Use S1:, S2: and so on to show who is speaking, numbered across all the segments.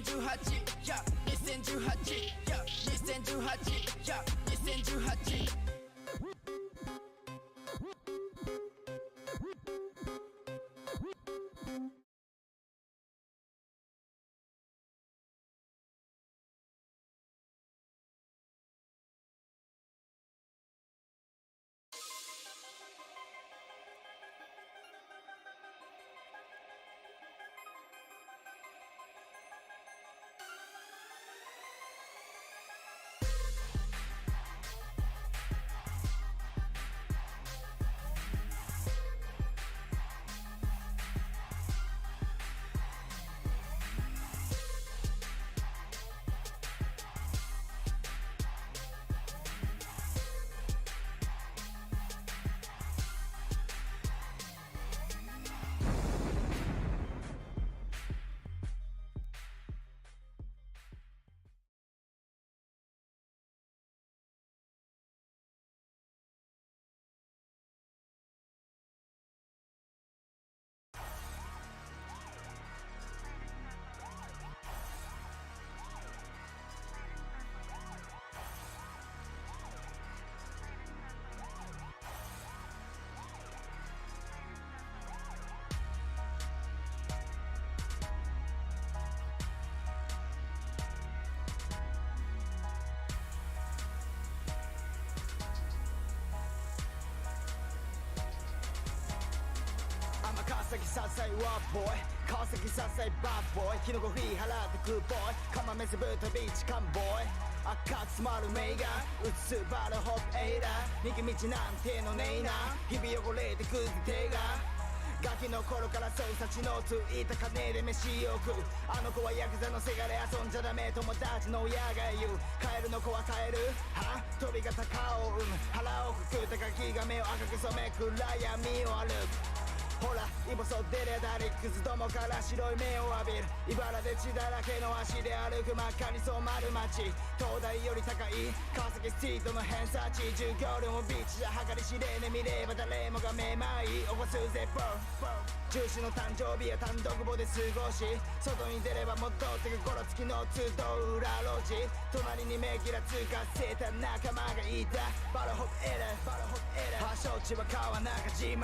S1: 2018 や2018や2018や2018
S2: ササイワッボーイ川崎ササイバッボーイキノコフィー払ってグッボーイカマメセブートビーチカンボーイ赤く詰まる名が映すバルホップエイダー逃げ道なんてのねえな日々汚れてくず手がガキの頃から捜査地のついた金で飯を食うあの子はヤクザのせがれ遊んじゃダメ友達の親が言うカエルの子はカエルは飛びが高を生む腹をくくったガキが目を赤く染め暗闇を歩くほらイボソデレダリクズどもから白い目を浴びる茨で血だらけの足で歩く真っ赤に染まる街東大より高い川崎ストリートの偏差値授業料もビーチじゃ計り知れね見れば誰もがめまい起こすぜボー重視の誕生日は単独簿で過ごし外に出れば戻ってくゴロつきの通う裏路地隣に目ギラつかせた仲間がいたバルホップエレ発祥地は川中島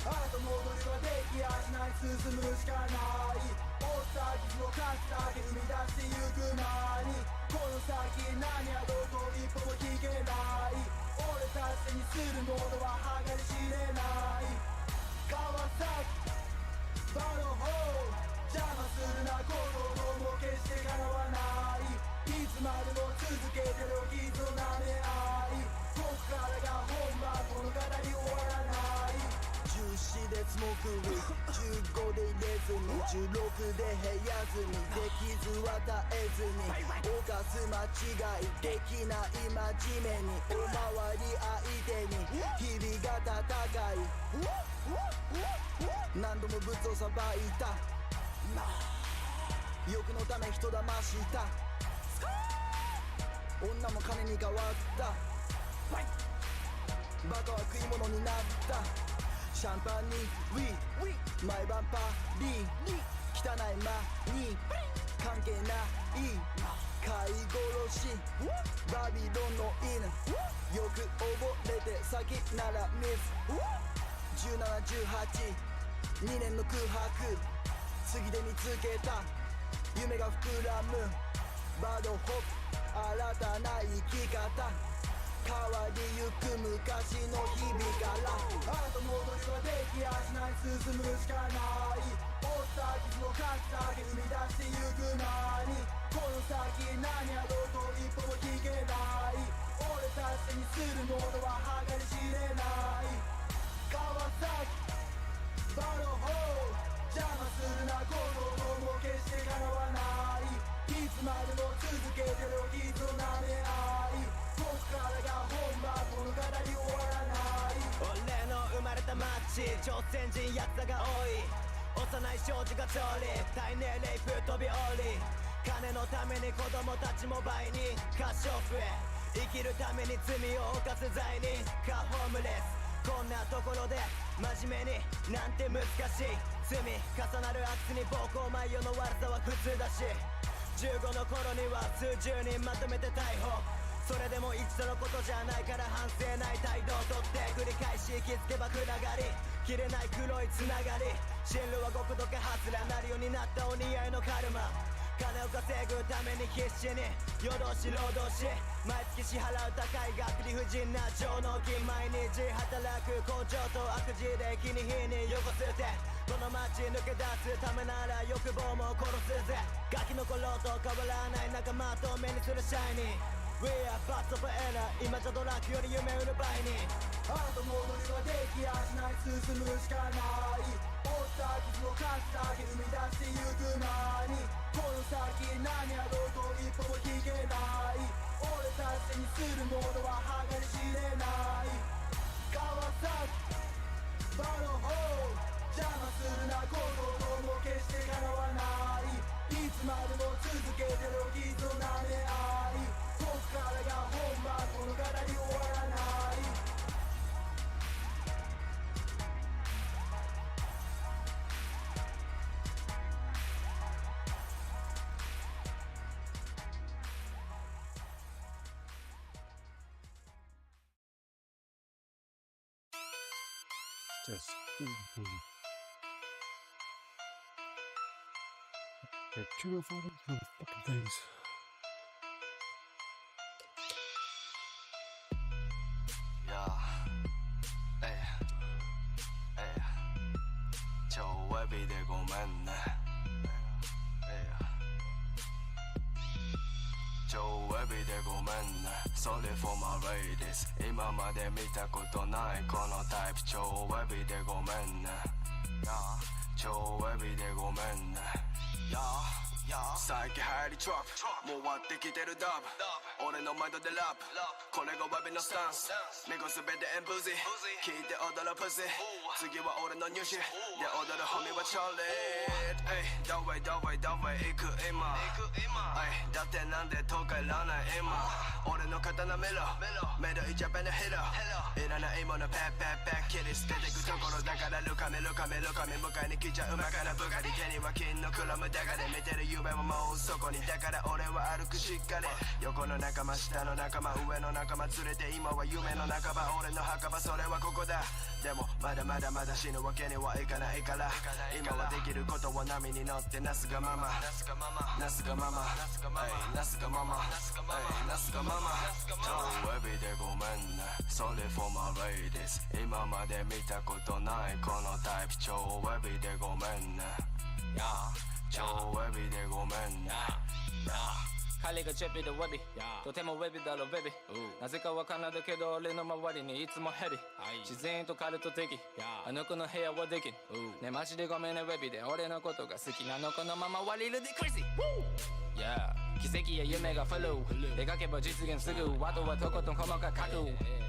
S3: 後戻りはできやしない進むしかない落ちた傷を勝つだけ生み出してゆく前にこの先何やどうと一歩も聞けない俺たちにするものは計り知れない川崎バロホー邪魔するなこの音も決して叶わないいつまでも続けてる傷を舐め合いここからが本番物語終わらない14でスモークウィー15で入れずに16で部屋住みで傷は絶えずに犯す間違いできない真面目におまわり相手に日々が戦い何度もブツをさばいた欲のため人騙した女も金に変わったバカは食い物になったシャンパンにウィー毎晩パリ汚い間に関係ない飼い殺しバビロンの犬よく溺れて先ならミス1718 2年の空白次で見つけた夢が膨らむバードホップ新たな生き方変わりゆく昔の日々から後戻りはできやしない進むしかない落ちた傷を勝つだけ生み出してゆく前にこの先何やろうと一歩も聞けない俺たちにするものは計り知れない川崎バロホー邪魔するなこの音も決して叶わないいつまでも続けてる傷を舐め合いここからが本番物語終わらない
S2: 俺の生まれた街朝鮮人ヤクザが多い幼い少女が調理体内レイプ飛び降り金のために子供たちも倍にカッショップへ生きるために罪を犯す罪人かホームレスこんなところで真面目になんて難しい罪重なる悪に暴行前世の悪さは普通だし15の頃には数十人まとめて逮捕。それでも一度のことじゃないから反省ない態度をとって繰り返し気づけばつながり切れない黒いつながり進路は極度かハズラなるようになったお似合いのカルマ金を稼ぐために必死に夜通し労働し毎月支払う高い額理不尽な上納金毎日働く工場と悪事で日に日に汚すってこの街抜け出すためなら欲望も殺すぜガキの頃と変わらない仲間と目にするシャイニーWe are parts of an era 今じゃドラッグより夢売る倍に
S3: 後戻りはできやしない進むしかない負った傷を勝つだけ生み出してゆく前にこの先何やろうと一歩も引けない俺たちにするものは計り知れない川崎バロホー邪魔するな行動も決して叶わないいつまでも続けてる傷を舐め合いこっからが本番物語終わらない
S4: Just They're two of all those fucking things.
S5: Yeah, hey, 저 웹이되고 맨날, 저 웹이되고 맨날, sorry for my ladies. 今まで見たことないこのタイプ、저 웹이되고 맨날, 저 웹이되고 맨날.最近入りトラップもう終わってきてるダブ俺のマインドでラップこれがワビのスタンス見事全てエンブージ聞いて踊るプシ次は俺のニューシーで踊るホミはチャーリーどうい行く今だってなんで東海らない今俺の刀見ろメドイジャパンのヒーローいらないものペッペッペッ切り捨ててくところだからルカメ迎えに来ちゃう馬から部下に手には金のクラムだから見てる夢ももうそこにだから俺は歩くしっかり横の仲間下の仲間上の仲間連れて今は夢の半ば俺の墓場それはここだでもまだ死ぬわけにはいかないから今はできることは波に乗ってなすがままEvery day ごめんね Sorry for my ladies 今まで見たことないこのタイプ超 Every day ごめんね超 Every day ごめんね
S6: 彼がチェピでウェビとてもウェビだろベビなぜかわかんないけど俺の周りにいつもヘビ自然とカルト的あの子の部屋はできんねマジでごめんねウェビで俺のことが好きなのこのまま終わりるでクレイジー奇跡や夢がフル描けば実現すぐあとはとことん細かく書く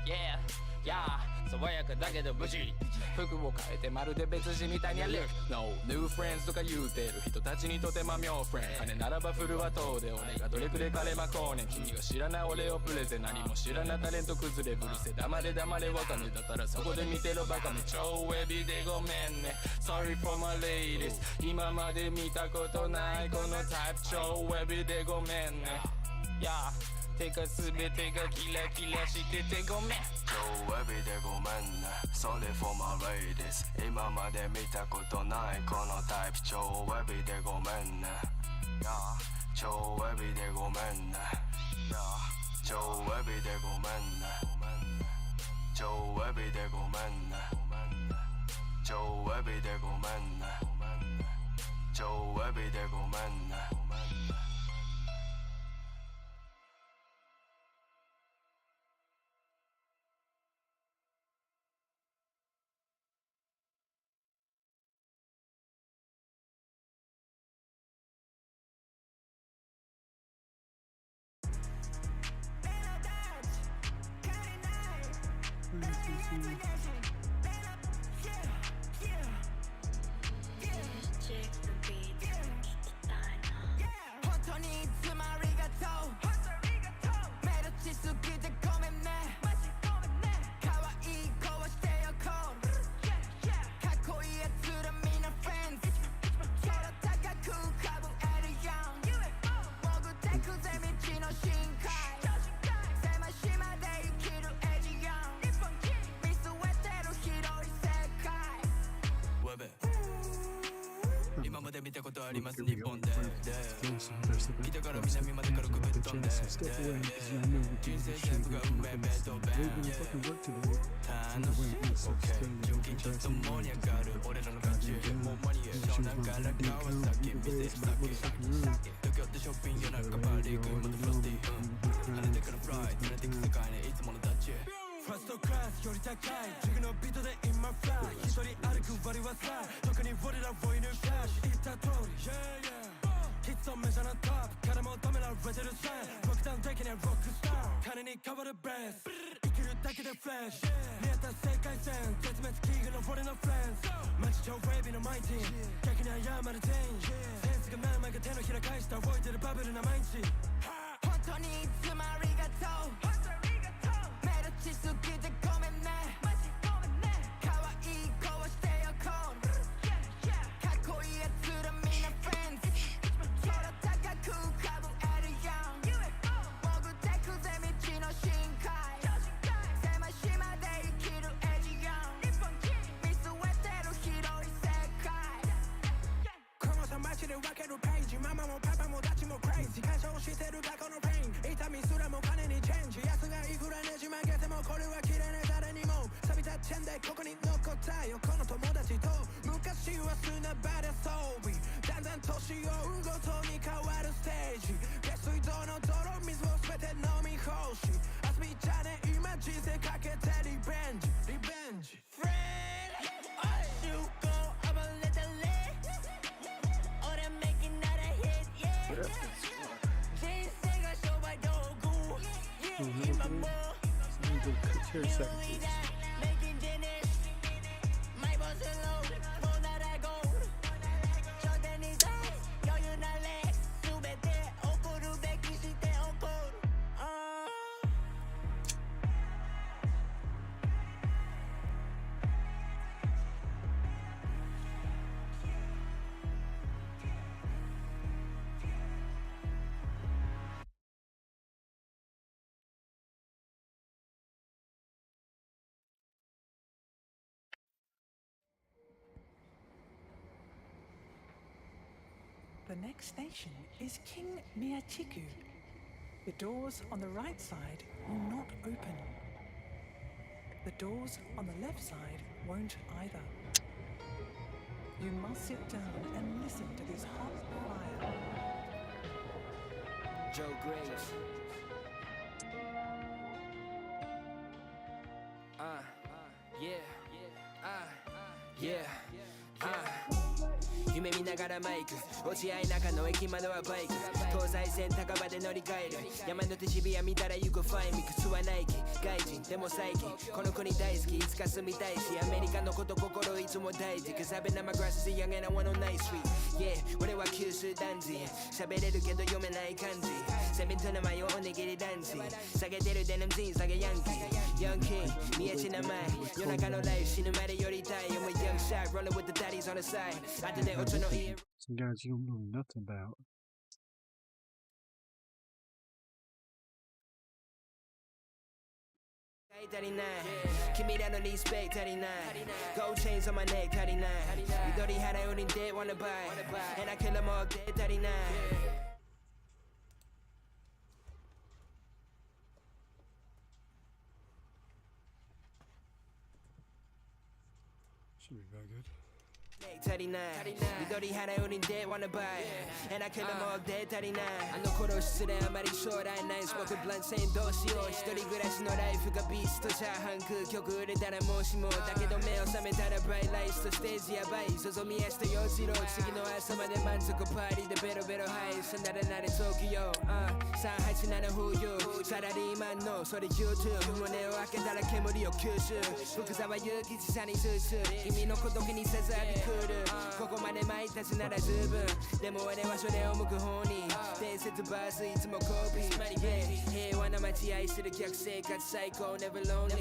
S6: 爽やかだけど無事服を変えてまるで別人みたいに歩く No new friends とか言うてる人たちにとてま妙フレン金ならばフルは遠で俺がどれくれ彼まこうねん君が知らない俺をプレゼン何も知らないタレント崩れブルセ黙れわかめだったらそこで見てろバカめ超エビでごめんね Sorry for my ladies 今まで見たことないこのタイプ超エビでごめんねてか全てがキラキラしててごめん
S5: 超エビでごめんね Sorry for my ladies 今まで見たことないこのタイプ超エビでごめんね超エビでごめんね超エビでごめんね超エビでごめんね超エビでごめんね超エビでごめんね
S1: 本当にいつもありがとうメロチすぎてごめんね可愛い子はしてよコールかっこいいやつらみんなフレンズ空高くかぶえるよ
S5: とあります日本で北から南まで軽くぶっ飛んで人生全部が運命ベッドベン楽しい OK 純金ちょっと盛り上がる俺らの感じもう間に合う湘南から川崎店先東京でショッピング夜中パーリーグまたフロスティーあれでからフライ連れてく世界にいつものタッチ
S7: ファーストクラスより高い軸のビートで in my fly 一人歩く割はさ特に俺らを射抜くフラッシュ言った通り Yeah yeah ヒットメジャーなトップからも止められてるサインロックダウンできないロックスター金に変わるブレス生きるだけでフレッシュ見えた世界線絶滅危惧の俺のフレンズ街上ウェイビーのマイティー逆に謝る全員センスが何枚か手のひら返した覚えてるバブルな毎日
S1: 本当にいつもありがとう目立ちすぎてごめんね可愛い子はしてよコールかっこいいやつらみんなフレンズ空高くかぶえるよ潜ってくぜ道の深海狭い島で生きるエジオン見据えてる広い世界
S7: このさ街で分けるページママもパパもダチもクレイジー感謝をしてる過去のペイン痛みすらも金にチェンジ奴がいくらねじ曲げてもこれは切れねえ誰にも錆びたチェンでここに残ったよこの友達と昔は砂場で装備だんだん年を追うごとに変わるステージ下水道の泥水を全て飲み干し遊びじゃね今人生かけてリベンジ
S1: Friend, you go up a little lit. Oh, they're making that a hit, yeah. Jinsenが商売道具 Yeah, 今も You need that making dinner. My boss is low, もうならゴール頂点に立つ余裕なレース全て起こるべきして起こる
S8: The next station is King Miyachiku. The doors on the right side will not open. The doors on the left side won't either. You must sit down and listen to this hot fire.
S3: Joe Graves
S9: Yeah 夢見ながらマイク落ち合い中の駅窓はバイク東西線高場で乗り換える山手渋谷見たら You go find me 靴はナイキ外人でも最近この国大好きいつか住みたいしアメリカのこと心いつも大事 Cause I've been on my grass is young and I want on night street Yeah 俺は九州男児喋れるけど読めない漢字セメントの前をおにぎり団地下げてるデニムジーンズ下げヤンキーヤンキー見えち名前夜中のライフ死ぬまで寄りたい I'm a young shot rolling with the daddies on the side後で
S4: Some guys you don't know nothing about.
S9: Gold chains on my neck, 足りない緑払い売りで wanna buy And I kill them all dead, 足りない
S4: Should be very good.
S9: 足りない緑払い売りで wanna buy And I kill them all dead 足りないあの頃失礼あまり将来ないスモークブランセンどうしよう一人暮らしのライフがビーストチャーハン空曲売れたらもしもだけど目を覚めたらブライライスとステージやばい望みやした陽次郎次の朝まで満足パーリーでベロベロハイそんならなれ東京387風流サラリーマンのそれ YouTube 胸を開けたら煙を吸収福沢諭吉さにスーツ君の孤独にせず浴びくるここまで巻いたちなら十分でも俺はそれを向く方にデ面接バースいつもコピー平和な街愛する客生活最高 Never lonely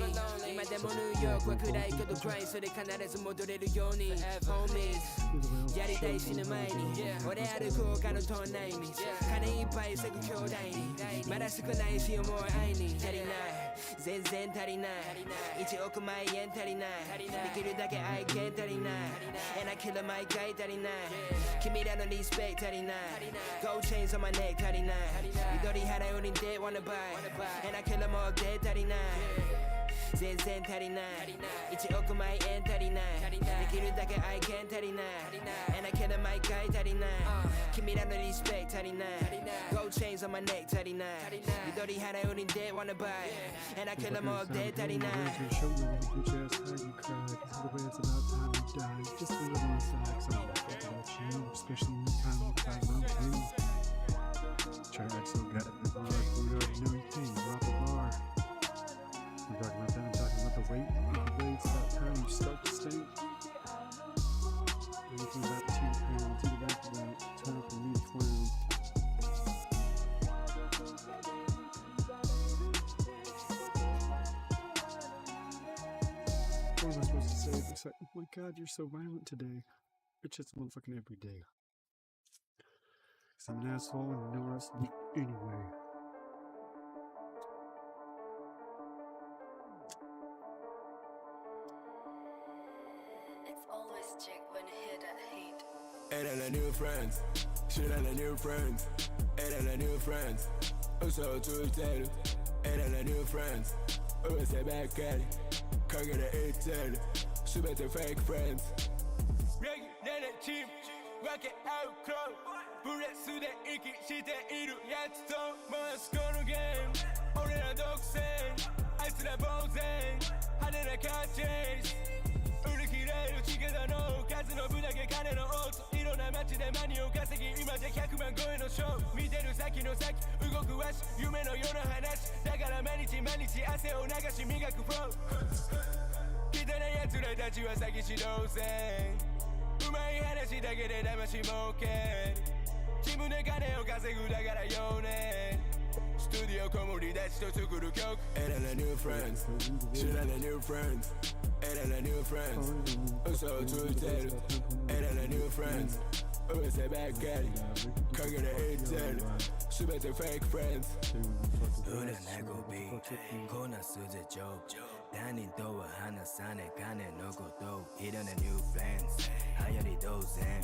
S9: 今でもニューヨークは暗いけどグラインそれ必ず戻れるように Homies やりたい死ぬ前に俺歩く他の島内に金いっぱいすぐ兄弟にまだ少ないし思い愛に足りない全然足りない1億万円足りないできるだけ愛犬足りない And I kill 毎回足りない君らのリスペクト足りない Gold chains on my neck 足りない緑払うに they wanna buy And I kill them all day 足りない全然足りない1億万円足りないできるだけ愛犬足りない And I kill them 毎回足りない君らのリスペクト足りない Gold chains on my neck 足りない緑払うに they wanna buy And I kill them all day 足りない
S4: Show you a little bitch ass how you cried. By the way, it's about time you died. Just a little inside, cause I'm gonna talk about you, especially in the time you fight around pain. Try to so got it. We already know you can. Drop a bar. I'm talking about that. I'm talking about the weight. The weights, that time you start to stink. Anything about 2 pounds, either back to that. Time for me to clown. What am I supposed to say? It's like, oh my god, you're so violent today. It's just motherfucking every day. Cause I'm an asshole and nowhere else to be anyway.
S10: It's always Jake when you hear that hate.
S5: Hey, and the new friends. Shit and the new friends. Hey, and the new friends. Also to tell you. Hey, and the new friends. Always say back at it. Can't get an 810. Super to fake friends. Regular team. Rock it out close. ブレスで息しているやつと回すこのゲーム俺ら独占あいつら呆然派手なカーチェイス売り切れるチケットの数の分だけ金のオーツいろんな街でマニを稼ぎ今じゃ100万超えのショー見てる先の先動く足夢の世の話だから毎日毎日汗を流し磨くフロー汚い奴らたちは詐欺師同然うまい話だけで騙し儲け自分で金を稼ぐだからよねスタジオこもりたちと作る曲 And the new friends Shit and the new friends And the new friends 嘘をついてる And the new friends お店ばっかり陰で言ってる全て fake friends
S11: 売れないゴビこなすぜジョー他人とは話さね金のこといらない new friends 流行り同然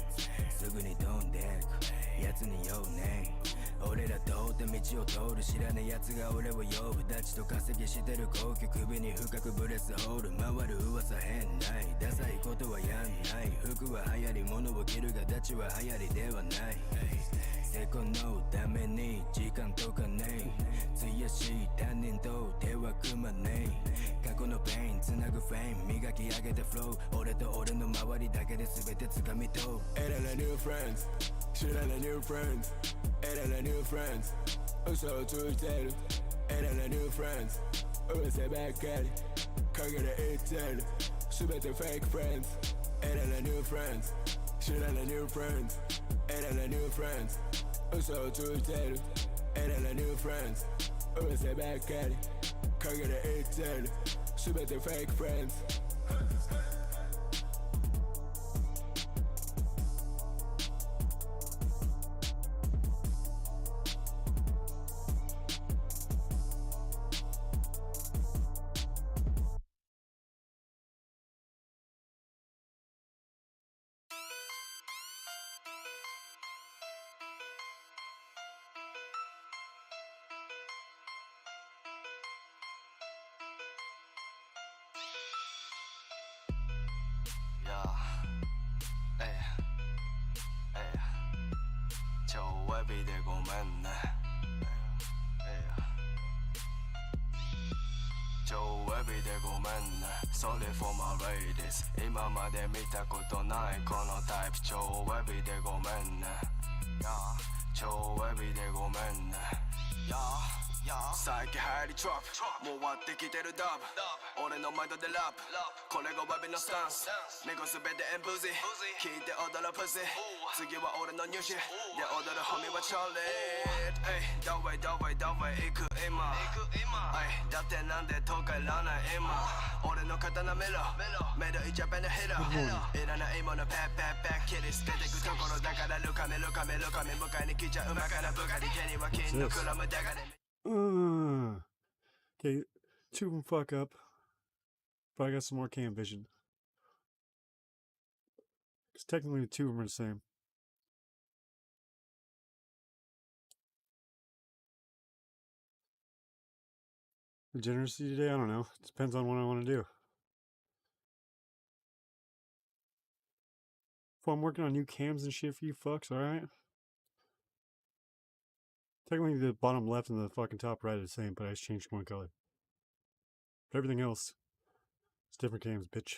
S11: すぐに飛んでくやつに酔うね俺ら通った道を通る知らねえやつが俺を呼ぶダチと稼ぎしてる高級首に深くブレスホール回る噂変ないダサいことはやんない服は流行り物を着るがダチは流行りではない成功のために時間とかねえ強しい他人と手は組まねえ過去のペインつなぐフェイン磨き上げたフロー俺と俺の周りだけで全て掴み取る
S5: And the new friends Shit and the new friends And the new friends 嘘をついてる And the new friends お店ばっかり陰で言ってる全て fake friends And the new friends Shit and the new friends And the new friends 嘘をついてる And the new friends お店ばっかり陰で言ってる全て fake friends Sorry for my ladies 今まで見たことないこのタイプ超ウェビーでごめんね超ウェビーでごめんね最近入りトラップもう割ってきてるダブ俺のマインドでラップこれがワビのスタンス目が全てエンブジ聞いて踊るプシ次は俺のニューシーで踊るホミはチャーリーどういどういどうい行く今だってなんでと帰らない今俺の刀見ろ目のイチャベのヒロいらないものペッペッペッ切り捨ててくところだからルカメルカメルカメ迎えに来ちゃうまから部下に手には金のクラムだがね
S4: Okay, two of them fuck up. But I got some more cam vision. Because technically the two of them are the same. Degeneracy today? I don't know. It depends on what I want to do. If I'm working on new cams and shit for you fucks, alright? Technically the bottom left and the fucking top right are the same, but I just changed one color. But everything else, it's different cams, bitch.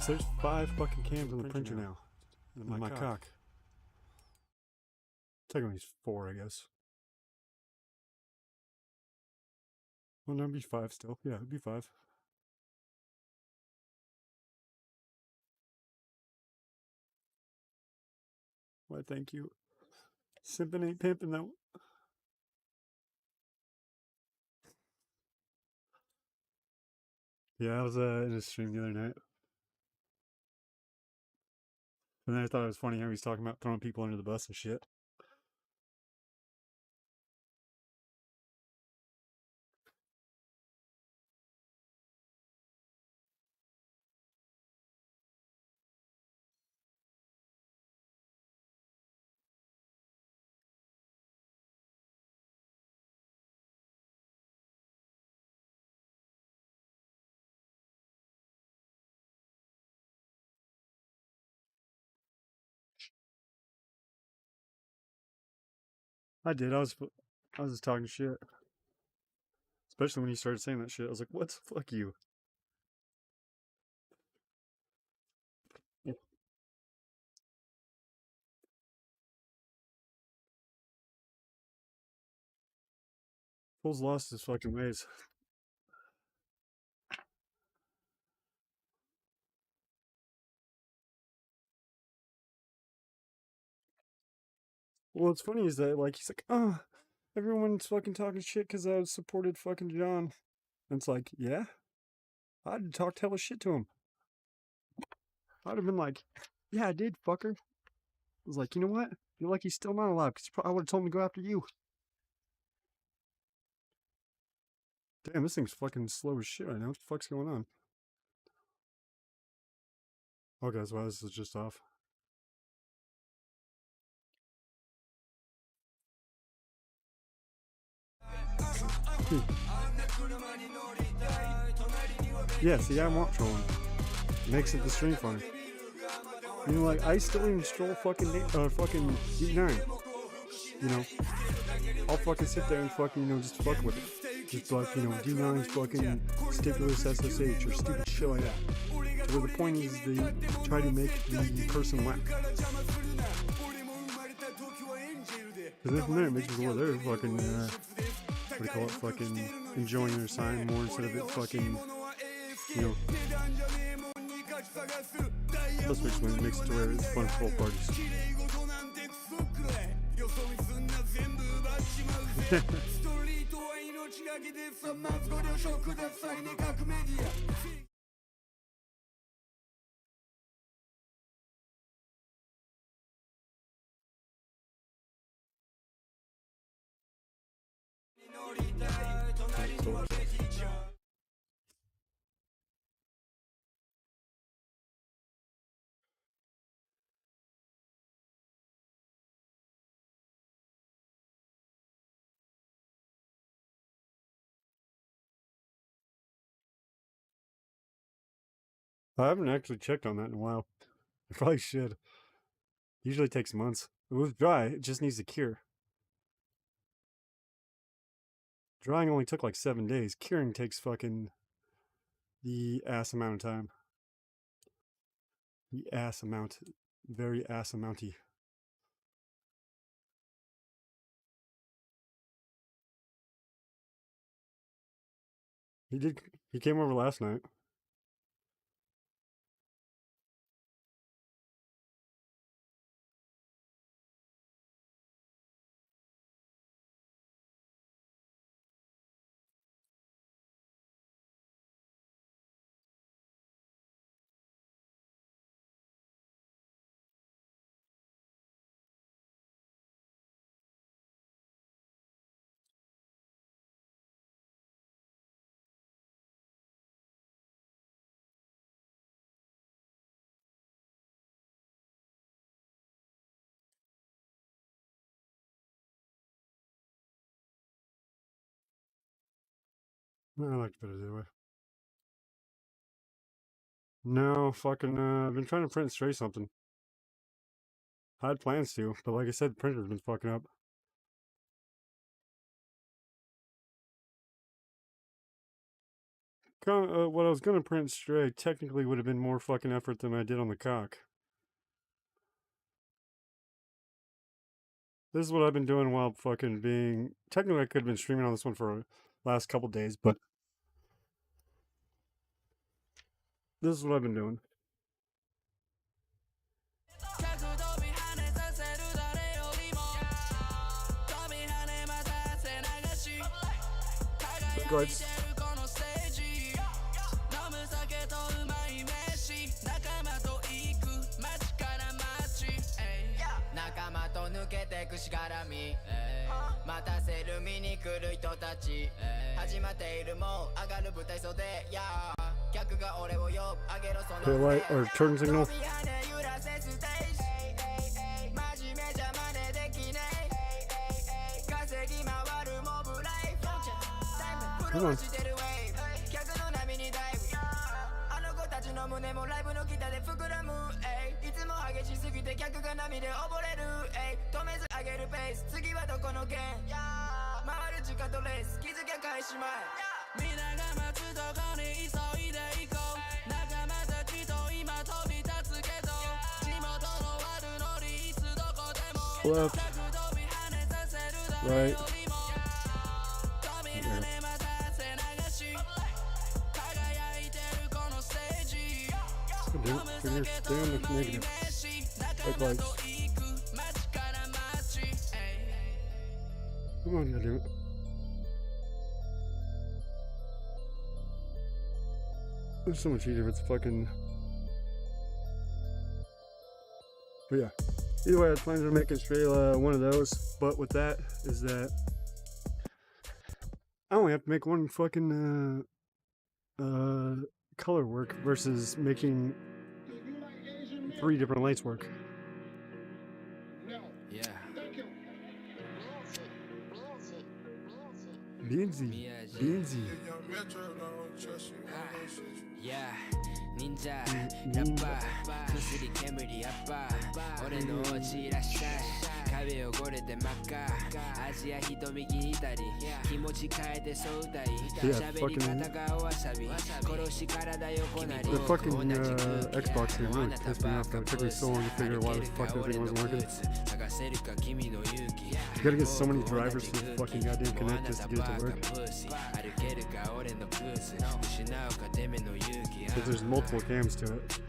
S4: So there's 5 fucking cams on the printer now. And my cock. Technically it's 4, I guess. Well, no, it'd be 5 still. Yeah, it'd be 5. Why, thank you. Simpin' ain't pimpin' though. Yeah, I was in a stream the other night. And then I thought it was funny how he was talking about throwing people under the bus and shit. I did. I was just talking shit. Especially when he started saying that shit. I was like, what the fuck you? Yeah. Fool's lost his fucking ways. Well, what's funny is that, like, he's like, oh, everyone's fucking talking shit because I supported fucking John. And it's like, yeah? I'd talk hella shit to him. I'd have been like, yeah, I did, fucker. I was like, you know what? You're like he's still not alive, because I would have told him to go after you. Damn, this thing's fucking slow as shit right now. What the fuck's going on? Okay, that's why this is just off. Yeah, see, I'm not trolling. Makes it the stream funny. You know, like, I still even stroll fucking D9. You know? I'll fucking sit there and fucking, you know, just fuck with it. Just like, you know, D9's fucking stipulous SSH or stupid shit like that. So where the point is they try to make the person laugh. Because then from there it makes it where they're fucking, what do you call it, fucking enjoying their sign more instead of it fucking, you know. Plus which makes it to where it's fun for all parties. I haven't actually checked on that in a while. I probably should. Usually takes months. It was dry, it just needs to cure. Drying only took like 7 days. Curing takes fucking the ass amount of time. The ass amount. Very ass amounty. He did. He came over last night. I liked it anyway. No, fucking, I've been trying to print straight something. I had plans to, but like I said, the printer's been fucking up. What I was gonna print straight technically would have been more fucking effort than I did on the cock. This is what I've been doing while fucking being... Technically, I could have been streaming on this one for the last couple days, but... This is what I've been doing. Lights. Okay, light or turn signal. Come on. Left. Right. Yeah. Fingers stay on the negative. Like lights. Come on, goddamn it. It's so much easier if it's fucking... But yeah. Either way, I was planning on making straight one of those, but with that is that I only have to make one fucking color work versus making 3 different lights work.
S9: Yeah.
S4: Beansy. Beansy.
S9: Yeah. Ninja, yappa, kusuri kemuri yappa, ore no ochi irashai, kabe ogorete makka, aji ya hito migi hitari, kimochi kaete soudai, shaberi kata ga owasabi, koroshi karada yokonari.
S4: The fucking Xbox thing really pissed me off though. It took me so long to figure out why the fuck that thing wasn't working. You gotta get so many drivers to the fucking goddamn Connect just to get it to work. Because there's multiple cams to it.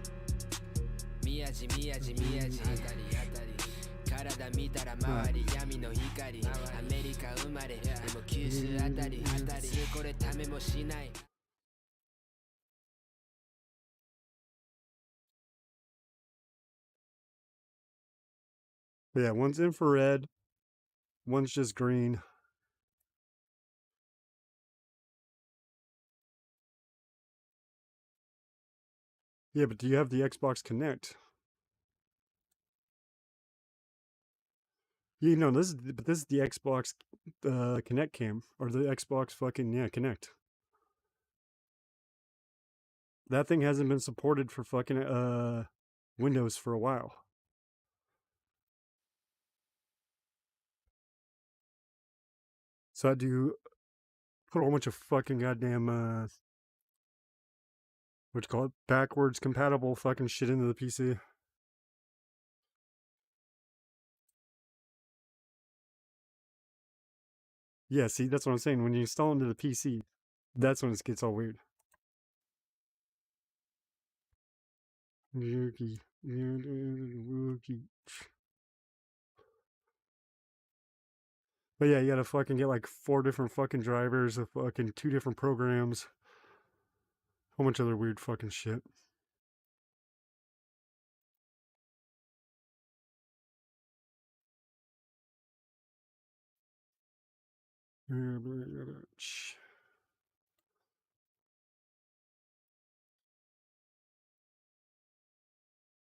S4: But yeah, one's infrared, one's just green. Yeah, but do you have the Xbox Connect? You know, this is the Xbox Connect cam, or the Xbox fucking Connect. That thing hasn't been supported for fucking Windows for a while. So I had to put a whole bunch of fucking goddamn what you call it, backwards compatible fucking shit into the PC. Yeah, see, that's what I'm saying. When you install into the PC, That's when it gets all weird. Yuki. But yeah, you gotta fucking get like 4 different fucking drivers, fucking 2 different programs, a whole bunch of other weird fucking shit.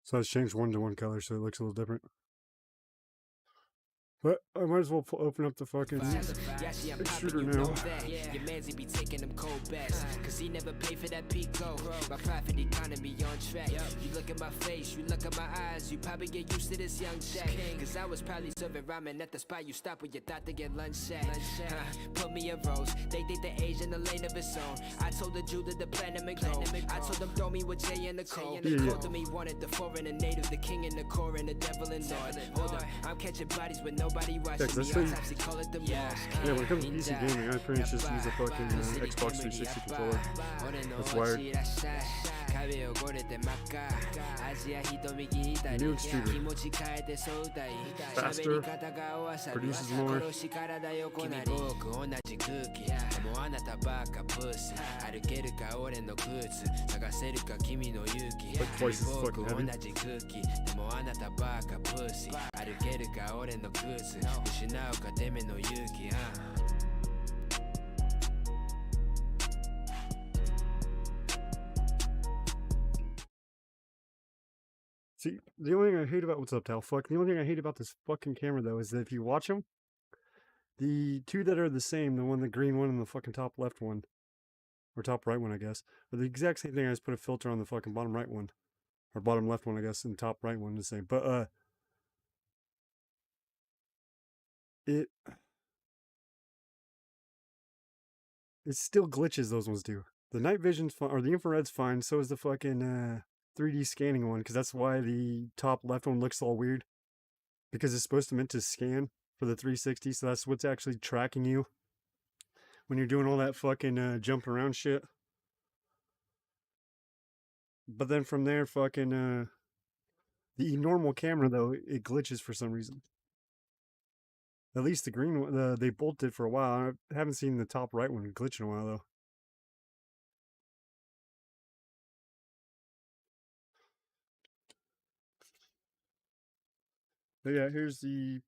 S4: So I changed one to one color so it looks a little different. But I might as well open up the fucking extruder now.
S9: Your mans be taking them cold bets, cause he never paid for that Pico. My profit economy on track. You look at my face, you look at my eyes, you probably get used to this young jack. Cause I was probably serving ramen at the spot you stop when you thought to get lunch at. Put me in rows, they think the age in the lane of its own. I told the Jew that the platinum and gold. I told them throw me with Jay and Nicole. Told them he wanted the foreign and native, the king and the core and the devil and Lord. Hold up, I'm catching bodies with nobody watching me. Autopsy, call it the
S4: yeah, when it comes to PC gaming, I pretty much just use a fucking Xbox 360 controller. That's wired. New extruder. Faster. Produces more. Like twice as fucking heavy. See, the only thing I hate about what's up, Tal? Fuck. The only thing I hate about this fucking camera though is that if you watch them, the 2 that are the same, the green one and the fucking top left one, or top right one, I guess, are the exact same thing. I just put a filter on the fucking bottom right one, or bottom left one, I guess, and top right one the same. But it still glitches. Those ones do. The night vision's fine, or the infrared's fine. So is the fucking 3D scanning one, because that's why the top left one looks all weird, because it's supposed to meant to scan for the 360, so that's what's actually tracking you when you're doing all that fucking jumping around shit. But then from there, fucking the normal camera though, it glitches for some reason. At least the green one, they both did for a while. I haven't seen the top right one glitch in a while though. But yeah, here's the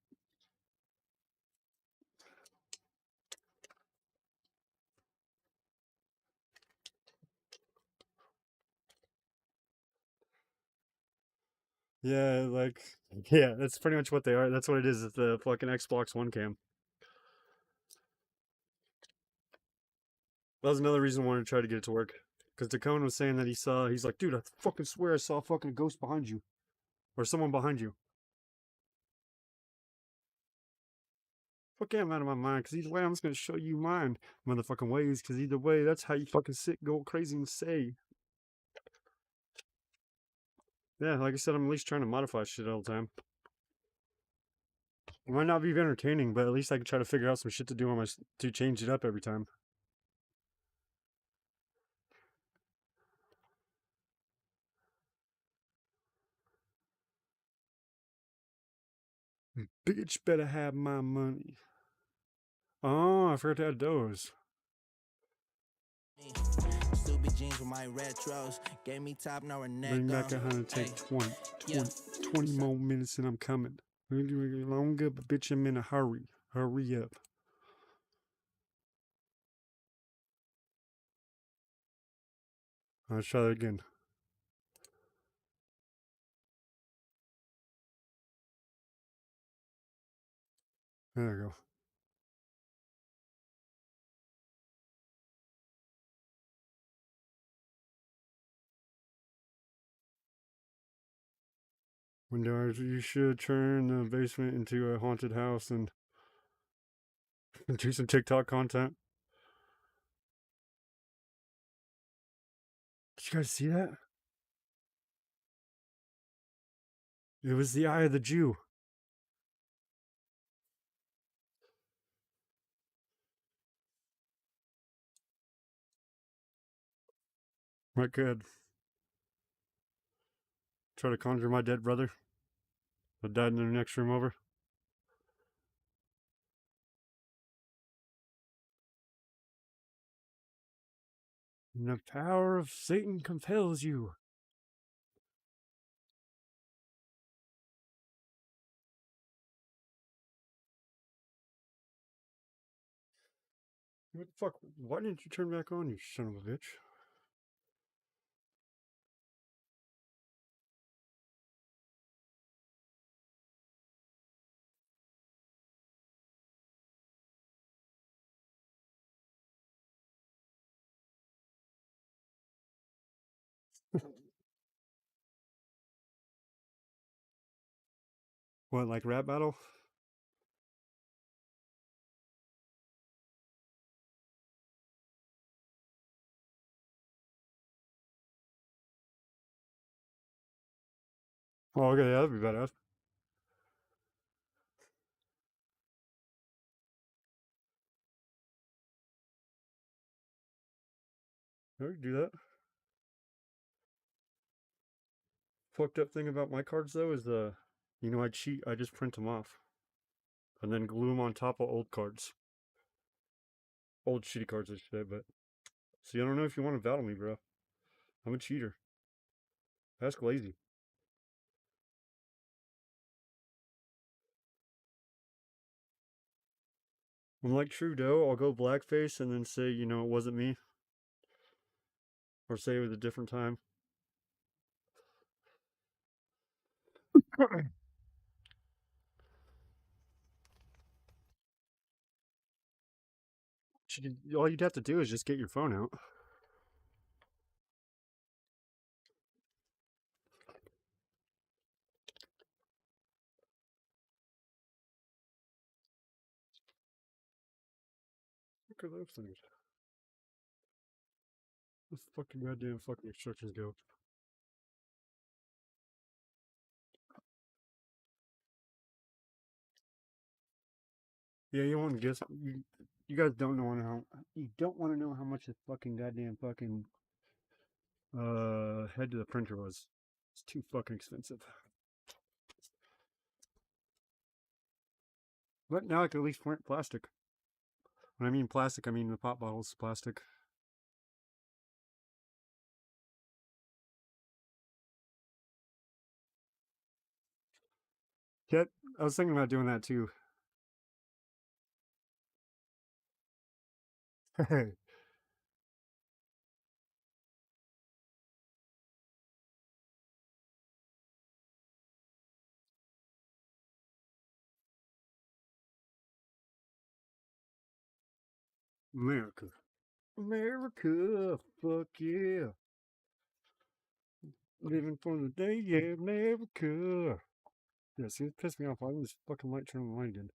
S4: yeah, like yeah, that's pretty much what they are. That's what it is. It's the fucking Xbox One cam. That was another reason I wanted to try to get it to work. Because Decone was saying that he's like, dude, I fucking swear I saw a fucking ghost behind you. Or someone behind you. Fuck yeah, I'm out of my mind, because either way, I'm just going to show you mine motherfucking ways, because either way, that's how you fucking sit, go crazy and say. Yeah, like I said, I'm at least trying to modify shit all the time. It might not be entertaining, but at least I can try to figure out some shit to do on my, to change it up every time. Bitch better have my money. Oh, I forgot to add those.
S12: Stupid jeans with my retros gave me top, now a neck.
S4: Bring back 110, 20 more minutes and I'm coming. Longer, but bitch, I'm in a hurry. Hurry up. Let's try that again. There we go. Windows, you should turn the basement into a haunted house and do some TikTok content. Did you guys see that? It was the Eye of the Jew. I could try to conjure my dead brother that died in the next room over. And the power of Satan compels you. What the fuck? Why didn't you turn back on, you son of a bitch? What, like rap battle? Oh, okay, yeah, that'd be badass. I could do that. Fucked up thing about my cards though is I cheat. I just print them off and then glue them on top of old cards, old shitty cards, I should say. But see, I don't know if you want to battle me, bro. I'm a cheater. Ask Lazy. I'm like Trudeau. I'll go blackface and then say, it wasn't me, or say it was a different time. All you'd have to do is just get your phone out. Look at those things. Let's fucking goddamn fucking instructions go. Yeah, you want to guess? You guys don't know how. You don't want to know how much this fucking goddamn fucking head to the printer was. It's too fucking expensive. But now I can at least print plastic. When I mean plastic, I mean the pop bottles plastic. Yeah, I was thinking about doing that too. Hey. America. America, fuck yeah. Living for the day, yeah, America. Yeah, see, it pissed me off. Why didn't this fucking light turn on the light again?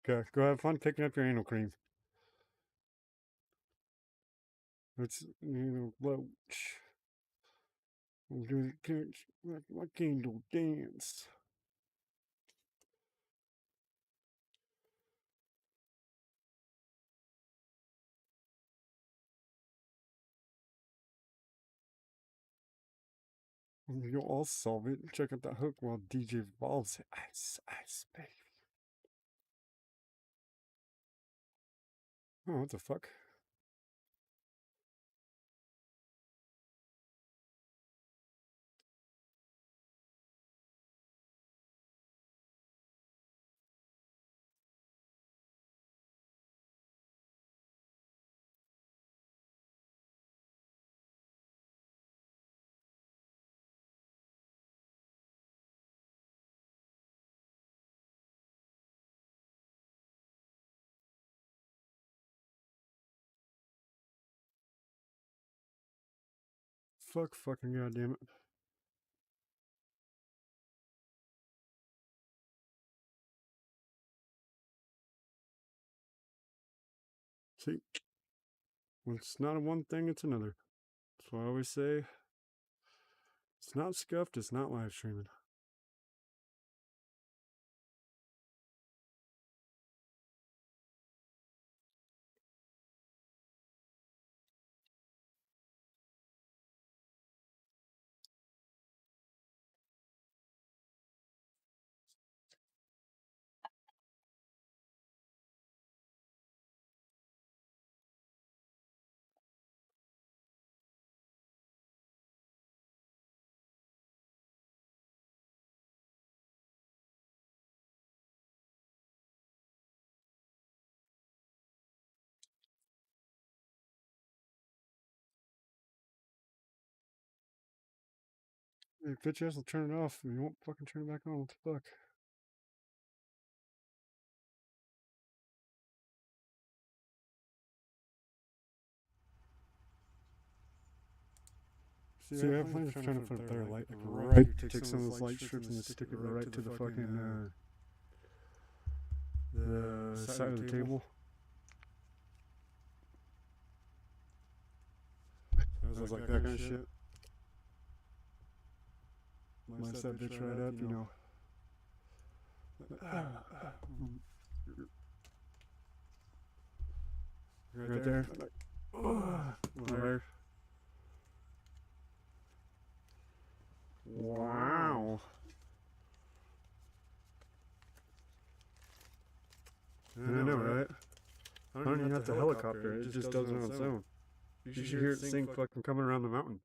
S4: Okay, go have fun picking up your anal cream. Let's, blow. I'm doing my candle dance. You'll all solve it. Check out that hook while DJ Valve says, ice, ice, baby. Oh, what the fuck? Fuck fucking goddamn it. See? When it's not a one thing, it's another. That's what I always say. It's not scuffed, it's not live streaming. Hey, bitch ass will turn it off. You won't fucking turn it back on. What the fuck? See, I have plans of trying to put a better light, like right, take some of those light strips and stick it right to the fucking, the side of the table. I was like that kind of shit. Lights that bitch right up, you know. Right there. Right. Wow. I know, right? I don't even have to helicopter it, just does it on its own. You should hear it sing fucking coming around the mountain.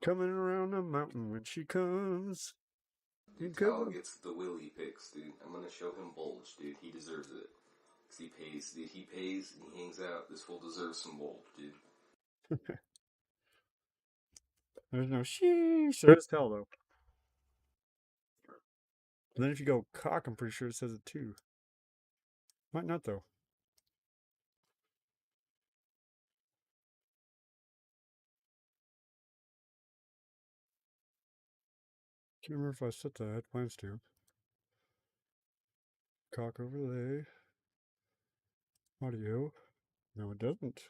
S4: Coming around the mountain when she comes.
S13: Dude, Tal gets the will he picks, dude. I'm gonna show him bulge, dude. He deserves it. Cause he pays, dude. He pays and he hangs out. This fool deserves some bulge, dude.
S4: There's no sheesh. There's tell though. And then if you go cock, I'm pretty sure it says it too. Might not though. Can't remember if I set that. I had plans to. Cock overlay. Audio. No, it doesn't.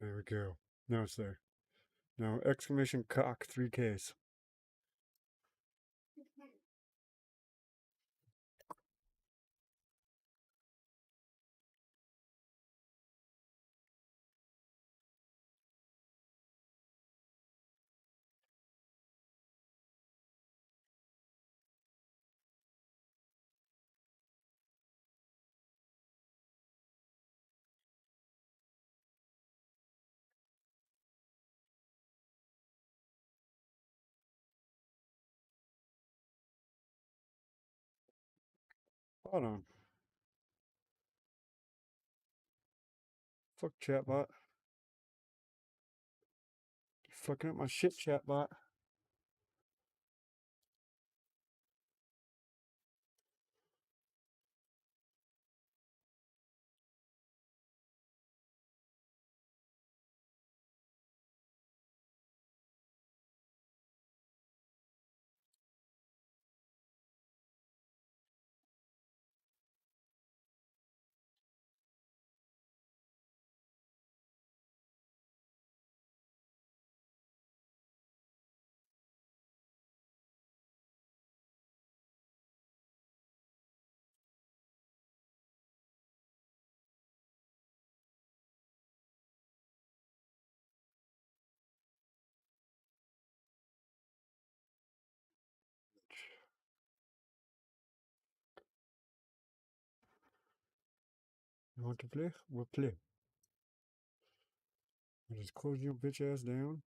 S4: There we go. Now it's there. Now exclamation cock 3Ks. Hold on. Fuck chatbot. Fucking up my shit, chatbot. You want to play? We'll play. I just close your bitch ass down.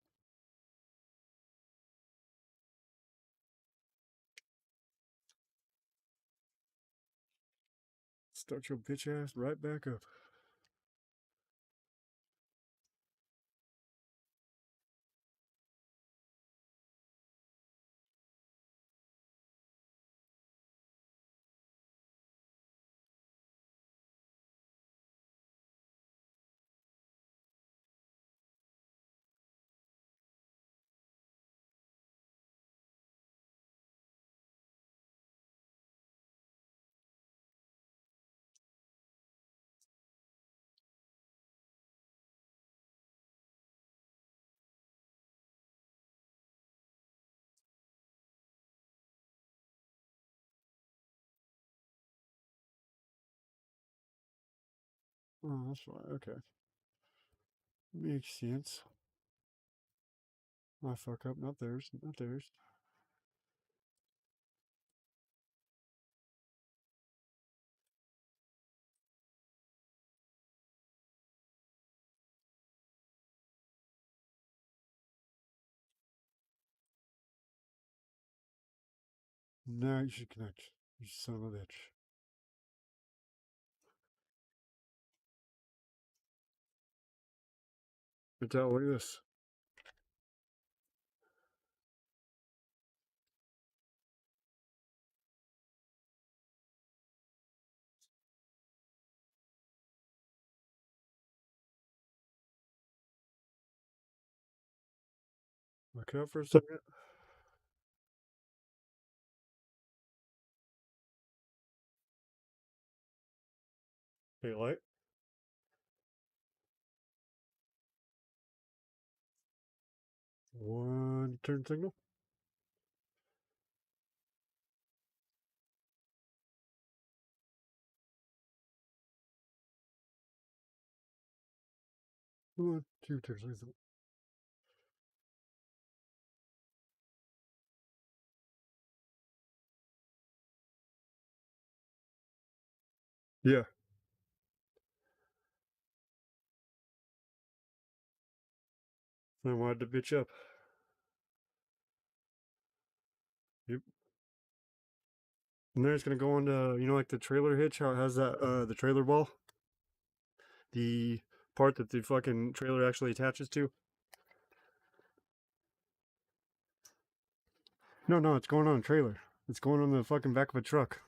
S4: Start your bitch ass right back up. Oh, that's fine. Okay. Makes sense. My fuck up, not theirs, not theirs. Now you should connect. You son of a bitch. Look at this. Look out for a second. Hey, light. One turn signal. One, two turn signal. Yeah. I wanted to bitch up. Yep. And then it's gonna go into, you know, like the trailer hitch, how it has that, the trailer ball? The part that the fucking trailer actually attaches to? No, it's going on a trailer. It's going on the fucking back of a truck.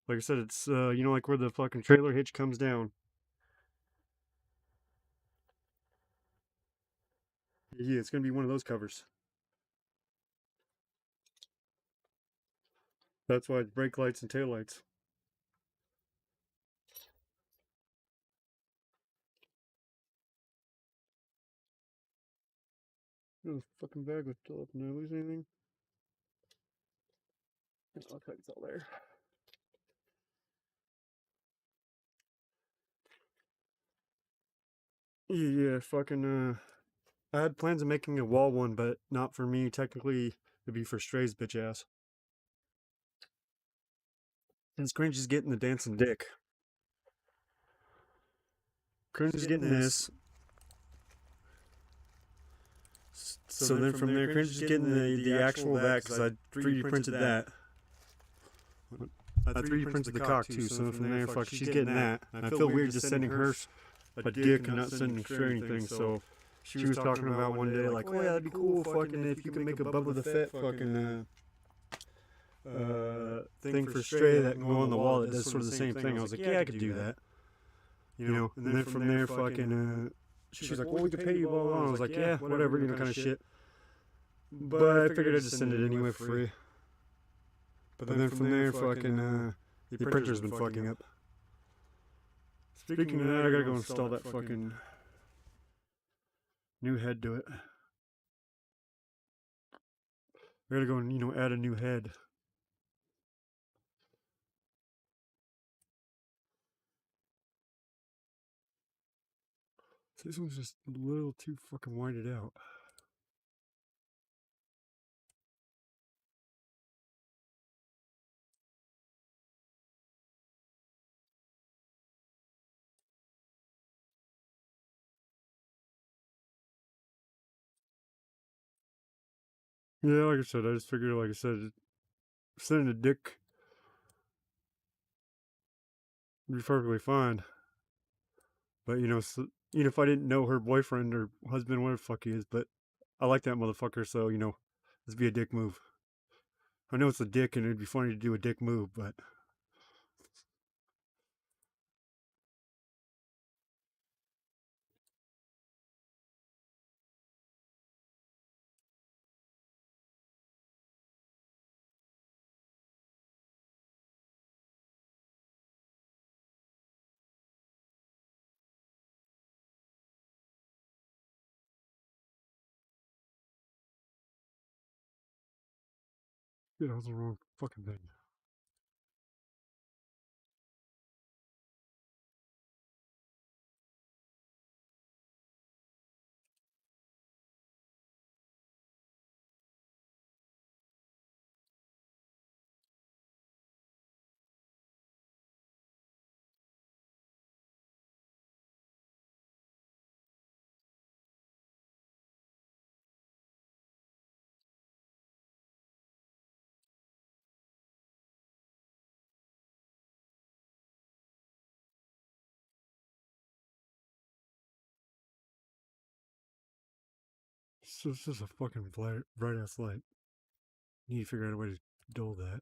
S4: Like I said, it's, you know, like where the fucking trailer hitch comes down. Yeah, it's gonna be one of those covers. That's why it's brake lights and tail lights. Oh, this fucking bag was still up. Did I lose anything? Oh, okay, it's all there. Yeah, fucking, I had plans of making a wall one, but not for me. Technically, it'd be for Stray's bitch ass. Since Cringe is getting the dancing dick. Cringe is getting this. So then from there, Cringe is getting the actual that, because I 3D printed that. I 3D printed the cock too, so then from there, fuck, she's getting that. And I feel weird just sending her a dick and not sending Stray anything, so she was talking about one day, like, oh yeah, that'd be cool, fucking, if you could make a Bubba the Fett fucking, thing for Stray that can go on the wall that does sort of the same thing. I was like, yeah, I could do that. You know, and then from there, fucking, she was like, well, we could pay you, blah, blah, blah. I was like, yeah, whatever, you know, kind of shit. But I figured I'd just send it anyway for free. But then from there, fucking, the printer's been fucking up. Speaking of that, I gotta go install that fucking new head to it. I gotta go and, you know, add a new head. So this one's just a little too fucking winded out. Yeah, like I said, I just figured, like I said, sending a dick would be perfectly fine. But, you know, so, even if I didn't know her boyfriend or husband, whatever the fuck he is, but I like that motherfucker, so, you know, this would be a dick move. I know it's a dick and it'd be funny to do a dick move, but... Yeah, that was the wrong fucking thing. It's just a fucking bright ass light. You need to figure out a way to dull that.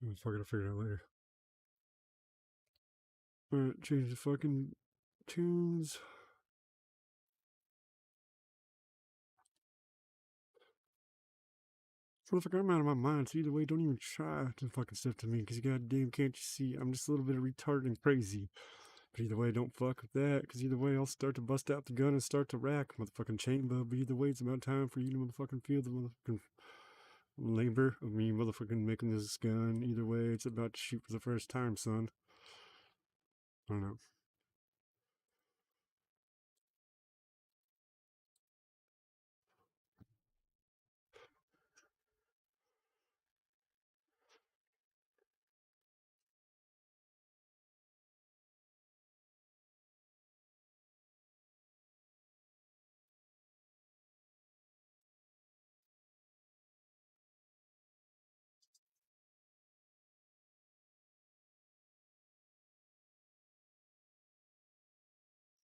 S4: I'm fucking figure it out later. Alright, change the fucking tunes. Motherfucker, I'm out of my mind. So either way, don't even try to fucking stuff to me, because goddamn, can't you see? I'm just a little bit of retarded and crazy. But either way, don't fuck with that, because either way, I'll start to bust out the gun and start to rack motherfucking chamber. But either way, it's about time for you to motherfucking feel the motherfucking labor of me motherfucking making this gun. Either way, it's about to shoot for the first time, son. I don't know.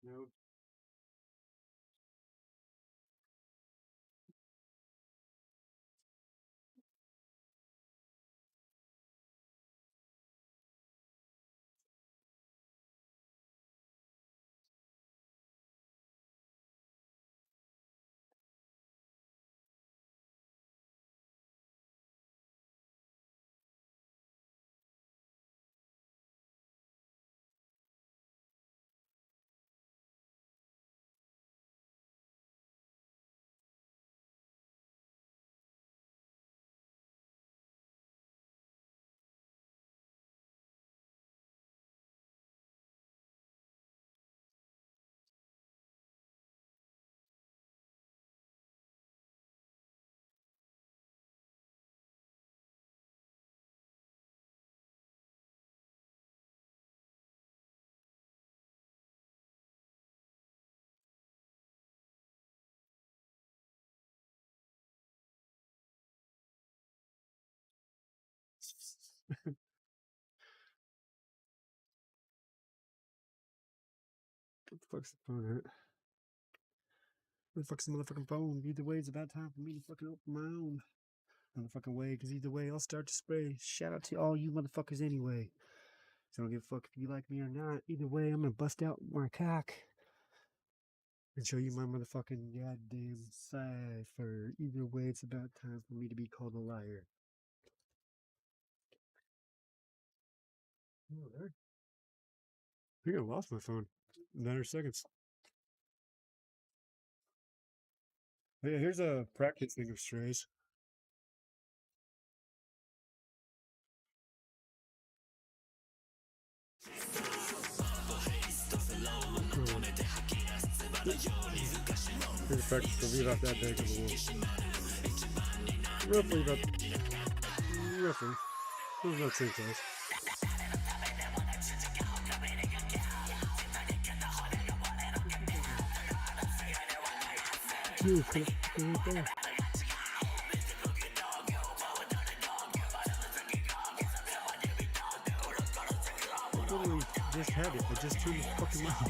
S4: Nope. What the fuck's the phone at? What the fuck's the motherfucking phone? Either way, it's about time for me to fucking open my own motherfucking way, because either way, I'll start to spray. Shout out to all you motherfuckers anyway. So I don't give a fuck if you like me or not. Either way, I'm gonna bust out my cock and show you my motherfucking goddamn cipher. Either way, it's about time for me to be called a liar. Oh, there. I think I lost my phone. 9 seconds. Yeah, here's a practice thing of strays. Here's a practice will be about that big of a wolf. Roughly about same size. Dude, right there. I literally just had it. I just turned the fucking mic on.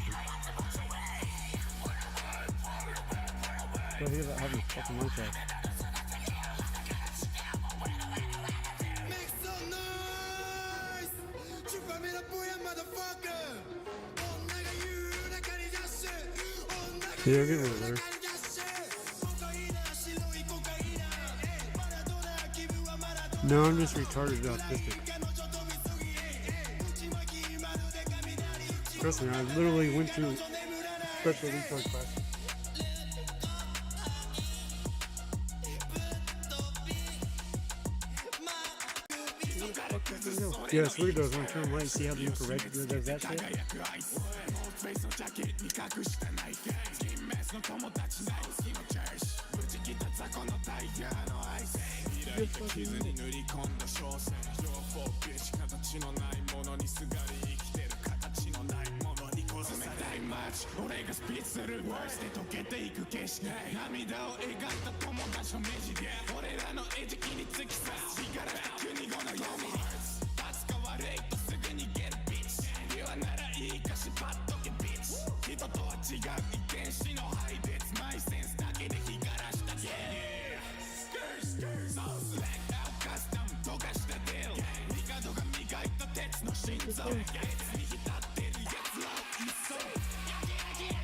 S4: Go hear that having fucking mic out. Yeah, I'm getting over there. No, I'm just retarded autistic. Trust me, I literally went through special retard class. Yeah, Sweet does one turn right, see how the infrared does that shit?
S14: 街俺がスピーチするワースで溶けていく景色涙を描いた友達の目地俺らの餌食に突き刺す力した国語の読み扱われいとすぐ逃げるビッチ言わならいいかしばっとけビッチ人とは違う遺伝子の配列マイセンスだけで光らしたゲーソースレッカーカスタム溶かしたデール帝が磨いた鉄の心臓に浸ってるやつらを一掃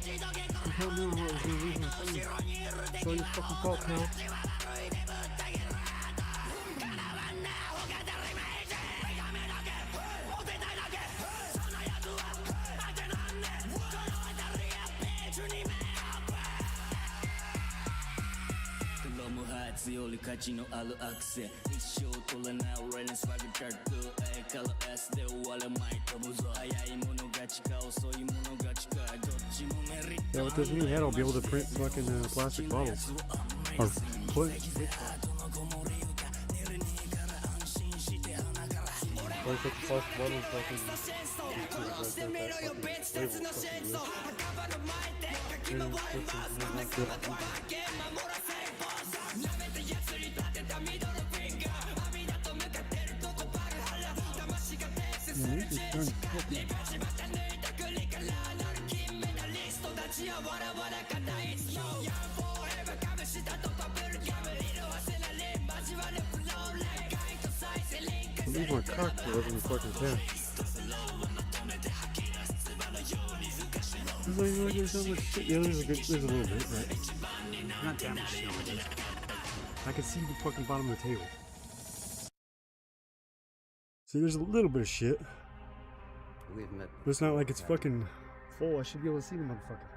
S4: I can't remember what was the original thing. So you fucking fuck now.
S11: Oli kachino alu akse Isho tola na urele swagger kartu Kala S de wala mai tobuzo Ayai monogachika osoi monogachika Dochi mo merita
S4: Yeah, with this new head, I'll be able to print fucking plastic bottles. Or put. Or put the plastic bottles I leave my cock for every fucking can. There's not much shit. Yeah, there's a little bit, right?
S15: Not that much shit.
S4: I can see the fucking bottom of the table. See, there's a little bit of shit. But it's not like it's fucking full. I should be able to see the motherfucker.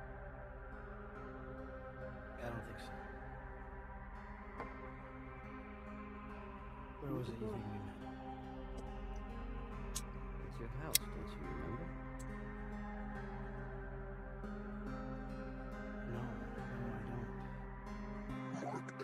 S15: I don't think so. Where was it evening we met? It's your house, don't you remember? No, I don't. Mark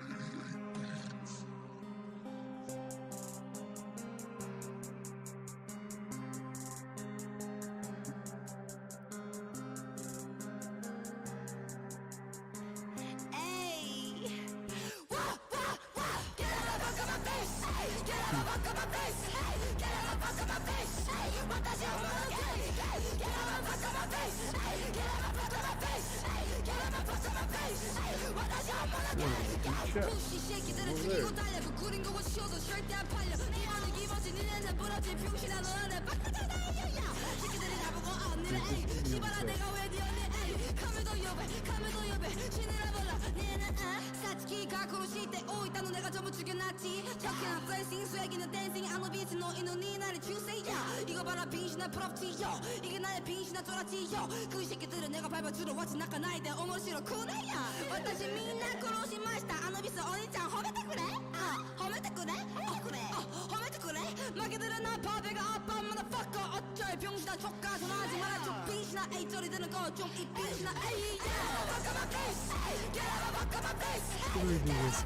S15: 88 beans.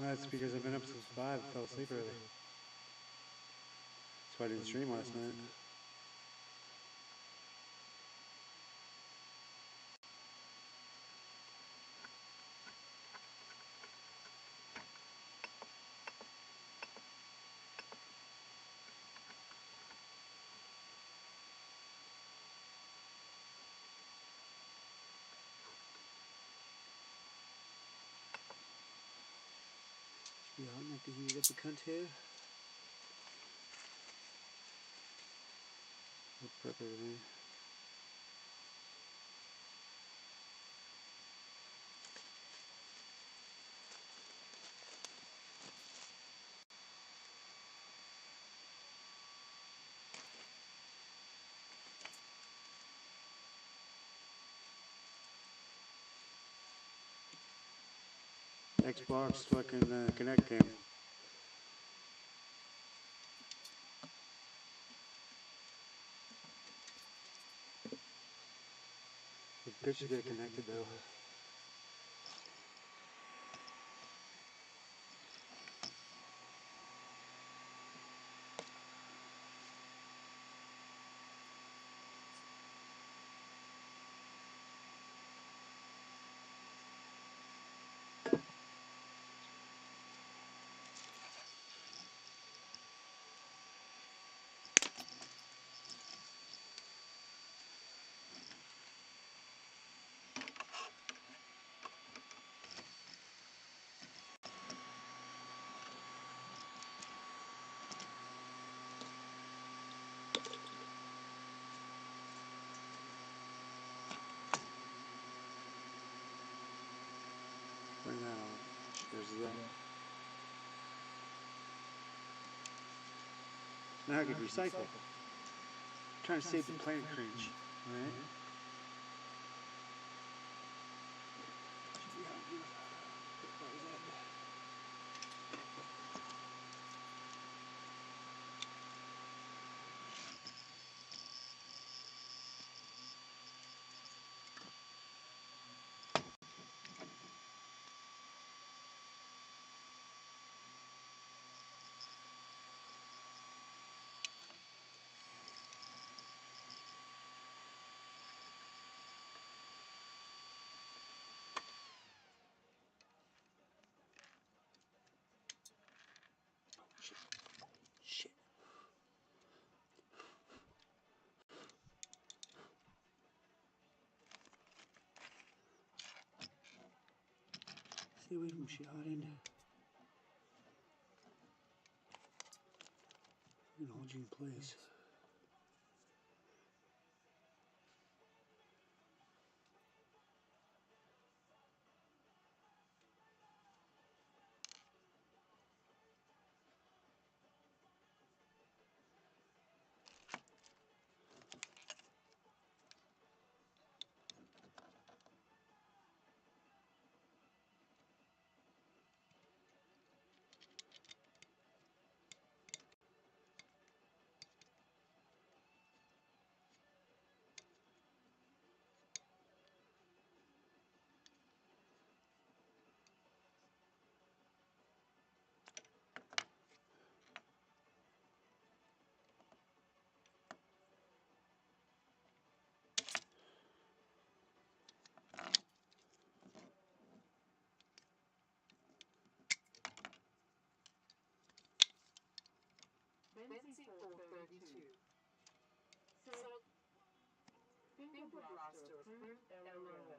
S4: That's because I've been up since 5. I fell asleep early. That's why I didn't stream last night. Yeah, I'm not to heat up the cunt here. Look proper to me. Xbox fucking Connect game. Good to get connected though. Bring that on. There's that. Now I can recycle. I'm trying to save the planet cringe, right? Shit. Stay away from shit hot end. I'm gonna hold you in place.
S16: Benzie 432. Solid Finger Blaster approved LOL.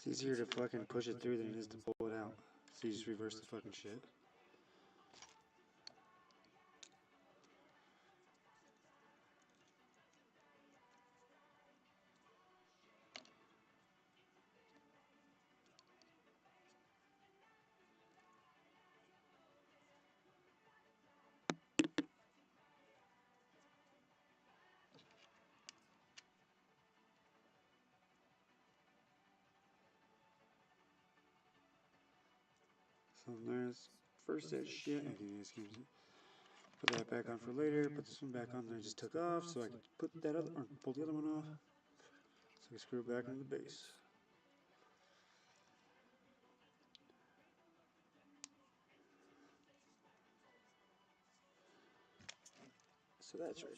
S4: It's easier to fucking push it through than it is to pull it out. So you just reverse the fucking shit. So there's first that shit. Anyways, put that back on for later. Put this one back on that I just took off, so I could put that other, or pull the other one off. So I can screw it back into the base. So that's ready.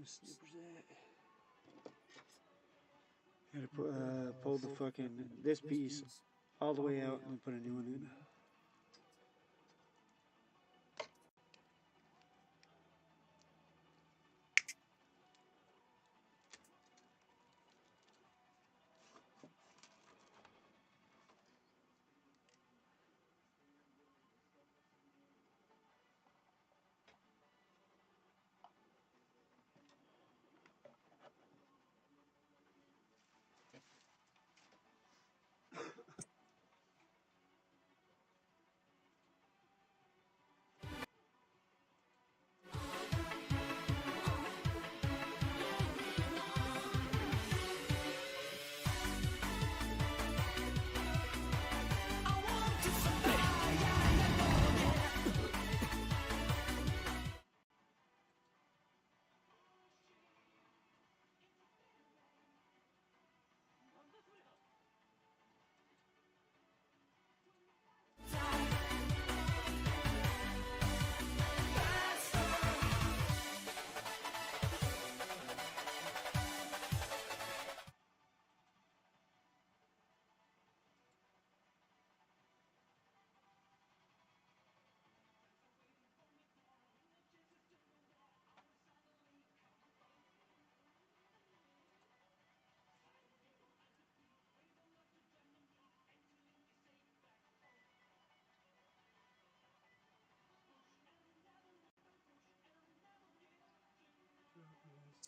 S4: Snippers at. Gotta pull the fucking this piece all the way out and then put a new one in.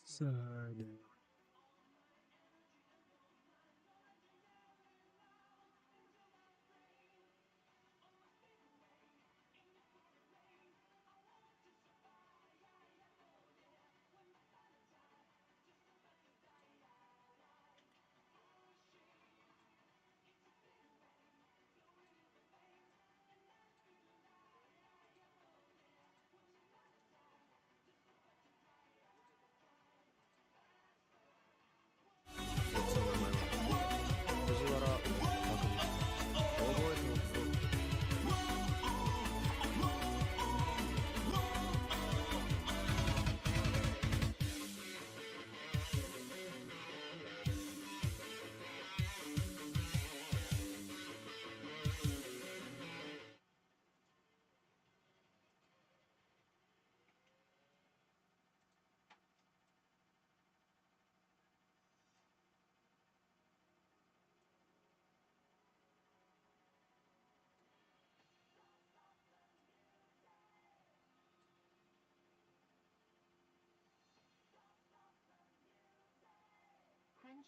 S4: Side.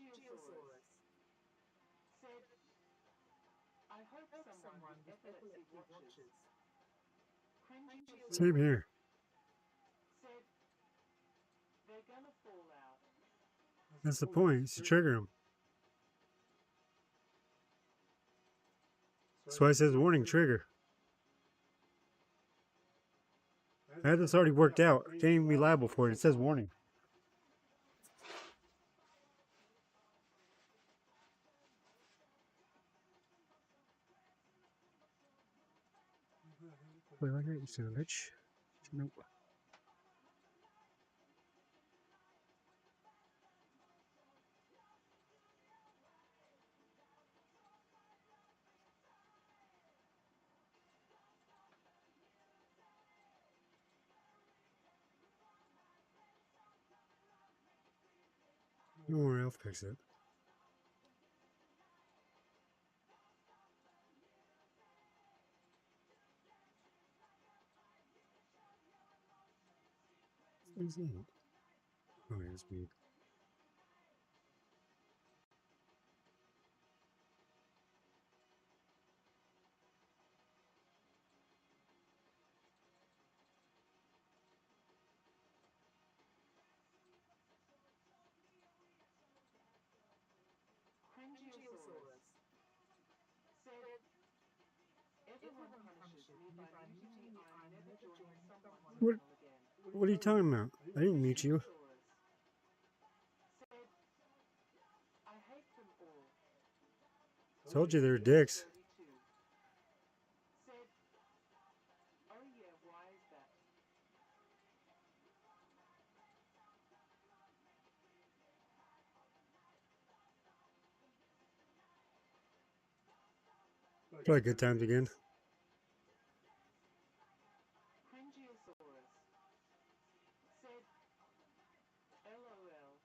S16: Geosaurus said, I hope someone with epilepsy watches.
S4: Same here.
S16: Said, they're gonna fall out.
S4: That's the point. It's to trigger them. That's why it says warning trigger. That's already worked out. Can't even be liable for it. It says warning. play like that, you son of a bitch. Nope. No more elf picks it. What is that? Oh, yeah, it's weird.
S16: Crangiosaurus said, everyone punishes me by muting me. I'm never joining someone's
S4: What?
S16: channel again.
S4: What are you talking about? I didn't mute you.
S16: Said, I hate them all.
S4: Told you they were dicks.
S16: 32 said, oh yeah, why is that?
S4: Probably good times again.
S16: Crangiosaurus said, LOL.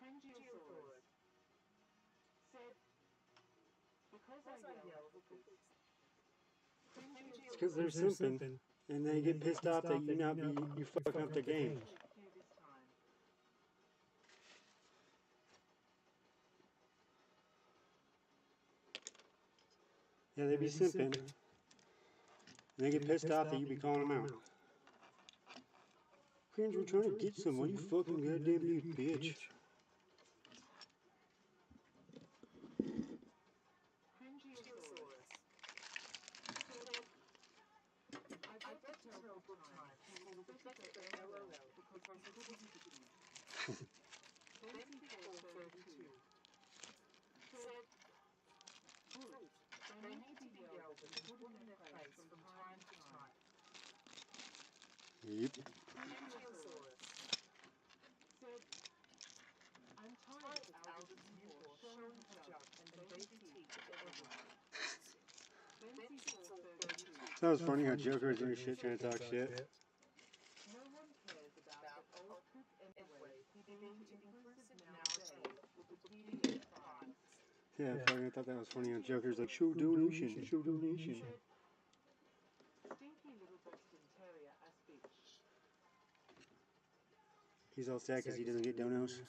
S16: Crangiosaurus said, because I yell at hookers.
S4: It's because they're simping, and they get pissed off that you fucking up the game. Yeah, they be simping, and they get pissed off that you be calling them out. Cringe, we're trying to get someone, you fucking goddamn mute, bitch.
S16: Crangiosaurus said, I got to tell good time he will fix the LOL because he couldn't hit me. Benty432 said, good, they need to be yelled and put in their face from time to time.
S4: Yep.
S16: Crangiosaurus said, I'm tired of Aldous Newport showing a jug and baby teeth to everyone. Benty432
S4: That was funny how Joker's doing shit trying to talk shit.
S16: no one cares about the old poop anyway. He being too inclusive nowadays with the PDF files.
S4: Yeah, fucking, I thought that was funny how Joker's like, show donation, show donation.
S16: Stinky little Boston Terrier as bitch.
S4: He's all sad because he doesn't get donos.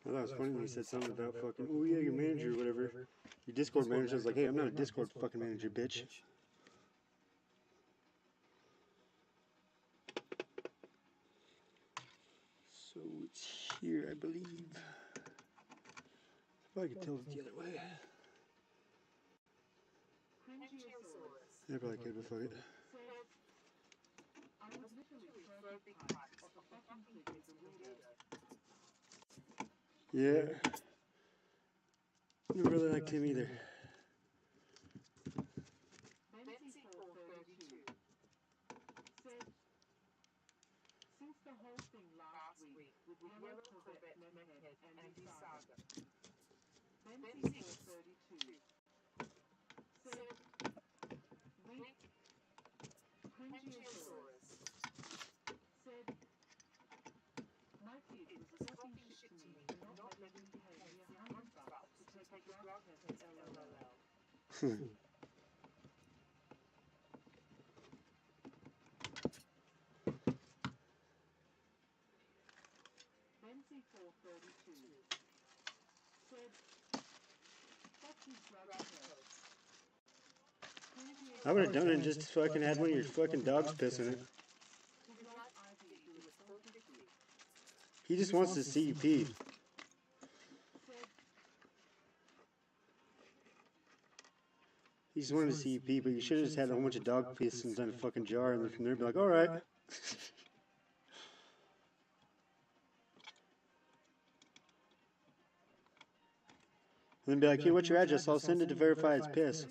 S4: Well, that was funny when he said something about fucking, oh yeah, your manager or whatever. Your Discord manager was like, hey, I'm not a Discord fucking manager, bitch. So it's here, I believe. If I could tell it the other way.
S16: Crangiosaurus
S4: I probably could, but fuck it.
S16: said, I was literally throw big pipes off a fucking cliff with a weirdo.
S4: Yeah. I don't really like him either.
S16: Benty432 said, since the whole thing last week with Yellow Corvette Mechhead and his saga, Benty432 said, weak Crangiosaurus said, my kid was talking shit to me for not letting me pay me $100 to take a drug test, LOL. Benty432 said, fuck you drug test.
S4: I would have done it and just fucking had one of your fucking dogs piss in it. He just wants to see you pee. You just wanted a CUP, but you should have just had a whole bunch of dog pistons in a fucking jar, and then from there be like, all right. And then be like, hey, what's your address? I'll send it to verify it's piss.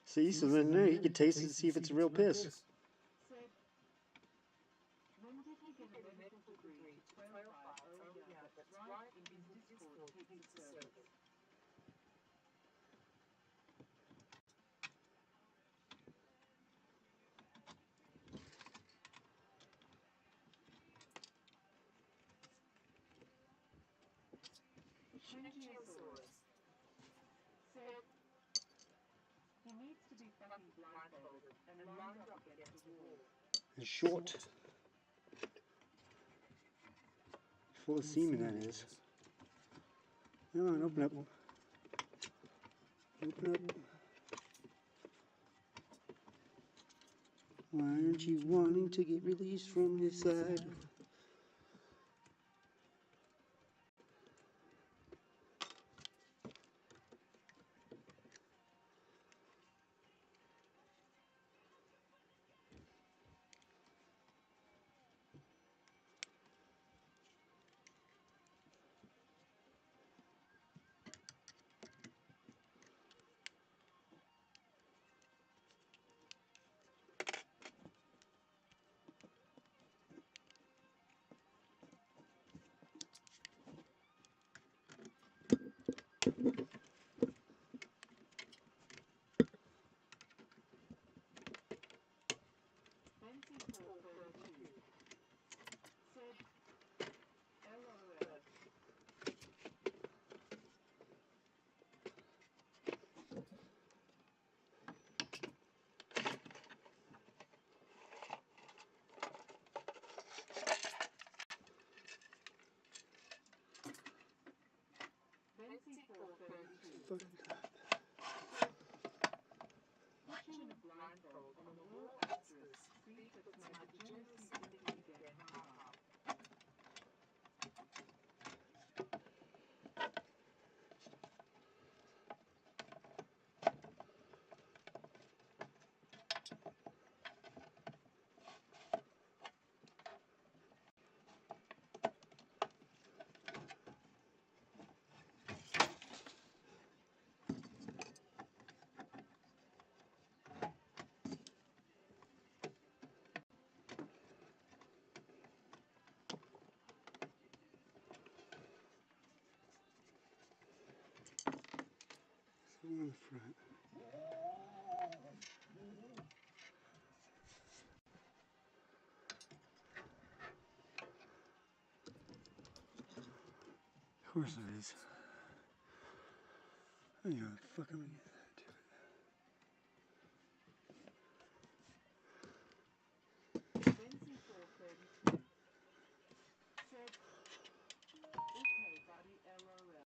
S4: See, so then he could taste it to see if it's a real piss.
S16: When did he get a medical degree to clarify, oh yeah, that's right, in his Discord takes a service. Pangiosaurus said he needs to be fucking blindfolded and lined up against the wall.
S4: And short. Full of semen, that is. Come on, open up. Open up. Why aren't you wanting to get released from this side?
S16: Watching a blindfold on a wall axis, see if it's my degeneracy syndicate again, haha.
S4: In the front. Of course it is. Hang on, fuck, I'm gonna get that to it.
S16: Said, okay, buddy, LOL.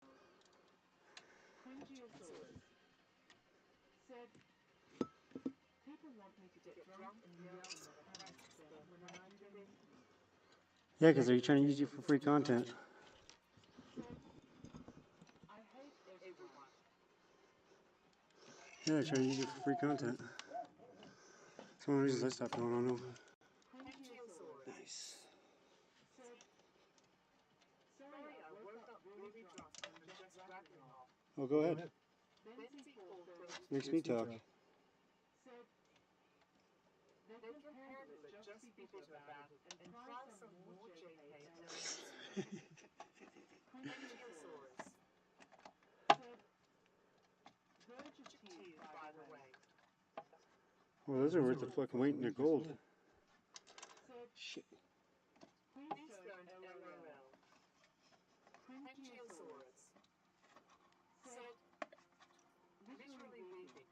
S16: Pangiosaurus said, people want me to get drunk and yell in the comments then when I do their interview.
S4: Yeah, because they're trying to use you for free content.
S16: Said, I hate everyone.
S4: Yeah, they're trying to use you for free content. That's one of the reasons I stopped going on them. Nice.
S16: Said, sorry, I woke up really drunk and just rattling off.
S4: Oh, go ahead. Makes me talk.
S16: Said, they can handle it, just be bitter about it, and try some more JK. Pangiosaurus said, verge of tears, by the way.
S4: Well, those are worth the fucking weight in their gold.
S16: Said,
S4: shit.
S16: Please don't LOL. Pangiosaurus said, literally weeping.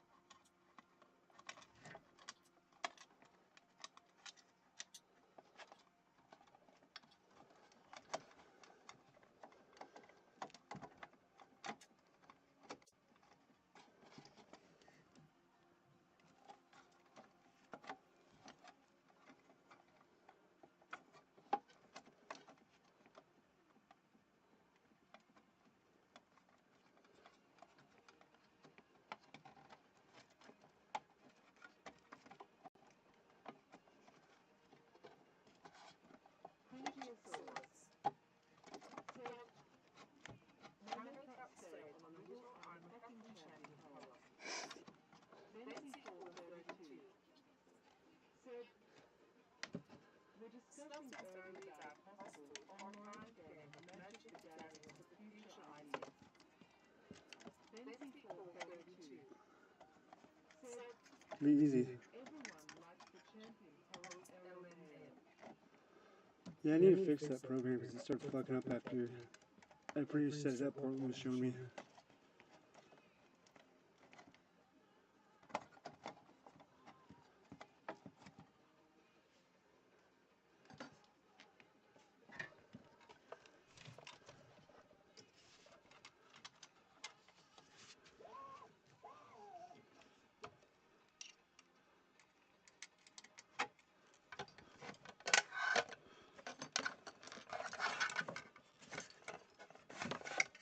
S4: Be easy.
S16: Everyone likes the champion LMAO.
S4: Yeah, I need to fix that program because it started fucking up after I pretty much set it up. Portland was showing me.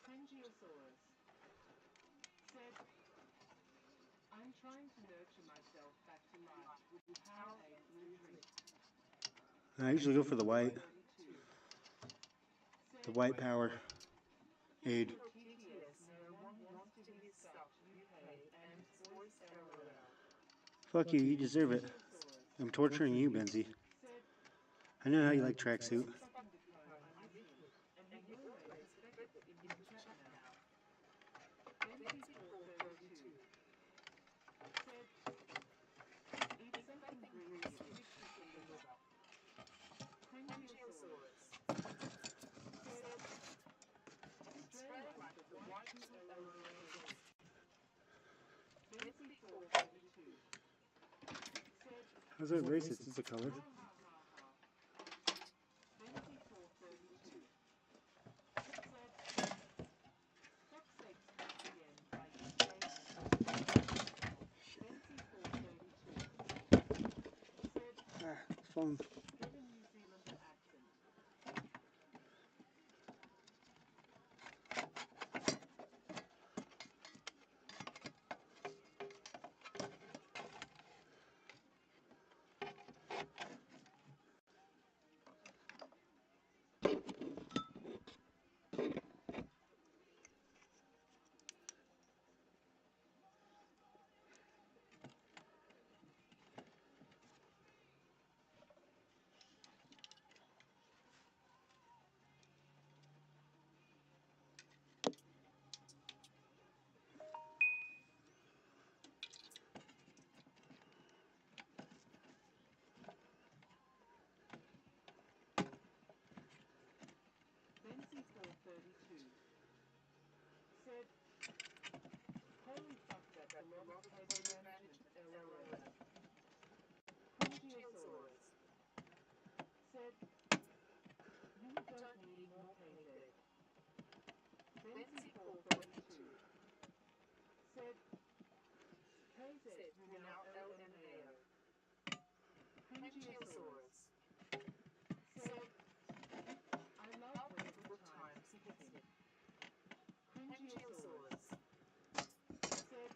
S16: Cringiosaurus said, I'm trying to nurture myself back to life with Powerade blue drink.
S4: I usually go for the white power aid. Fuck you, you deserve it. I'm torturing you, Benzie. I know how you like tracksuit. How's that racist? It's a color. Phone.
S16: Said, holy fuck, that's a lot of cable management, LOL. Cringiosaurus said, you don't need more KZ. Benzie432 said, KZ, you're now LMAO. Cringiosaurus said, I love when good times hits me. Cringiosaurus said,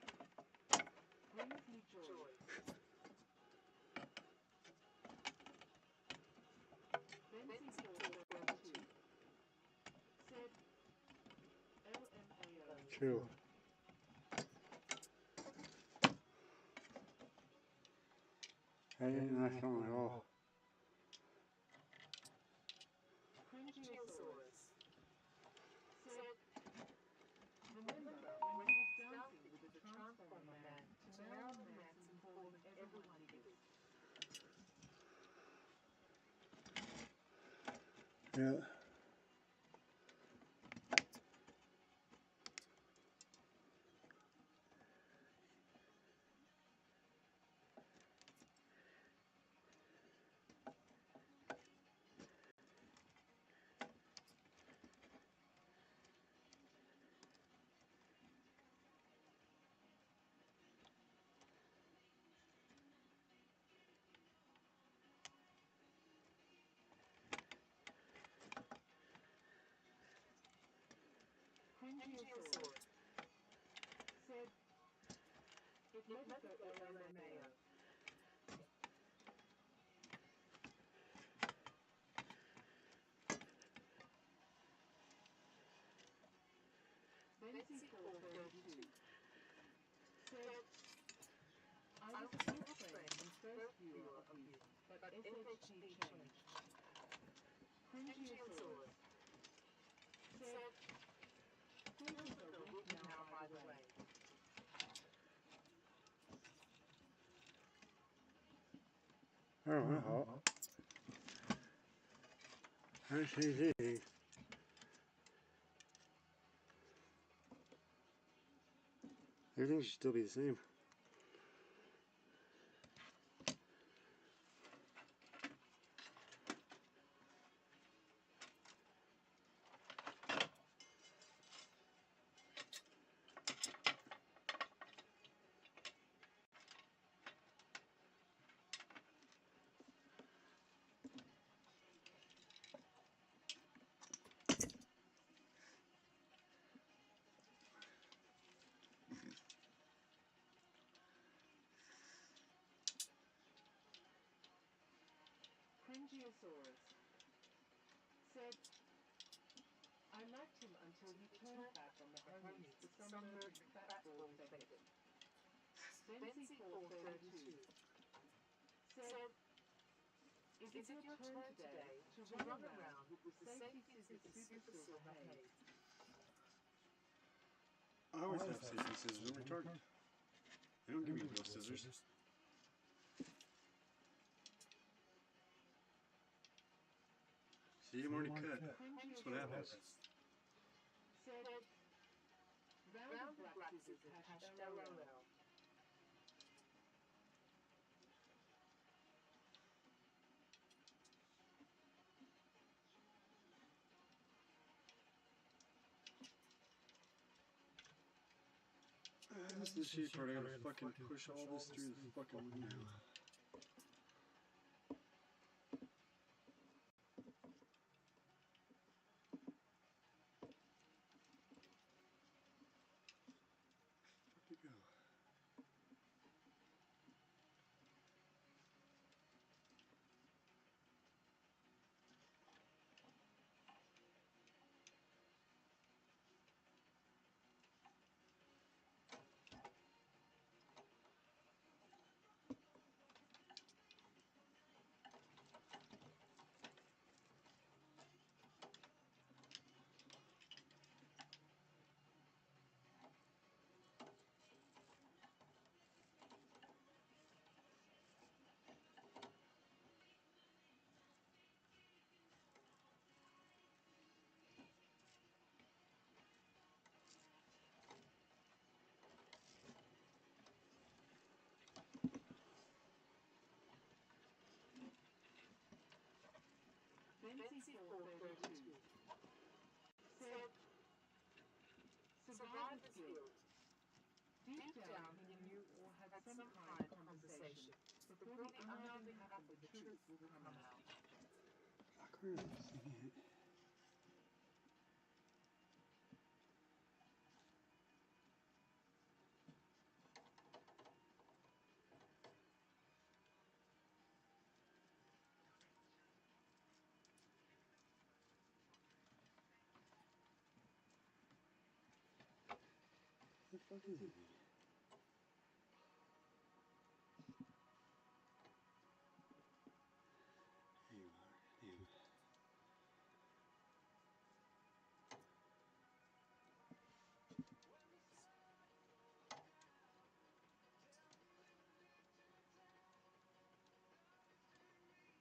S16: brings me joy. Benzie432 said, LMAO.
S4: True. I didn't like that one at all.
S16: Cringiosaurus said, remember when he was dancing with the Transformer Man to Marilyn Manson calling everyone niggas?
S4: Yeah.
S16: Cringiosaurus said, it let go LMAO. Benzie432 said, I was a good friend and first viewer of his, but SHG changed. Cringiosaurus said, filters are weak now, by the way.
S4: Oh, wow. I see. Everything should still be the same.
S16: Cringiosaurus said, I liked him until he turned back on the homies, the sunburned fat bald faggot. Bency432 said, is it your turn today to run around with the safety scissors super silver haze?
S4: I always have safety scissors. I'm retarded. They don't give me real scissors. See, I'm already cut. That's what happens.
S16: Said, rounded black scissors hash LOL.
S4: This is the shit part. I gotta fucking push all this through the fucking window. Where'd it go?
S16: Bency432 said, survivor's guilt. Deep down he knew or had some kind of compensation. Before the unnerving happened, the truth will come out.
S4: Fuck, where is this thing at? What the fuck is it? There you are. Damn.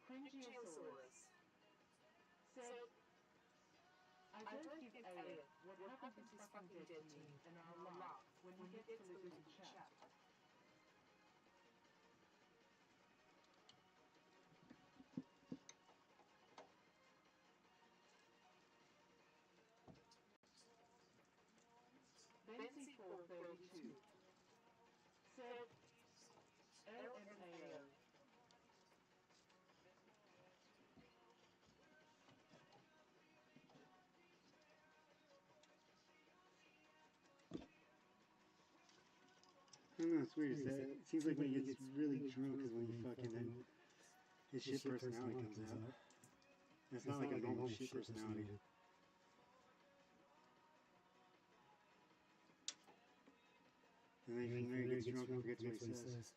S16: Cringiosaurus said, I don't give a what happened is fucking dead to me, and I'll laugh when he gets the little chap. Bency432 said, LMAO.
S4: I don't know, it's weird. It seems like when he gets really drunk is when he fucking, then his shit personality comes out. It's not like a normal shit personality. And then from there he gets drunk and forgets what he says.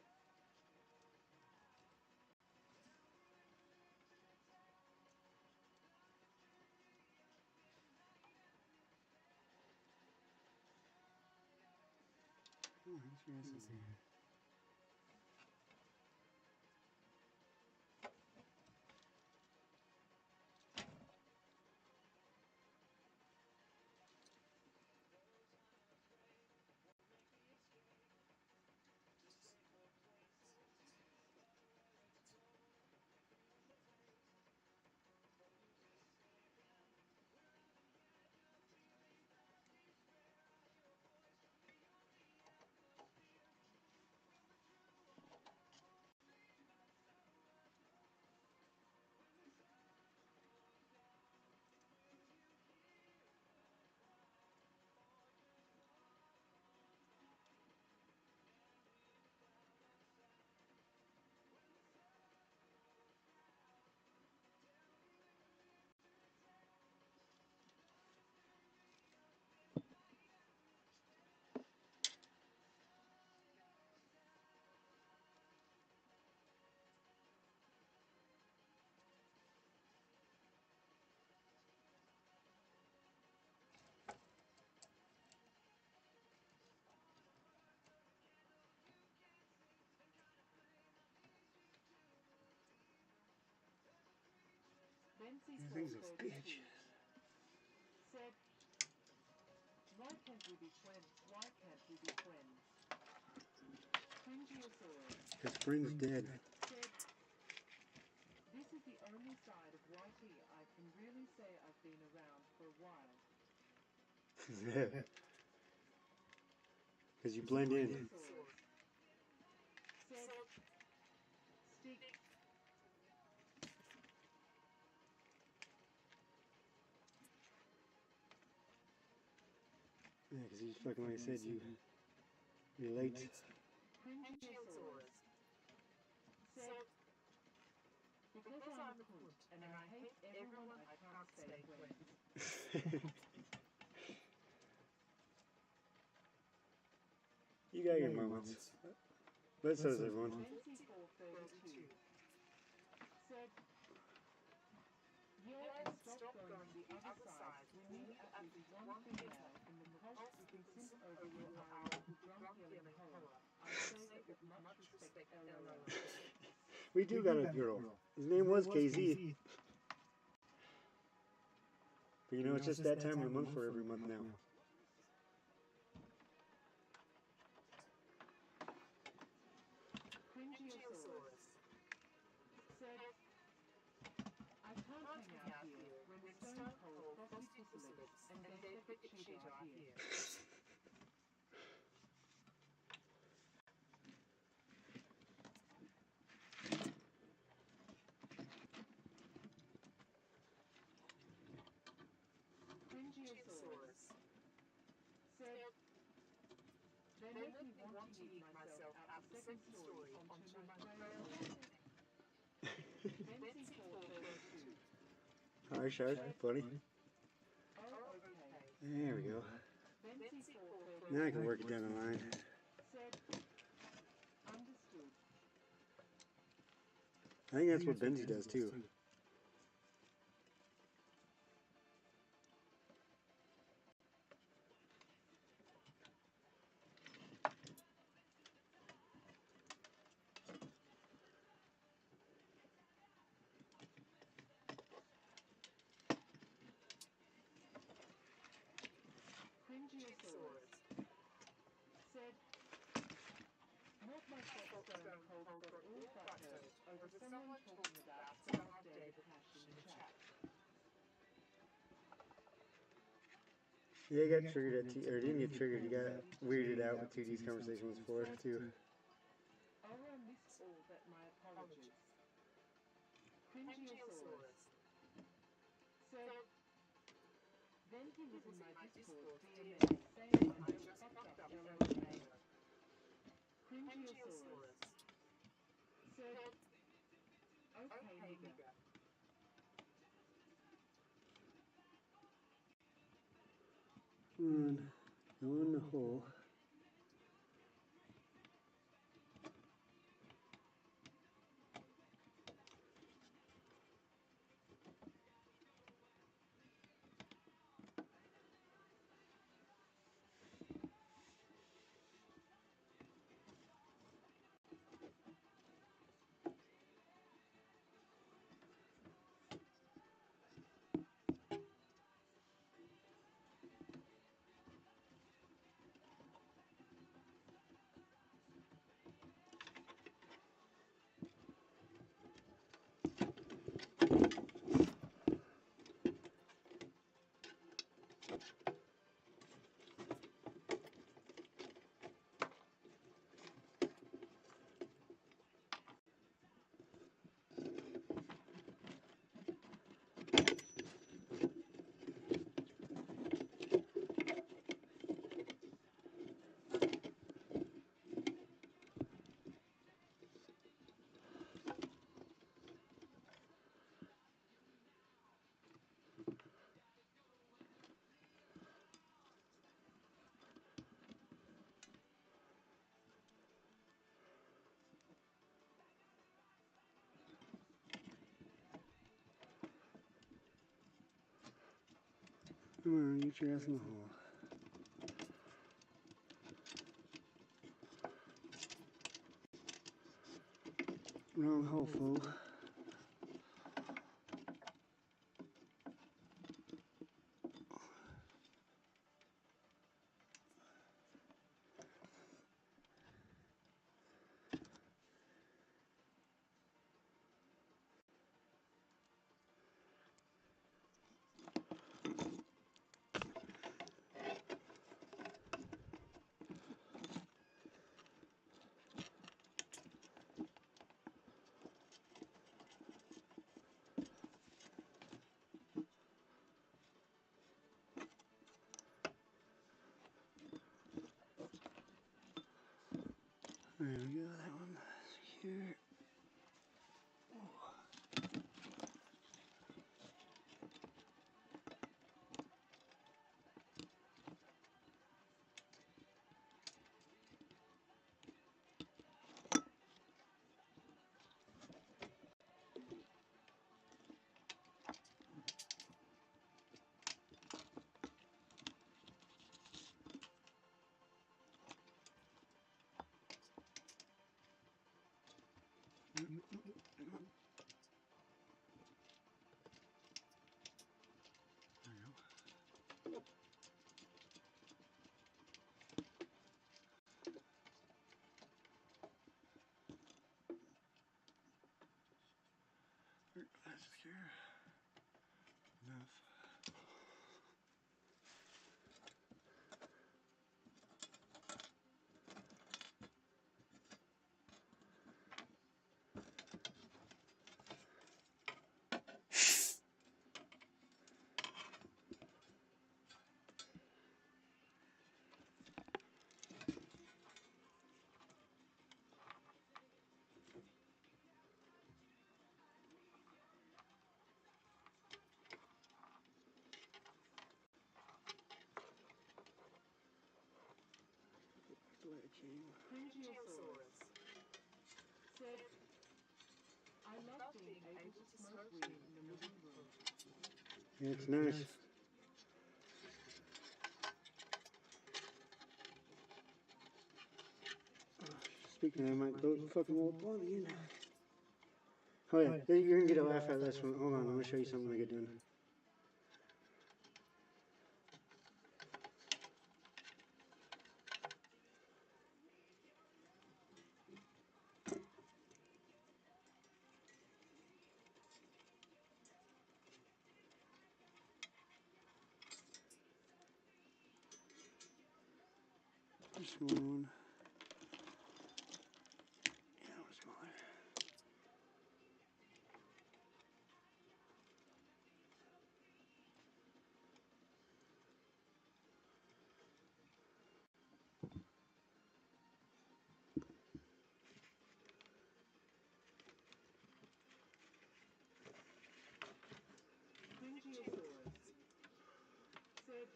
S4: Oh, interesting. These things are bitch.
S16: Said, why can't we be friends? Why can't we be friends? Cringiosaurus.
S4: His friend's dead.
S16: Said, this is the only side of YT I can really say I've been around for a while.
S4: Because you blend in.
S16: Said, stick.
S4: Yeah, because you fucking, like I said, you relate.
S16: Cringiosaurus. Said, because I'm a cunt and I hate everyone I can't stay friends.
S4: You got your moments. But so does everyone.
S16: 2432. Said, yeah, and stop going to the other side. We need at least one female in the cult who can simp over your ironical drum healing horror. I say that with much respect, LOL.
S4: We do got a girl. His name was KZ. But you know, it's just that time of the month for every month now.
S16: Cringiosaurus. Said, I can't hang out here when Stone Cold, Frosty Pussilips, and Dead Cheetah are here. Cringiosaurus. Said, they make me want to yeet myself out the second story onto my frail neck. Benzie 432.
S4: Alright, shark. Funny.
S16: Oh, okay.
S4: There we go.
S16: Benzie 432.
S4: Now I can work it down the line.
S16: Said, understood.
S4: I think that's what Benzie does too.
S16: Cringiosaurus. Said, not my fault Stone Cold got all butthurt over someone talking about Starve David Cash in the chat.
S4: Yeah, you got triggered at or didn't get triggered, you got weirded out with 2D's conversation was for too.
S16: Oh, I missed all that, my apologies. Cringiosaurus. Said, then he was in my Discord DMing saying I just fucked up LOL. Cringiosaurus. Said, okay nigga.
S4: Go in the hole. Come on, get your ass in the hole. Wrong hole, fool.
S15: There we go, that one here. That's here. Enough.
S16: Phryngiosaurus said, I love being able to smoke weed in the living room.
S15: Yeah, it's nice. Speaking of, I might throw the fucking old body in. Oh yeah, you're gonna get a laugh out of this one. Hold on, let me show you something I get done. This one. Yeah, it was smaller.
S16: Phryngiosaurus said,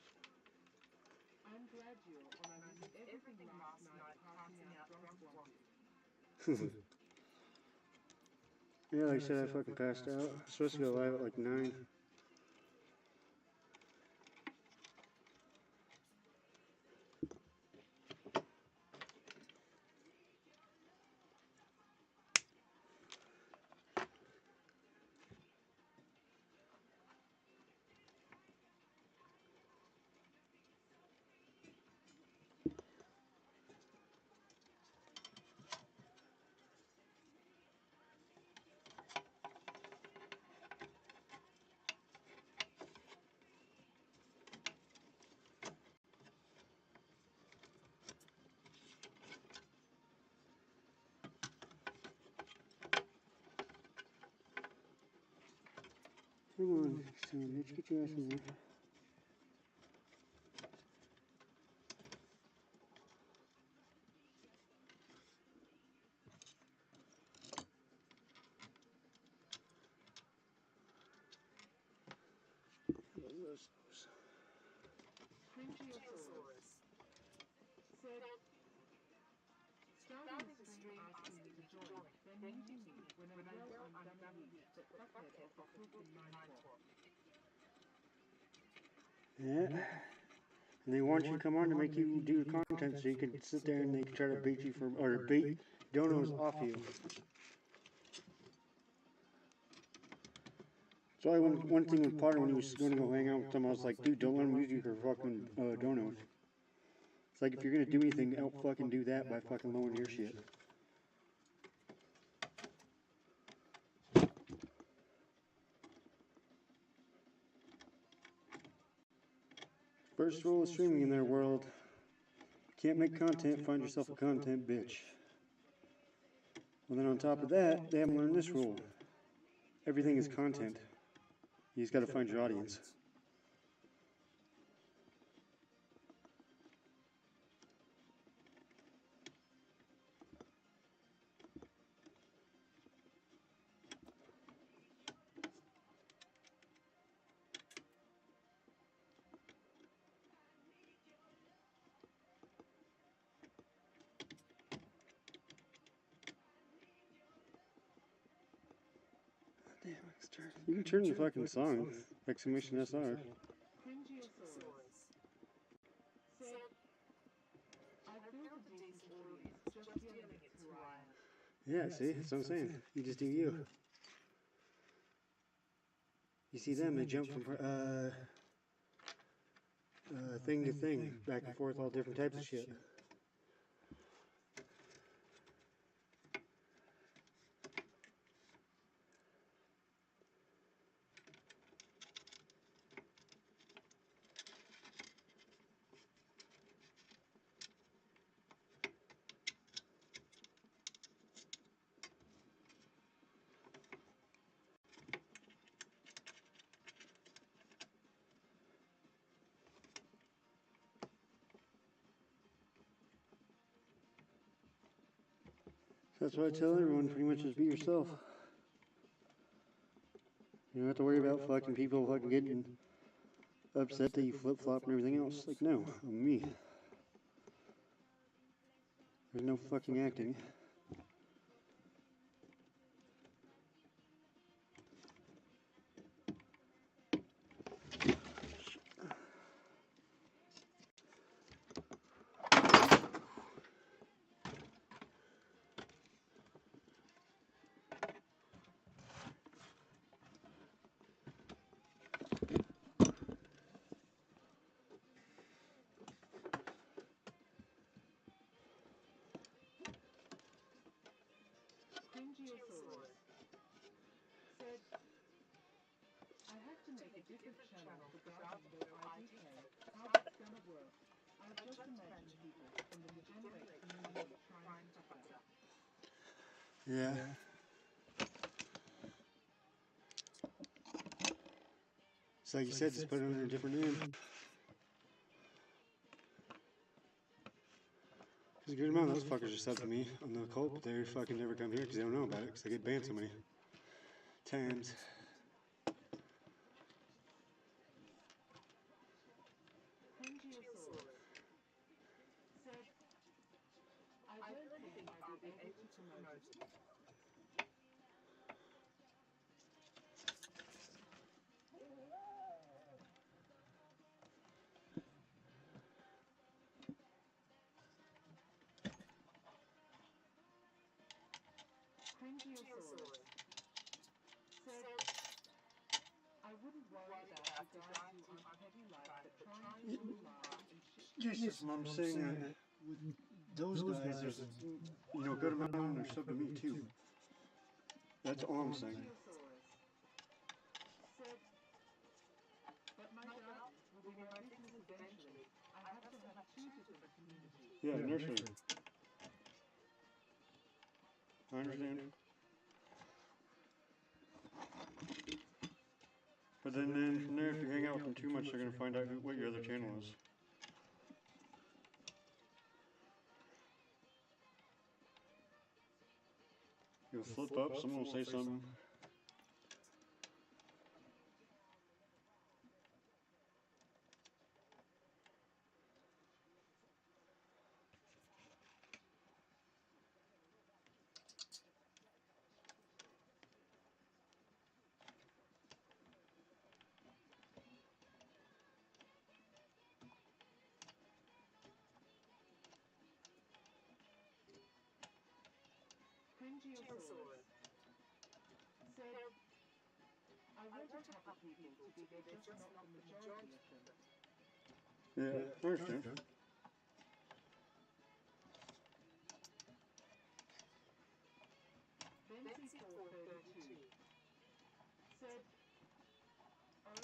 S16: I'm glad you're on. I missed everything last night passing out drunk wanted.
S15: Yeah, like I said, I fucking passed out. I was supposed to go live at like 9. Come on, son, bitch, get your ass in there.
S16: Phryngiosaurus said, starting the stream asking me to join, then muting me when I know I'm gonna eat the fuckhead off a freaking nightclub.
S15: Yeah. And they want you to come on to make you do the content so you can sit there and they can try to bait you for, or bait donos off you. So one thing with Potter, when he was going to go hang out with them, I was like, dude, don't let him use you for fucking donos. It's like, if you're going to do anything, out fucking do that by fucking lowering your shit. First rule of streaming in their world: can't make content, find yourself a content bitch. Well, then on top of that, they haven't learned this rule: everything is content. You just got to find your audience. You can turn the fucking song. Exclamation SR.
S16: Cringiosaurus said, I built a decent audience just yelling it's who I am.
S15: Yeah, see? That's what I'm saying. You just do you. You see them, they jump from thing to thing, back and forth, all different types of shit. That's why I tell everyone, pretty much just be yourself. You don't have to worry about fucking people fucking getting upset that you flip-flop and everything else. Like, no, I'm me. There's no fucking acting.
S16: Cringiosaurus said, I have to make a different channel for gardening their IDK. How that's gonna work? I just imagine people from the Degenerate community trying to fuck it up.
S15: Yeah. So like you said, just put it under a different name. Because a good amount of those fuckers just sub to me on the cult, but they fucking never come here because they don't know about it because they get banned so many times.
S16: Cringiosaurus said, I don't think I'll be able to promote it. Cringiosaurus said, I wouldn't worry about the guys who aren't petty like but trying to rule lives and shit.
S15: Yes, Mom, I'm saying that with those guys, there's, you know, a good amount of them are sub to me too. That's all I'm saying.
S16: Cringiosaurus said, but my garden will be my business eventually. I have to have two different communities.
S15: Yeah, nursery. I understand. But then from there, if you hang out with them too much, they're going to find out what your other channel is. You'll flip up, someone will say something.
S16: Cringiosaurus said, I want a couple people to be there, just not the majority of them.
S15: Yeah, I understand.
S16: Bency432 said, oh,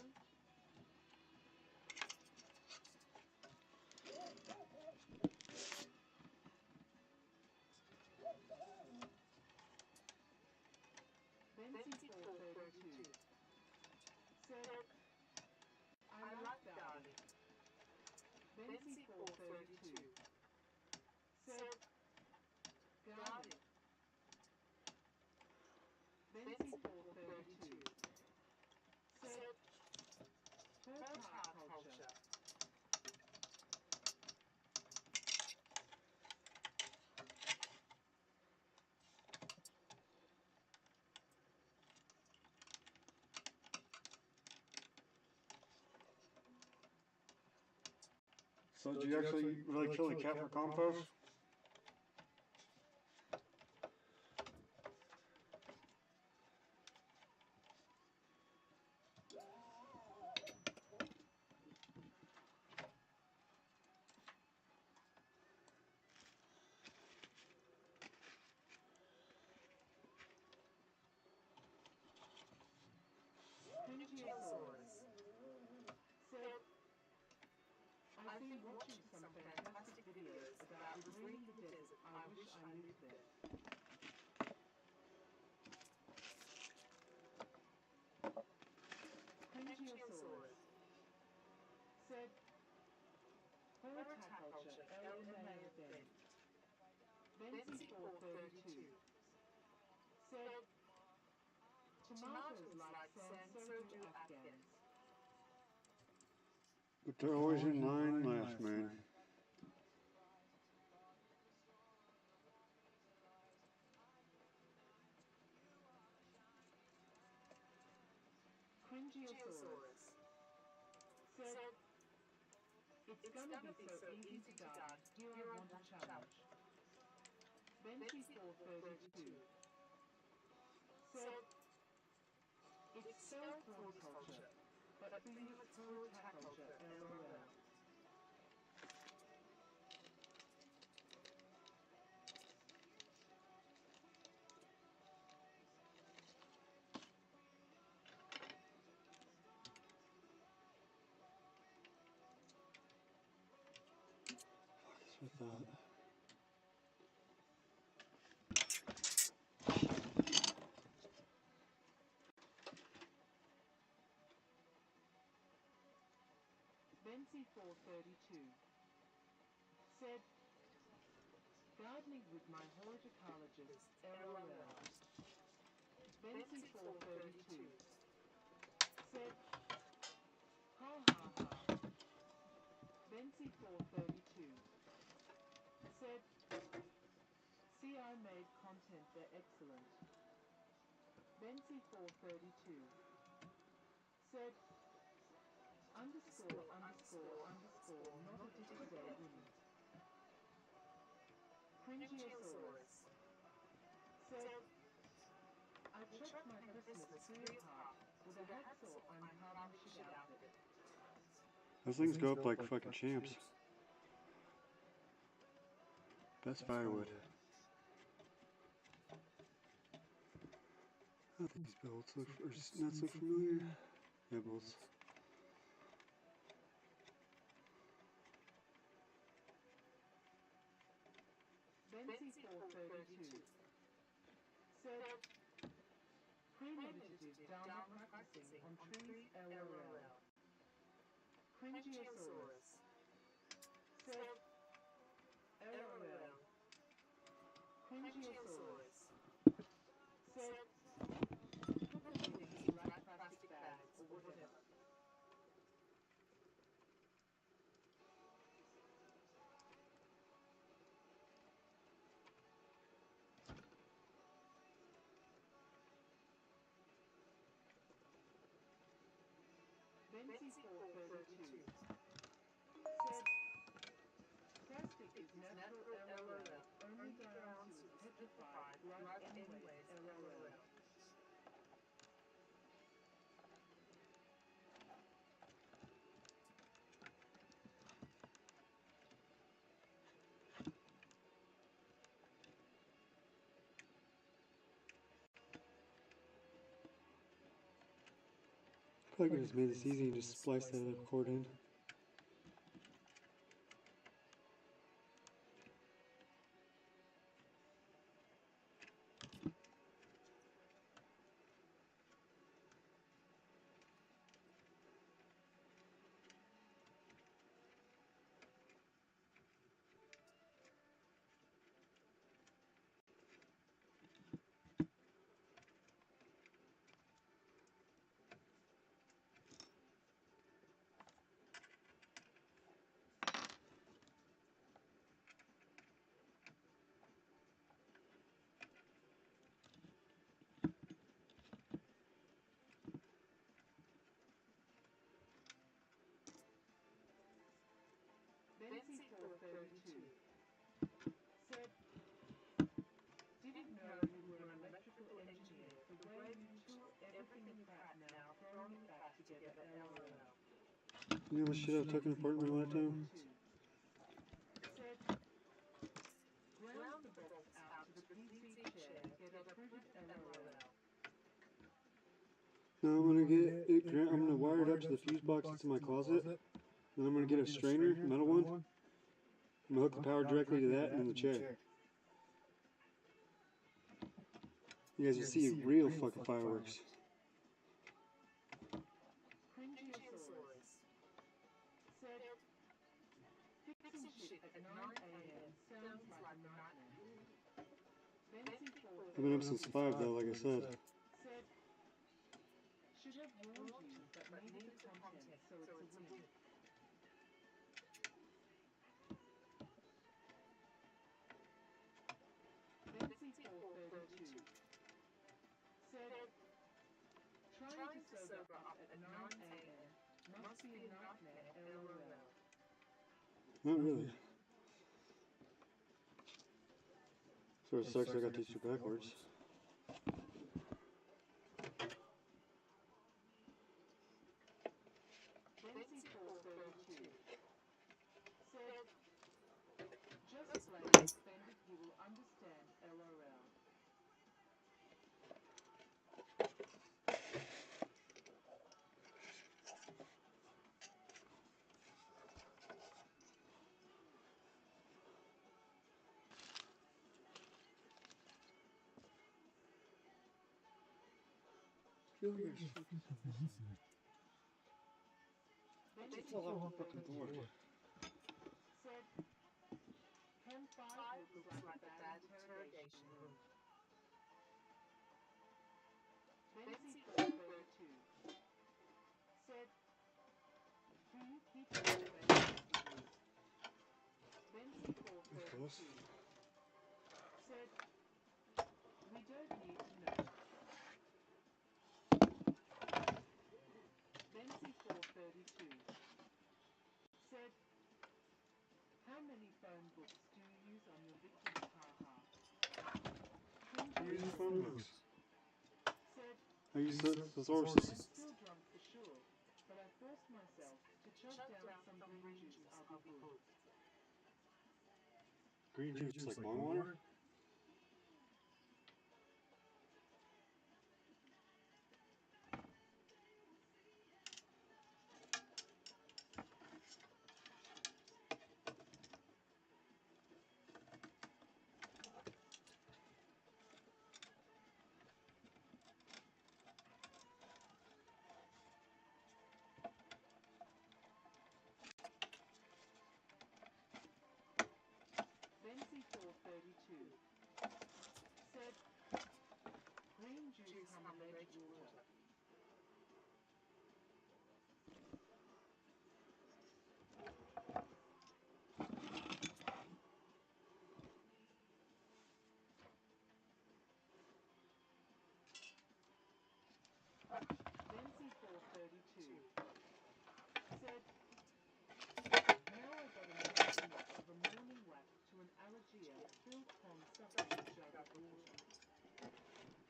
S16: Bency432 said, I like gardening. Bency432 said, gardening. Bency432 said, fertile culture.
S15: So did you actually really kill the cat for compost?
S16: Cringiosaurus said, I've been watching some fantastic videos about greening the desert. I wish I lived there. Cringiosaurus said, Horticulture LMA event. Benzi 432 said, tomatoes like sand, so do Afghans.
S15: But they're always in line last, man.
S16: Cringiosaurus said, it's gonna be so easy to die, here I want a challenge. Benzi 432 said, it's spelled horticulture, but for you it's horticulture, LOL.
S15: With that.
S16: Benzi 432 said, gardening with my horticulturist, LOL. Benzi 432 said, ha ha ha. Benzi 432 said, see, I made content there, excellent. Benzi 432 said, underscore underscore underscore not a dick today, wouldn't. Cringiosaurus said, I chopped my Christmas tree apart with a hacksaw. I'm carving shit out of it.
S15: Those things go up like fucking champs. Best firewood. Oh, these bolts look not so familiar. Yeah, bolts.
S16: Benzi 432 said, premeditative downward practicing on trees, LOL. Cringiosaurus said, LOL. Cringiosaurus said, put them in these black plastic bags or whatever. Benzi 432 said, plastic is natural, LOL, only down to its petrified blood anyways, LOL.
S15: Probably could have just made this easy and just splice that other cord in. You know how much shit I've taken apart in my lifetime?
S16: Ground the box out to the PC chair, get a printed LOL.
S15: Now I'm gonna get it. I'm gonna wire it up to the fuse box that's in my closet. Then I'm gonna get a strainer, metal one. I'm gonna hook the power directly to that and then the chair. You guys will see real fucking fireworks.
S16: Cringiosaurus said, fixing shit at 9 AM sounds like a nightmare.
S15: I've been up since 5 though, like I said.
S16: Said, should have warned you, but needed the content, so it's a win. Betsy432 said, trying to sober up at 9 AM must be a nightmare, LOL.
S15: Not really. Sort of sucks I got these two backwards.
S16: Betsy432 said, just play suspended, you will understand, LOL. Said, Cam 5 looks like a bad interrogation room. Betsy432 said, do you keep your face? Betsy432 said, we don't need to know. Betsy432 said, how many phone books do you use on your victims, haha?
S15: I'm using phone books.
S16: Said,
S15: I use thesauruses.
S16: I'm still drunk for sure, but I forced myself to chug down some green juice, I'll be good.
S15: Green juice like bong water?
S16: Betsy432 said, green juice hummerledge water. Betsy432 said, now I got a nice mix of a morning whack to an allergia filled pond sucking a jug of water.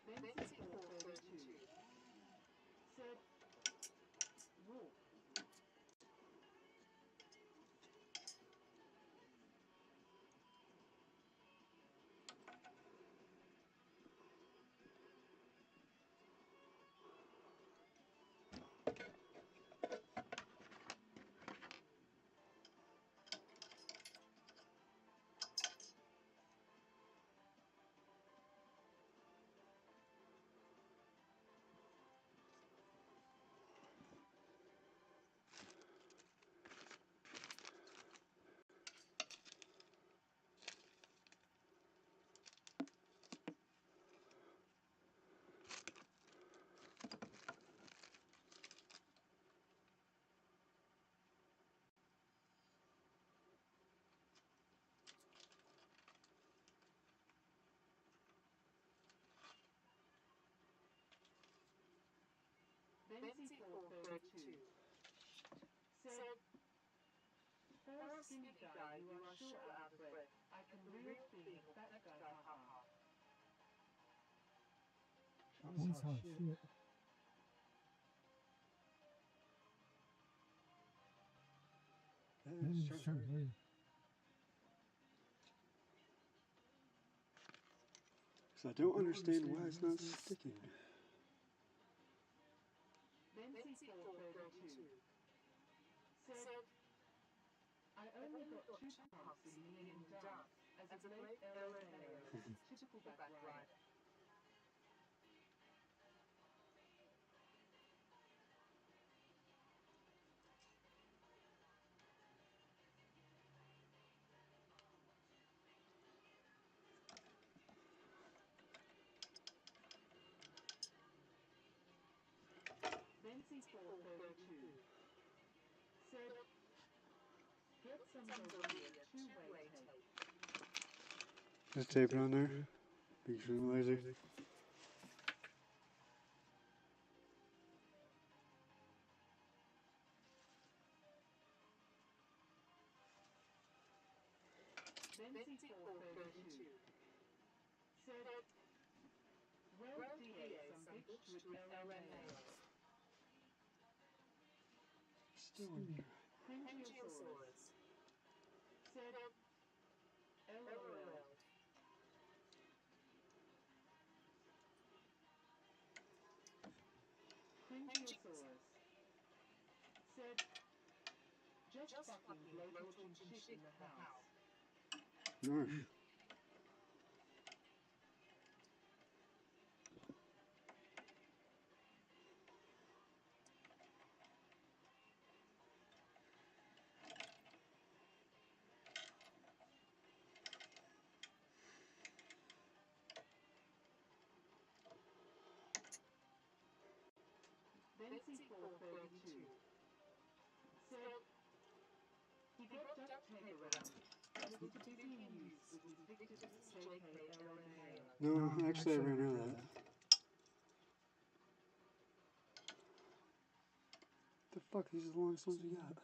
S16: Betsy432 said, walk. Betsy432 said, for a skinny guy, you are sure out of breath. I can real being a fat guy, haha.
S4: He's hot shit.
S15: So I don't understand why it's not sticking.
S16: Nancy 432 said, I only got 2 pumps in Million Dance as a late LMAO, typical back rider. Nancy 432 said, get some Gogia 2-way tape.
S15: Just tape it on there. Big stream laser.
S16: Nancy 432 said, weld DA some bitch to an LMAO.
S15: Still in here.
S16: Angiosaurus said, LOL. Angiosaurus said, just fucking blowtorching shit in the house.
S15: Nice.
S16: Nancy 432 said, he got duct tape around it, and it's to busy in use with his Victus JK LMAO.
S15: No, actually I ran out of that. The fuck, these are the longest ones we got.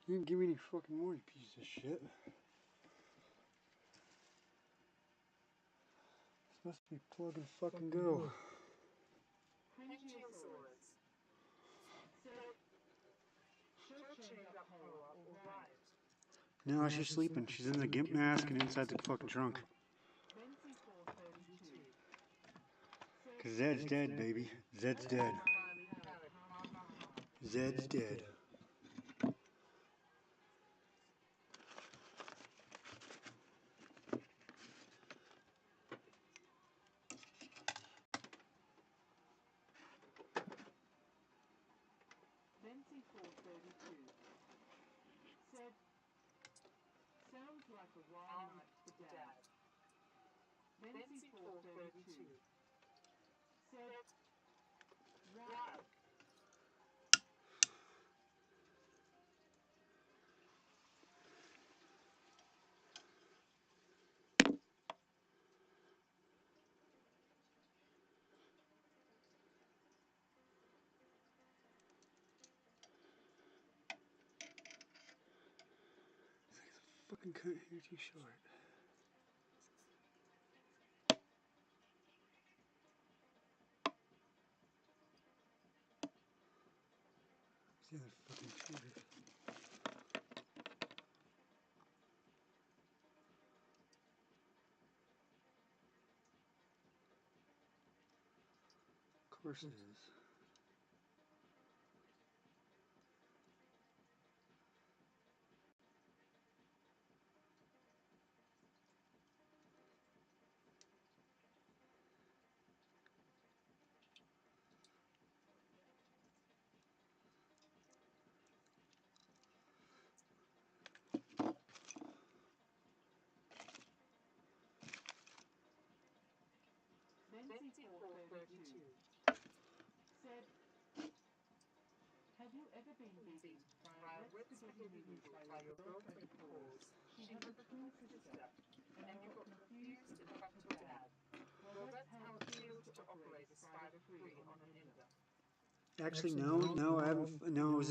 S15: You didn't give me any fucking more, you piece of shit. Supposed to be plug and fucking go.
S16: Angiosaurus said, she'll change up horror alright.
S15: No, she's sleeping. She's in the gimp mask and inside the fucking trunk.
S16: Nancy 432 said,
S15: Cause Zed's dead, baby. Zed's dead. Zed's dead.
S16: Nancy 432 said, sounds like a wild night for Dad. Nancy 432 said, wow.
S15: Fucking cut here too short. See that fucking shooter. Of course it is.
S16: Nancy 432 said, have you ever been beaten by a wet spaghetti noodle by your girlfriend because she has a twin sister and you got confused and fucked her dad? Well, that's how it feels to operate a spider-free on an ender.
S15: Actually, no, I haven't. No, it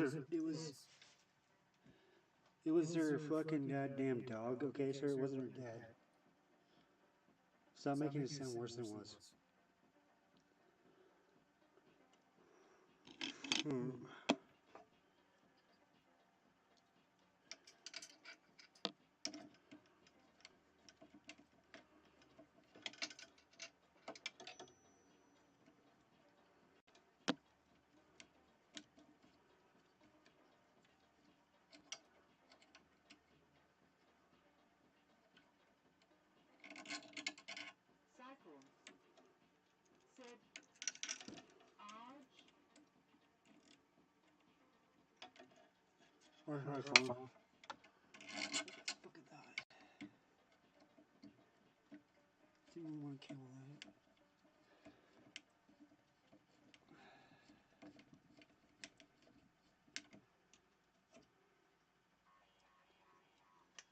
S15: was her fucking goddamn dog. Okay, sir, it wasn't her dad. Stop making it sound worse than it was. Or iPhone. Look at that. See we want to cable that.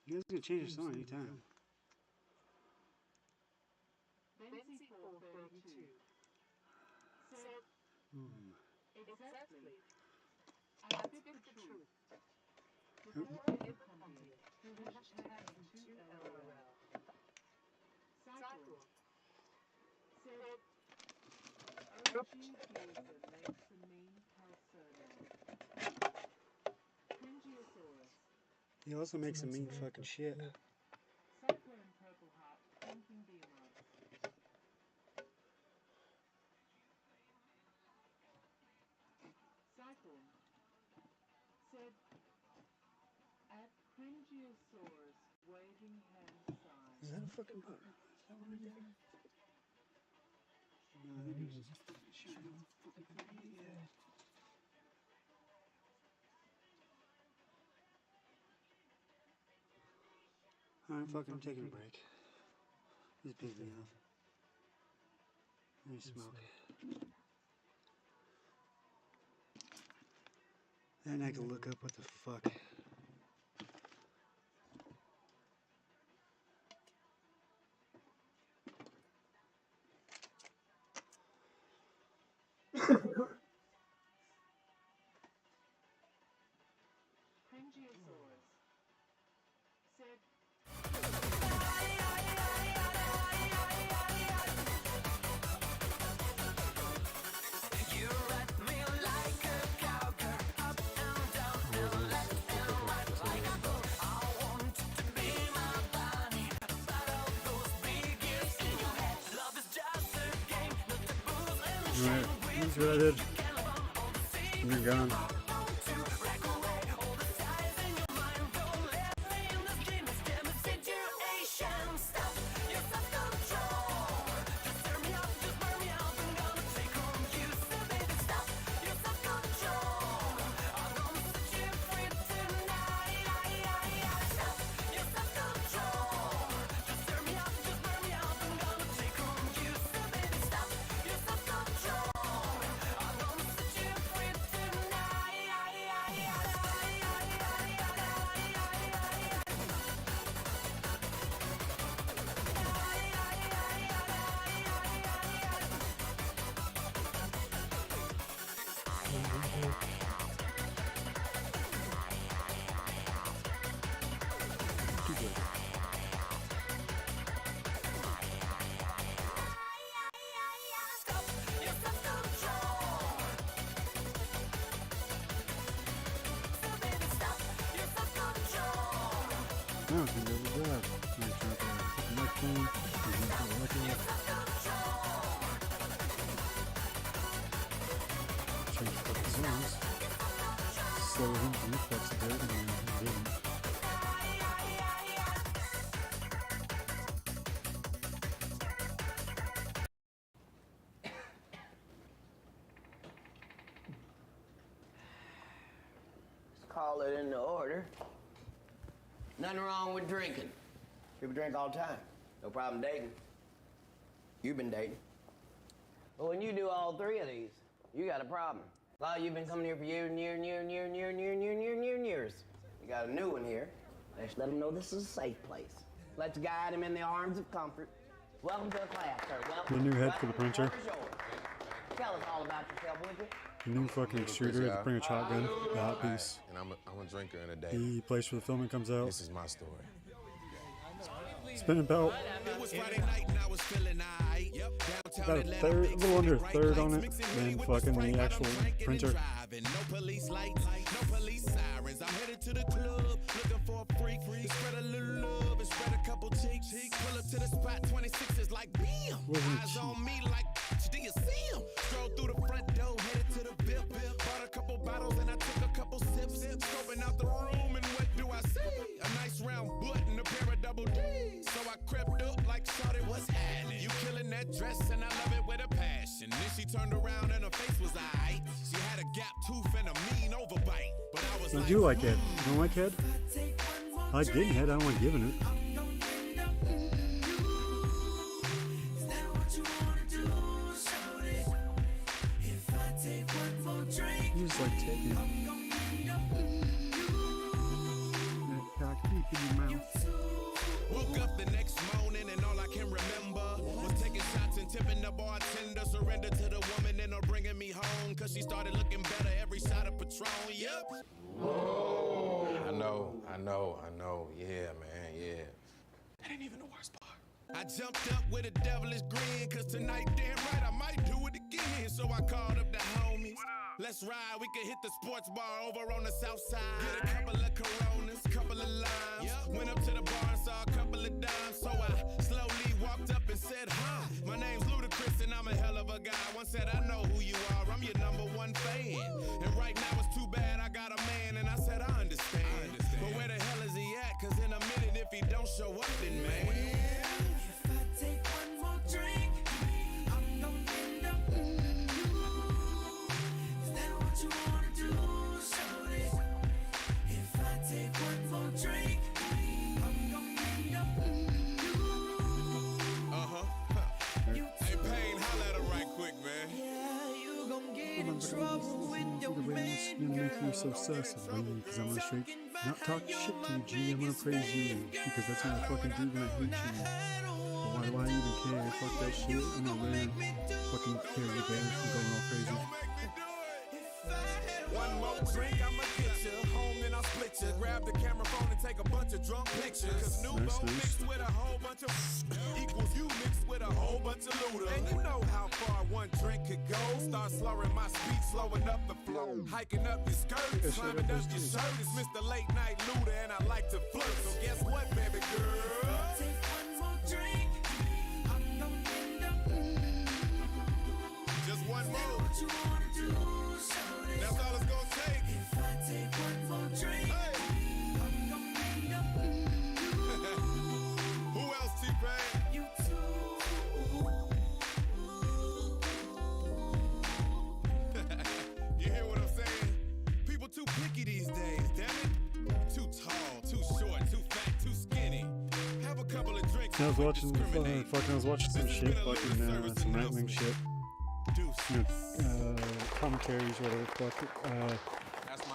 S15: You guys can change your song anytime.
S16: Benzie 432 said exactly. I bid the truth. Before I come here, through hashtag into LOL. Cycle said OG user makes a mean persona. Cringiosaurus.
S15: He also makes some mean fucking shit.
S16: Cyclone Purple Heart thinking BMI. Cyclone said at Cringiosaurus waving hand sign.
S15: Is that a fucking bug? Is that what it is? No, I think it was just shooting on the fucking thing. Yeah. Alright, fucking taking a break. He's pissed me off. Let me smoke. And I can look up what the fuck.
S16: Cringiosaurus said
S1: You wrap me like a cowgirl, up and down, and left and right like a boat. I want you to be my bunny, but all those big ears in your head. Love is just a game, not the booze and the shame.
S15: That's what I did. You're gone. Oh, good job. Nice job. Next one. Change a couple songs. Slow him to reflex a bit, and then didn't.
S9: Let's call it in the order. Nothing wrong with drinking. People drink all the time. No problem dating. You've been dating. But when you do all three of these, you got a problem. Well, you've been coming here for years and years and years and years and years and years and years and years and years. You got a new one here. Let's let him know this is a safe place. Let's guide him in the arms of comfort. Welcome to the class, sir.
S15: The new head for the printer.
S9: Tell us all about yourself, would you?
S15: New fucking extruder, the printer shotgun, the hot piece.
S17: And I'm a drinker in a day.
S15: He plays for the film and comes out.
S17: This is my story.
S15: Spinning belt. About a third, a little under a third on it, and fucking the actual printer.
S14: No police lights, no police sirens. I'm headed to the club, looking for a freak. Spread a little love and spread a couple cheeks. Pull up to the spot, 26 is like bam. Eyes on me like, do you see him? Stroll through the front door, headed to the VIP. Bought a couple bottles and I took a couple sips. Scoping out the room and what do I see? A nice round butt and a pair of double D's. So I crept up like, shawty, what's happening? You killing that dress and I love it with a passion. Then she turned around and her face was aight. She had a gap tooth and a mean overbite. But I was
S15: I
S14: like,
S15: do like head. You don't like head? I like getting head, I don't like giving it. You just like taking it. That cock deep in your mouth.
S14: woke up the next morning and all I can remember was taking shots and tipping the bartender. Surrender to the woman and her bringing me home, cause she started looking better every shot of Patron. Yep.
S17: I know. Yeah, man, yeah.
S14: That ain't even the worst part. I jumped up with a devilish grin, cause tonight, damn right, I might do it again. So I called up the homies. Let's ride, we can hit the sports bar over on the south side. Get a couple of Coronas, couple of limes. Went up to the bar and saw a couple of dimes. So I slowly walked up and said, hi, my name's Ludacris and I'm a hell of a guy. One said, I know who you are, I'm your #1 fan. And right now it's too bad I got a man. And I said, I understand. But where the hell is he at? Cause in a minute if he don't show up, then man.
S1: If I take one more drink, I'm gonna end up you. Is that what you wanna do, shorty? If I take one more drink, I'm gonna end up you.
S14: Hey, Payne, holla at her right quick, man.
S1: Yeah, you gon' get in trouble with your man,
S15: Gonna make you so sus of me, because I'm gonna straight not talk shit to you, G. I'm gonna praise you, because that's what I fucking do when I hate you. But why do I even care? Fuck that shit. I'm not really fucking care you better. I'm going all crazy.
S14: One more drink, I'ma get you. Home, then I'll split you. Grab the camera phone and take a bunch of drunk pictures. Cause Nubo mixed with a whole bunch of equals you mixed with a whole bunch of looter. And you know how far one drink could go. Start slurring my speech, slowing up the flow. Hiking up your skirt, climbing up your shirt. It's Mr. Late Night Looter and I like to flirt. So guess what, baby girl?
S1: Take one more drink, I'm gonna end up
S14: just one more.
S1: what you wanna do, shorty?
S14: That's all it's gonna take.
S1: If I take one more drink, I'm gonna end up
S14: Who else, T-Pain?
S1: you too.
S14: You hear what I'm saying? People too picky these days, damn it. Too tall, too short, too fat, too skinny. Have a couple of drinks.
S15: I was watching some shit, fucking some right-wing shit. You know, commentaries, whatever. Fuck it. And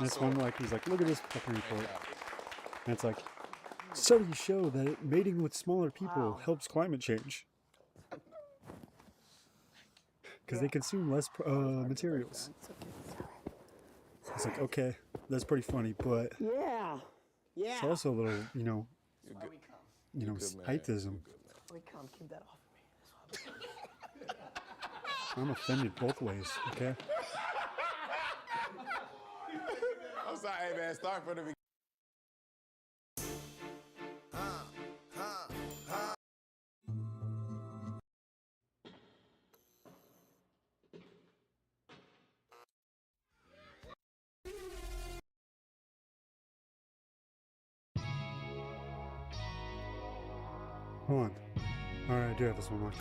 S15: this one, like, he's like, look at this fucking report. And it's like, studies show that mating with smaller people helps climate change. Because they consume less materials. It's like, okay, that's pretty funny, but it's also a little, you know, heightism.
S18: Keep that off of me.
S15: I'm offended both ways, okay?
S17: I'm sorry, hey man, start from the beginning.
S15: Hold on. Alright, I do have this one more.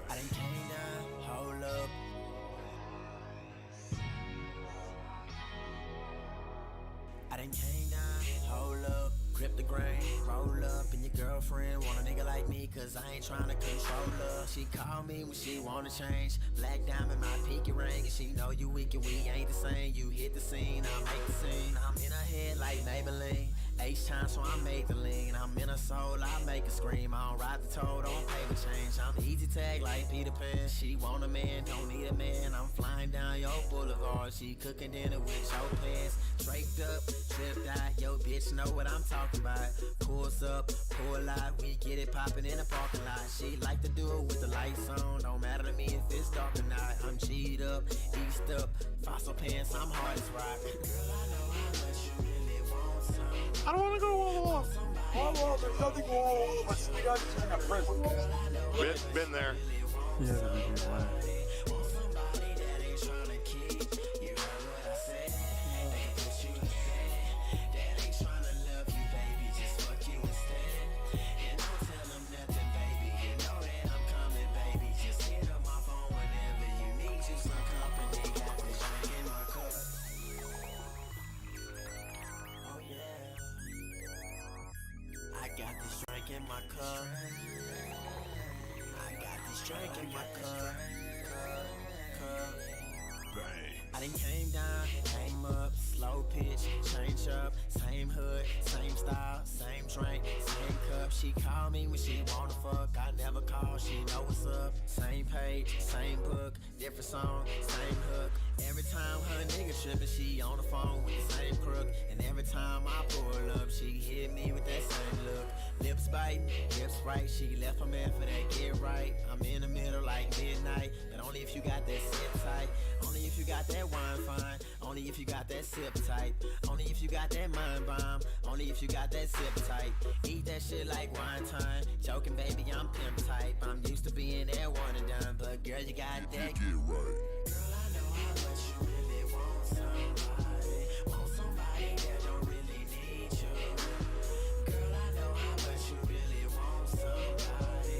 S9: I done came down, hold up. I done came down, hold up. Grip the grain, roll up. And your girlfriend want a nigga like me, cause I ain't tryna control her. She call me when she wanna change. Black diamond, my pinky ring. And she know you weak and we ain't the same. You hit the scene, I make the scene. I'm in her head like Maybelline. H-time, so I made the lean. I'm in her soul, I make her scream. I don't ride the toad, don't pay the change. I'm easy tag like Peter Pan. She want a man, don't need a man. I'm flying down your boulevard. She cooking dinner with your pants. Draped up, tripped out. Yo, bitch know what I'm talking about. Pulls up, pull out. We get it popping in the parking lot. She like to do it with the lights on. Don't matter to me if it's dark or not. I'm G'd up, eased up. Fossil pants, I'm hard as rock. Girl, I know how much you really want some.
S19: I don't want to go Walla Walla. There's nothing wrong with sweet onions in a prison.
S17: Been there.
S15: Yeah, that'd be good.
S9: Want somebody that ain't tryna kick. You heard what I said. They put you in bed. That ain't tryna love you, baby. Just fuck you instead. And don't tell them nothing, baby. You know that I'm
S3: my cup. I got this drink in my cup. I done came down, came up, slow pitch, change up, same hood, same style, same drink, same cup. She call me when she wanna fuck, I never call, she know what's up. Same page, same book, different song, same hook. Every time her nigga trippin', she on the phone with the same crook. And every time I pull up, she hit me with that same look. Lips biting, lips right, she left her man for that get right. I'm in the middle like midnight, but only if you got that sit tight. Only if you got that wine fine, only if you got that sip tight. Only if you got that mind bomb, only if you got that sip tight. Eat that shit like wine time, joking baby, I'm pimp type. I'm used to being that one and done, but girl, you got that get right. Girl, I know how much you really want somebody that don't really need you. Girl, I know how much you really want somebody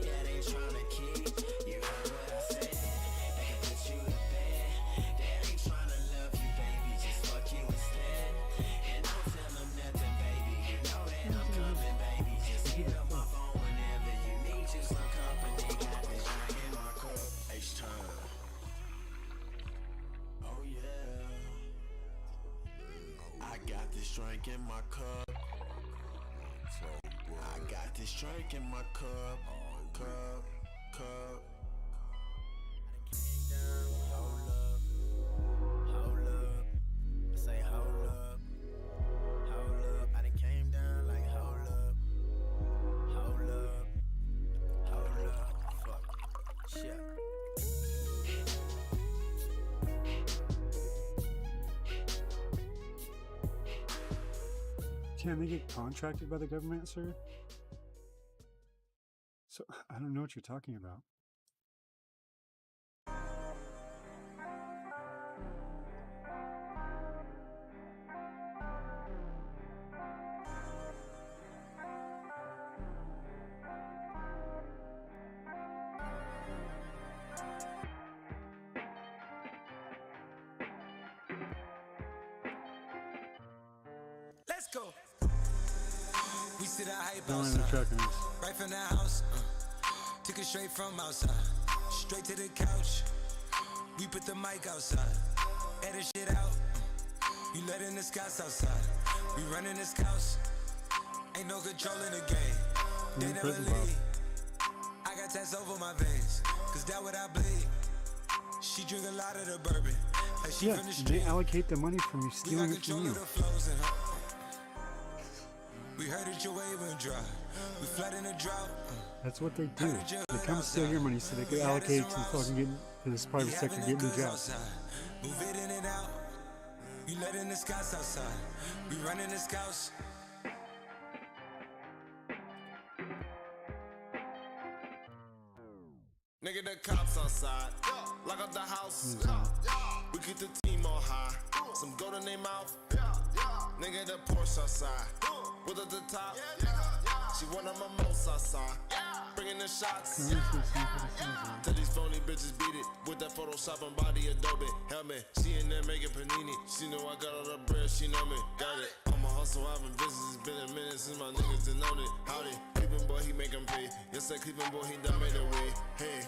S3: that ain't tryna keep. You heard what I said, they can put you to bed. They ain't tryna love you, baby, just fuck you instead. And don't tell them nothing, baby, you know that I'm coming, baby. Just hit up my phone whenever you need you some company. Got this drink in my cup, H-time. Oh yeah, I got this drink in my cup. I got this drink in my cup. Hold up. I say hold up. I done came down like hold up. Fuck. Shit.
S4: Can they get contracted by the government, sir? So, I don't know what you're talking about.
S20: Let's go. We sit out hype
S4: No,
S20: outside.
S4: tracking this.
S20: Right from the house. Took it straight from outside. Straight to the couch. We put the mic outside. Edit shit out. You letting the scouts outside. We running the scouts. Ain't no control in the game. They never leave. I got tats over my veins. Cause that what I bleed. She drink a lot of the bourbon. Like she
S4: Yeah,
S20: from the
S4: they
S20: street.
S4: allocate the money from you,
S20: We got
S4: stealing it
S20: control
S4: from you.
S20: of the flows in her. We heard that your wave went dry. We flood in the drought.
S4: That's what they do. They come steal your money so they can allocate it to fucking getting to this private sector, getting the jobs.
S20: Move it in and out. You letting the scouts outside. We running the scouts.
S21: Nigga, the cops outside. Lock up the house. We keep the team on high. Some gold in their mouth. Nigga, the Porsche outside. With at the top. She one of my most outside. Bringing the shots. Tell these phony bitches beat it. With that Photoshop and body Adobe. Helmet. She in there making panini. She know I got all the bread. She know me. Got it. I'm a hustle. I've been business. It's been a minute since my niggas done known it. Howdy. Cleveland boy, he make 'em pay. Yes, that Cleveland boy, he done made a way. Hey.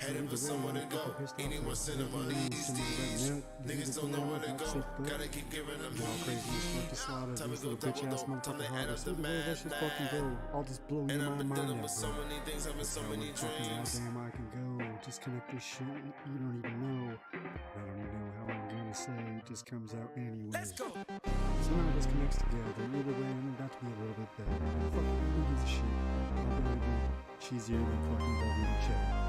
S21: Headed for somewhere to go. Anyone sending my these days. Niggas don't know where to go. Gotta keep giving them heat. Time to go double. Time to add up the math.
S4: I'll just blow
S21: And
S4: your
S21: I've been
S4: mind
S21: dealing
S4: out,
S21: with so
S4: bro.
S21: many things, having so many dreams.
S4: Goddamn, I can go. Disconnect this shit. You don't even know. I don't even know how I'm gonna say. It just comes out anyway.
S20: Let's go.
S4: Somehow it just connects together. Either way, I'm about to be a little bit better. Fuck, who gives a shit? I'm gonna be cheesier than fucking W and cheddar.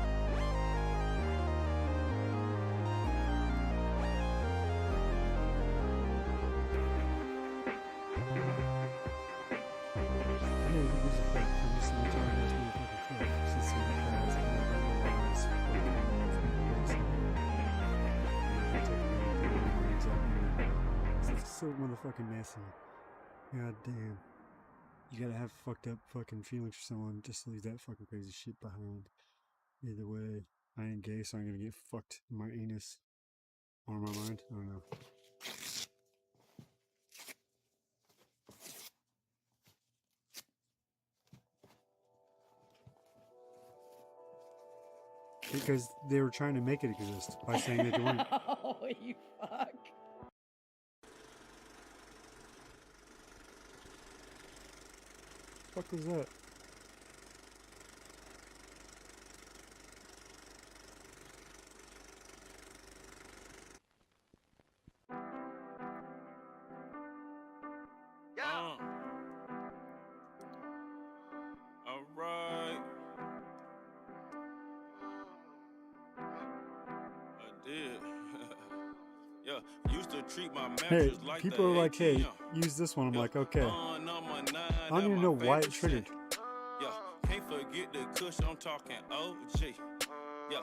S4: Hey, who gives a fuck? I'm just an entire ass motherfucking truck. She's so fast, and I don't know why it's fucking it's so motherfucking messy. God damn. You gotta have fucked up fucking feelings for someone just to leave that fucking crazy shit behind. Either way, I ain't gay, so I'm gonna get fucked in my anus. Or my mind. I don't know.
S15: Because they were trying to make it exist by saying they weren't.
S8: Oh, you fuck.
S15: What the fuck was that?
S2: Alright. I did. Yeah, used to treat my
S15: Hey,
S2: mattress like
S15: people are like, hey, use this one. I'm like, okay. I don't even know why it triggered.
S2: Yeah, can't forget the kush, I'm talking OG. Yeah,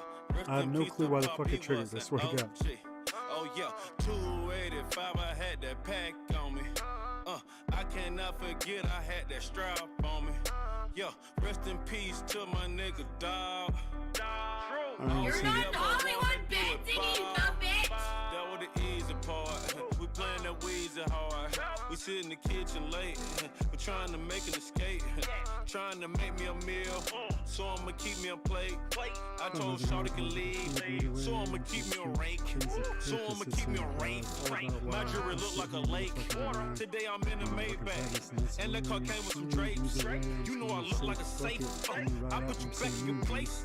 S15: I have no clue why the fuck it triggered, I swear to God.
S2: Oh yeah, 285, I had that pack on me. I cannot forget I had that strap on me. Yeah, rest in peace to my nigga dog.
S1: You're not the only one bending, you dumb bitch.
S2: That was the easy part. We playing that Weezy hard. We sit in the kitchen late. We trying to make an escape. Trying to make me a meal. So I'ma keep me a plate. I told Shawty can leave. So I'ma keep me a rake. So I'ma keep me a rake. My jewelry look like a lake. Today I'm in a Maybach. And the car came with some drapes. You know I look like a safe. I put you back in your place.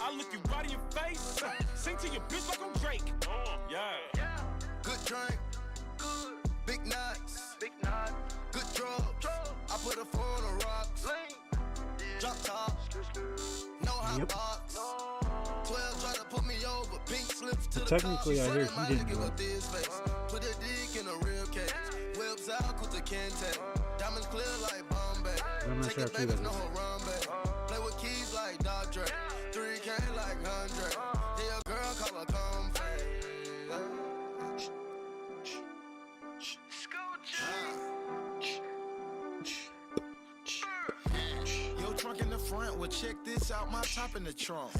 S2: I look you right in your face. Sing to your bitch like I'm Drake. Yeah.
S3: Good drink, big nuts, good drugs. I put a 4 on the rocks. Drop top, no hot box. 12 try to put me over, pink slips to the
S15: Technically, I hear he didn't do it.
S3: Put a dick in a real case. Whips out with the Kente. Diamonds clear like Bombay.
S15: I'm not sure how true that is.
S3: Play with keys like Dr. 3K like 100. Yeah, a girl call her comfy.
S14: Yo, trunk in the front, well check this out, my top in the trunk.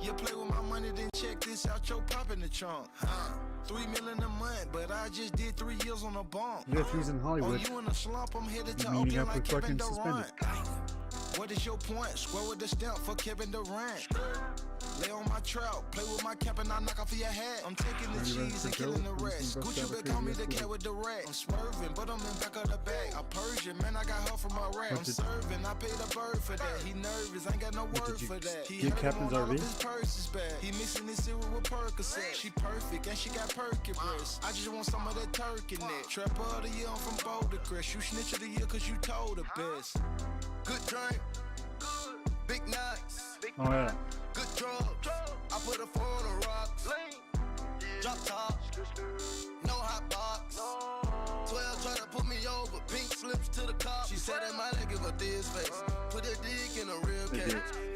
S14: You play with my money, then check this out, your pop in the trunk. $3 million a month, but I just did 3 years on a bump.
S15: Yeah, if he was in Hollywood,
S14: you in a slump, I'm headed to
S15: meeting
S14: Oakland
S15: up with
S14: like
S15: fucking
S14: Kevin Durant.
S15: suspended.
S14: What is your point? Square with the stamp for Kevin Durant. Lay on my trout, play with my cap and I knock off your hat. I'm taking the cheese and killing the rest. Gucci been call me the cat with the rat. I'm swerving, but I'm in back of the bag. I Persian, man, I got her from my rap. I'm serving, I paid a bird for that. He nervous, ain't got no word for that. He
S15: get Captain's RV?
S14: His purse is bad. He mixing his cereal with Percocet. She perfect and she got perky breasts. I just want some of that turkey neck. Trapper of the year, I'm from Boulder Crest. You snitch of the year cause you told the best.
S3: Good drink, big nuts,
S15: Oh yeah.
S3: good drugs. I put a 4 on the rocks. Drop top, no hot box. 12 try to put me over, pink slips to the cop. She said they might give her this face. Put a dick in a real case.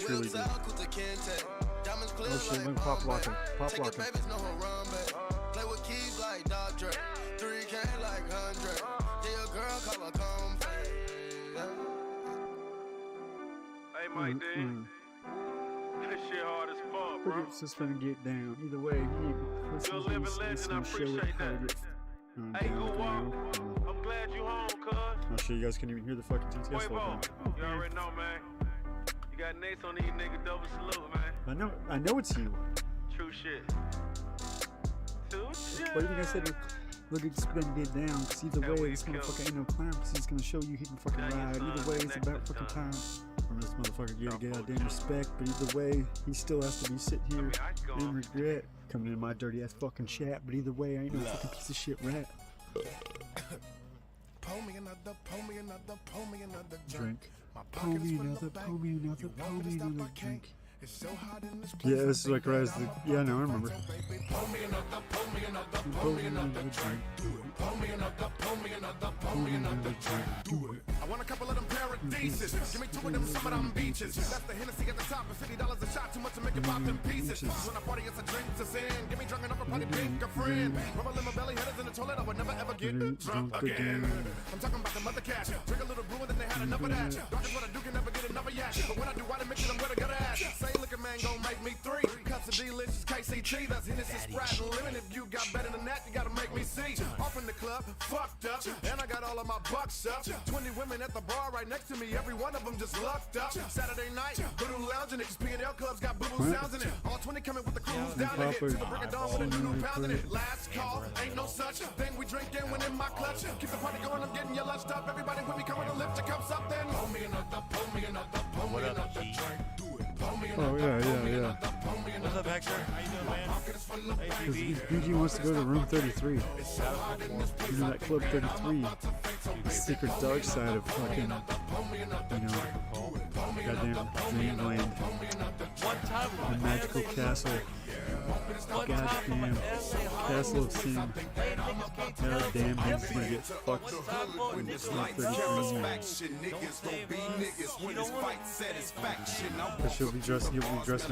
S3: Whips out with the Kente. Diamonds clear like
S15: pop locking. Pop
S3: Take your
S15: locking.
S3: babies, know her run back. Play with keys like Dr. 3K like 100. Yeah, a girl call her comfy.
S2: Hey, Mike D. This shit hard as fuck, bro.
S15: It's just gonna get down. Either way,
S2: You're a living legend, I appreciate that. Hey, good walk. I'm glad you home, cuz.
S15: I'm sure you guys can't even hear the fucking TTS
S2: Quavo, you already know, man. You got Nates on these niggas, double salute, man.
S15: I know it's you.
S2: True shit. True shit.
S15: What do you think I said? Look, it's gonna get down. Cause either way, this motherfucker ain't no clown. Cause he's gonna show you he can fucking ride. Either way, it's about fucking time for this motherfucker to get goddamn respect. But either way, he still has to be sitting here in regret coming into my dirty ass fucking chat. But either way, I ain't no fucking piece of shit rat.
S14: Pour me another, pour me another, pour me another
S15: Drink. Pour me another, pour me another, pour me another drink.
S14: It's so hot in this
S15: Yeah, this is like right as the. Yeah, no, I remember.
S14: Pour me another, pour me another, pour me another drink. Pour me another, pour me another, pour me another drink. Do it. I want a couple of them paradises. Give me 2 of them, some of them beaches. That's the Hennessy at the top, and $50 a shot. Too much to make it pop in pieces. When I party, it's a drink to sin. Get me drunk enough to probably pick a friend. Rubber in my belly, headers in the toilet. I would never ever get drunk again. I'm talking about the mother cash. Drink a little brew and then they had enough of that. Dark is what I do, can never get enough of yak. But when I do, I mix it, I'm gonna get ass. Say, look at man, gon' make me 3 cups of delicious KCT. That's Hennessy, Sprite, and lemon. If you got better than that, you gotta make me see. Off in the club.
S21: club, fucked up, and I got all of my bucks up. 20 women at the bar right next to me, every one of them just lucked up. Saturday night, Voodoo lounging, niggas P&L clubs got boo-boo sounds in it. All 20 coming with the crews down the hit to the break of dawn with a new pounding it. Last call, ain't no such thing. We drinking when in my clutch. Keep the party going, I'm getting your lunch up. Everybody with me coming to lift your cups up, then pour me another, pour me another, pour me another drink.
S4: Oh yeah.
S6: What's up, Hector? How you doing, man? Hey,
S4: BG wants to go to room 33. You know that club 33, the secret dark side of fucking, you know, goddamn Dreamland, the magical castle. Goddamn Castle of Sin. Goddamn, he's gonna get fucked in this 33. But you'll be dressing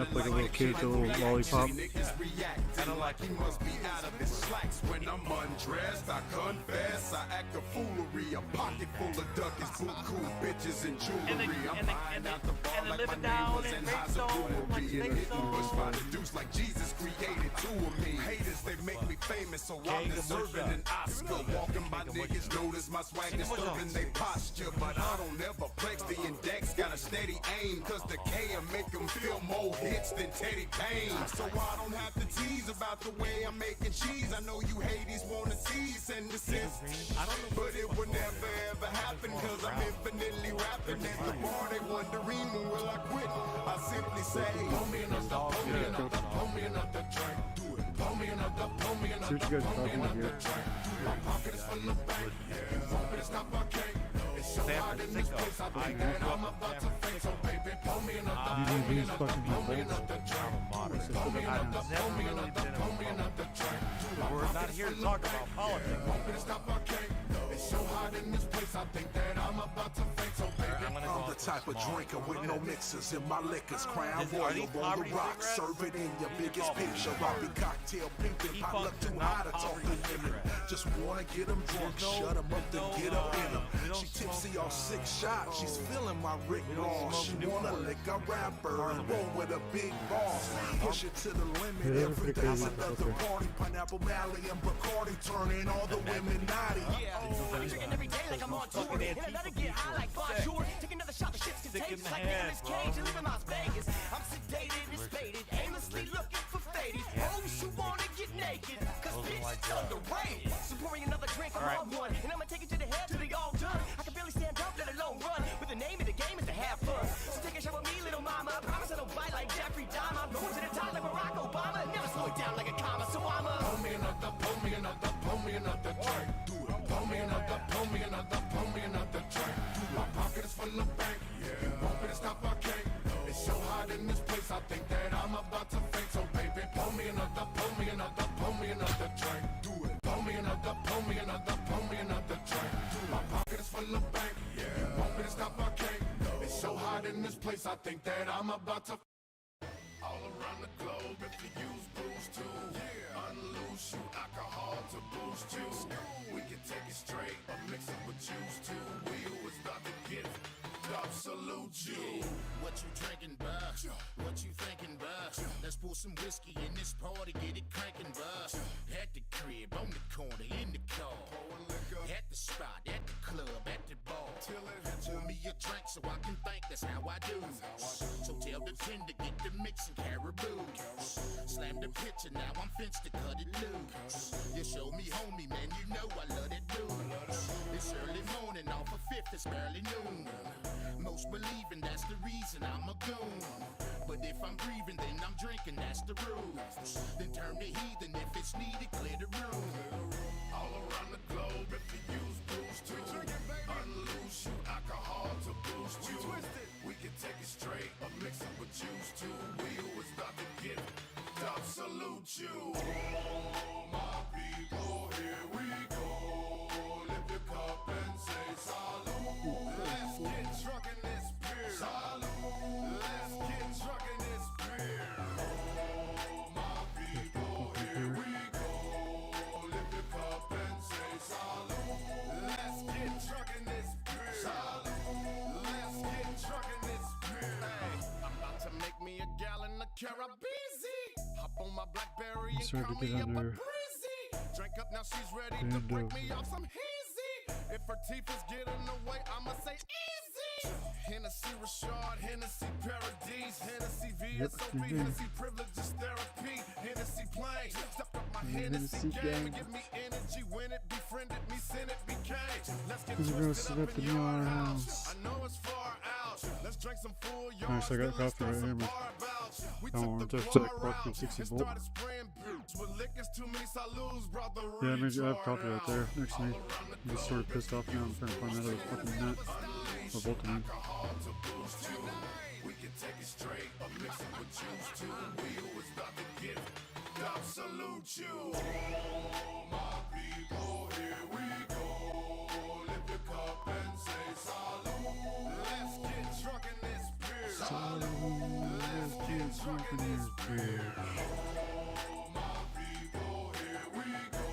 S4: up like a little kid with a little lollipop.
S21: Kinda like he must be out of his slacks when I'm undressed. I confess, I act a foolery. A pocket full of duckies, cool bitches and jewelry. I'm buying out the bar like my name was in Hazaruari. And hitting bush by the deuce like Jesus created two of me. Haters, they make me famous, so I'm deserving an Oscar. Walking by niggas, notice my swag disturbing they posture. But I don't ever flex the index, got a steady aim. Cause the K'll make them feel more hits than Teddy Payne. So I don't have to tease about the way I'm making cheese. I know you Hades wanna cease and desist, but it will never ever happen. Cause I'm infinitely rapping at the bar. They wondering when will I quit. I simply say, pour me another, pour me another, pour me another drink. Pour me another, pour me another, pour me another drink. My pocket is full of bank, but it's not my cake. It's so hot in this place, I think that I'm about to fake. So baby, pour me another, pour me another, pour me another drink. Pour me another, pour me another, pour me another drink.
S6: We're not here to talk about politics.
S21: But it's not my cake. It's so hot in this place, I think that I'm about to fake. So baby,
S22: I'm the type of drinker with no mixers in my liquors. Crown Royal on the rocks, serve it in your biggest picture. I'll be cocktail pimping, pop look too high to talk to women. Just wanna get them drunk, shut them up, then get up in them. She tipsy off 6 shots, she's feeling my Rick Ross. She wanna lick a rapper and roll with a big boss. Push it to the limit, every day's another party. Pineapple Mally and Bacardi, turning all the women naughty.
S1: I'm drinking every day like I'm on tour, and I gotta get high like Bonjour. Take another shot, the shit's contagious like Nicolas Cage and live in Las Vegas. I'm sedated and spaded, aimlessly looking for faded. Hoes who wanna get naked, cause bitch it's underrated. So pouring another drink, I'm on one, and I'ma take it to the head till they all done. I can barely stand up, let alone run, but the name of the game is to have fun. So take a shot with me, little mama, I promise I don't bite like Jeffrey Dahmer. I'm going to the top like Barack Obama, never slow it down like a comma, so I'm a pour me another, pour me another, pour me another drink. Pour me another, pour me another, pour me another drink. My pocket is full of bank, but it's not my cake. It's so hot in this place, I think that I'm about to faint. So baby, pour me another, pour me another, pour me another drink. Pour me another, pour me another, pour me another drink. My pocket is full of bank, but it's not my cake. It's so hot in this place, I think that I'm about to. All around the globe, if you use booze too, unloose you, alcohol to boost you. We can take it straight or mix it with juice too. We was about to get up, salute you.
S23: What you drinking, bruh? What you thinking, bruh? Let's pour some whiskey in this party, get it cranking, bruh. At the crib, on the corner, in the car. At the spot, at the club, at the bar. Pour me a drink so I can think, that's how I do. So tell the tender, get the mix and caribou. Slam the pitcher, now I'm fenced to cut it loose. You show me homie, man, you know I love that dude. It's early morning, off of 5th, it's barely noon. Most believing that's the reason I'm a goon. But if I'm breathing, then I'm drinking, that's the rule. Then turn the heathen if it's needed, clear the room.
S21: All around the globe, if you use booze too, unloose you, alcohol to boost you. We can take it straight or mix it with juice too. We was about to get up, salute you. Oh, my people, here we go. Lift your cup and say salute. Let's get drunk in this beer. Salute. Let's get drunk in this beer. Oh, my people, here we go. Lift your cup and say salute. Let's get drunk in this beer. Salute. Let's get drunk in this beer. Hey, I'm about to make me a gallon of Carabizzi. Hop on my Blackberry and call me up a breezy. Drink up, now she's ready to break me off some heezy. If her teeth is getting away, I'ma say easy. Hennessy Rashard, Hennessy Paradise, Hennessy VSOP, Hennessy Privilege is therapy, Hennessy Plain. Step up my Hennessy game and give me energy. When it befriended me, send it became. Let's get twisted up in your house. I know it's far out. Let's drink some full yards.
S4: Nice, I got coffee right here, man. I don't want to touch that fucking 60 volt. Yeah, I made you have coffee right there next to me. I'm just sort of pissed off now. I'm trying to find that other fucking nut. Or Voltamine.
S21: We can take it straight or mix it with juice too. We was about to get up, salute you. Oh, my people, here we go. Lift your cup and say salute. Let's get drunk in this beer. Salute. Let's get drunk in this beer. Oh, my people, here we go.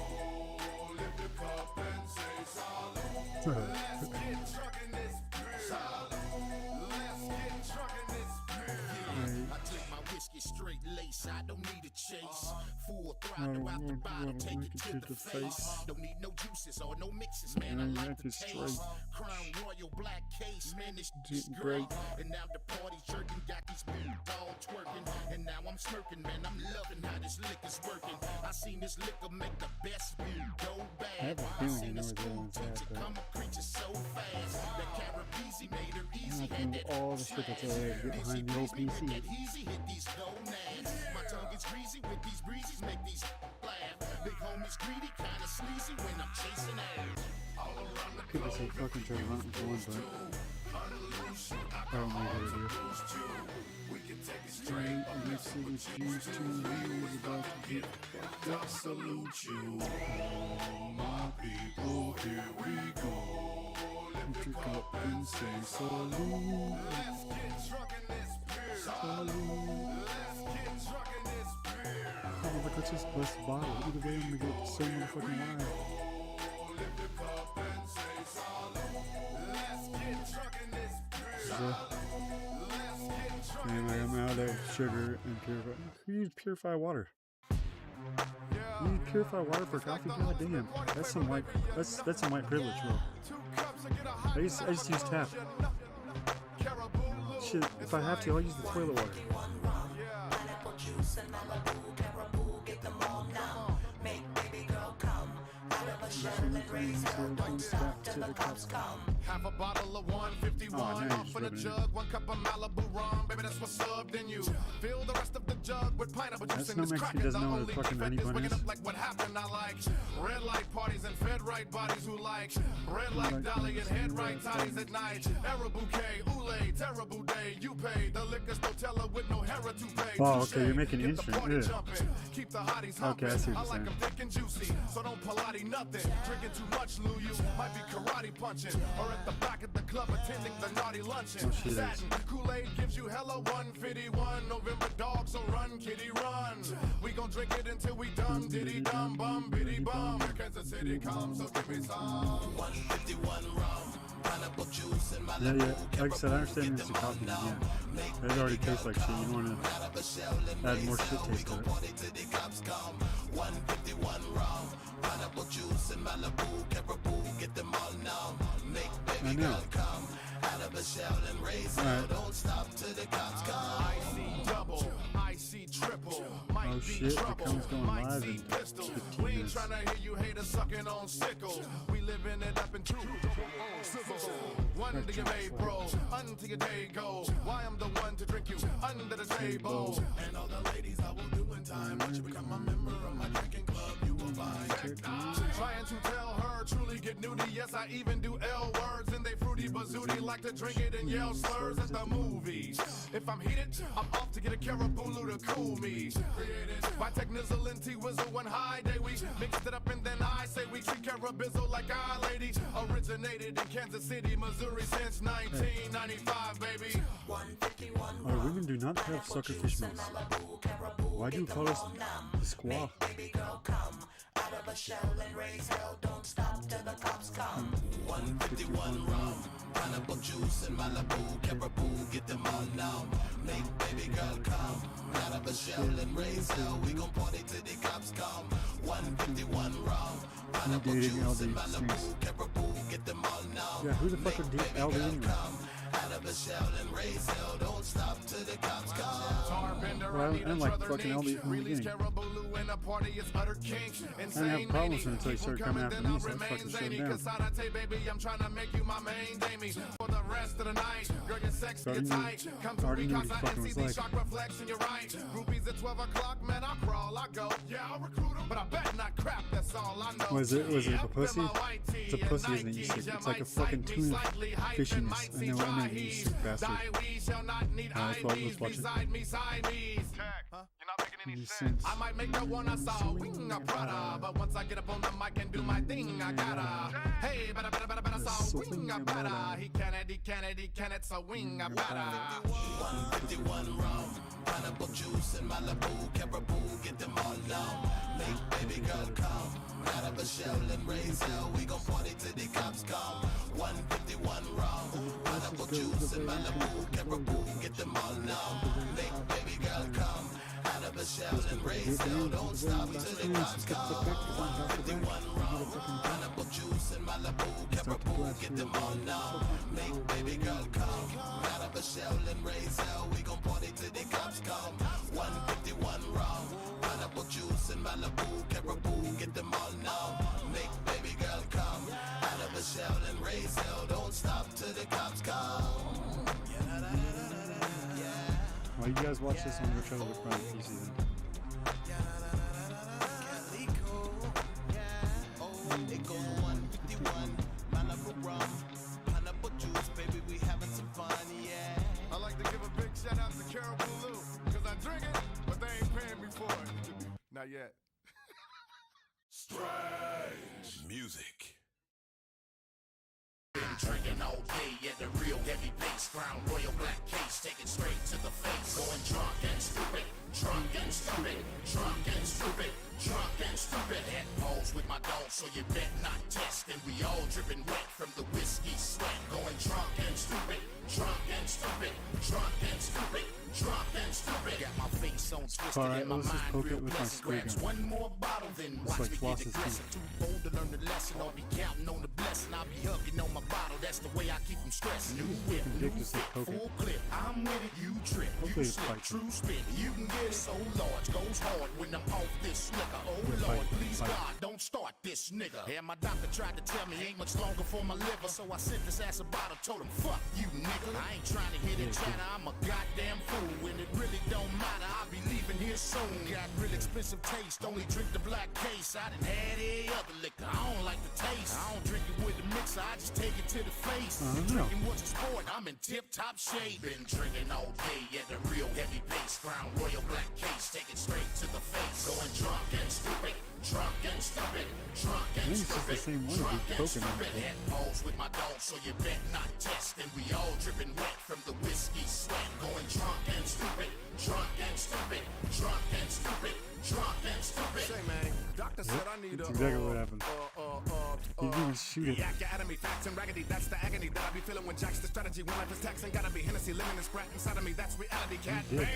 S21: Lift your cup and say salute. Let's get drunk in this beer. Salute. Let's get drunk in this beer. I take my whiskey straight lace, I don't need a chase. Full throttle out the bottle, take it to the face. Don't need no juices or no mixes, man, I like the taste. Crown Royal black case, man, it's great. And now the party's jerking, got these all twerking. And now I'm smirking, man, I'm loving how this liquor's working. I seen this liquor make the best beer go bad. I seen a school teacher come a creature so fast. That Carabisi made her easy.
S4: And all the shit that's behind the old PC.
S21: Easy hit these gonads. My tongue gets greasy with these breezes, make these laugh. Big homies greedy, kinda sleazy when I'm chasing ass. All around the
S4: People say fucking try to run with one, but I don't know what to do.
S21: We can take it straight.
S4: Let's see what juice to use about to get
S21: up, salute you. Oh, my people, here we go. Lift your cup and say salute. Let's get drunk in this beer. Salute. Let's get drunk in this beer.
S4: Oh, but let's just bless the bottle. Either way, I'm gonna get so motherfucking live.
S21: Lift your cup and say salute. Let's get drunk in this beer. Salute. Let's get drunk in this beer.
S4: I'm out of sugar and purify. Who used purify water? You need purified water for coffee? God damn. That's some white privilege, bro. I just use tap. Shit, if I have to, I'll use the toilet water.
S21: Half a bottle of 151 off in a jug, 1 cup of Malibu rum, baby, that's what's up. Then you fill the rest of the jug with pineapple juice and it's cracking. The only defect is waking up like what happened. I like red light parties and fed right bodies who like red light dolly and head right toddies at night. Era bouquet, oolay, terrible day. You pay the liquor Stotella with no hera to pay.
S4: Oh, okay, you're making instant.
S21: Keep the hotties humping.
S4: Okay, I see what
S21: I
S4: you're
S21: like
S4: saying.
S21: them thick and juicy, so don't Pilates nothing. Drinking too much, Lou, you might be karate punching, or at the back of the club attending the naughty luncheon. Satin Kool-Aid gives you hella 151. November dog, so run, kitty, run. We gon' drink it until we done. Diddy dum bum, biddy bum. Here Kansas City comes, so give me some. 151 rum.
S4: Yeah, like I said, I understand it's a coffee, yeah. It already tastes like shit, you don't want to add more shit taste to it.
S21: 151 rum, pineapple juice and Malibu, Caribou, get them all now. Make baby girl come out of a shell and raise hell. Don't stop till the cops come. I see double, I see triple.
S4: Oh shit, the come's going live in 15
S21: We ain't
S4: minutes.
S21: tryna hear you haters sucking on sickles. We living it up in true. One to your babe, bro, until your day go. Why I'm the one to drink you under the table. And all the ladies I will do in time. Once you become a member of my drinking club, you will find. Trying to tell her, truly get nudie. Yes, I even do L words and they fruity bazooty. Like to drink it and yell slurs at the movies. If I'm heated, I'm off to get a Caribou to cool me. Created by Technizzle and T-Wizzle one high day. We mixed it up and then I say we treat Carabizzle like our ladies. Originated in Kansas City, Missouri since 1995, baby.
S4: Our women do not have suckerfish mouths. Why do you call us the squaw?
S21: Out of a shell and raise hell, don't stop till the cops come. 151 rum, pineapple juice and Malibu, Caribou, get them all now. Make baby girl come. Out of
S22: of a shell and raise hell. We gon' party till the cops come. 151 wrong. Pineapple juice in Malibu, Caribou, get them all now.
S15: Yeah, who the fuck would do LD anyway?
S22: Out of a shell and raise hell. Don't stop till the cops come.
S15: Well, I don't like fucking LD from the beginning. I didn't have problems until he started coming after me, so I fucking shut him down. So I already knew what he fucking was like. Was it a pussy? It's a pussy, isn't it, you sick? It's like a fucking tuna fishiness. I know, you sick bastard. That's why I was watching.
S14: I might make that one I saw wing a Prada, but once I get up on the mic and do my thing, I gotta. Hey, better, saw wing a Prada. He can it, so wing a Prada.
S22: 151 wrong. Pineapple juice in Malibu, Caribou, get them all now. Make baby girl come. Out of a shell and raise hell. We gon' party till the cops come. 151 wrong. Pineapple juice in Malibu, Caribou, get them all now. Make baby girl come. Out of a shell and raise hell. Don't stop till the cops come. 151 wrong. Pineapple juice in Malibu, Caribou, get them all now. Make baby girl come. Out of a shell and raise hell. We gon' party till the cops come. 151 wrong. Pineapple juice in Malibu, Caribou, get them all now. Make baby girl come. Out of a shell and raise hell. Don't stop till the cops come.
S15: Why you guys watch this on your trailer with Prime PC then?
S22: It goes 151, Malibu rum, pineapple juice, baby, we having some fun, yeah.
S14: I like to give a big shout out to Caribou, cause I drink it, but they ain't paying me for it. Not yet.
S22: Strange music.
S23: Been drinking all day at the real heavy pace. Crown Royal black case, take it straight to the face. Going drunk and stupid, drunk and stupid, drunk and stupid, drunk and stupid. Head balls with my dog, so you bet not test. And we all dripping wet from the whiskey sweat. Going drunk and stupid, drunk and stupid, drunk and stupid, drunk and stupid. Got my face on twisted in my mind, real pleasant. Grabs one more bottle, then watch me get aggressive. Too bold to learn the lesson, I'll be counting on the blessing. I'll be hugging on my bottle, that's the way I keep them stressing. New whip, new fit, full clip, I'm with it, you trip, you slip, true spit. You can get it so large, goes hard when I'm off this liquor. Oh Lord, please God, don't start this nigga. Yeah, my doctor tried to tell me ain't much longer for my liver, so I sent this ass a bottle, told him fuck you nigga. I ain't trying to hit it chatter, I'm a goddamn fool. When it really don't matter, I'll be leaving here soon. Got real expensive taste, only drink the black case. I done had any other liquor, I don't like the taste. I don't drink it with the mixer, I just take it to the face. Drinking was a sport, I'm in tip-top shape. Been drinking all day at the real heavy pace. Crown Royal black case, take it straight to the face. Going drunk and stupid, drunk and stupid, drunk and stupid, drunk and stupid. Head balls with my dog, so you bet not test. And we all dripping wet from the whiskey sweat. Going drunk and stupid, drunk and stupid, drunk and stupid, drunk and stupid.
S14: Say man, doctor said I need
S15: That's exactly what happened. He didn't even shoot it.
S14: Yak out of me, facts and raggedy, that's the agony that I be feeling when Jack's the strategy. When life is taxing, gotta be Hennessy, lemon and Sprat inside of me, that's reality, cat. Bam!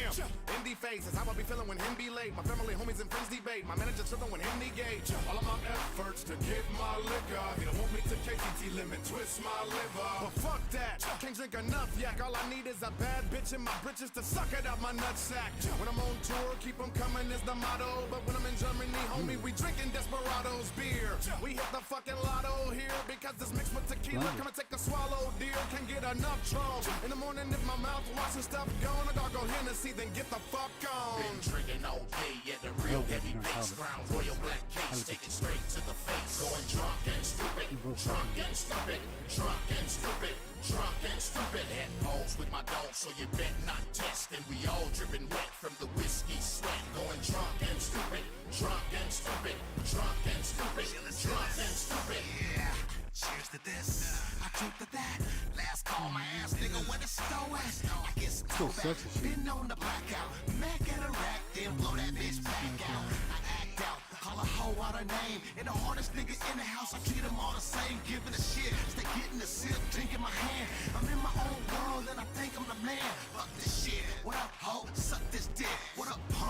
S14: Indie face is how I be feeling when him be late. My family, homies, and friends debate. My manager tripping when him negate. All of my efforts to get my liquor. He don't want me to KTT limit, twist my liver. But fuck that, can't drink enough yak. All I need is a bad bitch in my britches to suck it out my nutsack. When I'm on tour, keep them coming is the motto. But when I'm in Germany, homie, we drinking Desperados beer. We hit the fucking lotto here because this mixed with tequila. Come and take a swallow, dear. Can't get enough trouble. In the morning, if my mouth wash and stuff gone, I gotta go Hennessy, then get the fuck on.
S23: Been drinking all day at the real heavy pace. Crown Royal black case, take it straight to the face. Going drunk and stupid, drunk and stupid, drunk and stupid, drunk and stupid. Head balls with my dog, so you bet not test. And we all dripping wet from the whiskey sweat. Going drunk and stupid, drunk and stupid, drunk and stupid, drunk and stupid.
S22: Yeah, cheers to this. I drink to that. Last call my ass, nigga, where the stove at? I get some toe back, been on the blackout. Mac at a rack, then blow that bitch back out. I act out, call a hoe out her name. And the hardest nigga in the house, I treat them all the same. Giving a shit, stay getting a sip, drink in my hand. I'm in my own world and I think I'm the man. Fuck this shit. What up, hoe? Suck this dick. What up, punk?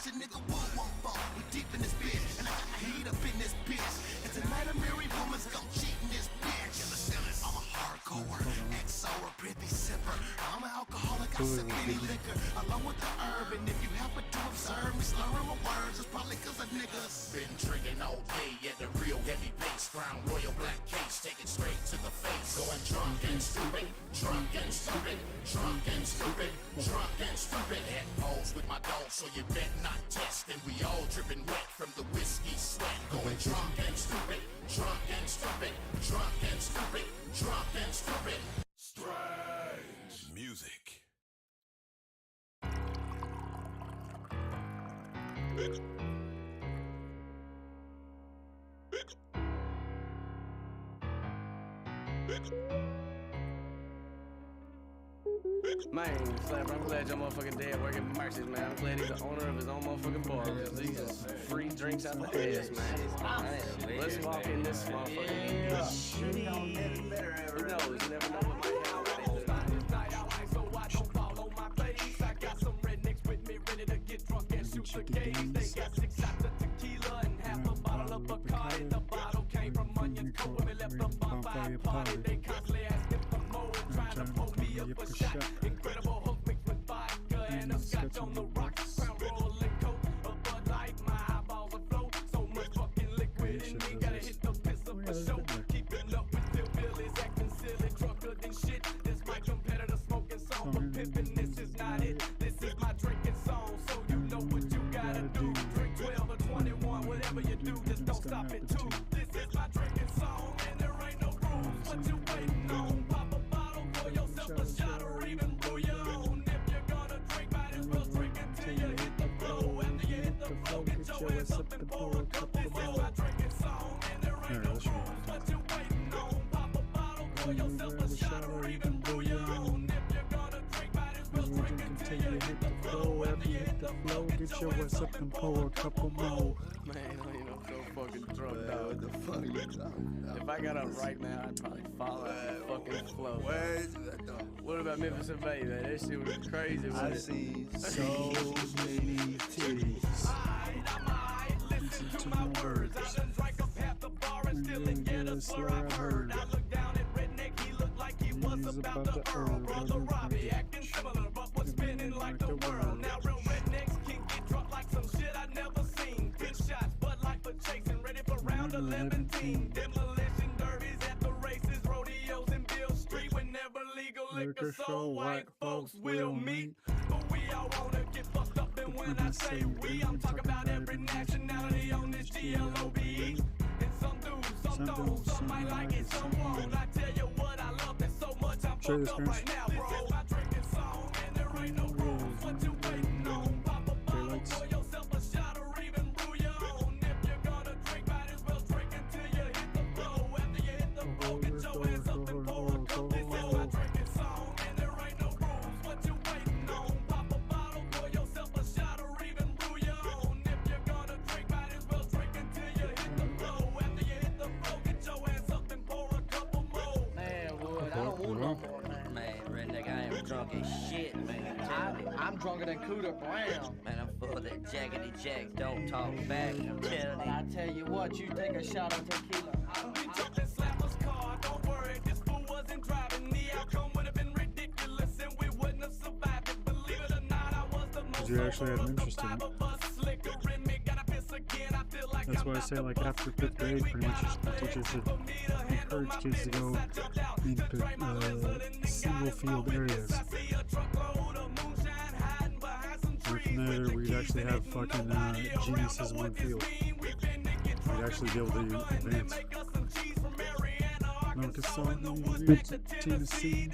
S23: push a nigga won't fall. We deep in this bitch, and I got my heat up in this bitch. And tonight a married woman's gon' cheat in this bitch. I'm a hardcore, XO or pretty sipper. I'm an alcoholic, I sip any liquor, along with the herb. And if you happen to observe me slurring my words, it's probably cause a nigga's been drinking all day at the real heavy pace. Crown Royal black case, take it straight to the face. Going drunk and stupid, drunk and stupid, drunk and stupid, drunk and stupid. Head pose with my dog, so you bet not test. And we all dripping wet from the whiskey sweat. Going drunk and stupid, drunk and stupid, drunk and stupid, drunk and stupid.
S14: Strange music.
S5: Man, Slapper, I'm glad your motherfucking dad working for Mercy's, man. I'm glad he's the owner of his own motherfucking bar. These just free drinks out the ass, man. Let's walk in this motherfucking shitty. Who knows? You never know what might happen. So I don't follow my face. I got some rednecks with me ready to get drunk and shoot the gauge. They got 6 shots of tequila and half a bottle of Bacardi. The bottle came from Onion Coat when we left the bonfire party. They constantly asking for more, trying to pull me up a shot. Incredible hook mixed with vodka and a scotch on the rocks. Crown Royal and Coke, a Bud Light, my eyeballs afloat. So much fucking liquid in me, gotta hit the piss up for show. Keeping up with the Billies, acting silly, drunker than shit. This my competitor smoking song for pimping. This is not it, this is my drinking song. So you know what you gotta do. Drink 12 or 21, whatever you do, just don't stop it too. This is my drinking song, and there ain't no rules. What you waiting on? Pop a bottle for yourself, a shot or even brew your own. If you're gonna drink, might as well drink until you hit the flow. After you hit the flow, get your ass up and pour a cup. This is my drinking song, and there ain't no rules. What you waiting on? Pop a bottle for yourself, a shot or even brew your own. If you're gonna drink, might as well drink until you hit the flow. After you hit the flow, get your ass up and pour a couple more. Man, I'm so fucking drunk, dog. What the fuck are you talking about? If I got up right now, I'd probably fall out the fucking flow. What about Memphis and Bay, man? That shit was crazy.
S3: I see so many titties.
S5: I listen to my words. I done drank up half the bar and still didn't get a slur I've heard. I looked down at Redneck, he looked like he was about to Earl. Brother Robbie acting similar, but was spinning like the world. Now real rednecks can get drunk like some shit I never seen. 10 shots, Bud Light for chasing, ready for round 11. Demolition derbies at the races, rodeos in Bill Street. Whenever legal liquor, so white folks will meet. But we all wanna get fucked up, and when I say we, I'm talking about every nationality on this GLOBE. And some do, some don't, some might like it, some won't. I tell you what, I love it so much, I'm fucked up right now, bro. This is my drinking song, and there ain't no rules. What you waiting on? Pop a bottle for yourself, a shot or even brew your own. If you're gonna drink, might as well drink until you hit the flow. After you hit the flow, get your hands up and pour a cup. This is my drinking song, and there ain't no rules. What you waiting on? Pop a bottle for yourself, a shot or even brew your own. If you're gonna drink, might as well drink until you hit the flow. After you hit the flow, get your hands up and pour a couple more. Man, Wood, I don't want no more, man. Man, Redneck, I am drunk as shit, man. I'm drunker than Cooter Brown. Man, I'm full of that jaggedy jack, don't talk back. I'm telling you. I tell you what, you take a shot of tequila. We took this Slapper's car, don't worry, this fool wasn't driving. The outcome would have been ridiculous, and we wouldn't have survived it. Believe it or not, I was the most.
S4: You actually have an interest in it. That's why I say, like, after 5th grade, pretty much the teachers should encourage kids to go into single field areas. And from there, we'd actually have fucking geniuses in one field. We'd actually be able to advance. No, because so Tennessee.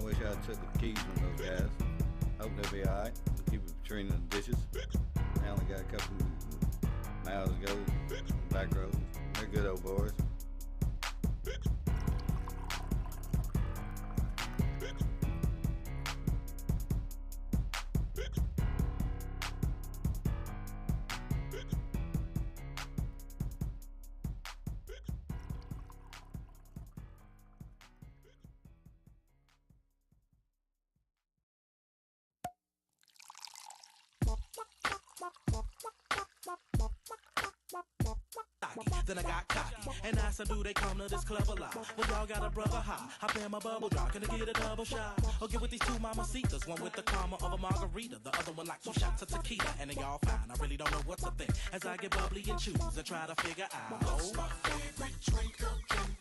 S7: wish I took the keys from those guys. Hope they'll be alright. Keep Katrina in the dishes. I only got a couple miles to go. Back roads. They're good old boys.
S10: Then I got cocky, and asked them, do they come to this club a lot? Well, y'all got a brother high. Hop in my bubble drop, can I get a double shot? Or get with these two mamacitas, one with the karma of a margarita, the other one like 2 shots of tequila, and they all fine. I really don't know what to think as I get bubbly and choose and try to figure out.
S14: What's my favorite drink? Can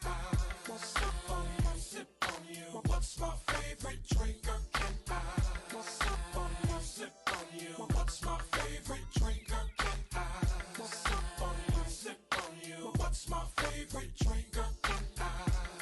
S14: I sip on you, sip on you? What's my favorite drink? Can I sip on you, sip on you? What's my favorite drink? Can I sip on you, sip on you? What's my favorite drink? Can I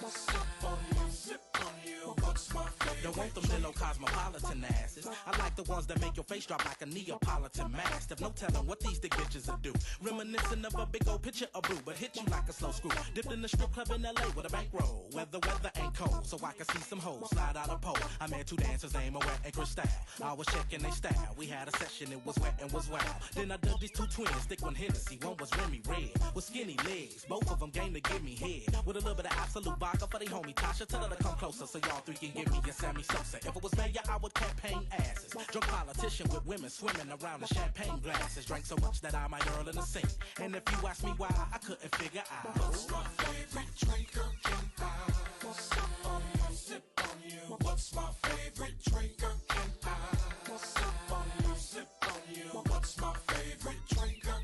S14: sip on you, sip on you? What's my favorite?
S10: Don't want them little cosmopolitan asses. I like the ones that make your face drop like a Neapolitan mastiff. No telling what these thick bitches will do. Reminiscent of a big old picture of brew, but hit you like a slow screw. Dipped in the strip club in LA with a bankroll. Where the weather ain't cold, so I can see some hoes slide out a pole. I met 2 dancers named Wet and Cristal. I was checking they style. We had a session, it was wet and was wild. Then I dug these 2 twins, thick one Hennessy, one was Remy Red. With skinny legs, both of them game to give me head. With a little bit of absolute vodka for they homie Tasha. Tell her to come closer so y'all 3 can give me a Sammy Sosa. If it was mayor, I would campaign asses. Drunk politician with women swimming around the champagne glasses. Drank so much that I might earl in the sink. And if you ask me why, I couldn't figure out.
S14: What's my favorite drink? Can I sip on you, sip on you? What's my favorite drink? Can I sip on you, sip on you? What's my favorite drink? Can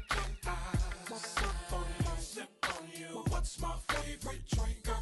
S14: I sip on you, sip on you? What's my favorite drink? Can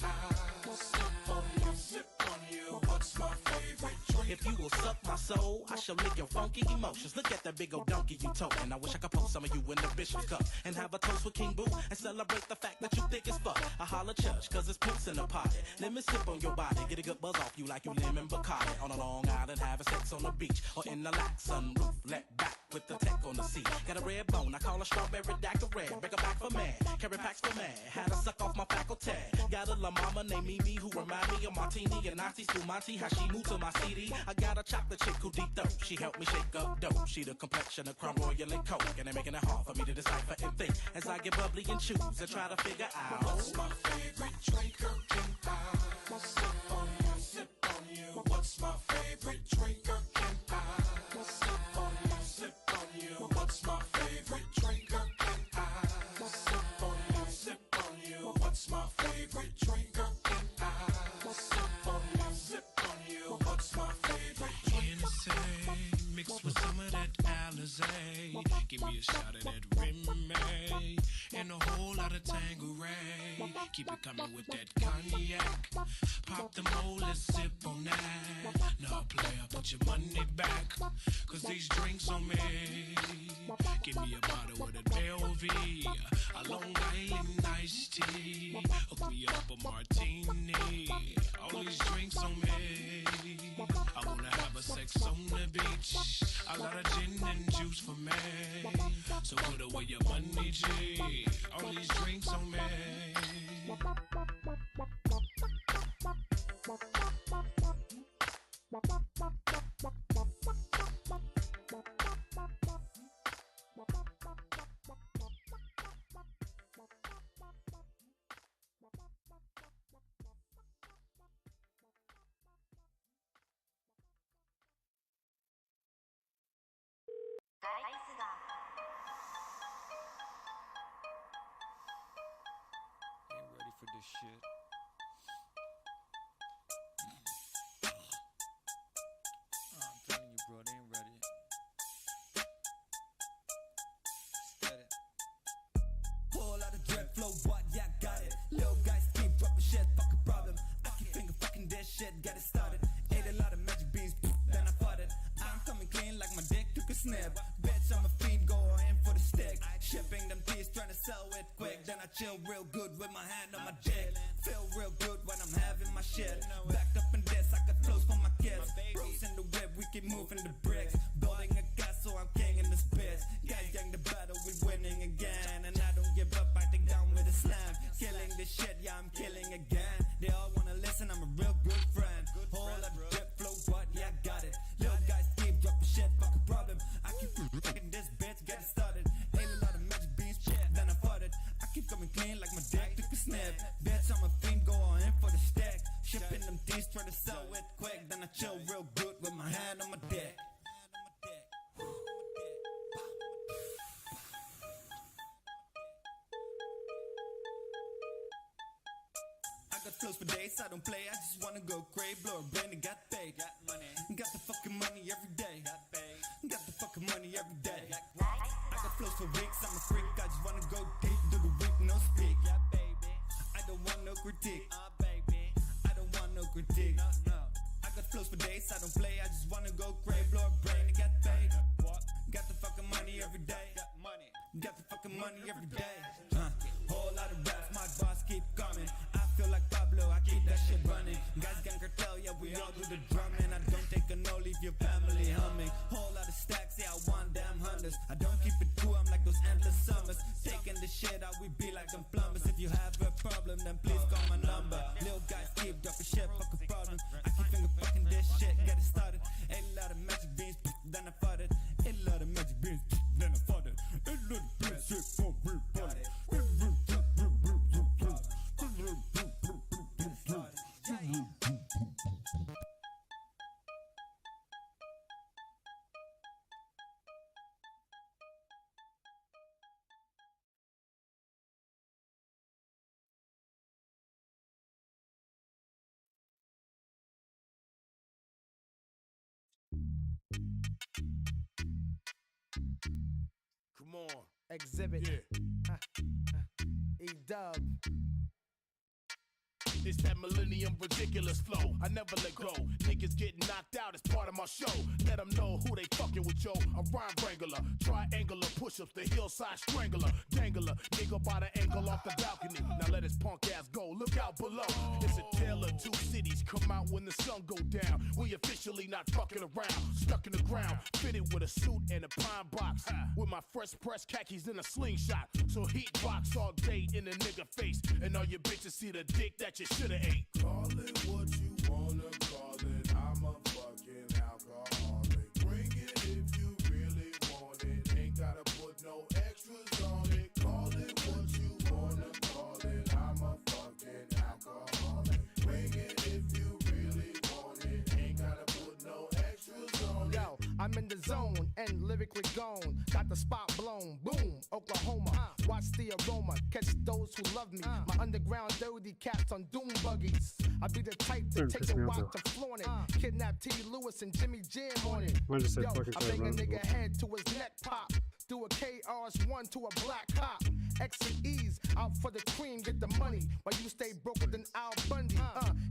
S14: I sip on you, sip on you? What's my favorite drink?
S10: If you will suck my soul, I shall lick your funky emotions. Look at that big old donkey you toting. I wish I could post some of you in the Bishop's cup and have a toast with King Boo and celebrate the fact that you thick as fuck. I holler church, cause it's pinks in the potty. Let me sip on your body, get a good buzz off you like you lemon Bacardi. On a Long Island, having sex on the beach or in the lack sunroof. Let back with the tech on the seat. Got a red bone, I call a strawberry daiquiri red. Break a back for man, carry packs for man. Had to suck off my faculty. Got a la mama named Mimi who remind me of Martini and Nazi Spumante. How she moved to my CD. I got a chocolate chick who deep throat. She helped me shake up dope. She the complexion of Crown Royal and Coke. And they're making it hard for me to decipher and think as I get bubbly and choose and try to figure out.
S14: What's my favorite drink? Can I sip on you, sip on you? What's my favorite drink? Can I sip on you, sip on you? What's my favorite drink? Can I sip on you, sip on you? What's my favorite drink? Can I sip on you, sip on you? What's my favorite drink?
S12: Hennessy mixed with some of that Alizé. Give me a shot of that Remy and a whole lot of Tanqueray. Keep it coming with that cognac. Pop the mold, let's sip on that. Now player, put your money back, cause these drinks on me. Give me a bottle with a LV, a Long Island iced tea. Hook me up a martini. All these drinks on me. I wanna have a sex on the beach. I got a gin and juice for me. So put away your money, G. All these drinks on me.
S24: Ain't ready for this shit. I'm telling you, bro, they ain't ready. Steady.
S3: Pull out a dread flow, what? Yeah, got it. Little guys keep dropping shit, fuck a problem. I keep finger fucking that shit, got it started. Ate a lot of magic beans, then I farted. I'm coming clean like my dick took a snap. Bitch, I'm a fiend, go in for the stick. Shipping them teas, trying to sell it quick. Then I chill real good with my hand on my dick. Feel real good when I'm having my shit. Backed up in this, I got close
S11: chill real good with my hand on my dick. I got flows for days, I don't play, I just wanna go crazy, blow a brain and got paid. Got money, got the fucking money every day. Got paid, got the fucking money every day. I got flows for weeks, I'm a freak, I just wanna go deep, do the week, no speak. Yeah, baby, I don't want no critique. Baby, I don't want no critique. No. I got flows for days, I don't play, I just wanna go crazy, blow a brain and get paid. What? Got the fucking money every day. Got money, got the fucking money every day. Whole lot of raps, my boss keep coming. I feel like Pablo, I keep that shit running. Guys gang cartel, yeah, we all do the drumming. I don't take a no, leave your family humming. Whole lot of stacks, yeah, I want damn hundreds. I don't keep it cool, I'm like those endless summers. Taking the shit out, we be like them plumbers. If you have a problem, then please call my number. Little guys keep dropping shit, fuck a problem. I keep finger fucking this shit, get it started. A lot of magic beans, then I fought it. A lot of magic beans, then I fought it. A lot of bitch shit for reported.
S21: Come on.
S13: Exhibit.
S21: Yeah.
S13: E-dub.
S21: It's that millennium ridiculous flow. I never let go. Niggas getting knocked out as part of my show. Let them know who they fucking with, yo. A rhyme wrangler, triangular push-ups, the hillside strangler, dangler, nigga by the angle off the balcony. Now let his punk ass go. Look out below. It's a tale of two cities. Come out when the sun go down. We officially not fucking around. Stuck in the ground, fitted with a suit and a pine box. With my fresh press khakis in a slingshot. So heat box all day in a nigga face. And all your bitches see the dick that you shoulda ate.
S17: Call it what you wanna call it. I'm a fucking alcoholic. Bring it if you really want it. Ain't gotta put no extras on it. Call it what you wanna call it. I'm a fucking alcoholic. Bring it if you really want it. Ain't gotta put no extras on it.
S13: Yo, I'm in the zone and lyrically gone. Got the spot blown. Boom, Oklahoma. Watch the aroma. Catch those who love me. My underground dirty cats on doom buggies. I be the type to take the watch to flaunt it. Kidnap T. Lewis and Jimmy Jam on it.
S4: I just said
S13: Yo,
S4: fucking
S13: I bang a
S4: run.
S13: nigga head to his neck pop. Do a KRS-1 to a black cop. X and E's out for the cream, get the money. While you stay broker than Al Bundy.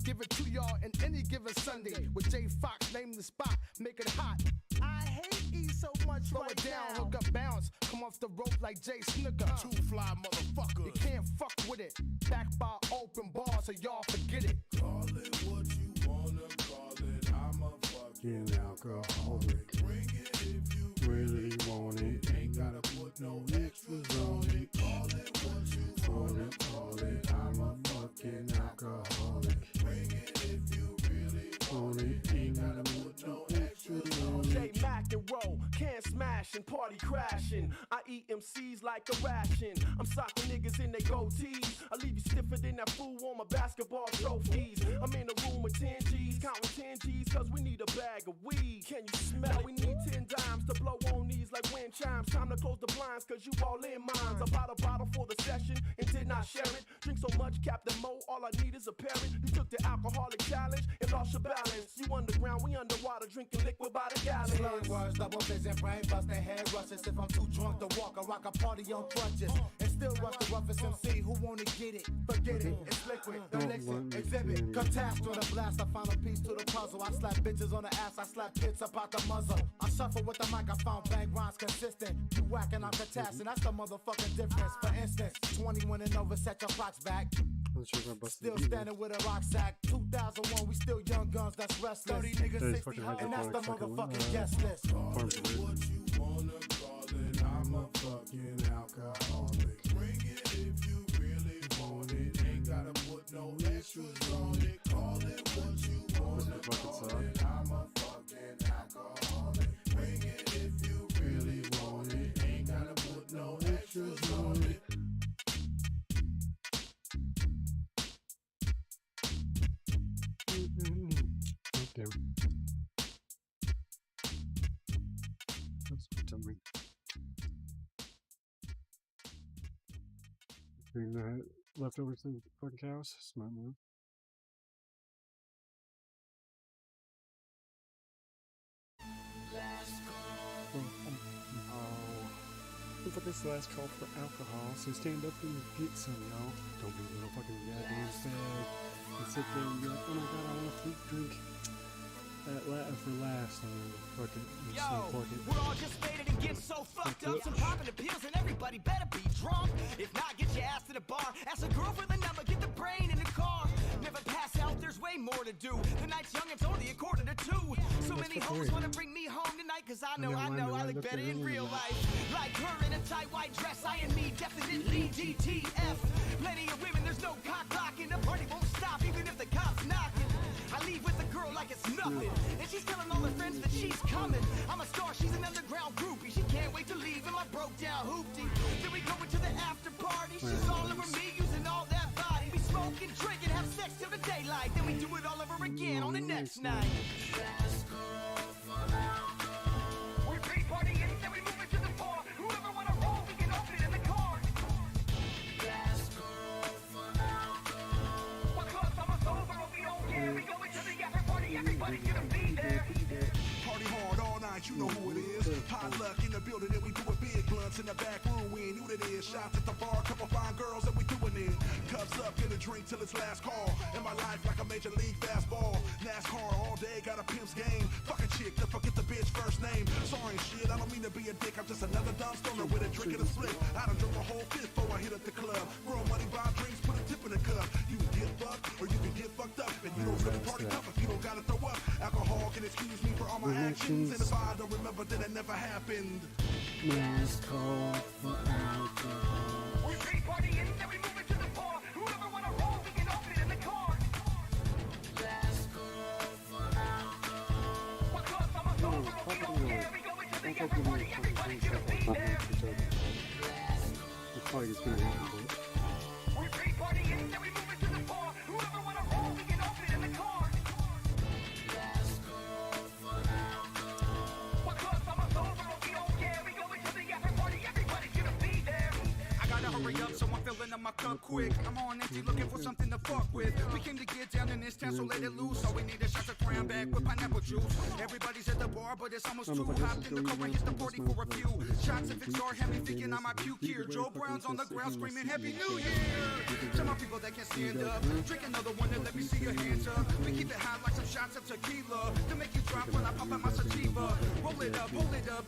S13: Give it to y'all in any given Sunday. With J Fox, name the spot, make it hot. I hate E so much. Slow it down, hook up, bounce. Come off the rope like Jay Snooker.
S21: Two fly motherfuckers.
S13: You can't fuck with it. Back by open bar, so y'all forget it.
S17: Call it what you wanna call it. I'm a fucking alcoholic. Bring it if you really want it. Ain't gotta put no extras on it. Call it what you wanna call it. I'm a fucking alcoholic. Bring it if you really want it. Ain't gotta put no extras on it.
S16: J Mac and roll, can't smash and party crashing. I eat MCs like a ration. I'm socking niggas in their goatees. I leave you stiffer than that fool on my basketball trophies. I'm in a room with 10 G's, counting 10 G's, cause we need a bag of weed. Can you smell it? We need 10 dimes to blow on these like wind chimes. Time to close the blinds, cause you all in minds. I bought a bottle for the session and did not share it. Drink so much, Captain Mo, all I need is a parent. You took the alcoholic challenge and lost your balance. You underground, we underwater, drinking liquid by the gallon.
S18: Slurred words, double vision, brain busting, head rushes. If I'm too drunk to walk, I rock a party on crutches. And still rush the roughest MC who wanna get it. Forget it, it's liquid, the elixir, exhibit. Catastrophe on the blast, I find a piece to the puzzle. I slap bitches on the ass, I slap hits up out the muzzle. I shuffle with the mic, I found bang rhymes consistent. You whacking, I'm contesting, that's the motherfucking difference. For instance, 20 winning over, set your clocks back. Still standing with a rock sack. 2001, we still young guns, that's restless. 30 niggas, 60, and that's the motherfucking guest list.
S17: Call it what you wanna call it. I'm a fucking alcoholic. Bring it if you really want it. Ain't gotta put no extras on it. Call it what you wanna call it. I'm a fucking alcoholic. Bring it if you really want it. Ain't gotta put no extras on it.
S4: Okay. to me. Bring the leftovers to the fucking cows. Smart move. Look at this last call for alcohol, so stand up and get some, y'all. Don't be a little fucking goddamn fag and sit there and be like, oh my god, I want a fruit drink for last. Fuck it.
S1: Yo, we're all just faded and get so fucked up. Some popping the pills and everybody better be drunk. If not, get your ass to the bar. Ask a girl for the number, get the brain in the car. Never pass out, there's way more to do. The night's young, it's only 1:45. So many hoes wanna bring me home tonight, cause I know I look better in real life. Like her in a tight white dress, I and me definitely DTF. Plenty of women, there's no cock blocking. The party won't stop even if the cops knocking. I leave with the girl like it's nothing, and she's telling all her friends that she's coming. I'm a star, she's an underground groupie. She can't wait to leave in my broke down hoopty. Then we go into the after party. She's all over me using all that body. We smoke and drink and have sex till the daylight. Then we do it all over again on the next night. We pre-party and then we move into the bar. Whoever wanna roll, we can open it in the car. What club's almost over, but we don't care. We go into the after party, everybody's gonna be there.
S22: Party hard all night, you know who it is. Hot luck in the building, and we do it big. Blunts in the back room, we ain't new to this. Shots at the bar, couple fine girls, and we doing it. Cups up, get a drink till it's last call. In my life, like a major league fastball. NASCAR all day, got a pimp's game. Fuck a chick, don't forget the bitch first name. Sorry shit, I don't mean to be a dick. I'm just another dumb stoner with a drink and a split. I done drunk a whole fifth before I hit up the club. Grow money, buy drinks, put a tip in the cup. You can get fucked, or you can get fucked up. And you don't really party tough if you don't gotta throw up. Alcohol can excuse me for all my actions. And if I don't remember, then it never happened.
S4: Last call for alcohol.
S1: We pre-party and then we move into the bar. Whoever wanna roll, we can open it in the car. Last call for alcohol. What club's almost over, but we don't care. We go into the after party, everybody's gonna be there.
S4: The party's gonna happen.
S1: We pre-party and then we move into the bar. Whoever wanna roll, we can open it in the car. Last call for alcohol. What club's almost over, but we don't care. We go into the after party, everybody's gonna be there.
S8: I gotta hurry up, so I'm filling up my cup quick. I'm on empty, looking for something to fuck with. We came to get down in this town, so let it loose. All we need is shots of cran back with pineapple juice. Everybody's at the bar, but it's almost too hot. In the car and hit the party for a few shots. If it's our hand, me thinking I might puke here. Joe Brown's on the ground screaming Happy New Year. Some of people that can't stand up, drink another one and let me see your hands up. We keep it high like some shots of tequila to make you drop when I pop out my sativa. Roll it up,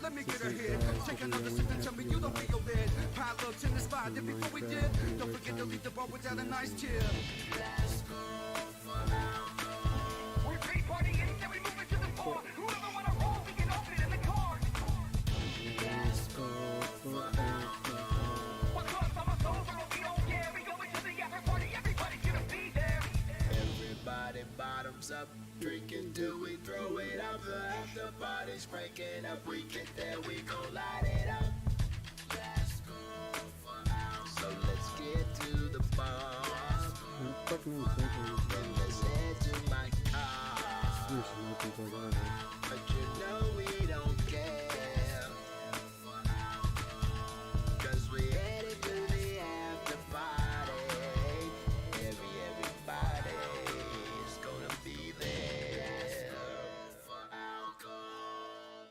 S8: let me get a hit. Take another sip and tell me you don't feel it. Pile ups in the spot, then before we dip, don't forget to leave the bar without a nice tip.
S1: Last call for alcohol. We pre-party and then we move into the bar. Whoever wanna roll, we can open it in the car. Last call for alcohol. What club's almost over, but we don't care. We go into the after party, everybody's gonna be there.
S9: Everybody bottoms up, drinking till we throw it up. The after party's breaking up, we get there, we gon' light it up. Last call for alcohol. So let's get to the bar. Then let's head to my car. But you know we don't care. Cause we headed to the after party. Everybody's gonna be there for alcohol.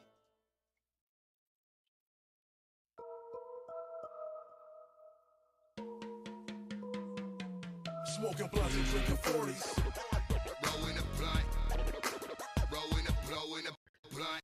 S22: Smoking blunts and drinking 40s.
S9: Rolling a blunt. Rolling a blunt.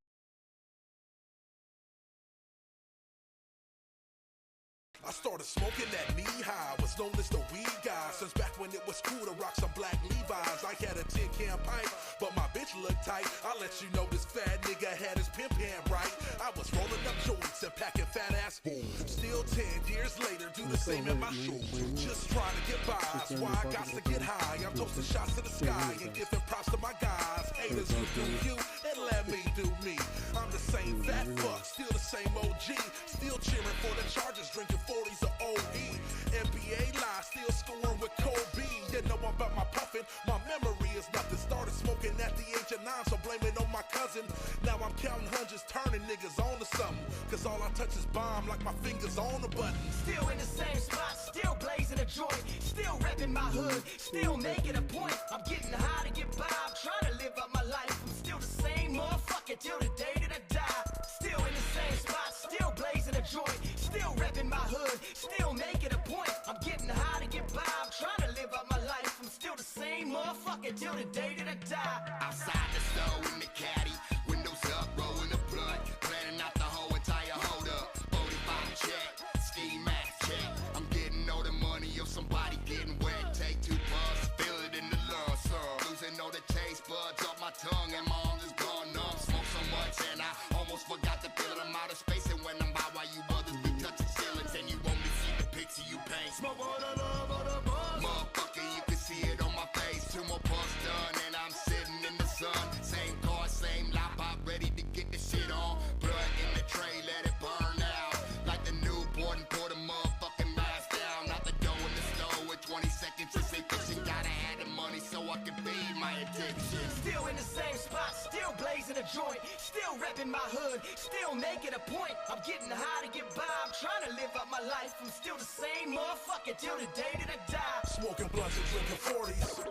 S22: I started smoking that knee high, was known as the weed guy. Since back when it was cool to rock some black Levi's. I had a tin can pipe, but my bitch looked tight. I let you know this fat nigga had his pimp hand right. I was rolling up joints and packing fat ass fools. Still 10 years later, do the same in my shoes. Just trying to get by, that's why I got to get high. I'm toasting shots to the sky and giving props to my guys. Haters, you do you, and let me do me. I'm the same fat fuck, still the same OG. Still cheering for the Chargers, drinking 40s of OE. NBA live, still scoring with Kobe. You know about my puffin', my memory is nothing. Started smoking at the age of 9, so blame it on my my cousin. Now I'm counting hundreds, turning niggas on to something. Cause all I touch is bomb like my fingers on the button.
S1: Still in the same spot, still blazing a joint, still repping my hood, still making a point. I'm getting high to get by, I'm trying to live up my life. I'm still the same motherfucker till the day that I die. Still in the same spot, still blazing a joint, still repping my hood, still making a point. I'm getting high to get by, I'm trying to live up my life. I'm still the same motherfucker till the day that I die.
S9: Outside the store in the caddy, windows up, rolling a blunt, planning out the whole entire hold up. 45 check, ski mask check. I'm getting all the money or somebody getting wet. Take 2 puffs, feel it in the lungs, losing all the taste buds off my tongue and my arms is gone numb. Smoke so much and I almost forgot the feeling. I'm out of space and when I'm by while you others be touching ceilings and you only see the picture you paint. Smoke all the love of the buzz. Motherfucker, you can see it on my face. 2 more puffs done and I'm sitting in the sun. Same car, same lot, pop ready to get the shit on. Blood in the tray, let it burn out. Like the Newport and pour the motherfucking mask down. Not the dough in the stove with 20 seconds to say fishing. Gotta have the money so I can feed my addiction.
S1: Still in the same spot, still blazing a joint, still repping my hood, still making a point. I'm getting high to get by, I'm trying to live up my life. I'm still the same motherfucker till the day that I die.
S22: Smoking blunts and drinking 40s.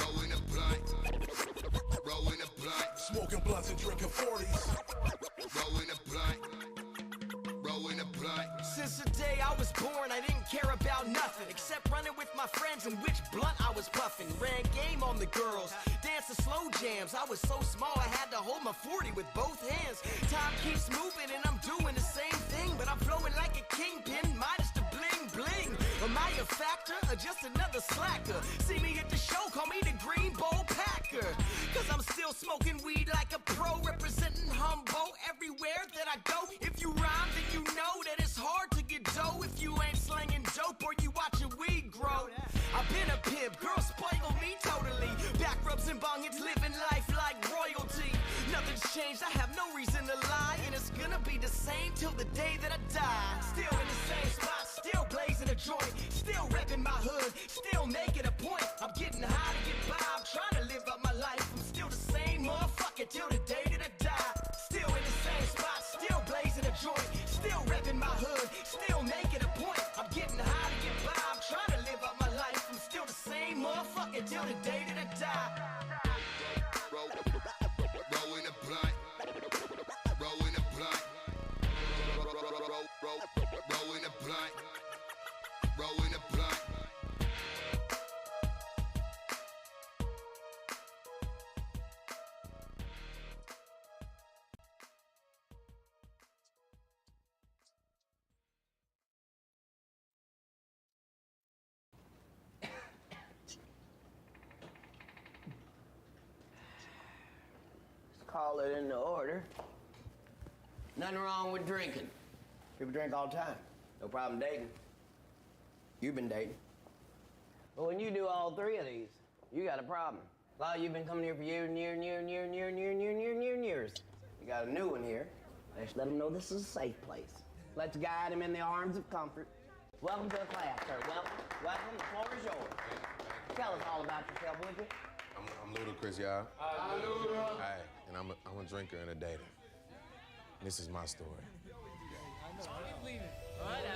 S9: Rolling a blunt, rolling a blunt.
S22: Smoking blunts and drinking 40s.
S9: Rolling a blunt, rolling a blunt.
S1: Since the day I was born, I didn't care about nothing except running with my friends and which blunt I was puffing. Ran game on the girls, dancing slow jams. I was so small I had to hold my 40 with both hands. Time keeps moving and I'm doing the same thing, but I'm flowing like a kingpin, minus the bling bling. Am I a factor or just another slacker? See me at the show, call me the Green Bowl Packer. Cause I'm still smoking weed like a pro, representing Humboldt everywhere that I go. If you rhyme, then you know that it's hard to get dough if you ain't slanging dope or you watching weed grow. I've been a pimp, girls spoil me totally. Back rubs and bong, it's living life like royalty. Nothing's changed, I have no reason to lie, and it's gonna be the same till the day that I die. Still in the same spot, still blazing a joint, still repping my hood, still making a point. I'm getting high to get by, I'm trying to live up my life. I'm still the same motherfucker till the day that I die. Still in the same spot, still blazing a joint, still repping my hood, still making a point. I'm getting high to get by, I'm trying to live up my life. I'm still the same motherfucker till the day that I die.
S9: Rolling a blunt, rolling a blunt, rolling a blunt, rolling a blunt.
S2: Call it in the order. Nothing wrong with drinking. People drink all the time. No problem dating. You've been dating. But when you do all 3 of these, you got a problem. A lot of you've been coming here for years and years and years and years and years and years and years and years and years and years. You got a new one here. Let's let them know this is a safe place. Let's guide them in the arms of comfort. Welcome to the class, sir. Welcome. Welcome. The floor is yours. Tell us all about yourself, would you?
S6: I'm Ludacris, y'all.
S2: Hi, Ludacris.
S6: Hi, and I'm a drinker and a dater. This is my story.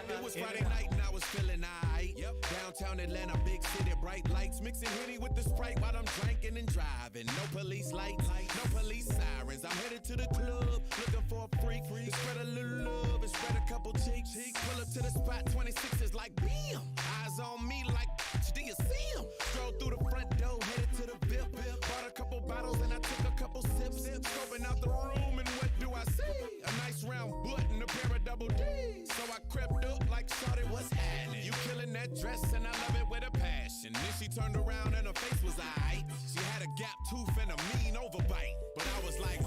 S19: It was Friday night and I was feeling aight. Downtown Atlanta, big city, bright lights. Mixing Henny with the Sprite while I'm drinking and driving. No police lights, no police sirens. I'm headed to the club, looking for a freak. To spread a little love and spread a couple cheeks. Pull up to the spot, 26 is like bam. Eyes on me like, do you see him? Stroll through the front door, headed to the VIP. Bought a couple bottles and I took a couple sips. Scoping out the room and what do I see? A nice round butt and a pair of double D's. So I crept up like, shawty, what's happening? You killing that dress and I love it with a passion. Then she turned around and her face was aight. She had a gap tooth and a mean overbite. But I was like,
S1: If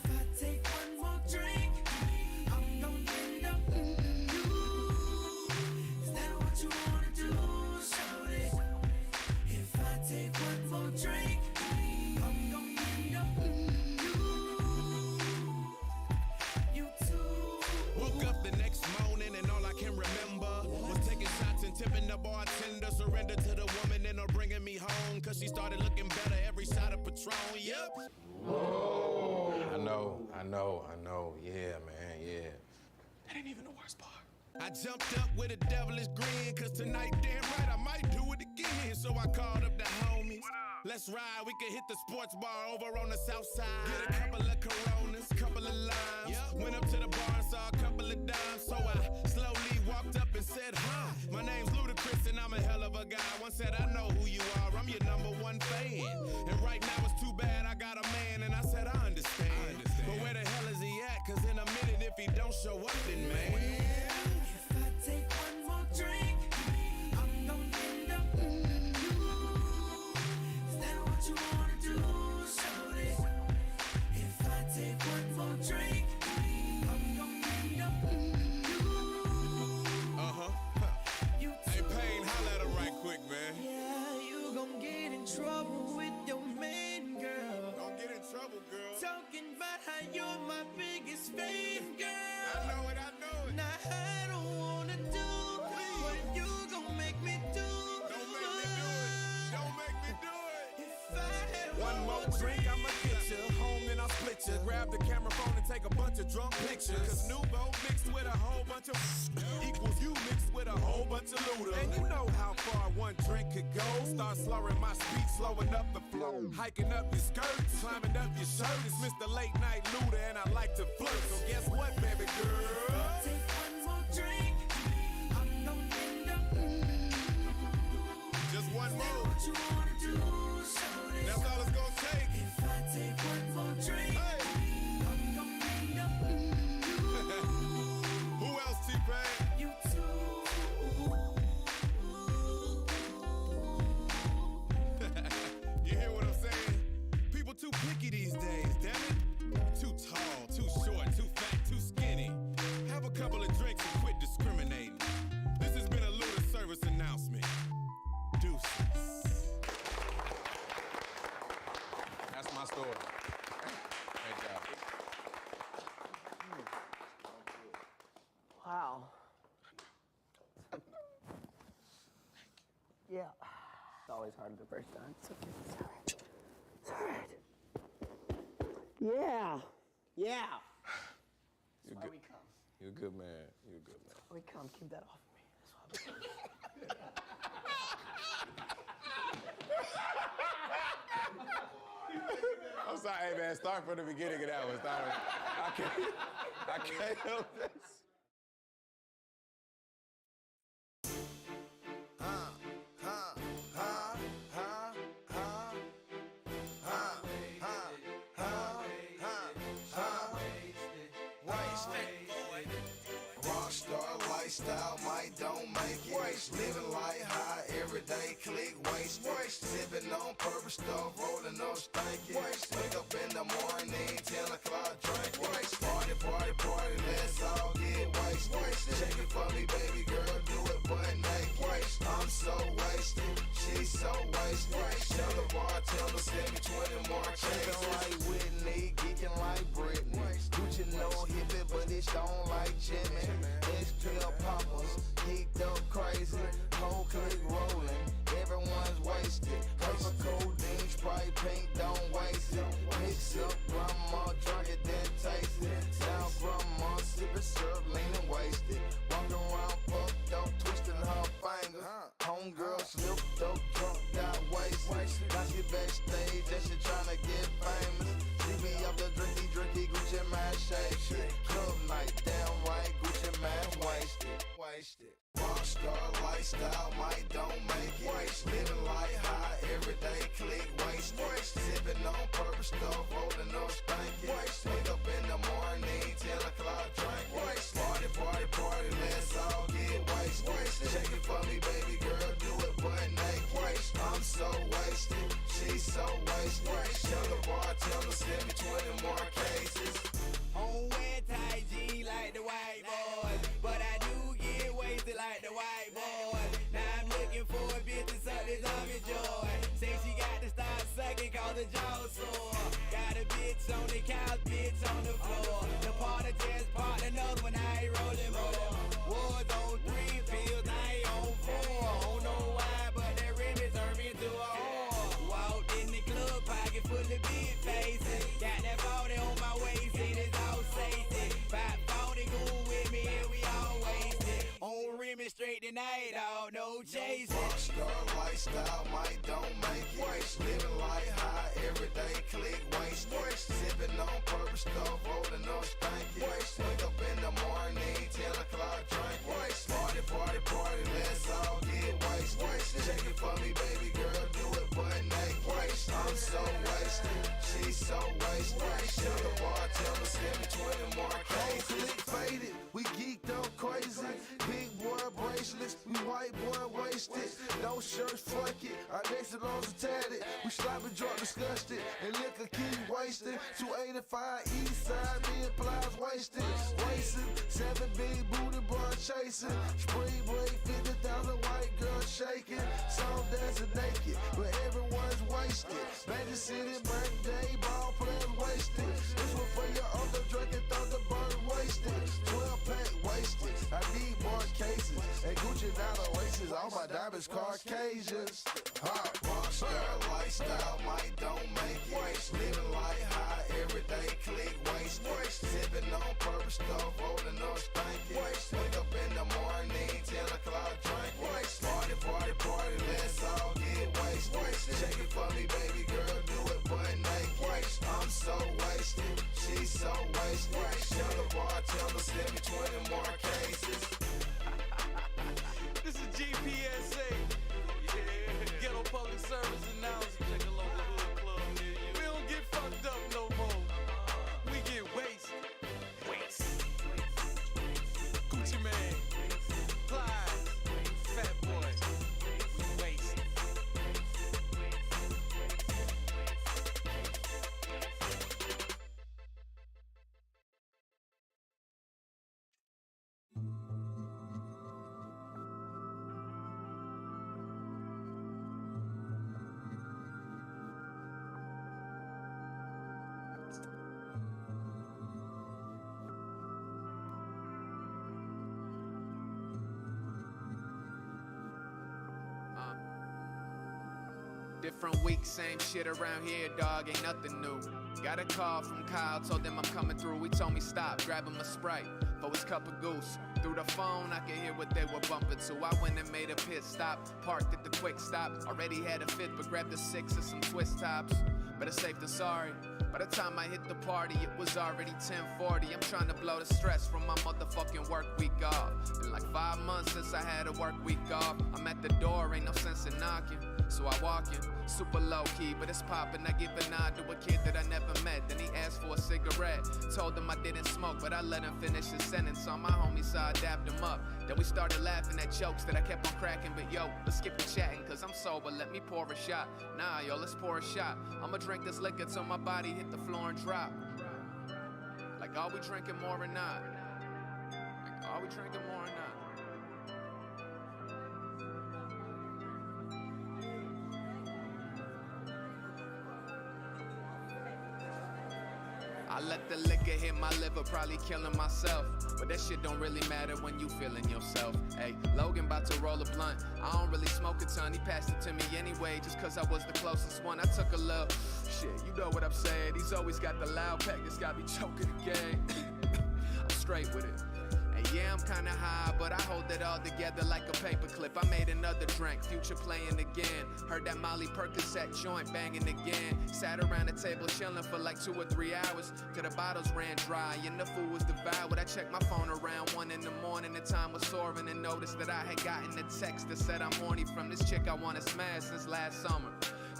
S1: I take one more drink, I'm gonna end up in you. Is that what you wanna do, shawty? If I take one more drink, I'm gonna end up in you too.
S19: woke up the next morning and all I can remember was taking shots and tipping the bartender. Surrender to the woman and her bringing me home. Cause she started looking better every shot of Patron, yep.
S6: I know. Yeah, man, yeah. That ain't even the worst part.
S19: I jumped up with a devilish grin, cause tonight, damn right, I might do it again. So I called up the homies. Let's ride, we can hit the sports bar over on the south side. Get a couple of Coronas, couple of limes. Went up to the bar and saw a couple of dimes. So I slowly walked up and said, hi, my name's Ludacris and I'm a hell of a guy. One said, I know who you are, I'm your #1 fan. And right now it's too bad I got a man, and I said, I understand. But where the hell is he at? Cause in a minute if he don't show up, then man.
S1: Take one more drink, I'm gonna end up with you. Is that what you wanna do, shorty? If I take one more drink, I'm gonna end up with you. You
S19: Hey, Payne, holla at him right quick, man.
S1: Yeah, you gon' get in trouble with your man, girl.
S19: Don't get in trouble, girl.
S1: Talking about how you're my biggest fan, girl.
S19: I know it.
S1: Now I don't wanna do what you gon' make me do.
S19: Don't make me do it.
S1: If I had
S16: One more drink, I'ma get you. Home, then I'll split you. Grab the camera phone and take a bunch of drunk pictures. Cause Nouveau mixed with a whole bunch of equals you mixed with a whole bunch of Luda. And you know how far one drink could go. Start slurring my speech, slowing up the flow. Hiking up your skirts, climbing up your shirt. It's Mr. Late Night Luda and I like to flirt. So guess what, baby girl?
S1: take one more drink, I'm gonna end up.
S19: Just one
S1: Is that
S19: more.
S1: what you wanna do, shorty?
S19: That's all it's gonna take.
S1: If I take one more drink, I'm gonna end up with you.
S19: Who else, T-Pain?
S1: You too.
S19: You hear what I'm saying? People too picky these days, damn it. Too tall, too short, too fat, too skinny. Have a couple of drinks and quit discriminating. This has been a Luda service announcement. Deuces.
S6: That's my story. Great job.
S2: Wow. Yeah. It's always hard the first time. It's okay. It's all right. Yeah. Yeah.
S6: You're
S2: That's why
S6: good.
S2: we come.
S6: You're a good man. You're a good man.
S2: We come. Keep that off of me. That's why we come.
S6: I'm sorry, hey man, start from the beginning of that one. I can't help this.
S9: Rockstar lifestyle, might don't make it. Living life high, everyday click, waste. Sipping on purple stuff, rolling up stanky. Wake up in the morning, 10 o'clock drink. Party, let's all get wasted. Shake it for me, baby girl, do it butt naked. I'm so wasted, she's so wasted. Tell the bartender, send me 20 more checks. Geeking like Whitney, geeking like Britney. Gucci no hippie, but it's don't like Jimmy. Extra poppers, geeked up crazy. Whole clique rolling, everyone's wasted. Purple codeine, Sprite, pink, don't waste it. Mix up, grandma, drunk it, then taste it. Now grandma, sipping syrup, leaning wasted. Walking around, fucked up, twisting her fingers. Homegirl slipped up, drunk, got wasted. Now she backstage, and she tryna get famous. She be up the drinky, Gucci man shake. Club night, damn right, Gucci man wasted. Rockstar lifestyle, might don't make it. Living life high, everyday click, waste. Sipping on purple stuff, rolling up stanky. Wake up in the morning, 10 o'clock drink. Party, let's all get wasted. Shake it for me, baby girl, do it butt naked. I'm so wasted, she's so wasted. Tell the bartender, send me 20 more cases.
S1: On wear tight jeans like the white boys, but I do get wasted like the white boys. Now I'm looking for a bitch to suck this on me joy. Say she got to start sucking cause the jaw sore. Got a bitch on the couch, bitch on the floor. The party just part, another one I ain't rolling more. Was on 3 pills, I ain't on 4. I don't know why, but that Remy turned me into a whore. Walked in the club, pocket full of big faces. Got that 40 on my way.
S3: out, no chasing.
S21: Rockstar lifestyle, might don't make it. Living life high, everyday click, waste. Sipping on purple stuff, rolling up stanky. Wake up in the morning, 10 o'clock drink. Party, party, party, let's all get wasted. Shake it for me, baby girl, do it butt naked. I'm so wasted, she's so wasted. Tell the bartender, send me 20 more cases. Click faded, we geeked up crazy. Big boy bracelets, we white boy wasted. No shirts, fuck it, our next loans are tatted. We sloppy drunk, disgusted, and liquor keep wasting. 285 east side, me applies wasted. Wasting, 7 big booty bra chasing. Spring break, 50,000 white girls shaking. Some dancing naked, but everyone's wasted. Magic City birthday, ball players wasted. This one for your older drinking, thought the bird wasted. 12 pack wasted, I need more cases. And Gucci down Oasis, all my diamonds Caucasians. Hot rockstar lifestyle, might don't make it. Living life high, everyday click waste. Sipping on purple stuff, rolling up stanky. Wake up in the morning, 10 o'clock drink. Party, party, party, let's all get wasted. Shake it for me, baby girl, do it butt naked. I'm so wasted, she's so wasted. Tell the bartender, send me 20 more cases.
S5: This is GPSA. Yeah. Ghetto Public Service Announcement. Check a local hood club near you. We don't get fucked up no more. We get wasted. Gucci Man. Clyde. Fat Boy. We wasted.
S15: Different week, same shit around here, dog, ain't nothing new. Got a call from Kyle, told them I'm coming through. He told me stop, grab him a Sprite for his cup of goose. Through the phone, I could hear what they were bumping to. I went and made a pit stop, parked at the quick stop. Already had a fifth, but grabbed a 6 and some twist tops. Better safe than sorry. By the time I hit the party, it was already 10:40. I'm trying to blow the stress from my motherfucking work week off. Been like 5 months since I had a work week off. I'm at the door, ain't no sense in knocking. So I walk in, super low key, but it's poppin'. I give a nod to a kid that I never met. Then he asked for a cigarette. Told him I didn't smoke, but I let him finish his sentence on my homie, so I dapped him up. Then we started laughing at jokes that I kept on cracking. But yo, let's skip the chatting, cause I'm sober, let me pour a shot. Nah, yo, let's pour a shot. I'ma drink this liquor till my body hit the floor and drop. Like, are we drinking more or not? Like, are we drinking more or not? I let the liquor hit my liver, probably killing myself. But that shit don't really matter when you feeling yourself. Hey, Logan about to roll a blunt. I don't really smoke a ton, he passed it to me anyway, just cause I was the closest one. I took a little, shit, you know what I'm saying. He's always got the loud pack that's got me choking the game. I'm straight with it. And yeah, I'm kinda high, but I hold it all together like a paperclip. I made another drink, Future playing again. Heard that Molly Percocet joint banging again. Sat around the table chilling for like 2 or 3 hours till the bottles ran dry and the food was devoured. I checked my phone around 1 in the morning, the time was soaring, and noticed that I had gotten a text that said I'm horny from this chick I wanna smash since last summer.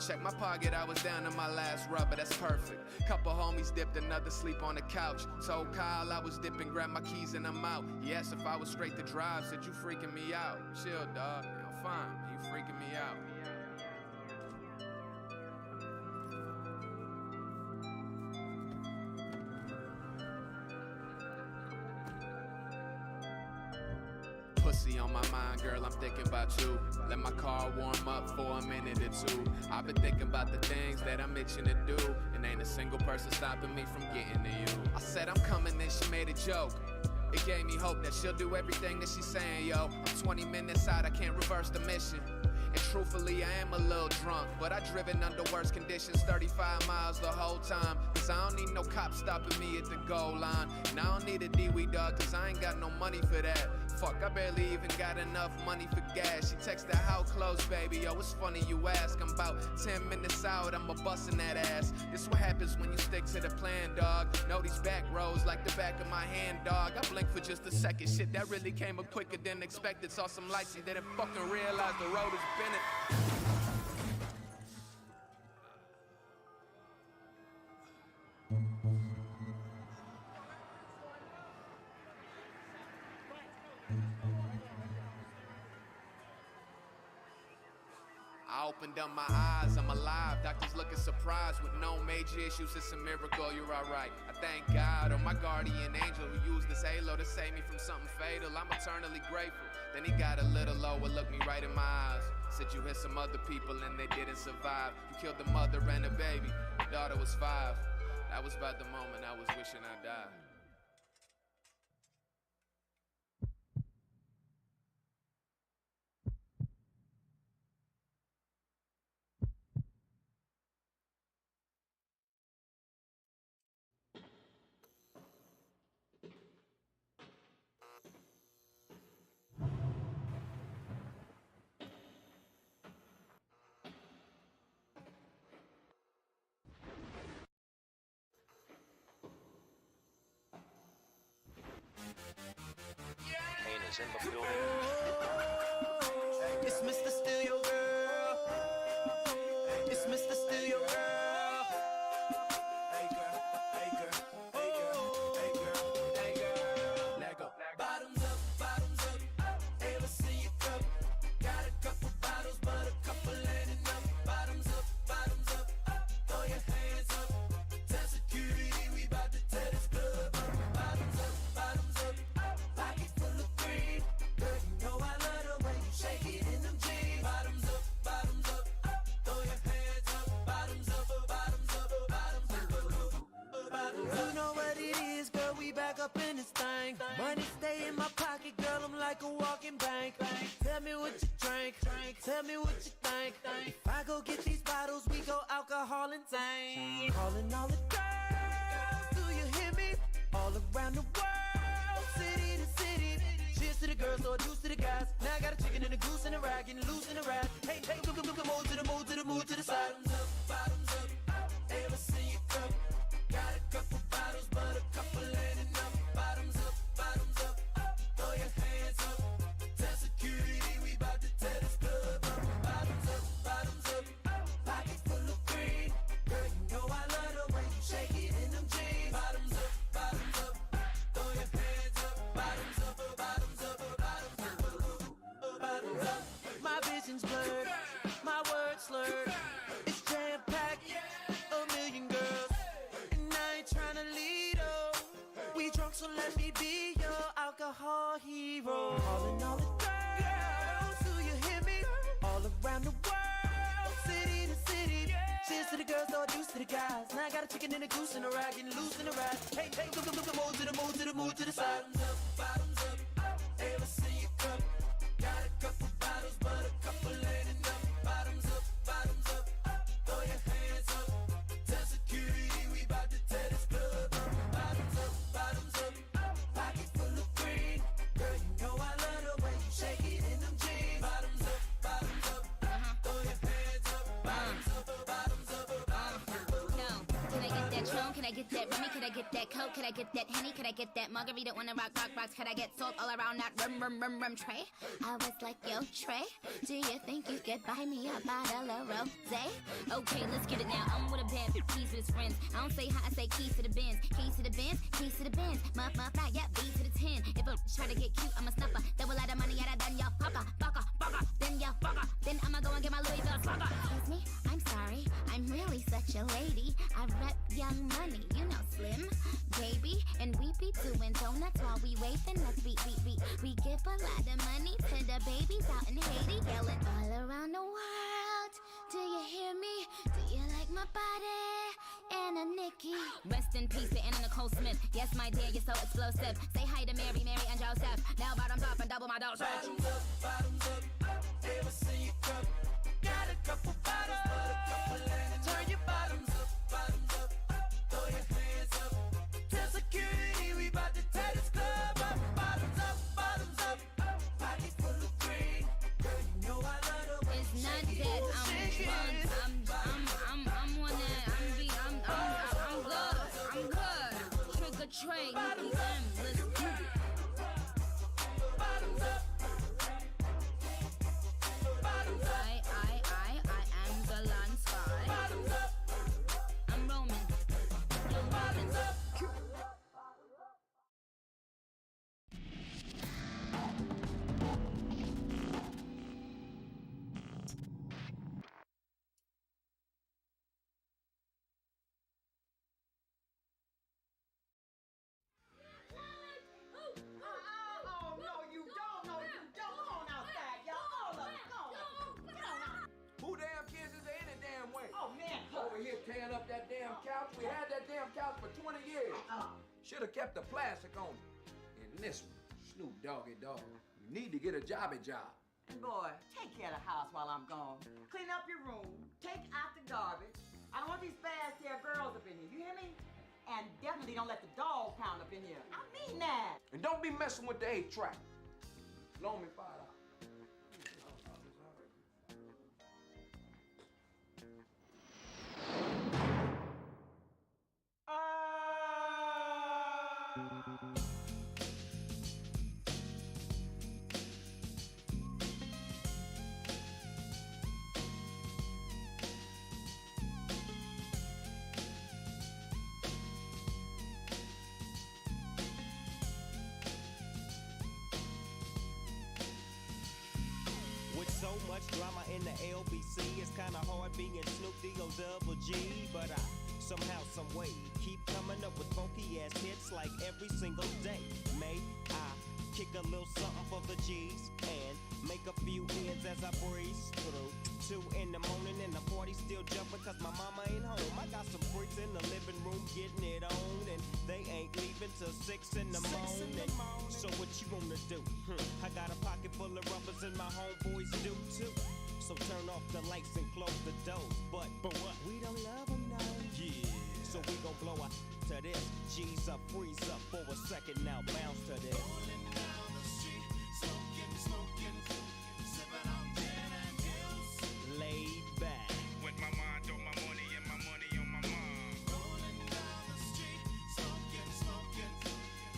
S15: Check my pocket, I was down to my last rubber, that's perfect. Couple homies dipped, another sleep on the couch. Told Kyle I was dipping, grabbed my keys and I'm out. He asked if I was straight to drive, said you freaking me out. Chill, dog, I'm fine, you freaking me out. Pussy on my mind, girl, I'm thinking about you. Let my car warm up for a minute or two. I've been thinking about the things that I'm itching to do, and ain't a single person stopping me from getting to you. I said I'm coming, then she made a joke. It gave me hope that she'll do everything that she's saying, yo. I'm 20 minutes out, I can't reverse the mission. And truthfully, I am a little drunk, but I driven under worse conditions 35 miles the whole time. Cause I don't need no cops stopping me at the goal line. And I don't need a DWI dog, cause I ain't got no money for that. Fuck, I barely even got enough money for gas. She texted how close, baby? Yo, it's funny you ask. I'm about 10 minutes out, I'm a bustin' that ass. This what happens when you stick to the plan, dog. Know these back roads like the back of my hand, dog. I blinked for just a second, shit, that really came up quicker than expected. Saw some lights, you didn't fucking realize the road is bending. I opened up my eyes, I'm alive. Doctors looking surprised with no major issues. It's a miracle, you're alright. I thank God, or my guardian angel who used this halo to save me from something fatal. I'm eternally grateful. Then he got a little lower, looked me right in my eyes. Said you hit some other people and they didn't survive. You killed the mother and the baby. The daughter was 5. That was about the moment I was wishing I died.
S7: Is in the building.
S3: It's Mr. Steal Your Girl. It's Mr. Steal Your Girl. Hey girl, hey girl, hey girl, hey girl, hey girl. Let go. Bottoms up, ever see your cup? Got a couple bottles, but a couple ain't enough. Bottoms up, throw your hands up. Tell security we about to tear this club up. Bottoms up, pocket full of green. Girl, you know I love the way you shake it in them jeans. Bottoms up, throw your hands up. Bottoms up, bottoms up, bottoms up. You know what it is, girl, we back up in this thing. Money stay in my pocket, girl, I'm like a walking bank. Tell me what you drink, tell me what you think. If I go get these bottles, we go alcohol and tank. Calling all the girls, do you hear me? All around the world, city to city. Cheers to the girls, or juice to the guys. Now I got a chicken and a goose and a rag, getting loose in the ride. Hey, hey, move to the move to the move to the side. Bottoms up, ever see your cup? Got a couple bottles, but a couple ain't enough. Bottoms up, throw your hands up. Tell security we about to tear this club up. Bottoms up, pocket full of green. Girl, you know I love the way you shake it in them jeans. Bottoms up, throw your hands up. Bottoms up, bottoms up, bottoms up, bottoms up. My vision's blurred, my words slurred. It's jam-packed, a million girls, and I ain't tryna lead up. We drunk, so let me be your alcohol hero. Calling all the girls, do you hear me? All around the world, city to city. Cheers to the girls, or juice to the guys. Now I got a chicken and a goose and a rag, getting loose in the ride. Hey, hey, move to the move to the move to the side. Bottoms up, ever see your cup? Got a couple bottles, but a couple ain't enough. Bottoms up, throw your hands up. Tell security we about to tear this club up. Bottoms up, pocket full of green. Girl, you know I love the way you shake it in them jeans. Bottoms up, throw your hands up. Bottoms up, bottoms up, bottoms up.
S10: No, can I get that Tron? Can I get that Remy? Can I get that Coke? Can I get that Henny? Can I get that margarita? Wanna rock rocks? Can I get salt all around that rum tray? I was like, yo, Trey, do you think you could buy me a bottle of rosé? Okay, let's get it now. I'm with a band, keys with his friends. I don't say hi, I say keys to the Benz. Keys to the Benz, keys to the Benz. Muff, yeah, B to the 10. If I try to get cute, I'm a snuffer. Double out of money, out of done, y'all fucker. Then y'all fucker. Then I'ma go and get my Louis Vuitton slugger. Excuse me, I'm sorry, I'm really such a lady. I rep Young Money, you know Slim, baby. And we be doing donuts while we waving us. We give a lot of money to the babies out in Haiti, yelling all around the world. Do you hear me? Do you like my body? Anna Nikki. Rest in peace to Anna Nicole Smith. Yes, my dear, you're so explosive. Say hi to Mary, and Joseph. Now bottoms up and double my dose.
S3: Bottoms up, ever see your cup?
S10: Trey, Nikki M, let's do it.
S1: Bottoms up. Bottoms up.
S10: I am the land spy.
S1: Bottoms up.
S10: I'm Roman. Young
S1: Bottoms up.
S12: Who damn kids is there any damn way? Oh man, over here tearing up that damn couch. We had that damn couch for 20 years. Should have kept the plastic on it. And this one, Snoop Doggy Dogg. You need to get a jobby job.
S14: Boy, take care of the house while I'm gone. Clean up your room, take out the garbage. I don't want these fast-hair girls up in here, you hear me? And definitely don't let the dog pound up in here. I mean that.
S12: And don't be messing with the 8-track. Loan me $5.
S20: With so much drama in the LBC, it's kinda hard being Snoop D-O-double-G. But I, somehow, someway, keep coming up with funky ass hits like every single day. May I kick a little something for the G's and make a few ends as I breeze through. 2 in the morning and the party still jumping cause my mama ain't home. I got some freaks in the living room getting it on, and they ain't leaving till 6 in the morning. So what you wanna do? I got a pocket full of rubbers and my homeboys do too. So turn off the lights and close the doors. But what? We don't love them now. Yeah. So we gon' blow up to this. G's up, freeze up for a second now. Bounce to this.
S9: Rolling down the street, smoking, sipping on gin and juice.
S20: Laid back.
S9: With my mind on my money and my money on my mind. Rolling down the street, smoking,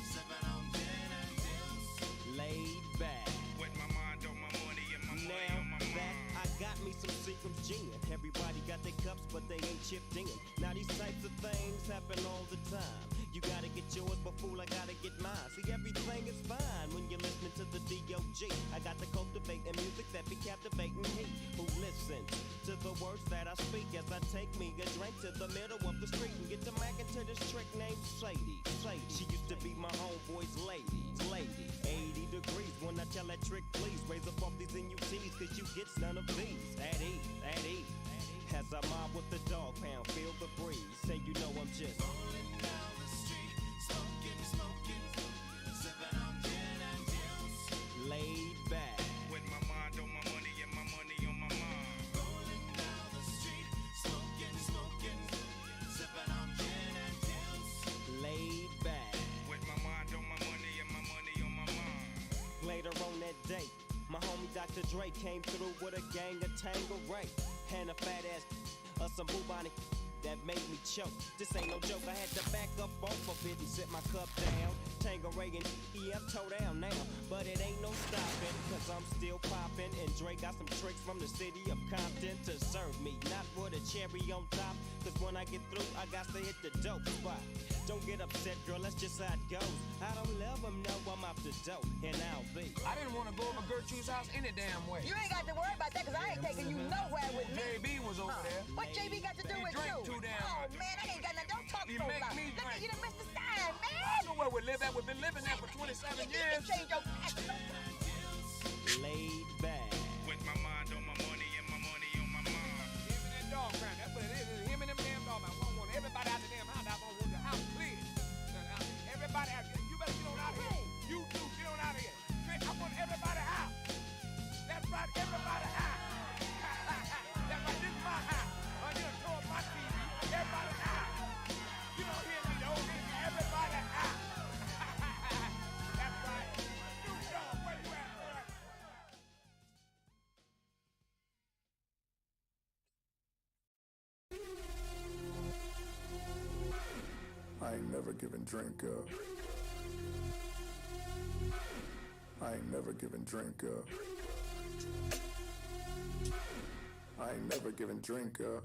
S9: sipping on gin and juice.
S20: Laid back.
S9: With my mind on my money and my money
S20: Now
S9: on my
S20: that
S9: mind.
S20: I got me some Seagram's gin. Everybody got their cups, but they ain't chipped in. Now these types of things happen all the time. You gotta get yours, but fool, I gotta get mine. See, everything is fine when you're listening to the D.O.G. I got the cultivating music that be captivating he who listens to the words that I speak as I take me a drink to the middle of the street and get to mackin' to this trick named Sadie. She used to be my homeboy's lady. 80 degrees when I tell that trick, please raise up off these NUTs, cause you get none of these. At ease. As I mob with the dog pound, feel the breeze. Say you know I'm just
S9: Rolling down the street, smoking, sipping on gin and juice.
S20: laid back.
S9: With my mind on my money and my money on my mind. Rolling down the street, smoking, sipping on gin and juice.
S20: Laid back.
S9: With my mind on my money and my money on my mind.
S20: Later on that day, my homie Dr. Dre came through with a gang of Tangeray and a fat ass some bubonic that made me choke. This ain't no joke, I had to back up off of it and sit my cup down. Tangeray and I'm toe down now, but it ain't no stopping, cause I'm still popping. And Dre got some tricks from the city of Compton to serve me, not with a cherry on top, cause when I get through, I got to hit the dope spot. Don't get upset, girl, that's just how it goes. I don't love them, no, I'm off the dope, and I'll be.
S12: I didn't want to go over Gertrude's house any damn way.
S14: You ain't got to worry about that, cause I ain't taking you nowhere with me.
S12: JB was over there.
S14: What JB got to do with
S12: drank
S14: you?
S12: too damn
S14: Oh
S12: much.
S14: man, I ain't got nothing. Don't talk
S12: You
S14: so
S12: make
S14: loud.
S12: me
S14: Look at
S12: drink.
S14: you done missed the sign, man.
S12: I know where we live at. We've been living there for 27
S14: You
S12: years.
S14: can change your accent.
S20: Laid back.
S9: With my mind on my money and my money on my mind.
S12: Him and that dog crowd. That's what it is. It's him and them damn dog. I want everybody out the damn house. I want the house clear. Everybody out here. You better get on out of here. You too, get on out of here. I want everybody out. That's right, everybody out. That's right, this is my house. I just throw up my TV. Everybody out. You don't hear me, though. Everybody out. That's right. Snoop Dogg, where you at, boy?
S17: giving drink up. I ain't never giving drink up. I ain't never giving drink up.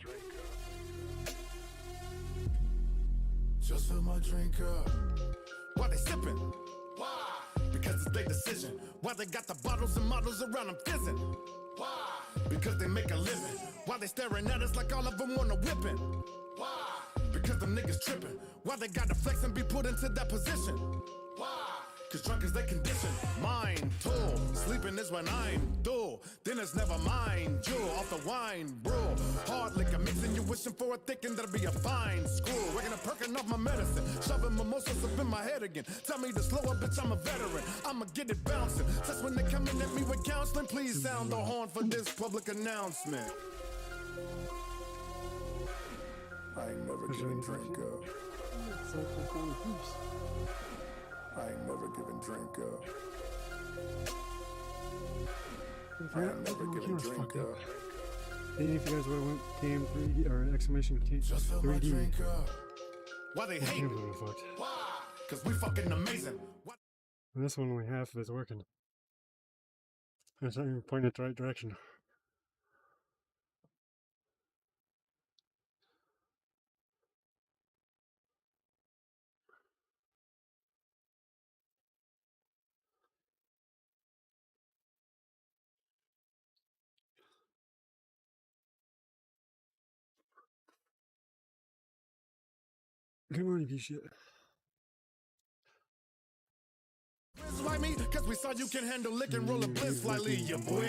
S17: Just fill my drink up.
S19: Why they sipping? Why? Because it's their decision. Why they got the bottles and models around them fizzing? Why? Because they make a living. Why they staring at us like all of them want a whipping? Why? Because them niggas tripping. Why they gotta flex and be put into that position? Why? Cause drunk is their condition. Mine, tool. Sleeping is when I'm dull. Then it's never mine. Jewel off the wine, brew. Hard liquor mixing, you wishing for a thickin', that'll be a fine screw. Waking up, perking off my medicine. Shoving mimosas up in my head again. Tell me to slow up, bitch, I'm a veteran. I'ma get it bouncing. That's when they coming at me with counseling. Please sound the horn for this public announcement.
S17: I ain't never giving drink up. I ain't never giving drink up. I ain't never giving drink up.
S4: Hey, if you guys want game 3D or exclamation K 3D.
S19: Why they hate? Why? Cause we fucking amazing. What?
S4: And this one only half of it's working. It's not even pointing in the right direction. Good morning, piece of shit.
S19: Like me, cause we saw you can handle lick and roll a bliss slightly, ya boy.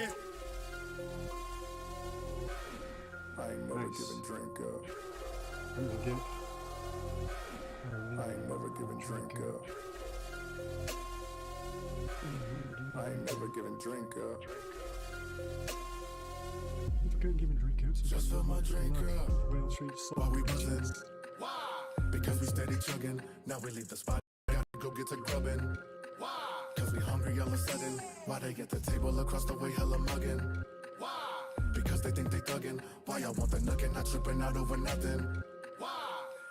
S17: I ain't never giving drink up. I ain't never giving drink up. I ain't never giving drink up.
S4: If I couldn't give a drink out,
S17: just fill my drink up.
S19: While we buzzing. Why? Because we steady chugging. Now we leave the spot. Gotta go get to grubbing. Why? Cause we hungry all of a sudden. Why they get the table across the way hella mugging? Why? Because they think they thugging. Why y'all want the nugget, not tripping out over nothing? Why?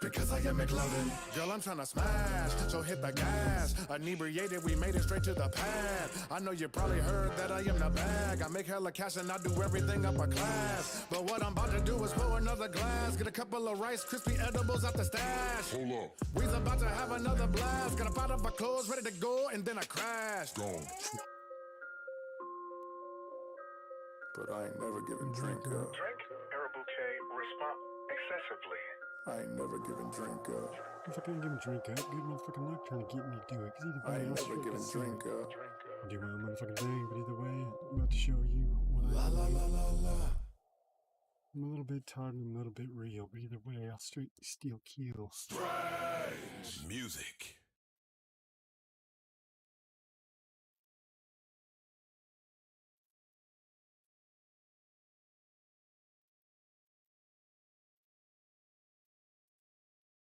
S19: Because I am McLovin. Girl, I'm tryna smash, so hit the gas. Inebriated, we made it straight to the pad. I know you probably heard that I am the bag. I make hella cash and I do everything upper class. But what I'm about to do is pour another glass. Get a couple of Rice Krispie edibles out the stash. Hold up. We's about to have another blast. Got up out of our clothes, ready to go, and then I crashed. Gone.
S17: But I ain't never giving drink up.
S11: Drink, Arable K, respond excessively.
S17: I ain't never giving drink up.
S4: If I couldn't give him drink up, good motherfucking luck trying to get me to do it. Cause either
S17: I
S4: way,
S17: ain't never giving drink up.
S4: I do my own motherfucking thing, but either way, I'm about to show you what
S17: La la la la la.
S4: I'm a little bit tired and I'm a little bit real, but either way, I'll straight steal kills.
S19: Strange music.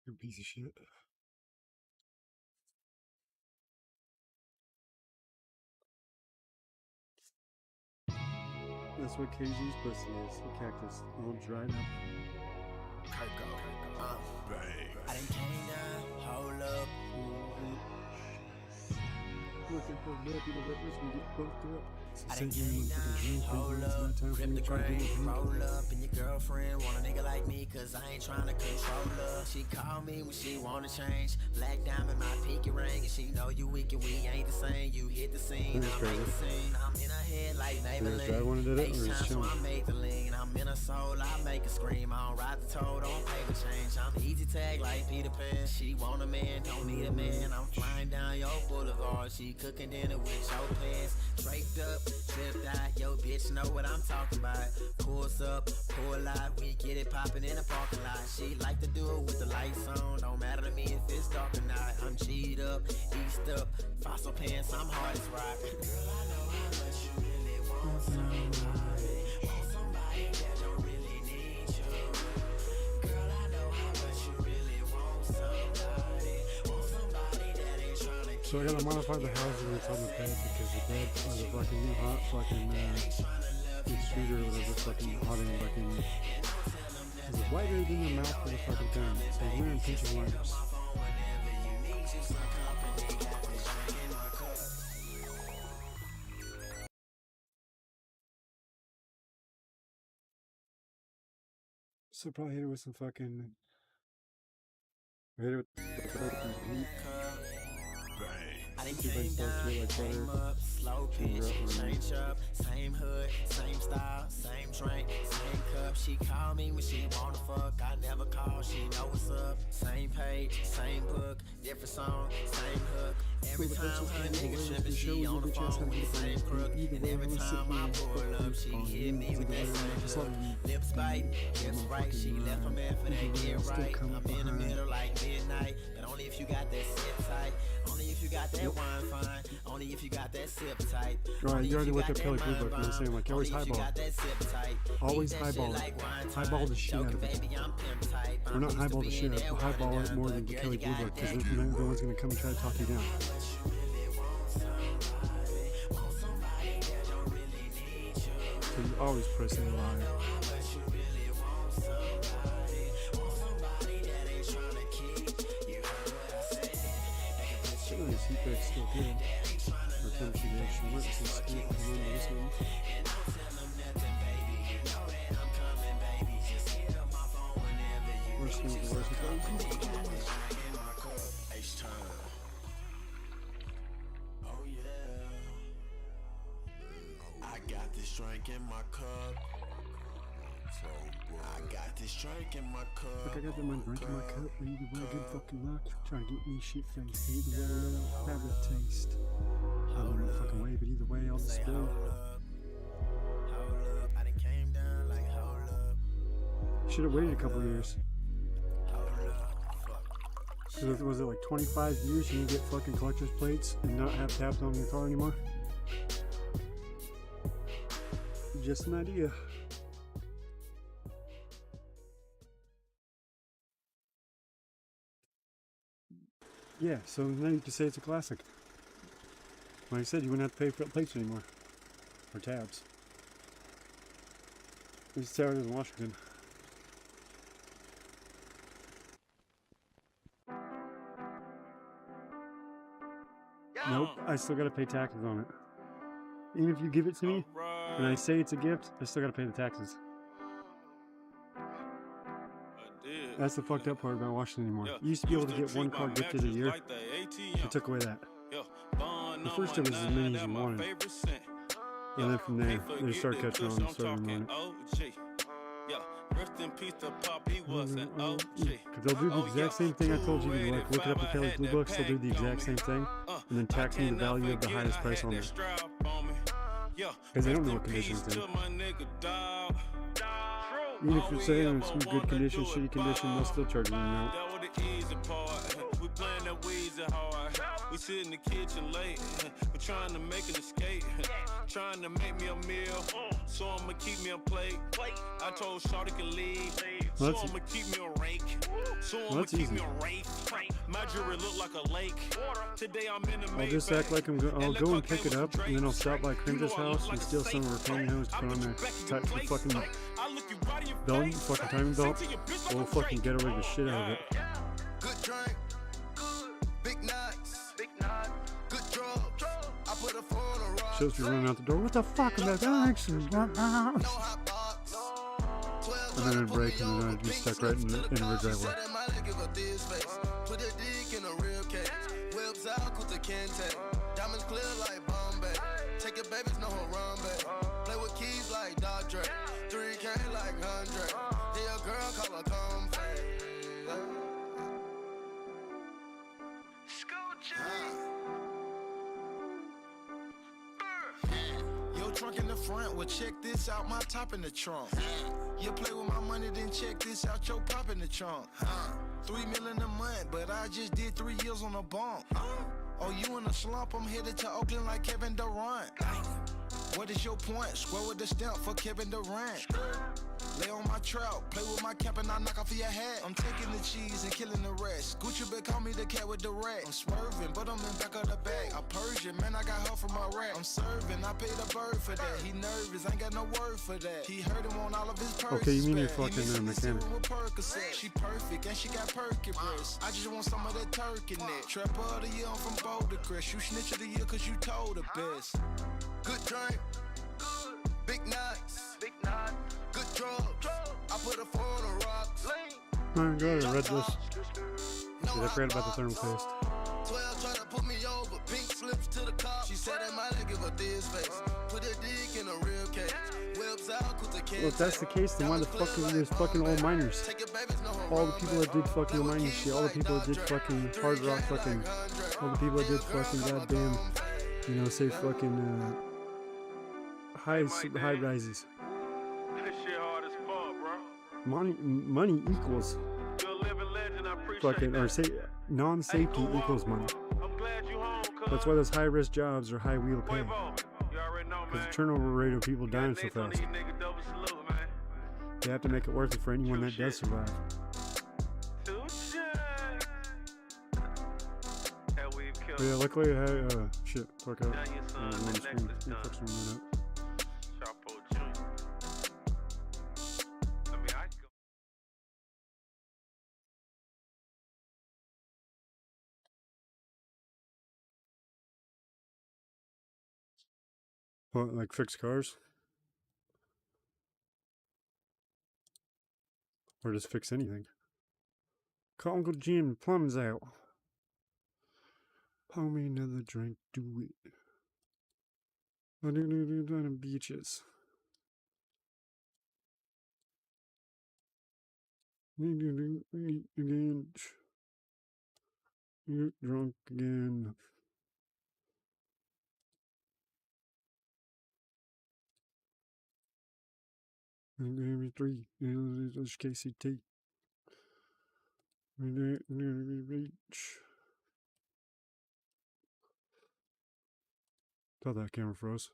S4: You piece of shit. That's what KZ's pussy is. The cactus all dried up.
S3: I done came down, hold up.
S4: Looking for deputy rappers when get fucked up.
S3: I done came down, hold up, rip the grain, roll up, and your girlfriend want a nigga like me, cause I ain't tryna control her. She call me when she wanna change, black diamond, my pinky ring, and she know you weak and we ain't the same. You hit the scene, I make the scene, I'm in her head like Maybelline, 8 times so I make the lean, I'm in her soul, I make her scream, I don't ride the toad, don't paper change, I'm easy tag like Peter Pan, she want a man, don't need a man, I'm flying down your boulevard, she cooking dinner with your pants, draped up, tripped out, yo bitch know what I'm talking about. Pulls up, pull out, we get it poppin' in the parking lot. She like to do it with the lights on, don't matter to me if it's dark or not. I'm G'd up, eased up, fossil pants, I'm hard as rock. Girl, I know how much you really want somebody, that don't really need you. Girl, I know how much you really want somebody that ain't tryna.
S4: So I gotta modify the housing that's on the bed because the bed is a fucking new hot fucking extruder or whatever fucking hot and fucking is whiter than the mouth of the fucking thing. So I'm wearing pinching wires. So probably hit it with some fucking. Hit it with heat.
S3: I done came down, came up, slow pitch, change up, same hood, same style, same drink, same cup. She call me when she wanna fuck, I never call, she know what's up. Same page, same book, different song, same hook. Every time her nigga trippin', she on the phone with the same crook. And every time I pull up, she hit me with that same hook. Lips biting, hips right, she left her man for that get right. I'm in the middle like midnight, but only if you got that sit tight. Only if you got that wine fine. Only if you got that sip tight.
S4: Right, you already looked up Kelly Blue Book and they're saying like always highball. Always highball it. Highball the shit out of it. Or not highball the shit out, but highball it more than Kelly Blue Book because no one's gonna come and try to talk you down. So you always press in line. This heat bag's still good. Or can she actually went to school on this one? Worst thing the worst
S21: Oh yeah. I got this drink in my cup. I got this drink in my cup.
S4: Look, I got that my drink in my cup. Either way, good fucking luck. Trying to get me shit faced. Either way, I'll have a taste. I don't know the fucking way, but either way, I'll just go. Should have waited a couple of years. Was it like 25 years and you get fucking collector's plates and not have tabs on your car anymore? Just an idea. Yeah, so then you can say it's a classic. Like I said, you wouldn't have to pay for plates anymore. Or tabs. At least how it is in Washington. Nope, I still gotta pay taxes on it. Even if you give it to me, and I say it's a gift, I still gotta pay the taxes. That's the fucked up part about Washington anymore. You used to be able to get one car gifted a year. They took away that. The first it was as many as you wanted. And then from there, they just started catching on and started running. Because they'll do the exact same thing I told you. Like, look it up in Kelly Blue Books, they'll do the exact same thing. And then tax me the value of the highest price on it. Because they don't know what condition it's in. Even if you're saying it's in good condition, shitty condition, they'll still charge you an amount.
S5: We sit in the kitchen late, we're trying to make an escape, trying to make me a meal, so I'ma keep me a plate. I told Shawty to leave, so I'ma keep me a rake, so I'ma keep me a rake. My jewelry look like a lake. Today I'm in the
S4: I'll just act like I'll go and pick it up, and then I'll stop by Crimja's house and steal some of her pantyhose to put on there, type the fucking belt, fucking timing belt, or we'll fucking get away the shit out of it.
S21: Good drink, big nuts, good drugs. I put a phone on rock.
S4: Shows you running out the door. What the fuck am I doing? And then it breaks, and then I'd be stuck right in the driveway.
S21: Put a dick in a real case. Whips out, put the kente. Diamonds clear like Bombay. Take your babies, no Harambe. Play with keys like Dr. 3K like 100. Hey, a girl call her comfy. Your trunk in the front, well check this out, my top in the trunk. You play with my money, then check this out, your pop in the trunk. $3 million a month, but I just did 3 years on a bump. Oh, you in a slump? I'm headed to Oakland like Kevin Durant. What is your point? Square with the stamp for Kevin Durant. Lay on my trout, play with my cap and I knock off your hat. I'm taking the cheese and killing the rest. Gucci bet call me the cat with the rat. I'm swerving, but I'm in back of the bag. I Persian, man, I got her from Iraq. I'm serving, I paid a bird for that. He nervous, ain't got no word for that. He heard him on all of his purses.
S4: Okay, you mean you're fucking mechanic.
S21: She perfect and she got perky breasts. I just want some of that turkey neck. Trapper of the year, I'm from Boulder Crest. You snitch of the year cause you told the best. Good drink, big nuts, good drugs. I
S9: put a four on the rocks.
S4: Oh god, I read this. Dude, I forgot about the thermal paste.
S9: 12 try to put me over, pink slips to the cop. She said they might give a this face. Put a dick in a real case. Whips out, put the
S4: Well, if that's the case, then why the fuck are there's fucking old miners? All the people that did fucking mining shit, all the people that did fucking hard rock fucking, all the people that did fucking goddamn, you know, say fucking high rises.
S5: This shit hard as fuck, bro.
S4: Money equals
S5: You're a living legend, I appreciate
S4: fucking, or
S5: that.
S4: say non-safety equals money.
S5: I'm glad you home, cuz.
S4: That's why those high-risk jobs are high wheel pay.
S5: You already know,
S4: Because
S5: man.
S4: the turnover rate of people dying so
S5: Next on
S4: fast.
S5: these niggas, double salute, man.
S4: They have to make it worth it for anyone that does survive.
S5: Touche. Hell, we've killed.
S4: But yeah, luckily I had, shit, fuck out.
S5: Now your son,
S4: On
S5: the
S4: the
S5: next
S4: screen.
S5: is done.
S4: Fuck someone up.
S5: Chapo Jr. I mean, I go.
S4: What, like fix cars? Or just fix anything? Call Uncle Jim, plums out. Pour me another drink, do it. On the beaches. Again. You're drunk again. Maybe 3. There's KCT. Reach. Thought that camera froze.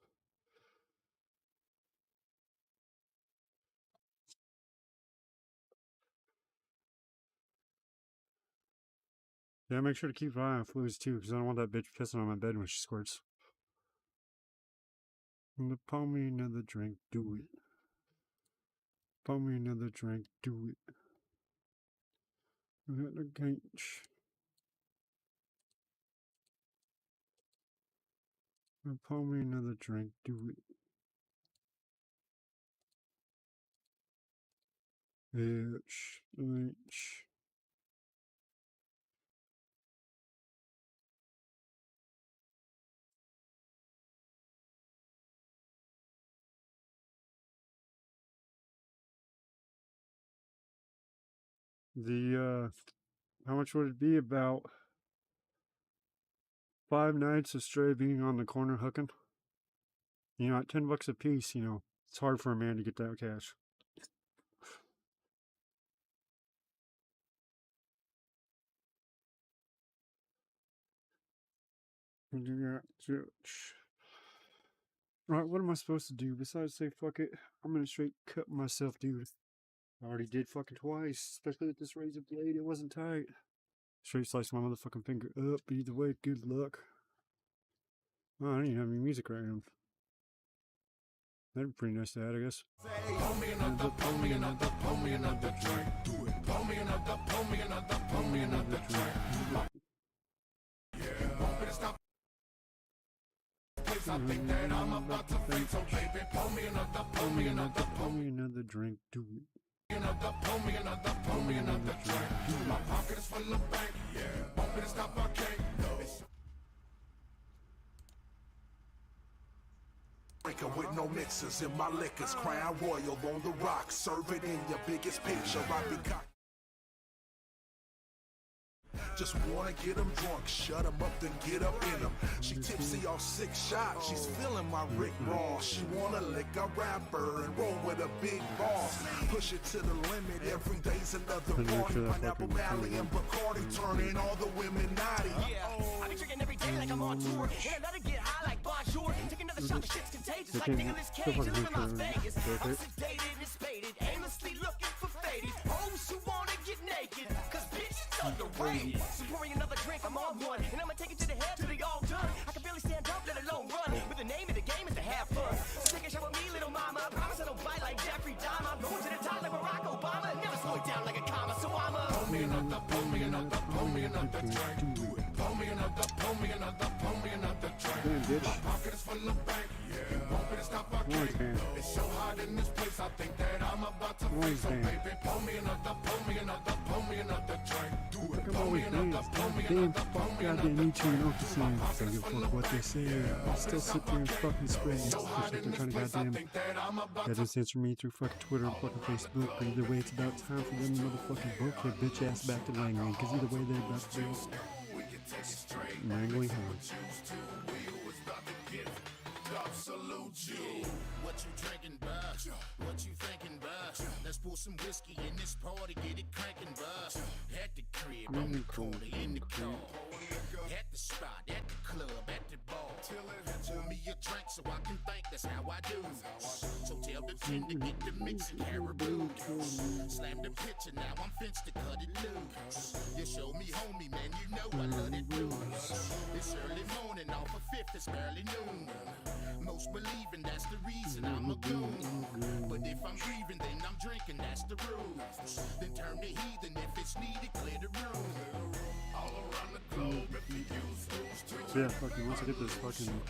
S4: Yeah, make sure to keep an eye on fluids too, because I don't want that bitch pissing on my bed when she squirts. Pour me another drink, do it. Pour me another drink, do it. Another ganch. Pour me another drink, do it. Bitch. How much would it be? About 5 nights of straight being on the corner hooking? You know, at $10 a piece, you know, it's hard for a man to get that cash. Right, what am I supposed to do besides say fuck it? I'm gonna straight cut myself, dude. I already did fucking twice, especially with this razor blade, it wasn't tight. Straight slice my motherfucking finger up, either way, good luck. Oh, I don't even have any music right now. That'd be pretty nice to add, I guess.
S17: Pour me another drink. Do it. Pour me another drink. Yeah. Want me to stop? Place I think that I'm about to faint. So baby, pour me another
S4: drink. Do it.
S17: Pour me another drink. My pocket is full of bank. Yeah. Want me to stop? I can't. No.
S22: Drinking with no mixers in my liquors. Crown Royal on the rocks. Serve it in your biggest picture. I be cock. Just wanna get them drunk, shut them up, then get up in them. She tipsy off 6 shots, she's feeling my Rick Ross. She wanna lick a rapper and roll with a big boss. Push it to the limit, every day's another party. Pineapple Valley and Bacardi turning all the women naughty.
S1: Yeah, I be drinking every day like I'm on tour. And I let it get high like Bonjour. Take another shot, the shit's contagious. Like Nicolas Cage, I live in Las Vegas. I'm sedated and spaded, aimlessly looking for faded. Hoes who wanna get naked, cause bitch, it's underrated. So pour me another drink, I'm on one. And I'ma take it to the head till they all done. I can barely stand up, let alone run. But the name of the game is to have fun. So take a shot with me, little mama. I promise I don't bite like Jeffrey Dahmer. I'm going to the top like Barack Obama. Never slow it down like a comma, so I'm a
S17: Pour me another drink. Do it. Pour me another drink. My pocket is full of bank. Yeah. Want me to stop? I can't. It's so hot. hot in this place, I think that I'm about to face. So baby, pour me another drink. Do it, pour me another, pour me another, pour me another.
S4: Goddamn YouTube and Uncle Sam. I don't give a fuck what they say. I'll still sit there and fucking spray. Especially if they're trying to goddamn get us answer me through fucking Twitter and fucking Facebook. But either way, it's about time for them motherfucking book their bitch ass back to Langley. Because either way, they're about to be Langley home.
S9: Salute you. What you drinking, bud? What you thinking, bud? Let's pour some whiskey in this party, get it cranking, bud. At the crib, on the corner, in the car. At the spot, at the club, at the bar. Pour me a drink so I can think, that's how I do. So tell the tender, get the mix and caribou. Slam the picture, now I'm fenced to cut it loose. You show me, homie, man, you know I love it blues. It's early morning, off of 5th, it's barely noon. Most believing that's the reason I'm a goon. But if I'm grieving, then I'm drinking, that's the rules. Then turn the heathen if it's needed, clear the room. All around the globe, if you use booze too.
S4: So yeah, fucking once I get this fucking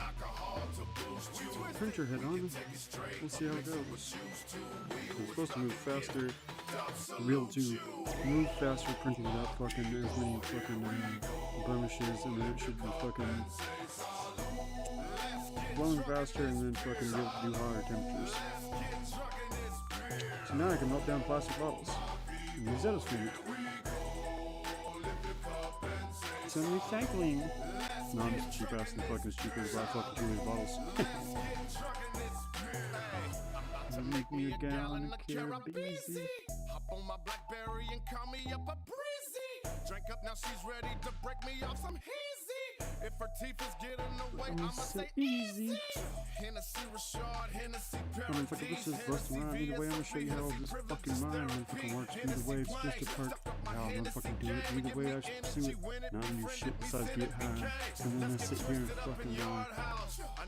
S4: printer head on, we'll see how it goes. It's supposed to move faster, to move faster printing without fucking as many fucking blemishes, and then it should be fucking blowing faster and then fucking be able to do higher temperatures. So now I can melt down plastic bottles and use that as food. Some recycling. No, I'm just cheap ass and fucking cheaper to buy fucking 2 liter bottles. Make me a gallon of Caribbean.
S9: Hop on my Blackberry and call me up a breezy. Drink up, now she's ready to break me off some hazy. If her teeth is getting away, I'ma say easy. Hennessy, Rashard, Hennessy,
S4: I mean, fucking this is busting around. Either way, I'm gonna show you how all this fucking mind fucking works. Either way, it's just a part how I'm gonna fucking do it. Either way, I should pursue it. Now I'm gonna do shit besides get high. And then I sit here and fucking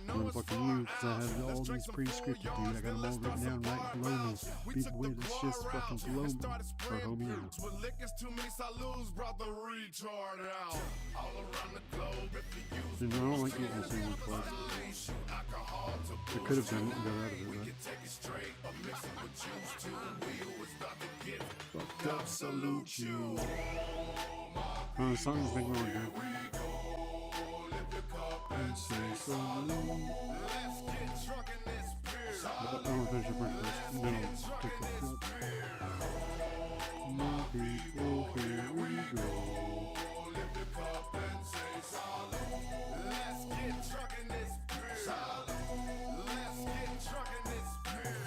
S4: I'm fucking you, because I have all these pre-scripted, dude. I got them all written down right below me. Either way, this shit's fucking below me. Or homie out. You know, I don't like using the same one twice. I could have done it and got out of it, right? Fucked up, salute you. Oh, the song is making me want to go. And say salute. I want to finish the front first. Then I'll take the flip. My people, here we go.
S9: Let's get drunk in this beer. Let's get drunk in this beer.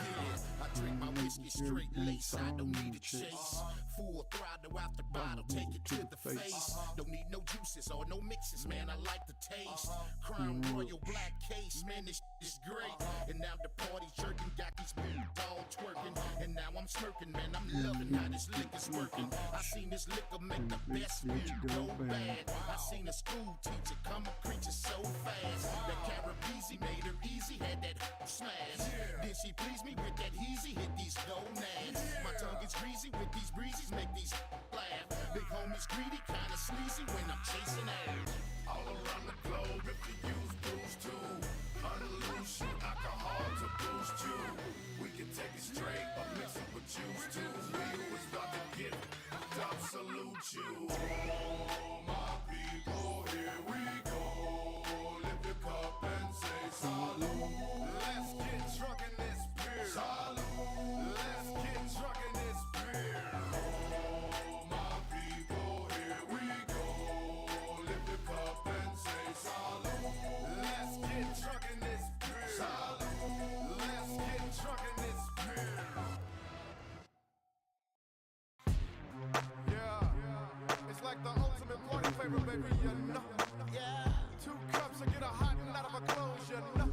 S9: I drink my whiskey straight lace, I don't need a chase. Full throttle out the bottle, take it to the face. Don't need no juices or no mixes, man, I like the taste. Crown Royal black case, man, this is great. And now the party jerking, got these all twerking. And now I'm smirking, man, I'm loving how this liquor's working. I seen this liquor make the best beer go bad. I seen a school teacher come a preacher so fast. That Caribbean made her easy, had that smash. Then she pleased me with that easy, hit these gonads. My tongue gets greasy with these breezes, make these laugh. Big homies greedy, kinda sleazy when I'm chasing ass. All around the globe, if you use booze too, unloose you, alcohol to boost you. We can take it straight or mix it with juice too. We always about to get top salute you. My people, here we go. Lift your cup and say salute. Let's get drunk in this beer. Salute. Let's get drunk in this beer. My people, here we go. Lift your cup and say salute. Let's get drunk in this beer. Salute. Let's get drunk in this beer. Yeah, it's like the ultimate party favor, baby, you know. Yeah, 2 cups to get a hot and out of a clothes, you know.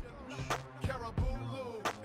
S9: Caribou,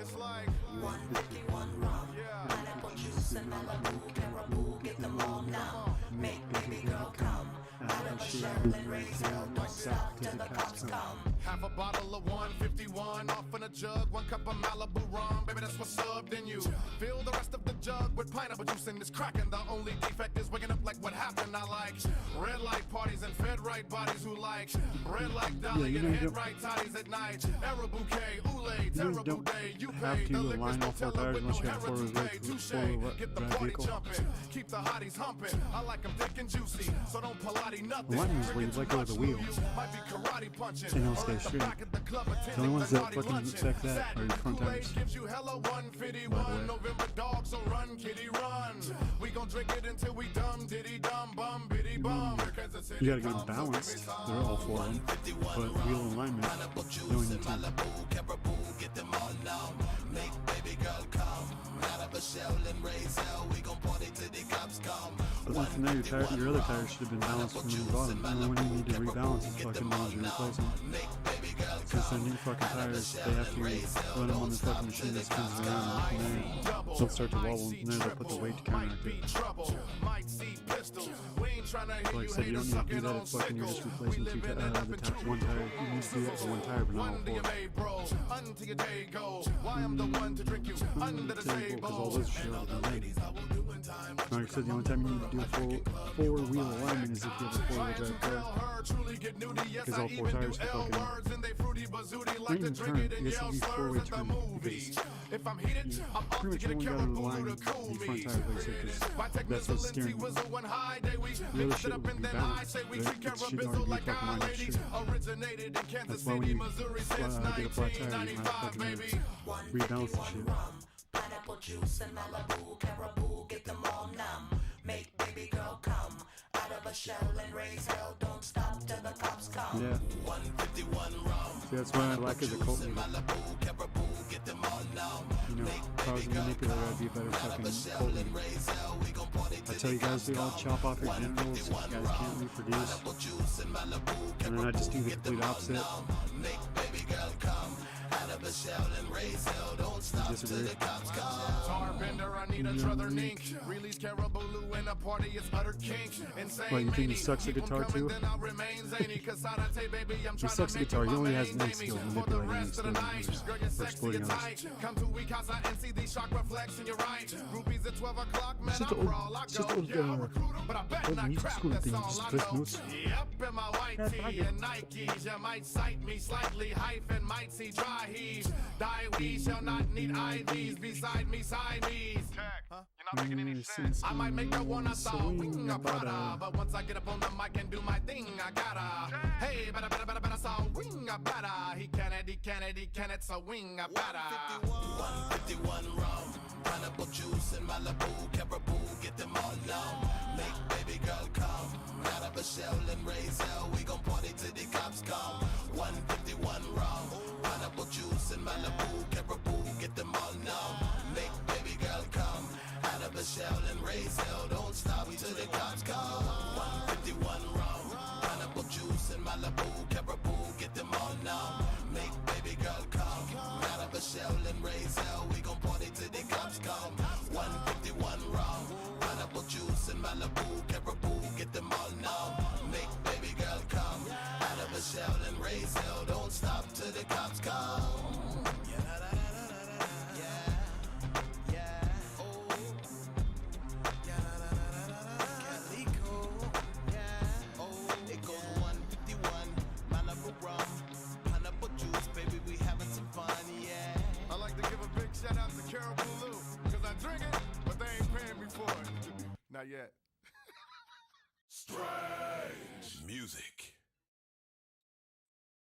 S9: it's like 1 whiskey, 1 rum. Yeah, pineapple juice and Malibu, Caribou, get them all now. Make baby girl come out of a shell and raise hell. Don't stop till the cops come.
S21: Half a bottle of 151, off in a jug, 1 cup of Malibu rum. Baby, that's what's subbed in you. Fill the rest of the jug with pineapple juice and it's cracking. The only defect is waking up like what happened. I like red light parties and fed right bodies who like bread like Dolly and head right toddies at night. Era bouquet, oolay, terrible day. You pay the liquor's no teller with no heritage pay. Touche, get the party jumping, keep the hotties humping. I like them thick and juicy, so don't Pilates nothing.
S4: One is where you let go of the wheel.
S21: Might be karate punching.
S4: And they'll stay straight. The only ones that fucking affect that are your front tires.
S21: Gives you hella 151. November dogs, so run, kitty, run. We gon' drink it until we dumb, diddy, dumb, bum, biddy, bum.
S4: You gotta get them balanced. They're all 4 of them. But wheel alignment, knowing the team.
S21: Get them all now. Make baby girl come out of a shell and raise hell. We gon' party till the cops come.
S4: But then from there, your other tires should have been balanced from when you bought them. And when you need to rebalance, it's fucking means you're replacing. Because the new fucking tires, they have to run them on the fucking machine that spins around. And then they'll start to wobble, and then they'll put the weight to counteract it. So like I said, you don't need to do that. It's fucking, you're just replacing one tire. You need to do that for 1 tire, but not all 4.
S21: Until your day goes. Why I'm the one to drink you under the table.
S4: Because all those shit are done. Like I said, the only time you need to do a 4-wheel alignment is if you have a 4-wheel drive car. Because all 4 tires are fucking... Not even turn, I guess it'd be 4-way turn. Because you pretty much only gotta align the front tires, like I said, because that's what steering wheel. The other shit would be balanced, right? It should already be fucking on your shit. That's why when you get a flat tire, you might fucking rebalance the shit.
S1: Pineapple juice and Malibu, caribou, get them all numb. Make baby girl come out of a shell and raise hell. Don't stop till the cops come.
S4: Yeah.
S21: 151 rum.
S4: See, that's why I like as a cult leader. You know, if I was a manipulator, I'd be a better fucking cult leader. I tell you guys to all chop off your genitals if you guys can't reproduce. And then I just do the complete opposite. Disagree.
S21: I need a druther nink. Release caribou in a party is utter kink.
S4: What, you think he sucks at guitar too? He sucks at guitar, he only has one skill, manipulating and exploding others. Or exploding others.
S21: Come to Wikasa and see these shock reflex in your right. Groupies at 12 o'clock, man,
S4: It's just old music school thing, you just press notes.
S21: Yep, in my white tee and Nikes. You might cite me slightly, hyphen, might see dry heaves. Die we shall not need IVs beside me, Siamese. You're not making any sense. I might make her wanna saw wing a Prada, but once I get up on the mic and do my thing, I gotta. Hey, better, saw wing a better. He can it, so wing a better. 151 rum, pineapple juice and Malibu, caribou, get them all numb. Make baby girl come out of a shell and raise hell. We gon' party till the cops come. 151 rum, pineapple juice and Malibu, caribou, get them all numb. Make baby girl come out of a shell and raise hell. Don't stop till the cops come. 151 rum, pineapple juice and Malibu, caribou, get them all numb. Make baby girl come out of a shell and raise hell. We gon' party till the cops come. 151 rum, pineapple juice and Malibu, caribou, get them all numb. Make baby girl come out of a shell and raise hell. Don't stop till the cops come. Shout out to Caribou Lou, cause I drink it, but they ain't paying me for it. Not yet.
S19: Strange music.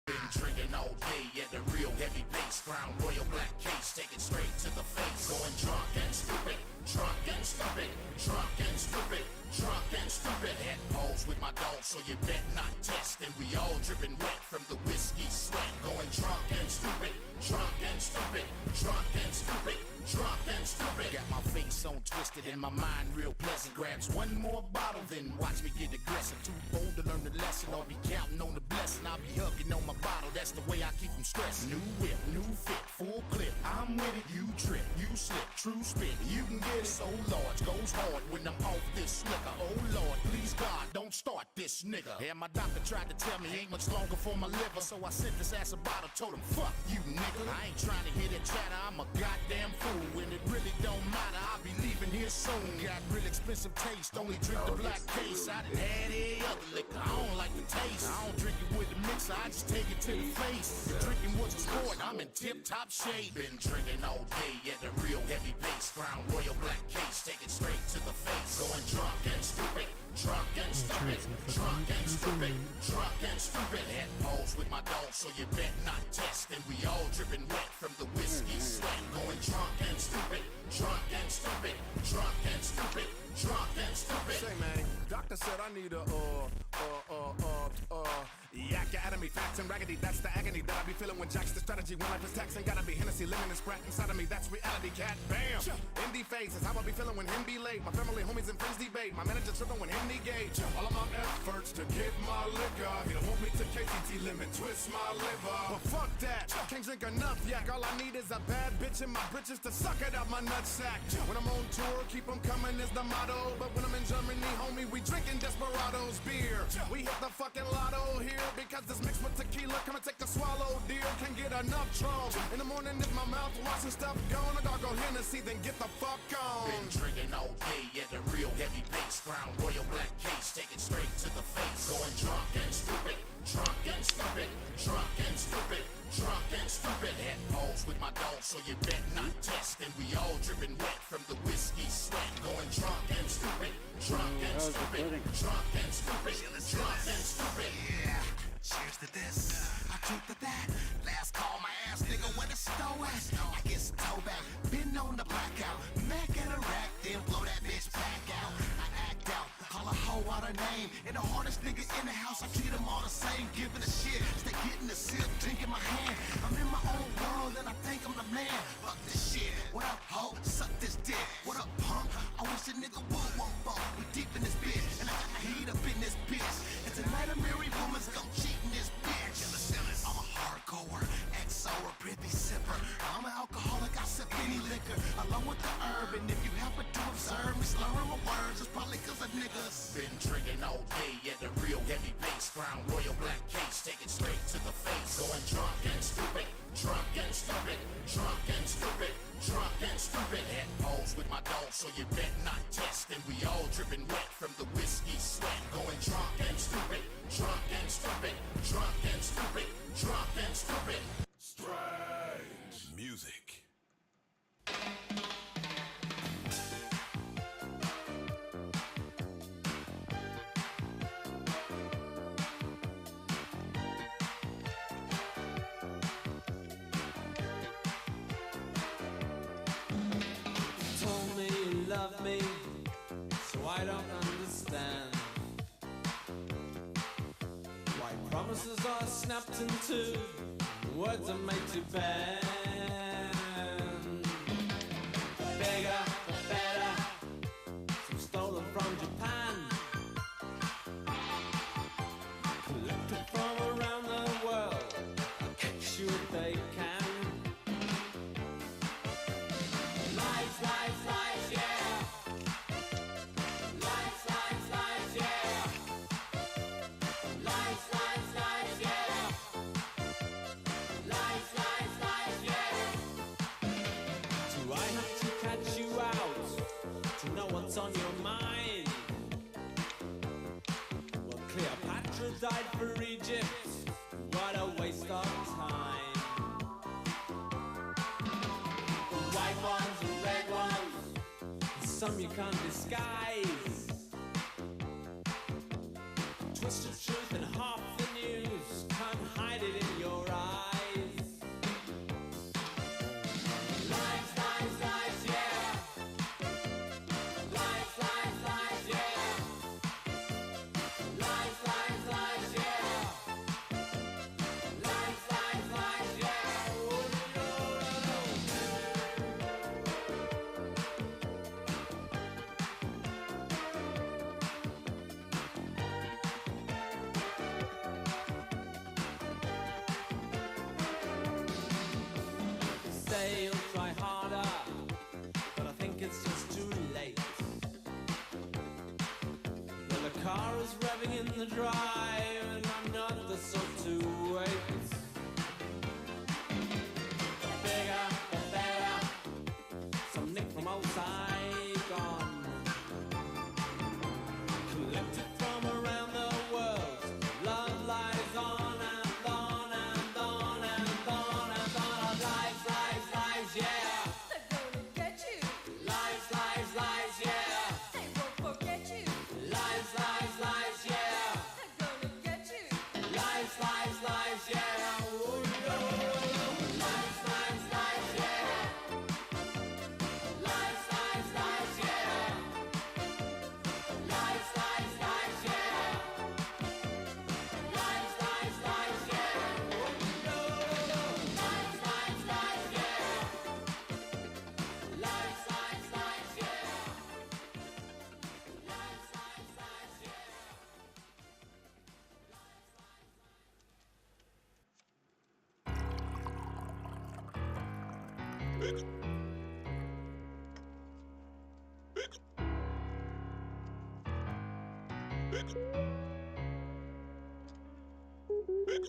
S21: Been drinking all day at the real heavy bass. Crown Royal black case, take it straight to the face. Going drunk and stupid, drunk and stupid, drunk and stupid, drunk and stupid. Head balls with my dog, so you bet not test. And we all dripping wet from the whiskey sweat. Going drunk and stupid, drunk and stupid, drunk and stupid, drunk and stupid. Got my face on twisted and my mind real pleasant. Grabs one more bottle, then watch me get aggressive. Too bold to learn the lesson, I'll be counting on the blessing. I'll be hugging on my bottle, that's the way I keep them stressed. New whip, new fit, full clip.
S13: I'm with it, you trip, you slip, true spit, you can get it. So large, goes hard when I'm off this liquor. Oh Lord, please God, don't start this nigga. Yeah, my doctor tried to tell me ain't much longer for my liver, so I sent this ass a bottle, told him, fuck you nigga. I ain't trying to hear that chatter, I'm a goddamn fool, and it really don't matter, I'll be leaving here soon. Got real expensive taste, only drink the black case. I done had any other liquor, I don't like the taste. I don't drink it with the mixer, I just take it to the face. If drinking was a sport, I'm in tip-top shape. Been drinking all day at a real heavy pace. Crown Royal black case, take it straight to the face. Going drunk and stupid, drunk and stupid, drunk and stupid, drunk and stupid. Had balls with my dog, so you bet not test. And we all dripping wet from the whiskey sweat. Going drunk and stupid, drunk and stupid, drunk and stupid, drunk and stupid.
S16: Say man, doctor said I need a yak out of me, facts and raggedy, that's the agony that I be feeling when Jack's the strategy. When life is taxing, gotta be Hennessy, lemon and Sprat inside of me, that's reality, cat, bam. Indie phase is how I be feeling when him be late. My family, homies, and friends debate. My manager tripping when him negate. All of my efforts to get my liquor, he don't want me to KTT limit, twist my liver. But fuck that, can't drink enough yak. All I need is a bad bitch in my britches to suck it out my nutsack. When I'm on tour, keep them coming is the motto. But when I'm in Germany, homie, we drinking Desperados beer. We hit the fucking lotto here because it's mixed with tequila. Come and take a swallow, dear. Can't get enough Trump. In the morning, if my mouth washing stuff gone, I gotta go Hennessy, then get the fuck on.
S13: Been drinking all day at a real heavy pace. Crown Royal black case, take it straight to the face. Going drunk and stupid, drunk and stupid, drunk and stupid, drunk and stupid. Had balls with my dog, so you bet not test. And we all dripping wet from the whiskey sweat. Going drunk and stupid, drunk and stupid, drunk and stupid, drunk and stupid.
S19: Yeah, cheers to this. I drink to that. Last call my ass nigga where the stove at. I get some toe back, been on the blackout. Mac at a rack, then blow that bitch back out. I act out, call a hoe out her name. And the hardest nigga in the house, I treat them all the same. Giving a shit, stay getting the sip, drink in my hand. I'm in my own world and I think I'm the man. Fuck this shit. What up, hoe? Suck this dick. What up, punk? I wish a nigga would won't fuck. We deep in this bitch, and I got heat up in this bitch. And tonight a married woman's gon' cheat in this bitch. I'm a hardcore, XO, a pretty sipper. I'm an alcoholic, I sip any liquor, along with the herb. And if you happen to observe me slurring my words, it's probably cause of niggas.
S13: Been drinking all day at a real heavy pace. Crown Royal black case, take it straight to the face. Going drunk and stupid, drunk and stupid, drunk and stupid, drunk and stupid. Had balls with my dog, so you bet not test. And we all dripping wet from the whiskey sweat. Going drunk and stupid, drunk and stupid, drunk and stupid, drunk and stupid.
S19: Strange music.
S18: Told me you love me, so I don't understand why promises are snapped into words are made to bend. The bigger, the better, some stolen from Japan, collected from around the world, sure they can. Lies, lies, lies, yeah. Lies, lies, lies, yeah. Lies, lies, lies, yeah. Lies, lies, lies, yeah. Do I have to catch you out to know what's on your mind? Well, Cleopatra died for Egypt. What a waste of time. The white ones and red ones, some you can't disguise. Twist of truth and half the news, can't hide it in your eyes. Lies, lies, lies, yeah. Lies, lies, lies, yeah. Lies, lies, lies, yeah. Lies, lies, lies, yeah. Oh, no, no, no. in the drive, and I'm not the sort to wait. Bigger, better, some nick from outside gone. Collected from around the world, love lies on and on and on and on and on. Lies, lies, lies, yeah.
S1: They're gonna get you.
S18: Lies, lies, lies, yeah.
S1: They won't forget you.
S18: Lies, lies, lies, yeah.
S1: They're gonna get you.
S18: Lies, lies, lies, yeah. Oh, no. Lies, lies, lies, yeah. Lies, lies, lies, yeah. Lies, lies, lies, yeah. Lies, lies, lies, yeah. Oh, no. Lies, lies, lies, yeah. Lies, lies, lies, yeah. Lies, lies, lies, yeah.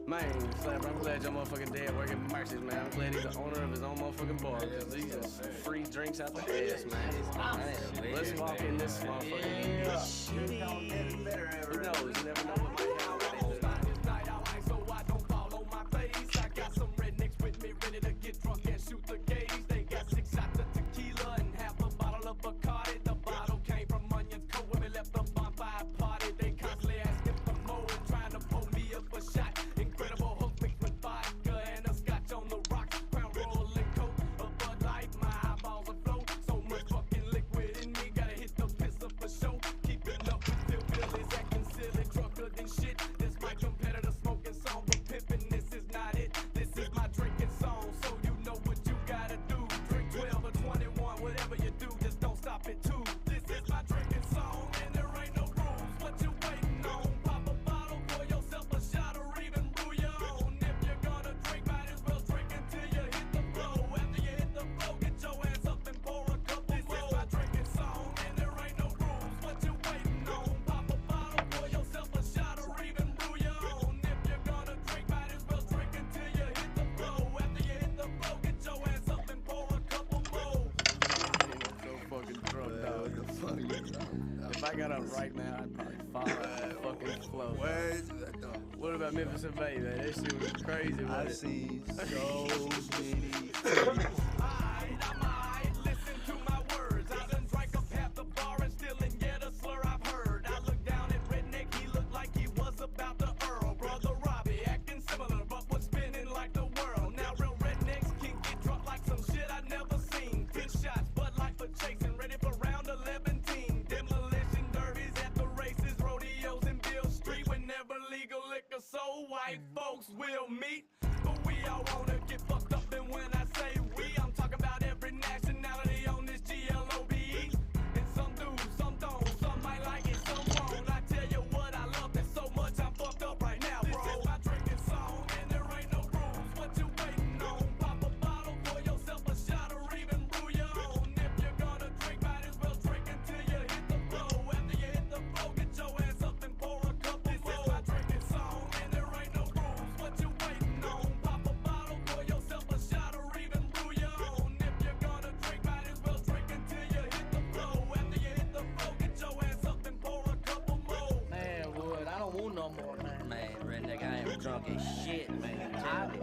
S2: Man, Slapper, I'm glad your motherfucking dad working at Mercy's, man. I'm glad he's the owner of his own motherfucking bar, because these are free drinks out the ass, man. Let's walk in this motherfucker. Who knows? You never know what might happen.
S16: So I don't follow my face. I got some rednecks with me ready to get drunk and shoot the gauge. They got 6 shots of tequila and half a bottle of Bacardi. The bottle came from Onions Co. when we left the bonfire party. They constantly asking for more and trying to pull me up a shot. Incredible Hulk mixed with vodka and a scotch on the rocks. Crown Royal and Coke, a Bud Light, my eyeballs afloat. So much fucking liquid in me, gotta hit the pisser for show. Keeping up with Phil Billy's acting silly, drunker than shit. This my competitor smoking song, but pimpin', this is not it. This is my drinking song, so you know what you gotta do. Drink 12 or 21, whatever you do, just don't stop it too. This is my drinking song, and there ain't no rules. What you waiting on? Pop a bottle, pour yourself a shot, or even brew your own. If you're gonna drink, might as well drink until you hit the flow. After you hit the flow, get your ass up and pour a couple more. This is my drinking song, and there ain't no rules. What you waiting on? Pop a bottle, pour yourself a shot, or even brew your own. If you're gonna drink, might as well drink until you hit the flow. After you hit the flow, get your ass up and pour a couple more.
S2: So fucking drunk, dog. If I got up right now, I'd probably fall out the fucking floor. What about Memphis and Bay, man? That shit was crazy, man.
S3: I see so many.
S16: Listen to my words. I done drank up half the bar and still ain't get a slur I've heard. I looked down at Redneck, he looked like he was about to Earl. Brother Robbie acting similar, but was spinning like the world. Now real rednecks can get drunk like some shit I never seen. 10 shots, Bud Light for chasing, ready for round 11 team. Demolition derbies at the races, rodeos in Bill Street. Whenever legal liquor, so white folks will meet. But we all wanna get fucked up, and when I say we, I'm talking about every nationality on this GLOBE. And some do, some don't, some might like it, some won't. I tell you what, I love it so much, I'm fucked up right now, bro. This is my drinking song, and there ain't no rules. What you waiting on? Pop a bottle, pour yourself a shot, or even brew your own. If you're gonna drink, might as well drink until you hit the flow. After you hit the flow, get your ass up and pour a couple more. This is my drinking song, and there ain't no rules. What you waiting on? Pop a bottle, pour yourself a shot, or even brew your own. If you're gonna drink, might as well drink until you hit the flow. After you hit the flow, get your ass up and pour a couple more.
S2: Man, Wood, I don't want no more, man.
S8: Man, Redneck, I am drunk as shit, man.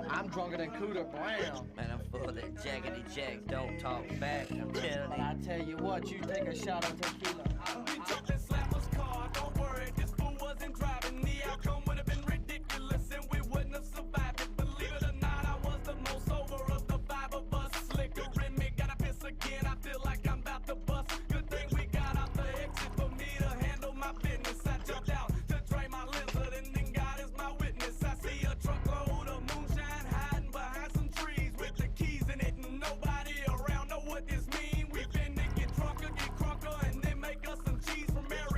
S2: I'm drunker than Cooter Brown.
S8: Man, I'm full of that jaggedy jack, don't talk back, I'm telling
S2: But
S8: you.
S2: I tell you what, you take a shot of tequila.
S16: We jumped in Slapper's car, don't worry, this fool wasn't driving. The outcome would have been ridiculous and we wouldn't have survived it. Believe it or not, I was the most sober of the 5 of us. Slicker in me, gotta piss again, I feel like I'm about to bust. Good thing we got out the exit for me to handle my business. I jumped out to drain my lizard, and then God is my witness. I see a truckload of moonshine hiding behind some trees with the keys in it, and nobody around know what this mean. We finna get drunker, get crunker, and then make us some cheese from Arizona.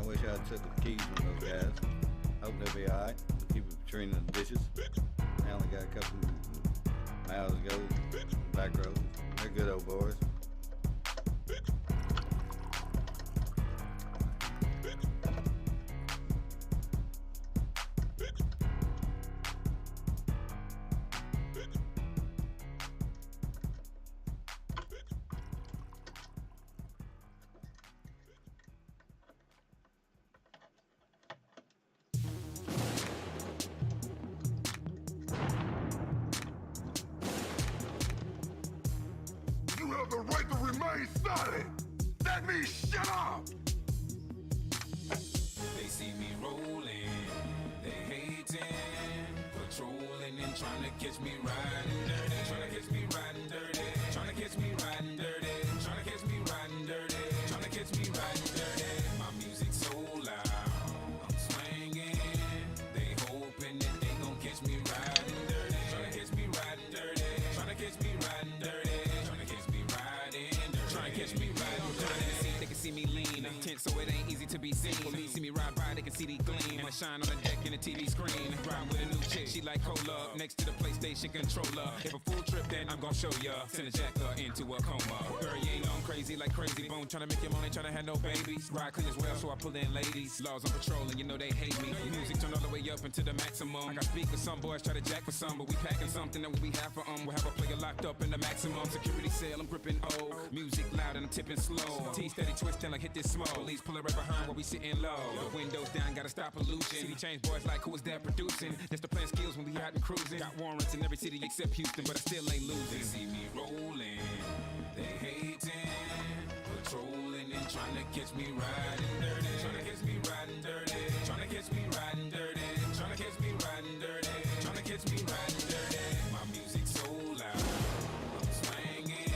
S6: wish I took the keys from those guys. Hope they'll be all right. Keep Katrina the dishes. They only got a couple miles to go. Back roads. They're good old boys.
S22: You have the right to remain silent. That means shut up.
S15: They see me rolling, they hating, patrolling and trying to catch me riding dirty, trying to catch me riding dirty, trying to catch me riding dirty, trying to catch me riding dirty, trying to catch me riding dirty. My music so loud, I'm swinging, they hoping that they gon' catch me riding dirty, trying to catch me riding dirty, trying to catch me riding dirty, trying to catch me riding dirty, trying to catch me riding dirty. They can see me lean, tense so it ain't easy to be seen. For me, see me ride by, they can see the gleam. I shine on the deck in the TV screen. Ride with a new chick, she like cola. Next to the PlayStation controller. If a full trip, then I'm gon' show ya. Send a jacker into a coma. Girl, you ain't know I'm crazy like crazy bone. Tryna make your money, tryna have no babies. Ride clean as well, so I pull in ladies. Laws on patrol, and you know they hate me. Music turned all the way up into the maximum. I got speakers, some boys try to jack for some, but we packing something that we have for We'll have a player locked up in the maximum security cell. I'm gripping O. Music loud and I'm tipping slow. T steady twisting like hit this small. Police pull it right behind while we sitting low. The windows down, gotta stop pollution. City change boys like who is that producing? That's the plan skills when we out and cruising. Got warrants in every city except Houston, but I still ain't losing. They see me rolling, they hating, patrolling and trying to catch me riding dirty, trying to catch me riding dirty, trying to catch me riding dirty, trying to catch me riding dirty, trying to catch me riding dirty. My music so loud, I'm swinging,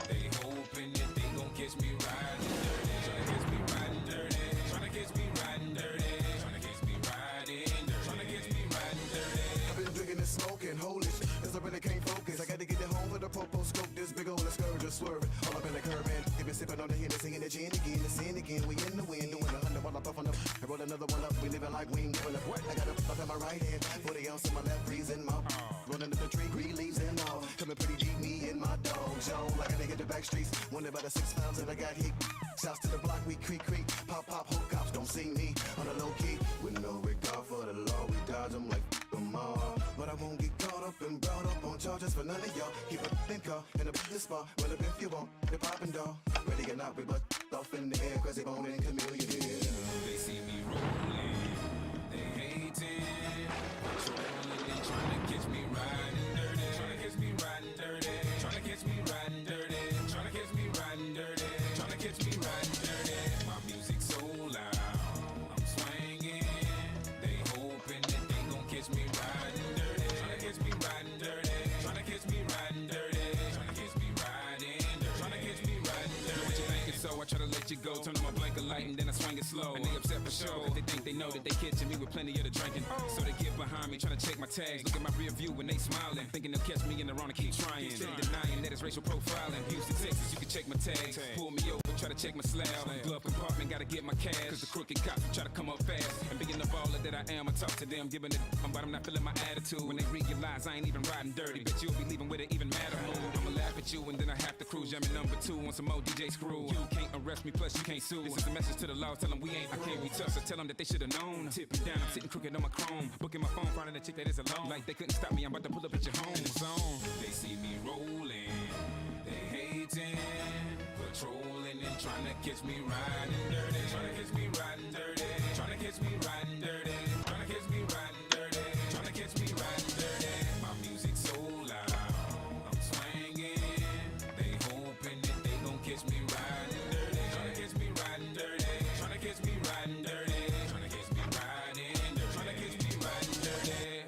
S15: they hoping that they gon' catch me riding dirty, trying to catch me riding dirty, trying to catch me riding dirty, trying to catch me riding dirty, trying to catch me riding dirty.
S23: I've been drinking and smoking, holy shit, cause I really can't focus. I gotta get it home for the popo scope, this big old scourge just swerving. All up in the curb and they been sipping on the Hennessy and the gin again, the sin again. We in the wind, doing 100 while I puff on the I roll another one up, we living like we ain't giving up. I got a puff in my right hand, 40 ounce in my left, freezing my rolling up the tree, green leaves and all. Coming pretty deep, me and my dog, Joe, like a nigga the back streets. Wonder about the 6 pounds and I got hit. Shouts to the block, we creak, pop, hook cops, don't see me on the low key. With no regard for the law, we dodge them like them all. But I won't get caught up and brought up on charges for none of y'all. Keep a thin car in a business spot, well up if you want, the poppin' dog. Ready or not, we butt off in the air, cause they bone and chameleon here.
S15: They see me rolling, they hating, patrolling and trying to catch me riding dirty, trying to catch me riding dirty, trying to catch me riding dirty, trying to catch me riding dirty, trying to catch me riding dirty. My music so loud, I'm swinging, they hoping that they gon' catch me riding dirty, trying to catch me riding dirty, trying to catch me riding dirty, trying to catch me riding dirty, trying to catch me riding dirty. What you thinking? So I try to let you go, turn on my blanket light and then I swing it slow. And they upset for sure, cause they think they know that they catching me with plenty of the drinking. So they get behind me, trying to check my tags, look at my rear view when they smiling, thinking they'll catch me in the wrong and keep trying. Steady denying that it's racial profiling. Houston, Texas, you can check my tags. Pull me over, try to check my slab. Glove compartment, gotta get my cash, cause the crooked cops will try to come up fast. And being the baller that I am, I talk to them, giving it but I'm not feeling my attitude. When they realize I ain't even riding dirty, bet you'll be leaving with an even madder mood. I'ma laugh at you and then I have to cruise. Jamming number 2 on some more DJ screw. You can't arrest me, plus you can't sue. This is a message to the law, tell them we ain't, I can't be tough. So tell them that they should've known. Tipping down, I'm sitting crooked on my chrome. Booking my phone, finding a chick that is alone. Like they couldn't stop me, I'm about to pull up at your home zone. They see me rolling, they hating, patrolling and trying to catch me riding dirty, trying to catch me riding dirty, trying to catch me riding dirty, trying to catch me riding dirty, trying to catch me riding dirty. My music so loud, I'm swinging, they hoping that they gon' catch me riding dirty, trying to catch me riding dirty, trying to catch me riding dirty, trying to catch me riding dirty, trying to catch me riding dirty.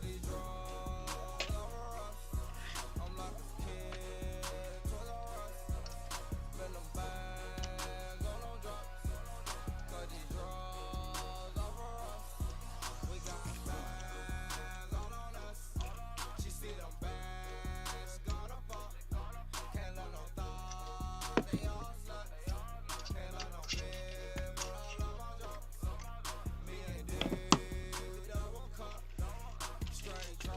S9: these drugs over us. I'm like a kid in Toys R Us. Spend them bags on no drugs. Cause these drugs over us. We got bags all on us. She see them bags, gotta fuck. Can't let no thought, they all sluts. Can't let no bitch, but I love my jokes. Me and D, we double cup. Straight draw,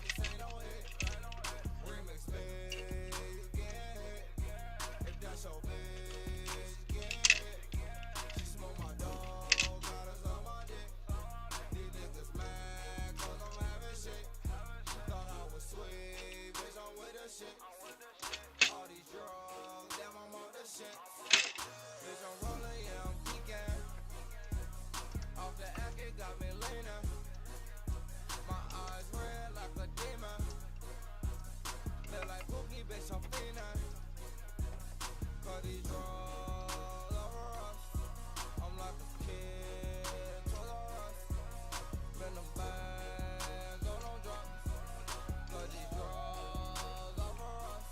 S9: this ain't no hit. Remix me, you get hit. If that's your bitch, you get hit. She smoke my dog, got us on my dick. These niggas mad cause I'm having shit. Thought I was sweet, bitch, I'm with the shit. All these drugs, damn, I'm on the shit. Bitch, I'm rolling, yeah, I'm geeking. Off the act, it got me leaning. My eyes red like a demon. Feel like Pookie, bitch, I'm feeling. Cause these drugs over us. I'm like a kid in Toys R Us. Spend them bags on no drugs. Cause these drugs over us.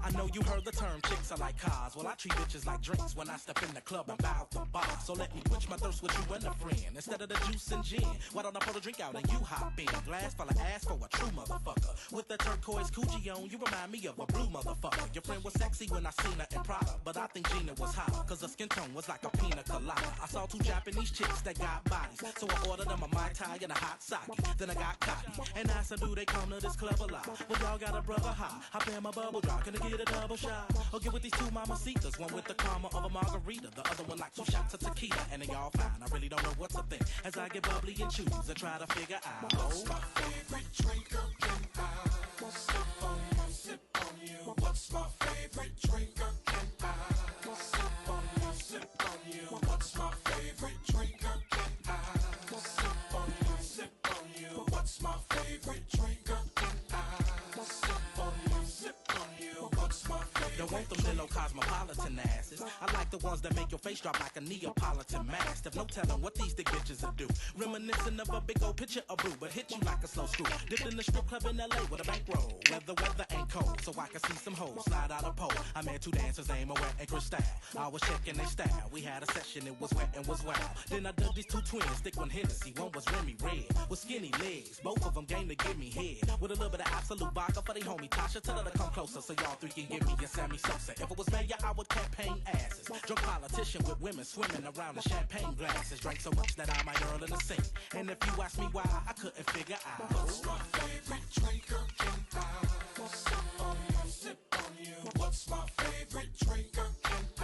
S7: I know you heard the term chicks are like cars. Well, I treat bitches like drinks when I step in the club and bow out the bar. So let me quench my thirst with you and a friend. Instead of the juice and gin, why don't I pour the drink out and you hop in? Glass full of ass for a true motherfucker. With the turquoise coochie on, you remind me of a blue motherfucker. Your friend was sexy when I seen her in Prada, but I think Gina was hot, cause her skin tone was like a pina colada. I saw two Japanese chicks that got bodies, so I ordered them a Mai Tai and a hot sake. Then I got cocky and asked them, do they come to this club a lot? Well, y'all got a brother high. I pay my bubble drop, can I get a double shot? Or get with these two mamacitas, one with the karma of a margarita, the other one like 2 shots of tequila, and they all fine. I really don't know what to think as I get bubbly and choose and try to figure out what's my favorite drink again. I sip on you, sip on you. What's my favorite drink again? I sip on you, sip on you. What's my favorite drink again? I sip on you, sip on you. What's my favorite drink again? I sip on you, sip on you. What's my favorite? Don't want them little cosmopolitan asses. I like the ones that make your face drop like a Neapolitan mastiff. No telling what these thick bitches will do. Reminiscent of a big old picture of brew, but hit you like a slow screw. Dipped in the strip club in LA with a bankroll. Where the weather ain't cold, so I can see some hoes slide out a pole. I met 2 dancers named Wet and Cristal. I was checking their style. We had a session, it was wet and was wild. Then I dug these 2 twins, thick one Hennessy. One was Remy Red, with skinny legs. Both of them game to give me head. With a little bit of absolute vodka for they homie Tasha. Tell her to come closer so y'all 3 can give me a Sammy Sosa. If it was mayor, I would campaign asses. Drunk politician with women swimming around in champagne glasses. Drank so much that I might earl in the sink. And if you ask me why, I couldn't figure out. What's my favorite drink again? I sip on you, sip on you. What's my favorite drink again? I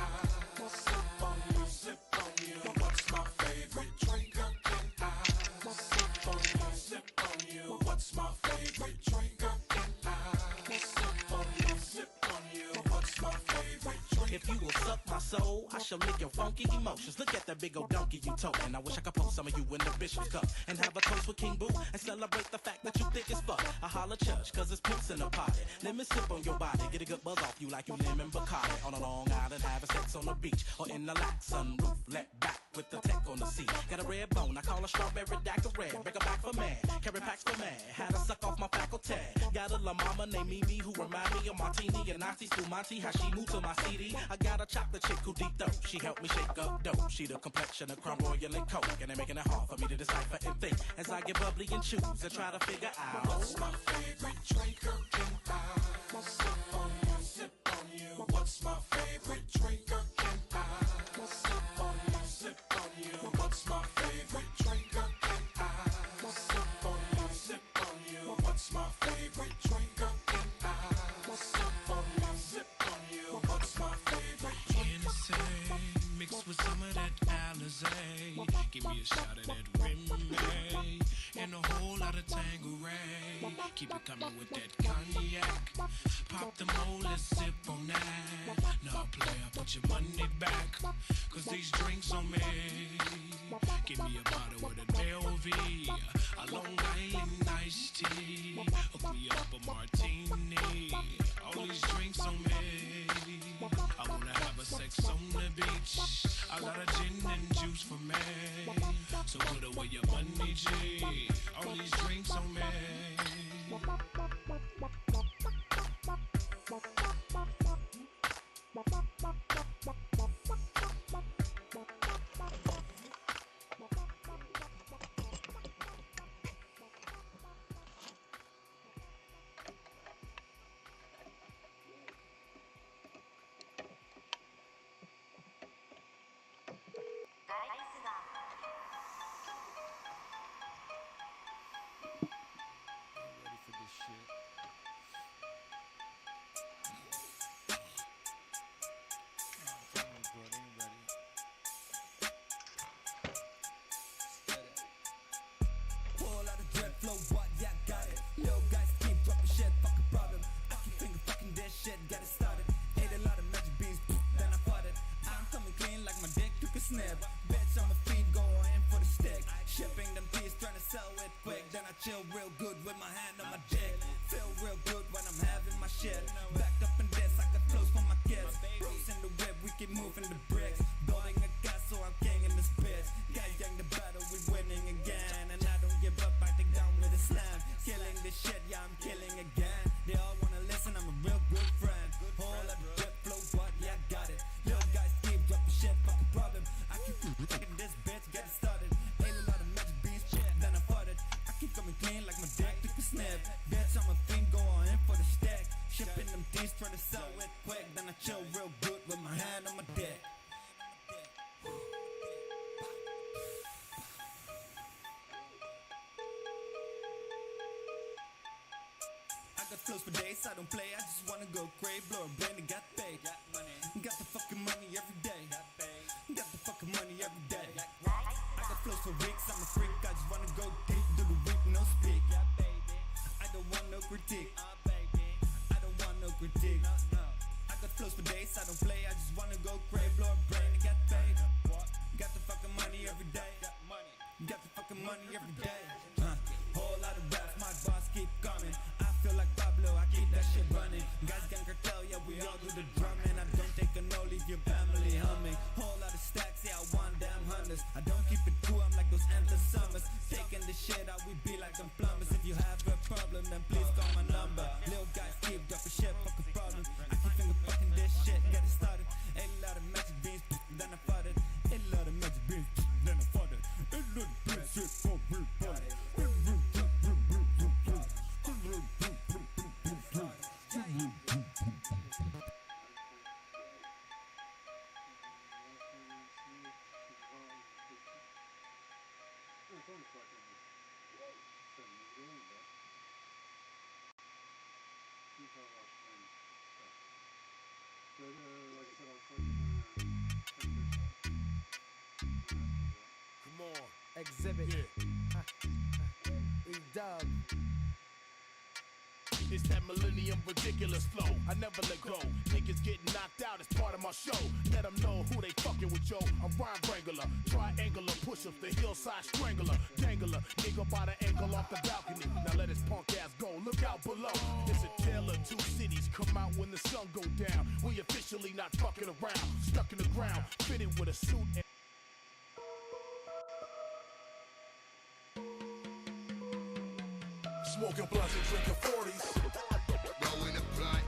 S7: sip on you, sip on you. What's my favorite drink again? I sip on you, sip on you. What's my favorite drink again? I sip on you, sip on you. What's my favorite drink? If you will suck my soul, I shall lick your funky emotions. Look at that big old donkey you toting. I wish I could post some of you in the bishop's cup and have a toast with King Boo and celebrate the fact that you thick as fuck. I holla church, cause it's pimps in the party. Let me sip on your body, get a good buzz off you like you lemon Bacardi. On a Long Island, having sex on the beach or in the lack sunroof. Let back with the tech on the seat. Got a red bone, I call her strawberry daiquiri red. Break her back for man, carry packs for man. Had her suck off my faculty. Got a la mama named Mimi who remind me of Martini and Nazi Spumante. How she moved to my CD. I got a chocolate chick who deep throat. She helped me shake up dope. She the complexion of crumb royal and coke. And they making it hard for me to decipher and think as I get bubbly and choose and try to figure out what's my favorite drink again? I sip on you, sip on you. What's my favorite drink again? I sip on you, sip on you. What's my favorite drink again? I rosé. Give me a shot of that Remy and a whole lot of Tanqueray. Keep it coming with that cognac. Pop the mold, let's sip on that. Now player, put your money back, cause these drinks on me. Give me a bottle with an LV, a Long Island iced tea. Hook me up a martini. All these drinks on me. I wanna have a sex on the beach. A lot of gin and juice for me. So put away your money, G. All these drinks on me.
S1: Chill real good with my hand on my dick. Feel real good when I'm having my shit. Backed up in this, I got clothes for my kids. Bros in the whip, we keep moving the bricks. Building a castle, I'm king in this bitch. Guy young the battle, we winning again. And I don't give up, I take down with a slam. Killing this shit, yeah, I'm killing again. They all wanna listen, I'm a real good friend. Whole lot of drip flow, but yeah, I got it. Little guys keep dropping shit, fucking problem. I keep fucking this bitch, get it started. Ain't a lot of magic beans, shit, then I fought it. Keep coming clean like my dick took a snap. Bitch, I'm a fiend, go on in for the stack. Shipping them D's, trying to sell it quick. Then I chill real good with my hand on my dick. I got flows for days, I don't play, I just wanna go crazy. Blow a brain and got paid. Got the fucking money every day. Got the fucking money every day. I got flows for weeks, I'm a freak, I just wanna go deep. Do the week, no speak. I don't want no critique. I don't want no critique. I got flows for days, I don't play, I just wanna go crazy. Blow a brain and get paid. Got the fucking money every day. Got the fucking money every day. Whole lot of raps, my boss keep coming. I feel like Pablo, I keep that shit running. Guys gang cartel, yeah, we all do the drumming. I don't take a no, leave your family humming. Whole lot of stacks, yeah, I want damn hundreds. I don't keep it cool, I'm like those endless summers. Taking the shit out, we be like them plumbers. If you have a problem, then please call my number. Little guys keep dropping shit, fucking problem. I keep finger fucking this shit, get it started. A lot of magic beans, then I fought it. A lot of magic beans, then I fought it. A lot of bitch shit for me, buddy.
S9: Come on.
S1: Exhibit. E-dub.
S13: It's that millennium ridiculous flow. I never let go. Niggas getting knocked out as part of my show. Let them know who they fucking with, yo. I'm rhyme wrangler, triangular push-ups, the hillside strangler, dangler, nigga by the angle off the balcony. Now let his punk ass go. Look out below. It's a tale of two cities. Come out when the sun go down. We officially not fucking around. Stuck in the ground, fitted with a suit. Smoking blunts and drinking 40s. Rolling a blunt.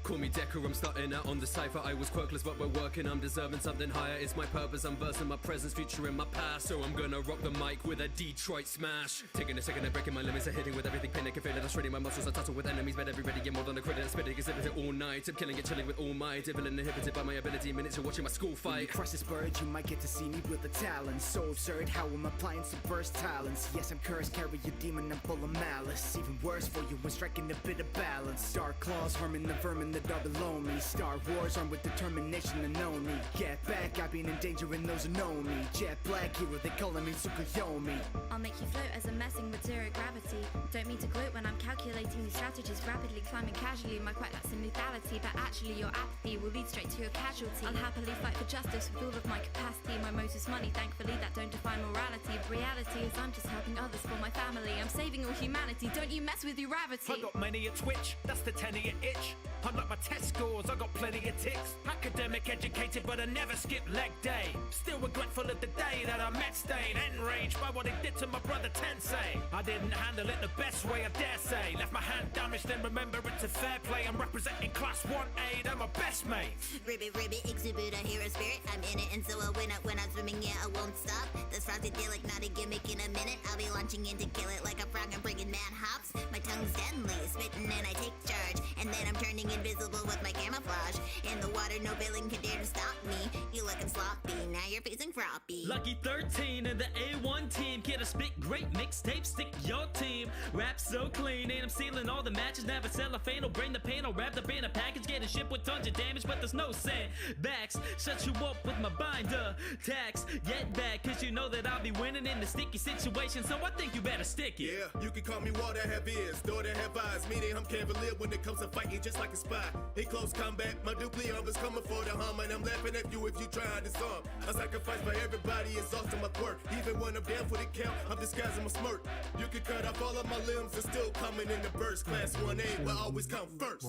S10: Call me Decker, I'm starting out on the cypher. I was quirkless, but we're working, I'm deserving something higher. It's my purpose, I'm versing my presence, future in my past. So I'm gonna rock the mic with a Detroit smash. Taking a second and breaking my limits, I'm hitting with everything, pain I can feel it. I'm shredding my muscles, I tussle with enemies, but every ready, get more than a credit. I'm spitting, exhibit it all night. I'm killing it, chilling with all might. Devil inhibited by my ability, minutes you're watching my school fight.
S14: Crush this bird, you might get to see me with a talent. So absurd how I'm applying some burst talents. Yes, I'm cursed, carry a demon, I'm full of malice. Even worse for you when striking a bit of balance. Dark claws harming the vermin that are below me. Star Wars armed with determination to know me. Get back, I've been in danger and those who know me. Jet black hero, they calling me Tsukuyomi.
S20: I'll make you float as I'm messing with zero gravity. Don't mean to gloat when I'm calculating these strategies. Rapidly climbing casually, my quite lacks in lethality. But actually your apathy will lead straight to your casualty. I'll happily fight for justice with all of my capacity. My motive's money, thankfully that don't define morality. Reality is I'm just helping others for my family. I'm saving all humanity, don't you mess with your gravity.
S24: I got many a twitch, that's the 10 of your itch. Unlike my test scores, I got plenty of ticks. Academic, educated, but I never skip leg day. Still regretful of the day that I met Stain. Enraged by what they did to my brother Tensei. I didn't handle it the best way, I dare say. Left my hand damaged, then remember it's a fair play. I'm representing class 1A, they're my best mate.
S25: Ribbit, exhibit a hero spirit. I'm in it and so I win it when I'm swimming, yeah, I won't stop. This frosty like not a gimmick in a minute. I'll be launching in to kill it like a frog and bringing mad hops. My tongue's deadly, spitting and I take charge. And then I'm turning invisible with my camouflage. In the water, no villain can dare to stop me. You looking sloppy, now you're facing froppy.
S10: Lucky 13 and the A1 team. Get a spit great mixtape, stick your team. Rap so clean, and I'm sealing all the matches. Never cellophane or bring the pain or wrapped up in a package. Getting shipped with tons of damage, but there's no sandbags. Shut you up with my binder tax. Get back, cause you know that I'll be winning in the sticky situation. So I think you better stick it.
S26: Yeah, you can call me water, have ears, daughter, have eyes. Meaning I'm cavalier when it comes to fighting just like a spy. In close combat, my nuclear is coming for the hum. And I'm laughing at you if you try to disarm. I sacrifice for everybody, exhausting my quirk. Even when I'm down for the count, I'm disguising my smirk. You can cut off all of my limbs and still coming in the burst. Class 1A will always come first.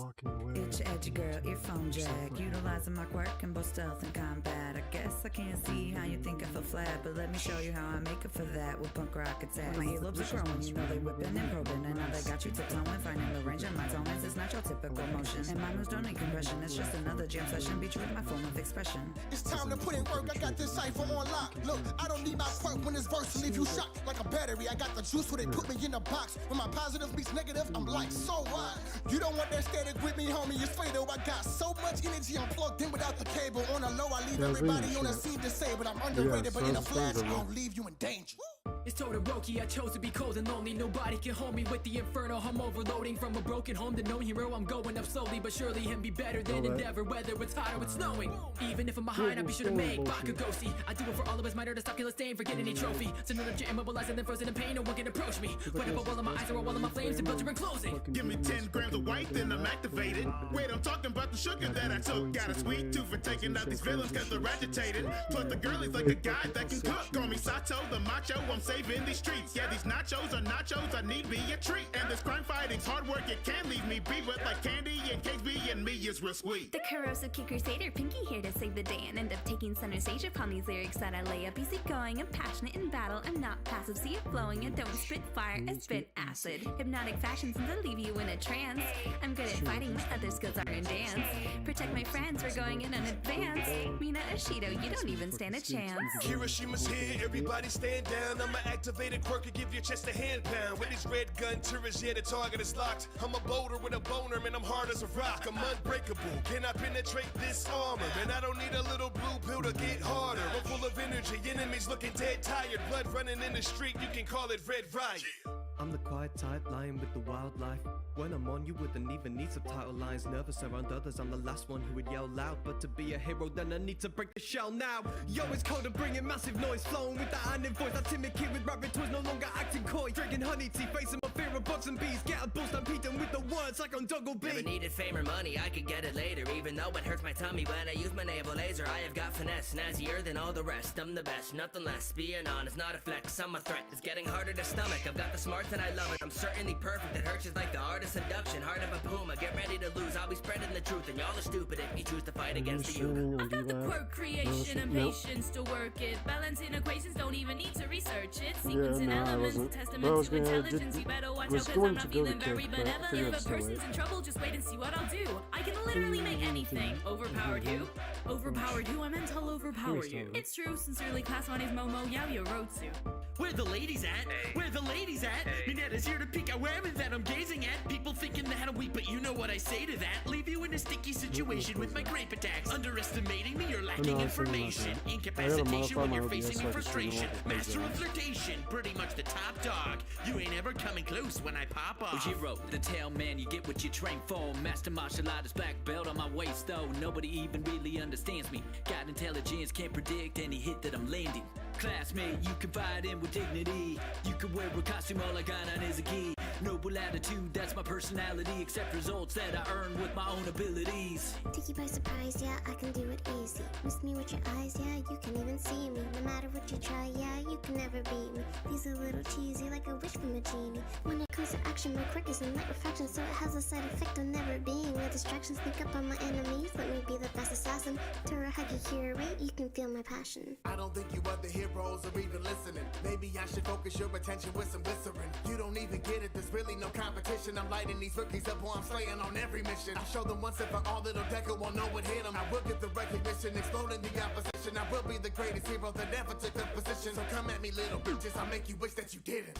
S27: It's your edgy girl, earphone jack. Utilizing my quirk in both stealth and combat. I guess I can't see how you think I feel flat, but let me show you how I make up for that with punk rock attacks. My earlobes are growing, you know they whipping and probing, and now they got you tiptoeing, finding the range of my tones. It's not your typical motion, and my moves don't need compression. It's just another jam session. Be true with my form of expression.
S23: It's time to put in work, I got this cipher on lock. Look, I don't need my quirk when this verse to leave you shocked. Like a battery, I got the juice where they put me in a box. When my positive meets negative, I'm like, so what? You don't want that static with me, homie, it's fatal. I got so much energy, I'm plugged in without the cable. On a low, I leave everybody on the scene to say, but I'm underrated, but in a flash, I'll leave you in danger.
S28: It's Todoroki, I chose to be cold and lonely. Nobody can hold me with the inferno. I'm overloading from a broken home to no hero. I'm going up slowly, but surely and be better than endeavor. Whether it's hot or it's snowing. Even if I'm behind, I'll be sure to make Bakugoshi. I do it for all of us, minor to stop, kill a stain, forget any trophy. Send another jet immobilized and then frozen in pain. No one can approach me. Put up a wall of my eyes or a wall of my flames and build your enclosing.
S26: Give me 10 grams of white, then I'm activated. Wait, I'm talking about the sugar that I took. Got a sweet tooth for taking out these villains cause they're agitated. Plus the girl is like a guy that can cook. Call me Sato, the macho, I'm saving these streets. Yeah, these nachos are nachos, I need me a treat. And this crime fighting's hard work, it can't leave me be. But like candy and KB and me is real sweet.
S20: The corrosive key crusader, Pinky here to save the day and end up taking center stage upon these lyrics that I lay up. Easy going, I'm passionate in battle, I'm not passive. See it flowing, I don't spit fire, I spit acid. Hypnotic fashions and to leave you in a trance. I'm good at fighting, my other skills are in dance. Protect my friends, we're going in advance. Mina Ashido, you don't even stand a chance.
S21: Hiroshima's here, everybody stand down. I'm an activated quirk to give your chest a hand pound. With these red gun tourists, yeah, the target is locked. I'm a boulder with a boner, man, I'm hard as a rock. I'm unbreakable, can I penetrate this armor? Man, I don't need a little blue pill to get harder. I'm full of energy, enemies looking dead tired. Blood running in the street, you can call it red riot.
S10: I'm the quiet type, lying with the wildlife. When I'm on, you wouldn't even need subtitle lines. Nervous around others, I'm the last one who would yell loud. But to be a hero, then I need to break the shell now. Yo, it's cold and bringing massive noise, flowing with that hand in voice. That timid kid with rabbit toys, no longer acting coy. Drinking honey tea, facing my fear of bugs and bees. Get a boost, I'm beating with the words like I'm Doggle B.
S8: Never needed fame or money, I could get it later. Even though it hurts my tummy when I use my navel laser. I have got finesse, snazzier than all the rest. I'm the best, nothing less. Being honest, not a flex, I'm a threat. It's getting harder to stomach, I've got the smarts hurts and I love it. I'm certainly perfect. It hurts just like the art of seduction. Heart of a puma, get ready to lose. I'll be spreading the truth, and y'all are stupid if you choose to fight against the youth.
S3: I thought the quirk creation and patience to work it. Balancing equations don't even need to research it. Sequencing elements, testament to intelligence. You better watch out, cause I'm not feeling very benevolent. If a person's in trouble, just wait and see what I'll do. I can literally make anything. Overpowered who? Overpowered who? I meant I'll overpower you. It's true, sincerely, class 1 is Momo Yaoya Rotsu.
S24: Where the ladies at? Where the ladies at? Minetta's here to peek at women that I'm gazing at. People thinking that I'm weak, but you know what I say to that. Leave you in a sticky situation with my grape attacks. Underestimating me, you're lacking information. Incapacitation when you're facing me, frustration. Master of flirtation, pretty much the top dog. You ain't ever coming close when I pop off.
S4: Ujiro, the tail man, you get what you train for. Master martial artist, black belt on my waist though. Nobody even really understands me. Got intelligence, can't predict any hit that I'm landing. Classmate, you confide in with dignity. You can wear a costume, all I got on is a key. Noble attitude, that's my personality. Accept results that I earn with my own abilities.
S5: Take you by surprise, yeah, I can do it easy. Miss me with your eyes, yeah, you can even see me. No matter what you try, yeah, you can never beat me. These are a little cheesy, like a wish from a genie. When it comes to action, my quirk is a light reflection, so it has a side effect of never being a distraction. Sneak up on my enemies, let me be the best assassin. Tura, how you hear it, you can feel my passion.
S9: I don't think you other heroes are even listening. Maybe I should focus your attention with some glycerin. You don't even get it, there's really no competition. I'm lighting these rookies up while I'm slaying on every mission. I show them once and for all, little Deco will know what hit them. I will get the recognition, exploding the opposition. I will be the greatest hero that ever took the position. So come at me, little bitches, I'll make you wish that you didn't.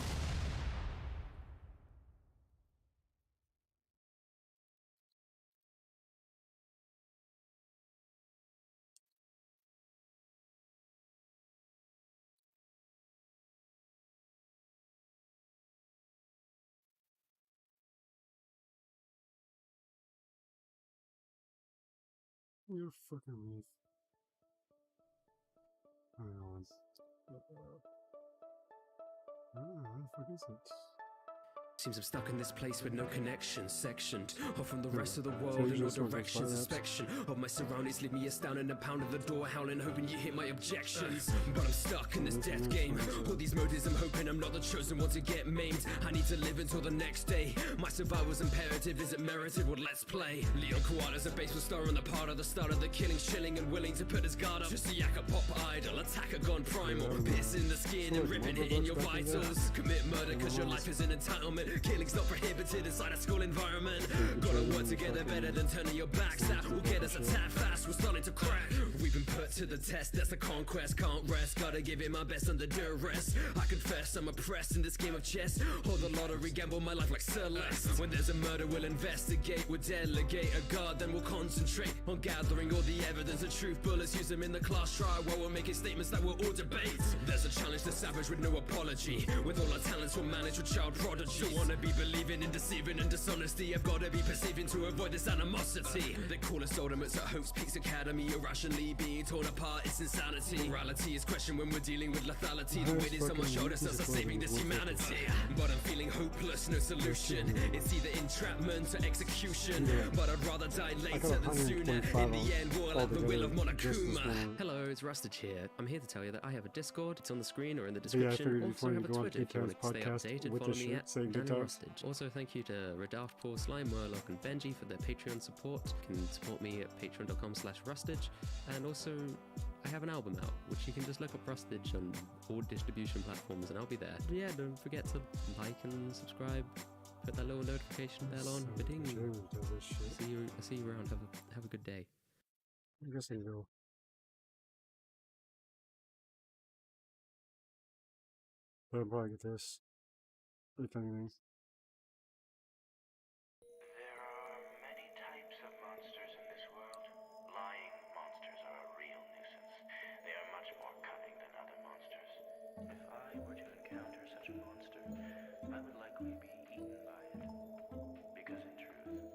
S11: You're fucking weak. Where the fuck is it?
S10: Seems I'm stuck in this place with no connection, sectioned off from the rest of the world in all directions. Inspection of my surroundings leave me astounded and pounding the door, howling, hoping you hear my objections. But I'm stuck in this death game. All these motives, I'm hoping I'm not the chosen one to get maimed. I need to live until the next day. My survival's imperative. Is it merited? Well, let's play. Leon Kawada's a baseball star on the part of the start of the killing, chilling and willing to put his guard up. Just a yakka pop idol, attacker gone primal, piercing the skin and ripping, hitting your vitals. Commit murder cause your life is an entitlement. Killing's not prohibited inside a school environment. Gotta work together better than turning your backs. That will get us a tad fast, we're starting to crack. We've been put to the test, that's the conquest. Can't rest, gotta give it my best under duress. I confess I'm oppressed in this game of chess. Hold the lottery, gamble my life like Celeste. When there's a murder we'll investigate. We'll delegate a guard, then we'll concentrate on gathering all the evidence. The truth bullets, use them in the class trial while we're making statements that we'll all debate. There's a challenge to savage with no apology. With all our talents we'll manage with child prodigy. Wanna be believing in deceiving and dishonesty. I've gotta be perceiving to avoid this animosity. They call us ultimates at Hope's Peaks Academy. Irrationally being torn apart, it's insanity. Morality is questioned when we're dealing with lethality. The weight is on my shoulders as I'm saving this humanity. But I'm feeling hopeless, no solution. It's either entrapment or execution. But I'd rather die later than sooner. In the end, we'll have the will of Monokuma. Hello, it's Rustage here. I'm here to tell you that I have a Discord. It's on the screen or in the description. Also, I have a Twitter if you want to stay updated. Follow me at Danny Rustage. Also, thank you to Radaft, Paul, Slime, Murloc, and Benji for their Patreon support. You can support me at patreon.com/rustage. And also, I have an album out, which you can just look up Rustage on all distribution platforms, and I'll be there. But yeah, don't forget to like and subscribe. Put that little notification bell on. Ba-ding. I'll see you around. Have a good day.
S11: I guess I will. But I'll probably get this. If anything.
S12: There are many types of monsters in this world. Lying monsters are a real nuisance. They are much more cunning than other monsters. If I were to encounter such a monster, I would likely be eaten by it. Because in truth,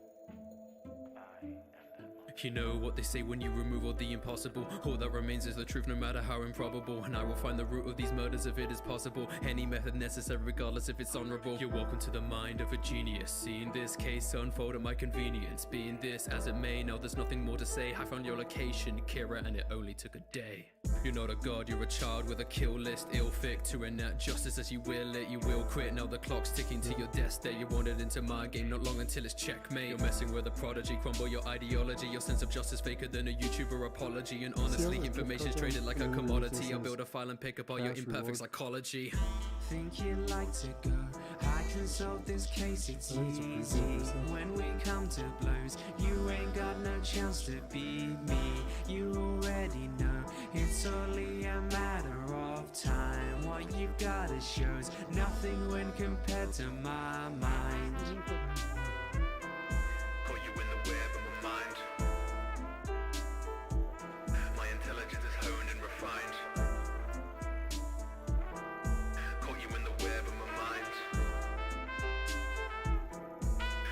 S12: I am that monster.
S10: You know what they say when you remove all the impossible. All that remains is the truth, no matter how improbable. And I will find the root of these murders if it is possible. Any method necessary, regardless if it's honorable. You're welcome to the mind of a genius. Seeing this case unfold at my convenience. Being this as it may, now there's nothing more to say. I found your location, Kira, and it only took a day.
S2: You're not a god, you're a child with a kill list. Ill fit to enact justice as you will it. You will quit, now the clock's ticking to your death day. You wandered into my game, not long until it's checkmate. You're messing with a prodigy, crumble your ideology. Your sense of justice faker than a YouTuber apology. And honestly, information's traded like a commodity. I'll build a file and pick up all your imperfect psychology.
S6: Think you'd like to go? I can solve this case, it's easy. When we come to blows, you ain't got no chance to beat me. You already know, it's only a matter of time. What you've gotta show's nothing when compared to my mind.
S12: Caught you in the web of my mind. My intelligence is honed and refined. Caught you in the web of my mind.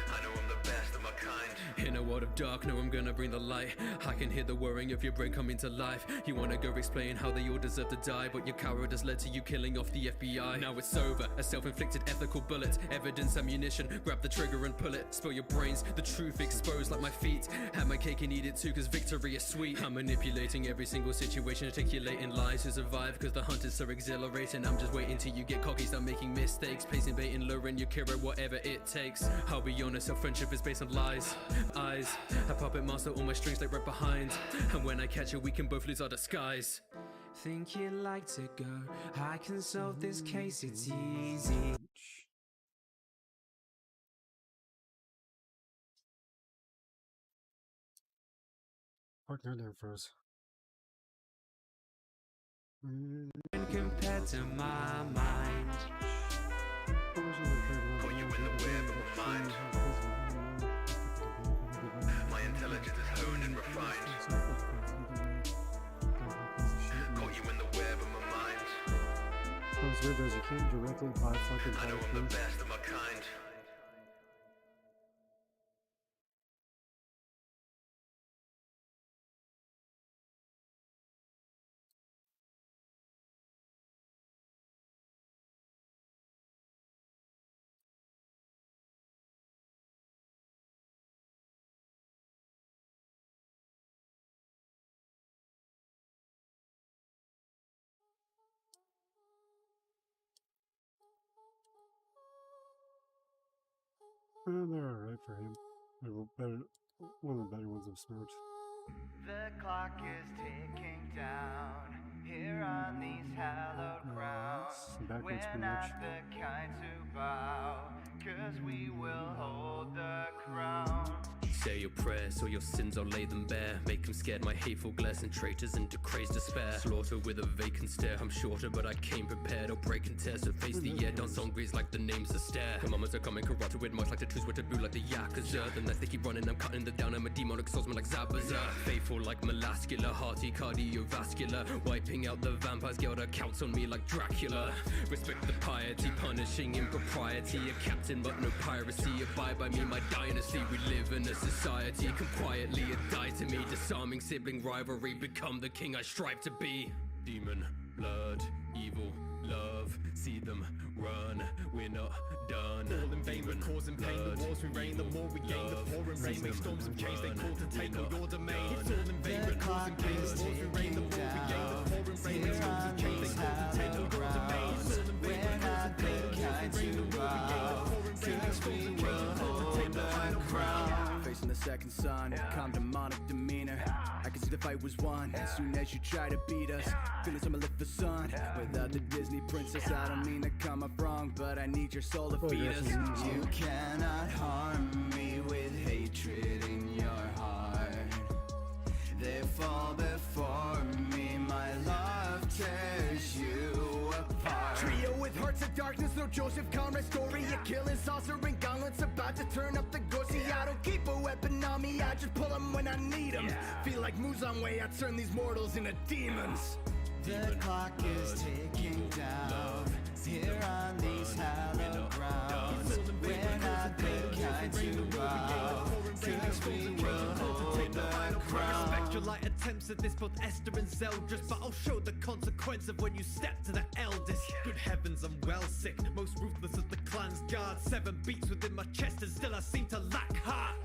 S12: I know I'm the best of my kind.
S2: In a world of dark, no, I'm gonna bring the light. I can hear the whirring of your brain coming to life. You wanna go explain how they all deserve to die, but your cowardice led to you killing off the FBI. Now it's over, a self-inflicted ethical bullet. Evidence, ammunition, grab the trigger and pull it. Spill your brains, the truth exposed like my feet. Have my cake and eat it too, cause victory is sweet. I'm manipulating every single situation, articulating lies to survive, cause the hunt is so exhilarating. I'm just waiting till you get cocky, start making mistakes. Placing bait and luring your hero, whatever it takes. I'll be honest, our friendship is based on lies. Eyes, a puppet master, all my strings like right behind. And when I catch you, we can both lose our disguise.
S6: Think you'd like to go? I can solve this case, it's easy.
S11: Fuck, that there froze.
S6: When compared to my mind.
S12: Caught you in the web of my mind. My intelligence is honed and refined. Caught you in the web of my mind.
S11: What's weird is you can't directly buy fucking
S12: I know I'm the best of my kind.
S11: They're alright for him. They're better, one of the better ones I've smoked.
S1: The clock is ticking down here on these hallowed grounds. We're not the kind to bow, cause we will hold the crown.
S2: Say your prayers or your sins, I'll lay them bare. Make them scared, my hateful glares and traitors into crazed despair. Slaughter with a vacant stare, I'm shorter but I came prepared. I'll break and tear, so face the air. Dance on grease like the name's a stare. Commandments are coming corrupted with marks like the truths were taboo like the Yakuza. The nights they keep running, I'm cutting them down. I'm a demonic swordsman like Zabaza. Faithful like Melascula, hearty cardiovascular. Wiping out the vampires, Gelder counts on me like Dracula. Respect the piety, punishing impropriety. A captain but no piracy, abide by me, my dynasty. We live in a society, come quietly or die to me. Disarming sibling rivalry, become the king I strive to be. Demon, blood, evil, love, see them run, we're not done.
S10: All in vain, causing pain, the wars we reign, the more we gain, the pouring rain, make storms of change, they call to take all your domain. It's all in vain, causing pain, the wars we reign, the more we gain, the pouring rain, make storms of change, they call to take all your domain. It's all in vain, causing pain, the wars we reign, the more we gain, the pouring rain, make storms of change, they call to take the final crown.
S14: Facing the second sun, calm demonic demeanor. I can see the fight was won as soon as you try to beat us. Feeling some lift the sun without the Disney princess. I don't mean to come up wrong, but I need your soul to feed us.
S1: You cannot harm me with hatred in your heart. They fall before me, my love tears you apart.
S14: Trio with hearts of darkness, no Joseph Conrad story. A killing saucer and gauntlets about to turn up the go. See, I don't keep a weapon on me, I just pull them when I need them. Feel like Muzan way, I turn these mortals into demons.
S1: The clock is ticking down here on these hallowed grounds. We're not the kind to bow, cause we will hold the crown.
S10: Respect your light attention. attempts at this, both Esther and Zeldris, but I'll show the consequence of when you step to the eldest. Good heavens, I'm well sick, most ruthless of the clan's guards. 7 beats within my chest and still I seem to lack heart.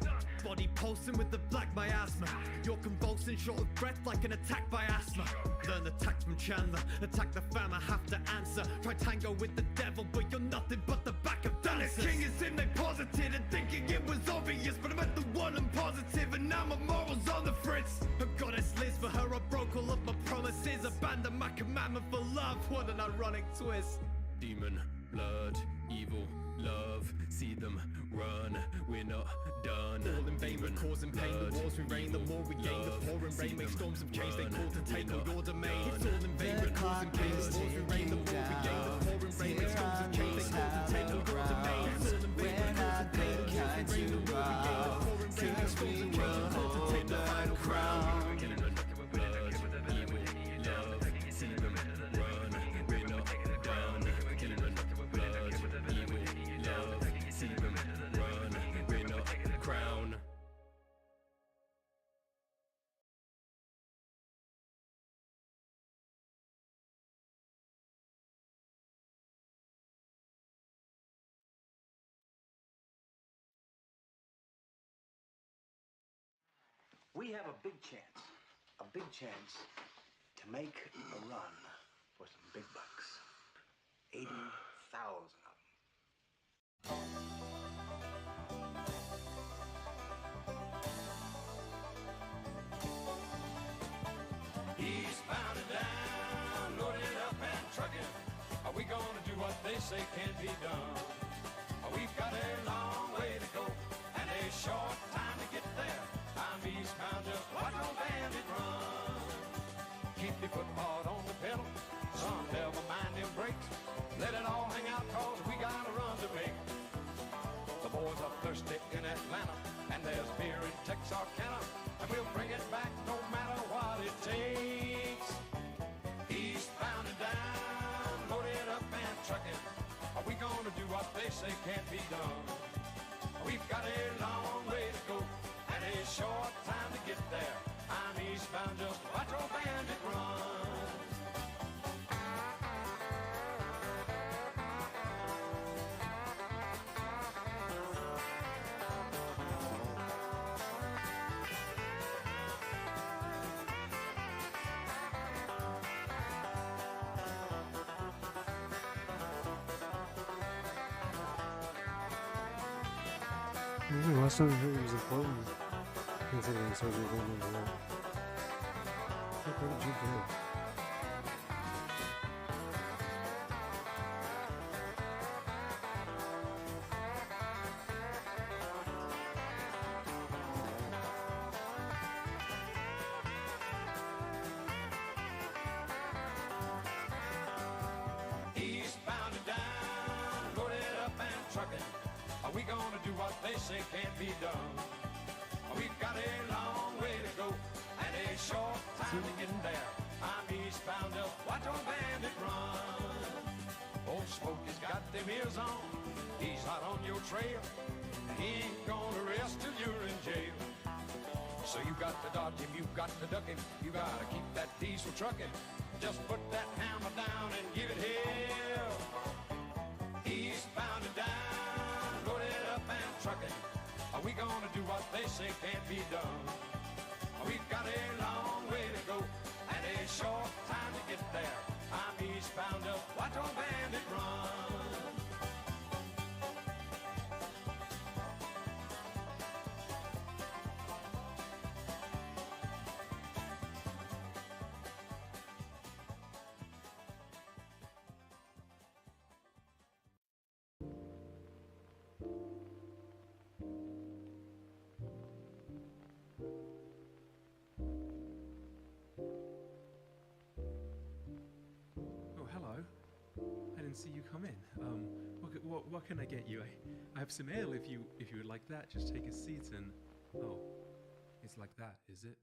S10: Body pulsing with the black miasma. You're convulsing, short of breath like an attack by asthma. Learn attacks from Chandler, attack the fam, I have to answer. Try tango with the devil, but you're nothing but the back of dancers. King is in, they posited and thinking it was obvious, but I meant the one and positive, and now my morals on the fritz. A goddess Liz, for her I broke all of my promises, abandoned my commandment for love. What an ironic twist.
S2: Demon, blood, evil, love, see them run, we're not done.
S10: All in vain, we're causing pain, the wars we reign, the more we gain, the pouring rain makes storms of change, they call to take all your domain. It's all in vain, we're causing pain, the wars we reign, the more we gain, the pouring rain makes storms of change, they call to take all your domain. It's all in vain, we're causing pain, the wars we reign, the more we gain, the pouring rain makes storms of change, they call to take the final crown.
S7: We have a big chance to make a run for some big bucks. 80,000 of them.
S13: Eastbound and down, loaded up and trucking. Are we gonna do what they say can't be done? We've got a long way to go and a short time to get there. I'm eastbound, just watch no bandit run. Keep your foot hard on the pedal, son, never mind them brakes. Let it all hang out, cause we got a run to make. The boys are thirsty in Atlanta, and there's beer in Texarkana, and we'll bring it back no matter what it takes. Eastbound and down, loaded up and trucking. Are we gonna do what they say can't be done? We've got a long way to go and a short time to get there. I'm eastbound, just watch old bandit run.
S11: Last time I heard it was important. I think I said you're going to that. Where did you go?
S13: Eastbound and down, loaded up and trucking. Are we gonna do what they say can't be done? We've got a long way to go and a short time to get there. I'm eastbound, just watch on bandit run. Old Smokey's got them ears on, he's hot on your trail. He ain't gonna rest till you're in jail. So you got to dodge him, you got to duck him, you gotta keep that diesel trucking. Just put that hammer down and give it hell. Eastbound and down, loaded up and trucking. Are we gonna do what they say can't be done? We've got a long way to go and a short time to get there. I'm eastbound, just watch on bandit run.
S15: See you come in. What can I get you? I have some ale if you would like that. Just take a seat and oh, it's like that, is it?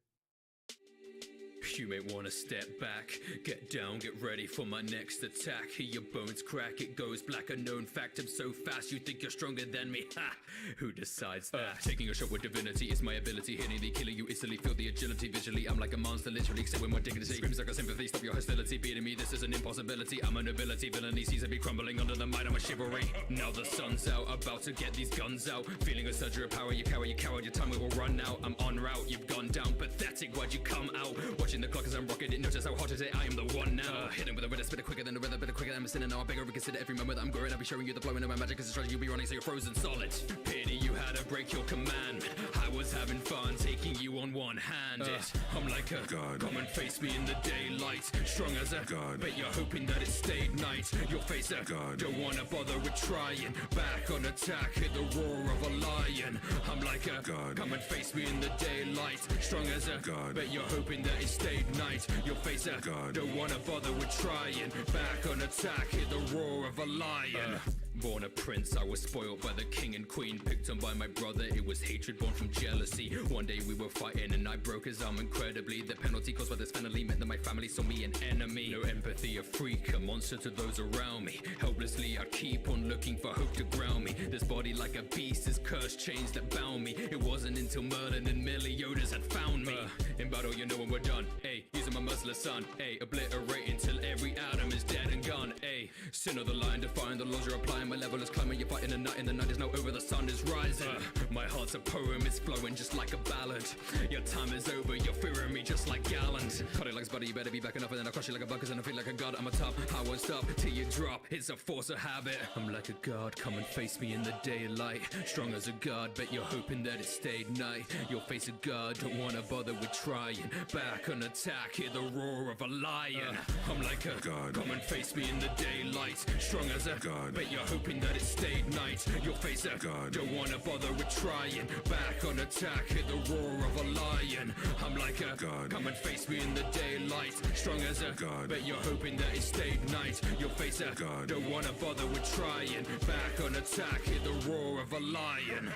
S2: You may wanna step back, get down, get ready for my next attack. Hear your bones crack, it goes black, a known fact. I'm so fast, you think you're stronger than me. Ha! Who decides that? Taking a shot with divinity is my ability, hitting the killing you instantly, feel the agility visually. I'm like a monster. to literally accept with my dignity. Screams like a sympathy, stop your hostility. Beating me, this is an impossibility. I'm an ability, villainy seems to be crumbling under the might of my chivalry. Now the sun's out, about to get these guns out. Feeling a surge of power, you coward, your time will run out. I'm en route, you've gone down, pathetic, why'd you come out? Watching the clock as I'm rocking it, notice how hot it is, I am the one now. Hitting with a rhythm, spit quicker than the rhythm, bit quicker than I'm sinning. Now I beg or reconsider every moment that I'm growing. I'll be showing you the blowing of my magic, cause it's you'll be running, so you're frozen solid. Pity you had to break your commandment. I was having fun, taking you on one-handed. I'm like a god, come and face me in the daylight. Strong as a god, but you're hoping that it stayed night. Your face a god, don't wanna bother with trying. Back on attack, hit the roar of a lion. I'm like a god, come and face me in the daylight. Strong as a god, but you're hoping that it stayed night. Your face a god, don't wanna bother with trying. Back on attack, hit the roar of a lion. Born a prince, I was spoiled by the king and queen. Picked on by my brother, it was hatred born from jealousy. One day we were fighting and I broke his arm incredibly. The penalty caused by this family meant that my family saw me an enemy. No empathy, a freak, a monster to those around me. Helplessly I'd keep on looking for hope to ground me. This body like a beast is cursed chains that bound me. It wasn't until Merlin and Meliodas had found me. In battle you know when we're done, ayy, using my merciless son, ayy, obliterating till every atom is dead and gone, ayy. Sin of the line, defying the laws you're applying. My level is climbing, you're fighting a night in the night is now over, the sun is rising. My heart's a poem, it's flowing just like a ballad. Your time is over, you're fearing me just like gallant. Cut it like buddy, you better be backing up and then I'll crush you like a bucket and I feel like a god, I'm a top. I won't stop till you drop, it's a force of habit. I'm like a god, come and face me in the daylight. Strong as a god, bet you're hoping that it stayed night. You'll face a god, don't wanna bother with trying. Back on attack, hear the roar of a lion. I'm like a god, come and face me in the daylight. Strong as a god, bet you're hoping that it stayed night. You'll face a god, don't wanna bother with trying. Back on attack, hear the roar of a lion. I'm like a god, come and face me in the daylight. Strong as a god, bet you're hoping that it stayed night. You'll face a god, don't wanna bother with trying. Back on attack, hear the roar of a lion.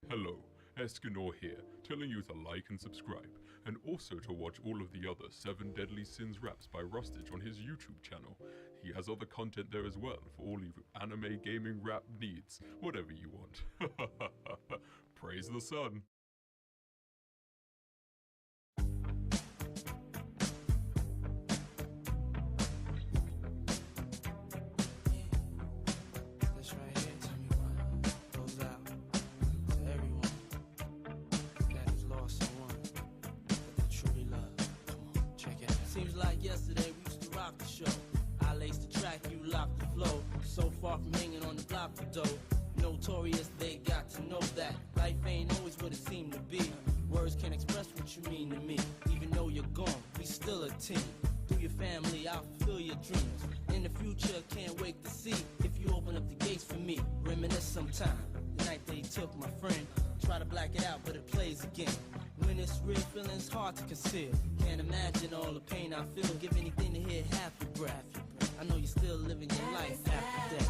S16: Hello, Escanor here, telling you to like and subscribe, and also to watch all of the other 7 Deadly Sins raps by Rustage on his YouTube channel. He has other content there as well for all your anime, gaming, rap needs, whatever you want. Praise the sun.
S17: Seems like yesterday we used to rock the show. I laced the track, you locked the flow. So far from hanging on the block for dough. Notorious, they got to know that life ain't always what it seemed to be. Words can't express what you mean to me. Even though you're gone, we still a team. Through your family, I'll fulfill your dreams. In the future, can't wait to see if you open up the gates for me. Reminisce sometime, the night they took my friend. Try to black it out, but it plays again. When it's real, feeling's hard to conceal. Can't imagine all the pain I feel. Give anything to hear half your breath. I know you're still living your life after death.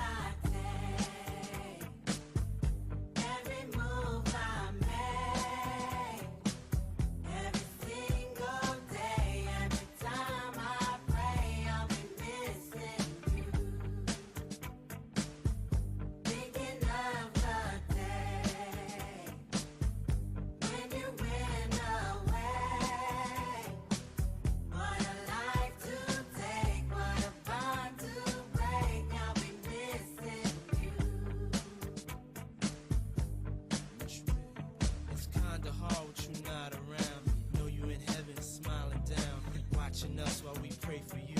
S17: Us while we pray for you.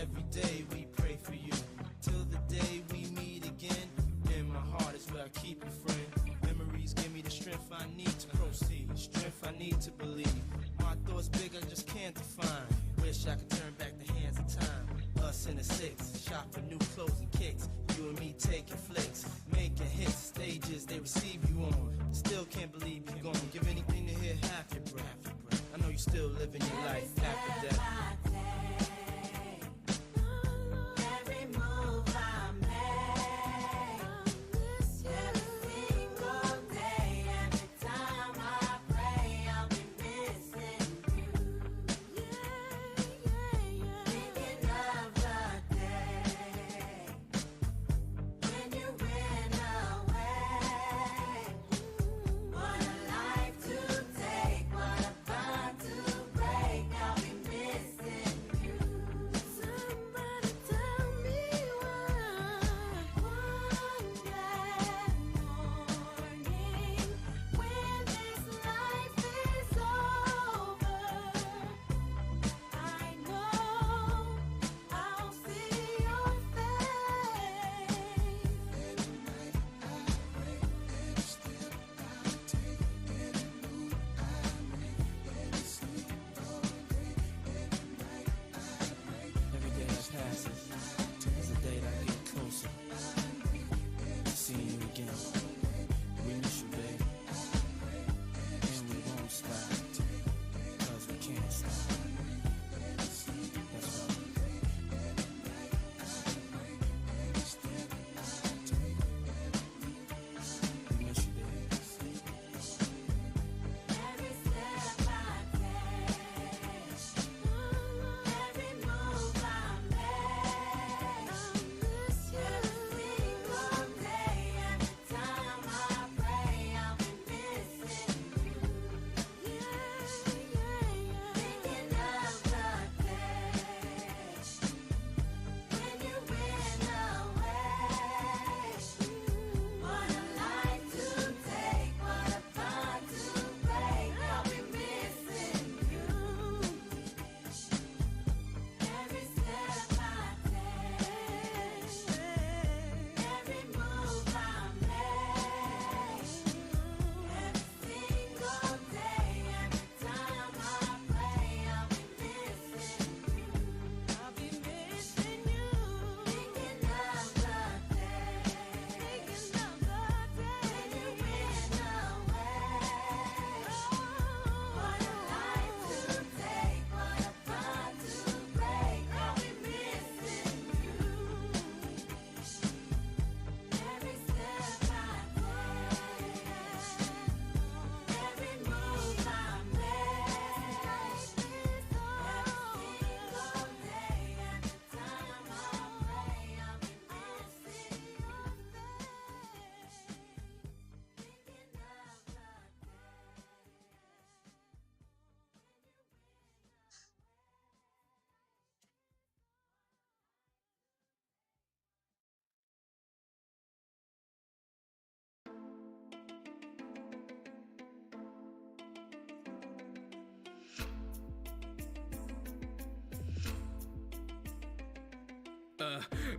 S17: Every day we pray for you. Till the day we meet again. In my heart is where I keep you, friend. Memories give me the strength I need to proceed. Strength I need to believe. My thoughts big, I just can't define. Wish I could turn back the hands of time. Us in the 6, shop for new clothes and kicks. You and me taking flicks, making hits, stages they receive you on. Still can't believe you're gone. Give anything to hear half your breath. I know you still living your life after death.
S1: What a life to take, what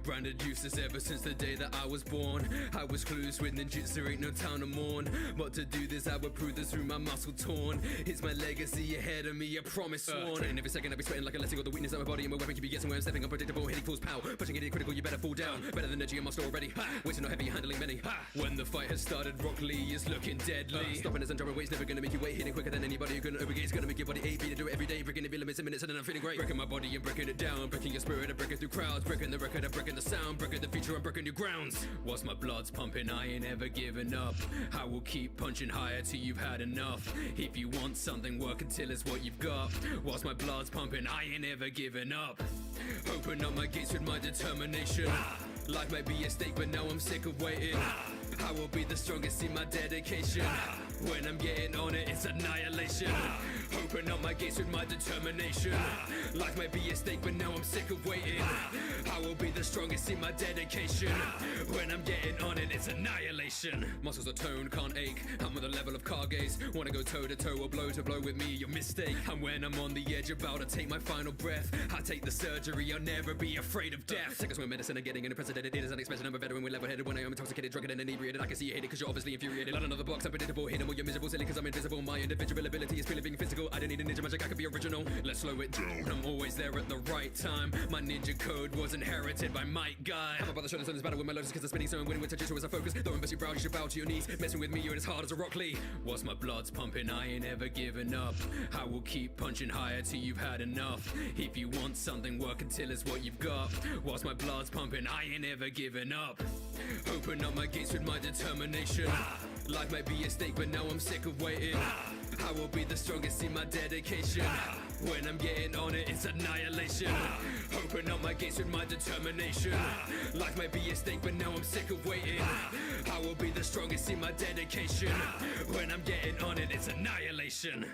S2: Branded useless ever since the day that I was born. I was clueless with ninjutsu, ain't no time to mourn. But to do this, I would prove this through my muscle torn. It's my legacy ahead of me, a promise sworn. Training every second, I'll be sweating like a letting all the weakness of my body and my weapon. Keep you guessing where I'm stepping, unpredictable, hitting full pow. Pushing it critical, you better fall down. Better than edgy, you must already. Weights not heavy, you're handling many. When the fight has started, Rock Lee is looking deadly. Stopping as I'm dropping weights, never gonna make you wait. Hitting quicker than anybody who can overgate. It's gonna make your body ache, beat to do it every day. Breaking every limits in minutes, and then I'm feeling great. Breaking my body and breaking it down. Breaking your spirit and breaking through crowds. Breaking the record and breaking the sound. Breaking the future and breaking new grounds. Whilst my blood's pumping, I ain't ever giving up. I will keep punching higher till you've had enough. If you want something, work until it's what you've got. Whilst my blood's pumping, I ain't ever giving up. Open up my gates with my determination. Life might be a stake, but now I'm sick of waiting. I will be the strongest in my dedication. When I'm getting on it, it's annihilation. Open up my gates with my determination. Life might be a stake, but now I'm sick of waiting. I will be the strongest in my dedication. When I'm getting on it, it's annihilation. Muscles are toned, can't ache. I'm on the level of car gaze. Wanna go toe to toe or blow to blow with me, your mistake. And when I'm on the edge, about to take my final breath, I take the surgery, I'll never be afraid of death. Take a swim medicine and getting unprecedented. It is unexpected, I'm a veteran with level headed. When I am intoxicated, drunk and inebriated, I can see you hate it cause you're obviously infuriated. Not another box, unpredictable, hidden, you're miserable, silly cause I'm invisible. My individual ability is purely being physical. I don't need a ninja magic, I can be original. Let's slow it down. I'm always there at the right time. My ninja code was inherited by Mike Guy. I'm about to show this on this battle with my lotus cause I'm spinning, so I'm winning with touches as I focus. Though I'm busy brow, you should bow to your knees. Messing with me, you're as hard as a Rock Lee. Whilst my blood's pumping, I ain't ever giving up. I will keep punching higher till you've had enough. If you want something, work until it's what you've got. Whilst my blood's pumping, I ain't ever giving up. Open up my gates with my determination. Life might be a stake, but now I'm sick of waiting. I will be the strongest in my dedication. When I'm getting on it, it's annihilation. Open up my gates with my determination. Life might be a stake, but now I'm sick of waiting. I will be the strongest in my dedication. When I'm getting on it, it's annihilation.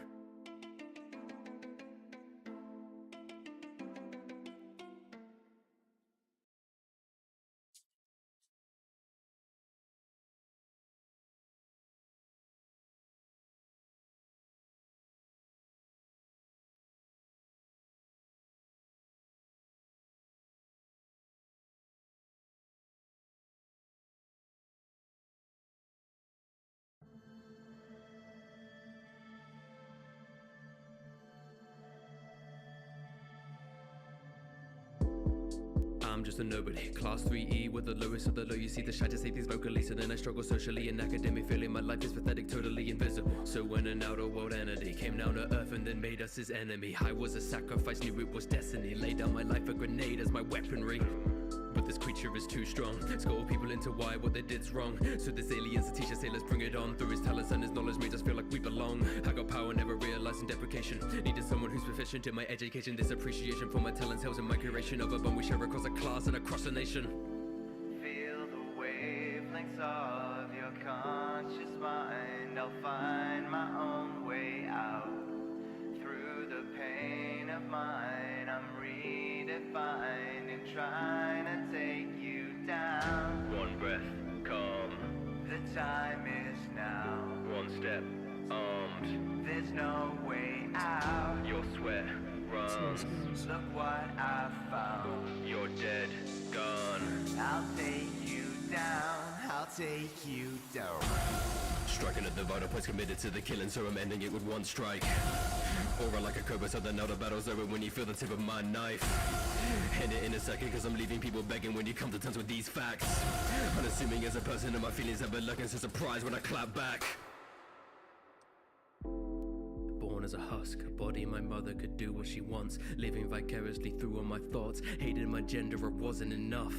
S2: I'm just a nobody, class 3E with the lowest of the low. You see the shy to say these vocally, so then I struggle socially and academic, feeling my life is pathetic, totally invisible. So when an outer world entity came down to earth and then made us his enemy, I was a sacrifice, knew it was destiny. Laid down my life a grenade as my weaponry. But this creature is too strong. Skull people into why what they did's wrong. So this alien's a teacher, say let's bring it on. Through his talents and his knowledge made us feel like we belong. I got power, never realizing deprecation. Needed someone who's proficient in my education. This appreciation for my talents helps in my curation of a bond we share across a class and across a nation.
S1: Feel the wavelengths of your conscious mind. I'll find my own way out. Through the pain of mine, I'm redefining, trying to take you down.
S2: One breath, calm.
S1: The time is now.
S2: One step, armed.
S1: There's no way out.
S2: Your sweat runs.
S1: Look what I found.
S2: You're dead, gone.
S1: I'll take you down. I'll take you down.
S2: Striking at the vital points, committed to the killing, so I'm ending it with one strike. Aura like a cobra, so that now the battle's over when you feel the tip of my knife. End it in a second, cause I'm leaving people begging when you come to terms with these facts. Unassuming as a person, and my feelings have been lurking, so surprised when I clap back. Born as a husk, a body my mother could do what she wants. Living vicariously through all my thoughts. Hated my gender, it wasn't enough.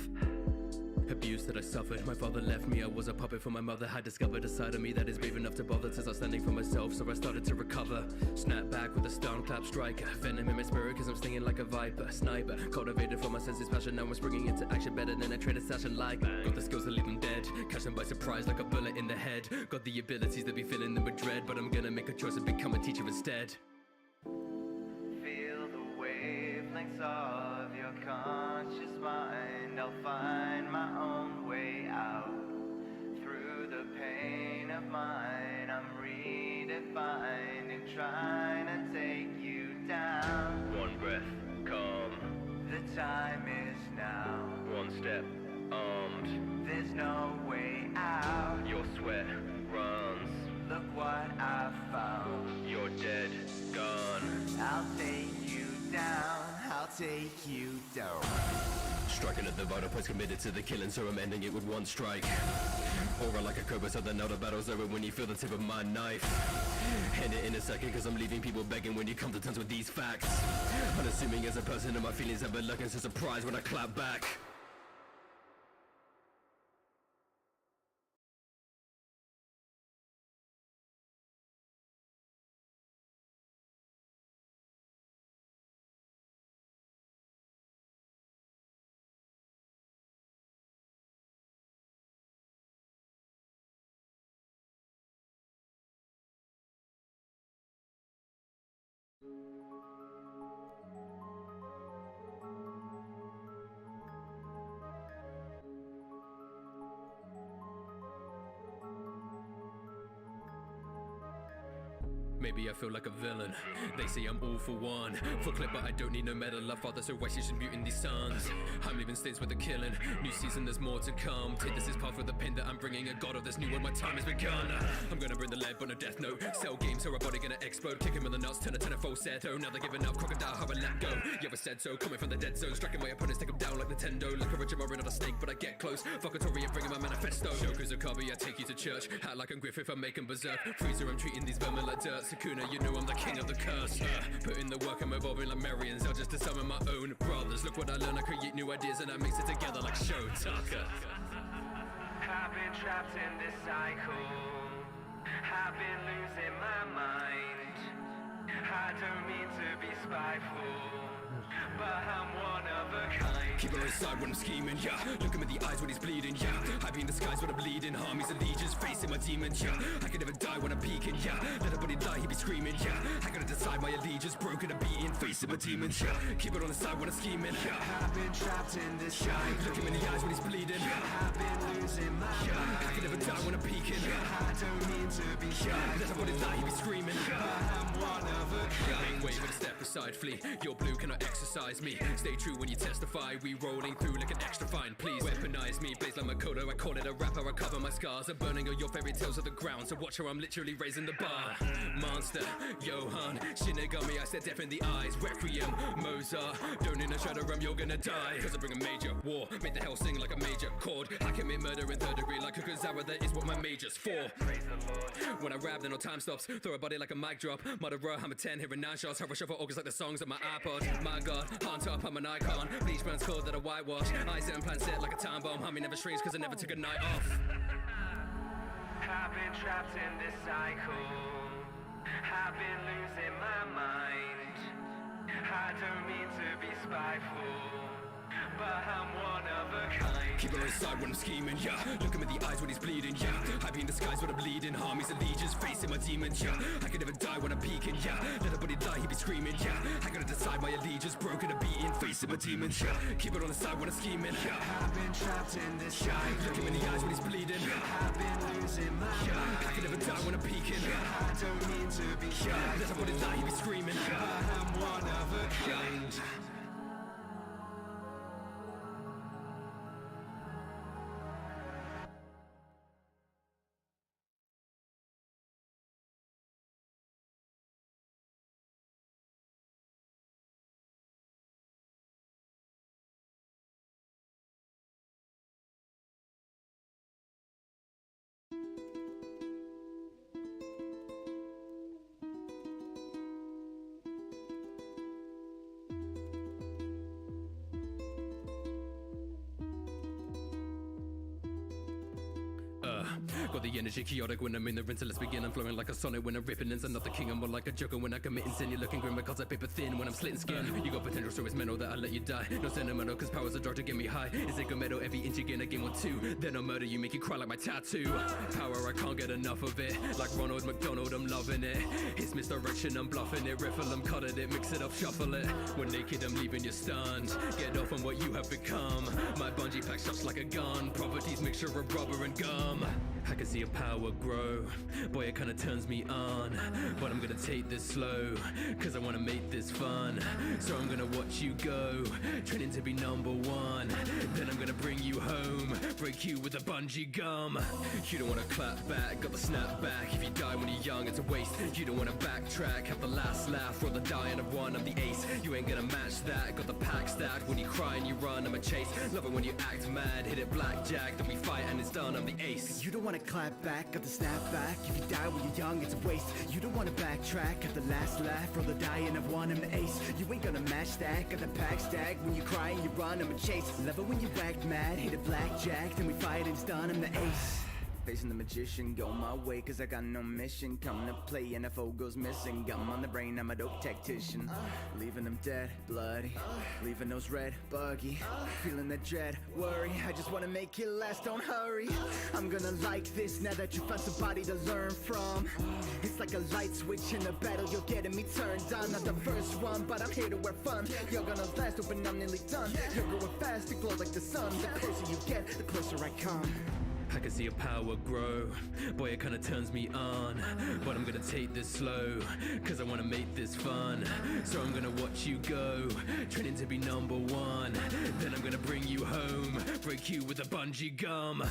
S2: Abuse that I suffered, my father left me, I was a puppet for my mother. Had discovered a side of me that is brave enough to bother to start standing for myself, so I started to recover. Snap back with a stun clap striker. Venom in my spirit cause I'm stinging like a viper. Sniper, cultivated for my senses passion. Now I'm springing into action better than a trained assassin like. Got the skills to leave them dead, catch them by surprise like a bullet in the head. Got the abilities to be filling them with dread, but I'm gonna make a choice and become a teacher instead.
S1: Feel the wavelengths of your conscious mind. I'll find my own way out. Through the pain of mine, I'm redefining, trying to take you down.
S2: One breath, calm.
S1: The time is now.
S18: take you down.
S2: Striking at the vital points, committed to the killing, so I'm ending it with one strike. Aura like a cobra, so that now the battle's over when you feel the tip of my knife. End it in a second, cause I'm leaving people begging when you come to terms with these facts. Unassuming as a person, and my feelings have been looking so surprised when I clap back. Maybe I feel like a villain. They say I'm all for one. For clip, but I don't need no medal. Love father, so why she should muting these sons? I'm leaving states with a killing. New season, there's more to come. Take this is part of the pain that I'm bringing. A god of this new world, my time has begun. I'm gonna bring the lead, but no death note. Cell games, so our body gonna explode. Kick him in the nuts, turn a falsetto. Now they're giving up, crocodile, how I let go. You ever said so? Coming from the dead zone, striking my opponents, take them down like Nintendo. Like a Richard Murray, not a snake, but I get close. Fuck a Tory and bring him my manifesto. Joker's a cubby, I take you to church. Hat like I'm Griffith, I'm making berserk. Freezer, I'm treating these vermin like dirt. Sakuna, you know I'm the king of the curse. Put in the work, I'm evolving like Marians. I'll just to summon my own brothers. Look what I learn, I create new ideas and I mix it together like Show Tucker.
S1: I've been trapped in this cycle. I've been losing my mind. I don't mean to be spiteful, but I'm one of a kind.
S2: Keep it on his side when I'm scheming, yeah. Look him in the eyes when he's bleeding, yeah. I be in the skies when I'm bleeding. Armies and legions facing my demons, yeah. I can never die when I'm peaking, yeah. Let a body die, he be screaming, yeah. I gotta decide my allegiance, broken a beating, facing my demons, yeah. Keep it on his side when I'm scheming, yeah.
S1: I've been trapped in this cycle.
S2: Look him in the eyes when he's bleeding,
S1: yeah. I've been losing my mind.
S2: I can never die when I'm peaking,
S1: yeah. I don't mean to be shy.
S2: Let a body die, he be screaming,
S1: but I'm one of a kind.
S2: Wave and step aside, flee. Your blue cannot exercise me. Stay true when you testify. We rolling through like an extra fine. Please weaponize me. Blaze like Makoto. I call it a rapper. I cover my scars. I'm burning all your fairy tales to the ground. So watch how I'm literally raising the bar. Monster, Johan, Shinigami. I said death in the eyes. Requiem, Mozart. Don't in a shredder rum, you're gonna die. Cause I bring a major war. Make the hell sing like a major chord. I commit murder in third degree like a Kuzawa. That is what my major's for. When I rap, then no time stops. Throw a body like a mic drop. Murderer, I'm a 10, hearing 9 shots. Hover shuffle August like the songs on my iPod. My god, on top, I'm an icon. Bleach burns cold that I whitewash. I set and plan set like a time bomb. Humming never shrinks cause I never took a night off.
S1: I've been trapped in this cycle. I've been losing my mind. I don't mean to be spiteful, but I'm one of a kind.
S2: Keep it on his side when I'm scheming, yeah. Look him in the eyes when he's bleeding, yeah. I be in the skies when I'm bleeding. Armies and legions facing my demons, yeah. I can never die when I'm peaking, yeah. Let a body die, he be screaming, yeah. I gotta decide my allegiance, broken a beating, facing my demons, yeah. Keep it on his side when I'm scheming, yeah.
S1: I've been trapped in this cycle.
S2: Look him in the eyes when he's bleeding,
S1: yeah. I've been losing my mind.
S2: I can never die when I'm peaking,
S1: yeah. I don't mean to be shy.
S2: Let a body die, he be screaming,
S1: but I'm one of a kind.
S2: Got the energy chaotic when I'm in the rinse, so let's begin. I'm flowing like a sonnet when I'm ripping ends. I'm not the king, I'm more like a joker when I commit sin. You're looking grim because I paper thin when I'm slitting skin. You got potential, so it's mental that I let you die. No sentimental, cause power's a drug to get me high. It's like a metal, every inch you gain a game or two. Then I'll murder you, make you cry like my tattoo. Power, I can't get enough of it. Like Ronald McDonald, I'm loving it. It's misdirection, I'm bluffing it. Riffle, I'm cutting it, mix it up, shuffle it. When naked, I'm leaving you stunned. Get off on what you have become. My bungee pack's just like a gun. Properties, mixture of rubber and gum. I can see your power grow. Boy, it kinda turns me on. But I'm gonna take this slow, cause I wanna make this fun. So I'm gonna watch you go, training to be number one. Then I'm gonna bring you home, break you with a bungee gum. You don't wanna clap back, got the snap back. If you die when you're young, it's a waste. You don't wanna backtrack, have the last laugh, or the dying of one, I'm the ace. You ain't gonna match that, got the pack stacked. When you cry and you run, I'm a chase. Love it when you act mad, hit it blackjack. Then we fight and it's done, I'm the ace.
S14: You don't wanna clap back, got the snap back. If you die when you're young, it's a waste. You don't wanna backtrack, have the last laugh, or the dying of one, I'm the ace. You ain't gonna match that, got the pack stacked. When you cry and you run, I'm a chase. Love it when you act mad, hit it blackjack. Then we fight and it's done, I'm the ace. Facing the magician, go my way, cause I got no mission. Come to play, NFO goes missing. Gum on the brain, I'm a dope tactician. Leaving them dead, bloody. Leaving those red, buggy. Feeling the dread, worry. I just wanna make it last, don't hurry. I'm gonna like this now that you found somebody to learn from. It's like a light switch in a battle, you're getting me turned on. Not the first one, but I'm here to have fun. You're gonna last, open, I'm nearly done. You're growing fast, it glows like the sun. The closer you get, the closer I come.
S2: I can see your power grow. Boy, it kinda turns me on. But I'm gonna take this slow, cause I wanna make this fun. So I'm gonna watch you go, training to be number one. Then I'm gonna bring you home, break you with a bungee gum.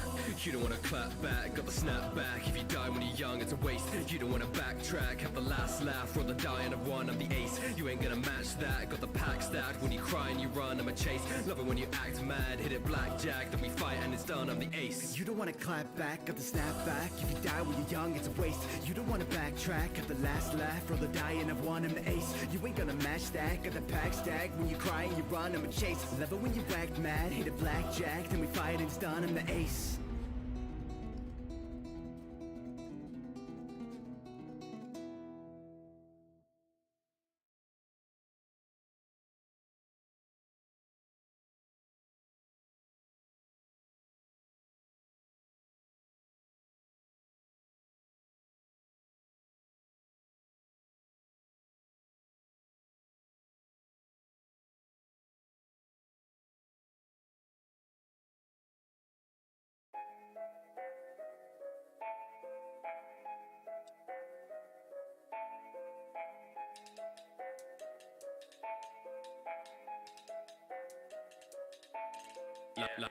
S2: You don't wanna clap back, got the snap back. If you die when you're young, it's a waste. You don't wanna backtrack, have the last laugh, or the dying of one, I'm the ace. You ain't gonna match that, got the pack stacked. When you cry and you run, I'm a chase. Love it when you act mad, hit it blackjack. Then we fight and it's done, I'm the ace.
S14: You don't wanna clap back, got the snap back. If you die when you're young, it's a waste. You don't wanna backtrack, have the last laugh, or the dying of one, I'm the ace. You ain't gonna match that, got the pack stack. When you cry and you run, I'm a chase. Love it when you act mad, hit it blackjack. Then we fight and it's done, I'm the ace.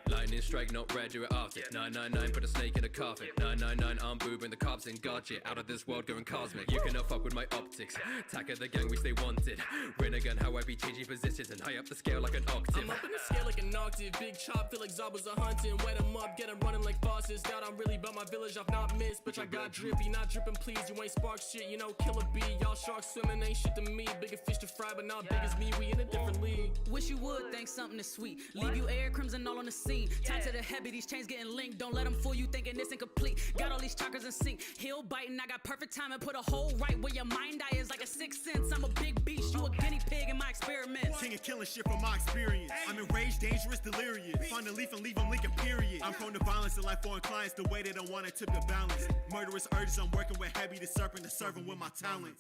S2: Lightning strike, not red, do it after. 999, put a snake in a coffin. 999, arm boob and the cops in guard shit. Out of this world, going cosmic. You cannot fuck with my optics. Attack of the gang, we stay wanted. Renegade, how I be changing positions and high up the scale like an octave.
S18: I'm up in the scale like an octave. Big chop, feel like Zabas are hunting. Wet them up, get them running like faucets. Doubt I'm really about my village, I've not missed. Bitch, I got drippy, not dripping, please. You ain't spark shit, you know, killer bee. Y'all sharks swimming, ain't shit to me. Bigger fish to fry, but not big as me. We in a different league.
S19: Wish you would think something is sweet. Leave you air crimson all on the scene. Tied to the heavy, these chains getting linked. Don't let them fool you thinking it's incomplete. Got all these chakras in sync. Heel biting, I got perfect time and put a hole right where your mind eye is like a sixth sense. I'm a big beast, you a guinea pig in my experiments.
S22: King of killing shit from my experience. I'm enraged, dangerous, delirious. Find a leaf and leave them linking, period. I'm prone to violence and life foreign clients. The way they don't want to tip the balance. Murderous urges, I'm working with heavy the serpent to serve him with my talent.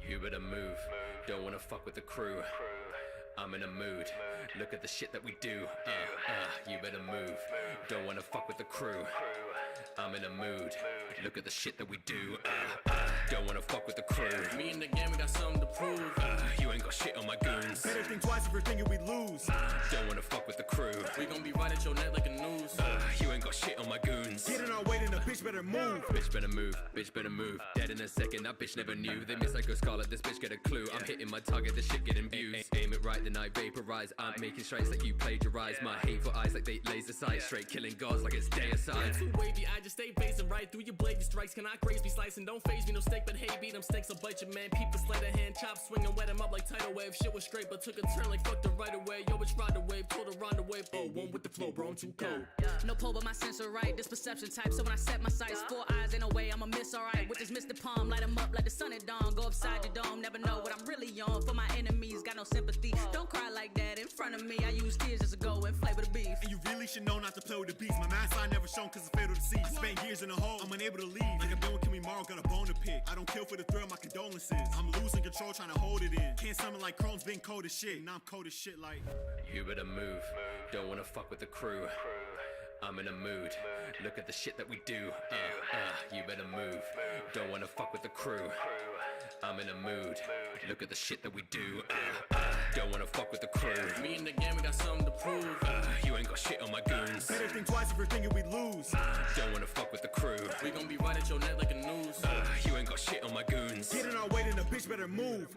S2: You better move, don't wanna fuck with the crew. I'm in a mood, look at the shit that we do. You better move, don't wanna fuck with the crew. I'm in a mood, look at the shit that we do. Don't wanna fuck with the crew.
S18: Me and the game, we got something to prove.
S2: You ain't got shit on my goons.
S22: Better think twice if you're thinking we lose.
S2: Don't wanna fuck with the crew.
S18: We gon' be right at your neck like a noose.
S2: You ain't got shit on my goons.
S22: Get in our way, then the bitch better move.
S2: Bitch better move, bitch better move. Dead in a second, that bitch never knew. They miss like a scarlet, this bitch get a clue. I'm hitting my target, this shit getting views. Aim it right, then I vaporize. I'm making strikes like you plagiarize. My hateful eyes like they laser sight. Straight killing gods like it's deicide.
S18: Too wavy, I just stay phasing right through your blade. Your strikes cannot graze me slicing. Don't phase me, no steak, but hey, beat them steaks. I'll bite your man. Peep the sleight of hand, chop, swing and wet him up like tidal wave. Shit was straight, but took a turn like fuck the right away. Yo, bitch, ride the wave, told her run the wave. Oh, one with the flow, bro, I'm too cold.
S19: No pole, but my sensor right. This perception type. So when I set my sights, 4 eyes in a way, I'ma miss alright. With this Mr. Palm, light 'em up like the sun at dawn. Go upside your dome, never know what I'm really on. For my enemies, got no sympathy. Don't cry like that in front of me. I use tears just to go and flavor the beef.
S22: And you really should know not to play with the beast. My mad side never shown cause it's fatal to see. Spent years in a hole, I'm unable to leave. Like I've been with Kimmy Morrow, got a bone to pick. I don't kill for the thrill, my condolences. I'm losing control, trying to hold it in. Can't summon like Chrome's been cold as shit. Now I'm cold as shit like.
S2: You better move, don't wanna fuck with the crew. I'm in a mood. Look at the shit that we do. You better move. Don't wanna fuck with the crew. I'm in a mood. Look at the shit that we do. Don't wanna fuck with the crew.
S18: Me and the gang, we got something to prove.
S2: You ain't got shit on my goons.
S22: Better think twice if you're thinking we lose.
S2: Don't wanna fuck with the crew.
S18: We gon' be right at your neck like a noose.
S2: You ain't got shit on my goons.
S22: Get in our way, then the bitch better move.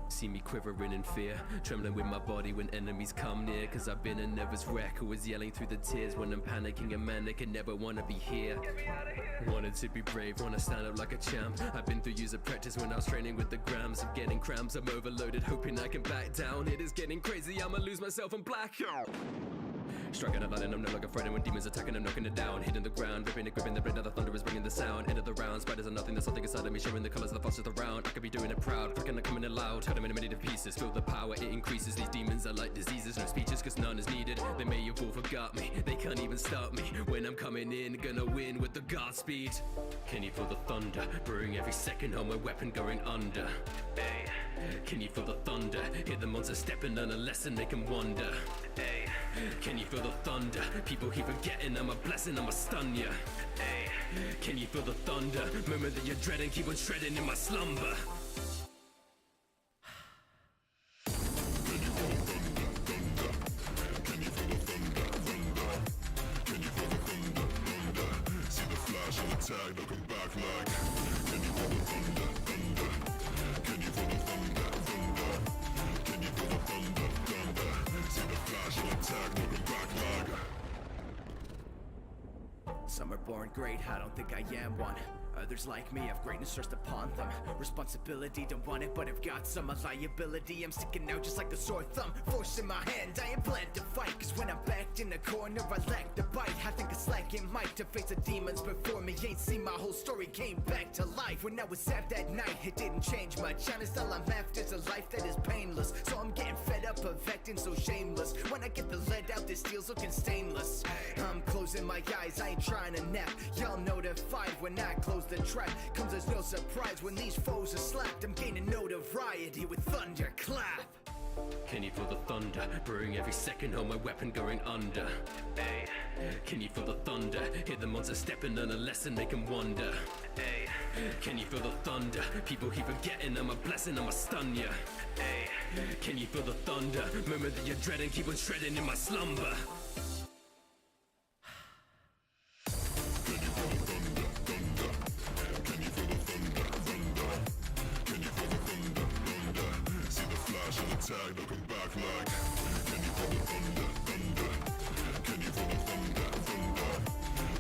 S2: See me quivering in fear, trembling with my body when enemies come near. Cause I've been a nervous wreck, always yelling through the tears when I'm panicking and manic and never wanna be here. Wanted to be brave, wanna stand up like a champ. I've been through years of practice when I was training with the grams. I'm getting cramps, I'm overloaded, hoping I can back down. It is getting crazy, I'ma lose myself and blackout. Striking a line and I'm no longer frightened when demons attacking, I'm knocking it down. Hitting the ground, ripping it, gripping the blade of the thunder is bringing the sound. End of the round, spiders are nothing, there's something inside of me, showing the colours of the fosters around. I could be doing it proud, cracking and coming in loud. Cut them in many pieces, feel the power, it increases. These demons are like diseases, no speeches cause none is needed. They may have all forgot me, they can't even stop me. When I'm coming in, gonna win with the God speed. Can you feel the thunder, brewing every second on my weapon going under? Hey, can you feel the thunder, hear the monster stepping on a lesson they can wonder? Hey, can you feel the thunder, people keep forgetting I'm a blessing, I'ma stun ya. Hey, can you feel the thunder, moment that you're dreading, keep on shredding in my slumber.
S8: Tag, they'll come back like. Can you feel the thunder, thunder? Can you feel the thunder, thunder? Can you feel the thunder, thunder? See the flash of the tag, they'll come back like.
S14: Some are born great, I don't think I am one. Others like me have greatness thrust upon them. Responsibility, don't want it, but I've got some. A liability, I'm sticking out just like the sore thumb. Force in my hand, I am planned to fight. Cause when I'm backed in the corner, I lack the bite. I think it's lacking might to face the demons before me. Ain't seen my whole story, came back to life. When I was sad that night, it didn't change much. Honest, all I'm after is a life that is painless. So I'm getting fed up of acting so shameless. When I get the lead out, this steel's looking stainless. I'm closing my eyes, I ain't trying to nap. Y'all notified when I close the trap. Comes as no surprise when these foes are slapped. I'm gaining notoriety with thunderclap.
S2: Can you feel the thunder, brewing every second on my weapon going under? Hey, can you feel the thunder, hear the monster stepping on a lesson they can wonder? Hey, can you feel the thunder, people keep forgetting I'm a blessing, I'ma stun ya. Hey, can you feel the thunder, moment that you're dreading, keep on shredding in my slumber.
S8: Tag, they'll come back like. Can you feel the thunder, thunder? Can you feel the thunder, thunder?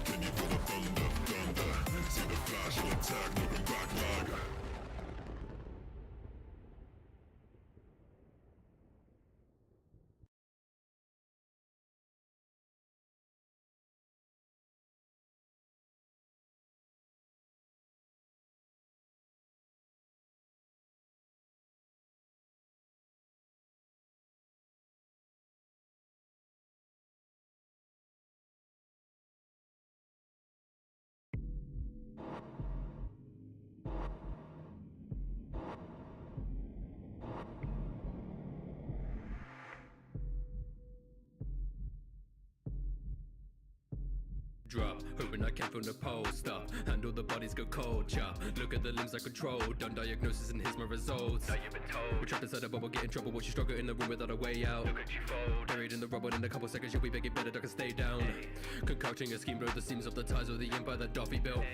S8: Can you feel the thunder, thunder? See the flash of the tag, they'll come back like.
S2: Drop, hoping I can feel the pole. Stop, and all the bodies go cold. Chop, look at the limbs I control. Done diagnosis and here's my results. Now you've been told. We're trapped inside a bubble, get in trouble. Watch you struggle in the room without a way out. Look at you fold. Buried in the rubble in a couple seconds, you'll be begging better, duck and stay down. Concocting a scheme, blow the seams of the ties of the empire that Duffy built.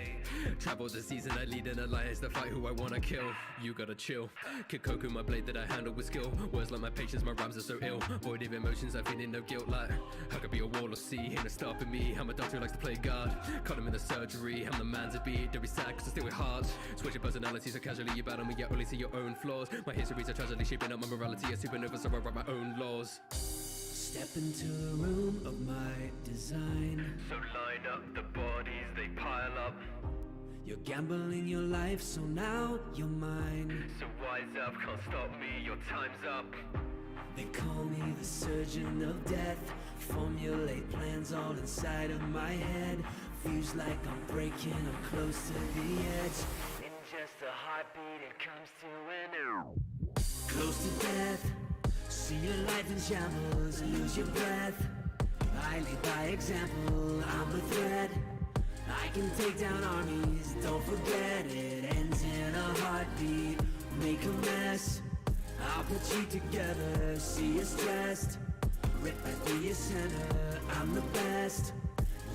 S2: Travel the season, I lead an alliance to fight who I wanna kill. You gotta chill. Kikoku, my blade that I handle with skill. Words like my patience, my rhymes are so ill. Void of emotions, I'm feeling no guilt. Like I could be a wall of sea, ain't no stopping me. I'm a doctor who likes to play God. Caught him in the surgery, I'm the man to be. Don't be sad cause I still with heart. Switching personalities so casually you battle me, yet only see your own flaws. My histories are tragically shaping up my morality. A supernova so I write my own laws.
S6: Step into the room of my design.
S2: So line up the bodies, they pile up.
S6: You're gambling your life, so now you're mine.
S2: So wise up, can't stop me, your time's up.
S6: They call me the surgeon of death. Formulate plans all inside of my head. Feels like I'm breaking, I'm close to the edge.
S2: In just a heartbeat, it comes to an end.
S6: Close to death. See your life in shambles, lose your breath. I lead by example, I'm the threat. I can take down armies, don't forget it. Ends in a heartbeat, make a mess. I'll put you together, see you stressed. Rip right through your center, I'm the best.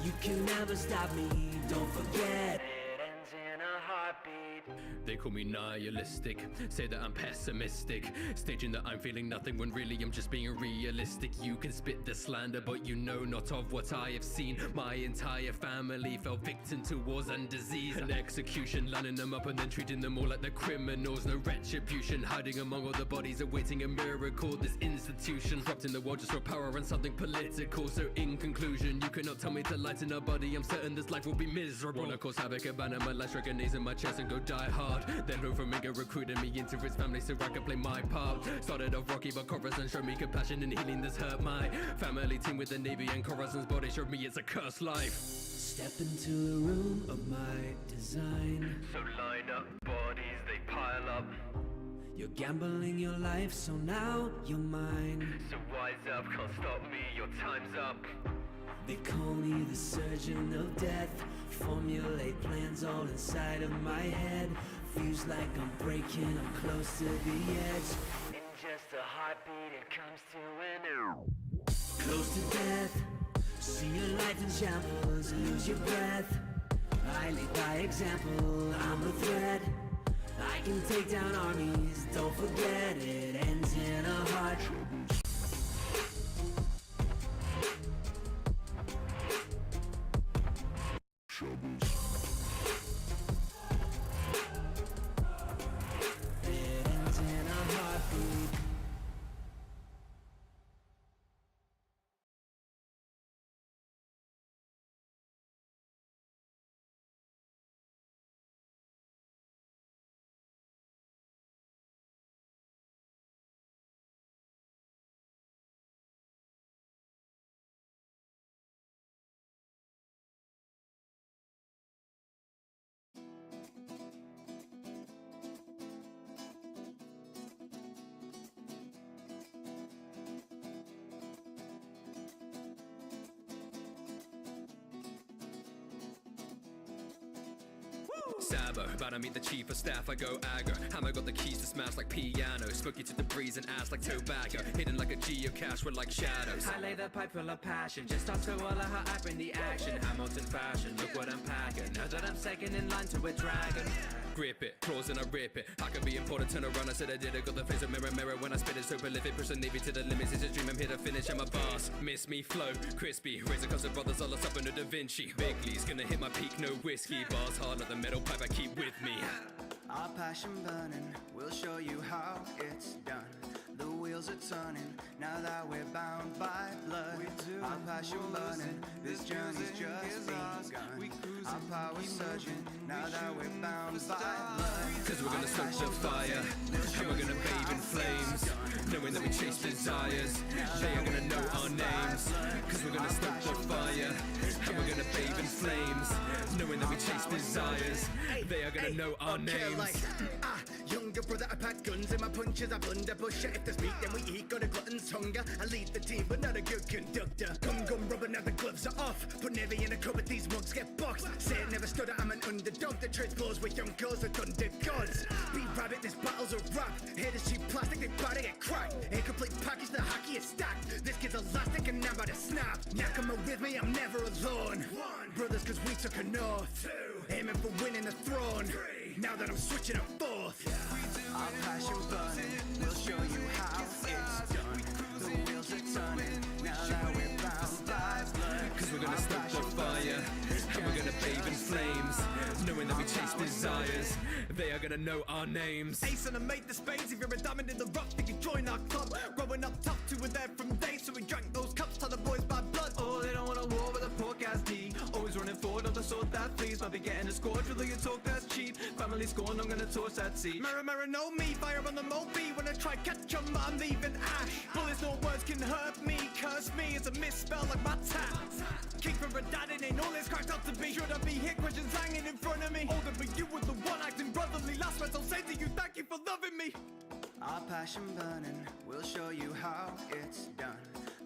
S6: You can never stop me, don't forget.
S2: It ends in a heartbeat. They call me nihilistic, say that I'm pessimistic, staging that I'm feeling nothing when really I'm just being realistic. You can spit the slander, but you know not of what I have seen. My entire family fell victim to wars and disease and execution, lining them up and then treating them all like they're criminals. No retribution, hiding among all the bodies, awaiting a miracle. This institution corrupting the world just for power and something political. So in conclusion, you cannot tell me to lighten a body. I'm certain this life will be miserable. Wanna cause havoc, abandon my life, strike a knees in my chest and go die hard. Then Omega recruited me into his family so I could play my part. Started off rocky, but Corazon showed me compassion and healing this hurt. My family team with the Navy and Corazon's body showed me it's a cursed life.
S6: Step into the room of my design.
S2: So line up bodies, they pile up.
S6: You're gambling your life, so now you're mine.
S2: So wise up, can't stop me, your time's up.
S6: They call me the surgeon of death. Formulate plans all inside of my head. Feels like I'm breaking, I'm close to the edge.
S2: In just a heartbeat, it comes to an end.
S6: Close to death. See your life in shambles, lose your breath. I lead by example, I'm the threat. I can take down armies, don't forget it. Ends in a heart. It ends in a heartbeat.
S2: Sabo, about to meet the chief of staff, I go aggro. Hammer got the keys to smash like piano. Smoky to the breeze and ass like tobacco. Hidden like a geocache, we're like shadows.
S6: I lay the pipe full of passion. Just ask Koala how I bring the action. Hamilton fashion, look what I'm packing. Now that I'm second in line to a dragon.
S2: Grip it, claws and I rip it. I can be important, turn around, I said I did it. Got the face of mirror when I spit it, so prolific. Push the navy to the limits, it's a dream, I'm here to finish. I'm a boss, miss me, flow, crispy. Razor cuts of brothers, all us up in a Da Vinci. Bigly's gonna hit my peak, no whiskey. Bars hard like the metal pipe I keep with me.
S3: Our passion burning, we'll show you how it's done. The wheels are turning, now that we're bound by blood. Our passion burning, this journey's just begun. Our power surging, now that we're bound by blood.
S2: Cause we're gonna stoke the fire, and we're gonna bathe in flames. Knowing that we chase desires, they are gonna know our names. Cause we're gonna stoke the fire, and we're gonna bathe in flames. Knowing that we chase desires, they are gonna know our names.
S3: Younger brother, I pack guns in my punches, I blunder, but shit, if there's meat, then we eat, got a glutton's hunger. I lead the team, but not a good conductor. Gum rubber, now the gloves are off. Put Navy in a cupboard, these mugs get boxed. Say it never stood, I'm an underdog. The trade blows with young girls, the thunder gods. Beat rabbit, this battle's a rap. Here this cheap plastic, they bout to get cracked. Incomplete package, the hockey is stacked. This kid's elastic and now about to snap. Nakama with me, I'm never alone. Brothers, cause we took a north. Aiming for winning the throne. Now that I'm switching up fourth. Our passion burning, we'll show you how it's done. The wheels are turning, now that we're bound by blood.
S2: Cause we're gonna stoke the fire, and we're gonna bathe in flames. Knowing that we chase desires, they are gonna know our names.
S10: Ace and I made the spades. If you're a diamond in the rough, then you join our club. Growing up tough, two were there from day, so we drank those cups till the boys by blood. Oh, they don't want a war with a poor ass D. Always running forward on the sword that flees. Might be getting a score, drill your talk that's cheap. Family scorn, I'm gonna torch that sea. Mara, know me, fire on the Moby. When I try catch 'em, I'm leaving ash. Bullets, no words can hurt me. Curse me, it's a misspell like my tap. King for a dad, it ain't all it's cracked up to be. Should I be here? Questions hanging in front of me. Older, but you were the one acting brotherly. Last words I'll say to you, thank you for loving me.
S20: Our passion burning, we'll show you how it's done.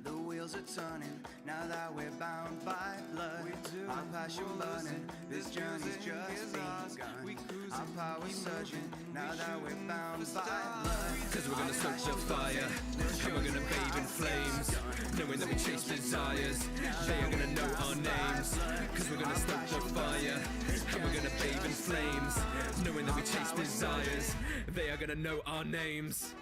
S20: The wheels are turning, now that we're bound by blood. Our passion burning, this journey's just begun. Our power's surging, now that we're bound by blood.
S2: Cause we're gonna stoke the fire, and we're gonna bathe in flames. Knowing that we chase desires, they are gonna know our names. Cause we're gonna stoke the fire, and we're gonna bathe in flames. Knowing that we chase desires, they are gonna know our names.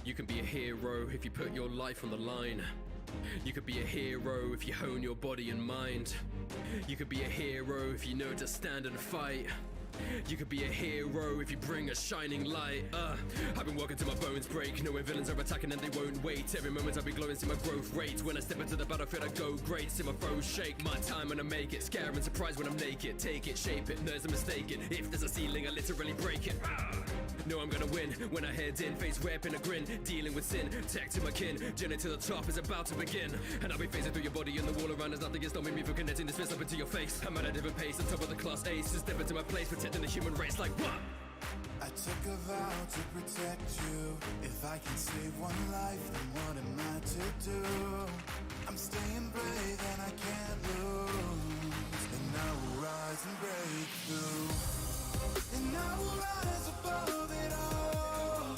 S2: You can be a hero if you put your life on the line. You could be a hero if you hone your body and mind. You could be a hero if you know to stand and fight. You could be a hero if you bring a shining light. I've been walking till my bones break, knowing villains are attacking and they won't wait. Every moment I'll be glowing, see my growth rate. When I step into the battlefield I go great, see my foes shake. My time when I make it, scare and surprise when I'm naked. Take it, shape it, there's a mistake. If there's a ceiling I literally break it. Know I'm gonna win when I head in, face rapping a grin, dealing with sin, tech to my kin, journey to the top is about to begin. And I'll be phasing through your body and the wall around us, nothing is stopping me from connecting this fist up into your face. I'm at a different pace, on top of the class ace, to step into my place, protecting the human race like what?
S21: I took a vow to protect you. If I can save one life, then what am I to do? I'm staying brave and I can't lose. And I will rise and break through. And I will rise above it all.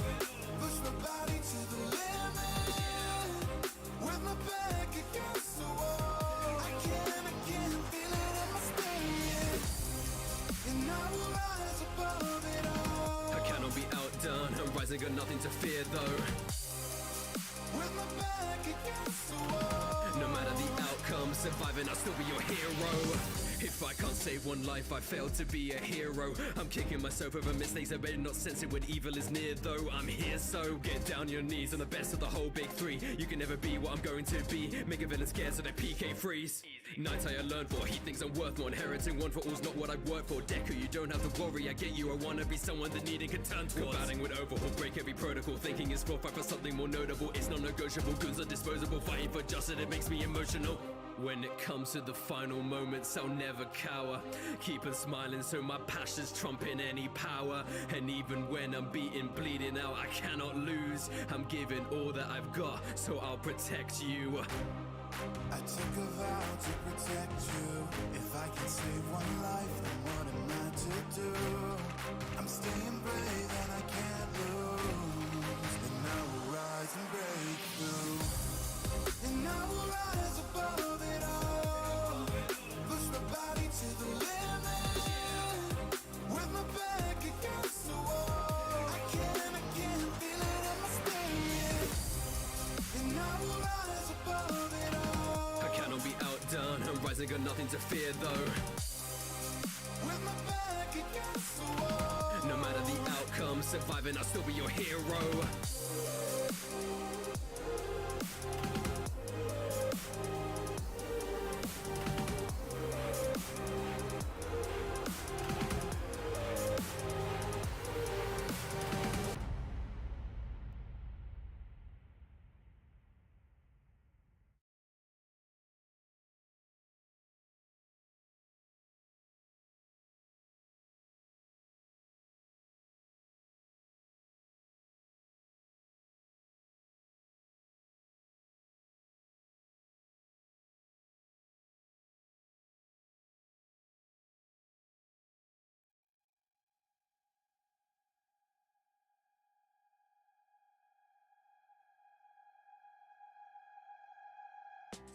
S21: Push my body to the limit. With my back against the wall. I can't feel it in my spirit. And I will rise above it all.
S2: I cannot be outdone, I'm rising, got nothing to fear though.
S21: With my back against the wall.
S2: No matter the outcome, surviving I'll still be your hero. If I can't save one life, I failed to be a hero. I'm kicking myself over mistakes I made, not sensing when evil is near though. I'm here, so get down your knees. I'm the best of the whole big three. You can never be what I'm going to be. Make a villain scared so they PK freeze. Nights I learn for, he thinks I'm worth more. Inheriting one for all's not what I work for. Deku, you don't have to worry, I get you. I wanna be someone that needing can turn towards. Combating with overhaul, break every protocol. Thinking is for fight for something more notable. It's non-negotiable, goods are disposable. Fighting for justice, it makes me emotional. When it comes to the final moments, I'll never cower. Keep on smiling so my passion's trumping any power. And even when I'm beaten, bleeding out, I cannot lose. I'm giving all that I've got, so I'll protect you.
S21: I took a vow to protect you. If I can save one life, then what am I to do? I'm staying brave and I can't lose. And I will rise and break through. And I will rise above it all. Push my body to the limit. With my back against the wall. I can't feel it in my spirit. And I will rise above it all.
S2: I cannot be outdone, I'm rising, got nothing to fear though.
S21: With my back against the wall.
S2: No matter the outcome, surviving I'll still be your hero.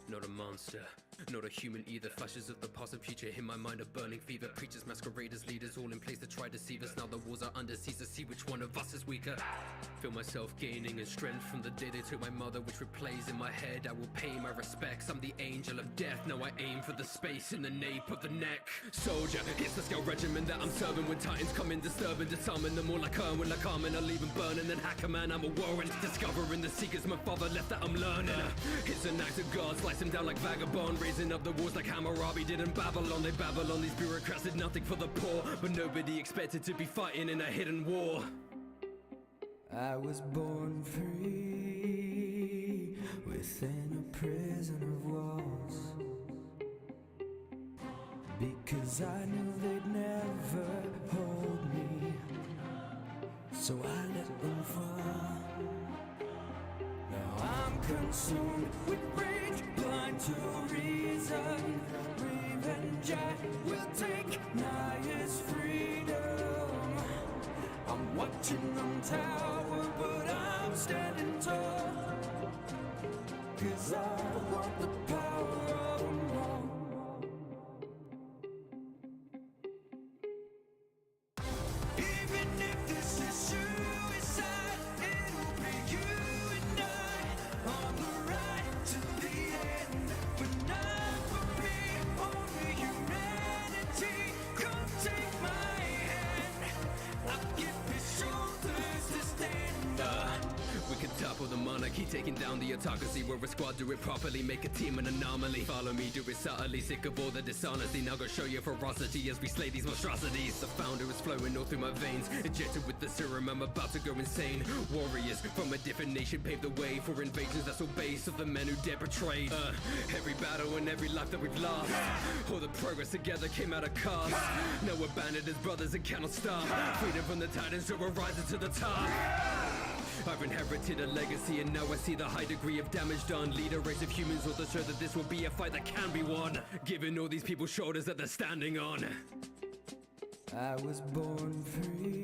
S2: Not a monster, not a human either. Flashes of the past and future in my mind, a burning fever. Preachers, masqueraders, leaders, all in place to try to deceive us. Now the walls are under siege to see which one of us is weaker. Feel myself gaining in strength from the day they took my mother, which replays in my head. I will pay my respects, I'm the angel of death. Now I aim for the space in the nape of the neck. Soldier, it's the scale regimen that I'm serving. When titans come in disturbing, disarming them all like Erwin, like Carmen. I leave them burning, then hack a man, I'm a warrant. Discovering the secrets my father left that I'm learning. It's an act of God, slice him down like vagabond. Raising up the walls like Hammurabi did in Babylon. They babble on, these bureaucrats did nothing for the poor, but nobody expected to be fighting in a hidden war.
S6: I was born free within a prison of walls, because I knew they'd never hold me, so I let them fall. Now I'm consumed with rage, blind to reason. Revenge I will take, Naya's freedom. I'm watching them tower, but I'm standing tall, 'cause I want the power of them all. Even if this is suicide, it'll be you and I on the right to the end, but not for me, only humanity. Come take my hand, I'll give you shoulders to stand on.
S2: We could topple the monarchy, taking down the autocracy. We're a squad, do it properly, make a team an anomaly. Follow me, do it subtly, sick of all the dishonesty. Now go show your ferocity as we slay these monstrosities. The founder is flowing all through my veins, injected with the serum, I'm about to go insane. Warriors from a different nation pave the way for invasions that's all based of the men who dare betrayed. Every battle and every life that we've lost, all the progress together came out of cost. Now we're banded as brothers and cannot stop. Freedom from the titans, so we're rising to the top. I've inherited a legacy and now I see the high degree of damage done. Lead a race of humans all to show that this will be a fight that can be won, giving all these people shoulders that they're standing on.
S6: I was born free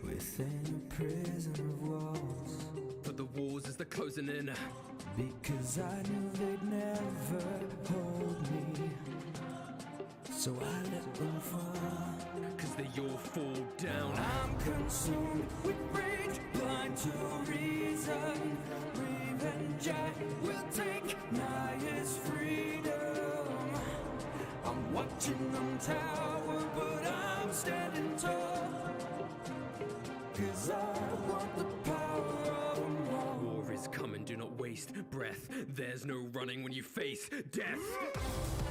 S6: within a prison of walls,
S2: but the walls as they're closing in,
S6: because I knew they'd never hold me, so I let them fall.
S2: 'Cause they all fall down.
S6: I'm consumed with rage, blind to reason. Revenge I will take, Naya's freedom. I'm watching them tower, but I'm standing tall, 'cause I want the power of them all.
S2: War is coming, do not waste breath. There's no running when you face death.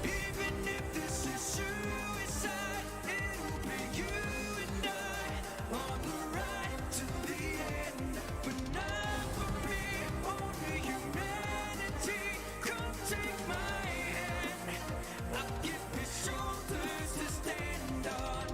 S6: Even if this is suicide, it'll be you and I on the right to the end, but not for me, only humanity. Come take my hand, I'll give you shoulders to stand on.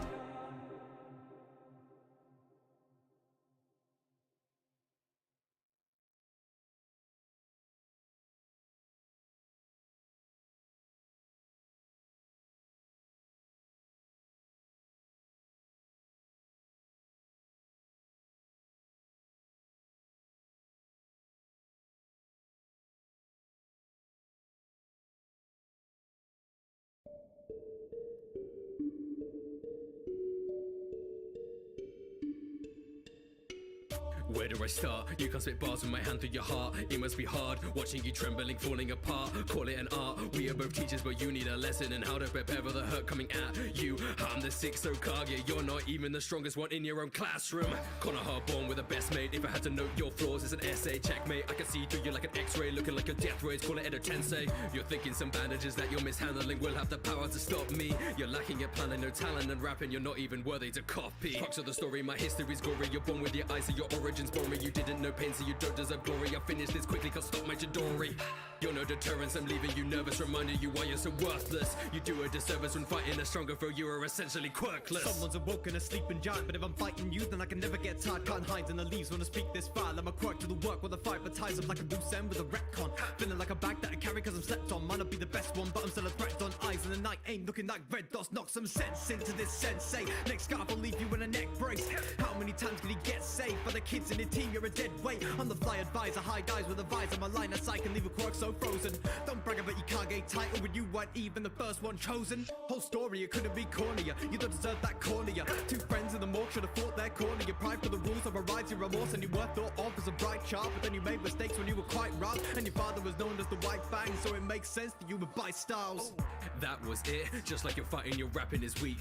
S2: Where do I start? You can't spit bars with my hand through your heart. It must be hard, watching you trembling, falling apart. Call it an art, we are both teachers, but you need a lesson in how to prepare for the hurt coming at you. I'm the sixth Okage, you're not even the strongest one in your own classroom. Connor Hardborn with the best mate. If I had to note your flaws, it's an essay, checkmate. I can see through you like an x-ray, looking like your death rays. Call it Edo Tensei. You're thinking some bandages that you're mishandling will have the power to stop me. You're lacking at planning, no talent and rapping, you're not even worthy to copy. Crux of the story, my history's gory. You're born with your eyes, so your origins bore me. You didn't know pain, so you don't deserve glory. I finished this quickly, can't stop my Chidori. You're no deterrence, I'm leaving you nervous, reminding you why you're so worthless. You do a disservice when fighting a stronger foe, you are essentially quirkless.
S10: Someone's awoken a sleeping giant, but if I'm fighting you, then I can never get tired. Can't hide in the leaves when I speak this file. I'm a quirk to the work while the fight ties up like a loose end with a retcon. Feeling like a bag that I carry cause I'm slept on. Might not be the best one, but I'm still a threat on. Eyes in the night, aim looking like red dots. Knock some sense into this sensei. Next scarf, I'll leave you in a neck brace. How many many times did he get saved by the kids in his team? You're a dead weight. I'm the fly advisor, high guys with a visor. My line of sight can leave a quirk so frozen. Don't brag about your Kage title when you weren't even the first one chosen. Whole story, it couldn't be cornier. You don't deserve that cornier. Two friends in the morgue should have fought their corner. Your pride for the rules overrides your remorse, and you were thought of as a bright child, but then you made mistakes when you were quite wrong. And your father was known as the White Fang, so it makes sense that you would buy styles.
S2: That was it, just like you're fighting, your rapping is weak.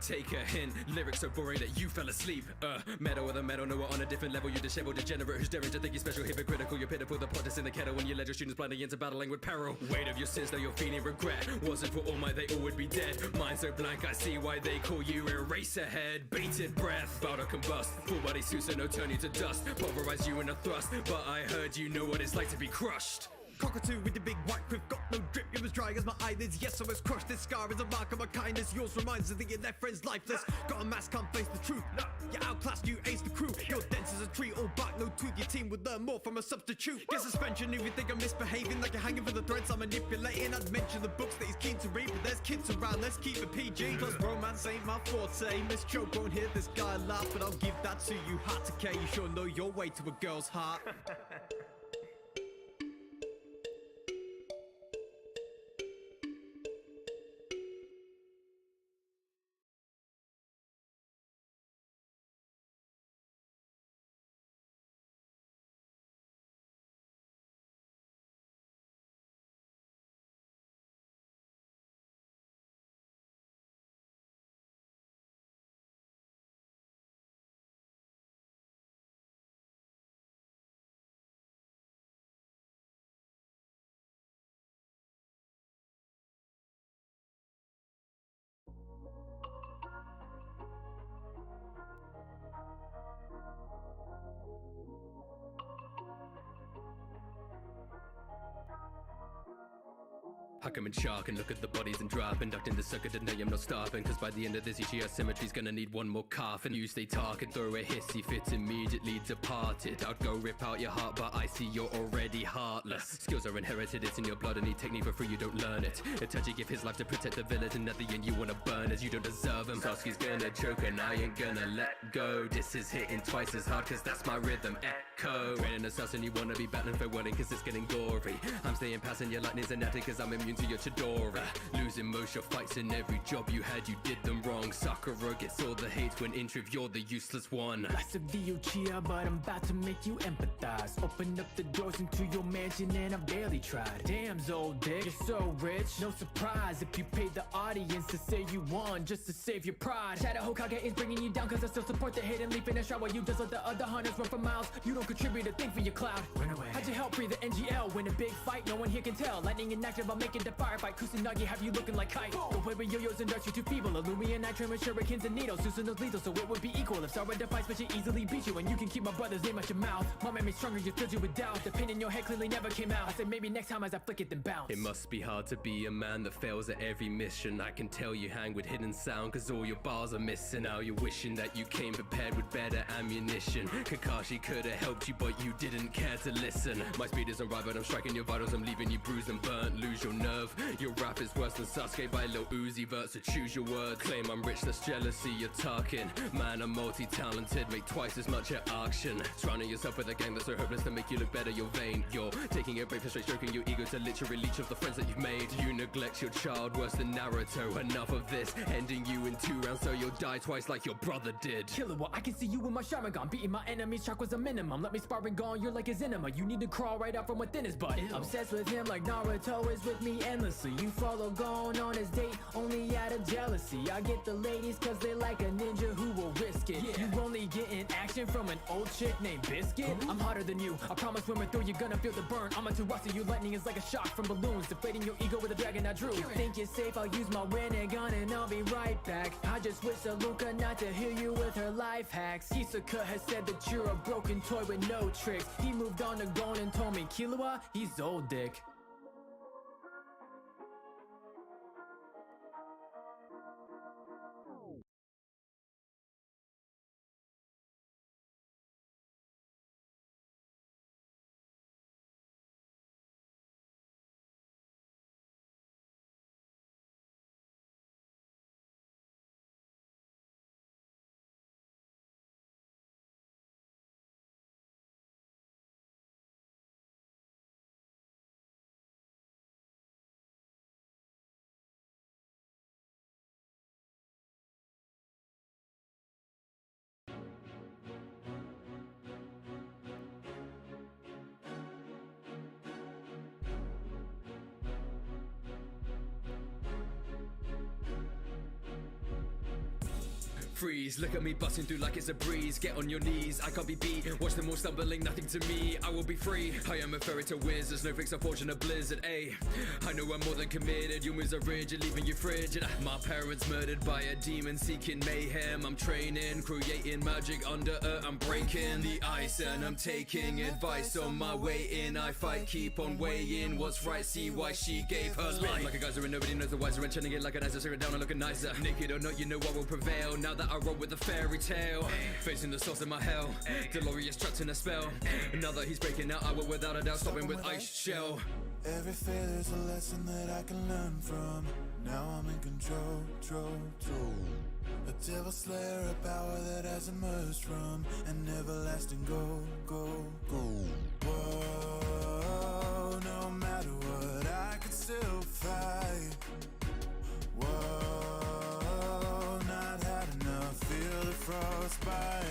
S2: Take a hint, lyrics so boring that you fell asleep. Metal with a metal, no, we're on a different level. You disheveled degenerate who's daring to think you're special, hypocritical. You're pitiful, the pot is in the kettle when you led your students blindly into battling with peril. Weight of your sins, now you're feeling regret. Wasn't for all might, they all would be dead. Mind so blank, I see why they call you Eraserhead. Bated breath, about to combust. Full body suits and no turn you to dust. Pulverize you in a thrust, but I heard you know what it's like to be crushed.
S10: Cockatoo with the big white quiff, got no drip, you're as dry as my eyelids. Yes, I was crushed, this scar is a mark of my kindness. Yours reminds us that your left friend's lifeless. Got a mask, can't face the truth. No, you outclassed, you ace the crew. You're dense as a tree, all bark, no tooth. Your team would learn more from a substitute. Get suspension if you think I'm misbehaving, like you're hanging for the threads I'm manipulating. I'd mention the books that he's keen to read, but there's kids around, let's keep it PG. Plus romance ain't my forte. Miss Joke won't hear this guy laugh, but I'll give that to you. Hard to care, you sure know your way to a girl's heart.
S2: I come in shark and look at the bodies and drop, inducting the circuit and I'm not stopping. Cause by the end of this each year symmetry's gonna need one more coffin. You stay talking, throw a hissy fit, immediately departed. I'd go rip out your heart, but I see you're already heartless. Skills are inherited, it's in your blood, and need technique for free, you don't learn it. Itachi give his life to protect the village, and at the end you wanna burn as you don't deserve him. Sasuke's gonna choke and I ain't gonna let go. This is hitting twice as hard cause that's my rhythm echo. Training assassin, you wanna be battling for winning cause it's getting gory. I'm staying passing your lightnings and acting cause I'm immune to your Chidori. Losing most your fights in every job you had, you did them wrong. Sakura gets all the hate when in truth you're the useless one.
S4: Lots of Uchiha, but I'm about to make you empathize. Open up the doors into your mansion and I barely tried. Damn, Zold Dick, you're so rich. No surprise if you paid the audience to say you won just to save your pride. Shadow Hokage is bringing you down cause I still support the hidden leaf in a shroud while you just let the other hunters run for miles. You don't contribute a thing for your cloud. Run away. How'd you help free the NGL? Win a big fight, no one here can tell. Lightning inactive, I'll make it the firefight. Kusanagi have you looking like kite. Go play with yo-yos and darts, you're too feeble. Illumia Nitro with shurikens and needles. Susanoo's lethal, so it would be equal. If Sarah defies, but she easily beat you. And you can keep my brother's name out your mouth. My memory's stronger, you filled you with doubt. The pain in your head clearly never came out. I said maybe next time as I flick it then bounce.
S2: It must be hard to be a man that fails at every mission. I can tell you hang with hidden sound cause all your bars are missing. Now you're wishing that you came prepared with better ammunition. Kakashi could have helped you but you didn't care to listen. My speed isn't right but I'm striking your vitals. I'm leaving you bruised and burnt. Lose your nerve. Your rap is worse than Sasuke by Lil Uzi Vert, so choose your words. Claim I'm rich, that's jealousy you're talking. Man, I'm multi-talented, make twice as much at auction. Surrounding yourself with a gang that's so hopeless to make you look better, you're vain. You're taking a break for straight stroking your ego to literally leech off the friends that you've made. You neglect your child worse than Naruto. Enough of this, ending you in 2 rounds so you'll die twice like your brother did.
S4: Killua, I can see you with my Sharingan. Beating my enemies, chakras a minimum. Let me sparring gone, you're like his enema. You need to crawl right out from within his butt. Ew. Obsessed with him like Naruto is with me endlessly. You follow going on his date only out of jealousy. I get the ladies cause they like a ninja who will risk it. Yeah. You only getting action from an old chick named Biscuit. I'm hotter than you, I promise when we're through you're gonna feel the burn. I'm a Terasa, you lightning is like a shock from balloons. Deflating your ego with a dragon I drew. Think you're safe, I'll use my Rinnegan and I'll be right back. I just wish Aluka not to hear you with her life hacks. Isuka has said that you're a broken toy with no tricks. He moved on to Gon and told me Killua, he's old dick.
S2: freeze. Look at me busting through like it's a breeze. Get on your knees, I can't be beat. Watch them all stumbling, nothing to me. I will be free. I am a fairy tale wizard, snowflakes, unfortunate blizzard. Ayy, I know I'm more than committed. Your moves are rigid, leaving you frigid. My parents murdered by a demon, seeking mayhem. I'm training, creating magic under earth. I'm breaking the ice and I'm taking advice on my way in. I fight, keep on weighing what's right. See why she gave her life. Like a geyser and nobody knows the wiser. And chanting it like an ice, staring down and looking nicer. Naked or not, you know I will prevail. Now that I roll with a fairy tale, facing the source of my hell. Delirious trapped in a spell. Now that he's breaking out, I will without a doubt stop him with ice shell.
S21: Every failure's a lesson that I can learn from. Now I'm in control. A devil slayer, a power that has emerged from an everlasting go. Whoa, no matter what, I can still fight. Whoa, not had enough, feel the frostbite.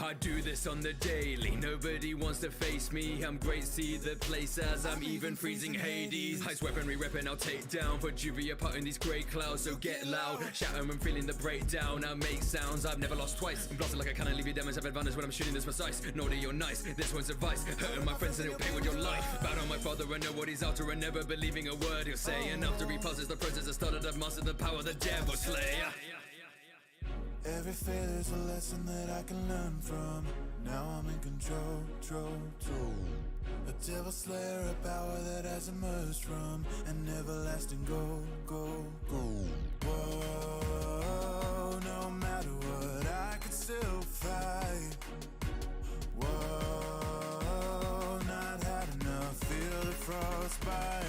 S2: I do this on the daily, nobody wants to face me. I'm great, see the place as I'm even freezing Hades. Ice weaponry reppin', I'll take down. Put jury apart in these grey clouds, so get loud. Shatter, I'm feeling the breakdown. I make sounds I've never lost twice. I'm blasted like I can't leave you damage. Have advantage when I'm shooting this precise. Naughty you're nice, this one's advice. Hurting my friends and he'll pay with your life. Bad on my father, I know what he's after, and never believing a word he'll say. And after he passes the process, I started, I've mastered the power the devil slayer.
S21: Every failure's a lesson that I can learn from. Now I'm in control. A devil slayer, a power that has emerged from an everlasting go. Whoa, no matter what, I can still fight. Whoa, not had enough, feel the frostbite.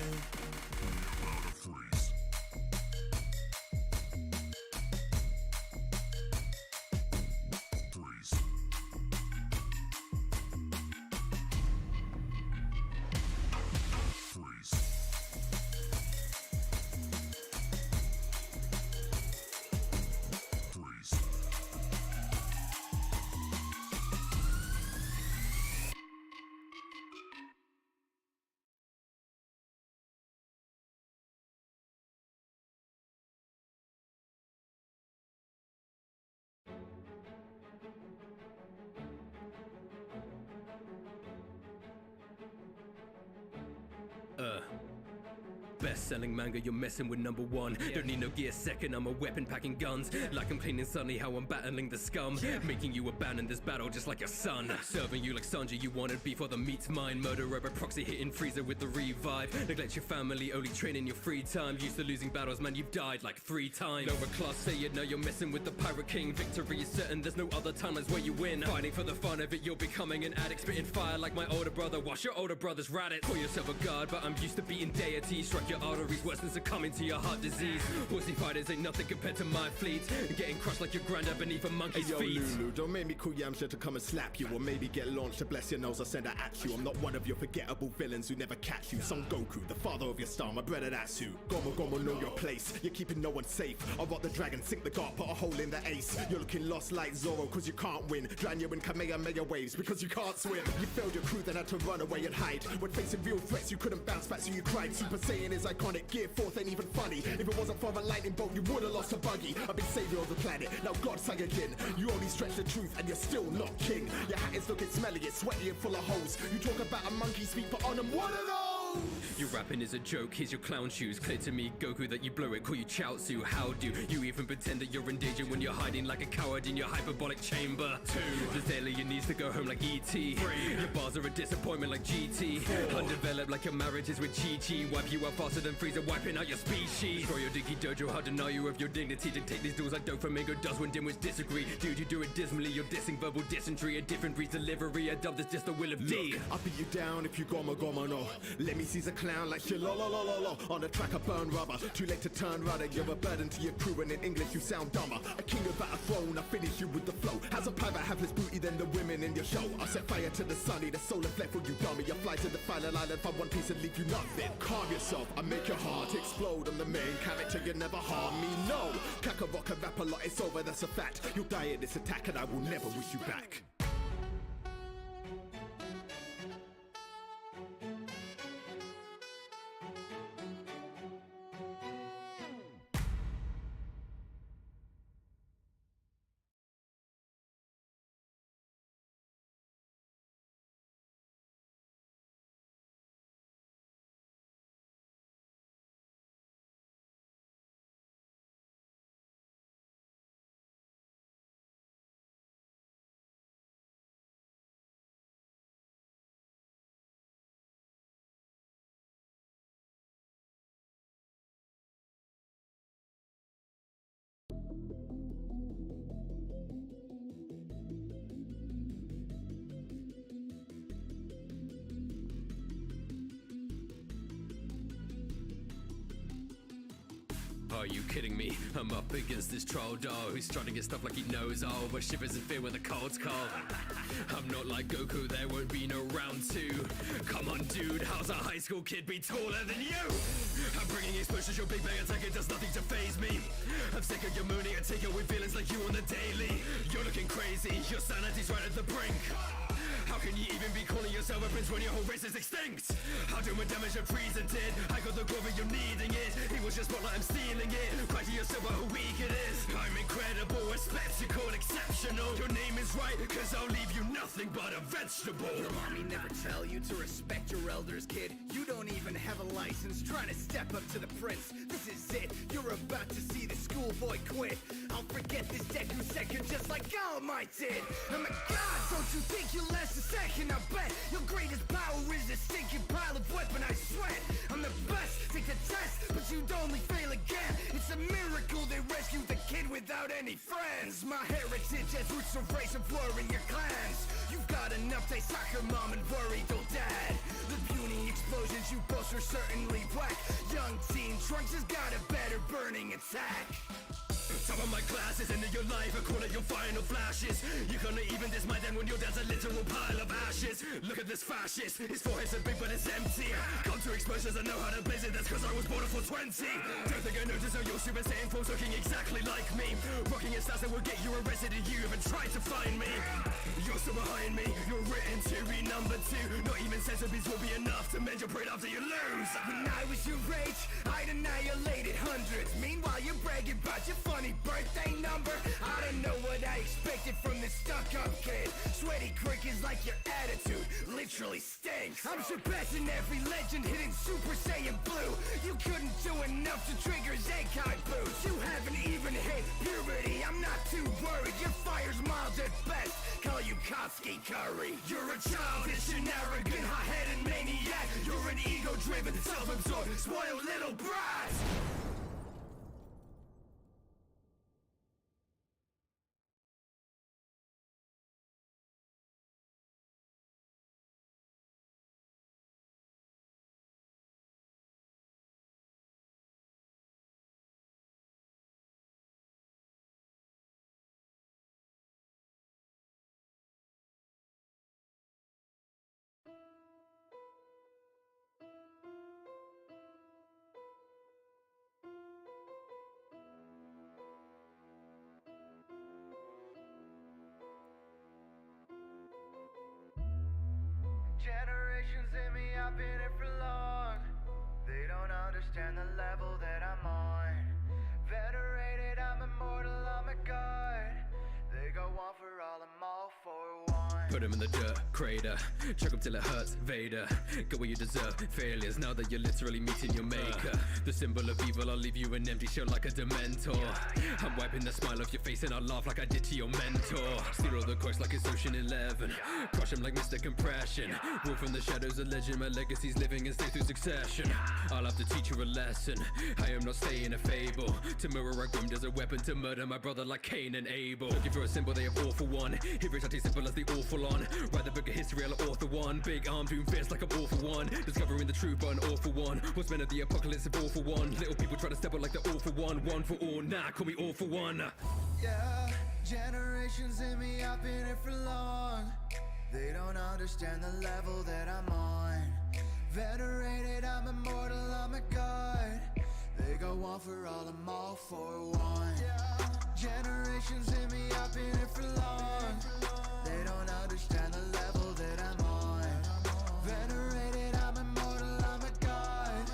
S2: Best-selling manga, you're messing with number one. Don't need no gear second, I'm a weapon packing guns. Like I'm cleaning suddenly how I'm battling the scum. Making you abandon this battle just like your son. Serving you like Sanji, you wanted beef, or the meat's mine. Murderer by proxy, hitting freezer with the revive. Neglect your family, only training your free time. Used to losing battles, man, you've died like 3 times. Lower class say it, now you're messing with the Pirate King. Victory is certain, there's no other timelines where you win. Fighting for the fun of it, you're becoming an addict. Spitting fire like my older brother, watch your older brother's rat it. Call yourself a god, but I'm used to beating deities. Strike your arteries worse than succumbing to your heart disease. Pussy fighters ain't nothing compared to my fleet. Getting crushed like your granddad beneath a monkey's feet.
S3: Lulu, don't make me call Yamcha to come and slap you, or maybe get launched to bless your nose or send her at you. I'm not one of your forgettable villains who never catch you. Son Goku, the father of your star, my brother, that's who. Gomo know your place, you're keeping no one safe. I'll rock the dragon, sink the guard, put a hole in the ace. You're looking lost like Zoro cause you can't win. Drown you in Kamehameha waves because you can't swim. You failed your crew, then had to run away and hide. When facing real threats you couldn't bounce back, so you cried. Super Saiyan is iconic, Gear 4th ain't even funny. If it wasn't for a lightning bolt, you would've lost a buggy. I've been savior of the planet, now God Saiyajin. You only stretch the truth and you're still not king. Your hat is looking smelly, it's sweaty and full of holes. You talk about a monkey speak, but on them, what are those?
S2: Your rapping is a joke, here's your clown shoes. Clear to me, Goku, that you blow it, call you Chaozu. How do you even pretend that you're in danger when you're hiding like a coward in your hyperbolic chamber? 2, this alien needs to go home like E.T. 3, your bars are a disappointment like GT. 4, undeveloped like your marriage is with Chi-Chi. Wipe you out faster than Frieza wiping out your species. Destroy your Dinky Dojo, how deny you of your dignity. Dictate these duels like Doflamingo does when dimwits disagree. Dude, you do it dismally, you're dissing verbal dysentery. A different breed delivery, I dub this just the will of D.
S3: Look, I'll beat you down if you gomo no. Let me me sees a clown like you lo lo lo lo lo. On the track I burn rubber, too late to turn rudder. You're a burden to your crew and in English you sound dumber. A king without a throne, I finish you with the flow. Has a private have less booty than the women in your show. I set fire to the sunny, the solar flare for you dummy. I fly to the final island for one piece and leave you nothing. Calm yourself, I make your heart explode. I'm the main character, you never harm me, no. Kakarot can rap a lot, it's over, that's a fact. You'll die in this attack and I will never wish you back.
S2: Are you kidding me? I'm up against this troll doll who's trying to get stuff like he knows all, but shivers in fear when the cold's cold. I'm not like Goku, there won't be no round two. Come on dude, how's a high school kid be taller than you? I'm bringing exposures, your big bang attack, it does nothing to faze me. I'm sick of your mooning and taking away feelings like you on the daily. You're looking crazy, your sanity's right at the brink. How can you even be calling yourself a prince when your whole race is extinct? I'll do more damage than Frieza did. I got the glory, you're needing it. He was just spotlight, I'm stealing it. Cry to yourself about how weak it is. I'm incredible, a spectacle, exceptional. Your name is right, cause I'll leave you nothing but a vegetable.
S14: Your mommy never tell you to respect your elders, kid. You don't even have a license, trying to step up to the prince. This is it, you're about to see the schoolboy quit. I'll forget this Deku second just like All Might did. Oh my god, don't you think you'll last a second? I bet your greatest power is a stinking pile of weaponized sweat. I'm the best, take the test, but you'd only fail again. It's a miracle they rescued the kid without any friends. My heritage has roots of race and floor in your clans. You've got enough to soccer mom and worried old dad. The puny explosions you boast are certainly whack. Young teen Trunks has got a better burning attack.
S2: Top of my classes, into your life, I call it your final flashes. You can't even diss my dad when your dad's a literal pile of ashes. Look at this fascist, his forehead's so big but it's empty. Come to exposures, I know how to blaze it, that's cause I was born for 20. Don't think I noticed how your Super Saiyan foes looking exactly like me. Rocking his stats that will get you arrested if you even try to find me. You're still behind me, you're written to be number 2. Not even centipedes will be enough to mend your brain after you lose.
S14: When I was your age, I'd annihilated hundreds. Meanwhile you're bragging about your funny birthday number. I don't know what I expected from this stuck-up kid. Sweaty crick is like your attitude, literally stinks. I'm surpassing every legend hitting Super Saiyan Blue. You couldn't do enough to trigger Zenkai boost. You haven't even hit puberty, I'm not too worried. Your fire's mild at best, call you Koski Curry.
S2: You're a childish and arrogant, hot-headed maniac. You're an ego-driven, self-absorbed, spoiled little brat.
S20: Generations in me, I've been here for long. They don't understand the level that I'm on. Venerated, I'm immortal, I'm a god. They go one for all, I'm all for one.
S2: Put him in the dirt, crater. Chuck him till it hurts, Vader. Get what you deserve, failures. Now that you're literally meeting your maker. The symbol of evil, I'll leave you an empty shell like a dementor. I'm wiping the smile off your face and I'll laugh like I did to your mentor. Steal all the quotes like it's Ocean 11. Crush him like Mr. Compression. Wolf from the shadows, a legend. My legacy's living and stay through succession. I'll have to teach you a lesson. I am not staying a fable. To mirror I groomed as a weapon to murder my brother like Cain and Abel. Looking for a symbol, they have all for one. Heroes are as simple as the awful all on. Write the book of history, I'll author one. Big arm, doing fierce like I'm all for one. Discovering the truth, but an all for one. What's meant of the apocalypse of all for one. Little people try to step out like they're all for one. One for all, nah, call me all for one.
S1: Yeah, generations in me, I've been here for long. They don't understand the level that I'm on. Venerated, I'm immortal, I'm a god. They go one for all, I'm all for one. Generations in me, I've been here for long. They don't understand the level that I'm on. Venerated, I'm immortal, I'm a god.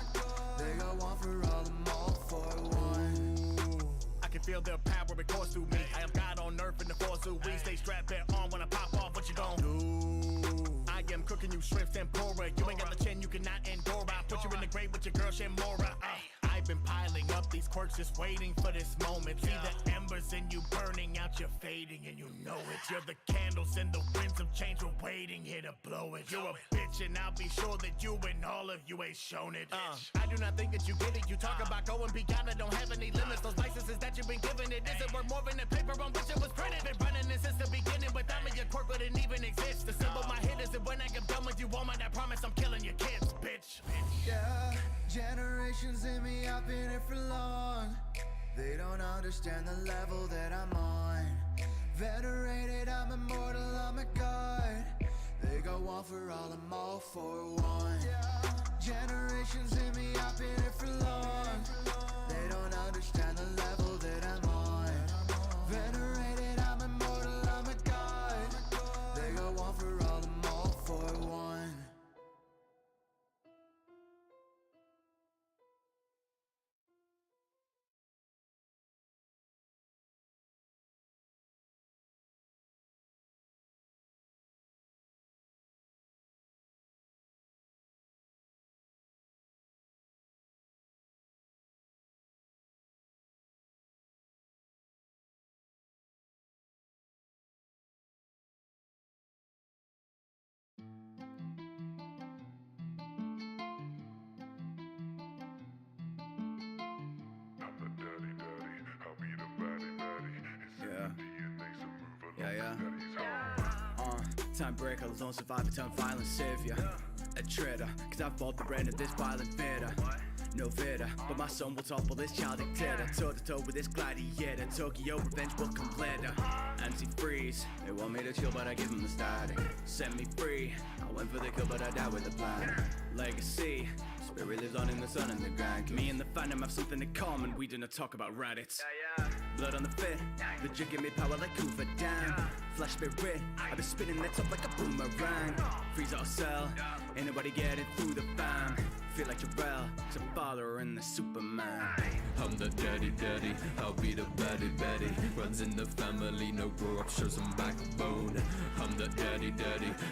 S1: They go one for all, I'm all for one.
S5: I can feel their power, it course through me. I am God on earth in the force of we. Stay strapped, bear on when I pop off, what you gon' do? I am cooking you shrimp tempura. You ain't got the chin, you cannot endure. I put you in the grave with your girl Shamora. I've been piling up these quirks, just waiting for this moment. See the embers in you burning out, you're fading and you know it. You're the candles in the winds of change, we're waiting here to blow it. You're a bitch and I'll be sure that you and all of you ain't shown it. I do not think that you get it. You talk about going beyond, I don't have any limits. Those licenses that you've been given, it isn't worth more than the paper on which it was printed. Been running this since the beginning, without me your quirk wouldn't even exist. The symbol my hit is that when I get done with you, woman, I promise I'm killing your kids, bitch.
S1: Yeah, generations in me, I've been here for long. They don't understand the level that I'm on. Venerated, I'm immortal, I'm a god. They go one for all, I'm all for one. Generations in me, I've been here for long. They don't understand the level that I'm on. Venerated, I'm immortal, I'm a god. They go one for all, I'm all for one. Time breaker, lone survivor, turn violent savior. A traitor, cause I fought the brand of this violent theater. No fitter, but my son will topple this child dictator. Toe to toe with this gladiator. Tokyo revenge will come later. Anti-freeze, they want me to chill but I give them the static. Set me free, I went for the kill but I died with the plan. Legacy, spirit lives on in the sun and the ground. Me and the phantom have something in common, we do not talk about Reddit. Blood on the fit, the jig give me power like Hoover down. Flash spirit, I've been spinning that top like a boomerang. Freeze or sell, ain't nobody getting through the fam. Feel like Jarrell, some father in the Superman.
S2: I'm the daddy, I'll be the baddie. Runs in the family, no grow up, show some backbone. I'm the daddy,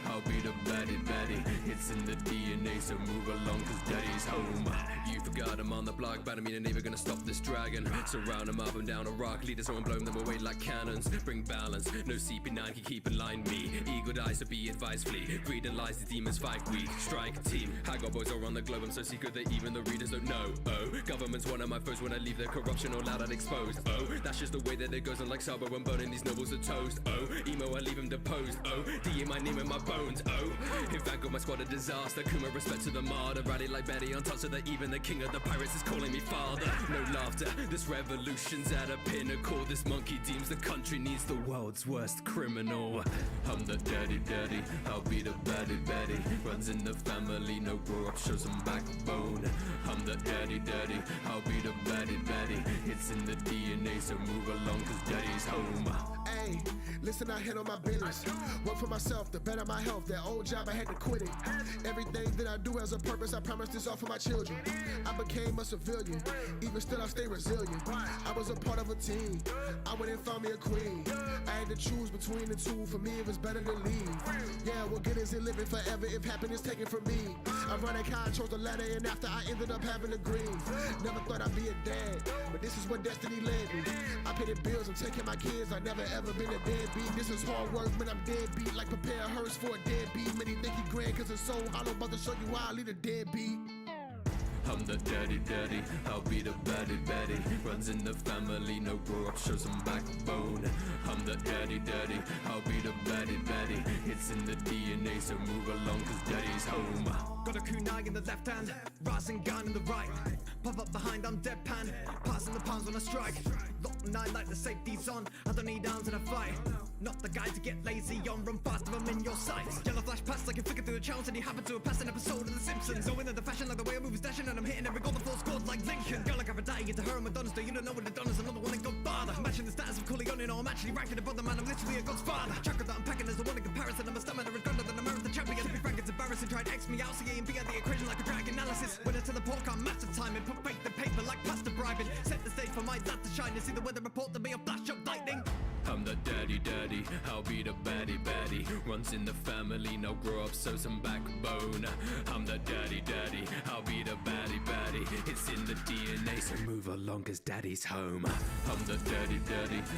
S2: I'll be the baddie. It's in the DNA, so move along cause daddy's home. You forgot I'm on the block, but I mean they're never gonna stop this dragon. Surround them up and down a rock, lead us on, blow them away like cannons. Bring balance, no CP9 can keep in line me. Eagle dies, so be advised, flee. Greed and lies, the demons fight weak. Strike team, I got boys all around the globe, I'm so secret that even the readers don't know. Oh, government's one of my foes when I leave their corruption all out and exposed. Oh, that's just the way that it goes, and like Sabo, I'm burning these nobles to toast. Oh, emo, I leave him deposed. Oh, D in my name and my bones. Oh, in fact, got my squad a disaster. Kuma respect to the martyr, rally like Betty on top so that even the king of the pirates is calling me father. No laughter, this revolution's at a pinnacle. This monkey deems the country needs the world's worst criminal. I'm the daddy, I'll be the baddie. Runs in the family, no grow up, show some backbone. I'm the daddy, I'll be the baddie. It's in the DNA, so move along cause daddy's home.
S3: Hey, listen, I handle my business. Work for myself, to better my health. That old job, I had to quit it. Everything that I do has a purpose, I promise this all for my children. I became a civilian, even still I stay resilient. I was a part of a team, I went and found me a queen. I had to choose between the two, for me it was better to leave. Yeah, what good is it living forever if happiness taken from me? Ironic how I chose the latter and after I ended up having the green. Never thought I'd be a dad, but this is what destiny led me. I pay the bills, I'm taking my kids, I never ever been a deadbeat. This is hard work when I'm deadbeat, like prepare a hearse for a deadbeat. Many think he grand cause it's so hollow, about to show you why I lead a deadbeat.
S2: I'm the daddy, I'll be the baddie. daddy. Runs in the family, no grow up, show some backbone. I'm the daddy, I'll be the baddie. It's in the DNA, so move along, cause daddy's home.
S10: Got a kunai in the left hand, rising gun in the right. Pop up behind, I'm deadpan, passing the palms when I strike. Lock the night like the safety's on, I don't need arms in a fight. Not the guy to get lazy on, run fast if I'm in your sights. Yellow flash past like a flicker through a chance, and he happened to have passed an episode of The Simpsons. Knowing that the fashion like the way I move is dashing, and I'm hitting every goal the full scored like Lincoln. Girl like Aphrodite into her and Madonna's, though you don't know what the Donna's another one in Godfather. Matching the status of Corleone, no, I'm actually ranking above the man, I'm literally a god's father. Chakra that I'm packing is the one in comparison, I'm a stamina is grander than a marathon champion. To be frank, it's embarrassing, tried X me out, C A and B at the equation like a drag analysis. When I teleport, can't match the timing, put faith in paper like pasta bribing. Set the stage for my lad to shine and see the weather report to be a flash of lightning.
S2: I'm the daddy, I'll be the baddie. Runs in the family, now grow up, so some backbone. I'm the daddy, I'll be the baddie. It's in the DNA, so move along, cause daddy's home. I'm the daddy,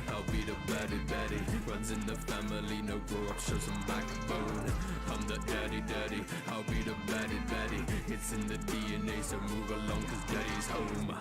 S2: I'll be the baddie. Runs in the family, no grow up, show some backbone. I'm the daddy, I'll be the baddie. It's in the DNA, so move along, cause daddy's home.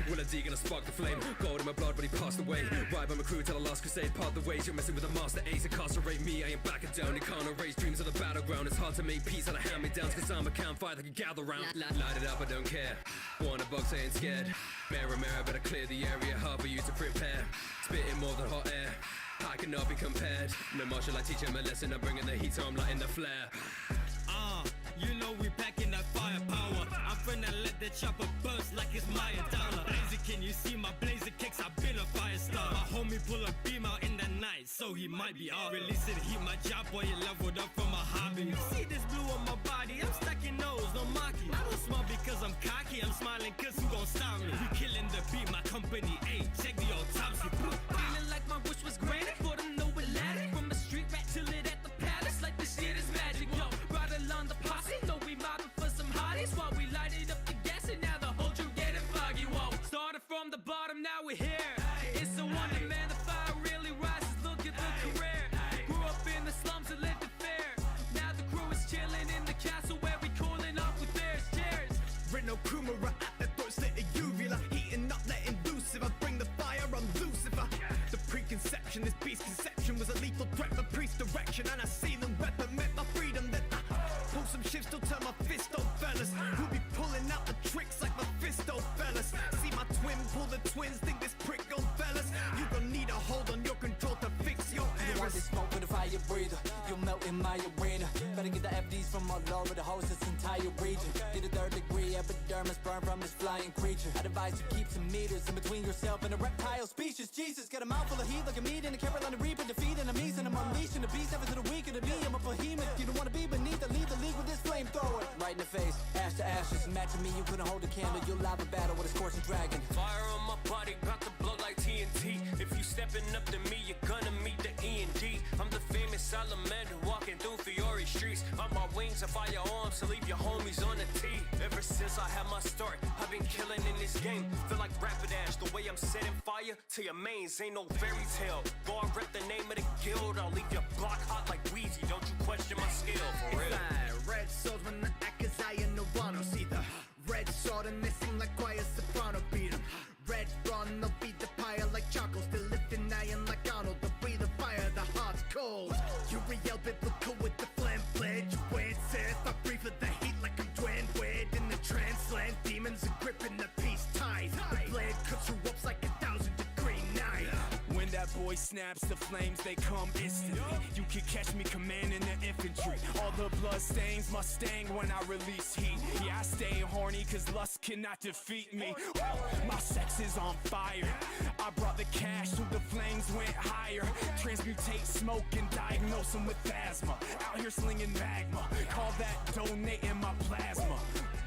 S2: Will a D gonna spark the flame? Gold in my blood, but he passed away. Ride by my crew till the last crusade, part the ways. You're messing with the master ace, incarcerate me. I ain't backing down, you can't erase dreams of the battleground. It's hard to make peace out of hand-me-downs, cause I'm a campfire that can gather round. Light it up, I don't care. Want a box, I ain't scared. Mirror, better clear the area, hard for you to prepare. Spitting more than hot air, I cannot be compared. No martial, I teach him a lesson, I'm bringing the heat, so I'm lighting the flare.
S9: You know we packing that firepower. I'm finna let the chopper burst like it's my dollar. Blazer, can you see my blazer kicks? I've been a fire star. My homie pull a beam out in the night, so he might be out. Releasing heat, my job boy, it leveled up from a hobby. You see this blue on my body? I'm stacking nose, no mocking. I don't smile because I'm cocky, I'm smiling cause who gon' stop me? We killing the beat, my company, ayy, check the autopsy.
S19: Feeling like my wish was granted, for them know Aladdin. From the street rat till it at the palace, like this shit is magic. Yo, ride along the posse, know we mobbing for some hotties while we lighted up the gas and now the whole crew getting foggy. Whoa, started from the bottom, now we're here. It's a wonder, man, the fire really rises. Look at the career. Grew up in the slums and lived it fair. Now the crew is chilling in the castle where we cooling off with theirs. Cheers.
S10: Reno Kumara at the throat slit of uvula, heating up, letting loose. If I bring the fire, I'm Lucifer. The preconception, this beast conception was a lethal threat for priest direction, and I see them weapon meant my freedom. Then I pull some shifts, still turn my fist on fellas. Who be pulling out the tricks like my fisto fellas? See my twin pull the twins, think this prick gon' fellas. You gon' need a hold on your control to fix your
S12: You want
S10: errors.
S12: this smoke with a fire breather, you'll melt in my arena. Better get the FDs from all over the host this entire region. Get a 3rd degree epidermis burn from this flying creature. I advise you keep some meters in between yourself and a reptile species. Jesus, got a mouthful of heat like a meat in the Carolina Reaper. Defeat enemies and I'm unleashing the beast ever to the weak of the me. I'm a behemoth, you don't wanna be beneath the lead the league with this flamethrower. Right in the face, ash to ashes. Imagine me, you couldn't hold a candle. You'll live a battle with a scorching dragon.
S9: Fire on my body, about to blow like TNT. If you stepping up to me, you're gonna meet the E&D. I'm the famous salamander walking through Fiore streets. On my wings, I fire arms to leave your homies on the tee. Ever since I had my start, I've been killing in this game. Feel like Rapidash, the way I'm setting fire to your mains. Ain't no fairy tale. Go and rep the name of the guild. I'll leave your block hot like Weezy. Don't you question my skill, for real.
S3: Red sword when the Akazai and no one will see the red sword and they sing like choir soprano beat 'em. Red run, they'll beat the pyre like charcoal. Still lifting iron like Arnold. They'll breathe the fire, the heart's cold. You real biblical with the flame blade. You wait safe, I breathe for the heat like I'm Dwayne Wade. In the trance land, demons are gripping the peace ties. The blade cuts your ropes like 1,000-degree knife.
S9: When that boy
S7: voice snaps, the flames, they come instantly. You can catch me commanding the infantry. All the blood stains Mustang when I release heat. Yeah, I stay horny cause lust cannot defeat me. My sex is on fire. I brought the cash so the flames went higher. Transmutate smoke and diagnose them with asthma. Out here slinging magma. Call that donating my plasma.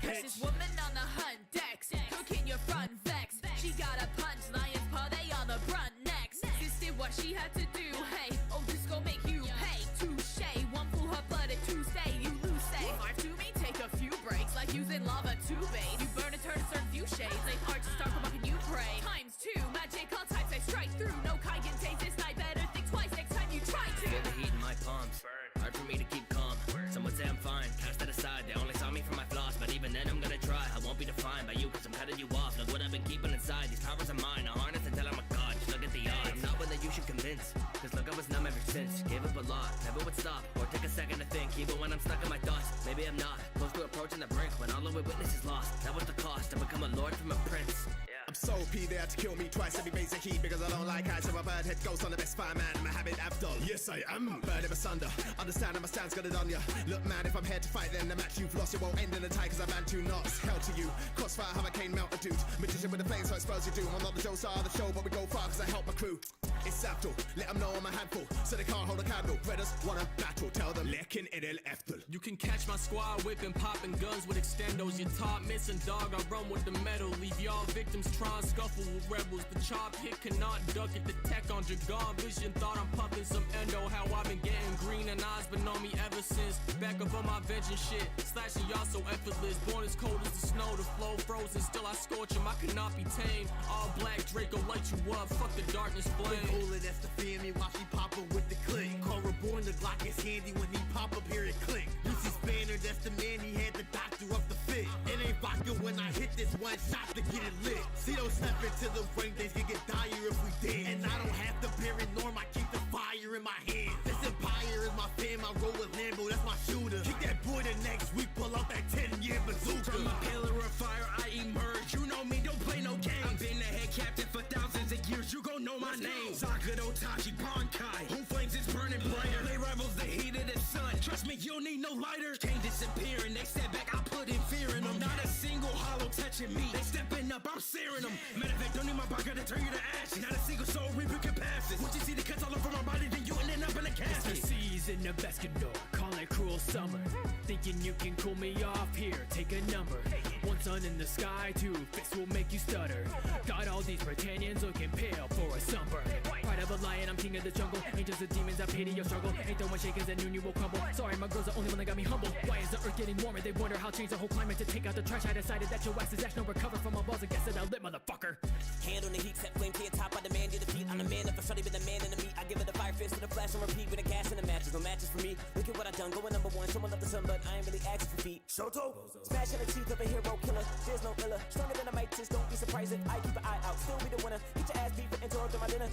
S11: There's this woman on the hunt, Dex, cooking your front vex. She got a punch, lion's paw, they on the brunt next. This did what she had to do, hey, oh, this gon' make you pay. Touche, one flew her blood at Tuesday, you lose say. Hard to me, take a few breaks, like using lava to bait. You burn a turn a certain few shades, like hard to start, but can you pray? Times two, magic all types, I strike through. No Kai can taste this night, better think twice next time you try to.
S23: Feel the heat in my palms, hard for me to keep calm. Some would say I'm fine, cast that aside, they only saw me for my flaws. But even then I'm gonna try, I won't be defined by you cause I'm cutting you off. Look what I've been keeping inside, these powers are mine. I harness until I'm a god, just look at the odds. I'm not one that you should convince, cause look I was numb ever since. Gave up a lot, never would stop, or take a second to think. Even when I'm stuck in my thoughts, maybe I'm not close to approaching the brink. When all of my witness is lost, that was the cost to become a lord from a prince.
S3: I'm so P there to kill me twice every base of heat because I don't like heights. I'm a bird head ghost on the best fireman. I'm a habit Abdul. Yes, I am. Bird of asunder. Understanding my stance got it on ya. Look, man, if I'm here to fight, then the match you've lost. It won't end in a tie cause I've had 2 knots. Hell to you. Crossfire, hurricane, multitude. Magician with the flames, so I suppose you do. I'm not the Joe Star of the show, but we go far cause I help my crew. It's Abdul. Let them know I'm a handful, so they can't hold a candle. Brothers wanna battle. Tell them Lekin Edel Eftel.
S18: You can catch my squad whipping, popping guns with extendos. Your top missing dog, I run with the metal. Leave y'all victims trying to scuffle with rebels. The chop hit cannot duck it. The tech on Dragon Vision thought I'm pumping some endo. How I've been getting green and eyes been on me ever since. Back up on my vengeance shit, slashing y'all so effortless. Born as cold as the snow, the flow frozen. Still I scorch him, I cannot be tamed. All black Draco light you up, fuck the darkness flame.
S24: Bullet, that's the family, watch me pop up with the click. Call reborn, the Glock is handy when he pop up, hear it click. Lucy Spanner, that's the man, he had the doctor up the fit. It ain't vodka when I hit this one shot to get it lit. See, don't step into the ring, things can get dire if we did. And I don't have to bear it, norm, I keep the fire in my hand. This empire is my fam, I roll with Lambo, that's my shooter. Kick that boy the next week, pull out that 10-year bazooka.
S23: From a pillar of fire I emerge, you know me, don't play no games. I've been the head captain for thousands of years, you gon' know my name. Sakura Tachi Bankai, who flames is burning brighter. They rivals the heat of the sun, trust me, you don't need no lighter. Can't disappear and they step back, I put in fear in them. Not a single hollow touching me, they stepping up, I'm searing them. Matter of fact, don't need my pocket to turn you to ashes. Not a single soul reaper can pass this. Once you see the cuts all over my body, then you end up in a casket.
S4: It's the season of Escador, call it cruel summer. Thinking you can cool me off here, take a number. One sun in the sky, 2 fists will make you stutter. Got all these Britannians looking pale for a sunburn. Pride of a lion, I'm king of the jungle. Angels and demons, I pity your struggle. Ain't throwing shakers and you will crumble. Sorry, my girl's the only one that got me humble. Why is the earth getting warmer? They wonder how change the whole climate to take out the trash. I decided that your ass is ash, no recover from my balls. I guess that I lit, motherfucker.
S25: Hand on the heat, set flame to your top, I demand your defeat. I'm the man of a shorty, but the man in the meat. I give it a fire fist with a flash and repeat with a gas and the matches. No matches for me. Look at what I done, going number 1. Someone love the sun, but I ain't really asking for feet. Shoto, smashing the teeth of a hero killer. There's no iller, stronger than a mic just don't be surprised if I keep an eye out. Still be the winner. Get your ass beat for interrupting my dinner.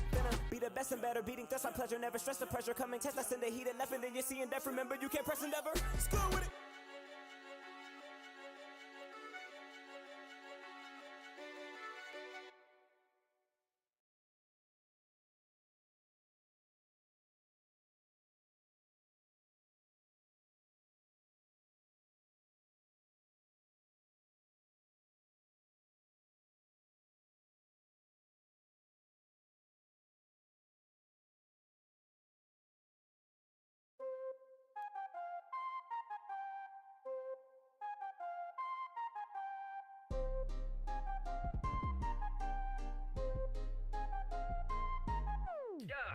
S25: Be the best and better, beating thirst my pleasure. Never stress the pressure. Coming test us in the heat and left, and then you're seeing death. Remember, you can't press endeavor. Screw with it.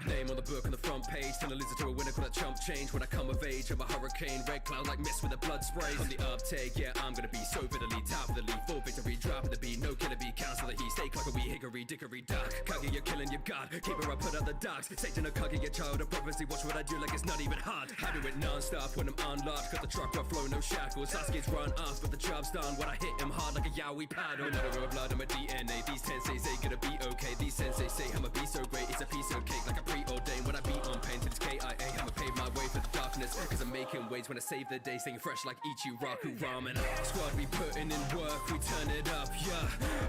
S2: Name on the book on the front page, turn a lizard to a winner, call that chump change. When I come of age, I'm a hurricane, red cloud like mist with a blood spray. On the uptake, yeah, I'm gonna be so bitterly top of the leaf, full victory, dropping the beat, no killer bee, cancel the heat, stay clockery, hickory, dickory, duck. Kage, you're killing your god, keep her up, put out the dogs. Satan, a Kage, your child, a prophecy, watch what I do like it's not even hard. I do it non-stop when I'm unlocked, cut the truck off, flow, no shackles. Sasuke's run off, but the job's done when I hit him hard like a yaoi paddle. Another row of blood, I'm a DNA, these tenseis say gonna be okay. These sensei say I'ma be so great, it's a piece of cake like a preordained. When I beat on pain till it's KIA, I'ma pave my way for the darkness, cause I'm making waves when I save the day, staying fresh like Ichiraku ramen. Squad, we putting in work, we turn it up, yeah.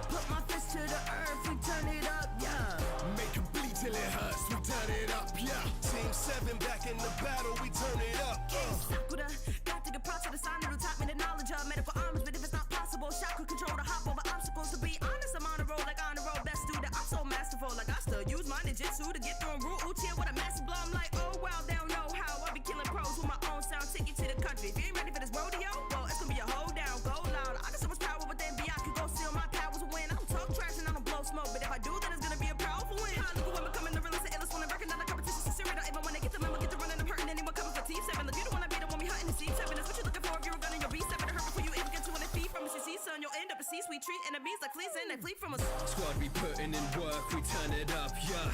S1: Put my fist to the earth, we turn it up, yeah.
S3: Make 'em bleed till it hurts, we turn
S24: it up, yeah. Team 7 back in the battle, we turn it up.
S11: Sakura, got to get props to the sign that'll taught me the knowledge of medical arms, but if it's not possible, shot could control to hop over obstacles. To be honest, I'm on a roll like on the road, best student. I'm so masterful, like I still use my ninjutsu to get through a rule. Chill with a massive blow. I'm like, oh wow, they don't know how I be killing pros with my own sound. Ticket to the country. If you ain't ready for this rodeo, well, it's gonna be a hold down, go loud. I got so much power within me, I could go steal my powers and win. I don't talk trash and I don't blow smoke, but if I do, then it's gonna be a powerful win. I look when I'm becoming the realest and illest one. I'm breaking down the competition, sincere. Don't even wanna get the memo, get the running. I'm hurting anyone coming for team 7. Look, you don't wanna be the one we hunting the seat 7. That's what you're looking for. If you're a gun and you'll be 7 to hurt before you even get 200 feet from us. You see, son, you'll end up a C-suite treat enemies like fleas and they flee from us.
S2: Squad, we putting in work, we turn it up, yeah.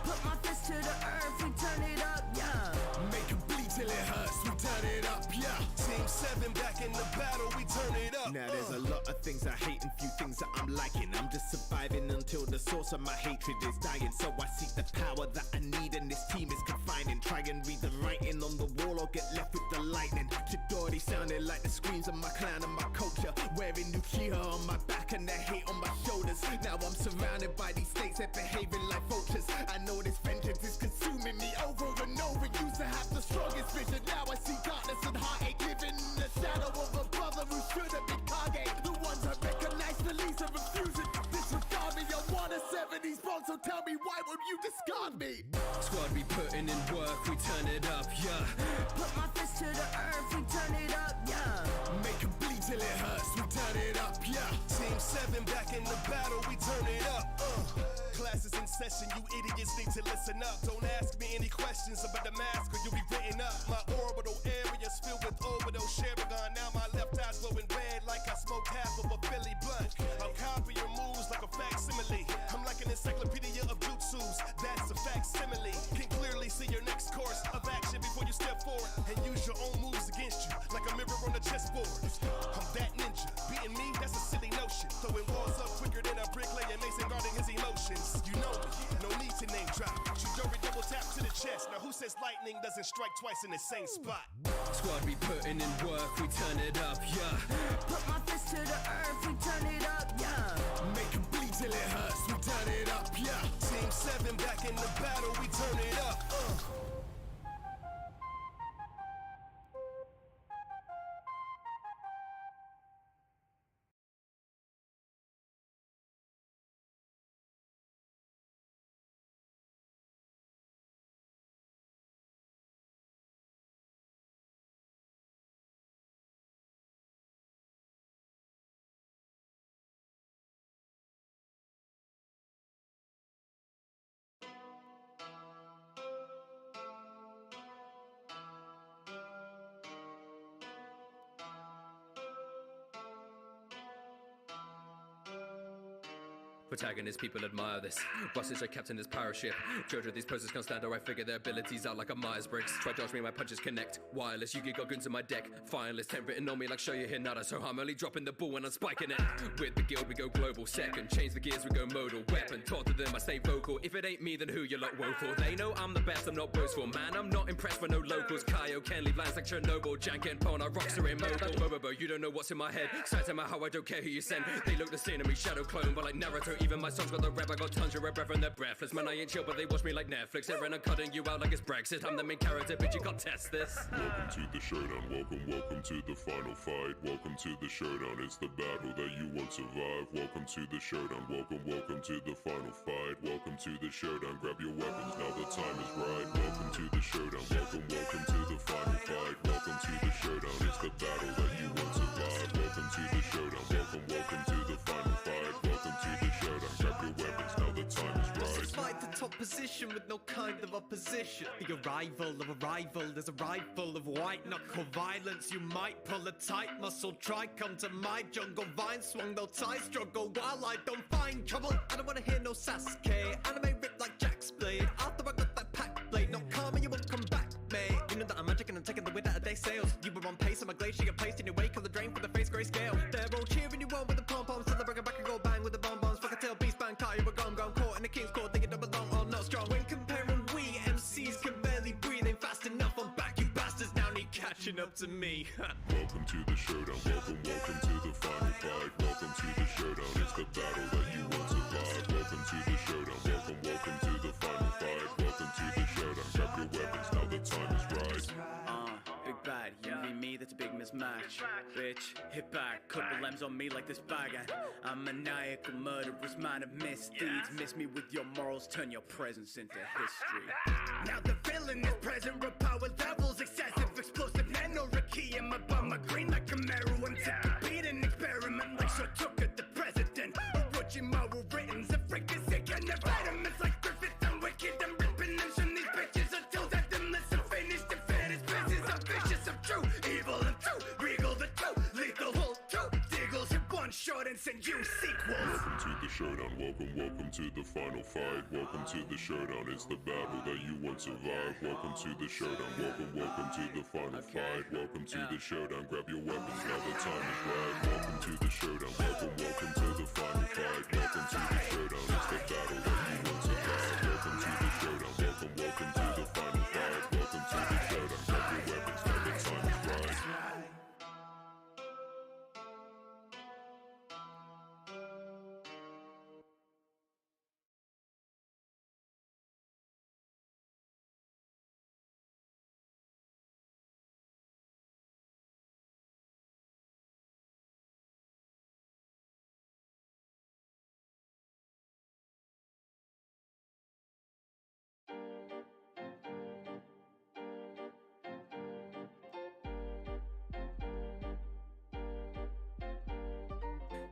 S11: Put my fist to the earth, we turn it up, yeah.
S24: Make it bleed till it hurts, we turn it up, yeah. Team 7 back in the battle, we turn it up.
S13: Now there's a lot of things I hate and few things that I'm liking. I'm just surviving until the source of my hatred is dying. So I seek the power that I need and this team is confining. Try and read the writing on the wall or get left with the lightning. Chidori sounding like the screams of my clan and my culture. Wearing Uchiha on my back and the hate on my shoulders. Now I'm surrounded by these states that behaving like vultures. I know this vengeance is consuming me over and over. Used to have the strongest vision, now I see darkness and heartache. Living in the shadow of a brother who should have been Kage. The ones I recognize, police are refusing to disregard me. I wanna sever these bonds, so tell me why would you discard me?
S2: Squad, we putting in work, we turn it up, yeah.
S11: Put my fist to the earth, we turn it up, yeah.
S24: Make it bleed till it hurts, we turn it up, yeah. Team 7 back in the battle, we turn it up, Class is in session, you idiots need to listen up. Don't ask me any questions about the mask or you'll be written up. My orbital area's filled with overdose Sheragon. Now my left eye's glowing red like I smoked half of a Philly blunt. I'll copy your moves like a facsimile. I'm like an encyclopedia of jutsus, that's a facsimile. Can clearly see your next course of action before you step forward and use your own moves against you like a mirror on the chessboard. I'm that ninja, beating me, that's a silly notion. Throwing walls up quicker than a bricklayer, Mason guarding his emotions. You know me, no need to name drop. Chidori double tap to the chest. Now who says lightning doesn't strike twice in the same spot?
S2: Squad, we putting in work, we turn it up, yeah.
S11: Put my fist to the earth, we turn it up, yeah.
S24: Make it bleed till it hurts, we turn it up, yeah. Team 7 back in the battle, we turn it up,
S2: Protagonist, people admire this. Boss is a captain, this pirate ship. Jojo, these poses can't stand, or I figure their abilities out like a Myers-Briggs. Try dodge me, my punches connect. Wireless, Yugi got guns in my deck. Fineless, 10 written on me like show you Hinata. So I'm only dropping the ball when I'm spiking it. With the guild, we go global. Second, change the gears, we go modal. Weapon, taught to them, I stay vocal. If it ain't me, then who you lot woeful? They know I'm the best, I'm not boastful. Man, I'm not impressed with no locals. Kaio can leave lines like Chernobyl. Jank and Pona, rocks are immobile. Bobo, you don't know what's in my head. Saitama, how I don't care who you send. They look the same to me, shadow clone. But like Naruto, even my songs got the rap. I got tons of red breath and they're breathless. Man, I ain't chill, but they watch me like Netflix. Aaron, I'm cutting you out like it's Brexit. I'm the main character, bitch, you can't test this.
S8: Welcome to the showdown, welcome to the final fight. Welcome to the showdown, it's the battle that you won't survive. Welcome to the showdown, welcome to the final fight. Welcome to the showdown, grab your weapons, now the time is right. Welcome to the showdown, welcome to the final fight. Welcome to the showdown, it's the battle that you won't survive. Welcome to the showdown, welcome to the final fight. Welcome to the showdown, grab your weapons, now the time is right.
S10: Fight the top position with no kind of opposition. The arrival of a rival, there's a rifle of white knuckle violence. You might pull a tight muscle, try come to my jungle. Vine swung, they'll tie struggle while I don't find trouble. I don't wanna hear no Sasuke, anime rip like Jack's blade. After I got that pack blade, no karma, you won't come back, mate. You know that I'm magic and I'm taking the wind out of day sails. You were on pace, I'm a glacier, you're placed in your wake. On the drain for the face grey scale. They're all cheering you on with the pom-poms, till they bring it back and go bang with the bonbons. Fuck a tail, beast bang, car, you were gone, caught in the king's court, thinking double long or not strong. When comparing we MCs can barely breathe, ain't fast enough, I'm back, you bastards now need catching up to me.
S8: Welcome to the showdown, welcome to the final fight. Welcome to the showdown, it's the battle that you won't survive. Welcome to the showdown, welcome to the final fight. Welcome to the
S24: Big bad, you mean me, that's a big mismatch. Bitch, hit back, couple M's on me like this bag. I'm maniacal, murderous man of misdeeds. Miss me with your morals, turn your presence into history.
S3: Now the villain is present, raw power levels excessive, explosive anarchy in my bum, green like a marrow. I'm sick of being an experiment like Shotoka the president. Orochimaru written, the freak is sick and the vitamins like Griffith. I'm wicked, I'm ripping and shun these bitches until that them listen finished. The finished business, I'm vicious, I'm true, evil and true, regal the two, lethal whole two, diggles hit one shot and send you sequels.
S8: Welcome to the showdown, welcome to the final fight. Welcome to the showdown, it's the battle that you won't survive. Welcome to the showdown, welcome to the final fight. Welcome to the showdown, grab your weapons, now the time is right. Welcome to the showdown, welcome to the final fight. Welcome to the showdown, it's the battle that you won't survive. Welcome to the showdown, welcome to the final fight. Welcome to the showdown, grab your weapons, now the time is right.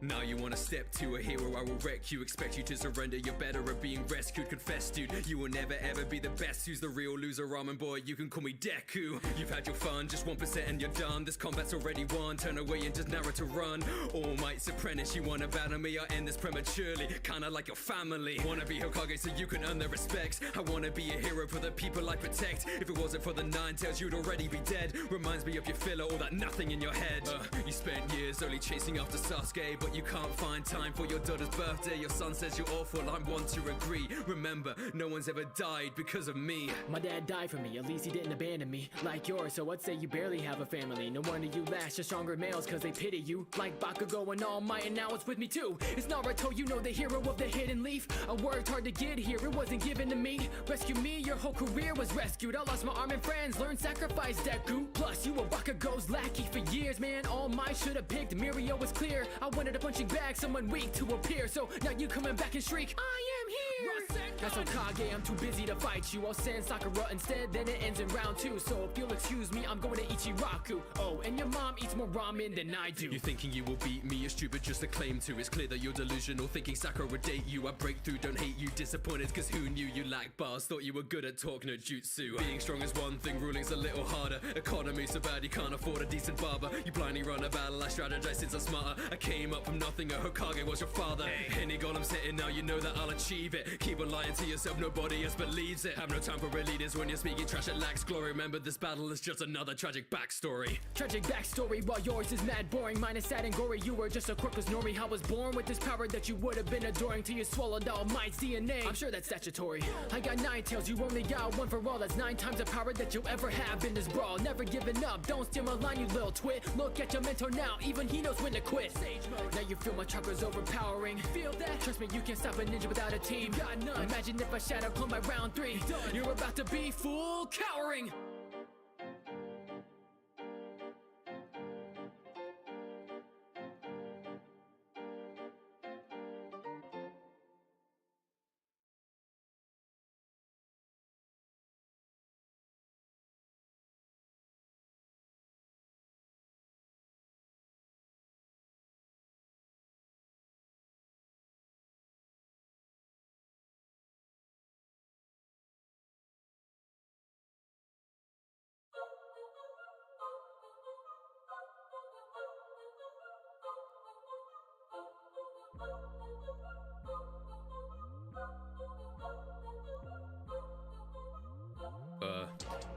S2: Now you wanna step to a hero, I will wreck you. Expect you to surrender, you're better at being rescued. Confess, dude, you will never ever be the best. Who's the real loser, ramen boy? You can call me Deku. You've had your fun, just 1% and you're done. This combat's already won, turn away and just Naruto run. All Might's apprentice, you wanna battle me, I'll end this prematurely. Kinda like your family. Wanna be Hokage so you can earn their respects. I wanna be a hero for the people I protect. If it wasn't for the 9 tails, you'd already be dead. Reminds me of your filler, all that nothing in your head. You spent years only chasing after Sasuke, but you can't find time for your daughter's birthday. Your son says you're awful, I'm one to agree. Remember, no one's ever died because of me.
S4: My dad died for me, at least he didn't abandon me like yours, so I'd say you barely have a family. No wonder you lash to stronger males cause they pity you. Like Bakugo and All Might, and now it's with me too. It's Naruto, you know, the hero of the hidden leaf. I worked hard to get here, it wasn't given to me. Rescue me, your whole career was rescued. I lost my arm and friends, learned sacrifice, Deku. Plus, you were Bakugo's lackey for years, man. All Might should have picked, Mirio was clear. I wanted a punching bag, someone weak to appear. So now you coming back and shriek, I am here! As Hokage, I'm too busy to fight you. I'll send Sakura instead, then it ends in round 2. So if you'll excuse me, I'm going to Ichiraku. Oh, and your mom eats more ramen than I do.
S2: You thinking you will beat me, you're stupid just to claim to. It's clear that you're delusional, thinking Sakura would date you. I break through, don't hate you, disappointed cause who knew you lack bars. Thought you were good at talk no jutsu. Being strong is one thing, ruling's a little harder. Economy so bad you can't afford a decent barber. You blindly run a battle, I strategize since I'm smarter. I came up from nothing, a Hokage was your father. Any goal I'm setting now, you know that I'll achieve it. Keep on lying to yourself, nobody else believes it. Have no time for leaders when you're speaking trash, it lacks glory. Remember this battle is just another tragic backstory.
S4: Tragic backstory, while yours is mad boring. Mine is sad and gory, you were just a quirkless normie. I was born with this power that you would have been adoring till you swallowed All Might's DNA. I'm sure that's statutory. I got 9 tails, you only got one for all. That's 9 times the power that you'll ever have in this brawl. Never giving up, don't steal my line, you little twit. Look at your mentor now, even he knows when to quit. Sage mode. Now you feel my chakras overpowering. Feel that? Trust me, you can't stop a ninja without a team. Got none. Imagine if I shadow clone by round 3. You're about to be full cowering.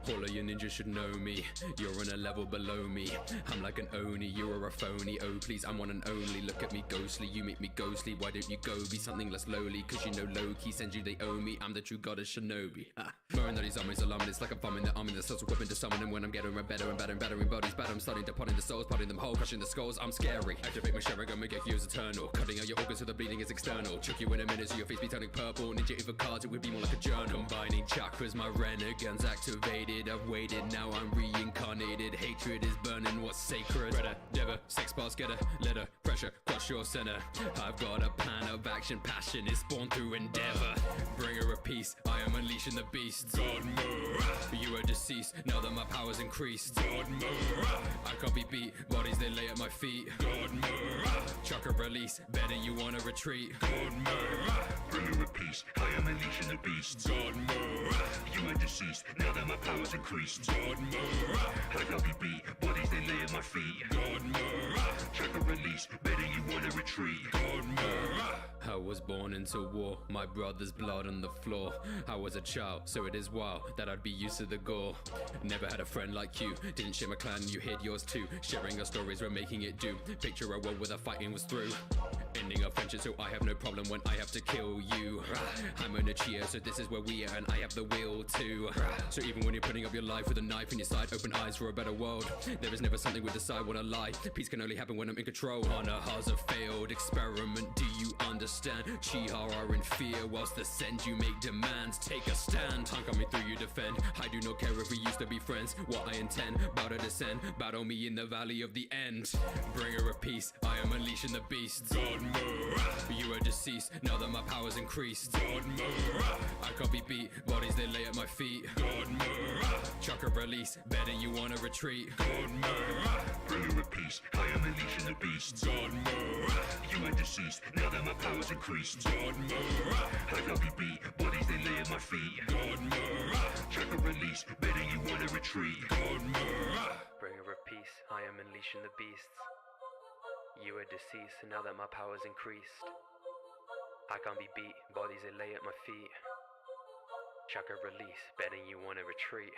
S2: All of your ninjas should know me. You're on a level below me. I'm like an Oni, you're a phony. Oh please, I'm one and only. Look at me ghostly, you make me ghostly. Why don't you go be something less lowly? Cause you know Loki sends you, they owe me. I'm the true goddess shinobi. Murring that these armies alarming. It's like I'm farming the army that starts equipping to summon. And when I'm getting better and battering bodies bad, I'm starting to potting the souls, potting them whole, crushing the skulls. I'm scary. Activate my Sharingan, make your fuse eternal. Cutting out your organs so the bleeding is external. Chuck you in a minute so your face be turning purple. Ninja even cards, it would be more like a journal. Combining chakras, my renegades activated. I've waited, now I'm reincarnated. Hatred is burning what's sacred. Redder, never, sex bars, get a letter. Pressure, crush your center. I've got a plan of action, passion is born through endeavor. Bringer of peace, I am unleashing the beast. God move. You are deceased, now that my power's increased. God move. I can't be beat, bodies they lay at my feet. God move. Chakra release, better you wanna retreat. God move.
S8: Bringer of peace, I am unleashing the beast.
S2: God move.
S8: You are deceased, now that my power's increased.
S2: God move.
S8: I can't be beat, bodies they lay at my feet.
S2: God move.
S8: Check a release, better you wanna retreat.
S2: God move. I was born into war, my brother's blood on the floor. I was a child, so it is wild that I'd be used to the gore. Never had a friend like you, didn't share my clan, you hid yours too. Sharing our stories, we're making it do. Picture a world where the fighting was through. Ending our friendship, so I have no problem when I have to kill you. I'm an Achia, so this is where we are, and I have the will to. So even when you're putting up your life with a knife in your side, open eyes for a better world. There is never something we decide what I lie. Peace can only happen when I'm in control. Honor has a failed experiment, do you understand? Chiha are in fear, whilst the send you make demands. Take a stand, I'm coming through you defend. I do not care if we used to be friends. What I intend, bow to descend, battle me in the valley of the end. Bringer of peace, I am unleashing the beast. God move. You are deceased, now that my power's increased. God move. I can't be beat, bodies they lay at my feet. God move. Chakra release, better you wanna retreat. God move.
S8: Bringer of peace, I am unleashing the beast.
S2: God move.
S8: You are deceased, now that my power's increased.
S2: God move.
S8: I can't be beat, bodies they lay at my feet.
S2: God move.
S8: Check a release, better you wanna retreat.
S2: God move.
S6: Bringer of peace, I am unleashing the beasts. You are deceased, now that my power's increased. I can't be beat, bodies they lay at my feet. Chakra release, betting you wanna retreat.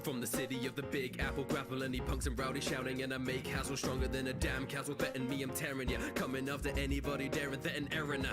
S2: From the city of the Big Apple, grapple any punks and rowdy shouting, and I make hassle stronger than a damn castle. Threaten me, I'm tearing ya. Coming after anybody daring threaten Erina.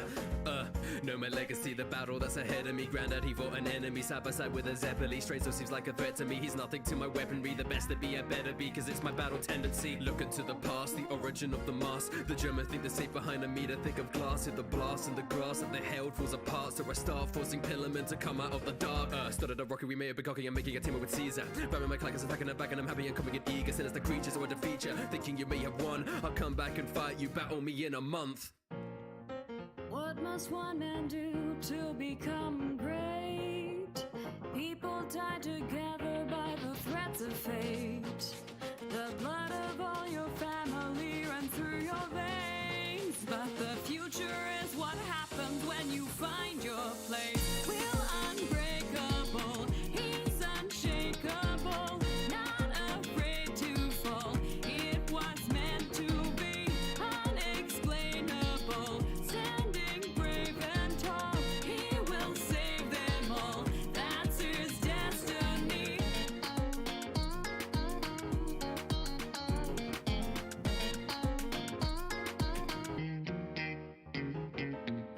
S2: Know my legacy, the battle that's ahead of me. Granddad, he fought an enemy side by side with a Zeppeli. Strange, so seems like a threat to me. He's nothing to my weaponry. The best to be, I better be, cause it's my battle tendency. Looking to the past, the origin of the mask. The Germans think they're safe behind a meter thick of glass. If the blast and the grass that they held falls apart, so I start forcing Pillarmen to come out of the dark. Started a rocket, we may have been cocky and making a team with Caesar. Baron my clackers attacking her back, and I'm happy and coming in eager. Sinister creatures, so I defeat ya. Thinking you may have won, I'll come back and fight you. Battle me in a month.
S15: What must one man do to become great? People die together by the threats of fate. The blood of all your family runs through your veins. But the future is what happens when you find your place. We're unbreakable, he's unshakable, not afraid to fall. It was meant to be unexplainable. Standing brave and tall, he will save them all. That's his destiny.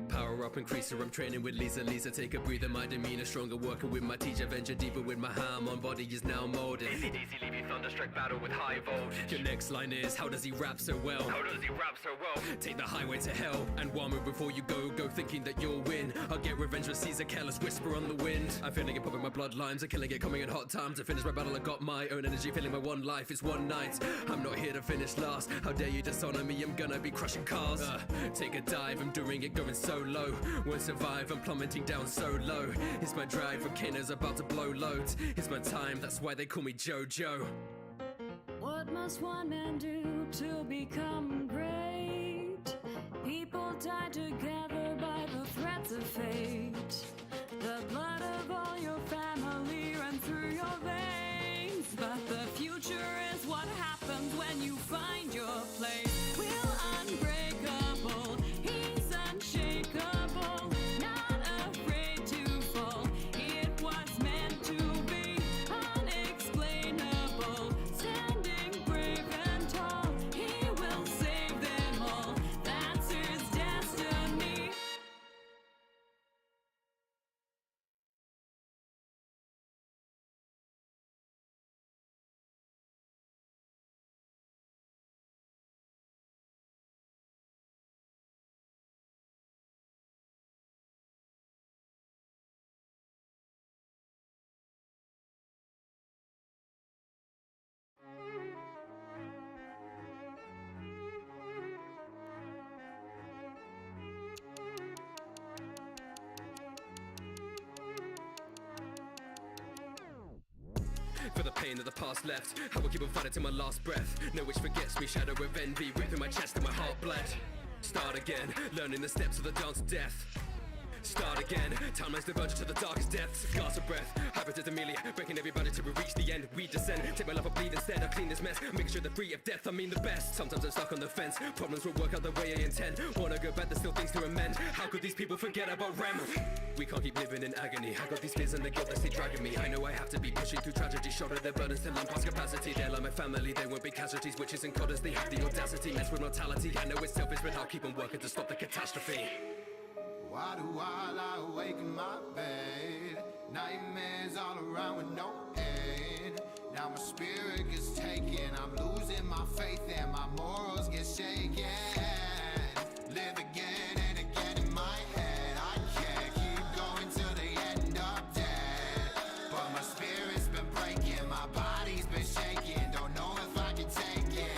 S2: Power up, increaser, I'm training with Lisa. Lisa, take a breather, my demeanor stronger. Working with my teacher, venture deeper with my hammer. My body is now molded.
S6: Easy, leave you thunderstruck battle with high voltage.
S2: Your next line is, how does he rap so well?
S6: How does he rap so well?
S2: Take the highway to hell, and one move before you go thinking that you'll win. I'll get revenge for Caesar, careless whisper on the wind. I'm feeling it popping my bloodlines, I'm killing it, coming in hot times. To finish my battle, I got my own energy, feeling my one life, it's one night. I'm not here to finish last, how dare you dishonor me, I'm gonna be crushing cars. Take a dive, I'm doing it, going so low. Won't survive, I'm plummeting down so low. It's my drive, volcanoes about to blow loads. It's my time, that's why they call me JoJo.
S15: What must one man do to become great? People die together by the threats of fate. The blood of all your family runs through your veins. But the future is what happens when you find your place. We're unbreakable, he's unshakable.
S2: for the pain that the past left. I will keep on fighting till my last breath. No which forgets me, shadow of envy ripping my chest and my heart bled. Start again, learning the steps of the dance of death. Start again, timelines diverging to the darkest depths. Gasp of breath, hybrid as Amelia, breaking every boundary till we reach the end. We descend, take my life or bleed instead. I clean this mess, making sure they're free of death. I mean the best. Sometimes I'm stuck on the fence. Problems will work out the way I intend. Wanna go back, there's still things to amend. How could these people forget about Rem? We can't keep living in agony. I got these fears and the guilt that stay dragging me. I know I have to be pushing through tragedy, shoulder their burdens till I'm past capacity. They're like my family, they won't be casualties. Witches and goddess, they have the audacity. Mess with mortality. I know it's selfish, but I'll keep on working to stop the catastrophe.
S14: Why do I lie awake in my bed? Nightmares all around with no end. Now my spirit gets taken. I'm losing my faith and my morals get shaken. Live again and again in my head. I can't keep going till the end of dead. But my spirit's been breaking, my body's been shaking. Don't know if I can take it.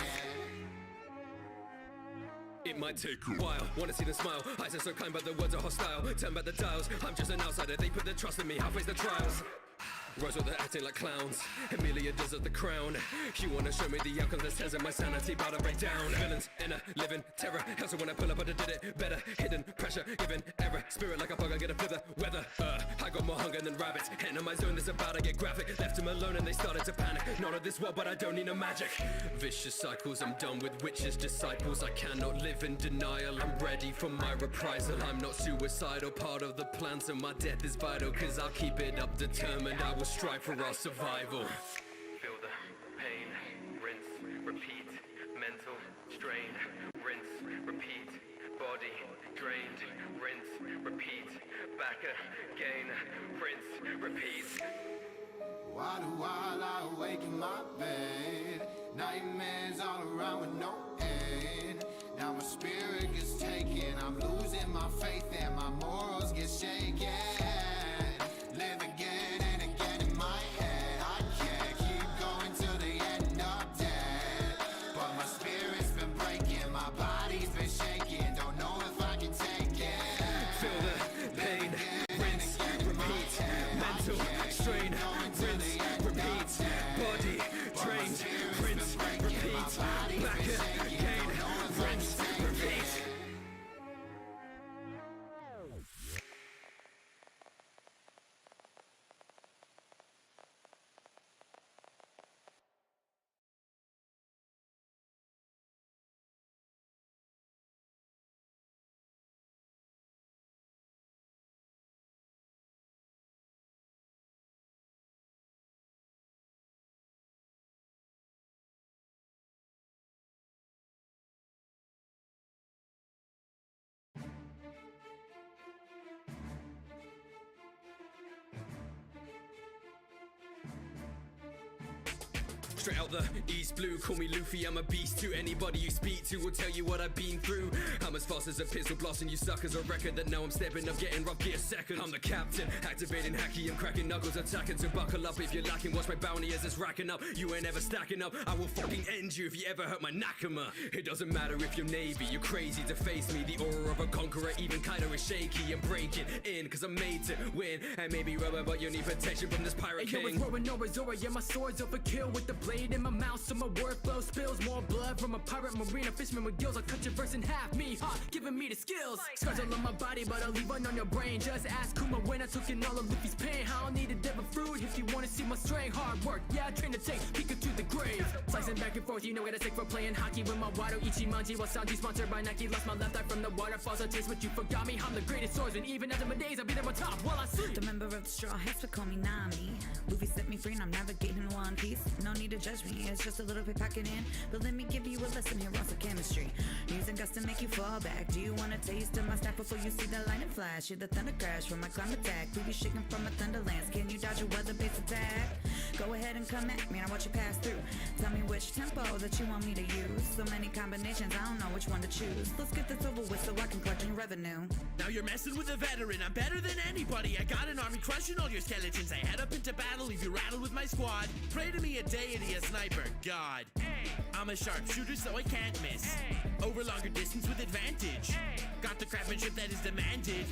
S2: It might take a while, wanna see them smile. Eyes are so kind but the words are hostile. Turn back the dials, I'm just an outsider. They put their trust in me, I'll face the trials. Rose with they're acting like clowns. Amelia deserves the crown. You wanna show me the outcomes, that tells my sanity about to break down. Villains in a living terror. Hell, so when I pull up, I did it better. Hidden pressure, given error. Spirit like a bug, I get a flither. Weather, I got more hunger than rabbits. Hitting my zone, this about to get graphic. Left them alone and they started to panic. Not of this world, but I don't need no magic. Vicious cycles, I'm done with witches, disciples. I cannot live in denial. I'm ready for my reprisal. I'm not suicidal, part of the plan, so my death is vital. Cause I'll keep it up, determined. I will strive for our survival.
S6: Feel the pain, rinse, repeat. Mental strain, rinse, repeat. Body drained, rinse, repeat. Back again, rinse, repeat.
S14: Why do I lie awake in my bed? Nightmares all around with no end. Now my spirit gets taken. I'm losing my faith and my morals get shaken. Live again and again in my head. I can't keep going till the end of dead. But my spirit's been breaking, my body's been shaking. Don't know if I can take it.
S2: Feel the pain, rinse, repeat. Mental strain, rinse, repeat. Body drained, rinse, repeat. Back again, rinse, repeat. Straight out the East Blue, call me Luffy, I'm a beast to anybody you speak to will tell you what I've been through. I'm as fast as a pistol blasting you suckers. I reckon that now I'm stepping up, getting rough gear second. I'm the captain, activating hacky, I'm cracking knuckles, attacking. So buckle up if you're lacking, watch my bounty as it's racking up. You ain't ever stacking up, I will fucking end you if you ever hurt my Nakama. It doesn't matter if you're Navy, you're crazy to face me. The aura of a conqueror, even Kaido is shaky. I'm breaking in, cause I'm made to win. And maybe rubber, but you need protection from this pirate king.
S4: Yo, it's roaring over Zora, yeah, my sword's overkill with the blade in my mouth, so my word flow spills more blood from a pirate, marine, a fisherman with gills. I'll cut your verse in half, me, giving me the skills. Scars all on my body, but I'll leave one on your brain. Just ask Kuma when I took in all of Luffy's pain. I don't need a devil fruit if you wanna see my strength. Hard work, yeah, I train to take Pika to the grave. Slicing back and forth, you know what I take for playing hockey with my Wado Ichimonji. Wasanji sponsored by Nike. Lost my left eye from the waterfalls. I taste what you forgot me. I'm the greatest swordsman, even after my days, I'll be there on top while I sleep.
S16: The member of the Straw Hats would call me Nami. Luffy set me free and I'm navigating One Piece. No need to judge me, it's just a little bit packing in. But let me give you a lesson here on some chemistry. Using guts to make you fall back. Do you want a taste of my staff before you see the lightning flash? Hear the thunder crash from my climb attack. We be shaking from a thunderlands. Can you dodge a weather-based attack? Go ahead and come at me and I watch you pass through. Tell me which tempo that you want me to use. So many combinations, I don't know which one to choose. Let's get this over with so I can collect your revenue.
S23: Now you're messing with a veteran, I'm better than anybody. I got an army crushing all your skeletons. I head up into battle, leave you rattled with my squad. Pray to me a deity, a sniper, God. I'm a sharpshooter so I can't miss. Over longer distance with advantage. Got the craftsmanship that is demanded.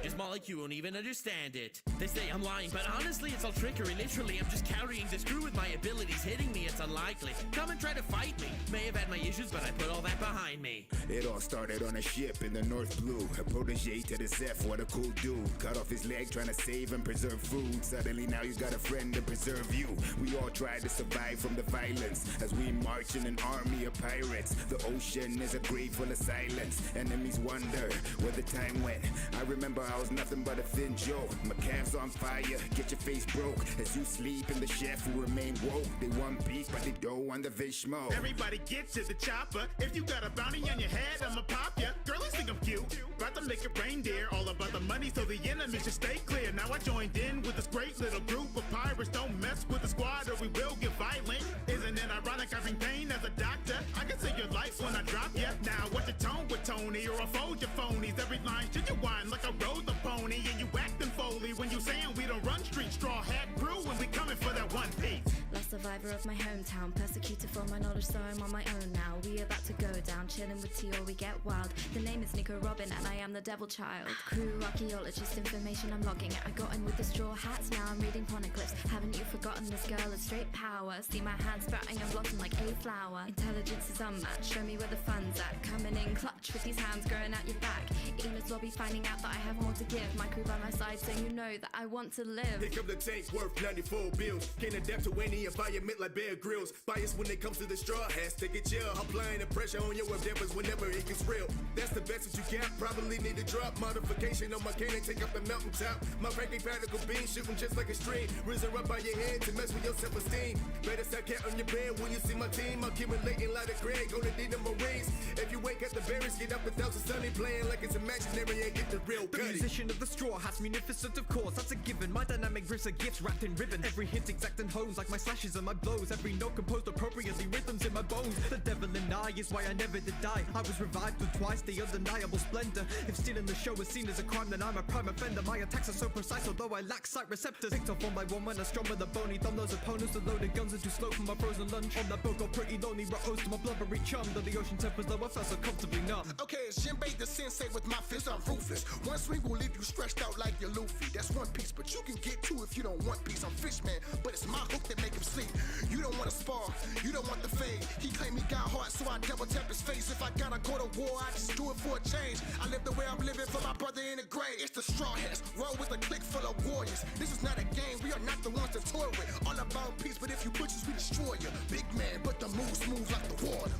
S23: Just more like you won't even understand it. They say I'm lying, but honestly it's all trickery. Literally I'm just countering carrying this crew with my abilities hitting me, it's unlikely. Come and try to fight me. May have had my issues, but I put all that behind me.
S8: It all started on a ship in the North Blue. A protege to the Zeph, what a cool dude. Cut off his leg trying to save and preserve food. Suddenly now he's got a friend to preserve you. We all try to survive from the violence as we march in an army of pirates. The ocean is a grave full of silence. Enemies wonder where the time went. I remember I was nothing but a thin Joe. My calves on fire, get your face broke as you sleep in the chef who remain woke. They want beef but they don't want the Vishmo.
S13: Everybody get to the chopper. If you got a bounty on your head, I'ma pop ya. Girlies think I'm cute. About to make it reindeer. All about the money so the enemies should stay clear. Now I joined in with this great little group of pirates. Don't mess with the squad or we will get violent. Isn't it ironic I bring pain as a doctor? I can save your life when I drop ya. Now what's your tone with Tony or I'll fold your phonies. Every line should you whine like I rode the pony. And you acting Foley when you saying we don't run street. Straw hat crew when we coming for that one piece.
S15: Last survivor of my hometown, persecuted for my knowledge, so I'm on my own now. We about to go down, chilling with T or we get wild. The name is Nico Robin and I am the devil child. Crew archaeologist, information I'm logging. I got in with the straw hats, now I'm reading poneglyphs. Haven't you forgotten this girl is straight power? See my hands sprouting and blossom like a flower. Intelligence is unmatched, show me where the fun's at. Coming in clutch with these hands growing out your back. Enos lobby finding out that I have more to give. My crew by my side so you know that I want to live.
S5: Here come the tanks worth 94 bills. Can't adapt to any environment like Bear Grylls. Bias when it comes to the straw hats, take it chill. Applying the pressure on your endeavors whenever it gets real. That's the best that you got, probably need to drop. Modification on my cannon, take up the mountaintop. My ranking particle beam, shooting just like a stream. Risen up by your head to mess with your self-esteem. Better start counting your bed when you see my team. Accumulating like a Greg, gonna need the Marines. If you wake at the berries, get up 1,000 sunny. Playing like it's imaginary and get the real
S10: The
S5: gutty.
S10: musician of the straw hats, munificent of course, that's a given. My dynamic riffs are gifts wrapped in ribbon. Every hit exact and hones like my slashes and my blows. Every note composed appropriately, rhythms in my bones. The devil in I is why I never did die. I was revived with twice the undeniable splendor. If stealing the show is seen as a crime, then I'm a prime offender. My attacks are so precise, although I lack sight receptors. Picked off one by one when I'm strong with a bony thumb. Those opponents, the loaded guns are too slow for my frozen lunch. On that boat got pretty lonely, rose to my blubbery chum. Though the ocean temp was low, I felt so comfortably numb.
S17: Okay, it's Jinbei the sensei with my fist, I'm ruthless. One swing will leave you stretched out like your Luffy. That's one piece, but you can get two if you don't want peace. I'm Fishman, but it's my hook that make him sleep. You don't want to spar, you don't want the fade. He claimed he got heart, so I double tap his face. If I gotta go to war, I just do it for a change. I live the way I'm living for my brother in the grave. It's the straw hats, roll with a clique full of warriors. This is not a game, we are not the ones to toy with. All about peace, but if you butchers, we destroy you. Big man, but the moves move like the water.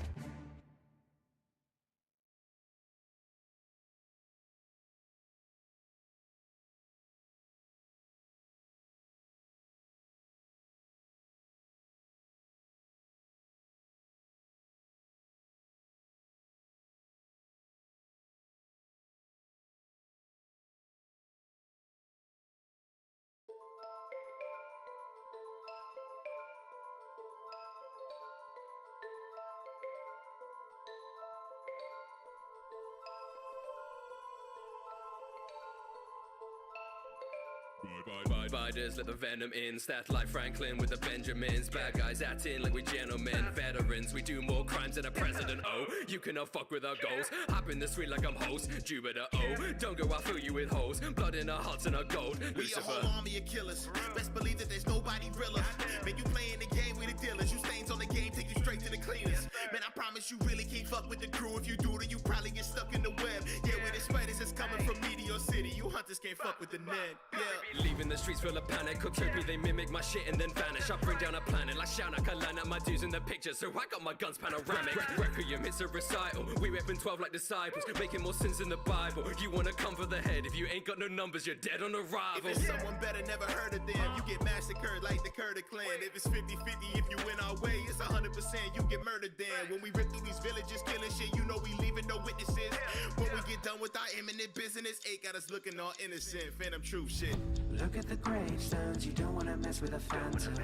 S2: Fighters let the venom in, stat like Franklin with the Benjamins. Bad guys acting like we gentlemen, veterans. We do more crimes than a president. Oh, you cannot fuck with our goals. Hop in the street like I'm host, Jupiter. Oh, don't go, I'll fill you with holes. Blood in our hearts and our gold.
S3: We a whole army of killers. Best believe that there's nobody realer. Man, you playing the game with the dealers. You stains on the game, take you straight to the cleaners. Man, I promise you really can't fuck with the crew. If you do, then you probably get stuck in the web. Yeah, with the spiders that's coming from Meteor City. You hunters can't fuck with the net. Yeah.
S2: Leaving the streets full of panic. Kotopi, they mimic my shit and then vanish. I bring down a planet like Shanak. I line up my dudes in the picture, so I got my guns panoramic. Requiem, it's a recital. We weapon 12 like disciples, making more sins in the Bible. You wanna come for the head? If you ain't got no numbers, you're dead on arrival.
S3: If it's someone better, never heard of them. You get massacred like the Kurda clan. If it's 50-50, if you win our way, it's 100%. You get murdered then. When we rip through these villages, killing shit, you know we leaving no witnesses. When we get done with our imminent business, 8 got us looking all innocent. Phantom truth shit.
S20: Look at the gravestones, you don't wanna mess with a phantom.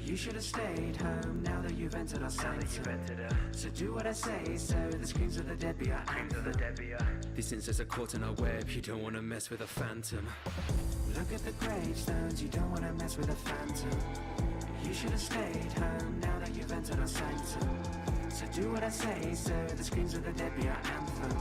S20: You should have stayed home now that you've entered our sanctum. So do what I say, so the screams of the dead be our anthem.
S2: These insects are caught in our web, you don't wanna mess with a phantom.
S20: Look at the gravestones, you don't wanna mess with a phantom. You should have stayed home now that you've entered our sanctum. So do what I say, so the screams of the dead be our anthem.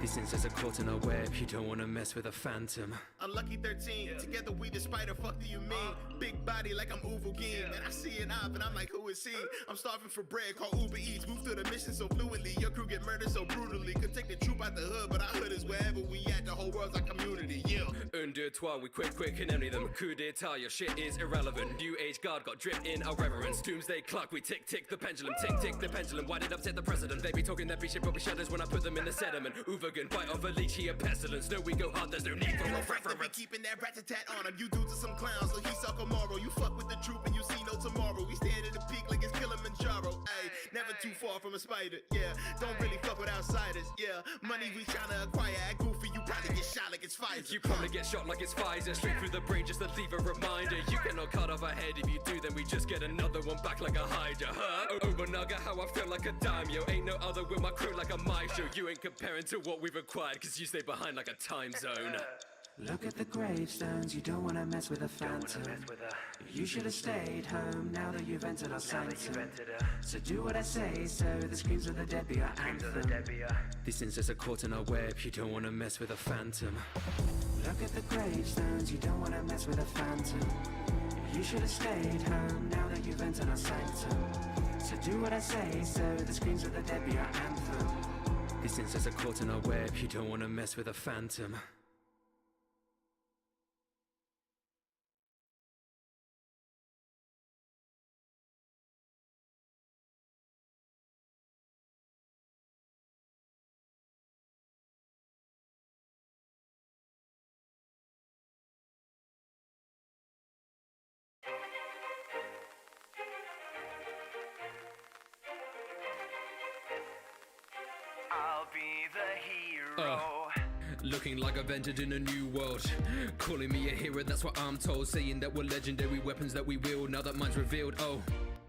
S2: These insects are caught in our web, you don't wanna mess with a phantom.
S5: Unlucky 13, together we the spider, fuck do you mean? Big body like I'm Uvuguin, and I see an op and I'm like, who is he? I'm starving for bread, call Uber Eats, move through the mission so fluently. Your crew get murdered so brutally, could take the troop out the hood, but our hood is wherever we at, the whole world's our community, yeah.
S2: Un, deux, trois, we quick and empty them. Coup d'etat, your shit is irrelevant. New age guard got drip in our reverence. Doomsday clock, we tick the pendulum. Tick the pendulum, why did upset the president? They be talking that shit probably shatters when I put them in the sediment. Uvagan, bite off a leech, here pestilence. No, we go hard, there's no need for a reference.
S5: Be keeping that rat-a-tat on him. You dudes are some clowns, so he suck tomorrow. You fuck with the troop and you see no tomorrow. We stand at the peak like it's Kilimanjaro. Ayy, never too far from a spider. Yeah, don't really fuck with outsiders. Yeah, money we tryna acquire. At Goofy, you probably get shot like it's Pfizer.
S2: You probably get shot like it's Pfizer. Straight through the brain just to leave a reminder. You cannot cut off a head. If you do, then we just get another one back like a Hydra. Huh? Obernaga, how I feel like a dime, yo. Ain't no other with my crew like a maestro. You ain't comparing to what we've acquired, cause you stay behind like a time zone.
S20: Look at the gravestones, you don't wanna mess with a phantom. You should have stayed home now that you've entered our sanctum. So do what I say, so the screams of the dead be our anthem.
S2: These insects are caught in our web, you don't wanna mess with a phantom.
S20: Look at the gravestones, you don't wanna mess with a phantom. You should have stayed home now that you've entered our sanctum. So do what I say, so the screams of the dead be our anthem.
S2: These insects are caught in our web, you don't wanna mess with a phantom.
S1: I'll be the hero.
S2: Looking like I've entered in a new world. Calling me a hero, that's what I'm told. Saying that we're legendary weapons that we wield. Now that mine's revealed, oh,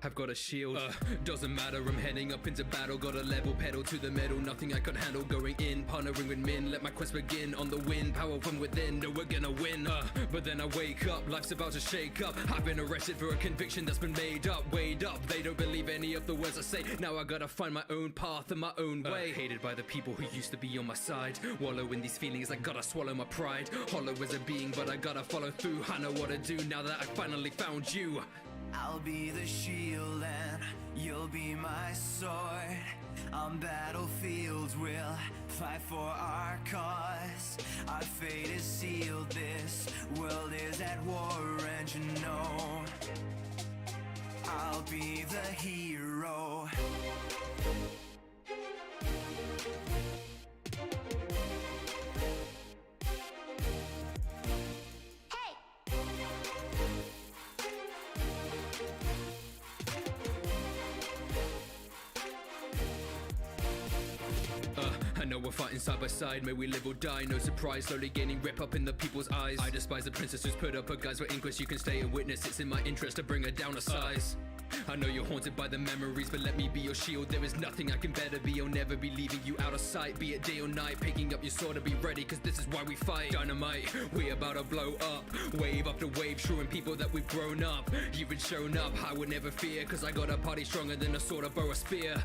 S2: I've got a shield. Doesn't matter, I'm heading up into battle. Got a level pedal to the metal. Nothing I could handle going in. Partnering with men, let my quest begin. On the wind, power from within. No, we're gonna win. But then I wake up, life's about to shake up. I've been arrested for a conviction that's been made up. Weighed up, they don't believe any of the words I say. Now I gotta find my own path and my own way. Hated by the people who used to be on my side. Wallow in these feelings, I gotta swallow my pride. Hollow as a being, but I gotta follow through. I know what to do now that I finally found you.
S1: I'll be the shield and you'll be my sword. On battlefields we'll fight for our cause. Our fate is sealed, this world is at war, and you know I'll be the hero.
S2: I know we're fighting side by side, may we live or die, no surprise, slowly gaining rep up in the people's eyes. I despise the princess who's put up a guise for inquest, you can stay a witness, it's in my interest to bring her down a size. I know you're haunted by the memories, but let me be your shield, there is nothing I can better be, I'll never be leaving you out of sight, be it day or night, picking up your sword to be ready, cause this is why we fight. Dynamite, we about to blow up, wave after wave, showing people that we've grown up. You've been shown up, I would never fear, cause I got a party stronger than a sword, a bow, a spear.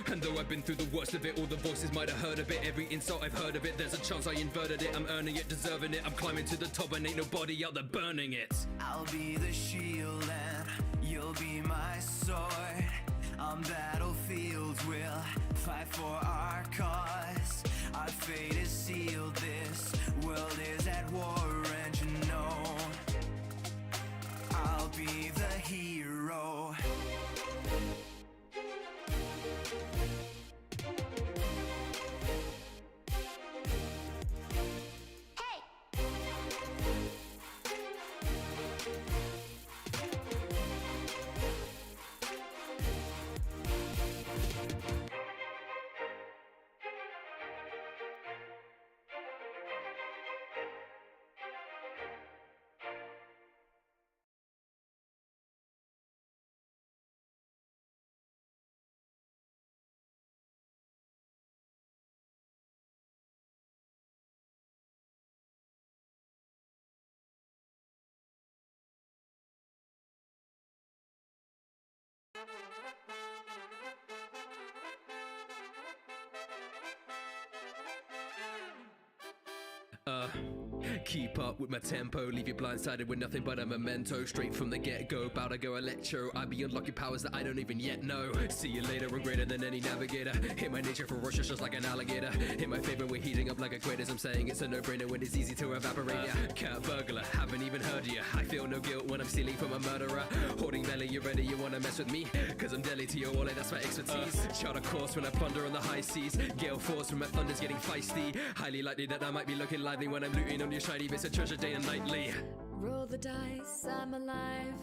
S2: And though I've been through the worst of it, all the voices might have heard of it. Every insult I've heard of it, there's a chance I inverted it. I'm earning it, deserving it, I'm climbing to the top and ain't nobody out there burning it.
S1: I'll be the shield and you'll be my sword. On battlefields we'll fight for our cause. Our fate is sealed, this world is at war, and you know I'll be the hero.
S2: keep up with my tempo, leave you blindsided with nothing but a memento. Straight from the get-go, bout to go electro. I be unlocking powers that I don't even yet know. See you later, I'm greater than any navigator. Hit my nature ferocious just like an alligator. In my favor, we're heating up like equators. I'm saying it's a no-brainer when it's easy to evaporate ya. Cat burglar, haven't even heard of ya. I feel no guilt when I'm stealing from a murderer. Hoarding belly, you ready, you wanna mess with me? Cause I'm deadly to your wallet, that's my expertise. Chart a course when I plunder on the high seas. Gale force when my thunder's getting feisty. Highly likely that I might be looking lively when I'm looting on your shiny bits of treasure day and nightly.
S15: Roll the dice, I'm alive.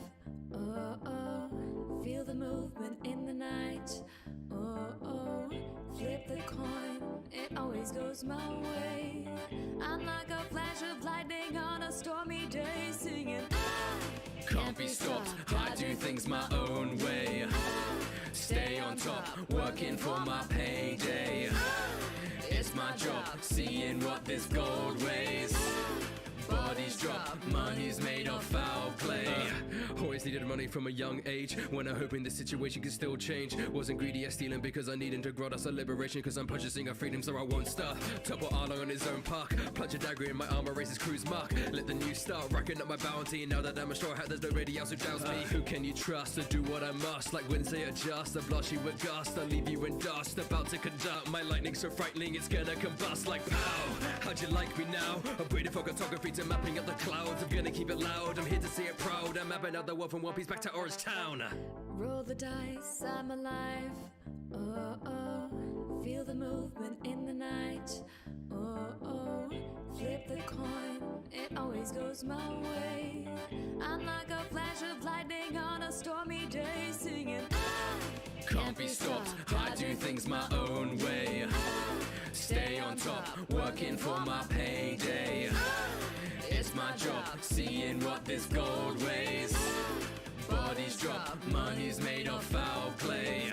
S15: Oh, oh, feel the movement in the night. Oh, oh, flip the coin, it always goes my way. I'm like a flash of lightning on a stormy day, singing
S2: Can't be stopped, I do things my own way. Stay on top, working for my payday. It's my job, seeing what this gold weighs. Bodies drop, money's made of foul play. Always needed money from a young age, when I'm hoping the situation could still change. Wasn't greedy at stealing because I needed to grow. That's a liberation cause I'm purchasing a freedom so I won't stop. Double Arlo on his own park, punch a dagger in my armor, race his cruise mark. Let the news start, racking up my bounty. Now that I'm a straw hat, there's nobody else who doubts me. Who can you trust to do what I must? Like Wednesday adjust, I blush you with gust, I leave you in dust. About to conduct my lightning so frightening it's gonna combust like pow. How'd you like me now? Upgraded photography to mapping up the clouds. I'm gonna keep it loud, I'm here to say it proud. I'm mapping out the world from One Piece back to Orange Town.
S15: Roll the dice, I'm alive. Oh, oh, feel the movement in the night. Oh, oh, flip the coin, it always goes my way. I'm like a flash of lightning on a stormy day, singing
S2: Can't be stopped, I do things my own way. Stay on top, working for my payday. It's my job, seeing what this gold weighs. Bodies drop, money's made of foul play.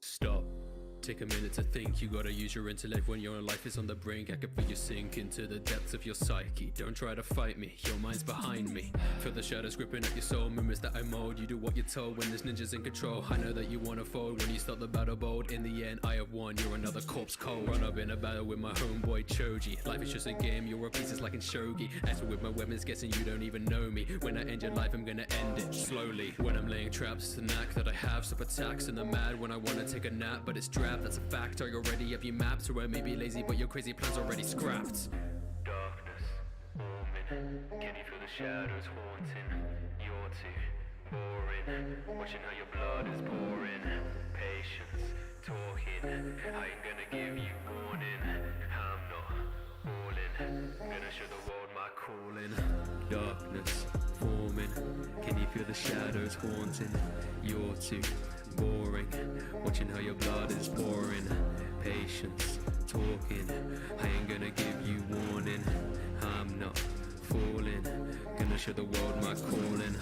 S2: Stop. Take a minute to think, you gotta use your intellect when your own life is on the brink. I can feel you sink into the depths of your psyche. Don't try to fight me, your mind's behind me. Feel the shadows gripping at your soul, movements that I mold. You do what you're told when there's ninjas in control. I know that you wanna fold when you start the battle bold. In the end, I have won, you're another corpse cold. Run up in a battle with my homeboy Choji. Life is just a game, you're a pieces like in shogi. Answer with my weapons, guessing you don't even know me. When I end your life, I'm gonna end it slowly. When I'm laying traps, it's a knack that I have. Stop attacks and I'm mad when I wanna take a nap, but it's drab, that's a fact. Are you already have you mapped? Or I may be lazy, but your crazy plans already scrapped.
S6: Darkness, warming. Can you feel the shadows haunting? You're too boring. Watching how your blood is pouring. Patience, talking. I ain't gonna give you warning. I'm not falling. Gonna show the world my calling.
S2: Darkness, forming. Can you feel the shadows haunting? You're too boring. Watching how your blood is pouring. Patience, talking. I ain't gonna give you warning. I'm not falling. Gonna show the world my calling.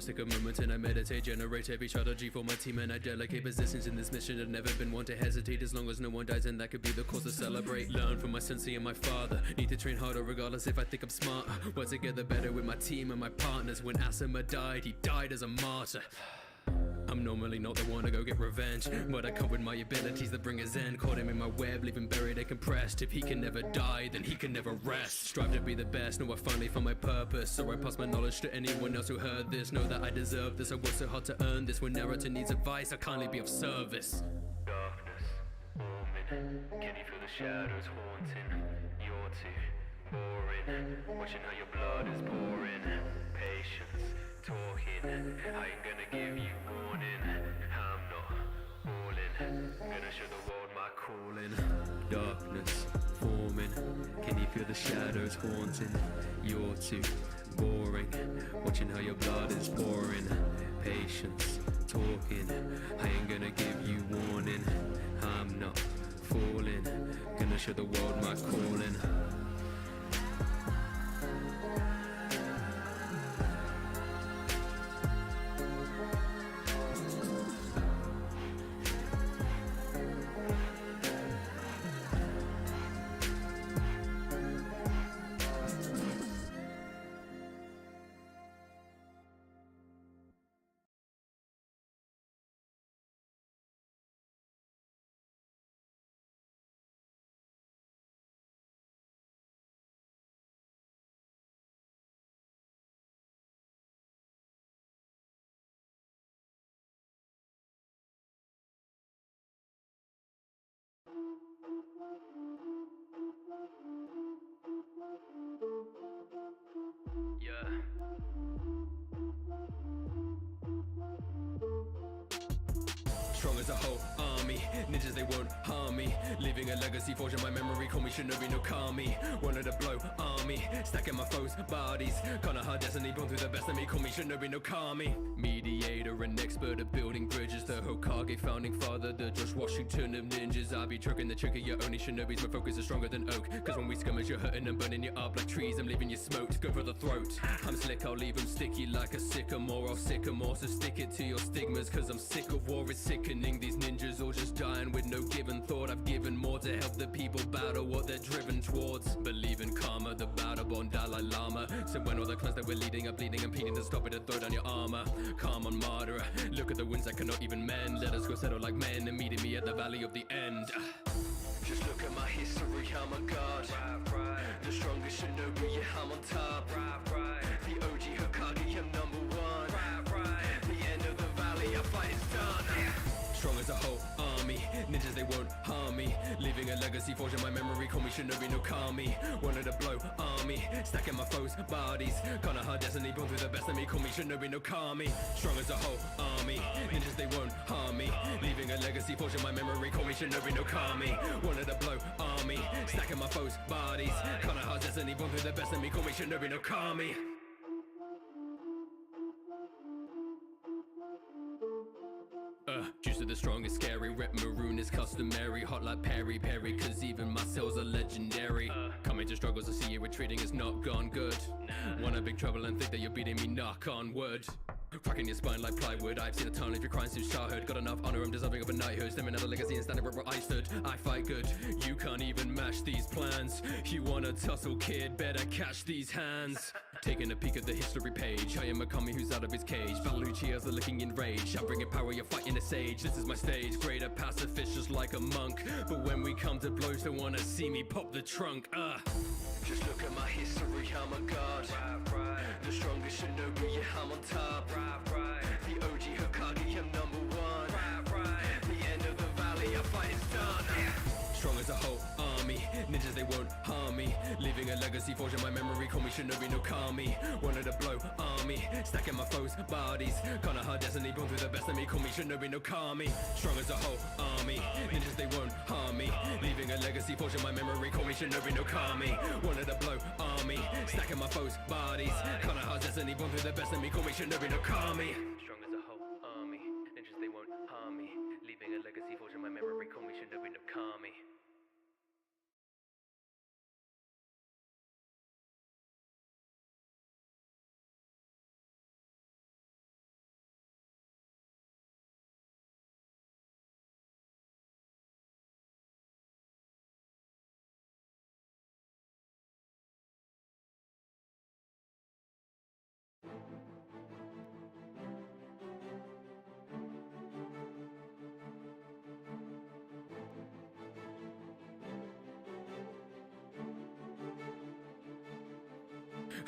S2: Take a moment and I meditate, generate every strategy for my team, and I delegate positions in this mission. I've never been one to hesitate, as long as no one dies, and that could be the cause to celebrate. Learn from my sensei and my father, need to train harder regardless if I think I'm smart. Work together better with my team and my partners. When Asima died, he died as a martyr. I'm I'm normally not the one to go get revenge, but I come with my abilities that bring his end. Caught him in my web, leave him buried and compressed. If he can never die, then he can never rest. Strive to be the best, know I finally found my purpose. So I pass my knowledge to anyone else who heard this. Know that I deserve this, I worked so hard to earn this. When narrator needs advice, I kindly be of service.
S6: Darkness, warming. Can you feel the shadows haunting? You're too boring. Watching how your blood is pouring. Patience, talking. I ain't gonna give you warning. I'm not falling. Gonna show the world my calling.
S2: Darkness, forming. Can you feel the shadows haunting? You're too boring. Watching how your blood is pouring. Patience, talking. I ain't gonna give you warning. I'm not falling. Gonna show the world my calling.
S6: Yeah.
S2: Strong as a whole army, ninjas they won't harm me. Leaving a legacy forged in my memory, call me Shinobi no Kami. Wanted to blow army, stacking my foes' bodies. Kinda hard destiny, born through the best of me, call me Shinobi no Kami. Mediator and expert at building bridges, the Hokage founding father, the George Washington of ninjas. I be trucking the trick of your only shinobis, my focus is stronger than oak. Cause when we skirmish you're hurting and burning you up like trees, I'm leaving you smoked, go for the throat. I'm slick, I'll leave them sticky like a sycamore, I'll sycamore, so stick it to your stigmas. Cause I'm sick of war, it's sickening. These ninjas all just dying with no given thought. I've given more to help the people battle what they're driven towards. Believe in karma, the battle born Dalai Lama. So when all the clans that we're leading are bleeding and pleading to stop it and throw down your armor. Calm on murderer, look at the wounds I cannot even mend. Let us go settle like men and meeting me at the valley of the end.
S6: Just look at my history, I'm a god. The strongest shinobi, yeah, I'm on top. The OG Hokage, I'm number one. The end of the valley, our fight is done.
S2: Strong as a whole army, ninjas they won't harm me. Leaving a legacy forged in my memory, call me Shinobi no Kami. Wanted to blow army, stacking my foes' bodies. Kinda hard destiny, born through the best of me, call me Shinobi no Kami. Strong as a whole army, ninjas they won't harm me. Leaving a legacy forged in my memory, call me Shinobi no Kami. Wanted to blow army, stacking my foes' bodies. Kinda hard destiny, born through the best of me, call me Shinobi no Kami. Juice of the strongest, scary. Rep maroon is customary. Hot like Perry Perry, cause even my cells are legendary. Coming to struggles, I see you retreating, it's not gone good. Want a big trouble and think that you're beating me, knock on wood. Cracking your spine like plywood. I've seen a ton of your crimes since childhood. Got enough honor, I'm deserving of a knighthood. Stemming out a legacy and standing where I stood. I fight good, you can't even match these plans. You wanna tussle, kid, better catch these hands. Taking a peek at the history page, I am a Kami who's out of his cage. Baluchias are looking in rage. I'm bringing power, you're fighting a sage. This is my stage, greater pacifist just like a monk. But when we come to blows, they wanna see me pop the trunk.
S6: Just look at my history, I'm a god. The strongest shinobi, yeah, I'm on top. The OG Hokage, I'm number one. The end of the valley, our fight is done.
S2: Strong as a whole army, ninjas they won't harm me. Leaving a legacy forged in my memory, call me Shinobi no Kami. Wanted to blow army, stacking my foes' bodies. Kinda hard destiny, born through the best of me, call me Shinobi no Kami. Strong as a whole army, ninjas they won't harm me. Leaving a legacy forged in my memory, call me Shinobi no Kami. Wanted to blow army, stacking my foes' bodies. Kinda hard destiny, born through the best of me, call me Shinobi no Kami.
S6: Strong as a whole army, ninjas they won't harm me. Leaving a legacy forged in my memory, call me Shinobi no Kami.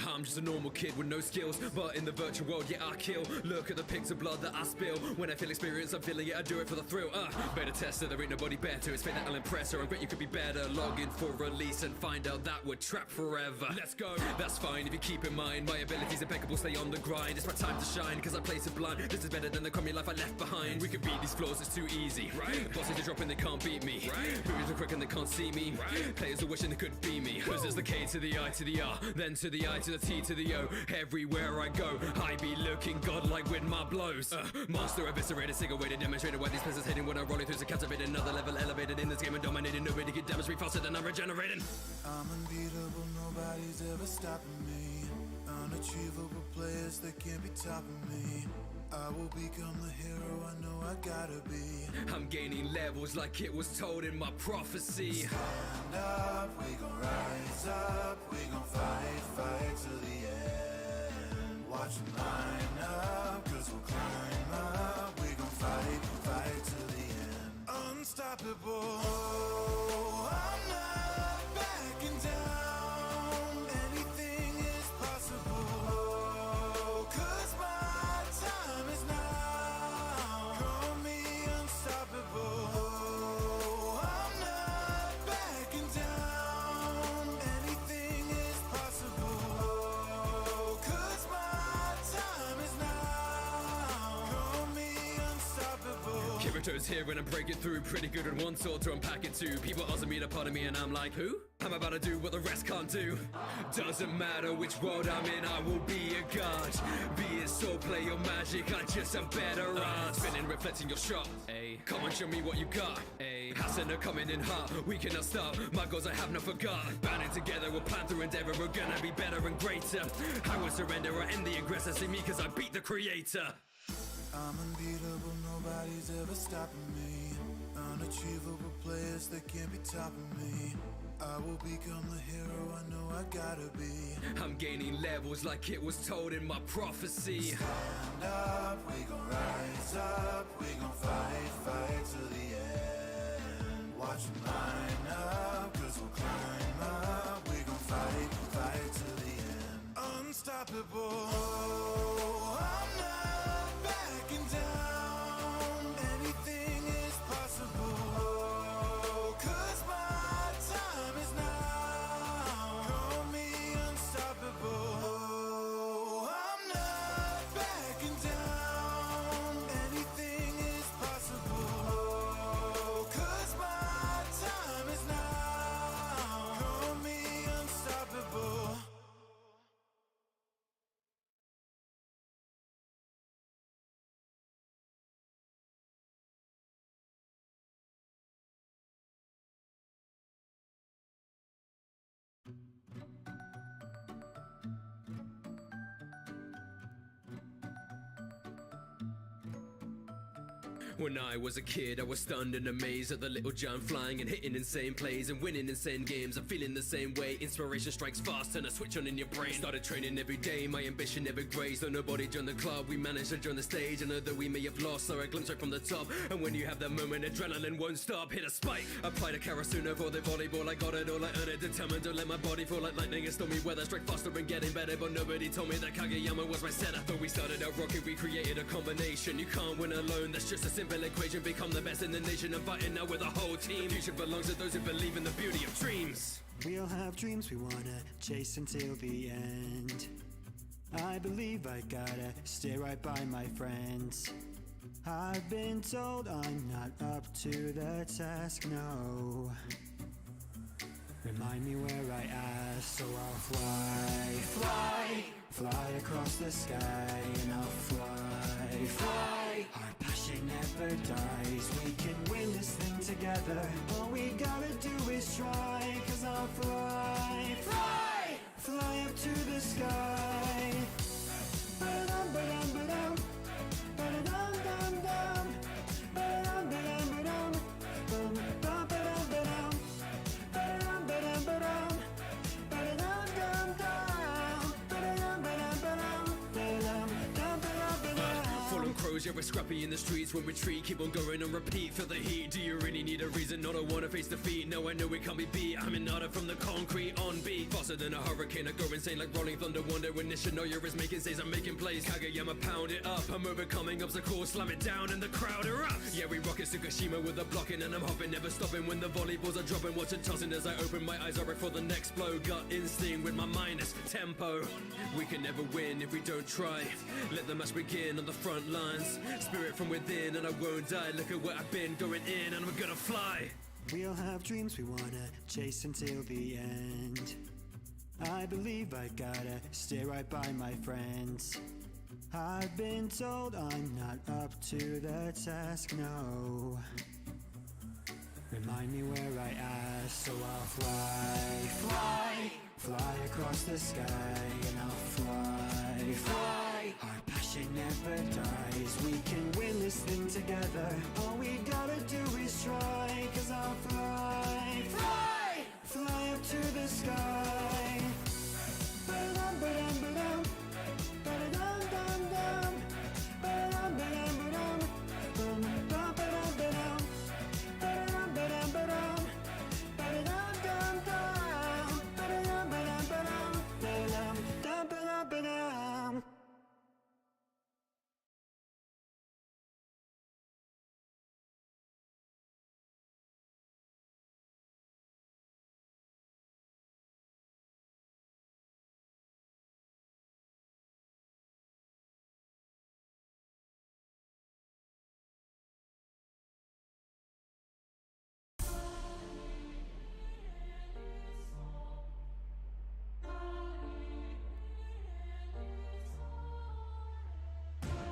S2: I'm just a normal kid with no skills, but in the virtual world, yeah, I kill. Look at the pigs of blood that I spill. When I feel experience, I'm feeling it, I do it for the thrill. Beta tester, there ain't nobody better. It's fate that'll impress her. I bet you could be better. Log in for release and find out that we're trapped forever. Let's go. That's fine if you keep in mind my abilities impeccable, stay on the grind. It's my time to shine, cause I play sublime. This is better than the commie life I left behind. We can beat these flaws, it's too easy. Right? Bosses are dropping, they can't beat me. Right? Moves are quick and they can't see me. Right? Players are wishing they could be me. Cause there's the K to the I to the R, then to the I to the T to the O. Everywhere I go, I be looking godlike with my blows. Monster eviscerated, cigarette demonstrated why these peasants hating when I'm rolling through the captivated. Another level elevated in this game and dominating. Nobody can damage me faster than I'm regenerating.
S14: I'm unbeatable, nobody's ever stopping me. Unachievable players that can't be topping me. I will become the hero I know I gotta be.
S2: I'm gaining levels like it was told in my prophecy.
S14: Stand up, we gon' rise up, we gon' fight to the end. Watch them line up, cause we'll climb up. We gon' fight to the end. Unstoppable, oh, I'm not backing down. Anything is possible, cause my time is now. Call me unstoppable, oh, I'm not backing down. Anything is possible, cause my time is now. Call me unstoppable.
S2: Kirito's here and I'm breaking through. Pretty good at one sword to unpack it too. People asking me to pardon me and I'm like, who? I'm about to do what the rest can't do. Doesn't matter which world I'm in, I will be a god. Be it soul, play your magic, I just am better at spinning, reflecting your shot. Come and show me what you got. Hasana coming in hot, we cannot stop. My goals I have not forgot. Banding together, we'll plan through endeavor. We're gonna be better and greater. I will surrender or end the aggressor. See me cause I beat the creator.
S14: I'm unbeatable, nobody's ever stopping me. Unachievable players that can't be topping me. I will become the hero I know I gotta be.
S2: I'm gaining levels like it was told in my prophecy.
S14: Stand up, we gon' rise up, we gon' fight to the end. Watch them line up, cause we'll climb up. We gon' fight to the end. Unstoppable, oh, I'm not backing down. Anything is possible, cause my time is now. Call me unstoppable, oh, I'm not backing down. Anything is possible, cause my time is now. Call me unstoppable.
S2: When I was a kid, I was stunned and amazed at the little John flying and hitting insane plays and winning insane games. I'm feeling the same way. Inspiration strikes fast and a switch on in your brain. Started training every day, my ambition never grazed. Though nobody joined the club, we managed to join the stage. And although we may have lost, saw a glimpse right from the top. And when you have that moment, adrenaline won't stop. Hit a spike, applied a Karasuno for the volleyball. I got it all, I earned it, determined to let my body fall like lightning and stormy weather. Strike faster and getting better, but nobody told me that Kageyama was my setup. Though we started out rocking, we created a combination. You can't win alone, that's just a simple equation. Become the best in the nation and fighting now with a whole team. Future belongs to those who believe in the beauty of dreams.
S9: We all have dreams we wanna chase until the end. I believe I gotta stay right by my friends. I've been told I'm not up to the task, no. Remind me where I asked, so I'll fly across the sky, and I'll fly. Our passion never dies, we can win this thing together. All we gotta do is try, cause I'll fly up to the sky. Ba-dum, ba-dum, ba-dum. Ba-dum, dum, dum. Ba-dum, ba-dum, ba-dum. Bum, bum, ba-dum, ba-dum. Ba-dum, ba-dum, ba-dum. Ba-dum, dum, dum. Ba-dum, ba-dum, ba-dum. Ba-dum, dum, ba-dum, ba-dum.
S2: Fallen crows knows you're a scrappy in the streets. When retreat, keep on going and repeat. Feel the heat, do you really need a reason? Not I wanna face defeat. No, I know it can't be beat. I'm an order from the concrete on beat. Faster than a hurricane, I go insane like rolling thunder. Wonder when this should know you're making saves. I'm making plays. Kageyama, pound it up. I'm overcoming obstacles, slam it down and the crowd erupts. Yeah, we rock it Tsukashima with a blocking, and I'm hopping, never stopping when the volleyballs are dropping. Watching tossing as I open my eyes, alright for the next blow. Gut instinct with my minus tempo. We can never win if we don't try. Let the match begin on the front lines. Spirit from within and I won't die. Look at where I've been going in and I'm gonna fly.
S9: We all have dreams we wanna chase until the end. I believe I gotta stay right by my friends. I've been told I'm not up to the task, no. Remind me where I asked, so I'll fly across the sky, and I'll fly. Our passion never dies, we can win this thing together. All we gotta do is try, 'cause I'll fly up to the sky. Ba-dum, ba-dum, ba-dum. Ba-da-dum, dum, dum. Ba-dum, ba-dum, ba-dum. Bum, bum, ba-dum, ba-dum. Ba-dum, ba-dum, ba-dum. Ba-da-dum, dum, dum. Ba-da-dum, ba-dum, ba-dum. Ba-dum, dum, ba-dum, ba-dum.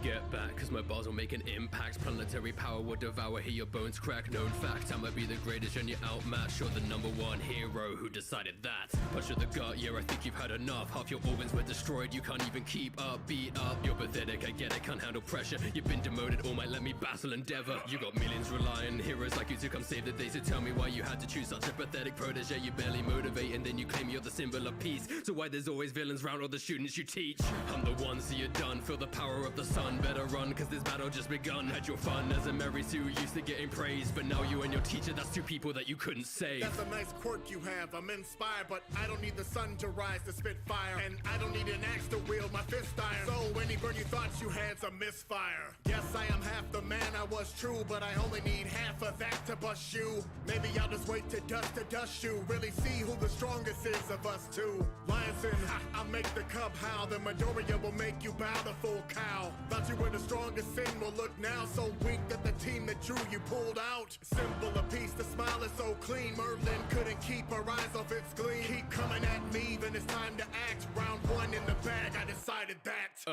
S2: Get back, cause my bars will make an impact. Planetary power will devour, hear your bones crack. Known fact, I might be the greatest and you're outmatched. You're the #1 hero, who decided that? Punch to the gut, yeah, I think you've had enough. Half your organs were destroyed, you can't even keep up. Beat up, you're pathetic, I get it, can't handle pressure. You've been demoted, all might let me battle endeavor. You got millions relying on heroes like you to come save the day. So tell me why you had to choose such a pathetic protege. You barely motivate and then you claim you're the symbol of peace. So why there's always villains round all the students you teach? I'm the one, so you're done, feel the power of the sun. Better run, cause this battle just begun. Had your fun as a Mary Sue, used to getting praise. But now you and your teacher, that's two people that you couldn't save.
S5: That's a nice quirk you have, I'm inspired. But I don't need the sun to rise to spit fire. And I don't need an axe to wield my fist iron. So any burn you thought you had's a misfire. Yes, I am half the man I was true, but I only need half of that to bust you. Maybe I'll just wait to dust you. Really see who the strongest is of us two. Lionson, I'll make the cub howl. The Midoriya will make you bow the full cow. Thought you were the strongest sin, will look now so weak that the team that drew you pulled out. Simple a piece, the smile is so clean. Merlin couldn't keep her eyes off its gleam. Keep coming at me, then it's time to act. Round 1 in the bag, I decided that.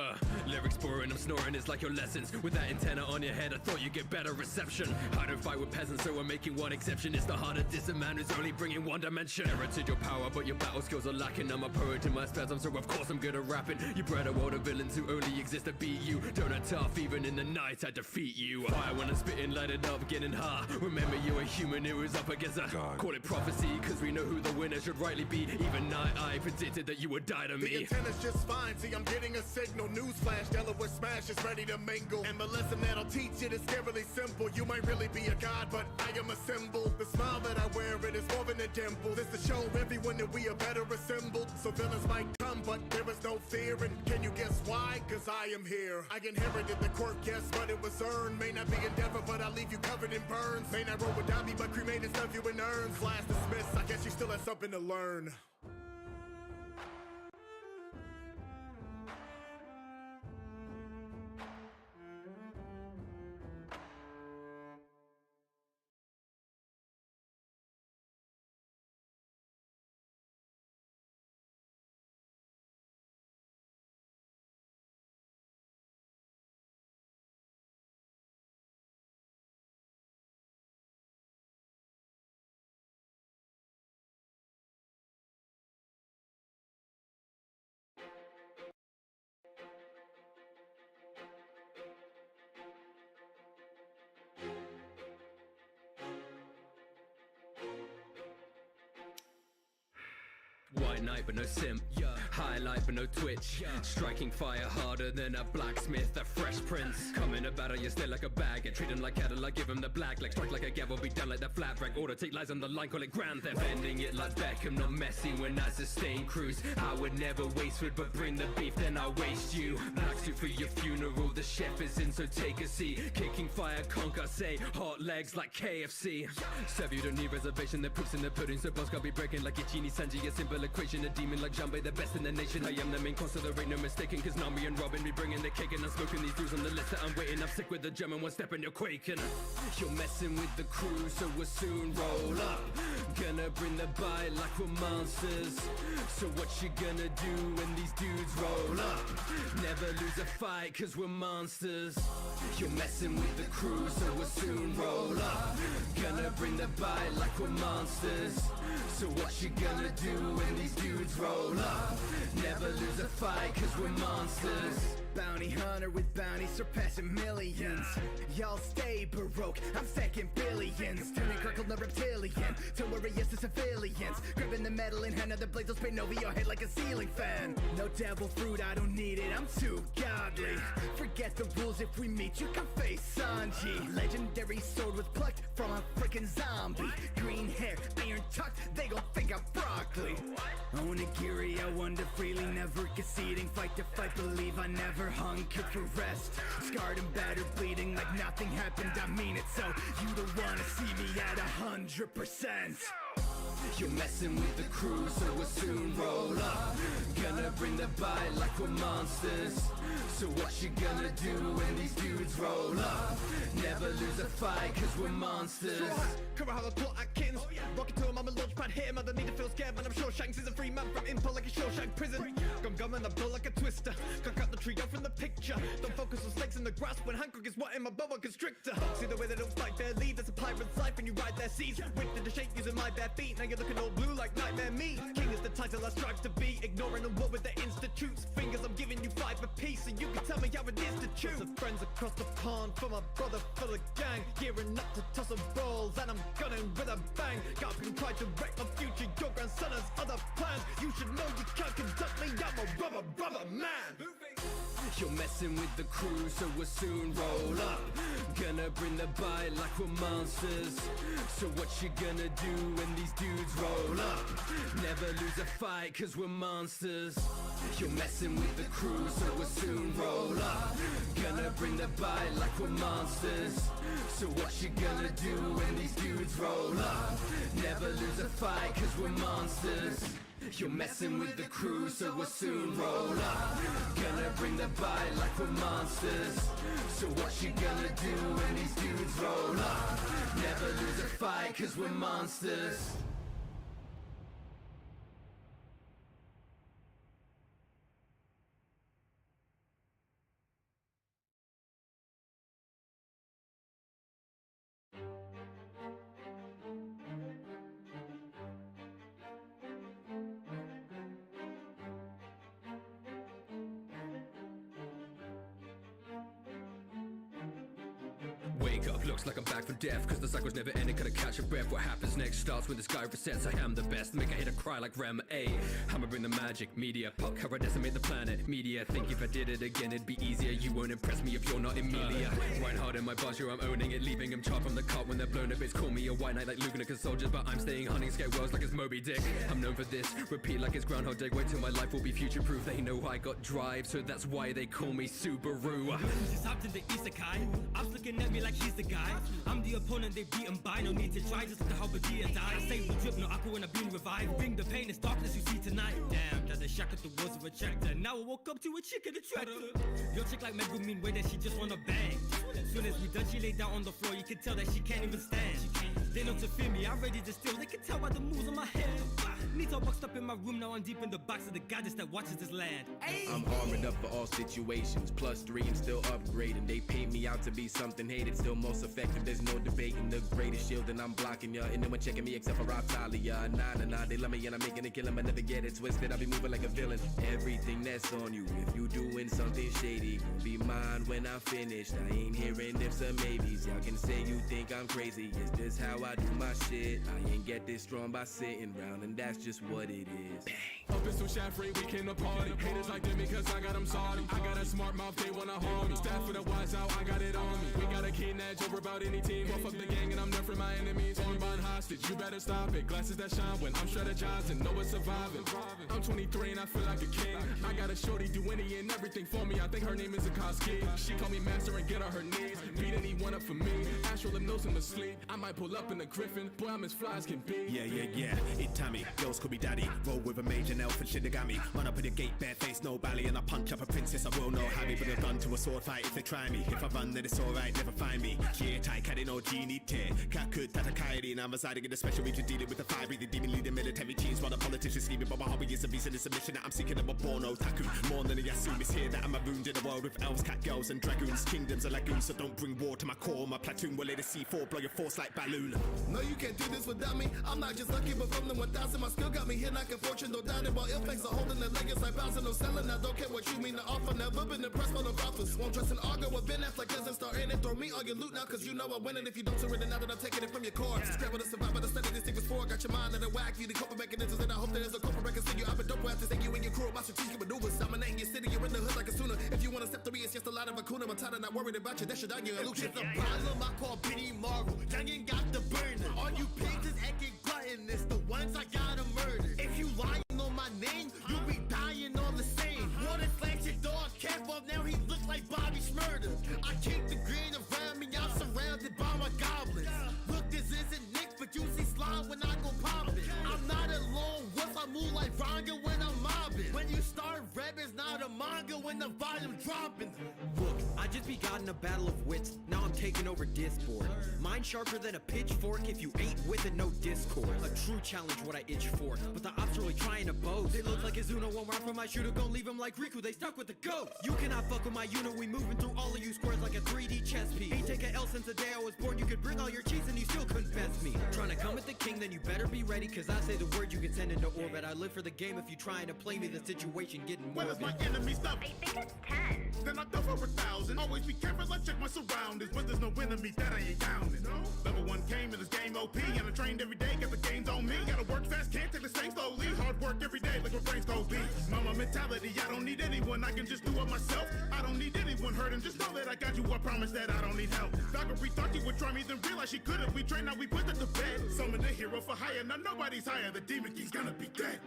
S2: Lyrics boring, I'm snoring, it's like your lessons. With that antenna on your head, I thought you'd get better reception. I don't fight with peasants, so we're making one exception. It's the heart of this, a man who's only bringing one dimension. Heritage your power, but your battle skills are lacking. I'm a poet in my spasm, so of course I'm good at rapping. You bred a world of villains who only exist to beat you. Don't act tough, even in the night I defeat you. Fire when I'm spitting, light it up, getting high. Remember you're a human who is up against a God. Call it prophecy, cause we know who the winner should rightly be. Even I predicted that you would die to me.
S5: The antenna's just fine, see I'm getting a signal. Newsflash, Delaware Smash is ready to mingle. And the lesson that I'll teach it is scarily simple. You might really be a god, but I am a symbol. The smile that I wear, it is more than a dimple. This to show everyone that we are better assembled. So villains might come, but there is no fear. And can you guess why? Cause I am here. I inherited the quirk, yes, but it was earned. May not be endeavor, but I'll leave you covered in burns. May not roll with Dobby, but cremated stuff you in urns. Class dismissed, I guess you still have something to learn.
S2: night but no simp. Highlight but no twitch. Striking fire harder than a blacksmith, a fresh prince. Coming about it, you stay like a bag. Treat him like cattle, I give him the black leg. Strike like a gavel, be done like the flat rack. Order take lies on the line, call it grand theft. Ending it like Beckham, not Messi when I sustain cruise. I would never waste food, but bring the beef, then I'll waste you. Black suit for your funeral, the chef is in, so take a seat. Kicking fire, conquer, say hot legs like KFC. Serve you don't need reservation, the proof's in the pudding, so boss gotta be breaking like Ichini Sanji. A simple equation, a demon like Jumbo, the best in the nation. I am the main course, so there ain't no mistaking, cause Nami and Robin be bringing the cake, and I'm smoking these dudes on the list that I'm waiting. I'm sick with the German, one step and you're quaking. You're messing with the crew, so we'll soon roll up. Gonna bring the bite like we're monsters. So what you gonna do when these dudes roll up? Never lose a fight, cause we're monsters. You're messing with the crew, so we'll soon roll up. Gonna bring the bite like we're monsters. So what you gonna do when these dudes roll up? Never lose a fight, cause we're monsters.
S3: Bounty hunter with bounty surpassing millions. Y'all stay baroque, I'm stacking billions. Turning Kirkle the reptilian to warriors to civilians. Gripping the metal in hand of the blades will spin over your head like a ceiling fan. No devil fruit, I don't need it, I'm too godly. Forget the rules, if we meet you can face Sanji. Legendary sword was plucked from a freaking zombie. Green hair, iron tucked, they gon' think I'm broccoli. Onigiri, I wander freely, never conceding. Fight to fight, believe I never hunkered for rest. Scarred and battered, bleeding like nothing happened, I mean it. So you don't wanna see me at 100%. You're messing with the crew, so we'll soon roll up. Gonna bring the bite like we're monsters. So what you gonna do when these dudes roll up? Never lose a fight, cause we're monsters.
S10: Cover how I plot Atkins. Rocket to him, I'm a launch pad, hit him. I don't need to feel scared, man. I'm Shawshanks is a free man from Impel like a Shawshank prison. Gum and I blow like a twister. Can't cut the tree off from the picture. Don't focus on snakes in the grass when Hancock is what in my boa constrictor. See the way they don't fight their lead. There's a pirate's life when you ride their seas. Wicked to shake using my bare feet. Now you're looking all blue like nightmare me. King is the title I strive to be. Ignoring a war with the institutes. Fingers, I'm giving you 5 apiece. So you can tell me how it is to choose. Of friends across the pond for my brother for the gang. Gearing up to toss some balls and I'm gunning with a bang. God can try to wreck my future. Your grandson has other plans. You should know you can't conduct me. I'm a rubber man. You're messing with the crew, so we'll soon roll up. Gonna bring the bite like we're monsters. So what you gonna do when these dudes roll up? Never lose a fight, cause we're monsters. You're messing with the crew, so we'll soon roll up. Gonna bring the bite like we're monsters. So what you gonna do when these dudes roll up? Never lose a fight, cause we're monsters. You're messing with the crew, so we'll soon roll up. Gonna bring the bite like we're monsters. So what you gonna do when these dudes roll up? Never lose a fight, cause we're monsters.
S2: Wake up, looks like I'm back from death, cause the cycle's never ending, gotta catch a breath. What happens next starts when the sky resets. I am the best, make a hater cry like Rem. I'ma bring the magic, media, pop, how I decimate the planet. Media, think if I did it again it'd be easier. You won't impress me if you're not Emilia. Wine hard in my bars, I'm owning it, leaving him charred from the cart when they're blown up. It's call me a white knight like Luganaka soldiers, but I'm staying hunting scare worlds like it's Moby Dick. I'm known for this, repeat like it's Groundhog Day. Wait till my life will be future proof. They know I got drive, so that's why they call me Subaru.
S7: Just hopped in the isekai. I'm looking at me like he's the guy. I'm the opponent they beaten by. No need to try, just like the Halberdier died. Save the drip, no aqua when I've been revived. Bring the pain, it's darkness you see tonight. Damn, that the shack at the walls of a tractor. Now I woke up to a chick in a tractor. Your chick like Megumin, way that she just wanna bang. Soon as we done, she laid down on the floor. You can tell that she can't even stand. They know to fear me, I'm ready to steal. They can tell by the moves on my head. Nito boxed up in my room, now I'm deep in the box of the goddess that watches this land. Ay.
S12: I'm armored up for all situations. +3 and still upgrading. They paint me out to be something hated, still most effective. There's no debating the greatest shield, and I'm blocking ya. And no one checking me except for Raptalia. Nah, they love me and I'm making a kill 'em. I never get it twisted, I be moving like a villain. Everything that's on you, if you doing something shady, gon' be mine when I'm finished. I ain't hearing ifs or maybes. Y'all can say you think I'm crazy, it's just how I do my shit. I ain't get this strong by sitting round, and that's just what it is.
S18: Up in some Chaffrey, we came to party. Haters like them because I got them salty. I got a smart mouth, they wanna harm me. Staff for the wise out, I got it on me. We got a keen edge over about any team. Buff up the gang and I'm never for my enemies. Only buying hostage, you better stop it. Glasses that shine when I'm strategizing, know it's surviving. I'm 23 and I feel like a king. I got a shorty do any and everything for me. I think her name is Akoski. She call me master and get on her knees. Beat anyone up for me. Astral knows I'm asleep. I might pull up in the Griffin. Boy, I'm as fly as can be.
S13: Yeah. It Tammy, girls call me daddy. Roll with a major elf and Shinigami. Run up at the gate, bare face, no bally. And I punch up a princess, I will know how me. Bring a gun to a sword fight if they try me. If I run, then it's alright, never find me. Yeah, tight, cat no genie tear. Cat could, that a coyote. And I'm residing in a special region, dealing with the fire breathing demon, leading military teams. While the politicians scheming, but my hobby is a reason, it's a mission that I'm seeking. I'm a born otaku. More than a Yasumi is here that I'm marooned in a world with elves, cat girls, and dragoons. Kingdoms are lagoons, so don't bring war to my core. My platoon will lay the C4, blow your force like balloon.
S5: No, you can't do this without me. I'm not just lucky, but from the 1,000, my skill got me here knocking fortune, no doubt it. While ill facts are holding the leggings like bouncing, no selling. I don't care what you mean to offer. Never been impressed by the offers. Won't trust an auger with Ben Affleck doesn't start in it. Throw me all your loot now, cause you know I win it. If you don't surrender now that I'm taking it from your cards. Scrabble to survive, but I studied this thing before. I got your mind in a whack. You the coping mechanisms, and I hope there's a coping record. You I've been dope after take you in your crew. My strategic maneuvers. I'm an your city, you're in the hood like a sooner. If you wanna step to me, it's just a lot of Akuna Matata. Not worried about you, that should on your illusion.
S24: It's the problem I call Benny Marvel. Youngin' got the burner. All you pigs is acting gluttonous. The ones I gotta murder. If you lying on my name, you'll be dying all the same. Wanna slash your dog cap off, now he look like Bobby Shmurda. I keep the green around me, I'm surrounded by my goblins. Look, this isn't Nick, but you see slime when I go poppin'. I'm not a lone wolf, I move like Ranga when I'm mobbing. When you start rap, it's not a manga when the volume dropping.
S19: Look, I just begotten a battle of wits. Now I'm taking over Discord. Mine sharper than a pitchfork. If you ain't with it, no discord. A true challenge, what I itch for. But the ops really trying to boast. They look like Izuna won't run from my shooter. Gon' leave them like Riku. They stuck with the ghost. You cannot fuck with my unit. We moving through all of you squares like a 3D chess piece. Ain't take a L since the day I was born. You could bring all your cheese and you still couldn't best me. Trying to come at the king, then you better be ready. Cause I say the word, you can send into orbit. I live for the game. If you trying to play me, the situation getting
S5: Where
S24: Where's
S5: does
S24: my
S5: my enemy stop?
S24: I think it's 10.
S5: Then I duff over 1,000. Always be careful, I check my surroundings. But there's no enemy that I ain't down in. Level 1 came in this game OP. And I trained every day, got the gains on me. Gotta work fast, can't take the same slowly. Hard work every day, like my brain's go beat. Mama mentality, I don't need anyone, I can just do it myself. I don't need anyone hurting, just know that I got you. I promise that I don't need help. Valkyrie thought you would try me, then realized she couldn't. We trained, now we put it to bed. Summon the hero for hire, now nobody's higher. The demon king's gonna be dead.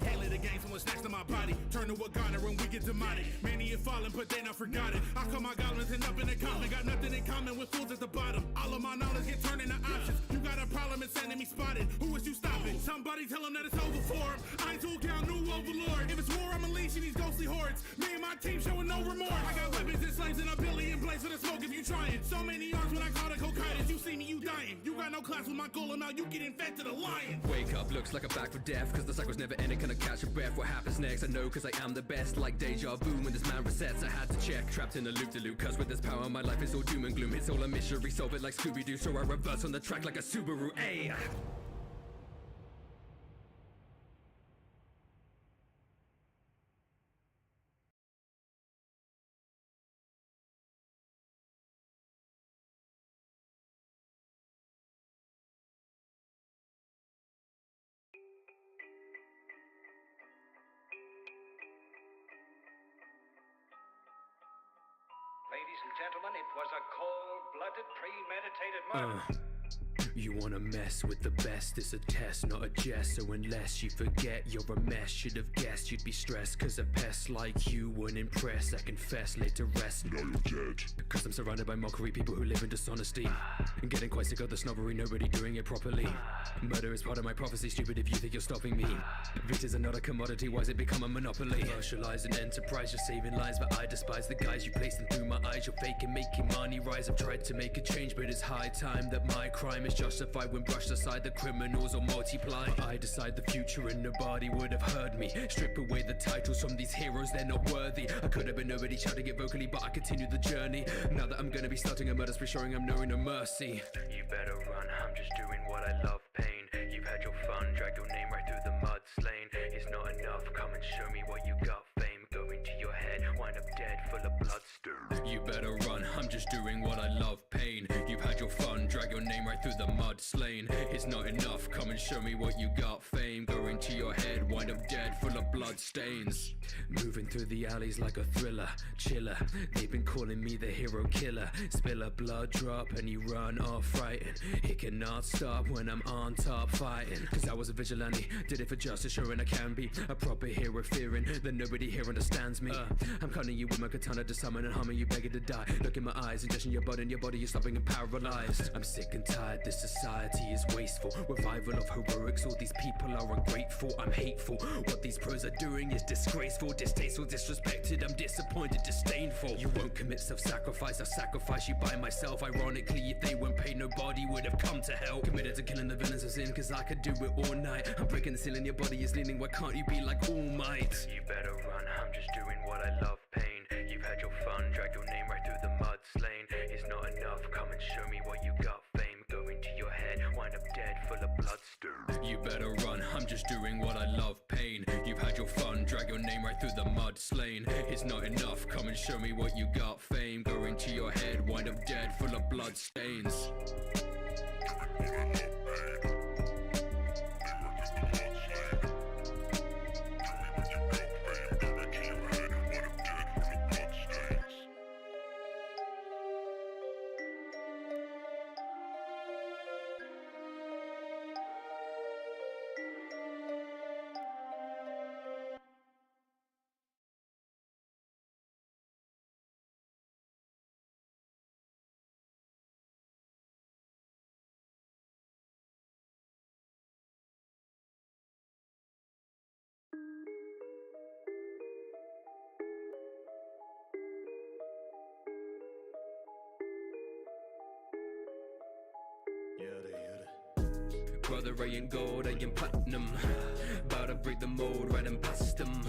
S5: Tailor the game, someone snatched to my body. Turn to a goner and we get demonic. Many have fallen, but they not forgotten. I call my goblins and up in the common. Got nothing in common with fools at the bottom. All of my knowledge get turned into options. You got a problem, it's enemy spotted. Who is you stopping? Somebody tell him that it's over for him. I ain't told count, new overlord. If it's war, I'm unleashing these ghostly hordes. Me and my team showing no remorse. I got weapons and slings and a billion blaze for the smoke if you trying. So many arms when I call the cocaine. You see me, you dying. You got no class with my golem, now you get infected a lion.
S2: Wake up, looks like a back for death. Cause the cycle's never ending, can I catch a breath? What happens next? I know cause I am the best. Like deja vu when this man resets, I had to check. Trapped in a loop-de-loop, cause with this power my life is all doom and gloom. It's all a mystery, solve it like Scooby-Doo. So I reverse on the track like a Subaru, ayy.
S21: Ladies and gentlemen, it was a cold-blooded, premeditated murder.
S2: You wanna mess with the best, it's a test, not a jest. So unless you forget you're a mess, should have guessed you'd be stressed. Cause a pest like you wouldn't impress. I confess, laid to rest. Now you're dead. Cause I'm surrounded by mockery, people who live in dishonesty. And getting quite sick of the snobbery, nobody doing it properly. Murder is part of my prophecy, stupid if you think you're stopping me. Victors are not a commodity, why's it become a monopoly? Commercialized an enterprise, you're saving lives, but I despise the guys you place them through my eyes. You're faking, making money rise. I've tried to make a change, but it's high time that my crime is justified when brushed aside. The criminals will multiply. I decide the future and nobody would have heard me. Strip away the titles from these heroes, they're not worthy. I could have been nobody shouting it vocally, but I continue the journey. Now that I'm gonna be starting a murder spree, showing I'm knowing no mercy.
S6: You better run, I'm just doing what I love, pain. You've had your fun, drag your name right through the mud, slain. It's not enough, come and show me what you got, fame. Go into your head, wind up dead, full of blood.
S2: You better run, I'm just doing what I love, pain. You've had your fun, drag your name right through the mud. Slain is not enough, come and show me what you got. Fame going to your head, wind up dead, full of blood stains. Moving through the alleys like a thriller, chiller. They've been calling me the hero killer. Spill a blood drop and you run off frightened. It cannot stop when I'm on top fighting. Cause I was a vigilante, did it for justice, sure, and I can be a proper hero, fearing that nobody here understands me. I'm cutting you with my katana to summon and humming you begging to die. Look in my eyes, ingesting your blood and your body is stopping and paralyzed. I'm sick and tired, this society is wasteful. Revival of heroics, all these people are ungrateful. I'm hateful, what these pros are doing is disgraceful. Distasteful, disrespected, I'm disappointed, disdainful. You won't commit self-sacrifice, I'll sacrifice you by myself. Ironically, if they weren't paid, nobody would have come to help. Committed to killing the villains of sin, cause I could do it all night. I'm breaking the ceiling, your body is leaning, why can't you be like All Might?
S6: You better run, I'm just doing what I love, pain. You've had your fun, drag your name right through the mud. Slain is not enough, come and show me what you got. Fame going to your head, wind up dead, full of bloodstone.
S2: You better run, I'm just doing what I love, pain. You've had your fun, drag your name right through the mud. Slain is not enough, come and show me what you got. Fame going to your head, wind up dead, full of blood stains. Brother, I ain't gold, I am platinum. Bout to break the mold, right and past them.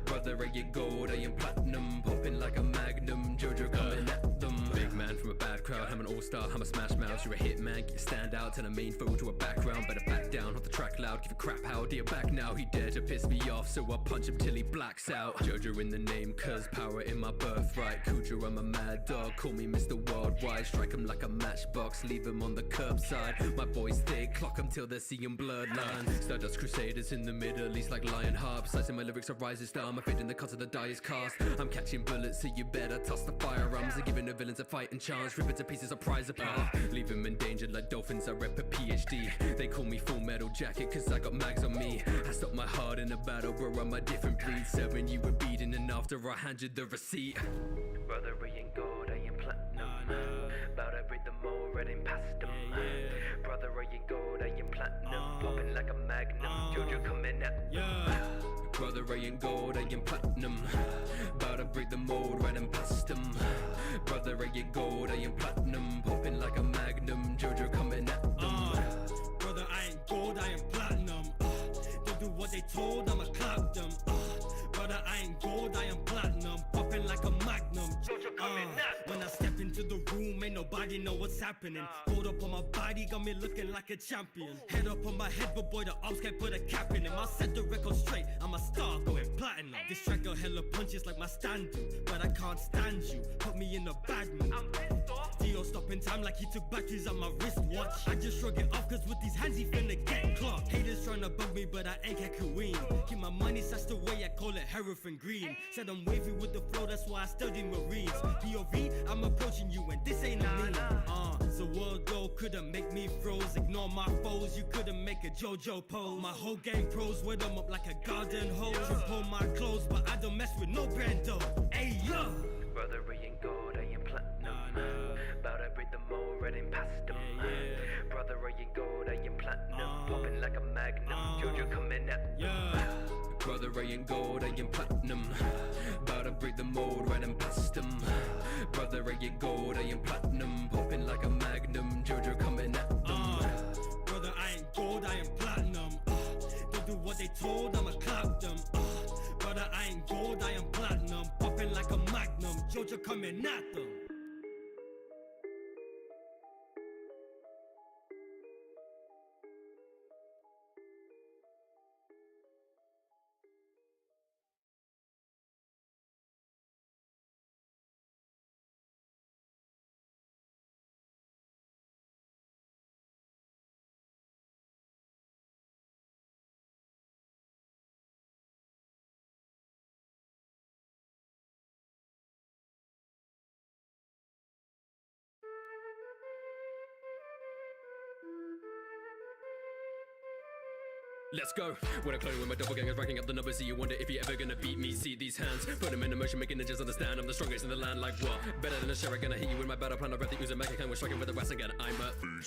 S2: Brother, I ain't gold, I am platinum. Popping like a magnum, Jojo coming at them. Big man from a bad crowd, I'm an all-star, I'm a smash mouth. You're a hit man, get your stand out, turn a main foe to a background. Better back down, off the track loud, give a crap how do you back now? He dared to piss me off, so I punch him till he blacks out. Jojo in the name, cause power in my birthright. Cujo, I'm a mad dog, call me Mr. Worldwide. Strike him like a matchbox, leave him on the curbside. My boys thick, clock him till they're seeing blurred lines. Stardust Crusaders in the Middle East like lion harp. Slicing my lyrics a rising star, I'm fading the cuts of the dice cast. I'm catching bullets, so you better toss the firearms. They're giving the villains a fighting chance, ripping to pieces a prize apart. Leave them endangered like dolphins, I rep a PhD. They call me Full Metal Jacket cause I got mags on me. I stopped my heart in a battle, bro, I'm a different breed. Serving you a beating and after I hand you the receipt.
S6: Brother, I ain't gold, I ain't platinum. Bout to break the mold, red and past them. Brother, I ain't gold, I ain't platinum. Popping like a magnum, Jojo coming at them.
S2: Brother, I ain't gold, I ain't platinum. Bout to break the mold, right and past them. Brother, I ain't gold, I ain't platinum. Popping like a magnum, Jojo coming at them.
S7: Brother, I ain't gold, I ain't platinum. Don't do what they told, I'ma clap them. Brother, I ain't gold, I am platinum. Popping like a magnum. When I step into the room, ain't nobody know what's happening. Hold up on my body, got me looking like a champion. Head up on my head, but boy, the arms can't put a cap in him. I set the record straight, I'm a star going platinum. This track got hella punches like my stand do, but I can't stand you. Put me in a bad mood. Dio stopping time like he took batteries on my wristwatch. I just shrug it off, cause with these hands he finna get clocked. Haters tryna bug me, but I ain't Kakooine. Keep my money stashed away, I call it Hereford Green. Said I'm wavy with the flow, that's why I study Marines. POV, I'm approaching you and this ain't a meme. So world though couldn't make me froze. Ignore my foes, you couldn't make a JoJo pose. My whole gang pros with them up like a garden hose. Trip on my clothes, but I don't mess with no brando. Hey yo!
S6: Brother, I ain't gold, I ain't platinum. Bout to break the mold, red and past them. Brother, I ain't gold, I ain't platinum. Popping like a magnum, Jojo coming at them.
S2: Brother, I ain't gold, I ain't platinum. Bout to break the mold, right and past them. Brother, I ain't gold, I ain't platinum. Popping like a magnum, Jojo coming at them.
S7: Brother, I ain't gold, I ain't platinum. Don't do what they told, I'ma clap them. Brother, I ain't gold, I am platinum. Popping like a magnum, Jojo coming at them.
S2: Let's go. When I'm cloning with my doppelgangers, racking up the numbers, so you wonder if you're ever gonna beat me. See these hands, put them in motion, making ninjas understand I'm the strongest in the land. Like what? Better than a sheriff, gonna hit you with my battle plan. I read the Uzbekistan, we're striking with the Rasengan. I'm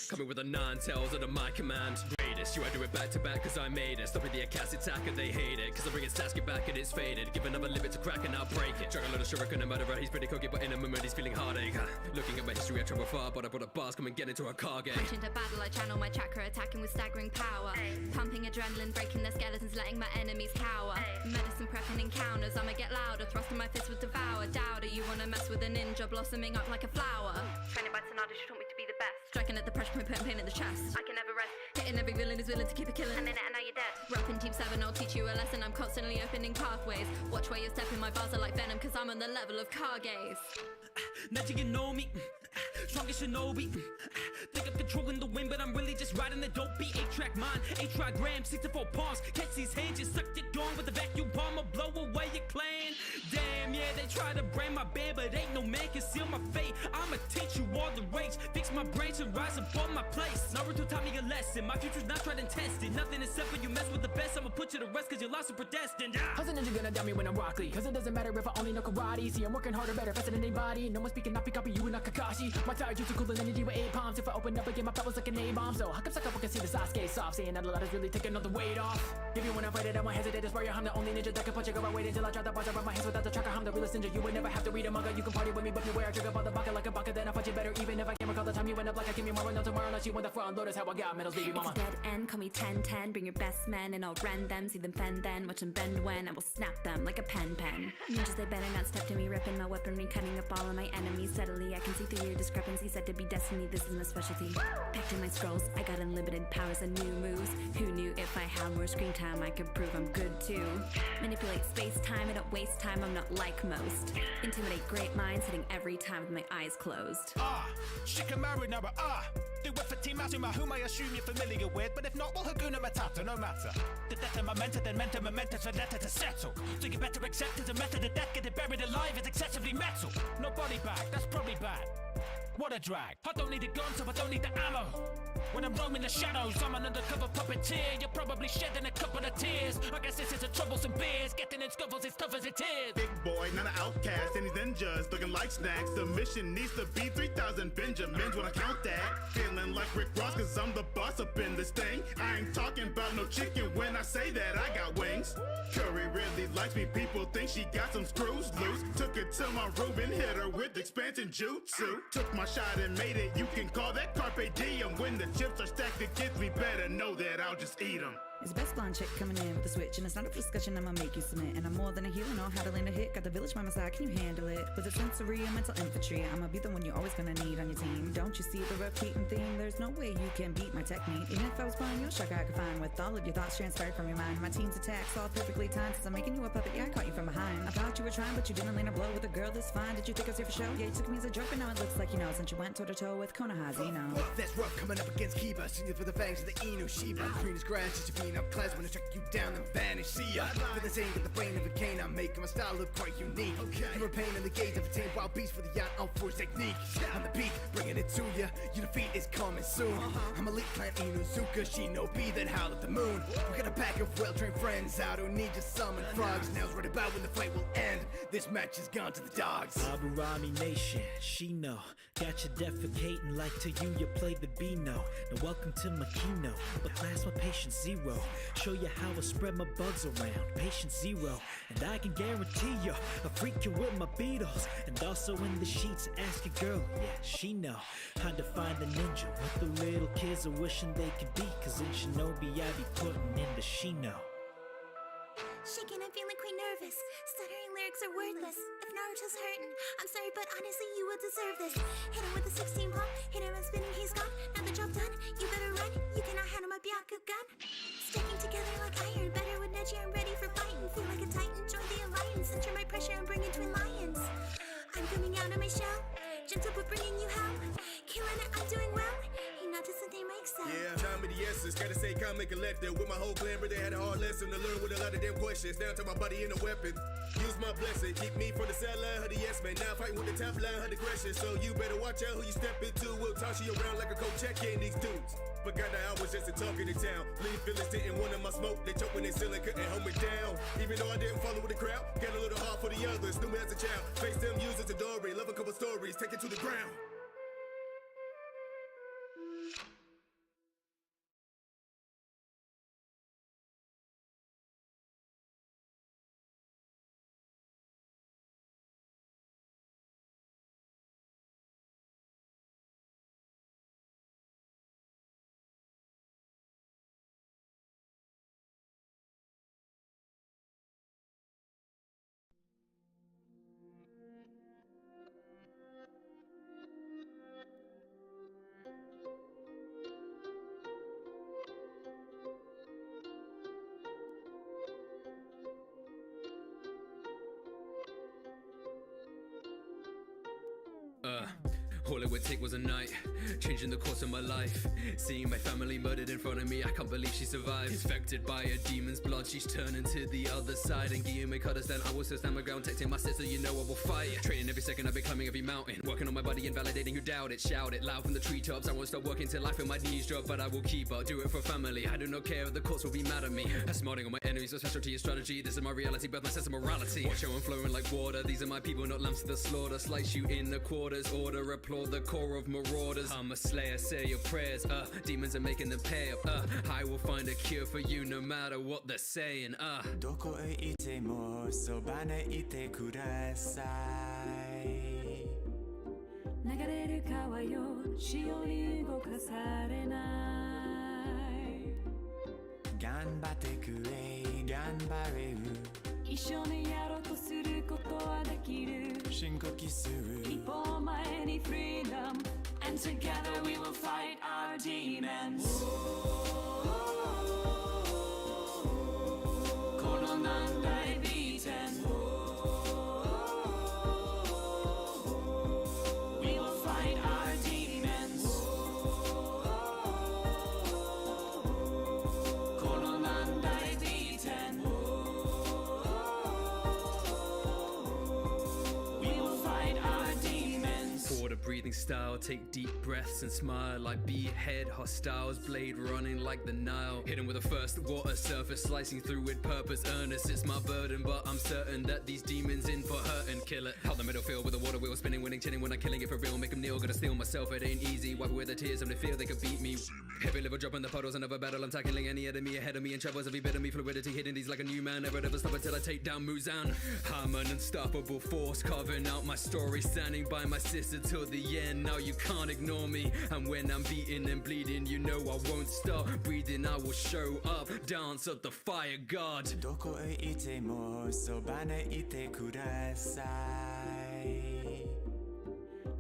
S2: coming with the 9 tails under my command. Greatest, you I do it back to back, cause I made it. Stopping the Akasi attacker, they hate it, cause I bring it Sasuke back and it's faded. Give another limit to crack and I'll break it. Drag a lot of shuriken and murderer, he's pretty cocky, but in a moment he's feeling heartache. Looking at my history, I travel far, but I brought a bars, come and get into a car game.
S4: Punch into battle, I channel my chakra, attacking with staggering power. Pumping adrenaline, breaking their skeletons, letting my enemies cower. Medicine prepping encounters, I'ma get louder, thrusting my fists with devour. Doubter, you wanna mess with a ninja, blossoming up like a flower. Training by Sonata, she taught me to be the best. Striking at the pressure point, putting pain in the chest. I can never rest, hitting every villain is willing to keep it killing. A minute and now you're dead. Rapping Team 7, I'll teach you a lesson, I'm constantly opening pathways. Watch where you're stepping, my bars are like venom, cause I'm on the level of Kage.
S7: Not you know me, strongest shinobi. Think I'm controlling the wind, but I'm really just riding the dope beat. 8-track mine, 8-track grams, 64 palms. Catch these hands, just suck it on with a vacuum palm, or blow away your clan. Damn, yeah, they try to brand my band, but ain't no man can seal my fate. I'ma teach you all the rage, fix my brain to rise above my place. Naruto taught me a lesson, my future's not tried and tested. Nothing is simple, you mess with the best, I'ma put you to rest, cause you're lost and predestined.
S11: How's a ninja gonna doubt me when I'm Rock Lee? Cause it doesn't matter if I only know karate. See, I'm working harder, better, faster than anybody. No one speaking, not be copy, you and not Kakashi. My tire jutsu cooler energy with 8 palms. If I open up again, my powers like an A-bomb. So how come Sakawa can see the Sasuke soft? Saying that a lot is really taking all the weight off. If you wanna fight it, I won't hesitate to spar you. I'm the only ninja that can punch it. Go right wait until I try to buzz around my hands without the tracker. I'm the realest ninja, you would never have to read a manga. You can party with me, but beware, I trigger by the baka like a baka. Then I fight you better, even if I can't recall the time you end up like I give me more. No tomorrow, unless you want the front load is how I got medals, baby mama.
S4: It's a dead end, call me 10-10. Bring your best men and I'll rend them. See them fend then, watch them bend when I will snap them like a pen. Ninjas, they better not step to me, ripping my weaponry, cutting up all of my enemies. Steadily, I can see through your discrepancy. Said to be destiny, this is my specialty. Back to my scrolls, I got unlimited powers and new moves. Who knew if I had more screen time, I could prove I'm good too. Manipulate space-time, I don't waste time, I'm not like most. Intimidate great minds, hitting every time with my eyes closed.
S16: Shikamaru Nara, do it for Team Azuma, whom I assume you're familiar with. But if not, well, Hakuna Matata, no matter. The death of Memento, then Menta Mementa's a letter to settle. So you better accept as a method of death, get it buried alive, it's excessively metal. No body bag, that's probably bad. What a drag. I don't need a gun, so I don't need the ammo. When I'm roaming the shadows, I'm an undercover puppeteer. You're probably shedding a couple of tears. I guess this is a troublesome beers. Getting in scuffles as tough as it is.
S5: Big boy, not an outcast, and these ninjas looking like snacks. The mission needs to be 3,000 Benjamins when I count that. Feeling like Rick Ross, cause I'm the boss up in this thing. I ain't talking about no chicken when I say that I got wings. Curry really likes me, people think she got some screws loose. Took it to my room and hit her with expansion jutsu. Took my shot and made it, you can call that carpe diem. When the chips are stacked against me, better know that I'll just eat them.
S22: It's best blonde chick coming in with a switch, and it's not up for discussion, I'ma make you submit. And I'm more than a healer, know how to land a hit. Got the village by my side, can you handle it? With a sensory and mental infantry, I'ma be the one you're always gonna need on your team. Don't you see the repeating theme? There's no way you can beat my technique. Even if I was playing your shaka, I could find with all of your thoughts transferred from your mind. My team's attacks all perfectly timed, since I'm making you a puppet, yeah, I caught you from behind. I thought you were trying, but you didn't land a blow with a girl this fine. Did you think I was here for show? Yeah, you took me as a joke, but now it looks like you know, since you went toe-to-toe with Konohashi, no.
S3: That's rough, coming up against Kiba. Singing for the fangs of the Inu Shiba. Green as grass, just you being up class when I track you down and vanish. See ya. For the same, got the brain of a cane. I'm making my style look quite unique. You're a pain in the gaze of a tame wild beast for the yacht on force technique. On the beat, bringing it to ya. Your defeat is coming soon. I'm elite clan Inuzuka, Shinobi that howl at the moon. We got a pack of well-trained friends out who need to summon frogs. Now's right about when the fight will end. This match has gone to the dogs.
S25: Aburami Nation, Shino. Got you defecating like to you play the Beano. Now welcome to my keynote, but class my patience zero. Show you how I spread my bugs around, patience zero. And I can guarantee you, I freak you with my Beatles. And also in the sheets, ask your girl, yeah, she know how to find the ninja. What the little kids are wishing they could be. Cause in Shinobi I be putting in the Shino.
S26: Shaking, I'm feeling quite nervous. Stuttering lyrics are wordless. If Naruto's hurting, I'm sorry, but honestly, you would deserve this. Hit him with a 16 pump, hit him and spinning, he's gone. Now the job done, you better run. You cannot handle my Byakugan. Sticking together like iron, better with Neji, I'm ready for fighting. Feel like a titan, join the alliance. Center my pressure and bring in twin lions. I'm coming out of my shell, gentle but bringing you hell. Killing it, I'm doing well. He noticed the name I think so.
S5: Yeah, time of the essence, gotta say calm and collected. With my whole clan, but they had a hard lesson to learn with a lot of damn questions. Down to my body in a weapon. Use my blessing, keep me from the sideline, her the yes man. Now fighting with the top line, her aggression. So you better watch out who you step into. We'll toss you around like a coach checking these dudes. Forgot that I was just a talk in the town. Leave feelings didn't want my smoke. They choke when they ceiling, couldn't hold me down. Even though I didn't follow with the crowd, got a little heart for the others. Knew me as a child, face them users a dory. Love a couple stories, take it to the ground.
S2: All it would take was a night, changing the course of my life. Seeing my family murdered in front of me, I can't believe she survived. Infected by a demon's blood, she's turning to the other side. And Guillaume cut us down, I will still stand my ground. Texting my sister, you know I will fight. Training every second, I've been climbing every mountain. Working on my body and validating who doubt it. Shout it loud from the treetops, I won't stop working till I feel my knees drop. But I will keep up, do it for family. I do not care if the courts will be mad at me. I'm smarting on my enemies, so specialty is strategy. This is my reality, but my sense of morality. Watch how I'm flowing like water, these are my people, not lambs to the slaughter. Slice you in the quarters, order, applaud the core of marauders. I'm a slayer, say your prayers, demons are making them pay up, I will find a cure for you no matter what they're saying,
S9: どこへいてもそばにいてください
S4: 流れる川よ潮に動かされない
S9: 頑張ってくれ頑張れる
S4: 一緒にやろうとすることはできる
S9: 深呼吸する
S4: 一歩前に freedom and together we will fight our demons この難題ビーテン We will fight our demons この難題ビーテン We will fight our demons
S2: For the breathing style, take deep breaths and smile. I behead hostiles, blade running like the Nile. Hidden with a first water surface, slicing through with purpose. Earnest, it's my burden, but I'm certain that these demons in for hurt and kill it. How the middle feel with the water wheel spinning, winning, chilling when I'm killing it for real. Make them kneel, gotta steal myself, it ain't easy. Wipe away the tears and they feel they could beat me. Heavy liver dropping the puddles, another battle. I'm tackling any enemy ahead of me and travels every bit of me. Fluidity hitting these like a new man. Never stop until I take down Muzan. I'm an unstoppable force, carving out my story. Standing by my sister till the end. Now you can't ignore me. And when I'm beating and bleeding, you know I won't stop breathing. I will show up, dance at the fire god.
S9: どこへいてもそばにいてください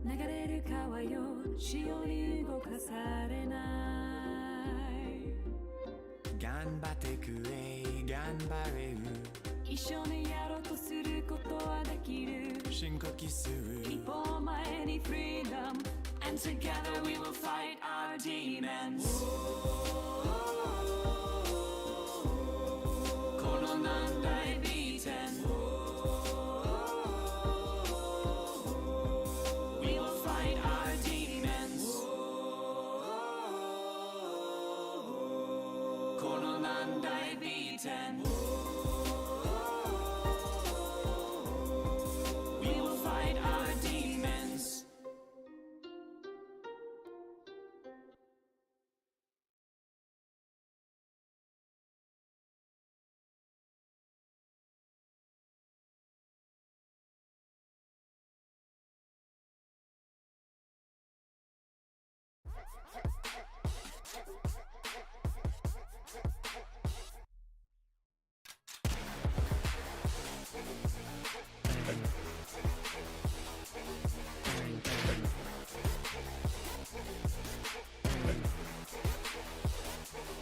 S4: 流れる川よ潮に動かされない
S9: 頑張ってくれ頑張れる
S4: 一緒にやろうとすることはできる
S9: 深呼吸する
S4: 一歩前に freedom and together we will fight our demons この難題ビーテン We will fight our demons この難題ビーテン We will fight our demons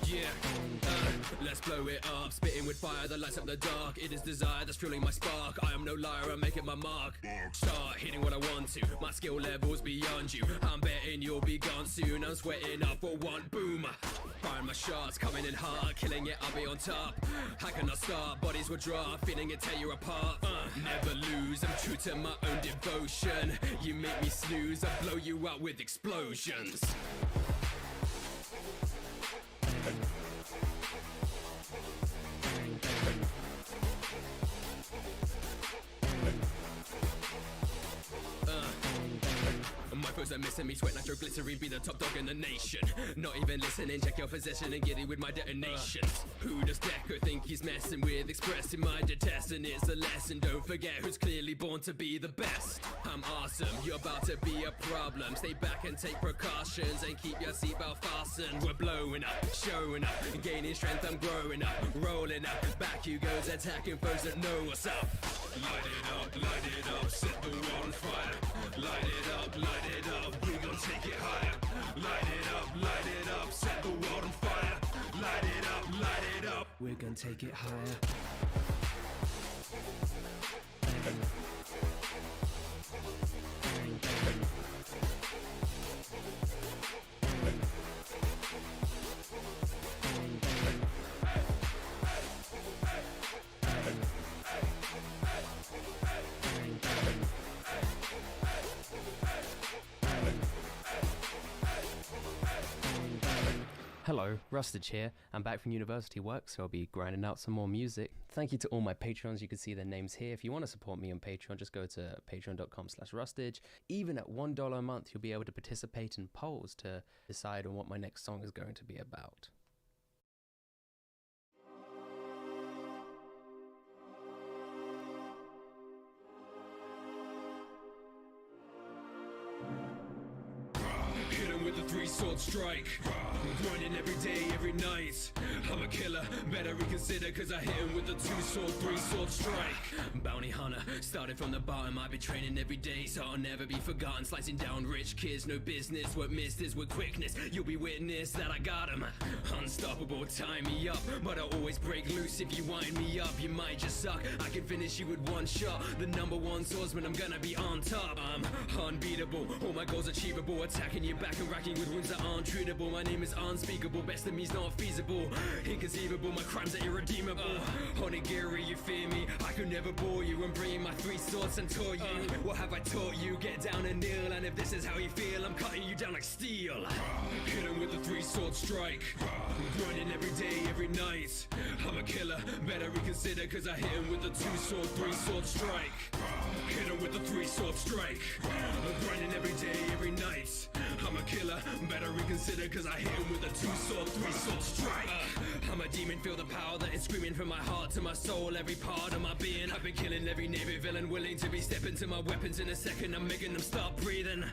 S2: Yeah, let's blow it up. Spitting with fire that lights up the dark. It is desire that's fueling my spark. I am no liar, I'm making my mark. Start hitting what I want to. My skill level's beyond you. I'm betting you'll be gone soon. I'm sweating up for one. Boom, boom. Firing my shots, coming in hard, killing it, I'll be on top. How can I start? Bodies will drop, feeling it tear you apart. Never lose, I'm true to my own devotion. You make me snooze, I blow you out with explosions. My foes are missing me, sweat nitroglycerine, be the top dog in the nation. Not even listening, check your possession and get it with my detonations. Who does Deco think he's messing with? Expressing my detest, and it's a lesson. Don't forget who's clearly born to be the best. I'm awesome, you're about to be a problem. Stay back and take precautions and keep your seatbelt fastened. We're blowing up, showing up, gaining strength, I'm growing up, rolling up. Back you goes, attacking foes that know what's up. Light it up, set the world on fire. Light it up, we gon' take it higher. Light it up, set the world on fire. Light it up, we're gonna take it higher.
S1: Hello, Rustage here. I'm back from university work, so I'll be grinding out some more music. Thank you to all my patrons. You can see their names here. If you want to support me on Patreon, just go to patreon.com/rustage. Even at $1 a month, you'll be able to participate in polls to decide on what my next song is going to be about.
S2: Hit him with a three-sword strike. Grinding every day, every night. I'm a killer, better reconsider, cause I hit him with a two-sword, three-sword strike. Bounty hunter, started from the bottom. I've been training every day, so I'll never be forgotten. Slicing down rich kids, no business. What missed is with quickness. You'll be witness that I got him. Unstoppable, tie me up, but I always break loose. If you wind me up, you might just suck. I can finish you with one shot. The #1 swordsman, I'm gonna be on top. I'm unbeatable, all my goals achievable. Attacking your back and racking with wounds that aren't treatable. My name is unspeakable, best of me's not feasible. Inconceivable, my crimes are irredeemable. Onigiri, you fear me? I could never bore you. I'm bringing my three swords and tore you. What have I taught you? Get down and kneel, and if this is how you feel, I'm cutting you down like steel. Hit him with a three-sword strike. Grinding every day, every night. I'm a killer, better reconsider, cause I hit him with a two-sword, three-sword strike. Hit him with a three-sword strike. Grinding every day, every night. I'm a killer, better reconsider, cause I hit him with a two-sword, three-sword strike. I'm a demon, feel the power that is screaming from my heart to my soul, every part of my being. I've been killing every Navy villain, willing to be stepping to my weapons in a second. I'm making them stop breathing.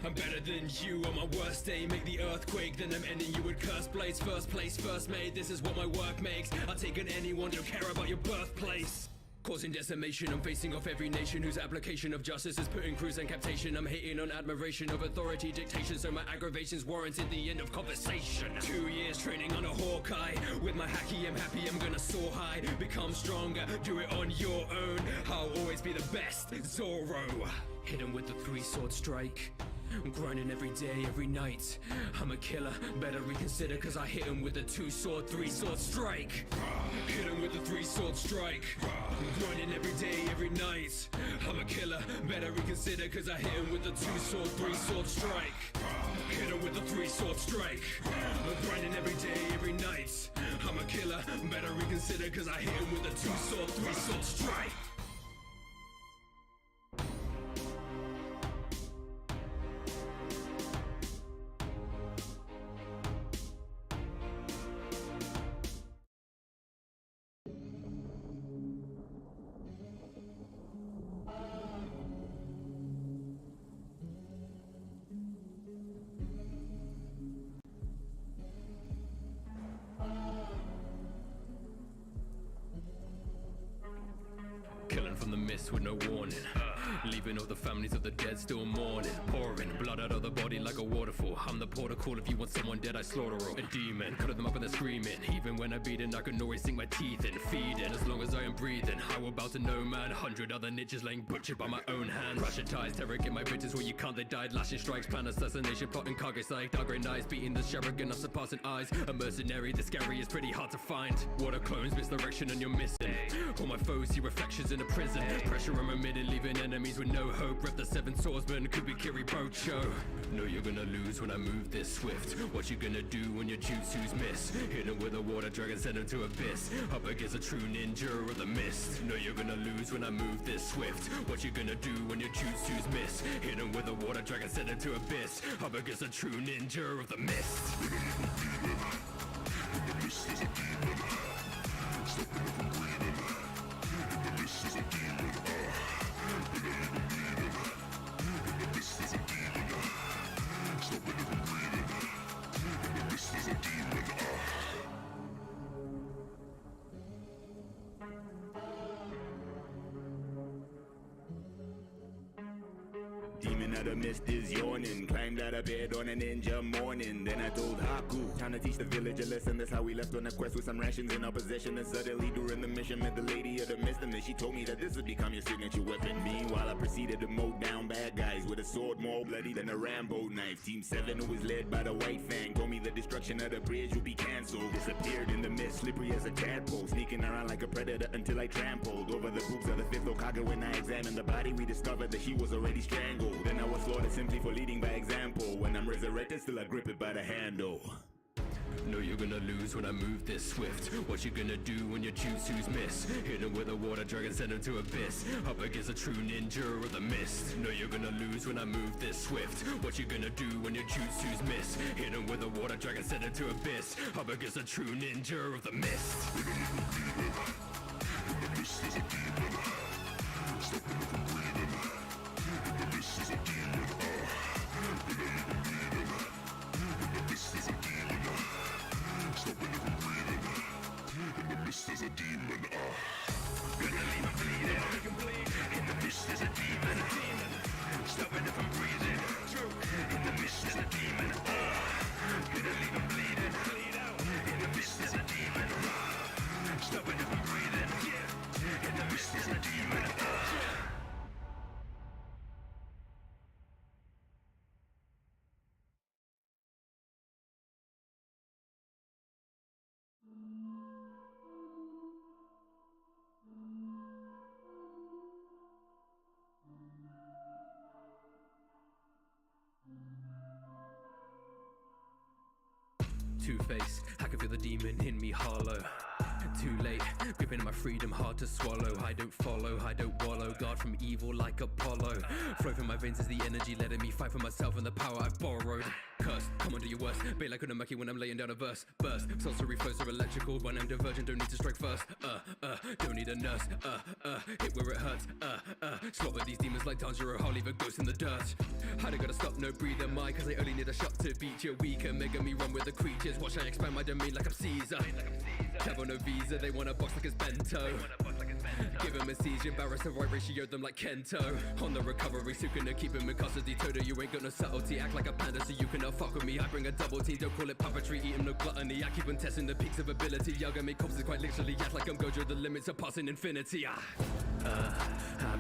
S2: I'm better than you on my worst day. Make the earthquake, then I'm ending you with curse blades. First place, first made, this is what my work makes. I'll take on anyone, don't care about your birthplace. Causing decimation, I'm facing off every nation whose application of justice is put in cruise and captation. I'm hating on admiration of authority dictation, so my aggravations warranted the end of conversation. 2 years training on a Hawkeye. With my hacky, I'm happy, I'm gonna soar high. Become stronger, do it on your own. I'll always be the best, Zorro. Hit him with the three-sword strike. I'm grinding every day, every night. I'm a killer, better reconsider, cause I hit him with a two-sword, three-sword strike. Hit him with a three-sword strike. I'm grinding every day, every night. I'm a killer, better reconsider, cause I hit him with a two-sword, three-sword strike. Hit him with a three-sword strike. I'm grinding every day, every night. I'm a killer, better reconsider, cause I hit him with a two-sword, three-sword strike. Killing from the mist with no warning. leaving all the families of the dead still mourning. Pouring blood out of the body like a waterfall. I'm the port of call, if you want someone dead I slaughter all. A demon, cut them up and they're screaming. Even when I'm beating I can always sink my teeth in. Feeding, as long as I am breathing. I will bow to no man, 100 other niches laying butchered by my own hand. Russian ties, terror get my bitches where you can't, they died. Lashing strikes, plan assassination, plotting cargo psych. Dark grey knives, beating the Sherigan of surpassing eyes. A mercenary, the scary is pretty hard to find. Water clones, misdirection and you're missing. All my foes see reflections in a prison. Pressure I'm emitting, leaving enemies with no hope. Rep the seven swordsmen, could be Kiri Bocho. Know you're gonna lose when I move this swift. What you gonna do when your jutsus miss? Hit him with a water dragon, send him to abyss. Up against a true ninja of the mist. Know you're gonna lose when I move this swift. What you gonna do when your jutsus miss? Hit him with a water dragon, send him to abyss. Up against a true ninja of the mist.
S8: In the mist is a demon, stopping it from breathing. In the mist is a demon, gonna leave him bleeding. In the mist is a demon, stopping it from breathing. In the mist is a demon,
S5: Demon of the mist is yawning. Climbed out of bed on a ninja morning. Then I told Haku, time to teach the village a lesson. That's how we left on a quest with some rations in our possession. And suddenly during the mission met the lady of the mist. And then she told me that this would become your signature weapon. Meanwhile I proceeded to mow down bad guys with a sword more bloody than a Rambo knife. Team 7, who was led by the White Fang, told me the destruction of the bridge would be cancelled. Disappeared in the mist, slippery as a tadpole, sneaking around like a predator until I trampled over the boobs of the 5th Okage. When I examined the body, we discovered that she was already strangled. Then I was slaughtered simply for leading by example. When I'm resurrected, still I grip it by the handle.
S2: Know you're gonna lose when I move this swift. What you gonna do when your jutsus miss? Hit him with a water dragon, send him to abyss. Up against a true ninja of the mist. Know you're gonna lose when I move this swift. What you gonna do when your jutsus miss? Hit him with a water dragon, send him to abyss. Up against a true ninja of the mist.
S8: in the mist is a demon, stopping it from breathing. In the mist is a demon, gonna leave him bleeding. In the mist is a demon, stopping it from breathing. In the mist is a demon, gonna leave him bleeding. In the mist is a demon, stopping it from breathing. In the mist is a demon, gonna leave him bleeding. In the mist is a demon, stopping it from breathing. In the mist is a demon.
S2: Two-Face, I can feel the demon in me hollow. Too late, gripping my freedom, hard to swallow. I don't follow, I don't wallow. Guard from evil like Apollo. Flow from my veins is the energy letting me fight for myself and the power I've borrowed. Cursed, come on, do your worst. Bait like Unamaki when I'm laying down a verse. Burst, sorcery flows are electrical. When I'm divergent, don't need to strike first. Don't need a nurse. Hit where it hurts. Slaughter these demons like Tanjiro. I'll leave a ghost in the dirt. I don't gotta stop, no breather, my, cause I only need a shot to beat you. Weaker, making me run with the creatures. Watch I expand my domain like I'm Caesar. Travel no visa, they want a box like it's bento. Give him a seizure, embarrassed, right ratio them like Kento. On the recovery, so gonna keep him in custody. Toto, you ain't got no subtlety, act like a panda so you cannot fuck with me. I bring a double team, don't call it puppetry, eat him no gluttony. I keep on testing the peaks of ability. Yoga make corpses quite literally, act like I'm Gojo, the limits are passing infinity.
S14: I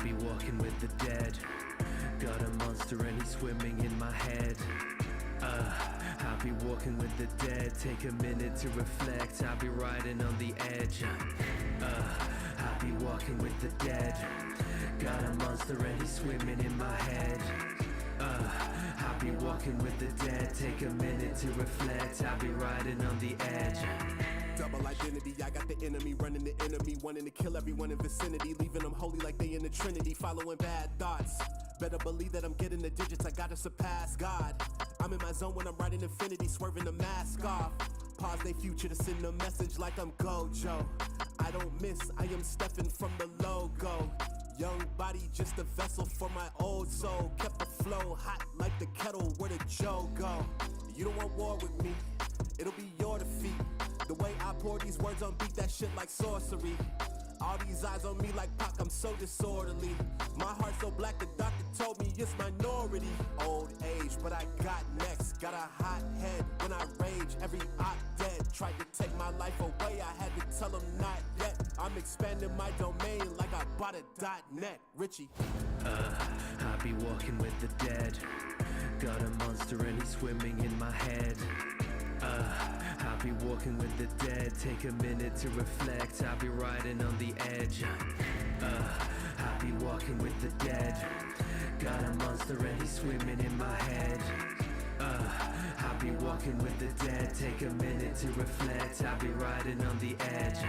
S14: be walking with the dead. Got a monster and he's swimming in my head. I'll be walking with the dead. Take a minute to reflect. I'll be riding on the edge. I'll be walking with the dead. Got a monster and he's swimming in my head. I'll be walking with the dead. Take a minute to reflect. I'll be riding on the edge.
S15: Double identity, I got the enemy running the enemy, wanting to kill everyone in vicinity, leaving them holy like they in the Trinity, following bad thoughts. Better believe that I'm getting the digits, I gotta surpass God. I'm in my zone when I'm riding infinity, swerving the mask off. Pause they future to send a message like I'm Gojo. I don't miss, I am Stefan from the logo. Young body, just a vessel for my old soul. Kept the flow hot like the kettle, where the Joe go? You don't want war with me, it'll be your defeat. The way I pour these words on beat, that shit like sorcery. All these eyes on me like Pac, I'm so disorderly. My heart so black, the doctor told me it's minority. Old age, but I got next. Got a hot head when I rage, every op dead. Tried to take my life away, I had to tell them not yet. I'm expanding my domain like I bought a .net. Richie.
S14: I be walking with the dead. Got a monster and he's swimming in my head. I be walking with the dead. Take a minute to reflect. I be riding on the edge. I be walking with the dead. Got a monster and he's swimming in my head. I be walking with the dead. Take a minute to reflect. I be riding on the edge.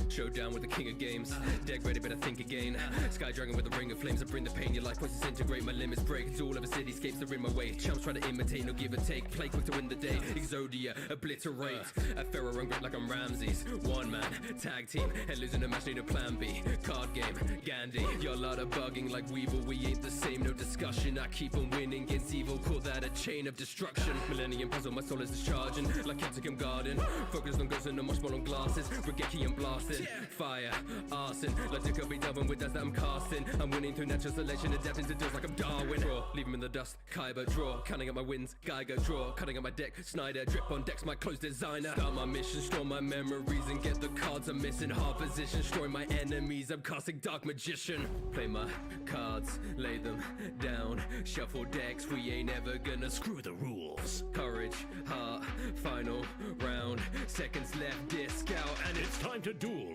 S2: Showdown with the king of games. Deck ready, better think again. Sky dragon with a ring of flames. I bring the pain. Your life was disintegrate. My limits break. It's all of a cityscapes are in my way. Chumps try to imitate, no give or take. Play quick to win the day. Exodia, obliterate. A pharaoh run great like I'm Ramses. One man, tag team. Head losing a match, need a plan B. Card game, Gandhi. Your lot of bugging like Weevil. We ain't the same, no discussion. I keep on winning against evil. Call that a chain of destruction. Millennium puzzle, my soul is discharging. Like Capsicum Garden. Focused on ghosts and no much more on glasses. Regeki and blasting. Fire, arson, like to be done with that I'm casting. I'm winning through natural selection, adapting to deals like I'm Darwin. Draw, leave him in the dust, Kyber, draw, counting up my wins, Geiger, draw, cutting up my deck, Snyder, drip on decks, my clothes designer. Start my mission, store my memories and get the cards I'm missing. Hard position, destroying my enemies, I'm casting Dark Magician. Play my cards, lay them down, shuffle decks, we ain't ever gonna screw the rules. Courage, heart, final round, seconds left, disc out, and it's time to duel.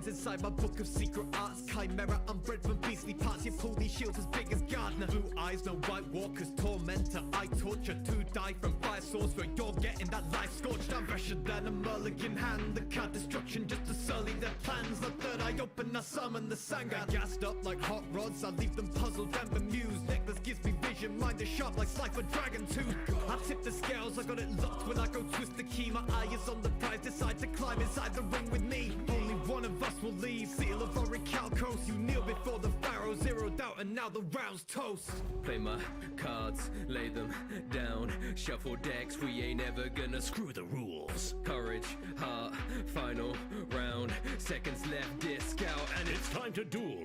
S19: Inside my book of secret arts, chimera, I'm bred from beastly parts. You pull these shields as big as Gardner. Blue eyes, no white walkers, tormentor. I torture to die from fire source, where you're getting that life scorched. I'm fresher than a mulligan hand. The card destruction just to sully their plans. The third eye open, I summon the Sangha. Gassed up like hot rods, I leave them puzzled and bemused. Necklace gives me vision, mind is sharp like Slifer Dragon Tooth. I tip the scales, I got it locked when I go twist the key. My eye is on the prize, decide to climb inside the ring with me. Only one of us will leave. Seal of Orichalcos, you kneel before the pharaoh. Zero doubt and now the round's toast.
S2: Play my cards, lay them down, shuffle decks, we ain't ever gonna screw the rules. Courage, heart, final round, seconds left, disc out, and it's time to duel.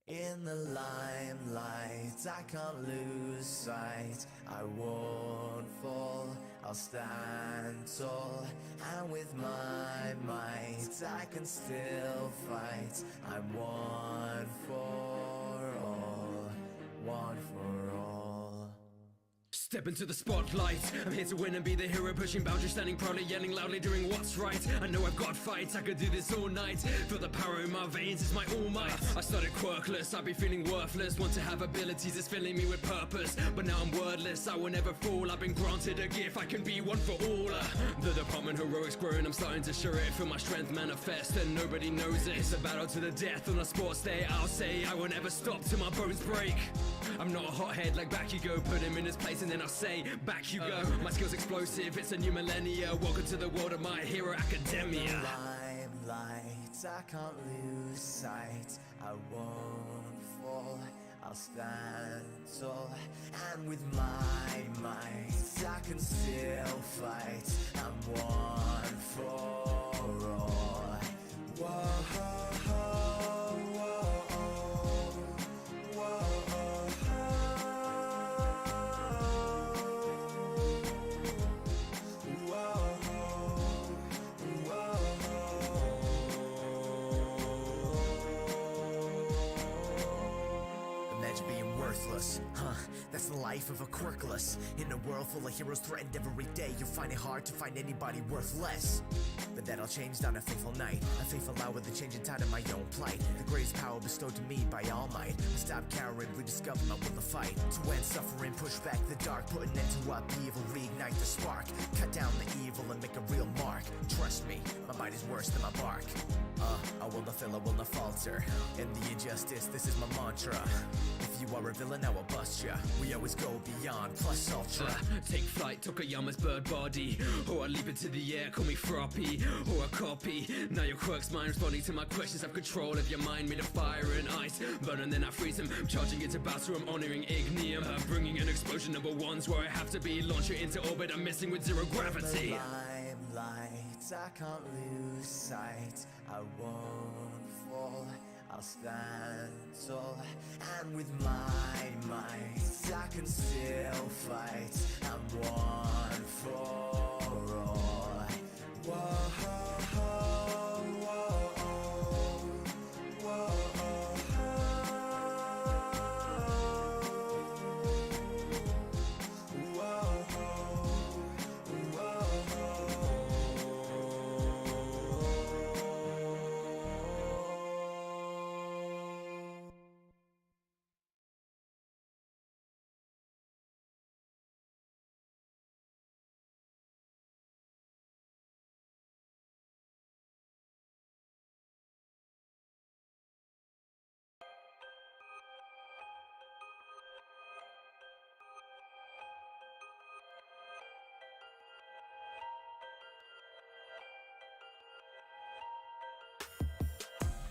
S9: In the limelight, I can't lose sight. I won't fall, I'll stand tall. And with my might, I can still fight. I'm one for all, one for all.
S2: Step into the spotlight. I'm here to win and be the hero, pushing boundaries, standing proudly, yelling loudly, doing what's right. I know I've got fights, I could do this all night. Feel the power in my veins, it's my all might. I started quirkless, I'd be feeling worthless. Want to have abilities, it's filling me with purpose. But now I'm wordless, I will never fall. I've been granted a gift, I can be one for all. The department heroic's growing, I'm starting to show it. Feel my strength manifest and nobody knows it. It's a battle to the death on a sports day. I'll say I will never stop till my bones break. I'm not a hothead like back you go. Put him in his place and then I'll say back you go. My skill's explosive, it's a new millennia. Welcome to the world of My Hero Academia.
S9: Limelight, I can't lose sight. I won't fall, I'll stand tall. And with my might, I can still fight. I'm one for all. Whoa. That's the life of a quirkless. In a world full of heroes threatened every day, you find it hard to find anybody worthless. But that all changed on a fateful night, a fateful hour with the changing tide of my own plight. The greatest power bestowed to me by All Might. I stop cowering, rediscover my will to fight. To end suffering, push back the dark, put an end to up evil, reignite the spark. Cut down the evil and make a real mark. Trust me, my bite is worse than my bark. I will not fail, I will not falter. In the injustice, this is my mantra. If you are a villain, I will bust ya. We always go beyond, plus ultra.
S2: Take flight, Tokayama's bird body. Or I leap into the air, call me Froppy. Or a copy. Now your quirk's mine, responding to my questions. Have control of your mind, made of fire and ice. Burn and then I freeze him. Charging into battle, I'm honoring ignium. Bringing an explosion, number one's where I have to be. Launch it into orbit, I'm messing with zero gravity.
S9: Limelight, I can't lose sight. I won't fall, I'll stand tall. And with my might, I can still fight. I'm one for all. Whoa.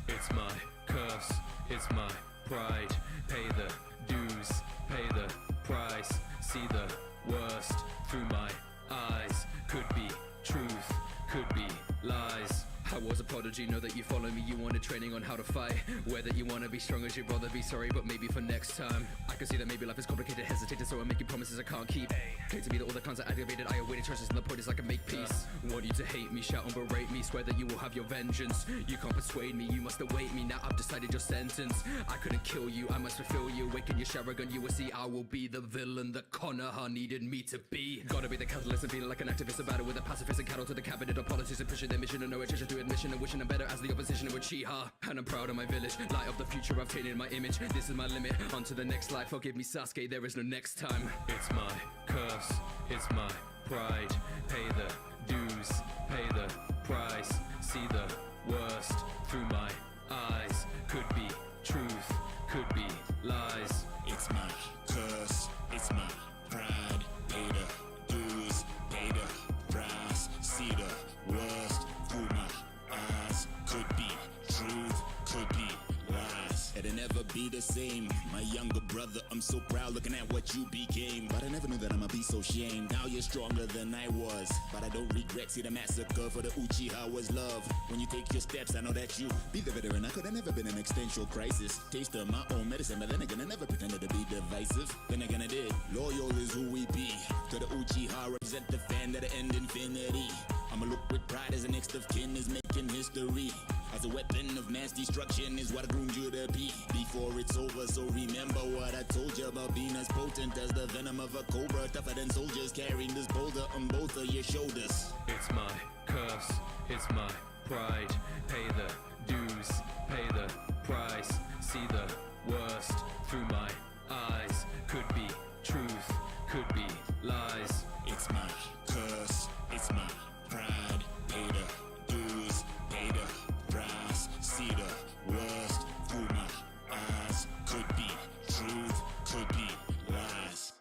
S2: It's my curse, it's my pride. Pay the dues, pay the price. See the worst through my eyes. Could be truth, could be lies. I was a prodigy, know that you follow me. You wanted training on how to fight. Whether you wanna be strong as you'd rather be sorry, but maybe for next time. I can see that maybe life is complicated, hesitated, so I'm making promises I can't keep. Claim to me that all the cons are activated, I awaited choices, and the point is I can make peace. Want you to hate me, shout and berate me, swear that you will have your vengeance. You can't persuade me, you must await me, now I've decided your sentence. I couldn't kill you, I must fulfill you. Awaken your Sharagon, you will see I will be the villain that Konoha needed me to be. Gotta be the catalyst and feeling like an activist, a battle with a pacifist and cattle to the cabinet of politics and pushing their mission and no attention to admission and wishing I'm better as the opposition of Uchiha. And I'm proud of my village, light of the future, I've taken my image. This is my limit, on to the next life. Forgive me Sasuke, there is no next time. It's my curse, it's my pride. Pay the dues, pay the price. See the worst through my eyes. Could be truth, could be lies.
S8: It's my curse, it's my pride. Pay the dues, pay the price. See the worst through my eyes. Could be truth, could be lies. It'll never be the same. My younger brother, I'm so proud looking at what you became. But I never knew that I'ma be so shamed. Now you're stronger than I was, but I don't regret. See the massacre for the Uchiha was love. When you take your steps, I know that you be the veteran. I could have never been an existential crisis. Taste of my own medicine, but then again I never pretended to be divisive. Then again I did. Loyal is who we be. To the Uchiha, represent the fan to the end infinity. I'ma look with pride as the next of kin is making history. As a weapon of mass destruction is what I groomed you to be. Before it's over, so remember what I told you about being as potent as the venom of a cobra. Tougher than soldiers carrying this boulder on both of your shoulders.
S2: It's my curse, it's my pride. Pay the dues, pay the price. See the worst through my eyes. Could be truth, could be lies.
S8: It's my curse, it's my pride. Pay the dues, pay the price. See the worst through my eyes. Could be truth, could be lies.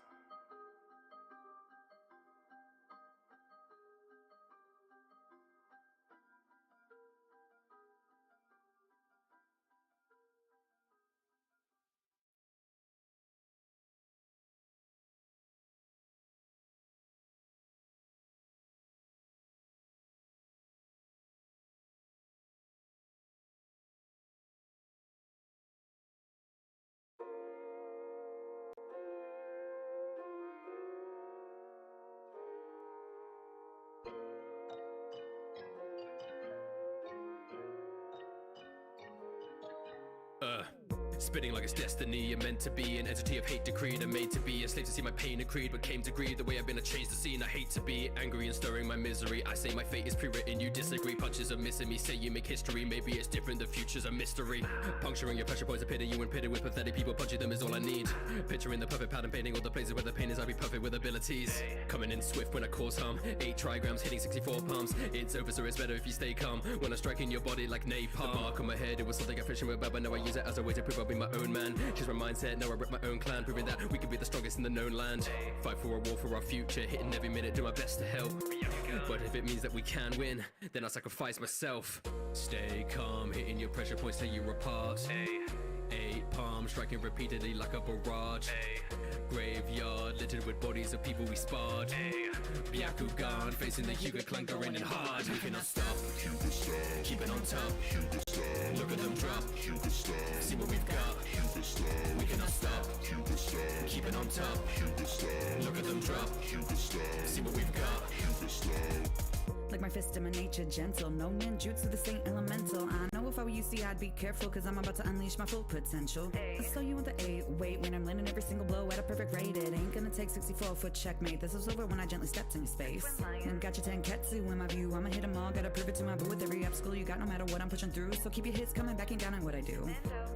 S2: Spinning like it's destiny, you're meant to be an entity of hate decreed and made to be a slave to see my pain agreed, but came to grieve the way I've been to change the scene. I hate to be angry and stirring my misery. I say my fate is pre-written, you disagree. Punches are missing me, say you make history. Maybe it's different, the future's a mystery. Puncturing your pressure points of pity, you and pitted with pathetic people. Punching them is all I need. Picturing the perfect pattern, painting all the places where the pain is. I'll be perfect with abilities. Coming in swift when I cause harm. 8 trigrams hitting 64 palms. It's over, so it's better if you stay calm. When I'm striking your body like napalm. The mark on my head, it was something I friction with, but now I use it as a way to prove I'll be my own man. She's my mindset, now I rep my own clan, proving that we can be the strongest in the known land. Fight for a war for our future, hitting every minute, do my best to help. But if it means that we can win, then I'll sacrifice myself. Stay calm, hitting your pressure points till you're apart. 8 palms, striking repeatedly like a barrage. Graveyard, littered with bodies of people we sparred. Byakugan, facing the Hyuga clan, going in hard. We cannot stop, keep it on top. Look at them drop, see what we've got. We cannot stop, keep it on top. Look at them drop, see what we've got.
S22: Like my fist in my nature gentle. No ninjutsu, this ain't elemental. I know if I were you, see, I'd be careful, cause I'm about to unleash my full potential. So you want the 8 weight when I'm landing every single blow at a perfect rate. It ain't gonna take 64-foot checkmate. This was over when I gently stepped in your space. And got your tenketsu in my view. I'ma hit them all, gotta prove it to my boo with every obstacle you got, no matter what I'm pushing through. So keep your hits coming, backing down on what I do.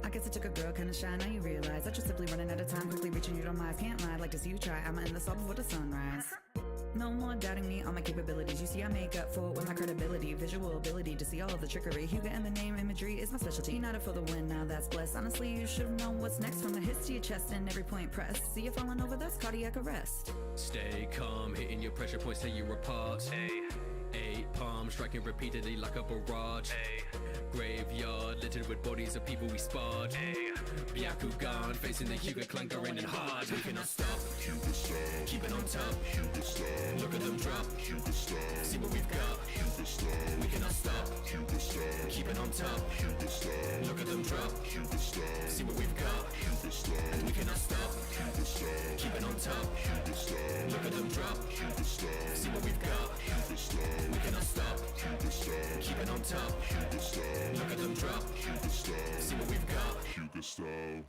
S22: I guess it took a girl kinda shy, now you realize that you're simply running out of time, quickly reaching your demise. Can't lie, like this you try, I'ma end this all before the sunrise. No more doubting me, all my capabilities. You see, I make up for it with my credibility, visual ability to see all of the trickery. Hyuga and the name imagery is my specialty. United for the win, now that's blessed. Honestly, you should've known what's next. From the hits to your chest and every point pressed. See you falling over, that's cardiac arrest.
S2: Stay calm, hitting your pressure points till you're apart. 8 palms, striking repeatedly like a barrage. Graveyard, littered with bodies of people we sparred. Byakugan, facing the Hyuga clan, going in hard. We cannot stop, keep it on top. Look at them drop, see what we've got. We cannot stop, keep it on top. Look at them drop, see what we've got. We cannot stop, keep it on top. Look at them drop, see what we've got. We cannot stop, keep it on top. Look at them drop, see what we've got.
S8: Hyuga style.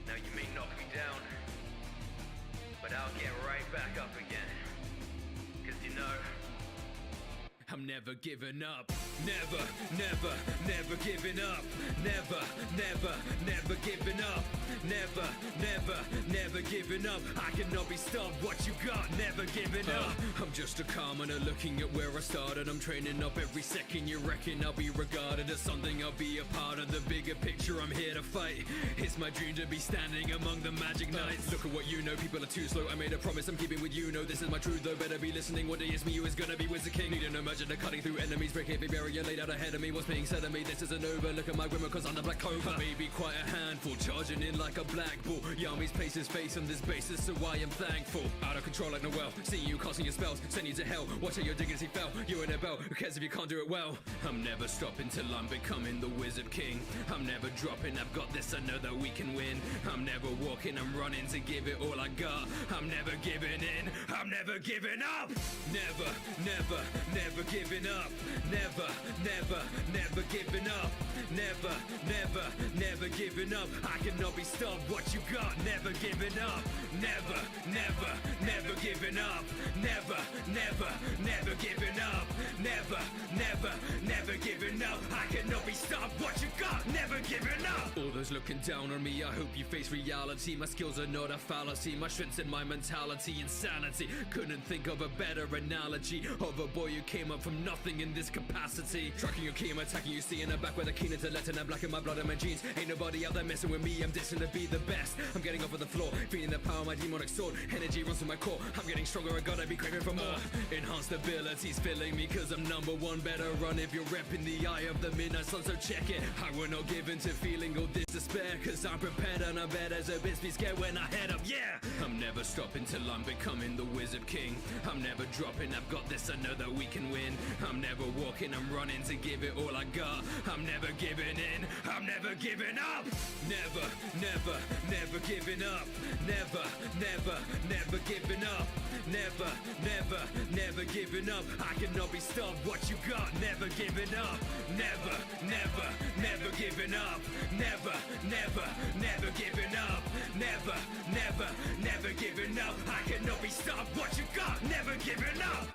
S2: Now you may knock me down, but I'll get right back up again. Cause you know, I'm I'm never giving up. Never, never, never giving up. Never, never, never giving up. Never, never, never giving up. I cannot be stopped. What you got? Never giving up. I'm just a commoner looking at where I started. I'm training up every second. You reckon I'll be regarded as something? I'll be a part of the bigger picture. I'm here to fight. It's my dream to be standing among the magic knights. Look at what you know. People are too slow. I made a promise. I'm keeping with you. Know this is my truth though. Better be listening. One day it's me who is gonna be Wizard King. Need an emergent cutting through enemies. Breaking every barrier laid out ahead of me. What's being said of me? This isn't over. Look at my women cause I'm the Black Cobra. Maybe quite a handful. Charging in like a black bull. Yami's place his face on this basis, so I am thankful. Out of control like Noel. Seeing you casting your spells. Send you to hell. Watch how your dignity fell. You're in a bell. Who cares if you can't do it well? I'm never stopping till I'm becoming the Wizard King. I'm never dropping. I've got this. I know that we can win. I'm never walking. I'm running to give it all I got. I'm never giving in. I'm never giving up. Never, never, never giving up. Never, never, never giving up. Never, never, never giving up. I cannot be stopped. What you got? Never giving up. Never, never, never giving up. Never, never, never giving up. Never, never, never giving up. I cannot be stopped. What you got? Never giving up. All those looking down on me, I hope you face reality. My skills are not a fallacy. My strength's in my mentality. Insanity. Couldn't think of a better analogy of a boy who came up from nothing in this capacity. Tracking your key, I'm attacking you, seeing a back with a keen intellect and I'm black in my blood and my jeans. Ain't nobody out there messing with me. I'm destined to be the best. I'm getting off of the floor, feeling the power of my demonic sword. Energy runs through my core. I'm getting stronger. I gotta be craving for more. Enhanced abilities filling me cause I'm number one. Better run if you're repping the eye of the midnight sun, so check it. I will not give in to feeling all this despair cause I'm prepared and I'm better as a bitch be scared when I head up, yeah! I'm never stopping till I'm becoming the Wizard King. I'm never dropping, I've got this, I know that we can win. I'm never walking, I'm running to give it all I got. I'm never giving in, I'm never giving up. Never, never, never giving up. Never, never, never giving up. Never, never, never giving up. I cannot be stopped, what you got? Never giving up. Never, never, never giving up. Never, never, never giving up. Never, never, never giving up. I cannot be stopped, what you got? Never giving up.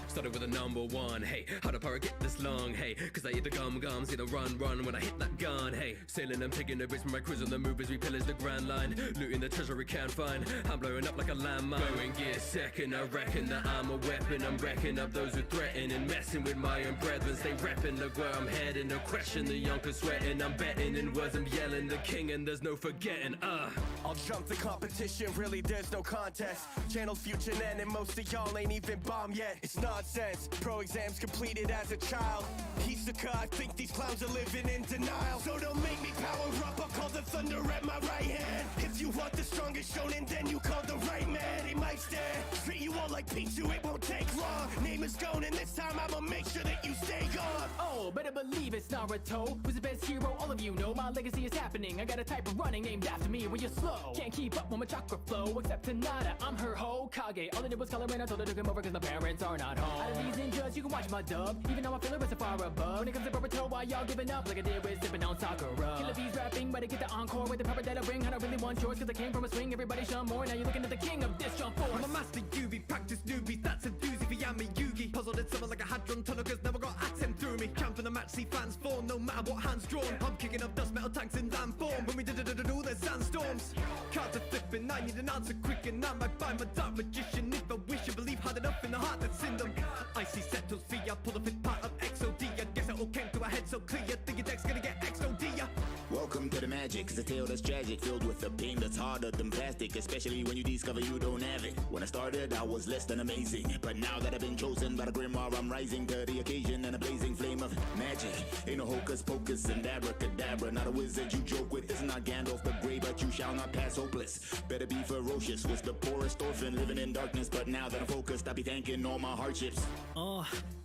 S2: Started with a number one, hey, how the power get this long, hey, cause I eat the gum, see the run when I hit that gun, hey, sailing and taking the bridge from my cruise on the move as we pillage the grand line, looting the treasure we can't find, I'm blowing up like a landmine, going gear second, I reckon that I'm a weapon, I'm wrecking up those who threaten and messing with my own brethren, stay repping, look where I'm heading, no question, the young can sweating, I'm betting in words, I'm yelling, the king and there's no forgetting,
S10: I'll jump the competition, really there's no contest, channel's future then and most of y'all ain't even bombed yet, it's nonsense, pro exams completed as a child, piece of car, I think these clowns are living in denial, so don't make me power up, I'll call the thunder at my right hand, if you want the strongest shonen then you call the right man, he might stand, treat you all like Pichu, it won't take long, name is gone and this time I'ma make sure that you stay gone.
S11: Oh, better believe it's Naruto, who's the best hero, all of you know my legacy is happening, I got a type of running named after me when you're slow, can't keep up with my chakra flow, except Tanada, I'm her Hokage, all I did was color and I told her to come over cause my parents are not home, out of these ninjas you can watch my dub, even though I feel it so far above, when it comes to Boruto why y'all giving up like I did with sipping on Sakura, Killer Bees rapping but I get the encore with the power that I bring, I don't really want yours cause I came from a swing, everybody shun more, now you're looking at the king of this jump force.
S19: I'm a master Yubi, practice newbies, that's a doozy for Yami Yugi, puzzled in something like a hadron tunnel cause never got atom through me, champ in the match see fans form, no matter what hands drawn, I'm kicking up dust metal tanks in land form, when we did all there's sandstorms, cards are flipping, I need an answer quick and I might find my dark magician, if I wish you believe hard enough in the heart that's in them, I see settles V, I pull the fifth part of XOD, I guess it all came to a head so clear, think your deck's gonna get XOD, yeah.
S10: Whoa,
S12: Welcome to the magic, it's a tale that's tragic, filled with a pain that's harder than plastic, especially when you discover you don't have it. When I started, I was less than amazing, but now that I've been chosen by the grimoire, I'm rising to the occasion in a blazing flame of magic. Ain't no hocus pocus and abracadabra, not a wizard you joke with. This is not Gandalf the Grey, but you shall not pass hopeless. Better be ferocious, was the poorest orphan living in darkness, but now that I'm focused, I'll be thanking all my hardships.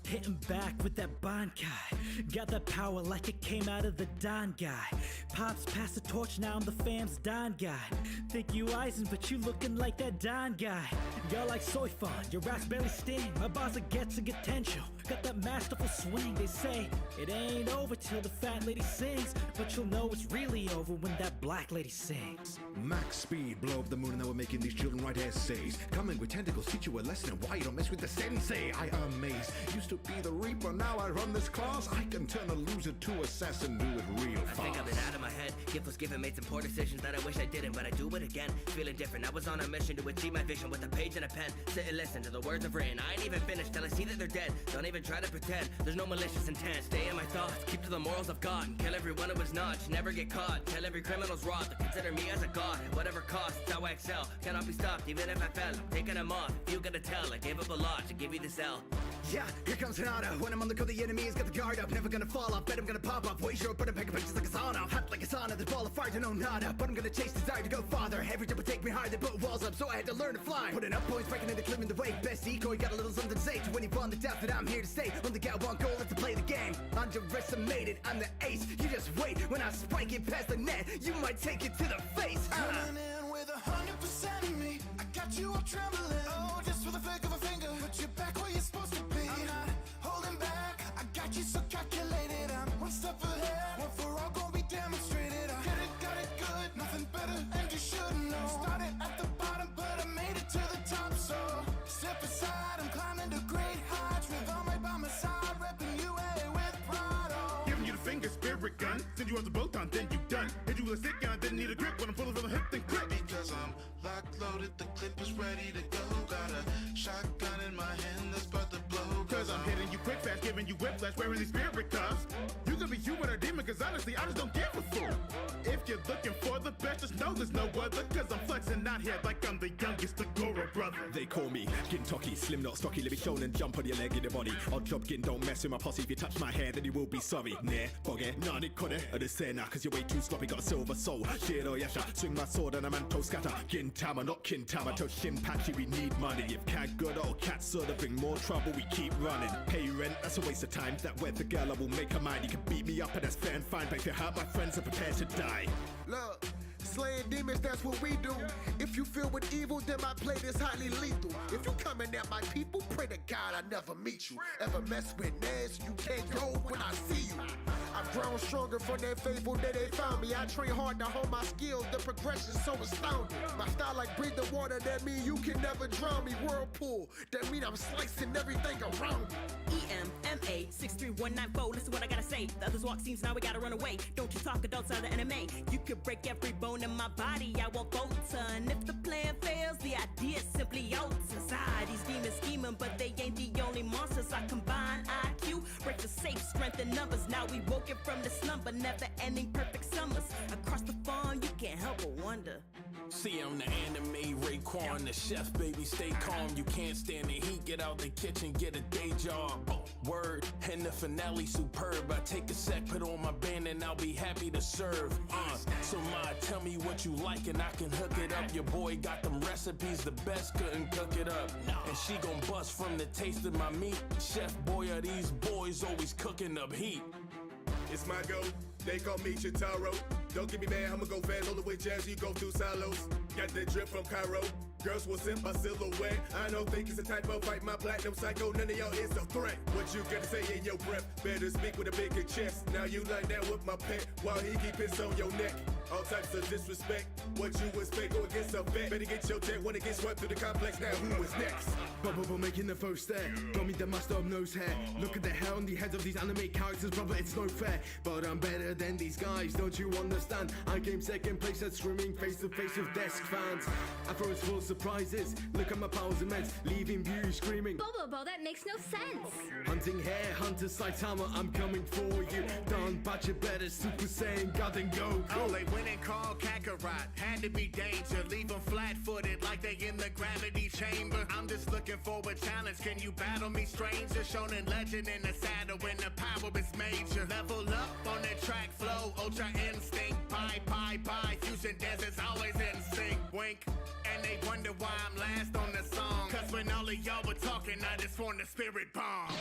S25: Hitting back with that Bond guy. Got that power like it came out of the Don guy. Pops passed the torch, now I'm the fam's Don guy. Think you Eisen, but you looking like that Don guy. Y'all like soy fun, your raps barely sting. My boss gets a potential, got that masterful swing. They say it ain't over till the fat lady sings, but you'll know it's really over when that black lady sings.
S13: Max speed, blow up the moon, and now we're making these children write essays. Coming with tentacles, teach you a lesson why you don't mess with the sensei. I amaze, used to be the reaper, now I run this class. I can turn a loser to assassin, do it real fast.
S17: I think I've been out of my head, gift was given, made some poor decisions that I wish I didn't, but I do it again, feeling different. I was on a mission to achieve my vision with a page and a pen. Sit and listen to the words I've written, I ain't even finished till I see that they're dead. Don't even try to pretend, there's no malicious intent. Stay in my thoughts, keep to the morals of God, and kill everyone who was not, never get caught. Tell every criminal's rot to consider me as a god. Whatever costs, it's how I excel, cannot be stopped even if I fell. I'm taking them off, if you gotta tell, I gave up a lot to give you this L.
S3: Yeah, here comes Sonata. When I'm on the go, the enemy has got the guard up. Never gonna fall off, bet I'm gonna pop up. Way short, but I'm picking pictures like a sauna. Hot like a sauna, there's ball of fire to know nada. But I'm gonna chase desire to go farther. Every jump would take me higher, they put walls up, so I had to learn to fly. Putting up points, breaking into climbing the way. Best decoy, got a little something to say to anyone that doubts that I'm here to stay. Only got one goal, is to play the game. Underestimated, I'm the ace. You just wait, when I spike it past the net, you might take it to the face.
S18: Coming in with 100% of me. I got you all trembling. Oh, just for the flick of a finger. Put you back where you're supposed to be. I'm not holding back. I got you so calculated. I'm one step ahead. One for all gon' be demonstrated. I got it good, nothing better, and you should know. Started at the bottom, but I made it to the top. So step aside, I'm climbing to great heights with all my by my side, repping UA with pride. Oh.
S5: Giving you the finger spirit gun, send you on the boat on, then you done. Hit you with a stick gun, didn't need a grip when I'm pulling from the hip, then grip.
S18: Because I'm locked, loaded, the clip is ready to go. Got a shotgun in my hand that's about to blow.
S5: Cause I'm hitting you quick fast, giving you whiplash, wearing these spirit cuffs. You could be human or demon, cause honestly, I just don't give a fuck. If you're looking for the best, just know there's no other. Cause I'm flexing out here like I'm the youngest Agora brother.
S13: They call me Gintoki, slim not stocky, let me show and jump on your leg in the body. Odd job Gin, don't mess with my posse. If you touch my hair, then you will be sorry. Nah, bogey, nah, Nick Conne. I just say nah, cause you're way too sloppy, got a silver soul. Shiro Yasha, swing my sword and a manto scatter. Gintama, not Kintama, tell Shinpachi we need money. If cat good or cat soda bring more trouble, we keep running. Pay rent, that's a waste of time. That weather girl, I will make her mine. You can beat me up and that's fair and fine, but if you hurt my friends, are prepared to die.
S20: Look, slaying demons, that's what we do. If you filled with evil, then my plate is highly lethal. If you coming at my people, pray to God I never meet you. Ever mess with Nez, you can't go when I see you. I've grown stronger from that faithful day they found me. I train hard to hold my skills, the progression's so astounding. My style like breathing water, that mean you can never drown me. Whirlpool, that mean I'm slicing everything around me.
S23: EMMA 63194, listen what I gotta say. The others walk scenes, now we gotta run away. Don't you talk adults out of the anime. You could break every bone in my body, I walk altar. And if the plan fails, the idea simply alter. These demons scheming, but they ain't the only monsters. I combine IQ, break the safe, strength in numbers. Now we woken from the slumber, never ending perfect summers. Across the farm, you can't help but wonder.
S27: See, I'm the anime Raekwon, the chef, baby, stay calm. You can't stand the heat, get out the kitchen, get a day job. Word, and the finale superb. I take a sec, put on my band, and I'll be happy to serve. So ma, tell me what you like, and I can hook it up. Your boy got them recipes, the best couldn't cook it up. And she gon' bust from the taste of my meat. Chef boy, are these boys always cooking up heat.
S5: It's my go, they call me Chitaro. Don't get me mad, I'ma go fast all the way jazz, you go through silos. Got that drip from Cairo, girls will send my silhouette. I don't think it's a typo, fight my platinum psycho, none of y'all is a threat. What you gotta say in your breath, better speak with a bigger chest. Now you like that with my pet, while he keep his on your neck. All types of disrespect. What you expect go against a vet. Better get your jet when it gets swept through the complex. Now who is next?
S13: Bubble making the first step. Got me the master of nose hair. Look at the hair on the heads of these anime characters, brother, it's no fair. But I'm better than these guys, don't you understand? I came second place at screaming face to face with desk fans. Afro is full of surprises. Look at my powers immense, leaving views screaming.
S4: Bobo, that makes no sense.
S13: Hunting hair, Hunter Saitama, I'm coming for you. Don't batch it better, Super Saiyan, God and go.
S3: Oh, they went and called Kakarot. Had to be danger. Leave them flat-footed like they in the gravity chamber. I'm just looking for a challenge. Can you battle me, stranger? Shonen legend in the saddle when the power is major. Level up on the track flow. Ultra instinct. Pie. Fusion deserts always in sync. Wink. And they wonder why I'm last on the song. Cause when all of y'all were talking, I just formed a spirit bomb.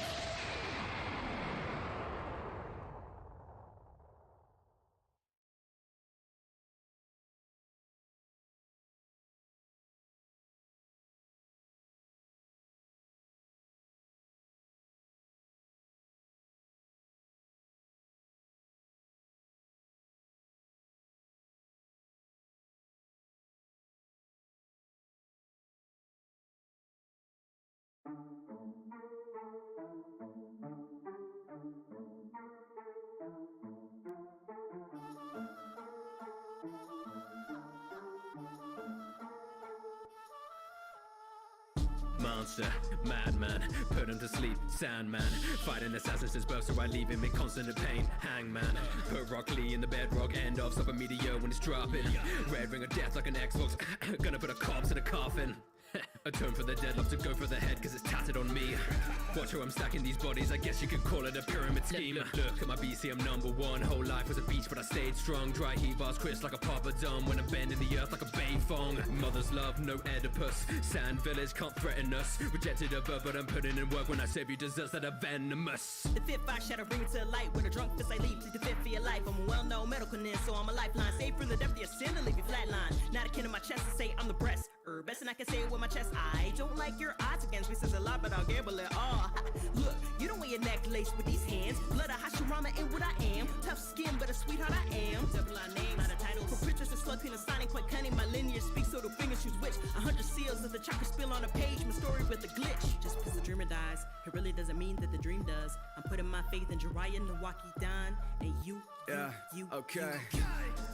S14: Monster, madman, put him to sleep, Sandman. Fighting assassins since birth, so I leave him in constant pain. Hangman, put Rock Lee in the bedrock, end off, stop a meteor when it's dropping. Red ring of death like an Xbox, gonna put a corpse in a coffin. Atone for the dead, love to go for the head cause it's tatted on me. Watch how I'm stacking these bodies, I guess you could call it a pyramid scheme. Look at my BC, I'm #1. Whole life was a beach but I stayed strong. Dry heat bars crisp like a papadum. When I'm bending the earth like a bay thong. Mother's love, no Oedipus. Sand village can't threaten us. Rejected a verb but I'm putting in work. When I save you desserts that are venomous.
S23: The fifth eye shadow bring me to the light. When a drunk fist I leap, lead the fifth for your life. I'm a well-known medical ninja, so I'm a lifeline. Save from the depth of your sin and leave you flatline. Not a kin in my chest to say I'm the breast. Best and I can say it with my chest. I don't like your odds against me, says a lot, but I'll gamble it all. Look, you don't wear your neck laced with these hands. Blood of Hashirama ain't what I am. Tough skin, but a sweetheart I am. Double our names, not a title. For princess and slug queen and signing quite cunning. My lineage speaks so the fingers choose which. 100 seals of the chakra spill on a page. My story with a glitch. Just because the dreamer dies, it really doesn't mean that the dream does. I'm putting my faith in Jiraiya, Milwaukee, Don, and you.
S6: Okay.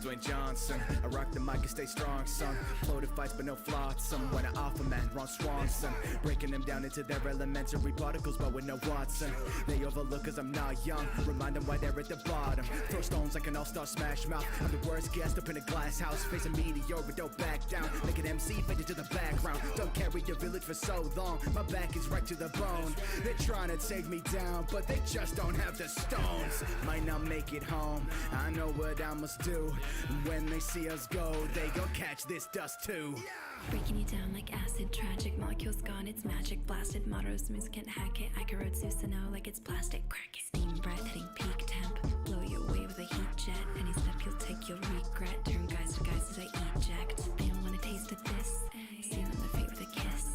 S6: Dwayne Johnson, I rock the mic and stay strong, son. Floated fights but no flotsam. When an alpha man, Ron Swanson, breaking them down into their elementary particles, but with no Watson. They overlook cause I'm not young. Remind them why they're at the bottom. Throw stones like an all-star smash mouth. I'm the worst guest up in a glass house. Facing meteor but don't back down. Make an MC fade into the background. Don't carry your village for so long. My back is right to the bone. They're trying to take me down, but they just don't have the stones. Might not make it home. I know what I must do. When they see us go, they gon' catch this dust too.
S4: Breaking you down like acid, tragic. Molecules gone, it's magic. Blasted, mottos, music can't hack it. I can road Susanoo like it's plastic. Crack it. Steam breath, hitting peak temp. Blow you away with a heat jet. Any step you'll take, you'll regret. Turn guys to guys as I eject. They don't wanna taste of this. Seal in the fate with a kiss.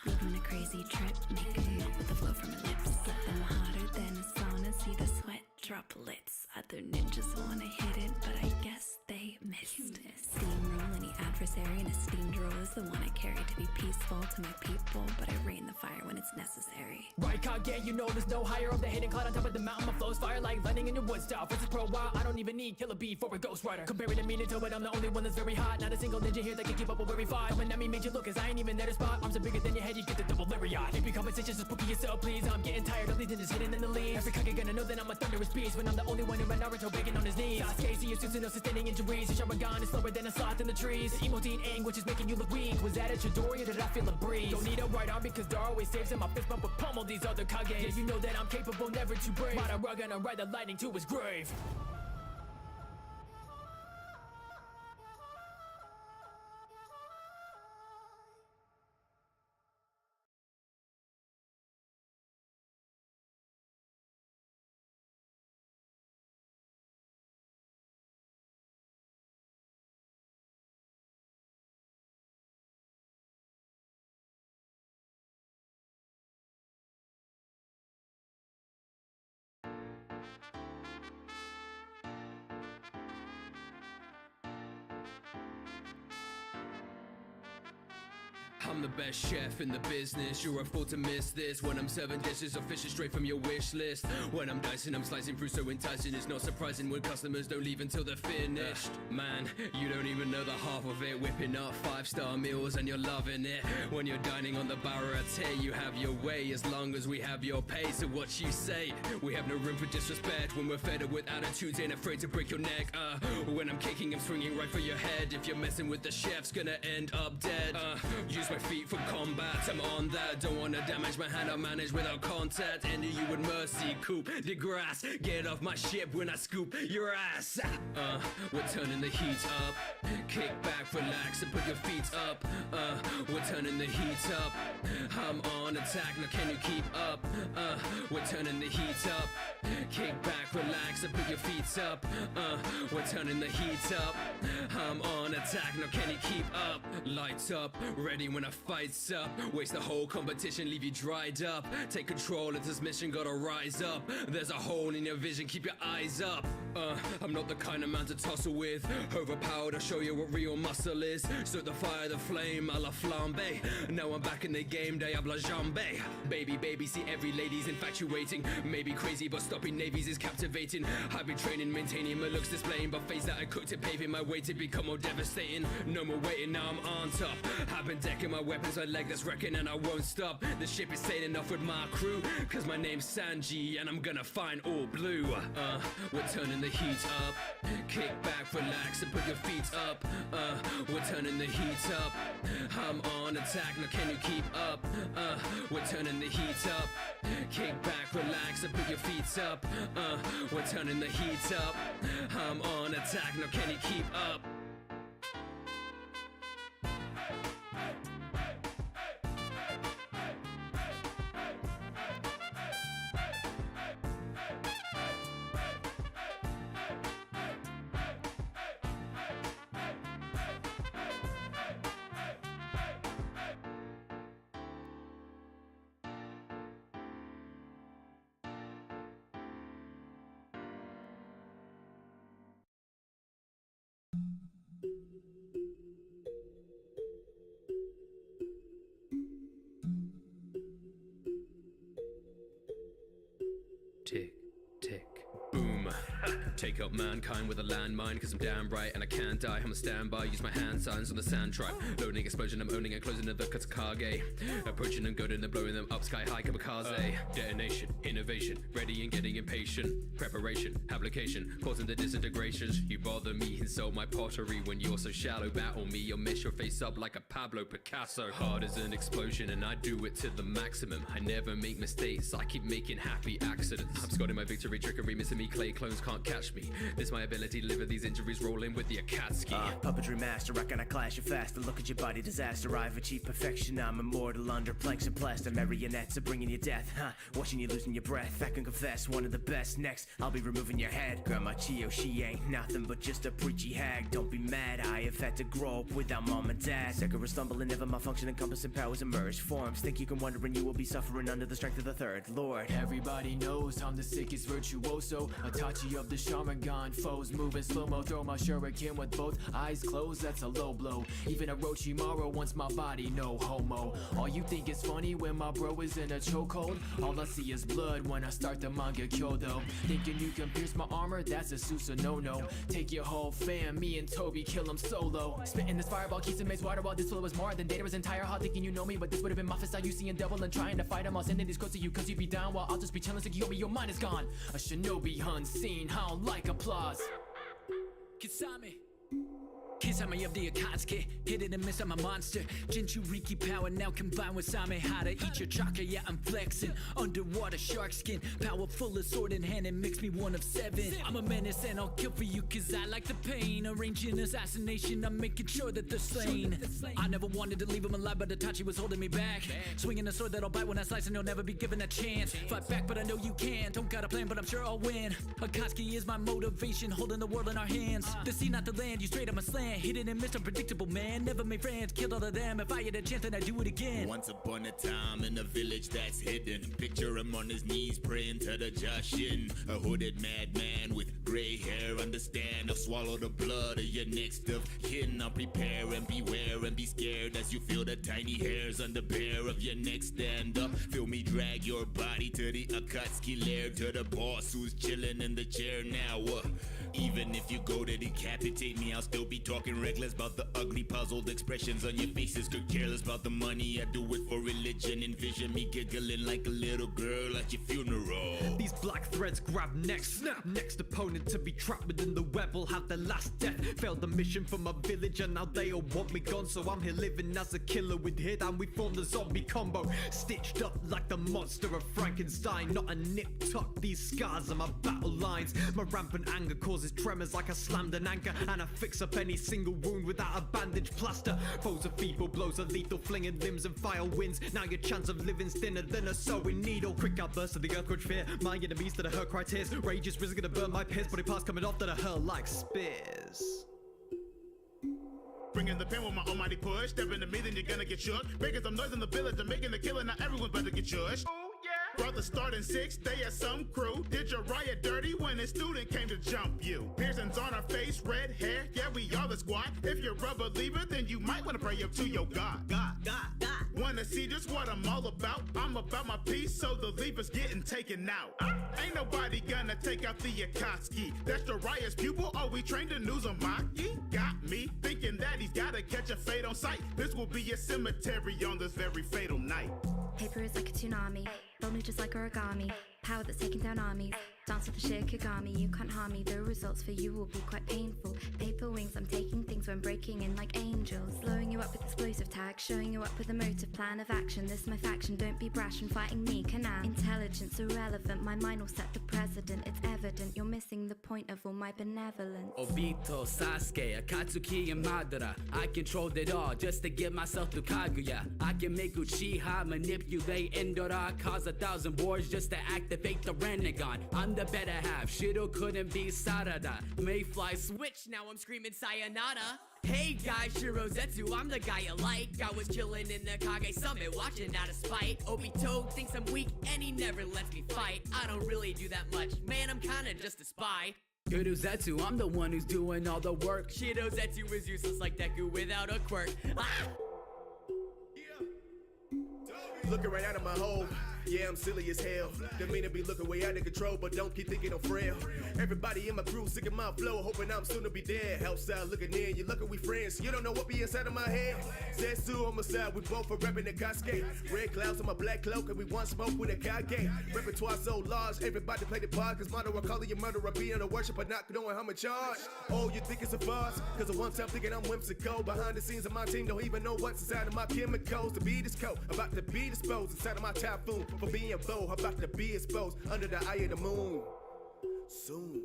S4: Leave them in a crazy trip. Make them melt with the flow from my lips. Get them hotter than a sauna. See the sweat droplets. Other ninjas wanna hit it, but I guess they missed. Steamroll any adversary in a steamed roll is the one I carry to be peaceful to my people, but I rain the fire when it's necessary.
S11: Right, Kage, you know there's no higher of the hidden cloud on top of the mountain. My flow's fire like lightning in your wood style. Versus pro wild, I don't even need killer bee for a ghost rider. Comparing to me to but I'm the only one that's very hot. Not a single ninja here that can keep up with where we fight. Coming at me made you look, cause I ain't even there to spot. Arms are bigger than your head, you get the double lariat. Maybe conversations just spooky yourself, please. I'm getting tired of these ninjas hidden in the leaves. Every Kage gonna know that I'm a thunderous beast when I'm the only one in Naruto begging on his knees. Sasuke, see you Susanoo sustaining injuries. Your Sharingan is slower than a sloth in the trees. The emoting anguish is making you look weak. Was that a Chidori or did I feel a breeze? Don't need a right arm because Dar always saves him. My fist bump will pummel these other Kages. Yeah, you know that I'm capable, never too brave. Madara gonna ride the lightning to his grave.
S2: I'm the best chef in the business. You're a fool to miss this. When I'm serving dishes or fishes straight from your wish list. When I'm dicing, I'm slicing through so enticing. It's not surprising when customers don't leave until they're finished. Man, you don't even know the half of it. Whipping up 5-star meals and you're loving it. When you're dining on the Barate, you have your way as long as we have your pay. So what you say? We have no room for disrespect. When we're fed up with attitudes, ain't afraid to break your neck. When I'm kicking, I'm swinging right for your head. If you're messing with the chef's gonna end up dead. Use my feet for combat, I'm on that. Don't wanna damage my hand, I manage without contact. End you with mercy, coupe de grace. Get off my ship when I scoop your ass. We're turning the heat up. Kick back, relax and put your feet up. We're turning the heat up. I'm on attack, now can you keep up? We're turning the heat up. Kick back, relax and put your feet up. We're turning the heat up. I'm on attack, now can you keep up? Lights up, ready when a fight's up. Waste the whole competition, leave you dried up. Take control of this mission, gotta rise up. There's a hole in your vision, keep your eyes up. I'm not the kind of man to tussle with. Overpowered, I'll show you what real muscle is. Stoke the fire, the flame, a la flambe. Now I'm back in the game, diabla jambe. Baby, see every lady's infatuating. Maybe crazy, but stopping navies is captivating. I've been training, maintaining my looks, displaying buffets that I cooked and paving my way to become more devastating. No more waiting, now I'm on top. I've been decking my weapons, I legless wrecking and I won't stop. The ship is sailing off with my crew, cause my name's Sanji and I'm gonna find all blue. We're turning the heat up. Kick back, relax and put your feet up. We're turning the heat up. I'm on attack, now can you keep up? We're turning the heat up. Kick back, relax and put your feet up. We're turning the heat up. I'm on attack, now can you keep up? Tick, tick, boom. Take out mankind with a landmine, cause I'm damn right and I can't die. I'm a standby, use my hand signs on the sand tribe. Loading, explosion, I'm owning and closing the Katsukage. Approaching and goading and blowing them up sky high, kamikaze. Detonation, innovation, ready and getting impatient. Preparation, application, causing the disintegrations. You bother me, insult my pottery when you're so shallow. Battle me, you'll mess your face up like a Pablo Picasso. Hard as an explosion and I do it to the maximum. I never make mistakes, I keep making happy accidents. I'm scoring my victory, trickery, missing me, clay clones can't catch me. This my ability to live with these injuries, rolling with the Akatsuki.
S6: Puppetry master, I cannot clash you faster. Look at your body, disaster. I've achieved perfection, I'm immortal under planks and plaster. Marionettes are bringing you death, watching you losing your breath. I can confess, one of the best. Next, I'll be removing your head. Grandma Chio, she ain't nothing but just a preachy hag. Don't be mad, I have had to grow up without mom and dad. Second stumble and never malfunction, encompassing powers emerge. Forms, think you can wonder and you will be suffering under the strength of the third Lord.
S11: Everybody knows I'm the sickest virtuoso. Itachi of the Sharingan, foes moving slow-mo. Throw my shuriken with both eyes closed, that's a low blow. Even Orochimaru wants my body, no homo. All you think is funny when my bro is in a chokehold. All I see is blood when I start the manga Kyoto. Thinking you can pierce my armor, that's a Susanoo. Take your whole fam, me and Toby kill him solo. Spitting this fireball keeps it makes water while this flow is more than Data's entire heart. Thinking you know me, but this would have been my style. You seeing devil and trying to fight him. I'll send these quotes to you cause you be down while I'll just be chilling. Tsukiyomi, your mind is gone. A shinobi unseen, I don't like applause. Kisame Kisame of the Akatsuki, hit it and miss, I'm a monster. Jinchuriki power now combined with Samehada. Eat your chakra, yeah, I'm flexing. Underwater shark skin, powerful as sword in hand and makes me one of 7. I'm a menace and I'll kill for you cause I like the pain. Arranging assassination, I'm making sure that they're slain. I never wanted to leave him alive, but Itachi was holding me back. Swinging a sword that'll bite when I slice and you'll never be given a chance. Fight back, but I know you can. Don't got a plan, but I'm sure I'll win. Akatsuki is my motivation, holding the world in our hands. The sea, not the land, you straight up a slam. man, hidden and Mr. Predictable, man. Never made friends, killed all of them. If I had a chance, then I'd do it again.
S12: Once upon a time in a village that's hidden, picture him on his knees praying to the Joshin. A hooded madman with gray hair, understand, I'll swallow the blood of your next of kin. I'll prepare and beware and be scared as you feel the tiny hairs on the bare of your neck stand up. Feel me drag your body to the Akatsuki lair, to the boss who's chilling in the chair now. Even if you go to decapitate me, I'll still be talking reckless about the ugly puzzled expressions on your faces. Could careless about the money, I do it for religion. Envision me giggling like a little girl at your funeral.
S19: These black threads grab next, snap. Next opponent to be trapped within the web will have the last death. Failed the mission for my village and now they all want me gone. So I'm here living as a killer with hit, and we form the zombie combo. Stitched up like the monster of Frankenstein. Not a nip tuck, these scars are my battle lines. My rampant anger causes tremors like I slammed an anchor, and I fix up any single wound without a bandage plaster. Foes are feeble, blows are lethal, flinging limbs and fire winds. Now your chance of living's thinner than a sewing needle. Quick outburst of the earthquake fear, my enemies that I hurt cry tears. Rage is risen, gonna burn my peers, body parts coming off that I hurl like spears.
S5: Bringing the pen with my almighty push. Step into me, then you're gonna get shook. Making some noise in the village, I'm making a killer, now everyone's about to get judged. Brother starting 6, they at some crew. Did your riot dirty when a student came to jump you? Piercings on our face, red hair, yeah, we all the squad. If you're a believer, then you might wanna pray up to your God. Wanna see just what I'm all about? I'm about my peace, so the leaper's getting taken out. Ain't nobody gonna take out the Akatsuki. That's the riot's pupil, are we trained in Uzumaki? Got me thinking that he's gotta catch a fate on sight. This will be a cemetery on this very fatal night.
S4: Paper is like a tsunami, bold me just like origami. Power that's taking down armies. Dance with the Shikigami, you can't harm me. The results for you will be quite painful. Paper wings, I'm taking things when breaking in like angels. Blowing you up with explosive tags, showing you up with a motive plan of action. This is my faction, don't be brash and fighting me, can I? Intelligence irrelevant, my mind will set the precedent. It's evident, you're missing the point of all my benevolence.
S11: Obito, Sasuke, Akatsuki, and Madara. I controlled it all just to get myself to Kaguya. I can make Uchiha, manipulate Endora, cause 1,000 wars just to activate the Renegon. I'm the better half, Shido couldn't be Sarada. Mayfly switch, now I'm screaming sayonara. Hey guys, Shirozetsu, I'm the guy you like. I was chilling in the Kage Summit, watching out of spite. Obito thinks I'm weak and he never lets me fight. I don't really do that much, man, I'm kinda just a spy. Shirozetsu, I'm the one who's doing all the work. Shirozetsu is useless like Deku without a quirk. Ah!
S5: Looking right out of my hole. Yeah, I'm silly as hell. Didn't mean to be looking way out of control, but don't keep thinking I'm frail. Everybody in my crew sick of my flow, hoping I'm soon to be dead. Outside looking in, you lucky we friends. You don't know what be inside of my head. Zetsu on my side, we both are repping the Cascade. Red clouds on my black cloak, and we want smoke with a Kage. Repertoire so large, everybody play the part. Cause motto, I call you murderer, being a worshiper, not knowing how much charge. Oh, you think it's a farce? Cause at one time thinking I'm whimsical. Behind the scenes of my team, don't even know what's inside of my chemicals. To be this cold, about to be disposed inside of my typhoon. For being bold, about to be exposed under the eye of the moon. Soon.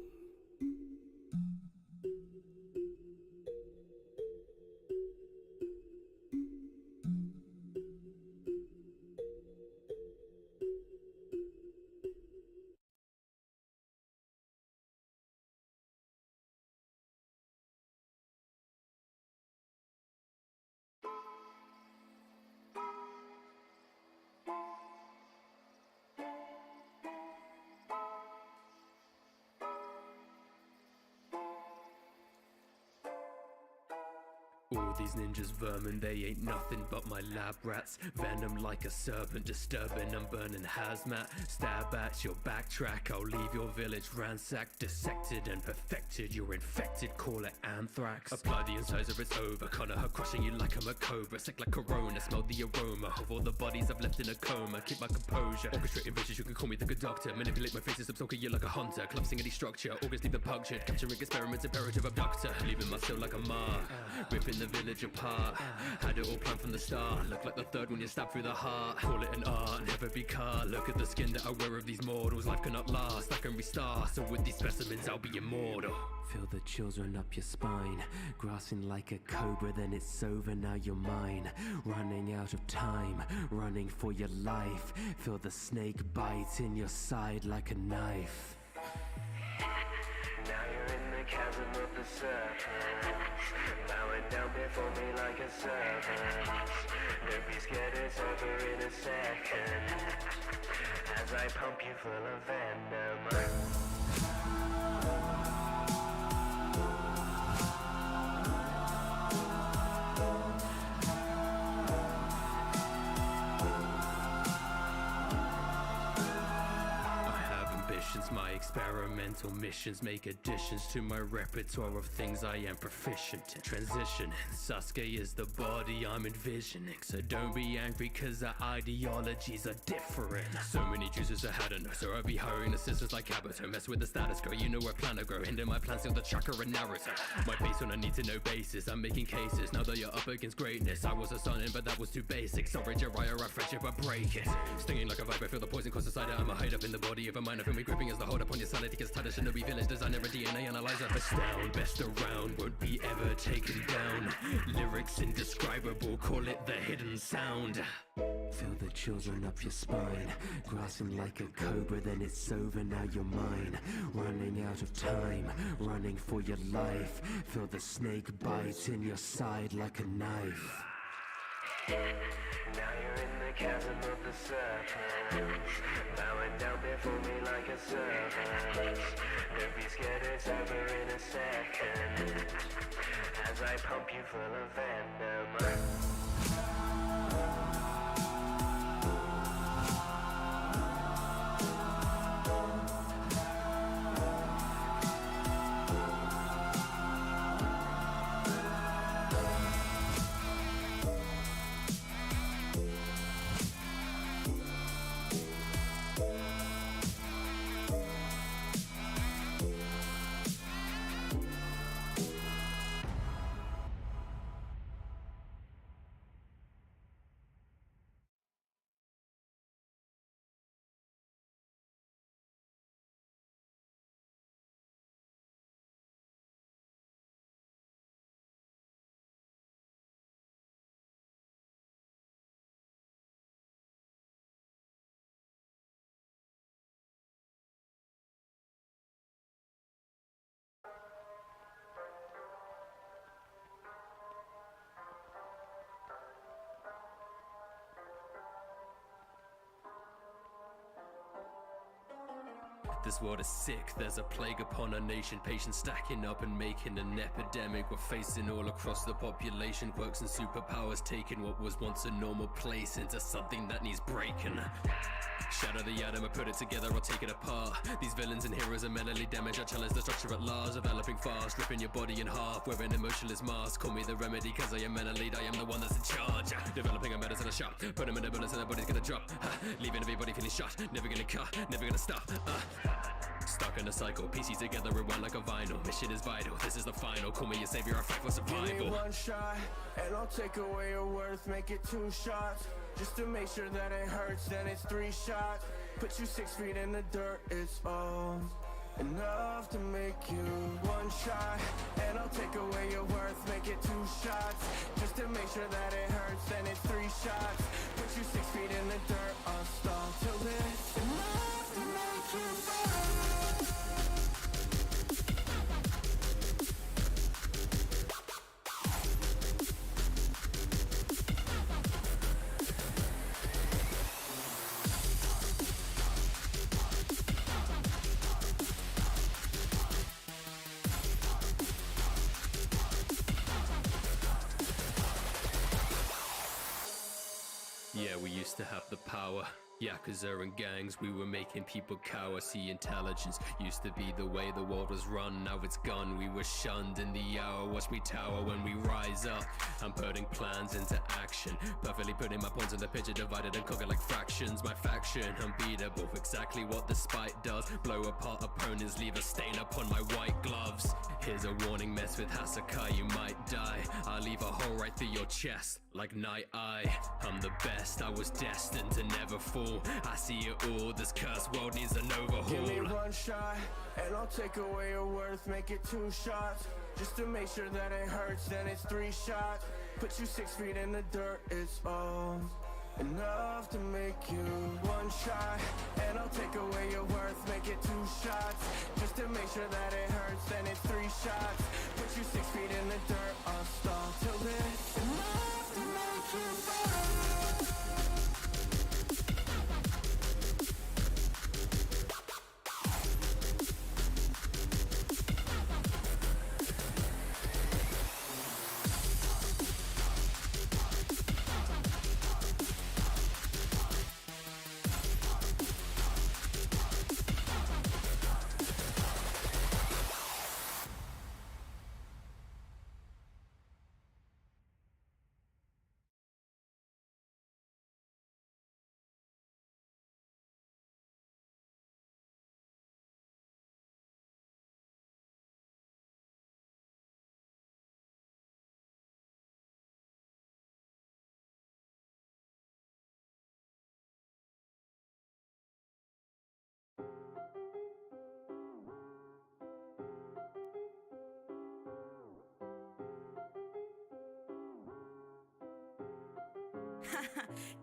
S2: All these ninjas vermin, they ain't nothing but my lab rats. Venom like a serpent, disturbing and burning hazmat. Stab at your backtrack, I'll leave your village ransacked. Dissected and perfected, you're infected, call it anthrax. Apply the incisor, it's over, Konoha crushing you like I'm a cobra. Sick like corona, smell the aroma of all the bodies I've left in a coma. Keep my composure, orchestrating bitches, you can call me the conductor. Manipulate my faces, I'm talking you like a hunter. Collapsing any structure, organs leave them punctured. Capturing experiments, imperative abductor. Leaving my soul like a mar, ripping the village apart. Had it all planned from the start. Look like the third when you stab through the heart. Call it an art, never be car. Look at the skin that I wear of these mortals. Life cannot last, I can restart. So with these specimens I'll be immortal.
S14: Feel the chills run up your spine. Grasping like a cobra, then it's over, now you're mine. Running out of time, running for your life. Feel the snake bite in your side like a knife.
S1: Now you're in the chasm of the serpent, bound
S14: bowing down before me like a servant. Don't be scared, it's over in a second. As I pump you full of venom. My experimental missions make additions to my repertoire of things I am proficient in. Transition, Sasuke is the body I'm envisioning. So don't be angry cause our ideologies are different. So many juices I had enough, so I'll be hiring assistants like Kabuto. Mess with the status quo, you know where plan to grow. Hinder my plans till the chakra and Naruto. My base on a need to know basis, I'm making cases. Now that you're up against greatness, I was a stunning but that was too basic. Sorry Jiraiya, our friendship I break it. Stinging like a viper, feel the poison cause society. I'm a hide up in the body of a mind of whom we gripping as the hold up on your sanity. Cause tight as shinobi village designer, a DNA analyzer. Astound, best around, won't be ever taken down. Lyrics indescribable, call it the hidden sound. Feel the chills run up your spine, grasping like a cobra, then it's over, now you're mine. Running out of time, running for your life. Feel the snake bite in your side like a knife. Now you're in the chasm of the serpent, bowing down before me like a servant. Don't be scared, it's over in a second. As I pump you full of venom. This world is sick, there's a plague upon our nation. Patients stacking up and making an epidemic. We're facing all across the population. Quirks and superpowers taking what was once a normal place into something that needs breaking. Shatter the atom, I put it together, I'll take it apart. These villains and heroes are mentally damaged. I challenge the structure at large, developing fast, ripping your body in half, wearing emotionless mask. Call me the remedy, cause I am mentally, I am the one that's in charge. Developing a medicine shop, put them in the bullets and their body's gonna drop. Leaving everybody feeling shot, never gonna cut, never gonna stop. Stuck in a cycle, piecing together rewind like a vinyl. Mission is vital, this is the final. Call me your savior, I fight for survival.
S10: Give me one shot, and I'll take away your worth. Make it 2 shots, just to make sure that it hurts. Then it's 3 shots, put you 6 feet in the dirt. It's all enough to make you one shot, and I'll take away your worth. Make it 2 shots, just to make sure that it hurts. Then it's 3 shots, put you 6 feet in the dirt. I'll stall till it's enough to make you fall.
S2: Yeah, we used to have the power. Yakuza and gangs, we were making people cower. See, intelligence used to be the way the world was run. Now it's gone, we were shunned in the hour. Watch me tower when we rise up. I'm putting plans into action, perfectly putting my points in the picture, divided and conquered like fractions. My faction, unbeatable, exactly what the spite does. Blow apart opponents, leave a stain upon my white gloves. Here's a warning, mess with Hasakai, you might die. I'll leave a hole right through your chest, like Night Eye. I'm the best, I was destined to never fall. I see it all, this cursed world needs an overhaul.
S10: Give me one shot, and I'll take away your worth. Make it 2 shots, just to make sure that it hurts. Then it's 3 shots, put you 6 feet in the dirt. It's all enough to make you one shot, and I'll take away your worth. Make it 2 shots, just to make sure that it hurts. Then it's 3 shots, put you 6 feet in the dirt. I'll stall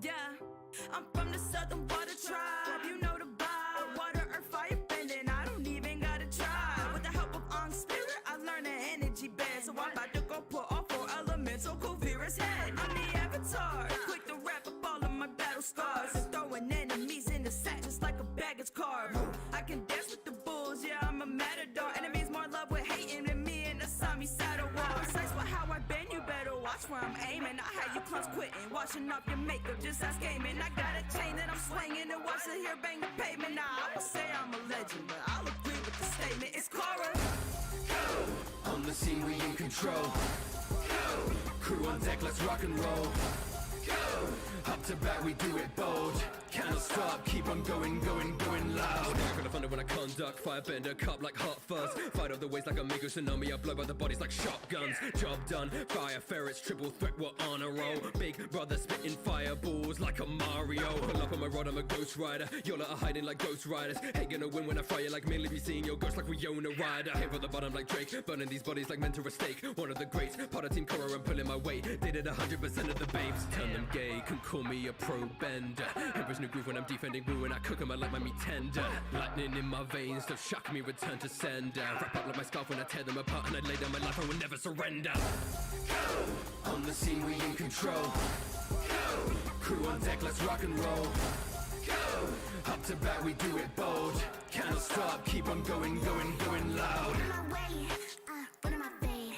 S23: Yeah, I'm from the Southern Water Tribe. You know the vibe, water, earth, fire bending. I don't even gotta try. With the help of on spirit, I learned an energy band. So I'm about to go put all 4 elemental Kuvira's head. I'm the avatar, quick to wrap up all of my battle scars. And throwing enemies in the sack just like a baggage car. I can dance with the bulls, yeah, I'm a matador. Enemies more love with hating than me in the Sami saddle war. Precise with how I bend, you better watch where I'm aiming. I had you clowns quitting, washing off your makeup, just ask gaming. I got a chain that I'm swinging and watch it here bang the pavement. Nah, I would say I'm a legend, but I'll agree with the statement. It's Cora.
S2: On the scene, we in control. Crew on deck, let's rock and roll. Up to bat, we do it bold. Cannot stop, keep on going, going, going loud. Gonna thunder when I conduct, firebender, cup like hot fuzz. Fight off the waves like a mega tsunami, I blow by the bodies like shotguns. Job done, fire ferrets, triple threat, we're on a roll. Big brother spitting fireballs like a Mario. Pull up on my rod, I'm a ghost rider. Y'all are hiding like ghost riders. Ain't gonna win when I fire like merely be seeing your ghost like we own a rider. Hit for the bottom like Drake, burning these bodies like meant to a stake. One of the greats, part of Team Cora, I'm pulling my weight. Did it 100% of the babes. Turn them gay, can call me a pro bender. Emperor's new groove when I'm defending blue and I cook 'em, I like my meat tender. Lightning in my veins, don't shock me, return to sender. Wrap up like my scarf when I tear them apart and I lay down my life, I will never surrender. On the scene, we in control. Crew on deck, let's rock and roll. Up to bat, we do it bold. Cannot stop, keep on going, going, going loud.
S1: On my way, what am I fade?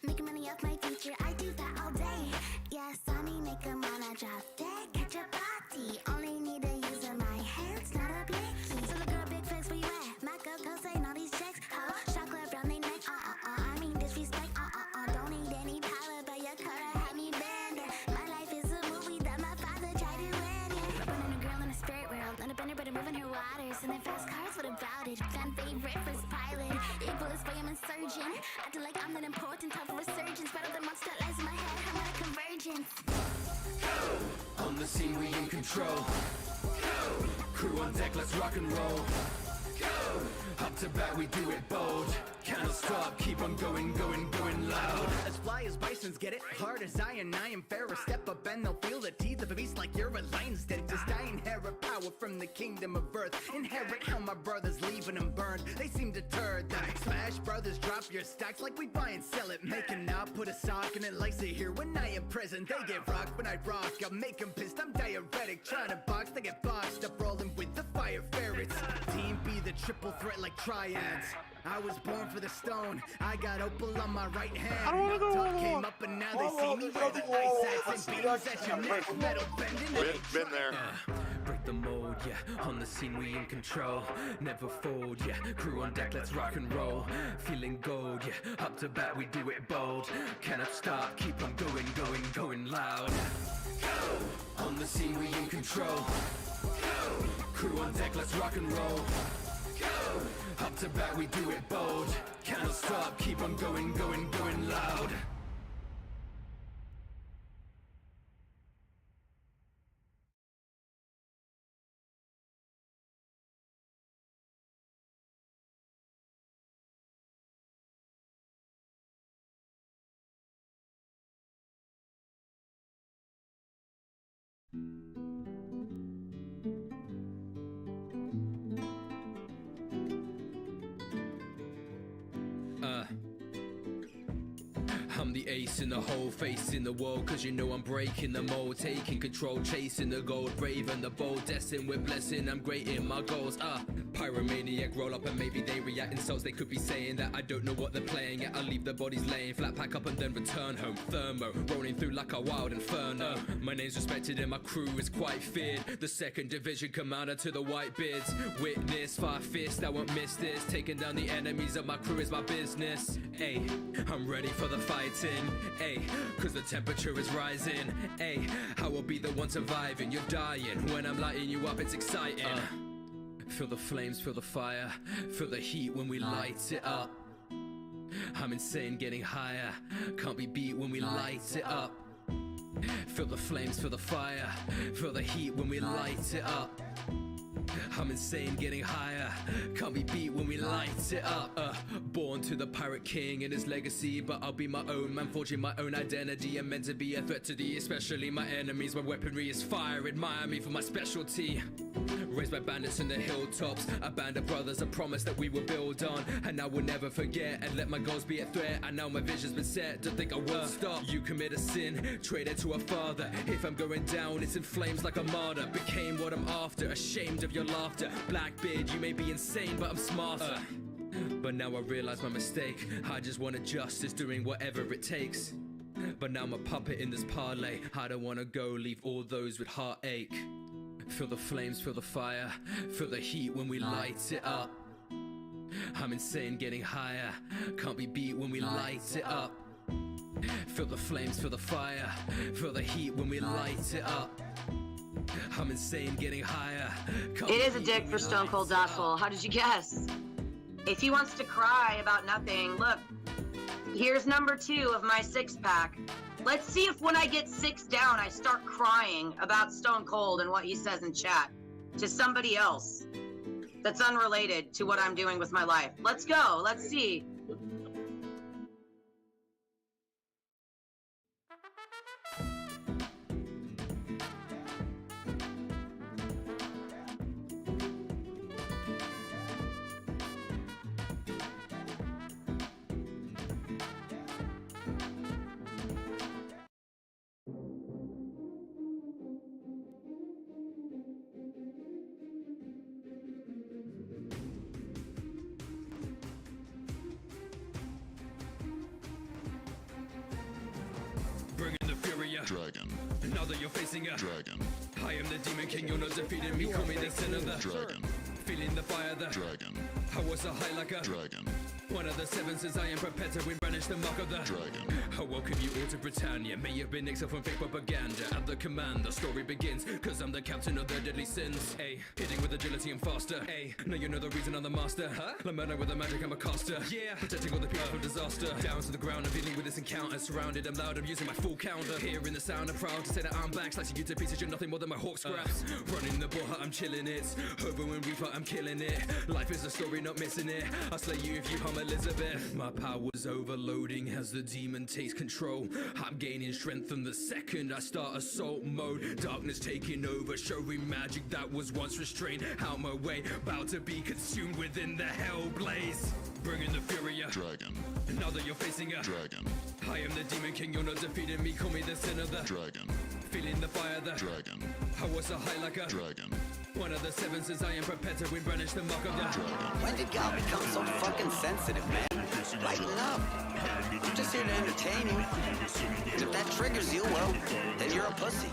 S1: Making money off my future, I do that all day. Yeah, saw me make 'em on a drop dead, catch a body. Only need to use my hands, not a blicky. So look at a big flex where you at? My girl saying all these checks. Chocolate around they neck. I mean disrespect. Don't need any power, but your color had me banned. My life is a movie that my father tried to end. Running a girl in a spirit world, and a bender but I'm moving her waters. And then fast cars, what about it? Fan favorite first pilot. Equal is why I'm insurgent. Acting like I'm not important, time for resurgence. Battle the monster that lies in my head, I'm on a convergence.
S2: On the scene, we in control. Crew on deck, let's rock and roll. Up to bat, we do it bold. Cannot stop, keep on going, going, going loud.
S6: As fly as bisons, get it? Hard as iron, I am fairer. Step up and they'll feel the teeth of a beast like you're a lion's dentist. I inherit power from the kingdom of earth. Inherit how my brothers leaving them burned. They seem deterred. Then Smash Brothers drop your stacks like we buy and sell it. Make a knob, put a sock in it, lace it here. When I am present, they get rocked when I rock. I make them pissed, I'm diuretic. Trying to box, they get boxed up, rolling with the fire ferrets. Team B, the triple threat like triads. I was born for the stone. I got opal on my right hand. Top came up and now they see me wear the ice axe and beams at your neck. Metal bending.
S8: Been there.
S2: Break the mold, yeah. On the scene, we in control. Never fold, yeah. Crew on deck, let's rock and roll. Feeling gold, yeah. Up to bat, we do it bold. Cannot stop, keep on going, going, going loud. On the scene, we in control. Crew on deck, let's rock and roll. Up to bat, we do it bold. Cannot stop, keep on going, going, going loud. I'm the ace in the hole, facing the wall, cause you know I'm breaking the mold, taking control, chasing the gold, brave and the bold, destined with blessing, I'm great in my goals, pyromaniac, roll up and maybe they react insults, they could be saying that I don't know what they're playing at, I leave the bodies laying flat, pack up and then return home, thermo, rolling through like a wild inferno, my name's respected and my crew is quite feared, the 2nd division commander to the white beards, witness, fire fist, I won't miss this, taking down the enemies of my crew is my business, ayy, I'm ready for the fighting, ayy, cause the temperature is rising, ayy, I will be the one surviving, you're dying, when I'm lighting you up it's exciting, feel the flames, feel the fire, feel the heat when we light it up, I'm insane getting higher, can't be beat when we light it up, feel the flames, feel the fire, feel the heat when we light it up, I'm insane, getting higher. Can't be beat when we light it up. Born to the pirate king and his legacy, but I'll be my own man, forging my own identity. I'm meant to be a threat to thee, especially my enemies. My weaponry is fire, admire me for my specialty. Raised by bandits in the hilltops, a band of brothers, a promise that we will build on. And I will never forget and let my goals be a threat. I know my vision's been set, don't think I will stop. You commit a sin, trade it to a father. If I'm going down, it's in flames like a martyr. Became what I'm after, ashamed of your laughter. Blackbeard, you may be insane, but I'm smarter. But now I realize my mistake. I just wanted justice, doing whatever it takes. But now I'm a puppet in this parlay. I don't wanna go, leave all those with heartache. Feel the flames, feel the fire, feel the heat when we light it up. I'm insane, getting higher, can't be beat when we light it up. Feel the flames, feel the fire, feel the heat when we light it up. I'm insane, getting higher.
S7: It is a dick for Stone Cold Doubtful. How did you guess? If he wants to cry about nothing, look, here's number 2 of my 6-pack. Let's see if when I get 6 down, I start crying about Stone Cold and what he says in chat to somebody else that's unrelated to what I'm doing with my life. Let's go. Let's see.
S2: Dragon. Now that you're facing a dragon, I am the demon king, you're not defeating me. Call me the sin of the dragon. Feeling the fire, the dragon. I was a high like a dragon. One of the 7 says I am prepared to win, banish the mark of the dragon. I welcome you all to Britannia. May have been exiled from fake propaganda. At the command, the story begins, cause I'm the captain of the deadly sins. A hitting with agility and faster. A now you know the reason I'm the master. Lamana with the magic, I'm a caster. Yeah, protecting all the people from disaster. Down to the ground, I'm dealing with this encounter. Surrounded, I'm loud, I'm using my full counter. Hearing the sound, I'm proud to say that I'm back. Slicing you to pieces, you're nothing more than my hawk scraps. Running the ball, I'm chilling it. Hobo and Reaper, I'm killing it. Life is a story, not missing it. I'll slay you if you harm Elizabeth. My power's overloading as the demon takes control. I'm gaining strength from the second I start assault mode. Darkness taking over, showing magic that was once restrained. Out my way, about to be consumed within the hell blaze. Bringing the fury, dragon. Now that you're facing a dragon, I am the demon king, you're not defeating me. Call me the sin of the dragon. Feeling the fire, the dragon. I was a high like a dragon. One of the 7 says I am prepared to win, banish the mark of the dragon.
S9: When did y'all become so fucking sensitive, man? Lighten up. I'm just here to entertain you. And if that triggers you, well, then you're a pussy.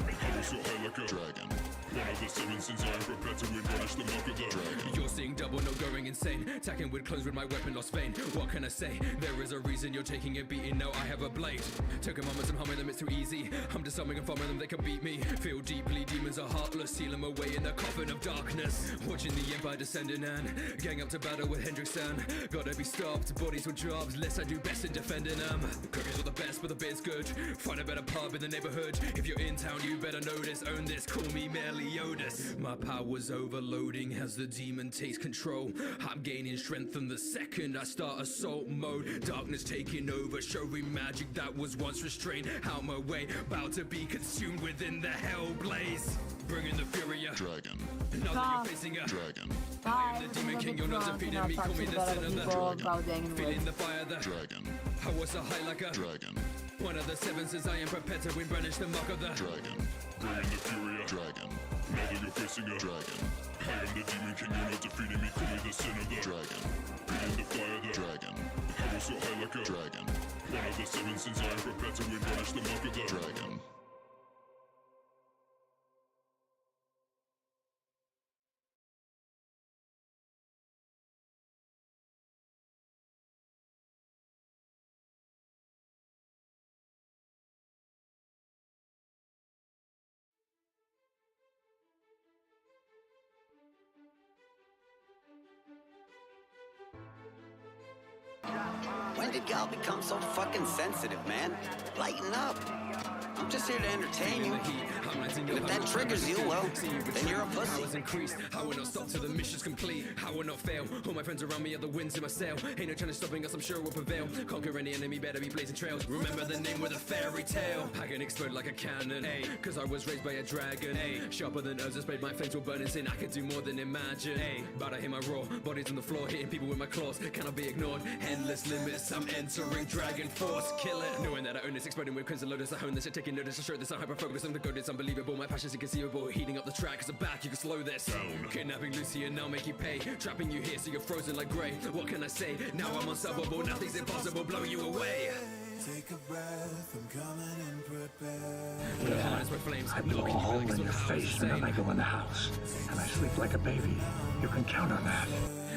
S2: Dragon. One of the 7 sins I am prepared to win, banish the mark of the dragon. You're seeing double, no going insane. Attacking with clones with my weapon lost vein. What can I say? There is a reason you're taking a beating, now I have a blade. Took a moment, I'm humming them, it's too easy. I'm disarming and farming them, they can beat me. Feel deeply, demons are heartless. Seal them away in the coffin of darkness. Watching the empire descending and gang up to battle with Hendrickson. Gotta be stopped, bodies with jobs. Less I do best in defending them. Cookies are the best, but the beer's good. Find a better pub in the neighborhood. If you're in town, you better know this. Own this, call me Meliodas. My power's overloading as the demon takes control. I'm gaining strength from the second I start assault mode. Darkness taking over, showing magic that was once restrained. Out my way, about to be consumed within the hell blaze. Bringing the fury, dragon. Now that you're facing a dragon, I am the demon king, you're not defeating me. Call me the sin of the dragon. Feeling the fire, the dragon. I was a high like a dragon. One of the 7 says I am prepared to win, banish the mark of the dragon. Bringing the fury, dragon. Now that you're facing a dragon, I am the demon king, you're not defeating me. Call me the sin of the dragon. Feeling the fire, the dragon. I was so high like a dragon. One of the 7 sins I am prepared to win, banish the mark of the dragon.
S9: When did y'all become so fucking sensitive, man? Lighten up. I'm just here to entertain you. And if that triggers you, well, then you're a pussy.
S2: Hours increased, I will not stop till the mission's complete. I will not fail. All my friends around me are the winds in my sail. Ain't no challenge stopping us, I'm sure we'll prevail. Conquer any enemy, better be blazing trails. Remember the name with a fairy tale. I can explode like a cannon, ayy, cause I was raised by a dragon, ayy. Sharper than Urza's blade, my flames will burn in sin. I can do more than imagine, ayy. But I hear my roar, bodies on the floor, hitting people with my claws. Cannot be ignored, endless limits. I'm entering Dragon Force, kill it. Knowing that I own this, exploding with crimson lotus. I hone this, taking notice, I show this. I'm hyper-focused, I'm the god, it's unbelievable. My passion's inconceivable, heating up the track. Cause I'm back, you can slow this. Kidnapping Lucy and now make you pay. Trapping you here so you're frozen like grey. What can I say? Now I'm unstoppable, nothing's impossible, blow you away.
S18: Take a breath, I'm coming in prepared.
S15: I blow a hole in your face whenever I go in the house. And I sleep like a baby. You can count on that.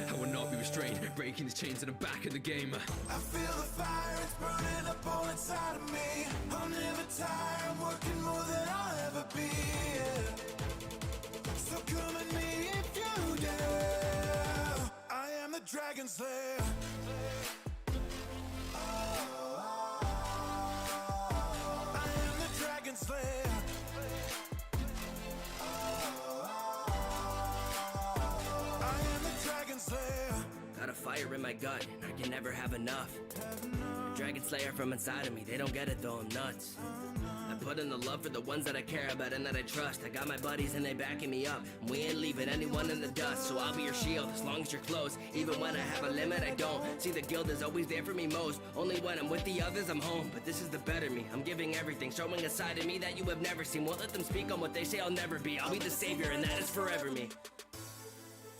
S2: I will not be restrained, breaking these chains and I'm back in the game.
S18: I feel the fire, it's burning up all inside of me. I'm never tired, I'm working more than I'll ever be. So come at me if you dare. I am the Dragon Slayer. I am the Dragon Slayer. I am the Dragon Slayer.
S17: Got a fire in my gut, I can never have enough. Dragon Slayer from inside of me, they don't get it though, I'm nuts. I put in the love for the ones that I care about and that I trust. I got my buddies and they backing me up. And we ain't leaving anyone in the dust. So I'll be your shield as long as you're close. Even when I have a limit, I don't. See, the guild is always there for me most. Only when I'm with the others, I'm home. But this is the better me. I'm giving everything, showing a side of me that you have never seen. Won't let them speak on what they say I'll never be. I'll be the savior and that is forever me.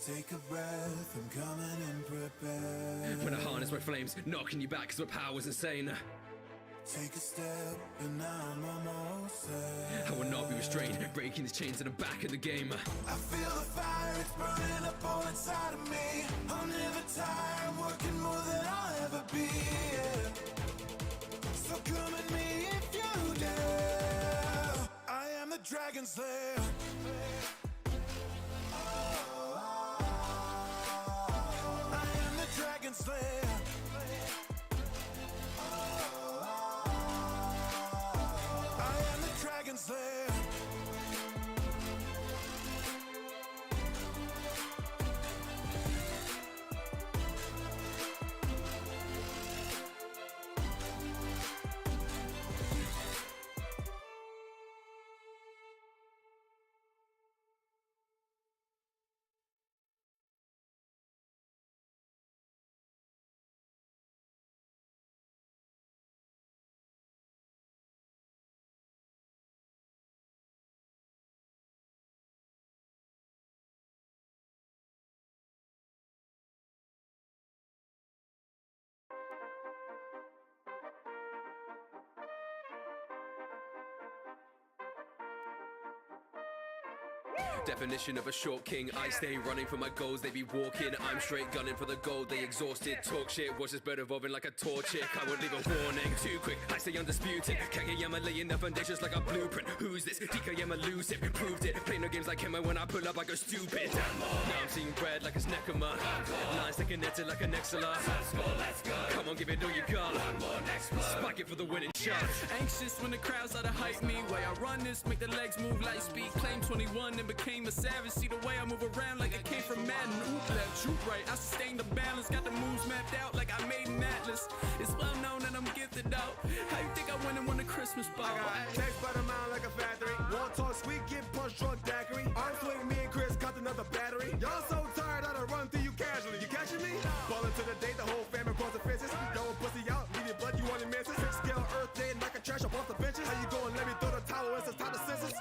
S18: Take a breath, I'm coming in prepared.
S2: When I harness my flames, knocking you back cause my power's insane.
S18: Take a step, and now I'm almost there.
S2: I will not be restrained, breaking these chains and I'm back in the game.
S18: I feel the fire, it's burning up all inside of me. I'm never tired, I'm working more than I'll ever be. So come at me if you dare. I am the Dragon Slayer. I am the Dragon Slayer. Slayer.
S2: Definition of a short king, I stay running for my goals, they be walking. I'm straight gunning for the gold, they exhausted. Talk shit, watch this bird evolving like a torchic. I won't leave a warning, too quick, I stay undisputed. Kageyama laying the foundations like a blueprint. Who's this? DKM elusive, proved it. Play no games like him, and when I pull up I go stupid. Now I'm seeing red like it's Nekama. Lines sticking connected like a Nexala. Let's go. Come on, give it all you got. Spike it for the winning shot.
S16: Anxious when the crowds try to hype me. Way I run this, make the legs move light speed. Claim 21 and became a savage. See the way I move around like I came from Madden. Oop, left, shoot right. I sustain the balance. Got the moves mapped out like I made an atlas. It's well known that I'm gifted out. How you think I win and won a Christmas ball?
S5: I got text by the mile like a factory. Won't talk sweet, get punched drunk daiquiri. Arm swing, me and Chris got another battery. Y'all so tired, I done run through you casually. You catching me? Ballin' to the date, the whole family across the fences. Throwing pussy out, leave your blood, you want to miss it. 6 scale Earth Day, knock a trash up off the benches. How you going? Let me throw the towel, it's time to scissors.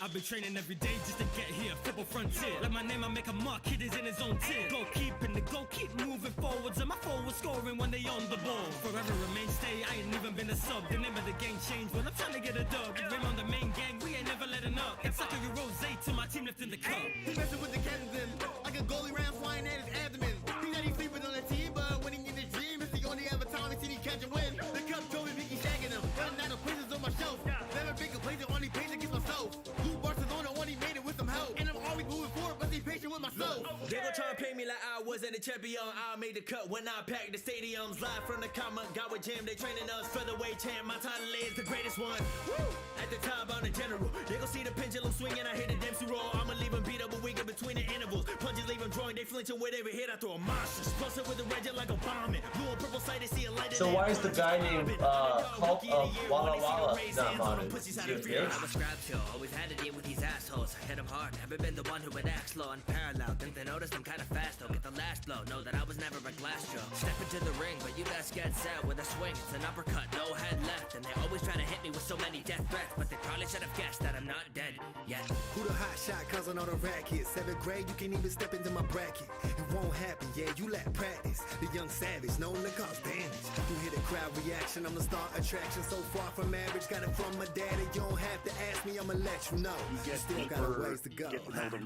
S21: I've been training every day just to get here. Football frontier. Like my name, I make a mark. Kid is in his own tier. Go keep in the goal, keep moving forwards. And my forward scoring when they on the ball. Forever remain stay. I ain't even been a sub. The name of the game changed when I'm trying to get a dub. Rim on the main gang, we ain't never letting up. It's like a rose to my team lifting the cup.
S22: He messing with the captain like a goalie ram flying at his abdomen. He not even sleeping on the team, but when he in his dream, it's the only ever time he see he catch a win. The cup told me Mickey shagging him. Running out of prisons on my shelf. Never been complacent, only patient against myself. Barcelona only made it with some help. And I'm always moving forward, but be patient with myself.
S17: They gon' try and play me like I wasn't a
S10: the champion, I made the cut when I packed the stadiums. Live from the Kamigawa gym, they training us featherweight champ. My title is the greatest one. Woo! At the top, I'm the general. They gon' see the pendulum swinging, I hit the Dempsey roll. I'ma leave them beat up a week in between the intervals. Punches leave them drawing, they flinching with every hit. I throw a monster. Explosive with the red jet like a bombing. Blue and purple sight, they see a light.
S3: So why is the guy named Cult of Walla Walla not modded? Is he a bitch?
S17: I'm a scrap show, always had to deal with these assholes. I hit them hard, never been the one who would act slow and parallel. Think they noticed I'm kinda fast, don't get the last blow. Know that I was never a glass jaw. Step into the ring, but you best get set with a swing. It's an uppercut, no head left. And they always try to hit me with so many death threats, but they probably should have guessed that I'm not dead yet.
S5: Who the hot shot causing all the racket? 7th grade, you can't even step into my bracket. It won't happen, yeah, you lack practice. The young savage, known to cause damage. You hear the crowd reaction, I'm the star attraction. So far from average, got it from my daddy. You don't have to ask me, I'ma let you know. You still got a ways to go.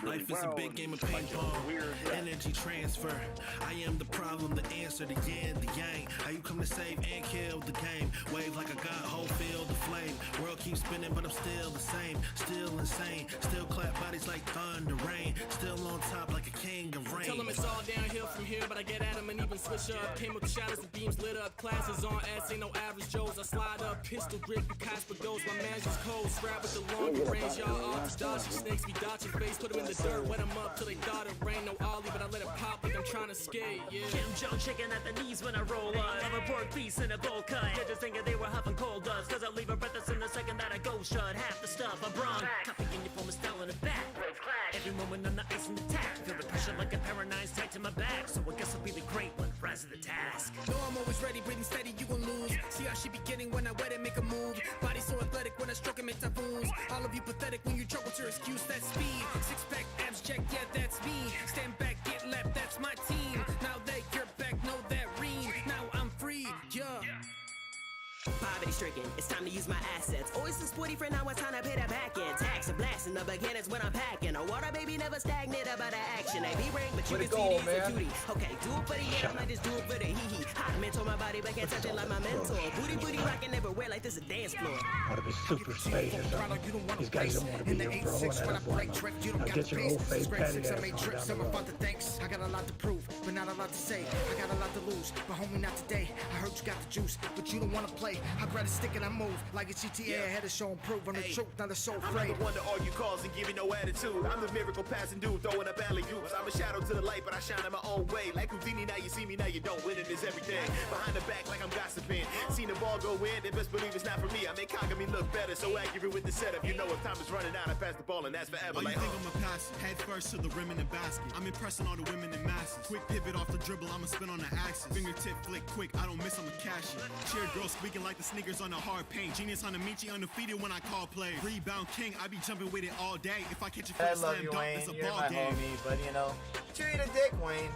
S13: Life is a big game of ping pong, energy transfer. I am the problem, the answer, the yin, the yang. How you come to save and kill the game? Wave like I got whole field of flame. World keeps spinning, but I'm still the same. Still insane, still clap bodies like thunder rain. Still on top like a king of rain.
S16: Tell them it's all downhill from here, but I get at them and even switch up. Came with the shadows and beams lit up. Classes on ass, ain't no average Joes. I slide up, pistol grip, you Casper goes. My man's just cold, scrap with the longer range. Y'all off, dodging snakes, be dodging face. Put them in the dirt, wet them up till they thought it rained. No ollie, but I let it pop like I'm trying to skate, yeah.
S23: Kim Jong chicken at the knees when I roll up. Love a pork piece in a bowl cut. You're just thinking they were huffing coal dust. Cause I leave a breathless in the second that I go shut. Half the stuff I brung. Cupping in your form is style in the back. Every moment on the ice and attack. Feel the pressure like a paralyzed tight to my back. So I guess I'll be the great one. Rise to the task.
S10: No, I'm always ready, breathing steady, you gon' lose. See how she beginning when I wet it, make a move. Body so athletic when I stroke it, make typhoons. All of you pathetic when you choke, what's your excuse? That speed. Six pack, abs check, yeah, that's me. Stand back, get left, that's my team. Now that you're back, know that ream. Now I'm free, yeah.
S23: Poverty stricken, it's time to use my assets. Always the sporty friend, now it's time to pay the back end. Tax and blasting the beginners when I'm packing. A water baby never stagnant about the action. I be rank, but you can see these are duty. Okay, do it for the year, I might just do it for the hee hee. Hot mentor my body, but can't touch it like my mentor. Booty booty rockin' everywhere like this a dance floor.
S15: Ought to be super space or something. These guys don't want to be here for a whole night of boy. Now get your whole face patty ass on down the road.
S10: Thanks. I got a lot to prove, but not a lot to say. I got a lot to lose, but homie, not today. I heard you got the juice, but you don't wanna play. I grab a stick and I move like a GTA. Ahead of show and prove I'm the truth, not a soul afraid.
S5: I'm the one to argue calls and give you no attitude. I'm the miracle passing dude, throwing up alley oops. I'm a shadow to the light, but I shine in my own way. Like Houdini, now you see me, now you don't. Winning is everything. Behind the back, like I'm gossiping. Seen the ball go in, then best believe it's not for me. I make Kagami look better, so accurate with the setup. You know if time is running out, I pass the ball and that's forever.
S13: Oh, you think I'm a pass? Head first to the rim in the basket. I'm impressing all the women in masses. Quick pivot off the dribble, I'ma spin on the axis. Fingertip flick quick, I don't miss, I'm a cashier. Cheer girl squeaking like the sneakers on the hard paint. Genius on the Michi, undefeated when I call play. Rebound king, I be jumping with it all day. If I catch a first slam dunk, it's a
S20: You're
S13: ball
S20: my
S13: game.
S20: homie, but you know, treat a dick, Wayne.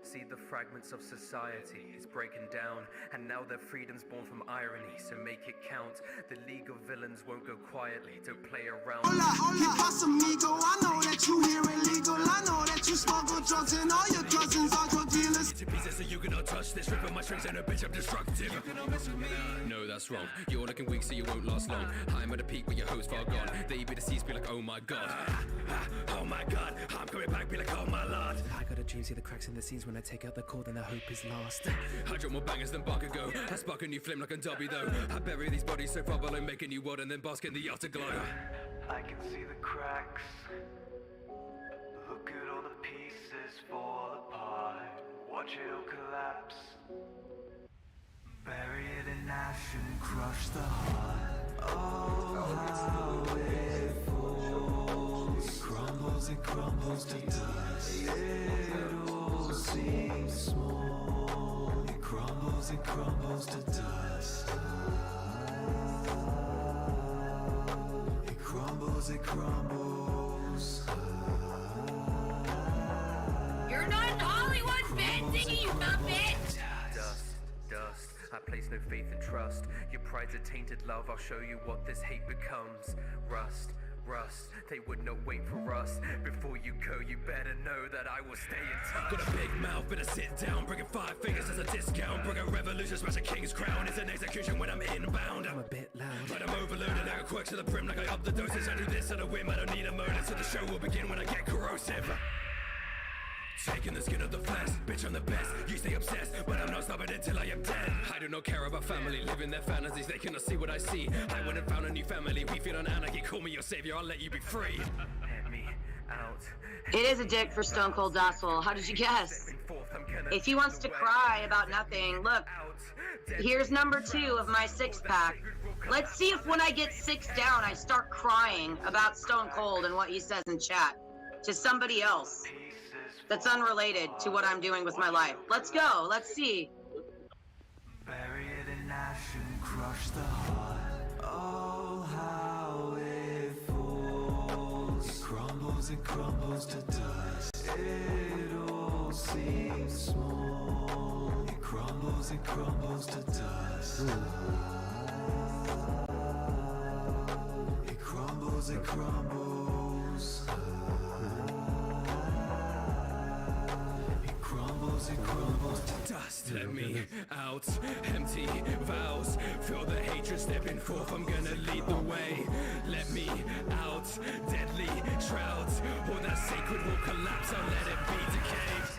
S14: See the fragments of society is breaking down, and now their freedom's born from irony, so make it count. The League of Villains won't go quietly, don't play around.
S18: Hola, que pasa, amigo? I know that you here illegal. I know that you smuggle drugs and all your cousins are drug dealers.
S2: To pieces so you cannot touch this. Ripping my strings and a bitch, I'm destructive. You cannot mess with me. No, that's wrong. You're looking weak, so you won't last long. I'm at a peak, but your hoes far gone. They be deceased, be like, oh my god. Oh my god, I'm coming back, be like, oh my lord.
S14: I got a dream, see the cracks in the scenes when I take out the cord, and the hope is lost.
S2: I drop more bangers than Bakugo. I spark a new flame like a Dobby though. I bury these bodies so far below, making you world and then bask in the afterglow.
S24: I can see the cracks. Look at all the pieces fall apart. Watch it all collapse. Bury it in ash and crush the heart. Oh, how it falls. It crumbles to dust. It all seems small. It crumbles to dust. It crumbles.
S25: You're not in Hollywood, bitch!
S1: singing, you dumb bitch!
S14: Dust, I place no faith and trust. Your pride's a tainted love, I'll show you what this hate becomes. Rust, they would not wait for us. Before you go, you better know that I will stay in touch.
S2: Got a big mouth, better sit down. Bringing 5 figures as a discount. Bring a revolution, smash a king's crown. It's an execution when I'm inbound. I'm a bit loud, but I'm overloaded. I got quirks to the brim like I up the dosage. I do this at a whim, I don't need a motive. So the show will begin when I get corrosive. Taking the skin of the flesh, bitch I'm the best. You stay obsessed, but I'm not stopping until I am dead. I do not care about family, living their fantasies. They cannot see what I see. I went and found a new family. We feed on anarchy, call me your savior, I'll let you be free.
S14: Let me out.
S7: It is a dick for Stone Cold Docile. How did you guess? If he wants to cry about nothing, look, here's number 2 of my 6-pack. Let's see if when I get 6 down, I start crying about Stone Cold and what he says in chat to somebody else that's unrelated to what I'm doing with my life. Let's go. Let's see.
S24: Bury it in ash and crush the heart. Oh, how it falls. It crumbles and crumbles to dust. It all seems small. It crumbles and crumbles to dust. It crumbles and crumbles. It crumbles to
S2: dust. Let me out. Empty vows. Feel the hatred stepping forth. I'm gonna lead the way. Let me out. Deadly shrouds. All that sacred will collapse. I'll let it be decayed.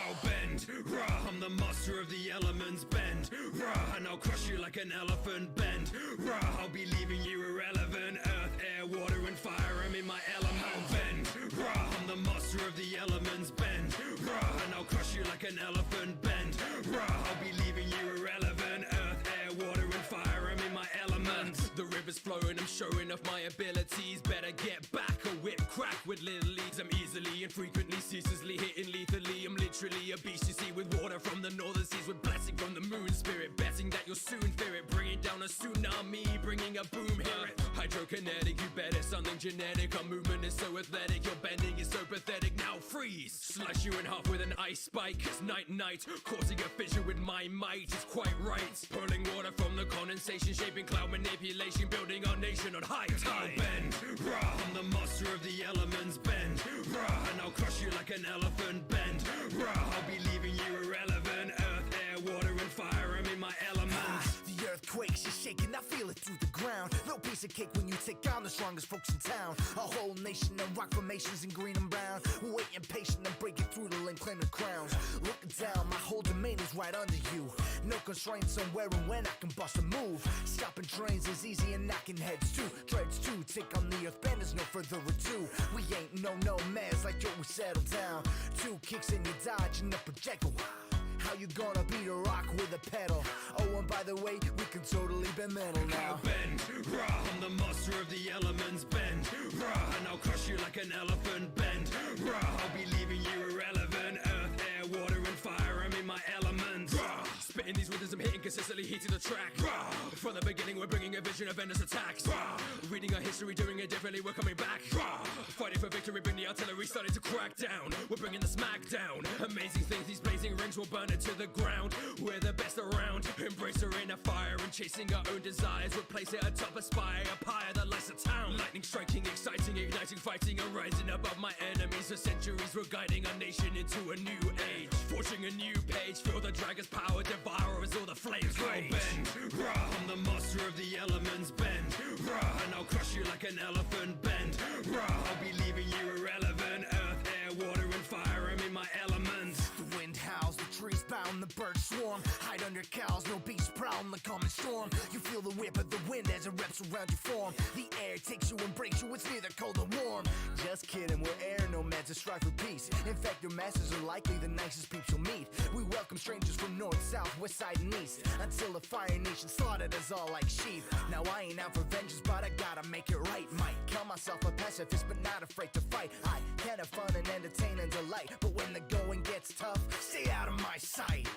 S2: I'll bend, rah, I'm the master of the elements. Bend, rah, and I'll crush you like an elephant. Bend, rah, I'll be leaving you irrelevant. Earth, air, water, and fire, I'm in my element. I'll bend, rah, I'm the master of the elements. Bend, rah, and I'll crush you like an elephant. Bend, rah, I'll be leaving you irrelevant. Earth, air, water, and fire, I'm in my element. The river's flowing, I'm showing off my abilities. Better get back, a whip crack with little leagues. I'm easily and frequently, ceaselessly hitting lethally. I'm literally a beast you see with water from the northern seas. With blessing from the moon spirit, betting that you'll soon fear it. Bringing down a tsunami, bringing a boom, hear it. Hydrokinetic, you bet it's something genetic. Our movement is so athletic, your bending is so pathetic. Now freeze, slice you in half with an ice spike. Cause night, causing a fissure with my might is quite right. Pulling water from the condensation, shaping cloud manipulation, building our nation on high tide. I'll bend, rah, I'm the master of the elements. Bend, rah, and I'll crush you like an elephant. Bend, rah, I'll be leaving you irrelevant. Earth, air, water, and fire, I'm in my element.
S18: The earthquake, she's shaking, I feel it through the ground. No piece of cake when you take on the strongest folks in town. A whole nation of rock formations in green and brown, waiting patient and breaking through the lane, claiming crowns. Looking down, my whole domain is right under you. No constraints on where and when I can bust a move. Stopping trains is easy and knocking heads too. Dreads too, take on the earth benders, no further ado. We ain't no nomads like yo, we settle down. 2 kicks and you dodging the projectile. How you gonna beat a rock with a pedal? Oh, and by the way, we can totally bend metal now.
S2: I'll bend, rah, I'm the master of the elements. Bend, rah, and I'll crush you like an elephant. Bend, rah, I'll be leaving you irrelevant. Earth, air, water, and fire, I'm in my element. Rah, spitting these rhythms, I'm hitting consistently, heating the track. Rah, from the beginning, we're bringing a vision of endless attacks. Rah, reading our history, doing it differently, we're coming back. Rah, fighting for victory, bring the artillery, starting to crack down. We're bringing the smack down. Amazing things, these blazing rings will burn it to the ground. We're the best around. Embrace our inner fire and chasing our own desires. We'll place it atop a spire, up higher than lights of town. Lightning striking, exciting, igniting, fighting, and rising above my enemies. For centuries, we're guiding our nation into a new age. Forging a new page, feel the dragon's power, devour as all the flames rage. Bend, rah, I'm the master of the elements. Bend, rah, and I'll crush you like an elephant. Bend, rah, I'll be leaving you irrelevant. Earth, air, water, and fire, I'm in my element.
S18: The wind howls, the trees bound, on the bird swarm. Hide under cows, no beast prowling the common storm. You feel the whip of the wind as it wraps around your form. The air takes you and breaks you, it's neither cold nor warm. Just kidding, we're air nomads that strive for peace. In fact, your masters are likely the nicest peeps you'll meet. We welcome strangers from north, south, west side, and east, until the Fire Nation slaughtered us all like sheep. Now I ain't out for vengeance, but I gotta make it right. Might call myself a pacifist, but not afraid to fight. I can have fun and entertain and delight, but when the going gets tough, stay out of my sight.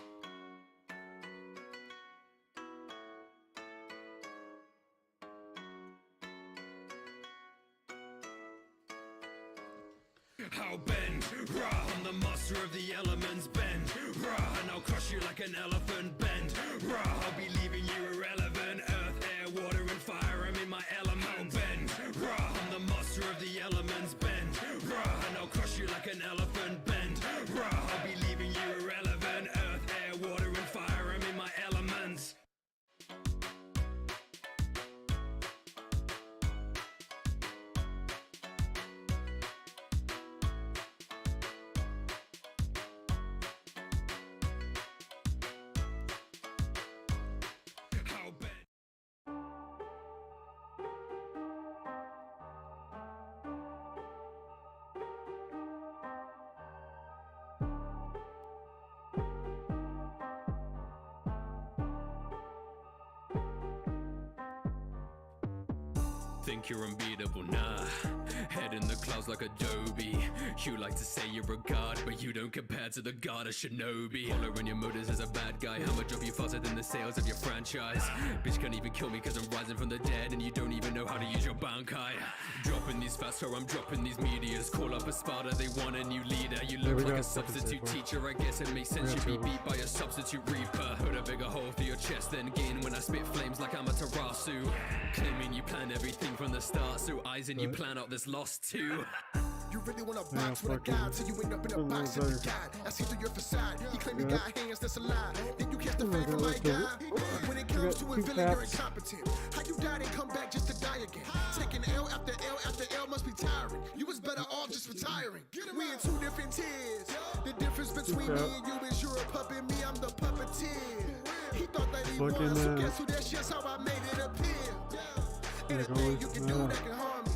S2: I'll bend, rah, I'm the master of the elements, bend, rah, and I'll crush you like an elephant, bend, rah, I'll be leaving you irrelevant, earth, air, water and fire, I'm in my element, I'll bend, rah, I'm the master of the elements, bend, rah, and I'll crush you like an elephant, bend, rah, I'll be leaving you irrelevant, earth, air, water and fire, I'm in my elements. Think you're unbeatable, nah. Head in the clouds like Adobe. You like to say you're a god, but you don't compare to the god of Shinobi. Following your motives as a bad guy. I'ma drop you faster than the sales of your franchise. Bitch can't even kill me cause I'm rising from the dead, and you don't even know how to use your bankai. Dropping these fast, so I'm dropping these meteors. Call up a Sparta, they want a new leader. You look like a substitute teacher, I guess it makes sense you'd be beat by a substitute reaper. Put a bigger hole through your chest, then gain when I spit flames like I'm a Tarasu. Claiming you plan everything from the start, so eyes and you plan out this loss too.
S18: You really wanna box with a guy till you end up in a box of the guy. I see through your facade. He claim you got hands, that's a lie. Then you catch the fame from my guy. When it comes to a villain, you're incompetent. How you died and come back just to die again? Taking L after L after L must be tiring. You was better off just retiring. We in two different tiers. The difference between me and you is you're a puppet, me I'm the puppeteer. He thought that he was, so guess who? That's just how I made it appear. Anything you can do that can harm me.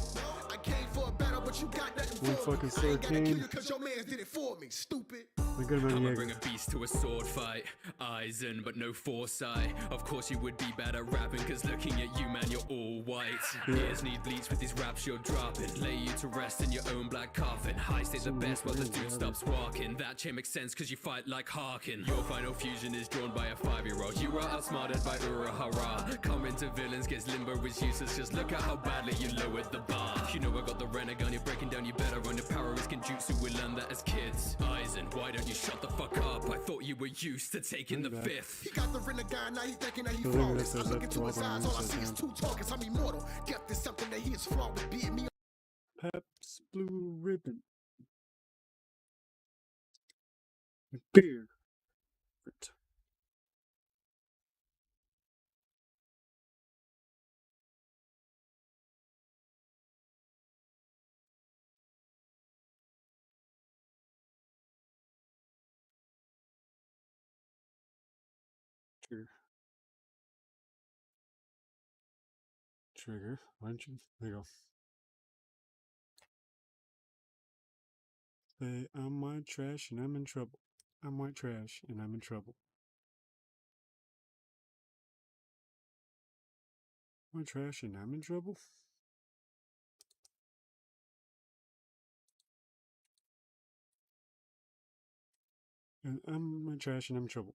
S18: I came for a battle, but you got nothing for me. I ain't gotta kill you cause your man did it for me, stupid.
S2: I'ma bring a beast to a sword fight. Eyes in, but no foresight. Of course you would be bad at rapping, cause looking at you, man, you're all white. Ears need bleach with these raps you're dropping. Lay you to rest in your own black coffin. High stay the best while the dude stops walking. That chain makes sense cause you fight like Harkin. Your final fusion is drawn by a 5-year-old. You are outsmarted by Urahara. Coming to villains gets limbo is useless. Just look at how badly you lowered the bar. You know I got the Renegon, you're breaking down, you better run. Your power is Genjutsu, we learned that as kids. Eyes in, why don't you shut the fuck up? I thought you were used to taking the fifth.
S18: He got the Renegon, now he thinking that he flawless. I look into his eyes, all I see is two talkers. I'm immortal. Death is something that he is flawed with. Be it me.
S4: Pep's Blue Ribbon. Beer. Trigger. Why don't you? There you go. Say, I'm white trash and I'm in trouble. I'm white trash and I'm in trouble. White trash and I'm in trouble? And I'm white trash and I'm in trouble.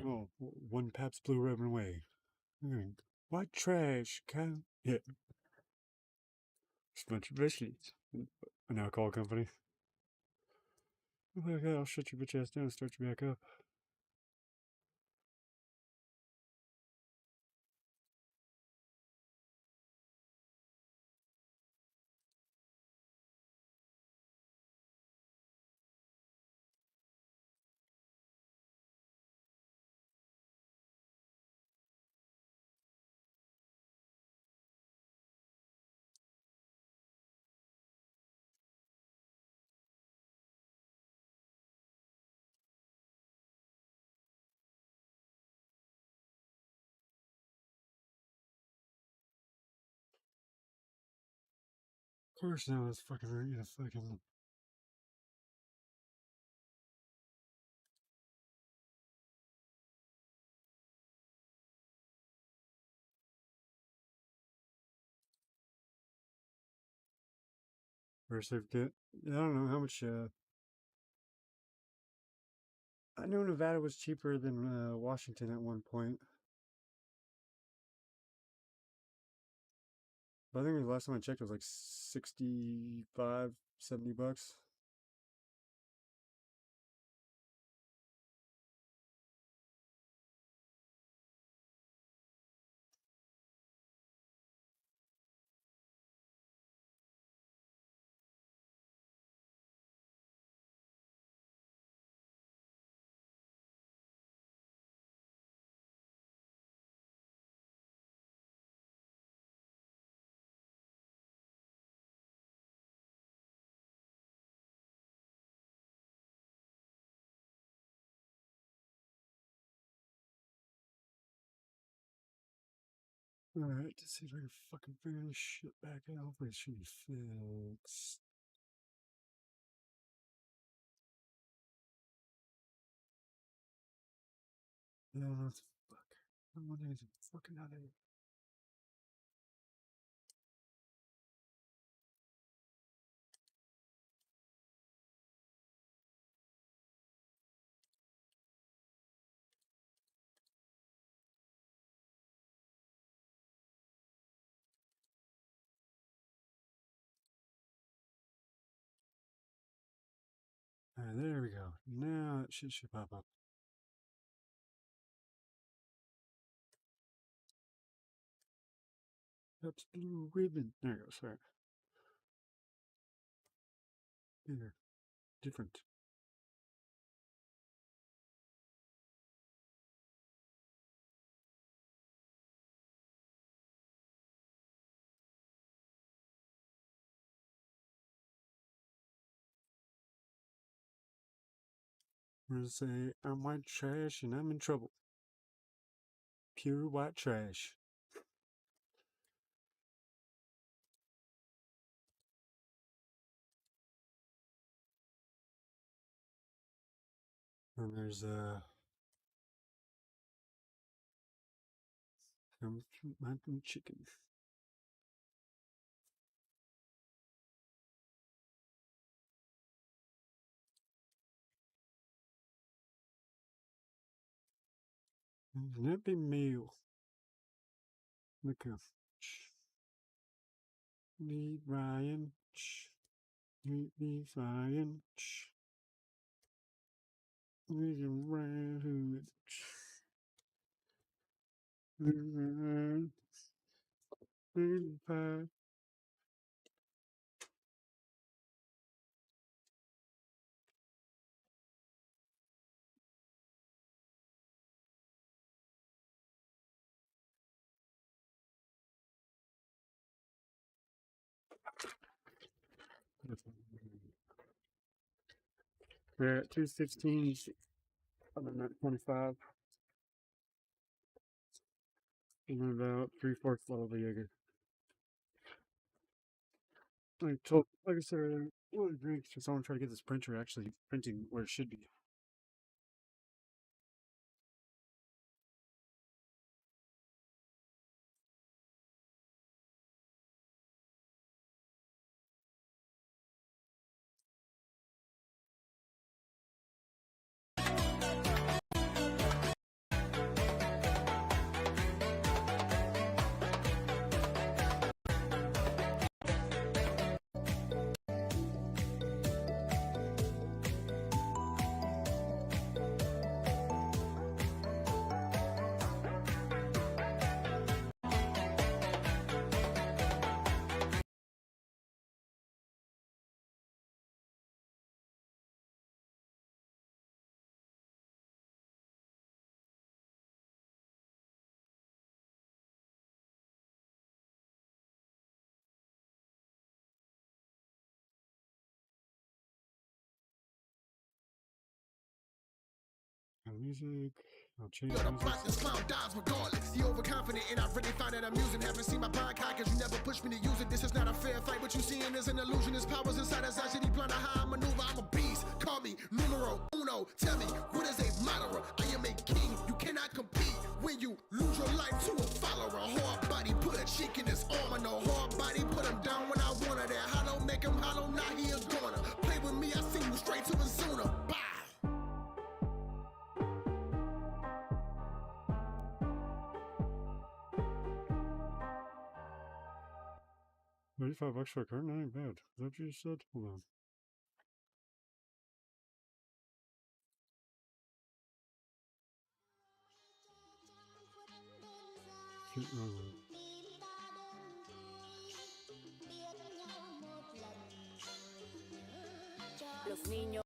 S4: Oh, one Pabst Blue Ribbon away. White trash, can yeah. Just a bunch of bitches. An alcohol company. Okay, I'll shut your bitch ass down and start you back up. Of course now it's fucking fucking. First certificate. I don't know how much. I knew Nevada was cheaper than Washington at one point. But I think the last time I checked it was like 65, 70 bucks. Alright, to see if I can fucking figure this shit back out. Hopefully it should be fixed. I don't know what the fuck. I don't want anything fucking out of here. Alright, there we go. Now that shit should pop up. That's blue ribbon. There it goes. Sorry. Bigger. Different. I'm gonna say I'm white trash and I'm in trouble. Pure white trash. And there's mountain chicken. Happy meal. Look up. Meet Ryan. Meet me Ryan. Meet Ryan. We're at 216. Other than that, 25. And about 3/4 level Jaeger. Like I said earlier, what a drink. Just I want to try to get this printer actually printing where it should be. Music. I'll change
S22: Yo, the
S4: music.
S22: plot, this clown dies regardless. He overconfident and I really find that amusing. Haven't seen my podcast cause you never pushed me to use it. This is not a film.
S5: fair fight, but you seeing is an illusion. His powers inside us, actually plan to how I maneuver. I'm a beast, call me numero uno. Tell me, what is a moderate? I am a king, you cannot compete when you lose your life to a follower. Hard body, put a cheek in his armor. No hard body, put him down when I wanted that. Hollow, make him hollow, now he a goner. Play with me, I send you straight to a zooner. Bye.
S4: 35 bucks for a card? Not even bad. Is that what you said? Hold on.
S23: Los niños.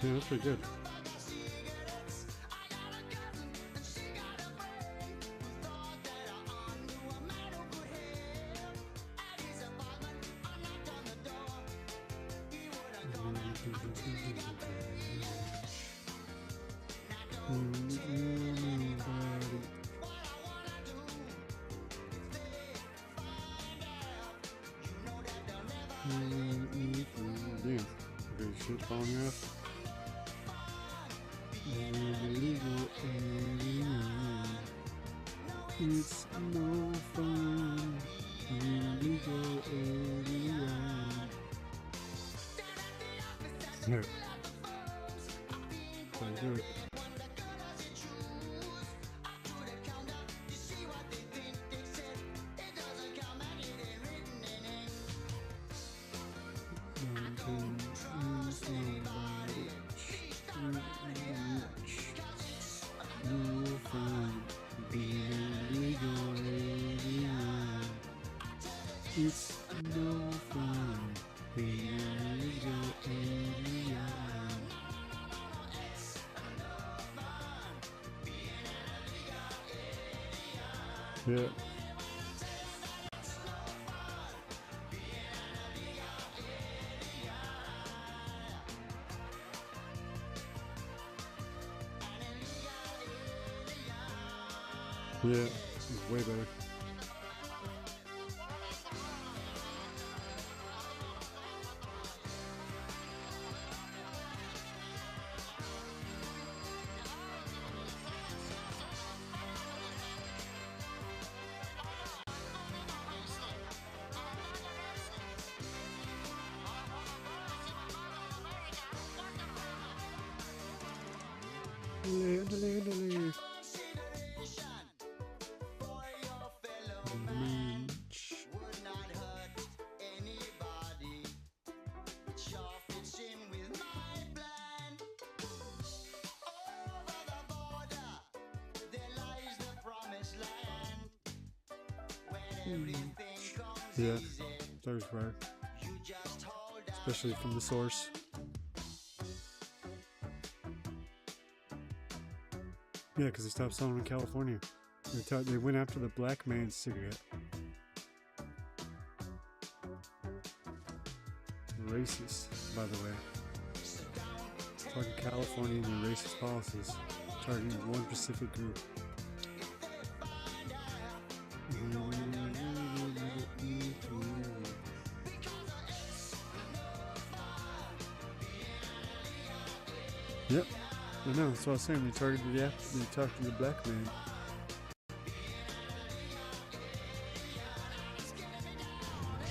S4: Yeah, that's pretty good. Damn. Okay, shit falling off. Illegal alien. It's no fun. Illegal alien. Yeah. So do it. It's no fun being an illegal alien. Yeah. Yeah, it's way better. Yeah, that was right. Especially from the source. Yeah, because they stopped selling in California. They went after the black man's cigarette. Racist, by the way. Talking California and their racist policies, targeting one specific group. Yep, I know, that's what I was saying. They targeted they talked to the black man.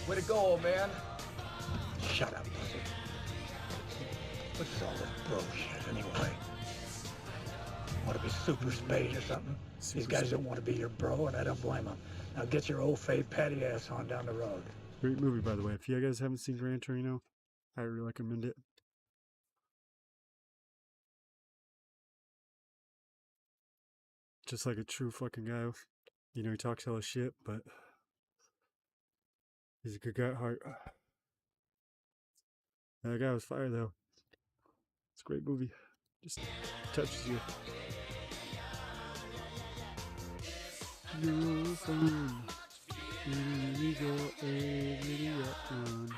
S20: Way to go, old man.
S15: Shut up, pussy. What's all this bro shit anyway? Want to be super spade or something? These guys don't want to be your bro, and I don't blame them. Now get your old fade patty ass on down the road.
S4: Great movie, by the way. If you guys haven't seen Gran Torino, I really recommend it. Just like a true fucking guy. You know, he talks hella shit, but He's a good guy at heart. That guy was fire though. It's a great movie. Just touches you. No fun. We go a video on.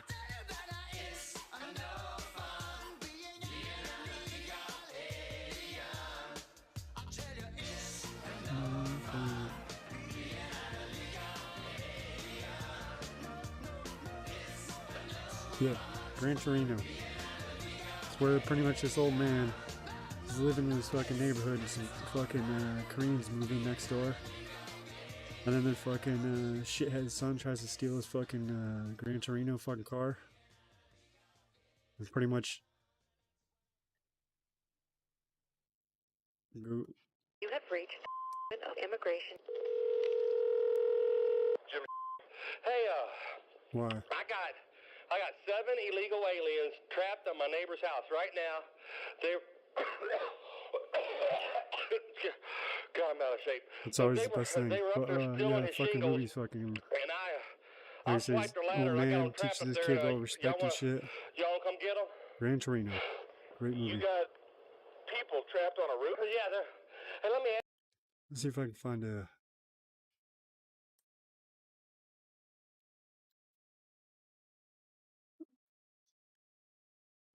S4: Yeah, Gran Torino. It's where pretty much this old man is living in this fucking neighborhood and some fucking Koreans move in next door. And then the fucking shithead son tries to steal his fucking Gran Torino fucking car. It's pretty much...
S6: You have reached of immigration.
S11: Jimmy. Hey,
S4: Why?
S11: I got 7 illegal aliens trapped on my neighbor's house right now. They're God, I'm out of shape.
S4: It's always the best thing. But yeah, fucking movies fucking.
S11: And
S4: I says, old man teaches his kid all respect and shit.
S11: Y'all come get them?
S4: Gran Torino. Great movie.
S11: You got people trapped on a roof? Yeah, they're. Hey, let me ask.
S4: Let's see if I can find a.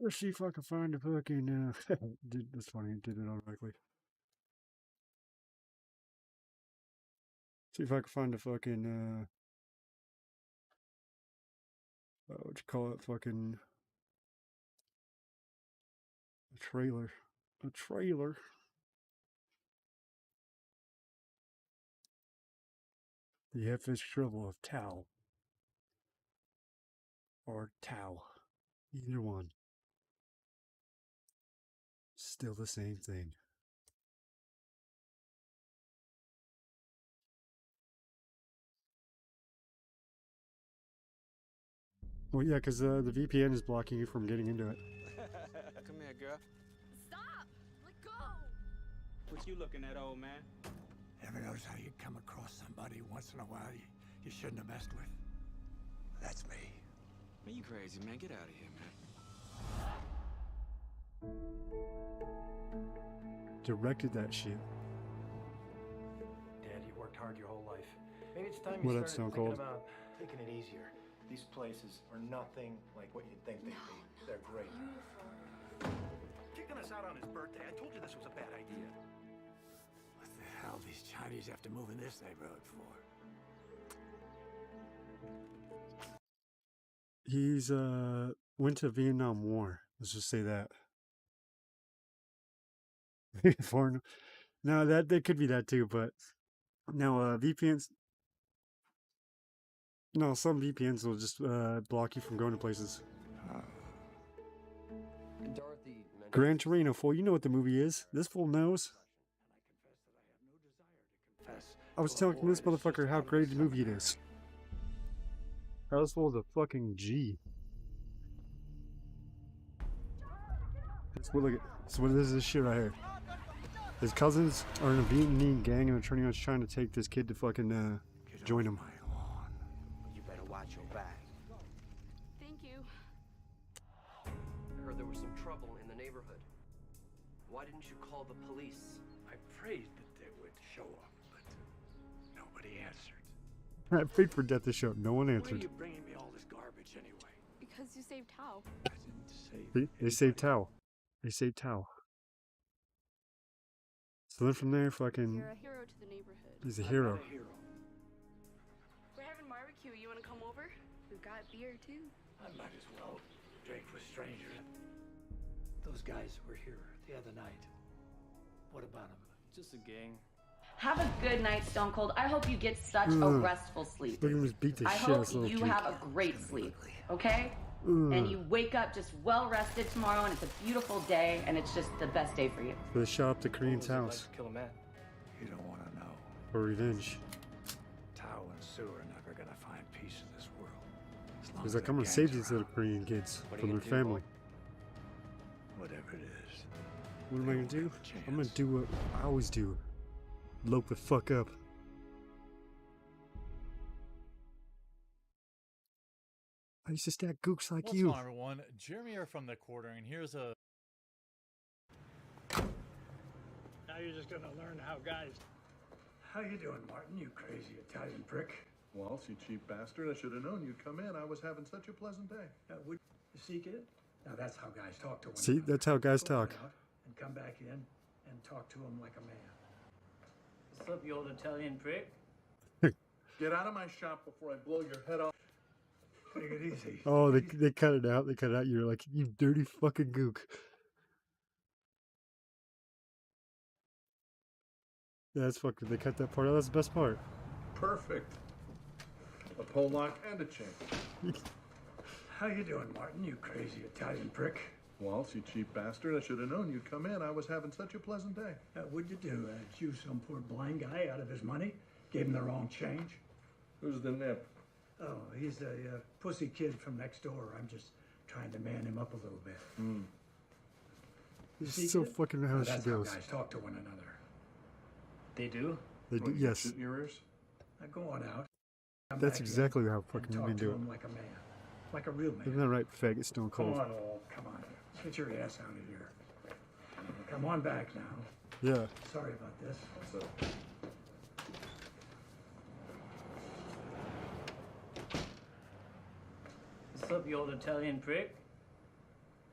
S4: Let's see if I can find a fucking. That's funny. It did it automatically. See if I can find a fucking. What you call it? Fucking. A trailer. A trailer. The FS Trouble of Tao. Or Tao. Either one. Still the same thing. Well, yeah, because the VPN is blocking you from getting into it.
S12: Come here, girl.
S19: Stop! Let go!
S12: What you looking at, old man?
S15: Ever notice how you come across somebody once in a while you shouldn't have messed with? That's me.
S12: Man, you crazy, man. Get out of here, man.
S4: Directed that shit.
S25: Dad, you worked hard your whole life. Maybe it's time
S4: What
S25: you
S4: up,
S25: started
S4: Stone
S25: thinking
S4: Cold?
S25: about taking it easier. These places are nothing like what you'd think they'd be. They're great. Kicking us out on his birthday. I told you this was a bad idea.
S15: What the hell these Chinese have to move in this neighborhood for?
S4: He's went to Vietnam War. Let's just say that. Foreign. No, that could be that too, but now VPNs. No, some VPNs will just block you from going to places.
S12: Dorothy.
S4: Gran Torino, fool. You know what the movie is. This fool knows. I was telling this motherfucker how great the movie it is. How this fool's a fucking G. Look at. So what is this shit right here? His cousins are in a Vietnamese gang and they're trying to take this kid to fucking join him.
S12: You better watch your back.
S19: Thank you.
S26: I heard there was some trouble in the neighborhood. Why didn't you call the police?
S15: I prayed that they would show up, but nobody answered.
S4: I prayed for death to show up. No one
S15: Why are
S4: answered.
S15: you bringing me all this garbage anyway?
S19: Because you saved Tao.
S15: I didn't save.
S4: They saved Tao. They saved Tao. So then from there, fucking.
S19: You're a hero to the neighborhood.
S4: He's a hero.
S19: We're having barbecue. You want to come over? We've got beer too.
S15: I might as well drink with strangers. Those guys were here the other night. What about them?
S12: Just a gang.
S7: Have a good night, Stone Cold. I hope you get such a restful sleep.
S4: Look at him just beat the
S7: I
S4: shit out
S7: hope
S4: of this little
S7: you
S4: kid.
S7: have a great sleep, okay? And you wake up just well rested tomorrow, and it's a beautiful day, and it's just the best day for you.
S4: So they shot up the Korean's house
S12: Kill a man.
S15: You don't want to know.
S4: for revenge.
S15: Tao and Sue are never gonna find peace in this world. As long
S4: He's
S15: as
S4: like,
S15: their
S4: I'm gonna
S15: gangs
S4: save
S15: are
S4: these little Korean kids
S12: What are
S4: from
S12: you
S4: their
S12: gonna do,
S4: family.
S15: Whatever it is.
S4: What am I gonna do? I'm gonna do what I always do. Lope the fuck up. I used to stack gooks like
S3: What's
S4: you.
S3: going on, everyone? Jeremy here from the quarter, and here's a...
S15: Now you're just gonna learn how guys... How you doing, Martin, you crazy Italian prick?
S8: Waltz, you cheap bastard. I should have known you'd come in. I was having such a pleasant day.
S15: Would you seek it? Now that's how guys talk to one
S4: See,
S15: another.
S4: that's how guys
S15: Go on
S4: talk.
S15: out and come back in and talk to him like a man.
S9: What's up, you old Italian prick?
S8: Get out of my shop before I blow your head off.
S15: Take it easy.
S4: Oh, they cut it out. They cut it out. You're like, you dirty fucking gook. Yeah, that's fucking. They cut that part out. That's the best part.
S8: Perfect. A pole lock and a chain.
S15: How you doing, Martin, you crazy Italian prick?
S8: Waltz, you cheap bastard. I should have known you'd come in. I was having such a pleasant day.
S15: What'd you do? Chew some poor blind guy out of his money? Gave him the wrong change?
S8: Who's the nip?
S15: Oh, he's a pussy kid from next door. I'm just trying to man him up a little bit. You see
S4: So
S15: it?
S4: fucking how she
S15: That's how
S4: goes.
S15: guys talk to one another.
S9: They do?
S4: They do.
S8: What, you
S4: Yes.
S8: shit in your ears?
S15: Now go on out. Come
S4: That's
S15: back in
S4: exactly how
S15: and
S4: fucking
S15: talk
S4: men
S15: to
S4: do it.
S15: him like a man. Like a real man.
S4: Isn't that right, faggot Stone
S15: Come
S4: Cold?
S15: on, come on. Get your ass out of here. Come on back now.
S4: Yeah.
S15: Sorry about this.
S8: What's up?
S9: What's up, you old Italian prick?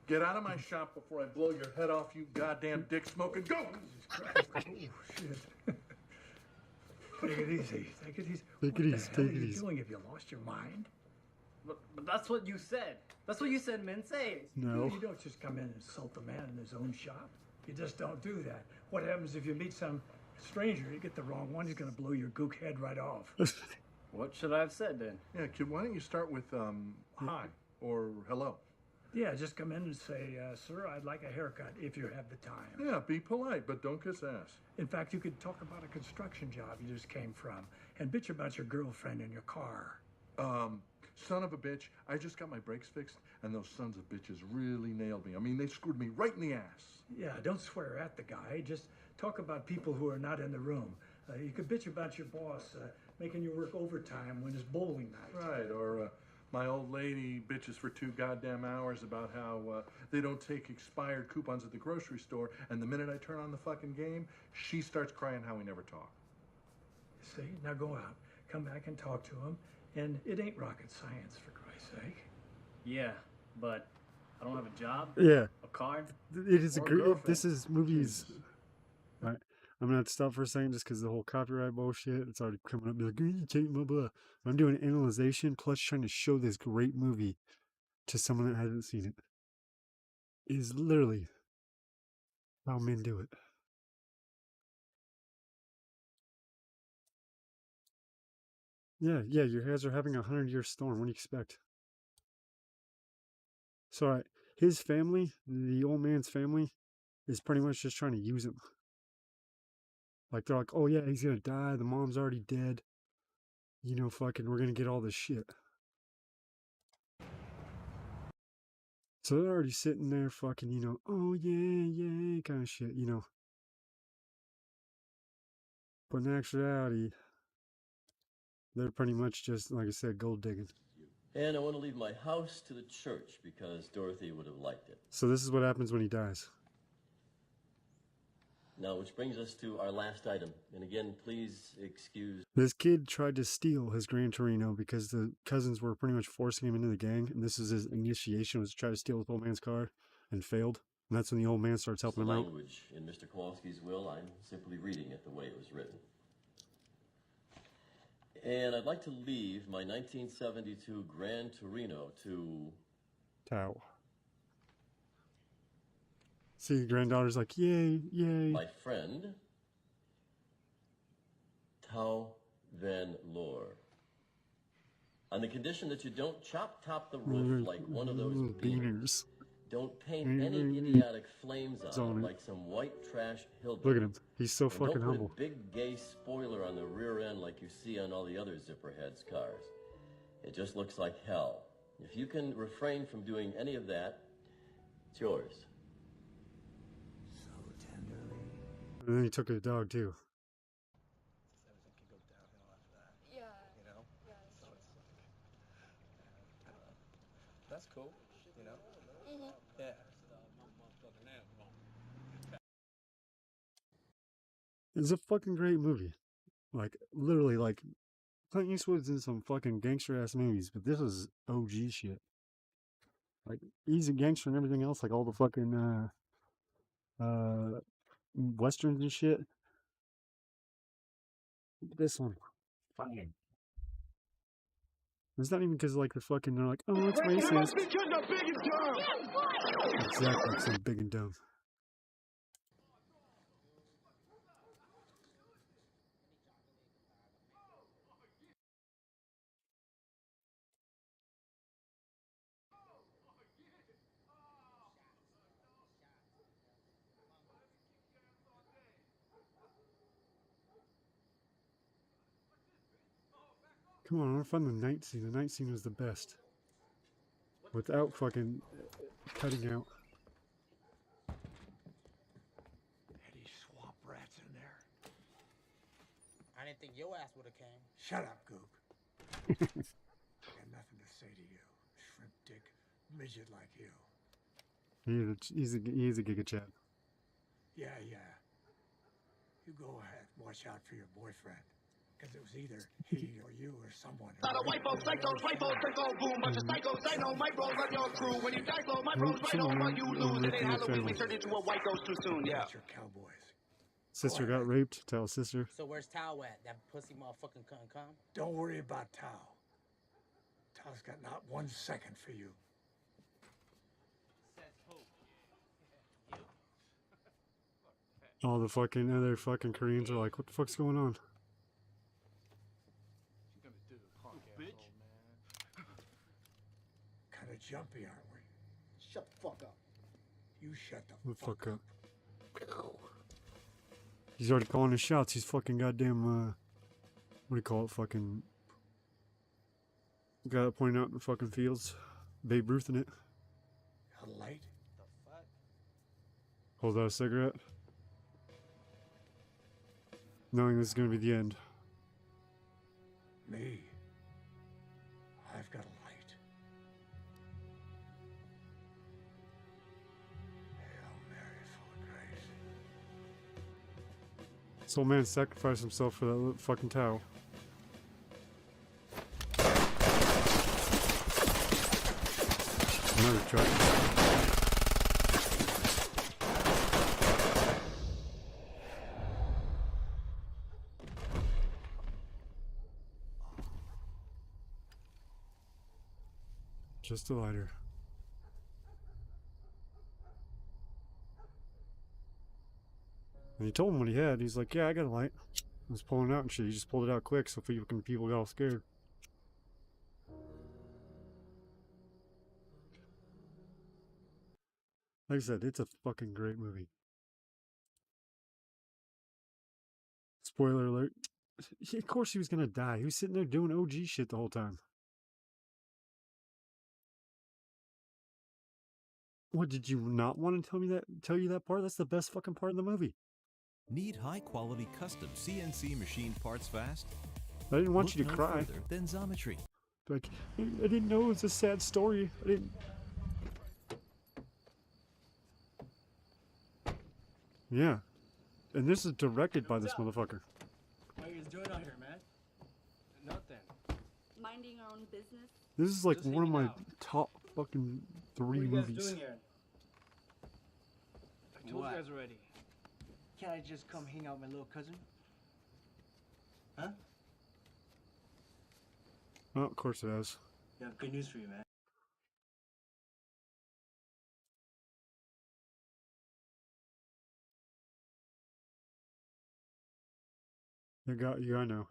S8: Get out of my shop before I blow your head off, you goddamn dick smoking. Go!
S15: Oh, shit. Take it easy. Take it easy.
S4: Take it
S15: What the
S4: easy,
S15: hell
S4: take
S15: are
S4: it
S15: you
S4: easy.
S15: doing? Have you lost your mind?
S9: But that's what you said. That's what you said, men say.
S4: No.
S15: You don't just come in and insult the man in his own shop. You just don't do that. What happens if you meet some stranger? You get the wrong one, he's going to blow your gook head right off.
S9: What should I have said then?
S8: Yeah, kid, why don't you start with, hi or hello?
S15: Yeah, just come in and say, sir, I'd like a haircut if you have the time.
S8: Yeah, be polite, but don't kiss ass.
S15: In fact, you could talk about a construction job you just came from and bitch about your girlfriend in your car.
S8: Son of a bitch, I just got my brakes fixed, and those sons of bitches really nailed me. I mean, they screwed me right in the ass.
S15: Yeah, don't swear at the guy. Just talk about people who are not in the room. You could bitch about your boss making you work overtime when it's bowling night.
S8: Right, or my old lady bitches for 2 goddamn hours about how they don't take expired coupons at the grocery store, and the minute I turn on the fucking game, she starts crying how we never talk.
S15: See, now go out, come back and talk to him, and it ain't rocket science, for Christ's sake.
S9: Yeah, but I don't have a job.
S4: Yeah.
S9: A car.
S4: It is a
S9: or
S4: great.
S9: girlfriend.
S4: This is movies. Right. I'm gonna have to stop for a second just because the whole copyright bullshit. It's already coming up. Be like, "You take blah blah." I'm doing analyzation plus trying to show this great movie to someone that hasn't seen it. It is literally how men do it. Yeah, you guys are having a 100-year storm. What do you expect? So, right, his family, the old man's family, is pretty much just trying to use him. Like, they're like, oh yeah, he's gonna die. The mom's already dead. You know, fucking, we're gonna get all this shit. So they're already sitting there fucking, you know, oh yeah, kind of shit, you know. But in actuality, they're pretty much just, like I said, gold digging.
S16: And I want to leave my house to the church because Dorothy would have liked it.
S4: So this is what happens when he dies.
S16: Now, which brings us to our last item. And again, please excuse...
S4: This kid tried to steal his Gran Torino because the cousins were pretty much forcing him into the gang. And this is his initiation, was to try to steal his old man's car and failed. And that's when the old man starts helping him out.
S16: language in Mr. Kowalski's will. I'm simply reading it the way it was written. And I'd like to leave my 1972 Gran Torino to...
S4: Tao. See, granddaughter's like, yay.
S16: my friend, Tao Van Loor. On the condition that you don't top the roof like one of those beaners. Don't paint any idiotic flames on it like some white trash hillbilly.
S4: Look at him. He's so
S16: And
S4: fucking
S16: don't
S4: humble.
S16: put a big gay spoiler on the rear end like you see on all the other Zipperheads cars. It just looks like hell. If you can refrain from doing any of that, it's yours.
S4: And then he took his dog too.
S20: That's cool. You know?
S1: Mm-hmm.
S20: Yeah.
S4: It's a fucking great movie. Like, literally, like, Clint Eastwood's in some fucking gangster ass movies, but this is OG shit. Like, he's a gangster and everything else, like all the fucking westerns and shit. This one, fine. It's not even because like the fucking they're like, oh, it's racist. Exactly, because I'm big and dumb. Come on, I want to find the night scene. The night scene was the best. Without fucking cutting out.
S15: Any swamp rats in there?
S1: I didn't think your ass would have came.
S15: Shut up, Goop. I got nothing to say to you, shrimp dick midget like you.
S4: He's a Giga Chad.
S15: Yeah. You go ahead, watch out for your boyfriend. Because it was either he or you or someone.
S18: Lot of white folks, psychos, boom, bunch of psychos. I know my bros love your crew. When you die slow, my bros right over you lose. It ain't Halloween, we turned into a white ghost too soon, yeah.
S15: Your cowboys.
S4: Sister got raped. Tell sister.
S1: So where's Tao at? That pussy motherfucking couldn't come?
S15: Don't worry about Tao. Tao's got not 1 second for you.
S4: All the fucking other fucking Koreans are like, what the fuck's going on?
S15: Kind of jumpy, aren't we?
S1: Shut the fuck up.
S15: You shut the
S4: Fuck up. He's already calling his shots. He's fucking goddamn, what do you call it? Fucking guy pointing out in the fucking fields. Babe Ruth in it.
S15: A light?
S1: The fuck?
S4: Holds out a cigarette. Knowing this is going to be the end.
S15: Me. I've got a light. Hail Mary, full of grace.
S4: This old man sacrificed himself for that fucking towel. Another truck. Just a lighter. And he told him what he had. He's like, yeah, I got a light. I was pulling it out and shit. He just pulled it out quick so people got all scared. Like I said, it's a fucking great movie. Spoiler alert. Of course he was gonna die. He was sitting there doing OG shit the whole time. What, did you not want to tell you that part? That's the best fucking part of the movie.
S10: Need high-quality custom CNC machined parts fast?
S4: I didn't want you to cry.
S10: Further than Xometry.
S4: Like, I didn't know it was a sad story. I didn't. Yeah. And this is directed by this motherfucker.
S9: What are you guys doing out here, man? Nothing.
S19: Minding our own business.
S4: This is like one of my top fucking 3
S9: What are you
S4: movies.
S9: guys doing here? I told
S20: What?
S9: you guys already. Can't I just come hang out with my little cousin? Huh?
S4: Oh, of course it has.
S9: Yeah, good news for you, man.
S4: I got you, I know.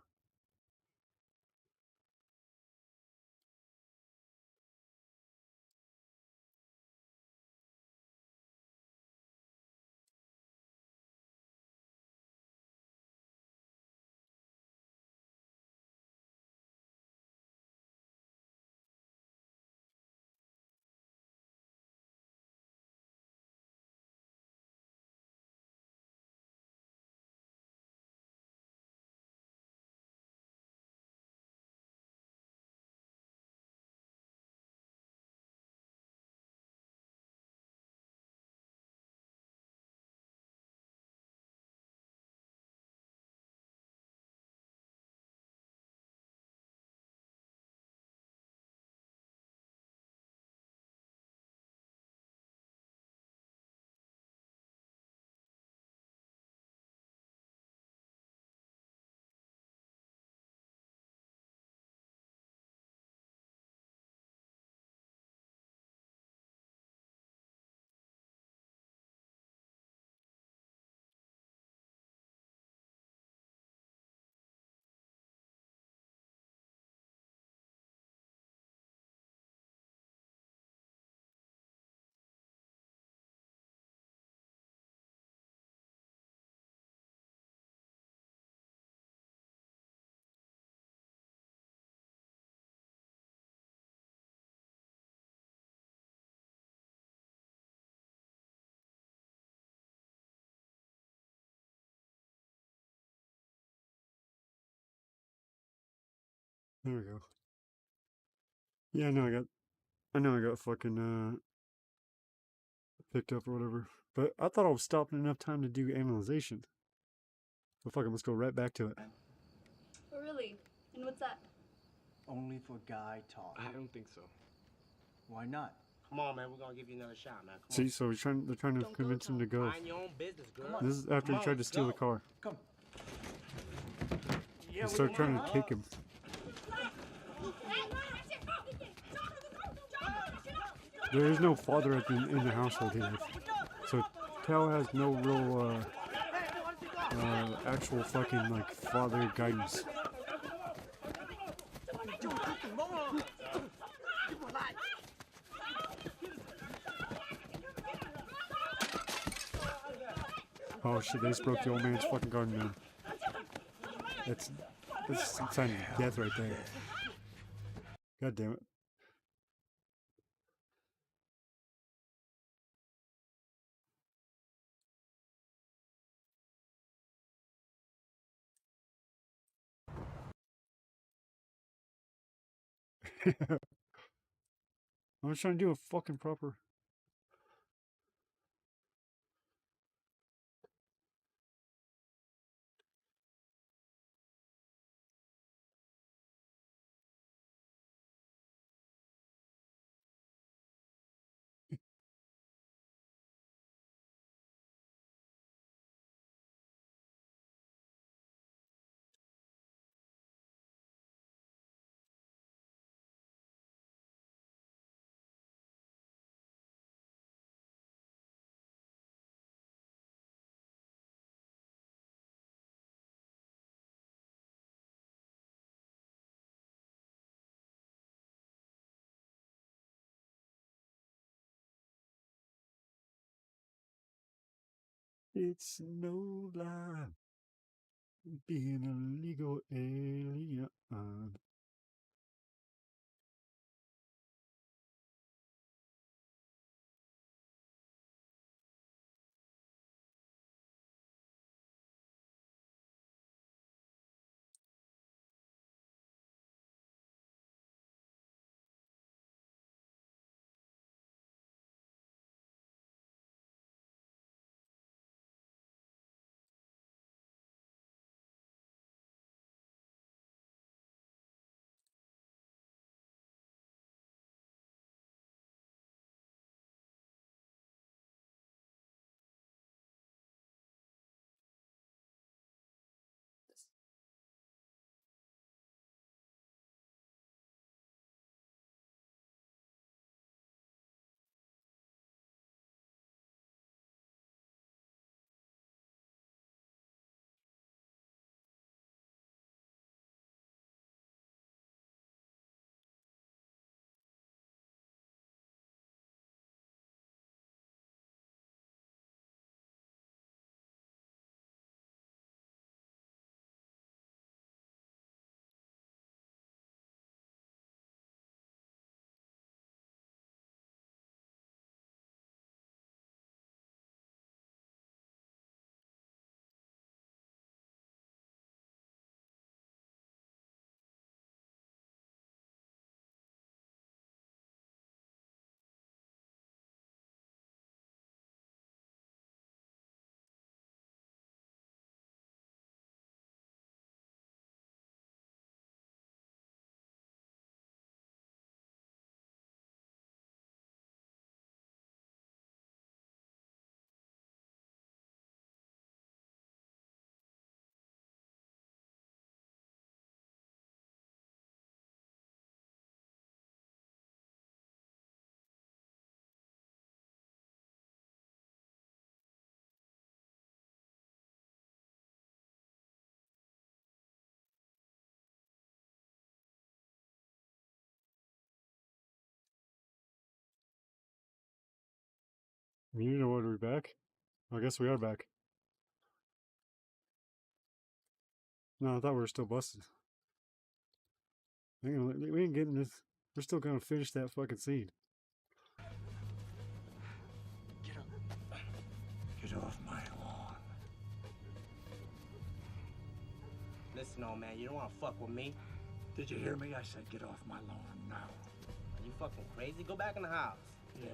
S4: There we go. Yeah, I know I got fucking picked up or whatever. But I thought I was stopping enough time to do analyzation. But fuck it, let's go right back to it.
S19: Oh, really? And what's that?
S9: Only for guy talk.
S12: I don't think so.
S9: Why not?
S1: Come on, man. We're gonna give you another shot, man. Come
S4: See,
S1: on.
S4: so they're trying to convince him to go.
S1: Mind your own business, girl.
S4: This is after he tried to steal the car.
S9: Come.
S4: They start trying to take him. There is no father in the household here, so Tao has no real actual fucking like father guidance. Oh shit! They just broke the old man's fucking garden down. That's a sign of death right there. God damn it. I was trying to do a fucking proper. It's no lie being a legal alien. You know what? Are we back? I guess we are back. No, I thought we were still busted. We ain't getting this. We're still gonna finish that fucking scene.
S15: Get up. Get off my lawn.
S1: Listen, old man, you don't want to fuck with me.
S15: Did you hear me? I said get off my lawn now.
S12: Are you fucking crazy? Go back in the house.
S15: Yeah,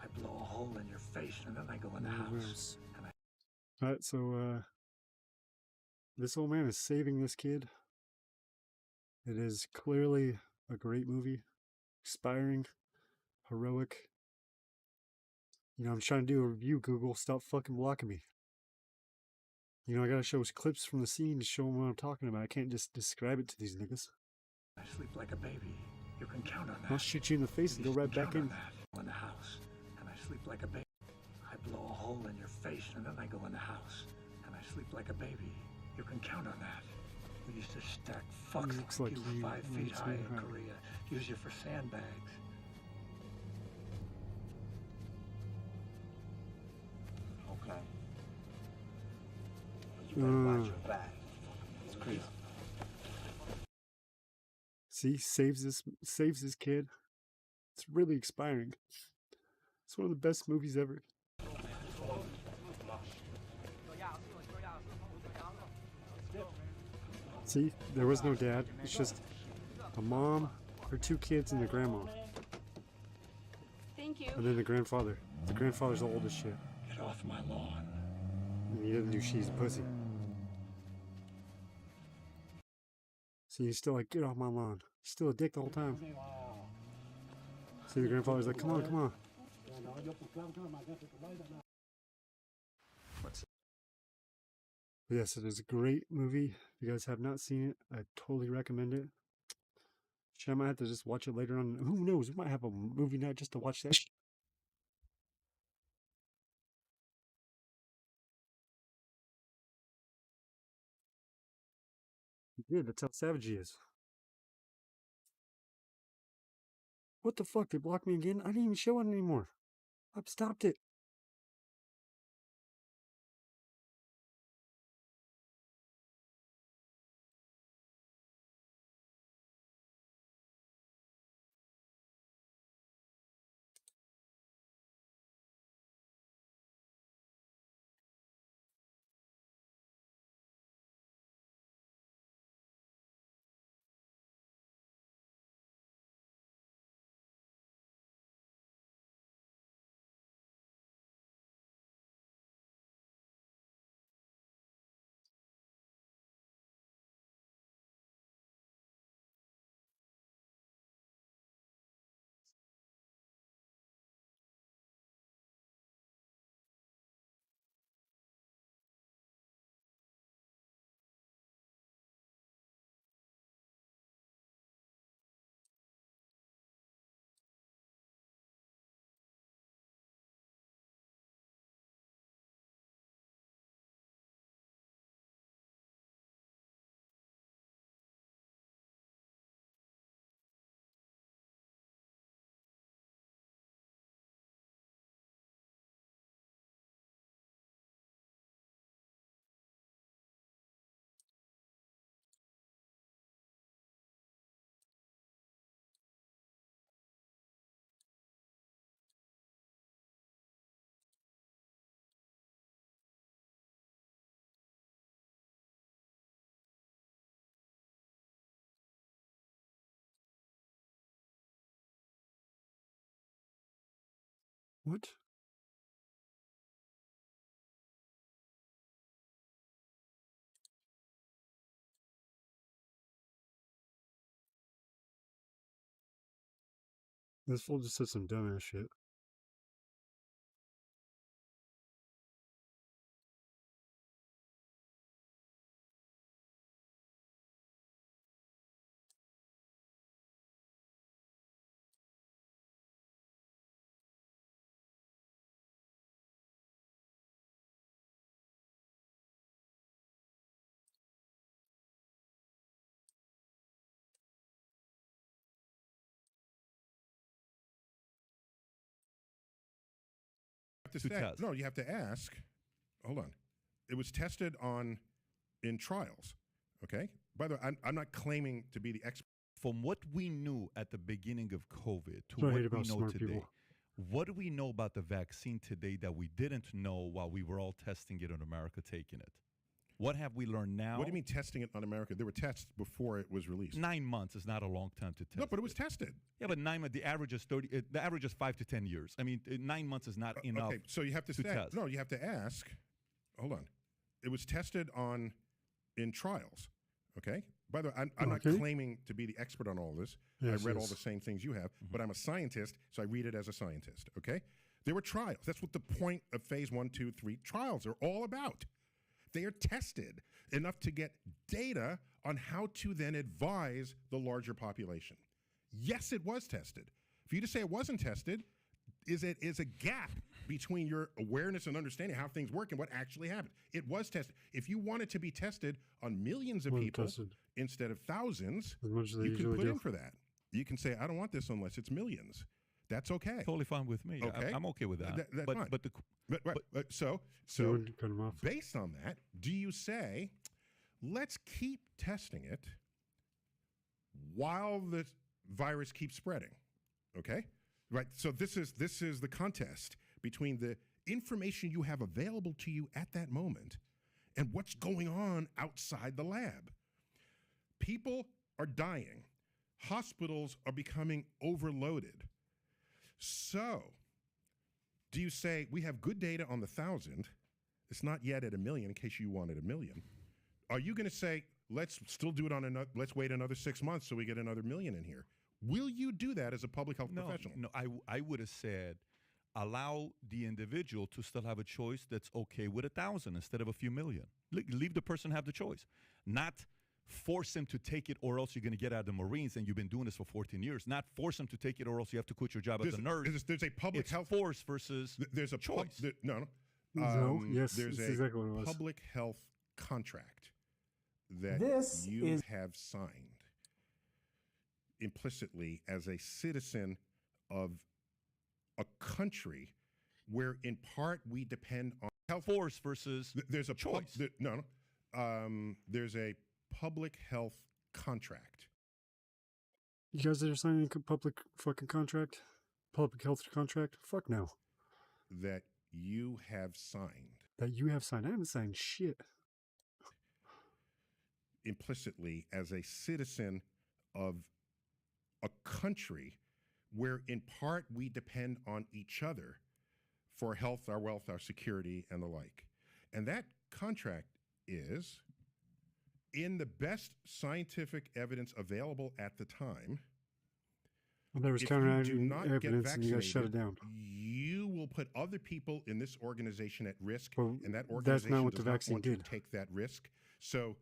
S15: I blow a hole in your face and then I go in the house. And
S4: Alright, so, this old man is saving this kid. It is clearly a great movie. Inspiring. Heroic. You know, I'm trying to do a review, Google. Stop fucking blocking me. You know, I gotta show us clips from the scene to show them what I'm talking about. I can't just describe it to these niggas.
S15: I sleep like a baby. You can count on that.
S4: I'll shoot you in the face and go right back in.
S15: In the house. And I sleep like a baby. I blow a hole in your face and then I go in the house. And I sleep like a baby. You can count on that. We used to stack fucks
S4: Looks like
S15: you
S4: you
S15: 5 feet high in
S4: high.
S15: Korea. Use you for sandbags.
S12: Okay. You better watch your back. It's crazy.
S4: See, saves this kid. It's really inspiring. It's one of the best movies ever. See, there was no dad. It's just a mom, her 2 kids, and the grandma.
S19: Thank you.
S4: And then the grandfather. The grandfather's old as shit.
S15: Get off my lawn.
S4: And he doesn't do shit, he's a pussy. So he's still like, get off my lawn. He's still a dick the whole time. See, the grandfather's like, come on, come on. But yes, it is a great movie. If you guys have not seen it, I totally recommend it. Shit, I might have to just watch it later on. Who knows? We might have a movie night just to watch that shit. He did. That's how savage he is. What the fuck? They blocked me again? I didn't even show it anymore. I've stopped it. What? This fool just said some dumbass shit.
S2: To say, no, you have to ask. Hold on. It was tested in trials. Okay. By the way, I'm not claiming to be the expert.
S13: From what we knew at the beginning of COVID to
S4: What I
S13: what
S4: hate
S13: we
S4: about
S13: know
S4: smart
S13: today,
S4: people.
S13: what do we know about the vaccine today that we didn't know while we were all testing it in America, taking it? What have we learned now?
S2: What do you mean testing it on America? There were tests before it was released.
S13: 9 months is not a long time to test.
S2: No, but it was tested.
S13: Yeah, but 9 months. The average is 30. The average is 5 to 10 years. I mean, 9 months is not enough.
S2: Okay, so you have to say
S13: test.
S2: no. You have to ask. Hold on. It was tested in trials. Okay. By the way, I'm not claiming to be the expert on all this.
S4: Yes,
S2: I read all
S4: yes.
S2: the same things you have, but I'm a scientist, so I read it as a scientist. Okay. There were trials. That's what the point of phase 1, 2, 3 trials are all about. They are tested enough to get data on how to then advise the larger population. Yes, it was tested. For you to say it wasn't tested is a gap between your awareness and understanding how things work and what actually happened. It was tested. If you want it to be tested on millions of people instead of thousands, you can put in for that. You can say, I don't want this unless it's millions. That's okay.
S13: Totally fine with me.
S2: Okay.
S13: I'm okay with that.
S2: That's fine. So based on that, do you say, let's keep testing it while the virus keeps spreading? Okay, right. So this is the contest between the information you have available to you at that moment and what's going on outside the lab. People are dying. Hospitals are becoming overloaded. So, do you say, we have good data on the 1,000, it's not yet at 1 million in case you wanted 1 million. Are you going to say, let's still do it on another, let's wait another 6 months so we get another 1 million in here? Will you do that as a public health professional?
S13: No, I would have said, allow the individual to still have a choice that's okay with 1,000 instead of a few million. Leave the person have the choice. Not force him to take it or else you're going to get out of the Marines and you've been doing this for 14 years. Not force him to take it or else you have to quit your job as a nurse.
S2: There's a public health
S13: force versus
S2: there's a
S13: choice.
S2: There's
S4: exactly what it was.
S2: Public health contract that have signed implicitly as a citizen of a country where in part we depend on
S13: health force versus
S2: there's a
S13: choice.
S2: There's a public health contract.
S4: You guys that are signing a public fucking contract? Public health contract? Fuck no.
S2: That you have signed.
S4: That you have signed? I haven't signed shit.
S2: Implicitly as a citizen of a country where in part we depend on each other for health, our wealth, our security, and the like. And that contract is, in the best scientific evidence available at the time,
S4: well, there was counteracting evidence and you guys shut it down.
S2: You will put other people in this organization at risk, and that organization
S4: that's not what the
S2: does not
S4: vaccine
S2: want
S4: did.
S2: to take that risk. So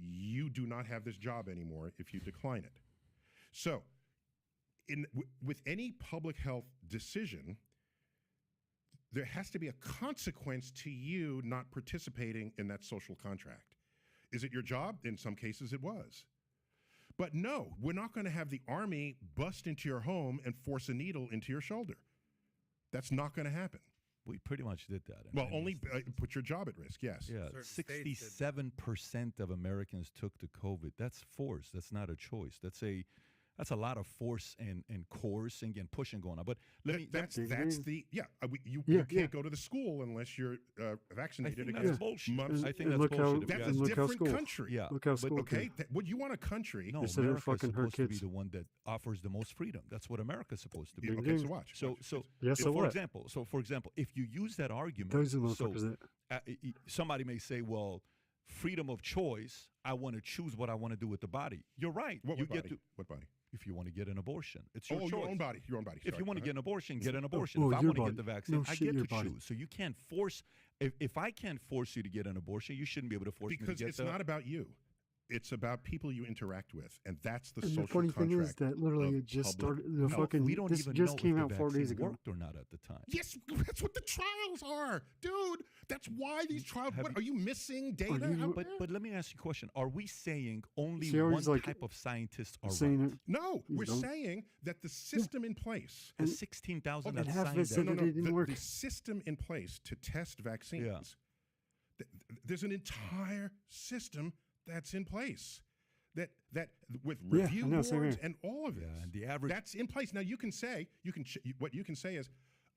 S2: you do not have this job anymore if you decline it. So with any public health decision, there has to be a consequence to you not participating in that social contract. Is it your job? In some cases it was. But no, we're not going to have the army bust into your home and force a needle into your shoulder. That's not going to happen.
S13: We pretty much did that.
S2: Well, only put your job at risk, yes.
S13: Yeah, 67% of Americans took the COVID. That's force. That's not a choice. That's a lot of force and coercing and pushing going on. But you can't go to the school unless you're vaccinated against mumps. I think that's bullshit.
S2: That's a different country.
S13: Yeah.
S4: Look how school
S2: would you want a country?
S13: No, America's supposed to be the one that offers the most freedom. That's what America's supposed to be.
S2: Okay, so watch.
S13: For example, if you use that argument, somebody may say, well, freedom of choice, I want to choose what I want to do with the body. You're right.
S2: What body?
S13: If you want to get an abortion, it's your choice.
S2: Your own body.
S13: If you want to get an abortion, get an abortion. If I want to get the vaccine, I get to choose. So you can't force. If I can't force you to get an abortion, you shouldn't be able to force me to get
S2: because it's not about you. It's about people you interact with, and that's the
S4: and
S2: social
S4: the funny
S2: contract.
S4: thing is that literally it just started. The fucking
S13: we don't
S4: this
S13: even
S4: just
S13: know
S4: came
S13: if
S4: out
S13: the
S4: 4 days
S13: vaccine
S4: ago.
S13: worked or not at the time.
S2: Yes, that's what the trials are, dude. That's why these trials. Are you missing data?
S13: But let me ask you a question: are we saying only
S4: See,
S13: one type of scientists are right?
S2: No, we're saying that the system in place
S13: has 16,000 that
S4: half
S13: signed
S4: said
S13: that.
S4: that it didn't work.
S2: The system in place to test vaccines. There's an entire system that's in place. That with review boards and all of it.
S13: And the average
S2: that's in place. Now you can say what you can say is,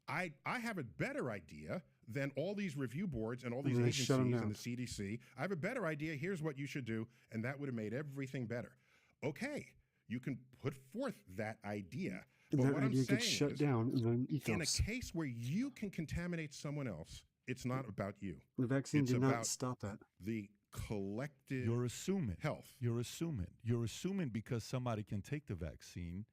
S2: I have a better idea than all these review boards and all
S4: And
S2: these
S4: they shut 'em
S2: agencies
S4: down.
S2: and the CDC. I have a better idea. Here's what you should do. And that would have made everything better. Okay, you can put forth that idea.
S4: And
S2: But
S4: that
S2: what I'm
S4: idea
S2: saying
S4: gets shut
S2: is,
S4: down in an
S2: in a
S4: ethos.
S2: case where you can contaminate someone else, it's not about you.
S4: The vaccine
S2: It's
S4: did not
S2: about
S4: stop that.
S2: the collective
S13: You're assuming
S2: health.
S13: You're assuming because somebody can take the vaccine,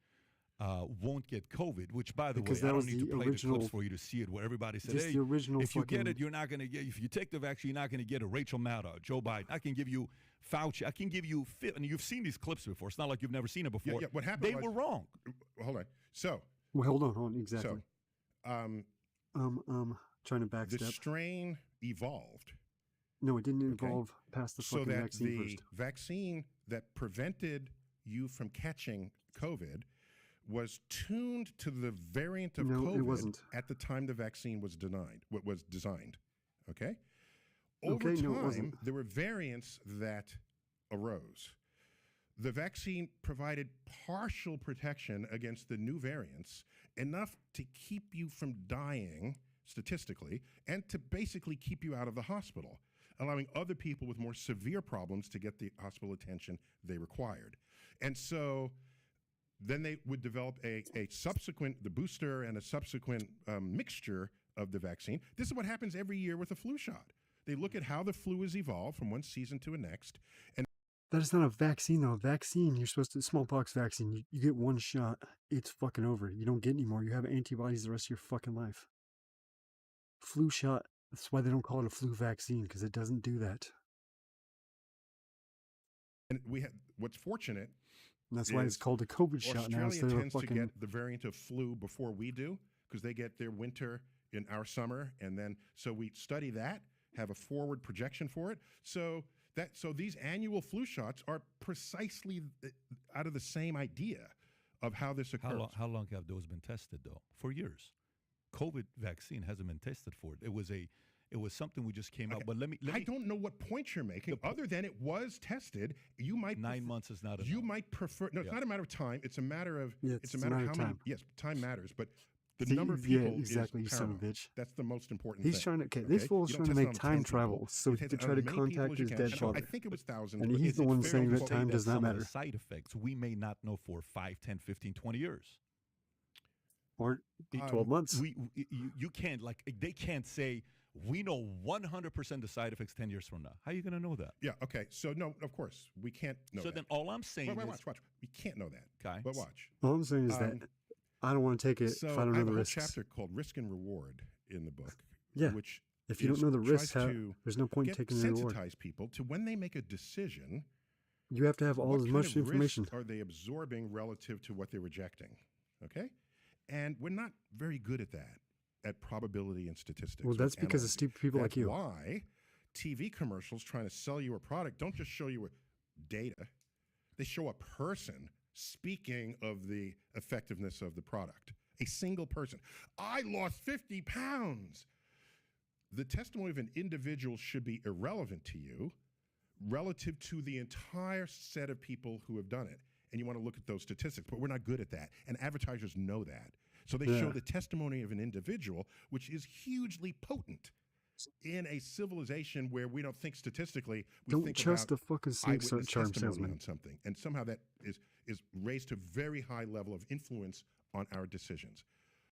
S13: won't get COVID. Which, by the
S4: Because
S13: way, I
S4: that
S13: don't
S4: was
S13: need
S4: the
S13: to play the
S4: original-
S13: clips for you to see it, where everybody said,
S4: Just
S13: "Hey,
S4: the original
S13: if you get
S4: fucking-
S13: it, you're not going to get. If you take the vaccine, you're not going to get a Rachel Maddow, Joe Biden. I can give you Fauci. I can give you. And you've seen these clips before. It's not like you've never seen it before.
S2: Yeah, what happened
S13: They
S2: was-
S13: were wrong.
S2: Hold on. So,
S4: Well, hold on, exactly.
S2: so
S4: Trying to
S2: the
S4: backstep.
S2: strain evolved
S4: No, it didn't evolve past the
S2: so
S4: fucking
S2: that
S4: vaccine
S2: the
S4: first.
S2: vaccine that prevented you from catching COVID was tuned to the variant of
S4: No, it
S2: COVID
S4: wasn't.
S2: at the time the vaccine was designed. Okay? Over
S4: Okay,
S2: time,
S4: no, it wasn't.
S2: there were variants that arose. The vaccine provided partial protection against the new variants, enough to keep you from dying statistically, and to basically keep you out of the hospital, allowing other people with more severe problems to get the hospital attention they required. And so then they would develop the booster and a subsequent mixture of the vaccine. This is what happens every year with a flu shot. They look at how the flu has evolved from one season to the next, and
S4: That is not a vaccine, though. A vaccine, you're supposed to, smallpox vaccine, you get one shot, it's fucking over. You don't get any more. You have antibodies the rest of your fucking life. Flu shot, that's why they don't call it a flu vaccine, because it doesn't do that.
S2: we had what's fortunate.
S4: And that's why it's
S2: is
S4: called a COVID shot now
S2: Australia
S4: instead of a
S2: tends to
S4: fucking...
S2: get the variant of flu before we do, because they get their winter in our summer, and then so we study that, have a forward projection for it. So these annual flu shots are precisely out of the same idea of how this occurs.
S13: How long have those been tested, though? For years. COVID vaccine hasn't been tested for it. It was something we just came out. But let me.
S2: I don't know what point you're making, other than it was tested. You might
S13: 9 months is not enough.
S2: You might prefer. No, it's not a matter of time. It's a matter of.
S4: Yeah,
S2: it's a matter of how many.
S4: time.
S2: Yes, time matters, but the
S4: See,
S2: number of
S4: yeah,
S2: people
S4: exactly, you
S2: is
S4: son of a
S2: paramount.
S4: bitch.
S2: That's the most important
S4: He's
S2: thing.
S4: trying to, okay, this fool's
S2: You don't
S4: trying to
S2: test it
S4: make
S2: on
S4: time
S2: 10 people.
S4: travel so
S2: You test
S4: to
S2: it
S4: try
S2: on
S4: to
S2: as many people
S4: contact
S2: as you
S4: his
S2: can.
S4: dead father.
S2: I think it was thousands.
S4: And
S2: but
S4: he's
S2: it's
S4: the one
S2: fair
S4: saying
S2: to
S4: that
S2: say
S4: time does not
S13: some of
S4: matter.
S13: the side effects we may not know for 5, 10, 15, 20 years.
S4: Or 12 months.
S13: You can't, they can't say, we know 100% the side effects 10 years from now. How are you going to know that?
S2: Yeah, okay. So, no, of course, we can't know
S13: So
S2: that.
S13: then all I'm saying is...
S2: Watch. We can't know that.
S13: Okay.
S2: But watch.
S4: All I'm saying is that I don't want to take it
S2: So
S4: if I don't
S2: I
S4: know
S2: have
S4: the
S2: a whole
S4: risks.
S2: chapter called Risk and Reward in the book.
S4: Yeah.
S2: Which
S4: if you don't know the risks, there's no point in taking the reward.
S2: sensitize people to when they make a decision.
S4: You have to have all
S2: what
S4: as
S2: kind
S4: much
S2: of
S4: information.
S2: risk are they absorbing relative to what they're rejecting? Okay? And we're not very good at that, at probability and statistics.
S4: Well,
S2: or
S4: that's because of
S2: analyzing.
S4: stupid people like
S2: That's
S4: you.
S2: why TV commercials trying to sell you a product don't just show you data. They show a person speaking of the effectiveness of the product. A single person. I lost 50 pounds. The testimony of an individual should be irrelevant to you relative to the entire set of people who have done it. And you want to look at those statistics, but we're not good at that. And advertisers know that. So they show the testimony of an individual, which is hugely potent in a civilization where we don't think statistically. We
S4: Don't
S2: think
S4: trust
S2: about
S4: a fucking snake
S2: eyewitness
S4: charm
S2: testimony
S4: salesman.
S2: on something. And somehow that is raised to a very high level of influence on our decisions.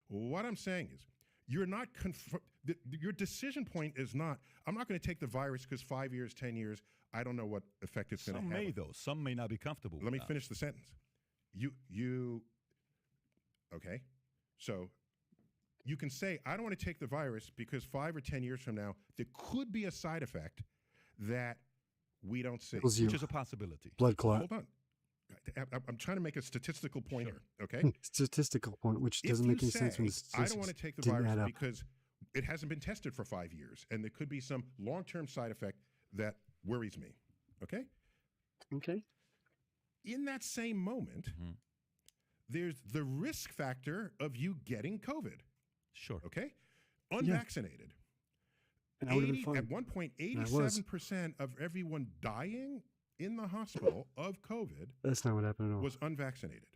S2: What I'm saying is, you're not your decision point is not, I'm not going to take the virus because 5 years, 10 years, I don't know what effect it's going to have.
S13: Some may, though. Some may not be comfortable
S2: Let
S13: with
S2: me
S13: that.
S2: finish the sentence. Okay. So you can say, I don't want to take the virus because 5 or 10 years from now, there could be a side effect that we don't see.
S4: Kills you.
S13: Which is a possibility.
S4: Blood clot.
S2: Hold on. I'm trying to make a statistical point here, okay?
S4: Statistical point, which
S2: If
S4: doesn't
S2: you
S4: make any sense when the
S2: say, I
S4: statistics
S2: don't want to take the
S4: didn't
S2: virus
S4: add up.
S2: because it hasn't been tested for 5 years, and there could be some long-term side effect that worries me, okay?
S4: Okay.
S2: In that same moment, there's the risk factor of you getting COVID.
S13: Sure.
S2: Okay? Unvaccinated.
S4: And I would have been fine.
S2: At one point,
S4: And I was.
S2: 87% of everyone dying in the hospital of COVID
S4: That's not what happened at all.
S2: was unvaccinated.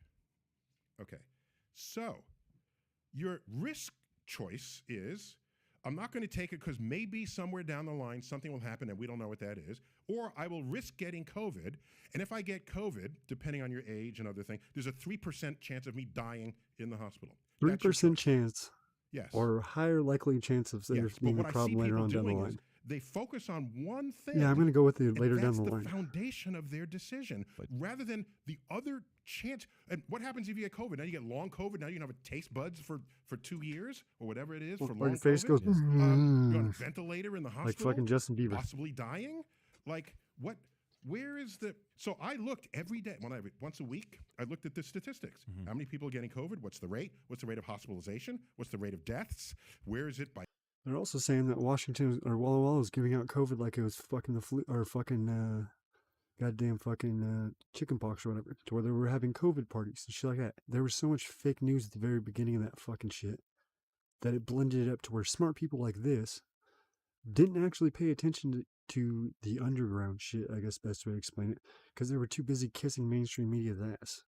S2: Okay. So your risk choice is, I'm not going to take it because maybe somewhere down the line something will happen and we don't know what that is. Or I will risk getting COVID. And if I get COVID, depending on your age and other things, there's a 3% chance of me dying in the hospital.
S4: 3% chance.
S2: Yes.
S4: Or higher likely chance of there being a problem later on down the line.
S2: They focus on one thing.
S4: Yeah, I'm going to go with it later down the line.
S2: That's the foundation of their decision, rather than the other chance. And what happens if you get COVID? Now you get long COVID. Now you can have a taste buds for 2 years or whatever it is for long
S4: your face
S2: COVID.
S4: goes,
S2: You're on a ventilator in the hospital.
S4: like fucking Justin Bieber.
S2: Possibly dying. Like what? Where is the? So I looked every day. Once a week, I looked at the statistics. How many people are getting COVID? What's the rate? What's the rate of hospitalization? What's the rate of deaths? Where is it by?
S4: They're also saying that Washington or Walla Walla is giving out COVID like it was fucking the flu or fucking goddamn fucking chickenpox or whatever, to where they were having COVID parties and shit like that. There was so much fake news at the very beginning of that fucking shit that it blended it up to where smart people like this didn't actually pay attention to the underground shit, I guess best way to explain it, because they were too busy kissing mainstream media's ass.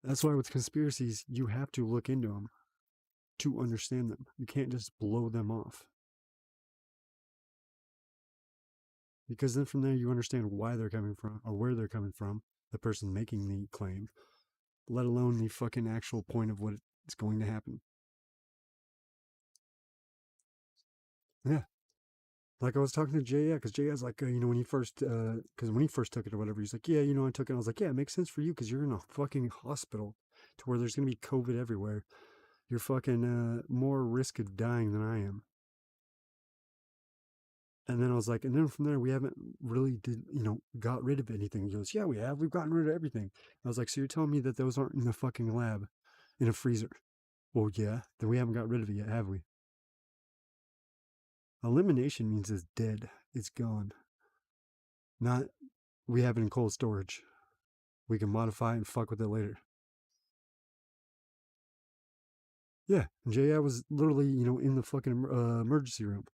S4: That's why with conspiracies, you have to look into them to understand them. You can't just blow them off. Because then from there, you understand why they're coming from, or where they're coming from, the person making the claim, let alone the fucking actual point of what is going to happen. Yeah. Like I was talking to Jay, because Jay was like, when he first, because when he first took it or whatever, he's like, yeah, I took it. I was like, yeah, it makes sense for you because you're in a fucking hospital to where there's going to be COVID everywhere. You're fucking more risk of dying than I am. And then I was like, and then from there, we haven't really got rid of anything. He goes, yeah, we have. We've gotten rid of everything. I was like, so you're telling me that those aren't in the fucking lab, in a freezer? Well, yeah, then we haven't got rid of it yet, have we? Elimination means it's dead. It's gone. Not, we have it in cold storage. We can modify it and fuck with it later. Yeah, J.I. was literally, in the fucking emergency room.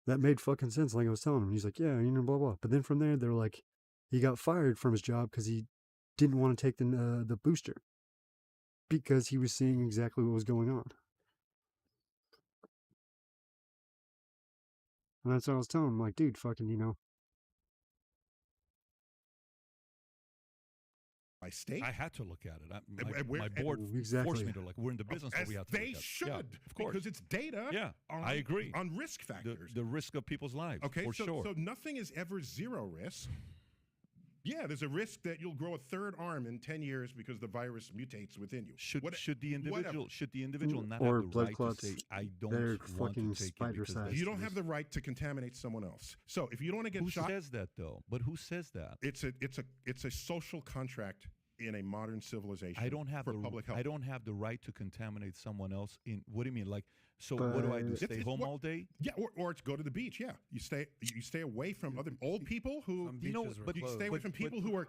S4: That made fucking sense, like I was telling him. He's like, yeah, blah, blah. But then from there, they're like, he got fired from his job because he didn't want to take the booster. Because he was seeing exactly what was going on. And that's what I was telling him, like, dude, fucking,
S2: By state?
S13: I had to look at it. My board forced me to look. We're in the business that we have to look at.
S2: They should,
S13: of course.
S2: because it's data.
S13: Yeah, I agree.
S2: On risk factors.
S13: The risk of people's lives,
S2: okay,
S13: for sure.
S2: So nothing is ever zero risk. Yeah, there's a risk that you'll grow a third arm in 10 years because the virus mutates within you.
S13: Should the individual not
S4: or
S13: have the
S4: blood
S13: right
S4: clots,
S13: to say, I don't
S4: want
S13: to take
S4: spider
S13: it because
S4: size.
S2: You don't have the right to contaminate someone else. So if you don't want to get shot,
S13: who says that though? But who says that?
S2: It's a social contract in a modern civilization.
S13: I don't have
S2: public health.
S13: I don't have the right to contaminate someone else. What do you mean? Like, so what do I do? Stay home all day?
S2: Yeah, or go to the beach. Yeah, you stay away from other old people who
S13: but
S2: you stay away from people who are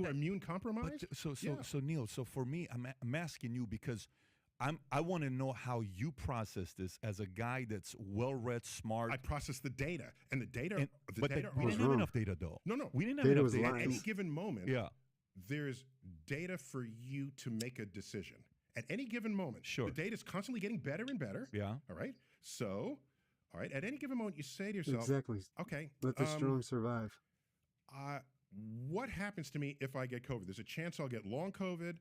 S2: immune compromised.
S13: So Neil, so for me, I'm asking you because I want to know how you process this as a guy that's well-read, smart.
S2: I process the data, and the data.
S13: We didn't have enough data, though.
S2: No,
S13: we didn't have enough data.
S2: At any given moment,
S13: yeah,
S2: there's data for you to make a decision. At any given moment,
S13: sure.
S2: The data is constantly getting better and better.
S13: Yeah.
S2: All right. So, all right. At any given moment, you say to yourself,
S4: exactly.
S2: Okay.
S4: Let the strong survive.
S2: What happens to me if I get COVID? There's a chance I'll get long COVID.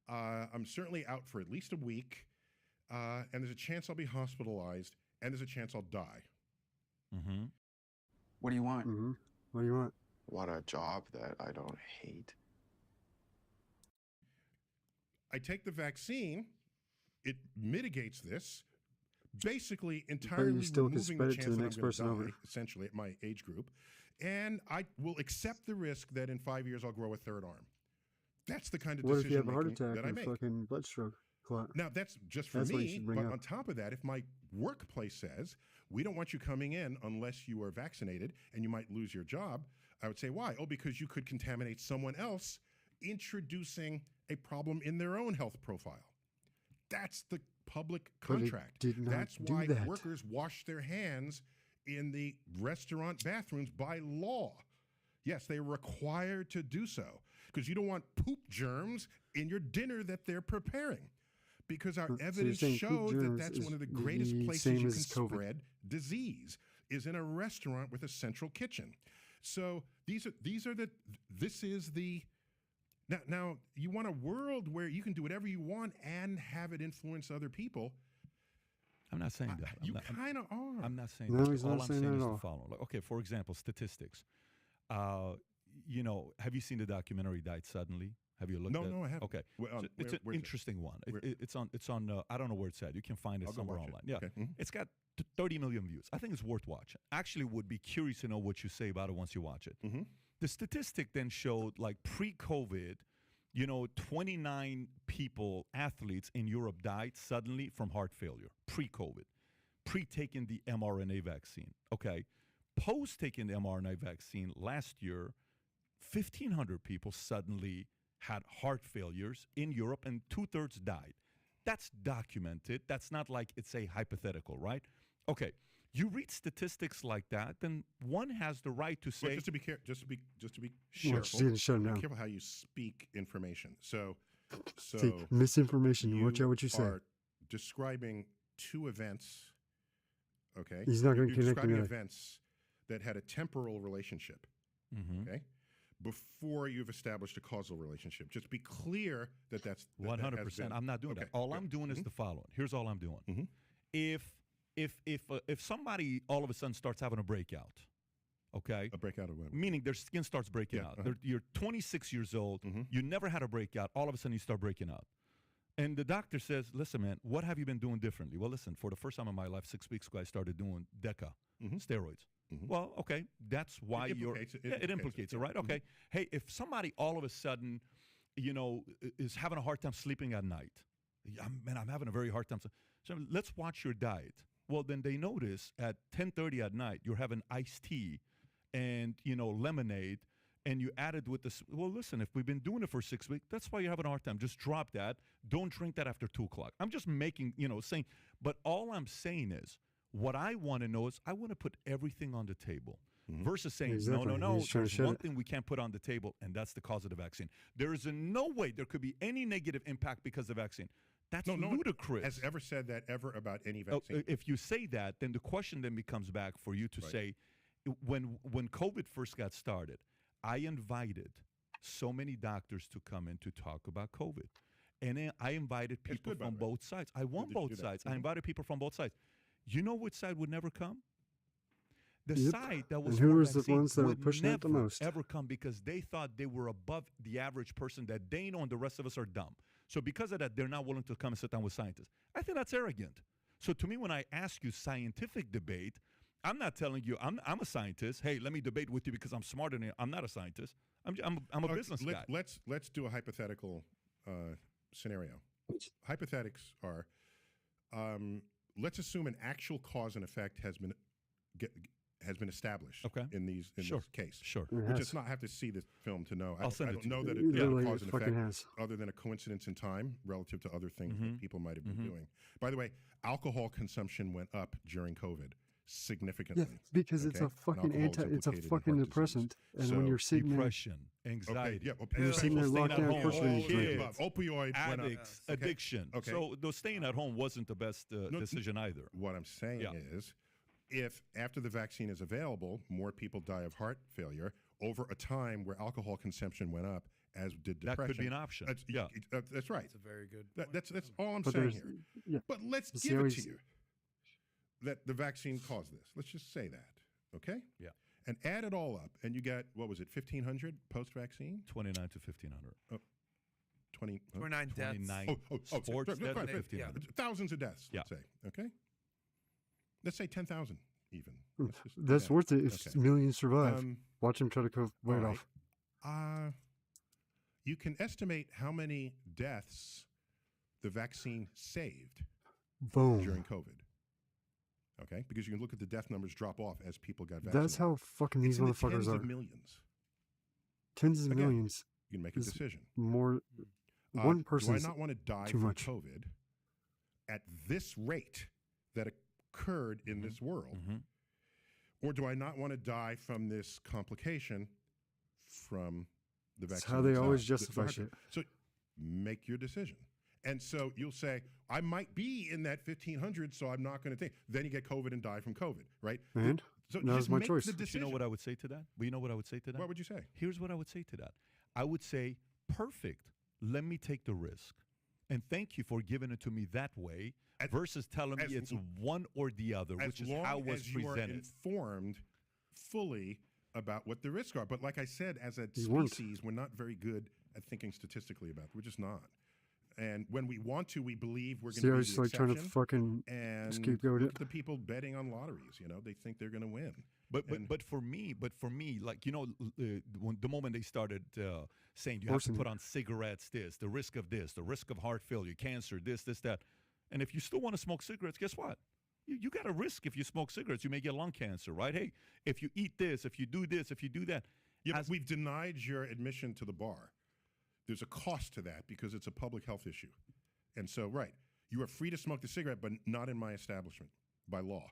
S2: I'm certainly out for at least a week. And there's a chance I'll be hospitalized. And there's a chance I'll die.
S13: Mm-hmm.
S5: What do you want?
S4: Mm-hmm. What do you want?
S5: Want a job that I don't hate.
S2: I take the vaccine, it mitigates this, basically entirely removing the chance that I'm going to die, essentially, at my age group, and I will accept the risk that in 5 years I'll grow a third arm. That's the kind of decision
S4: What if you have a heart attack
S2: that I
S4: and
S2: make.
S4: Fucking blood stroke?
S2: Now, that's just for me, but on top of that, if my workplace says, we don't want you coming in unless you are vaccinated and you might lose your job, I would say, why? Oh, because you could contaminate someone else, introducing a problem in their own health profile. That's the public contract. That's why workers wash their hands in the restaurant bathrooms by law. Yes, they're required to do so because you don't want poop germs in your dinner that they're preparing. Because our
S4: So you're
S2: evidence
S4: saying poop
S2: showed that
S4: germs
S2: that's
S4: is
S2: one of the greatest
S4: the
S2: places
S4: same
S2: you
S4: as
S2: can
S4: COVID.
S2: spread disease is in a restaurant with a central kitchen. So this is the now you want a world where you can do whatever you want and have it influence other people.
S13: I'm not saying that.
S2: You kind of are.
S13: I'm not saying
S4: No,
S13: that.
S4: he's
S13: All
S4: not
S13: I'm
S4: saying
S13: saying
S4: that
S13: is
S4: at
S13: the
S4: all.
S13: following. Like, okay, for example, statistics. You know, have you seen the documentary Died Suddenly? Have you looked at it?
S2: No, I haven't.
S13: Okay.
S2: Well,
S13: So it's an
S2: where's it?
S13: interesting one.
S2: Where?
S13: It's on I don't know where it's at. You can find it
S2: I'll go
S13: somewhere
S2: watch it.
S13: online. Yeah.
S2: Okay. Mhm.
S13: It's got 30 million views. I think it's worth watching. Actually would be curious to know what you say about it once you watch it.
S2: Mhm.
S13: The statistic then showed like pre-COVID, 29 people, athletes in Europe died suddenly from heart failure, pre-COVID, pre-taking the mRNA vaccine. Okay. Post-taking the mRNA vaccine last year, 1,500 people suddenly had heart failures in Europe and 2/3 died. That's documented. That's not like it's a hypothetical, right? Okay. You read statistics like that, then one has the right to
S2: Well,
S13: say,
S2: just to be careful,
S4: Well,
S2: careful.
S4: just gonna shut him down.
S2: Be careful how you speak information. So
S4: See, misinformation.
S2: you
S4: Watch out what you say.
S2: are describing two events. Okay,
S4: He's not gonna
S2: You're
S4: connect
S2: describing
S4: together.
S2: events that had a temporal relationship.
S13: Mhm.
S2: Okay, before you've established a causal relationship. Just be clear that that's
S13: 100%. I'm not doing that. All I'm doing is the following. Here's all I'm doing. If somebody all of a sudden starts having a breakout, okay,
S2: a breakout of what?
S13: meaning their skin starts breaking
S2: Yeah,
S13: out.
S2: uh-huh.
S13: You're 26 years old. You never had a breakout. All of a sudden you start breaking out. And the doctor says, listen, man, what have you been doing differently? Well, listen, for the first time in my life, 6 weeks ago, I started doing DECA, steroids. Well, okay, that's why it implicates it, right? Okay. Hey, if somebody all of a sudden, is having a hard time sleeping at night, I'm having a very hard time. So let's watch your diet. Well, then they notice at 10:30 at night, you're having iced tea and, lemonade, and you add it with this. Well, listen, if we've been doing it for 6 weeks, that's why you're having a hard time. Just drop that. Don't drink that after 2 o'clock. I'm just making, saying, but all I'm saying is, what I want to know is I want to put everything on the table versus saying,
S4: Exactly.
S13: no,
S4: He's trying to
S13: there's
S4: shut
S13: one
S4: it.
S13: thing we can't put on the table, and that's the cause of the vaccine. There is no way there could be any negative impact because of the vaccine. That's ludicrous.
S2: Has ever said that ever about any
S13: Oh,
S2: vaccine?
S13: if you say that, then the question then becomes back for you to say, when COVID first got started, I invited so many doctors to come in to talk about COVID. And then I invited people from both sides. I want both sides. I invited people from both sides. You know which side would never come? The side that was
S4: And who
S13: for
S4: was the
S13: vaccine
S4: ones that were
S13: would
S4: pushing it the
S13: never,
S4: most?
S13: ever come because they thought they were above the average person, that they know and the rest of us are dumb. So because of that, they're not willing to come and sit down with scientists. I think that's arrogant. So to me, when I ask you scientific debate, I'm not telling you I'm a scientist. Hey, let me debate with you because I'm smarter than you. I'm not a scientist. I'm a business guy.
S2: Let's do a hypothetical scenario. Hypothetics are, let's assume an actual cause and effect has been established in this case.
S13: Sure.
S2: We just not have to see the film to know. I
S13: I'll send
S2: I
S13: it
S2: don't
S13: to
S2: know
S13: you.
S2: that
S4: It
S2: it's a
S4: really
S2: cause and
S4: fucking
S2: effect
S4: has.
S2: other than a coincidence in time relative to other things that people might have been doing. By the way, alcohol consumption went up during COVID significantly.
S4: Yeah, because it's a fucking
S2: And alcohol is
S4: it's a
S2: implicated in
S4: fucking
S2: heart
S4: depressant.
S2: disease.
S4: And when
S2: So
S4: you're sitting
S13: Depression, anxiety,
S4: And you're sitting there
S13: people
S4: locked
S13: staying
S4: down,
S13: at
S4: of course
S13: home,
S4: you're gonna drink.
S13: kids,
S2: Opioid went up.
S13: addicts,
S2: Okay.
S13: addiction.
S2: Okay.
S13: So the staying at home wasn't the best decision either.
S2: What I'm saying is, if after the vaccine is available, more people die of heart failure over a time where alcohol consumption went up, as did
S13: That
S2: depression.
S13: could be an option.
S2: That's,
S13: Yeah.
S2: that's right.
S1: That's a very good.
S2: That's all I'm
S4: But
S2: saying
S4: there's-
S2: here.
S4: yeah.
S2: But let's
S4: See
S2: give
S4: how
S2: it to
S4: he's-
S2: you that the vaccine caused this. Let's just say that, okay?
S13: Yeah.
S2: And add it all up, and you got, what was it, 1,500 post-vaccine?
S13: 29 to 1,500.
S1: 29 deaths.
S13: 29 sports
S2: sorry,
S13: deaths,
S2: quite a bit.
S13: 1,500.
S2: Thousands of deaths, let's say, okay? Let's say 10,000 even. Let's just do
S4: That's
S2: that.
S4: worth it if
S2: Okay.
S4: millions survive.
S2: Um,
S4: Watch them try to go right
S2: all right.
S4: off.
S2: You can estimate how many deaths the vaccine saved
S4: Boom.
S2: during COVID. Okay? Because you can look at the death numbers drop off as people got vaccinated.
S4: That's how fucking these
S2: It's in the
S4: motherfuckers
S2: tens
S4: are.
S2: of millions.
S4: Tens of
S2: Again,
S4: millions.
S2: You can make a
S4: is
S2: decision.
S4: More. One person.
S2: Do I not want to die
S4: too
S2: from
S4: much.
S2: COVID at this rate that occurred in this world? Or do I not want to die from this complication from the
S4: That's
S2: vaccine?
S4: how they
S2: itself,
S4: always
S2: the
S4: justify
S2: heart
S4: shit.
S2: rate? So make your decision. And so you'll say, I might be in that 1,500, so I'm not going to think. Then you get COVID and die from COVID, right?
S4: And
S2: So
S4: that was
S2: just
S4: my
S2: make
S4: choice.
S2: the
S13: But you
S2: decision.
S13: know what I would say to that? Well, you know what I would say to that?
S2: What would you say?
S13: Here's what I would say to that. I would say, perfect. Let me take the risk. And thank you for giving it to me that way versus telling me it's one or the other, which is how it was
S2: as you are
S13: presented.
S2: informed fully about what the risks are. But like I said, as a
S4: You weren't.
S2: species, we're not very good at thinking statistically about it. We're just not. And when we want to, we believe we're going
S4: See, I
S2: to be
S4: was
S2: the
S4: just like trying to
S2: exception.
S4: fucking
S2: And
S4: scapegoat
S2: look
S4: it.
S2: at the people betting on lotteries. You know, they think they're going to win.
S13: But for me, like, you know, when the moment they started saying you have to
S4: Forcing
S13: put
S4: it.
S13: on cigarettes, the risk of this, the risk of heart failure, cancer, this, that. And if you still want to smoke cigarettes, guess what? You got a risk if you smoke cigarettes. You may get lung cancer, right? Hey, if you eat this, if you do this, if you do that.
S2: Yeah, but we've denied your admission to the bar. There's a cost to that because it's a public health issue. And so, right, you are free to smoke the cigarette, but not in my establishment by law.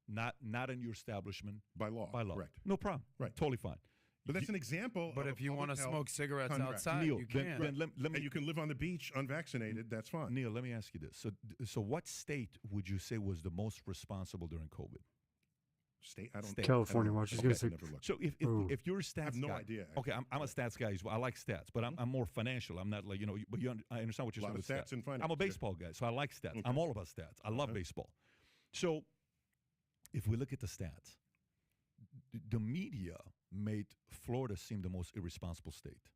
S13: Not in your establishment.
S2: By law.
S13: By law.
S2: Correct.
S13: No problem.
S2: Right.
S13: Totally fine.
S2: But that's an example.
S14: But
S2: of
S14: if you
S2: want to
S14: smoke cigarettes outside,
S13: Neil,
S14: you
S13: then
S14: can.
S13: let me,
S2: and you can live on the beach unvaccinated, that's fine.
S13: Neil, let me ask you this. So what state would you say was the most responsible during COVID?
S2: State? I don't
S13: State.
S4: California, watch. He's going to say,
S2: Never looked.
S13: So if you're a stats
S2: I have no
S13: guy,
S2: idea.
S13: Okay, I'm a stats guy as well. I like stats, but I'm more financial. I'm not like, you know, but I understand what you're
S2: A lot
S13: saying
S2: of
S13: with
S2: stats in finance,
S13: I'm a
S2: yeah.
S13: baseball guy, so I like stats.
S2: Okay.
S13: I'm all about stats. I love baseball. So if we look at the stats, the media made Florida seem the most irresponsible state.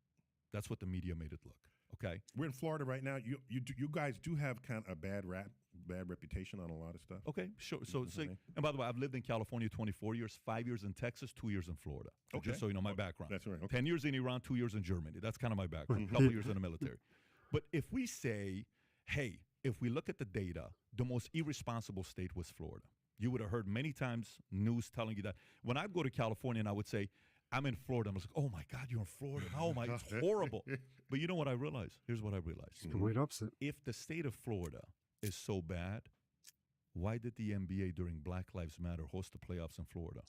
S13: That's what the media made it look. Okay,
S2: We're in Florida right now. You guys do have kind of a bad reputation on a lot of stuff.
S13: Okay, sure. So,
S2: Okay.
S13: and by the way, I've lived in California 24 years, 5 years in Texas, 2 years in Florida.
S2: Okay.
S13: Just so you know my background.
S2: That's right. Okay.
S13: 10 years in Iran, 2 years in Germany. That's kind of my background. A couple years in the military. But if we say, hey, if we look at the data, the most irresponsible state was Florida. You would have heard many times news telling you that. When I go to California and I would say, I'm in Florida, I'm like, oh my God, you're in Florida. Oh my, it's horrible. But you know what I realized? Here's what I realized.
S4: it's complete opposite.
S13: If the state of Florida is so bad, why did the NBA during Black Lives Matter host the playoffs in Florida?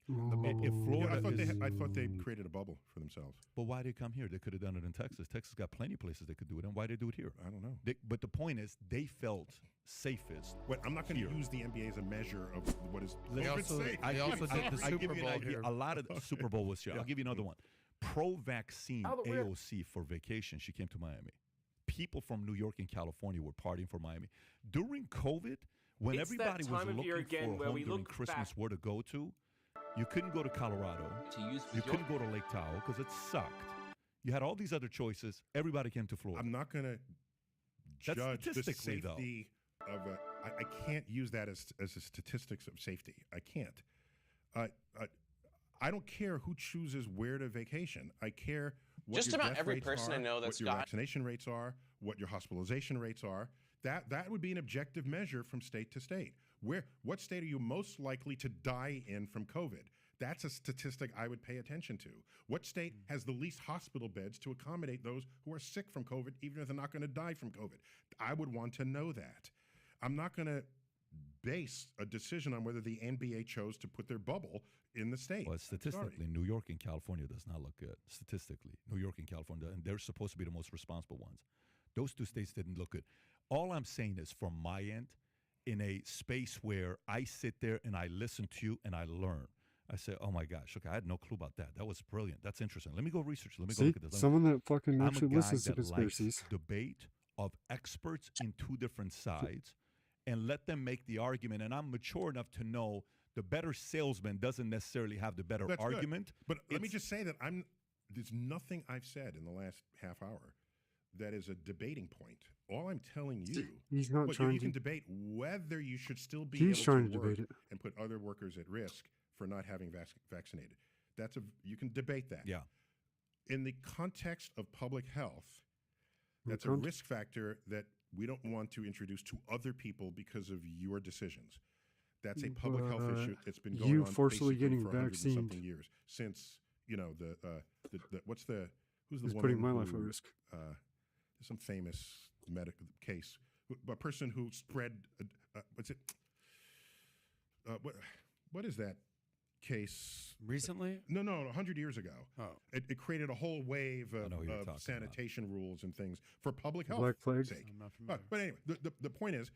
S13: If Florida
S2: I thought they created a bubble for themselves.
S13: But why did they come here? They could have done it in Texas. Texas got plenty of places they could do it in. Why did they do it here?
S2: I don't know.
S13: But the point is, they felt safest.
S2: Wait, I'm not going to use the NBA as a measure of what is
S14: They also did the
S13: I'll
S14: Super
S13: give you an
S14: Bowl
S13: idea.
S14: here.
S13: A lot of the Super Bowl was here. I'll give you another one. Pro-vaccine AOC for vacation. She came to Miami. People from New York and California were partying for Miami. During COVID, when
S17: It's that
S13: everybody was
S17: time of year
S13: looking
S17: again
S13: for
S17: where
S13: a home
S17: we
S13: during
S17: look
S13: Christmas
S17: back.
S13: where to go to, you couldn't go to Colorado. You couldn't go to Lake Tahoe because it sucked. You had all these other choices. Everybody came to Florida.
S2: I'm not going to
S13: That's
S2: judge the
S13: statistically, though.
S2: safety of I can't use that as a statistics of safety. I can't. I don't care who chooses where to vacation. I care what
S17: Just
S2: your
S17: about
S2: death
S17: every
S2: rates
S17: person I
S2: are,
S17: know
S2: what
S17: that's
S2: your
S17: got-
S2: vaccination rates are, what your hospitalization rates are. That would be an objective measure from state to state. What state are you most likely to die in from COVID? That's a statistic I would pay attention to. What state has the least hospital beds to accommodate those who are sick from COVID, even if they're not going to die from COVID? I would want to know that. I'm not going to base a decision on whether the NBA chose to put their bubble in the state.
S13: Well,
S2: I'm
S13: statistically,
S2: sorry.
S13: New York and California does not look good. Statistically, New York and California, and they're supposed to be the most responsible ones. Those two states didn't look good. All I'm saying is, from my end, in a space where I sit there and I listen to you and I learn, I say, oh my gosh, okay, I had no clue about that. That was brilliant. That's interesting. Let me go research. Let me go
S4: See,
S13: look at this.
S4: someone that fucking
S13: I'm
S4: actually
S13: a guy
S4: listens to
S13: that
S4: conspiracies.
S13: likes debate of experts in two different sides and let them make the argument. And I'm mature enough to know the better salesman doesn't necessarily have the better
S2: That's good.
S13: argument.
S2: But let me just say that there's nothing I've said in the last half hour that is a debating point. All I'm telling you,
S4: He's not
S2: look,
S4: trying
S2: you
S4: to.
S2: can debate whether you should still be
S4: He's
S2: able
S4: trying
S2: to
S4: to
S2: work
S4: debate it.
S2: and put other workers at risk for not having vaccinated. You can debate that.
S13: Yeah.
S2: In the context of public health, that's a risk factor that we don't want to introduce to other people because of your decisions. That's a public health issue that's been going
S4: you
S2: on
S4: forcibly
S2: basically
S4: getting
S2: for 100-something
S4: vaccinated.
S2: years since who's the
S4: He's
S2: woman
S4: putting my life at
S2: who,
S4: risk.
S2: there's some famous medical case, a person who spread what's it? What is that case
S4: recently.
S2: No, 100 years ago.
S4: Oh,
S2: it created a whole wave of sanitation rules and things for public health sake.
S4: I'm not familiar.
S2: But anyway, the point is,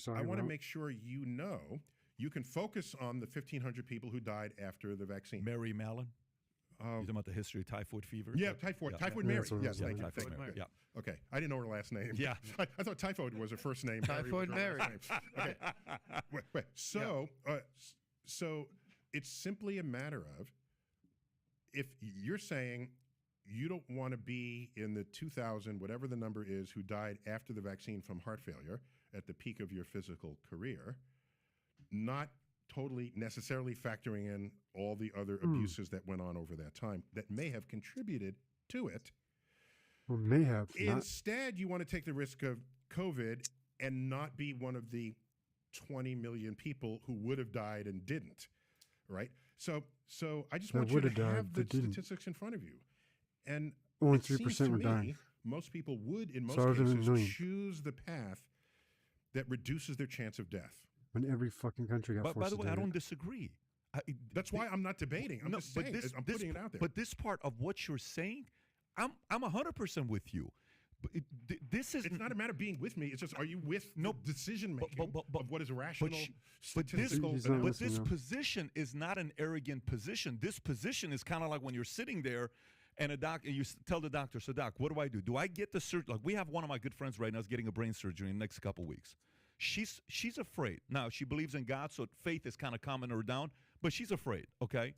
S2: I want to make sure you know you can focus on the 1,500 people who died after the vaccine.
S13: Mary Mallon. You're talking about the history of typhoid fever?
S2: Yeah, typhoid Mary. Yes, thank you.
S13: Typhoid Mary. Yeah.
S2: Okay, I didn't know her last name.
S13: Yeah.
S2: I thought typhoid was her first name.
S14: Typhoid Mary.
S2: Okay. Wait. So, so it's simply a matter of, if you're saying you don't want to be in the 2,000, whatever the number is, who died after the vaccine from heart failure at the peak of your physical career, not totally necessarily factoring in all the other abuses that went on over that time that may have contributed to it.
S4: Well, may have.
S2: Instead, you want to take the risk of COVID and not be one of the 20 million people who would have died and didn't, right? So I just want you to have the statistics in front of you. And
S4: only 3% were dying.
S2: Most people would, in most cases, choose the path that reduces their chance of death.
S4: When every fucking country got forced
S13: by the way,
S4: to do
S13: I don't
S4: it.
S13: disagree.
S2: That's why I'm not debating. I'm just saying. I'm putting it out there.
S13: But this part of what you're saying, I'm 100% with you. But this is.
S2: It's not a matter of being with me. It's just, are you with the decision making of what is rational,
S13: but
S2: statistical?
S13: This position is not an arrogant position. This position is kind of like when you're sitting there, and you tell the doctor, "So, doc, what do I do? Do I get the surgery?" Like, we have one of my good friends right now is getting a brain surgery in the next couple of weeks. She's afraid. Now, she believes in God, so faith is kind of calming her down, but she's afraid, okay?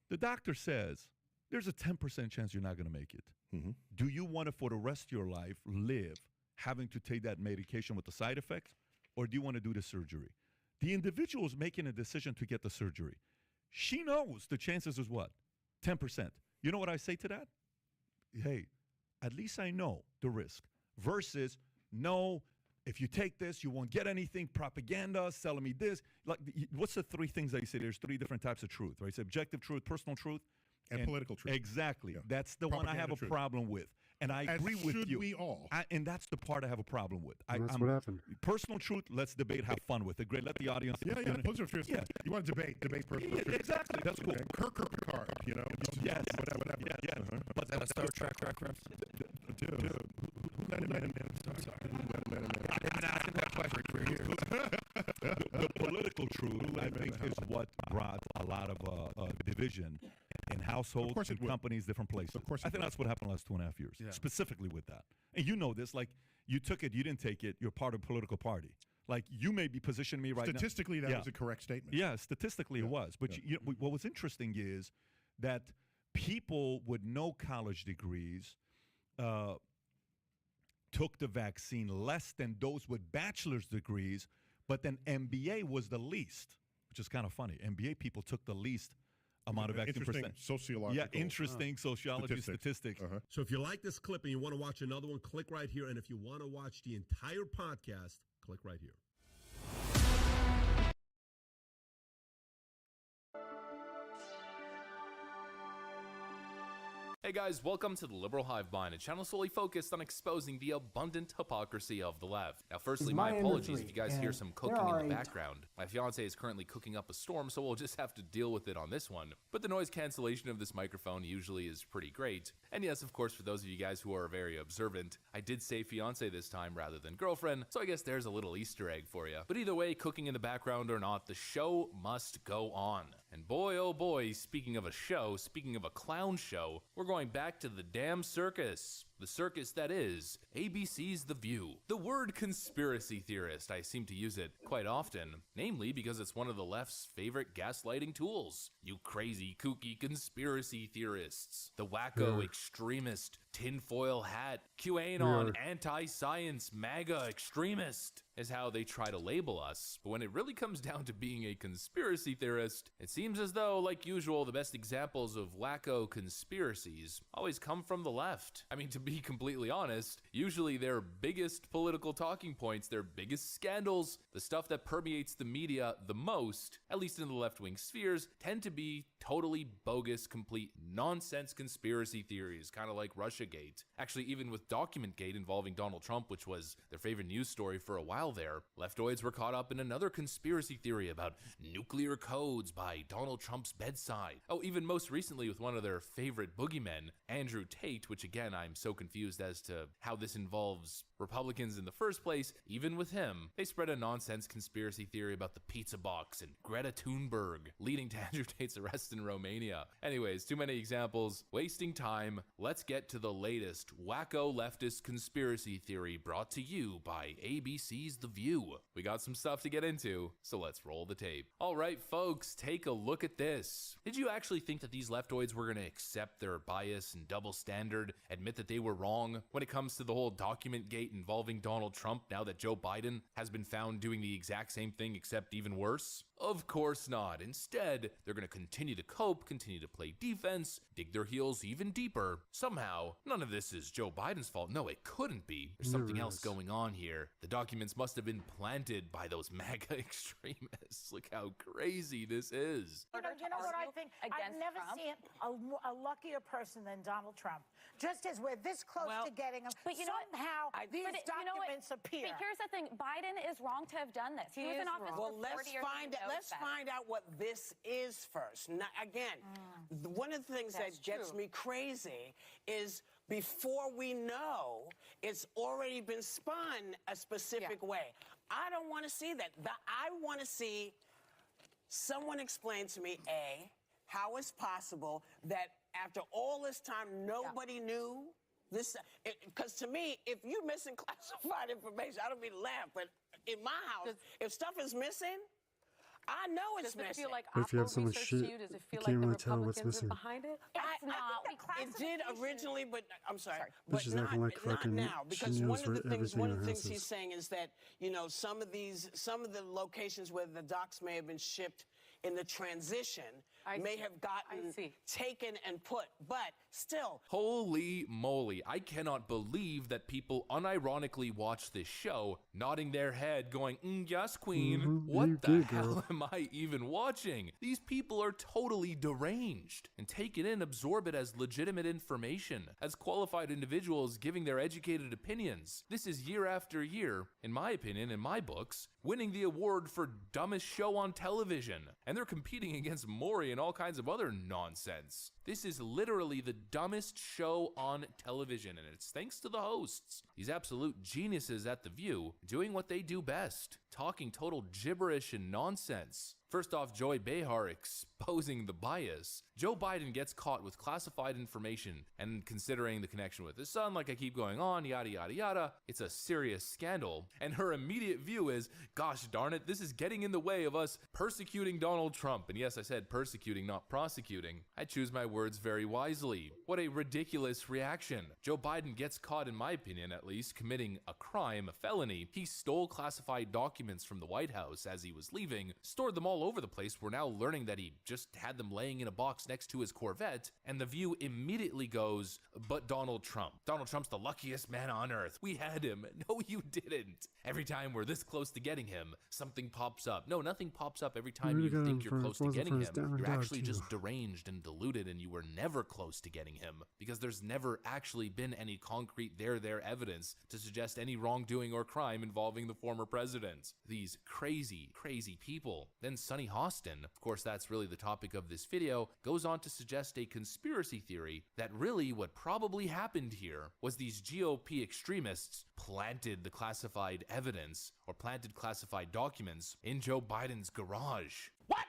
S13: The doctor says, there's a 10% chance you're not going to make it.
S2: Mm-hmm.
S13: Do you want to, for the rest of your life, live having to take that medication with the side effects, or do you want to do the surgery? The individual is making a decision to get the surgery. She knows the chances is what? 10%. You know what I say to that? Hey, at least I know the risk. Versus, no, if you take this, you won't get anything. Propaganda, selling me this. Like, what's the three things that you say? There's three different types of truth, right? It's objective truth, personal truth,
S2: and political truth.
S13: Exactly.
S2: Yeah.
S13: That's the one I have a problem with. And I agree with you.
S2: Should we all?
S13: And that's the part I have a problem with.
S4: That's what happened.
S13: Personal truth, let's debate, have fun with it. Great, let the audience.
S2: Yeah. Personal truth. Yeah. You want to debate personal truth.
S13: Exactly. That's cool.
S2: Kirk Picard, you know.
S13: Yes.
S2: Whatever.
S13: Yeah.
S14: Was that a Star Trek reference?
S2: Dude. Let him in.
S14: I've been asking that question for years.
S13: The political truth, I think, is what brought a lot of division in households, in companies, different places.
S2: Of course
S13: I think that's what happened the last 2.5 years, specifically with that. And you know this, like, you took it, you didn't take it, you're part of a political party. Like, you may be positioning me right now.
S2: Statistically, that was a correct statement.
S13: Yeah, statistically it was. But you know, what was interesting is that people with no college degrees took the vaccine less than those with bachelor's degrees, but then MBA was the least, which is kind of funny. MBA people took the least amount of vaccine
S2: interesting
S13: percent.
S2: sociological.
S13: Yeah, interesting sociology statistics.
S6: So if you like this clip and you want to watch another one, click right here. And if you want to watch the entire podcast, click right here.
S17: Hey guys, welcome to the Liberal Hive Mind, a channel solely focused on exposing the abundant hypocrisy of the left. Now firstly, my apologies if you guys hear some cooking in the background. My fiance is currently cooking up a storm, so we'll just have to deal with it on this one. But the noise cancellation of this microphone usually is pretty great. And yes, of course, for those of you guys who are very observant, I did say fiance this time rather than girlfriend, so I guess there's a little Easter egg for you. But either way, cooking in the background or not, the show must go on. And boy, oh boy, speaking of a show, speaking of a clown show, we're going back to the damn circus. The circus that is ABC's The View. The word conspiracy theorist, I seem to use it quite often, namely because it's one of the left's favorite gaslighting tools. You crazy, kooky conspiracy theorists. The wacko extremist, tinfoil hat, QAnon, anti-science, MAGA extremist is how they try to label us. But when it really comes down to being a conspiracy theorist, it seems as though, like usual, the best examples of wacko conspiracies always come from the left. I mean, to be completely honest, usually their biggest political talking points, their biggest scandals, the stuff that permeates the media the most, at least in the left-wing spheres, tend to be totally bogus, complete nonsense conspiracy theories, kind of like Russiagate. Actually, even with DocumentGate involving Donald Trump, which was their favorite news story for a while there, leftoids were caught up in another conspiracy theory about nuclear codes by Donald Trump's bedside. Oh, even most recently with one of their favorite boogeymen, Andrew Tate, which again, I'm so confused as to how this involves Republicans in the first place. Even with him, they spread a nonsense conspiracy theory about the pizza box and Greta Thunberg, leading to Andrew Tate's arrest in Romania. Anyways, too many examples, wasting time. Let's get to the latest wacko leftist conspiracy theory brought to you by ABC's The View. We got some stuff to get into, so let's roll the tape. All right, folks, take a look at this. Did you actually think that these leftoids were going to accept their bias and double standard, admit that they were wrong when it comes to the whole DocumentGate involving Donald Trump now that Joe Biden has been found doing the exact same thing except even worse? Of course not. Instead, they're going to continue to cope, continue to play defense, dig their heels even deeper. Somehow, none of this is Joe Biden's fault. No, it couldn't be. There's something else going on here. The documents must have been planted by those MAGA extremists. Look how crazy this is.
S11: You know what I think? I've never seen a luckier person than Donald Trump. Just as we're this close to getting him,
S21: but you know
S11: somehow these documents appear.
S21: But here's the thing: Biden is wrong to have done this. He was in office for 40 years.
S22: Let's find out what this is first. Now, again, one of the things that gets me crazy is before we know, it's already been spun a specific way. I don't want to see that. I want to see someone explain to me, A, how it's possible that after all this time, nobody knew this. Because to me, if you're missing classified information, I don't mean to laugh, but in my house, if stuff is missing, I know it's missing.
S21: Does it feel like
S4: But if you have so much shit,
S21: does it
S4: you
S21: feel
S4: can't
S21: like
S4: really
S21: the
S4: tell what's
S21: Republicans
S4: missing.
S21: are behind it?
S22: It's not. It did originally, but I'm sorry.
S4: But she's acting like
S22: not
S4: fucking
S22: now,
S4: she
S22: because
S4: knows
S22: one
S4: where
S22: of the things
S4: everything
S22: he's saying is that, you know, some of the locations where the docs may have been shipped in the transition may have gotten taken and put, but still.
S17: Holy moly, I cannot believe that people unironically watch this show, nodding their head, going, yes, queen, what the hell am I even watching? These people are totally deranged, and take it in, absorb it as legitimate information, as qualified individuals giving their educated opinions. This is year after year, in my opinion, in my books, winning the award for dumbest show on television, and they're competing against Maury and all kinds of other nonsense. This is literally the dumbest show on television, and it's thanks to the hosts, these absolute geniuses at The View, doing what they do best, talking total gibberish and nonsense. First off, Joy Behar exposing the bias. Joe Biden gets caught with classified information, and considering the connection with his son, like I keep going on, yada yada yada, it's a serious scandal. And her immediate view is, gosh darn it, this is getting in the way of us persecuting Donald Trump. And yes, I said persecuting, not prosecuting. I choose my words very wisely. What a ridiculous reaction. Joe Biden gets caught, in my opinion at least, committing a crime, a felony. He stole classified documents from the White House as he was leaving, stored them all over the place. We're now learning that he just had them laying in a box next to his Corvette, and The View immediately goes, but Donald Trump. Donald Trump's the luckiest man on earth. We had him. No, you didn't. Every time we're this close to getting him, something pops up. No, nothing pops up every time you think you're close to getting him. You're actually just deranged and deluded, and you were never close to getting him, because there's never actually been any concrete there evidence to suggest any wrongdoing or crime involving the former president. These crazy, crazy people. Then Sonny Hostin, of course that's really the topic of this video, goes on to suggest a conspiracy theory that really what probably happened here was these GOP extremists planted the classified evidence or planted classified documents in Joe Biden's garage. What?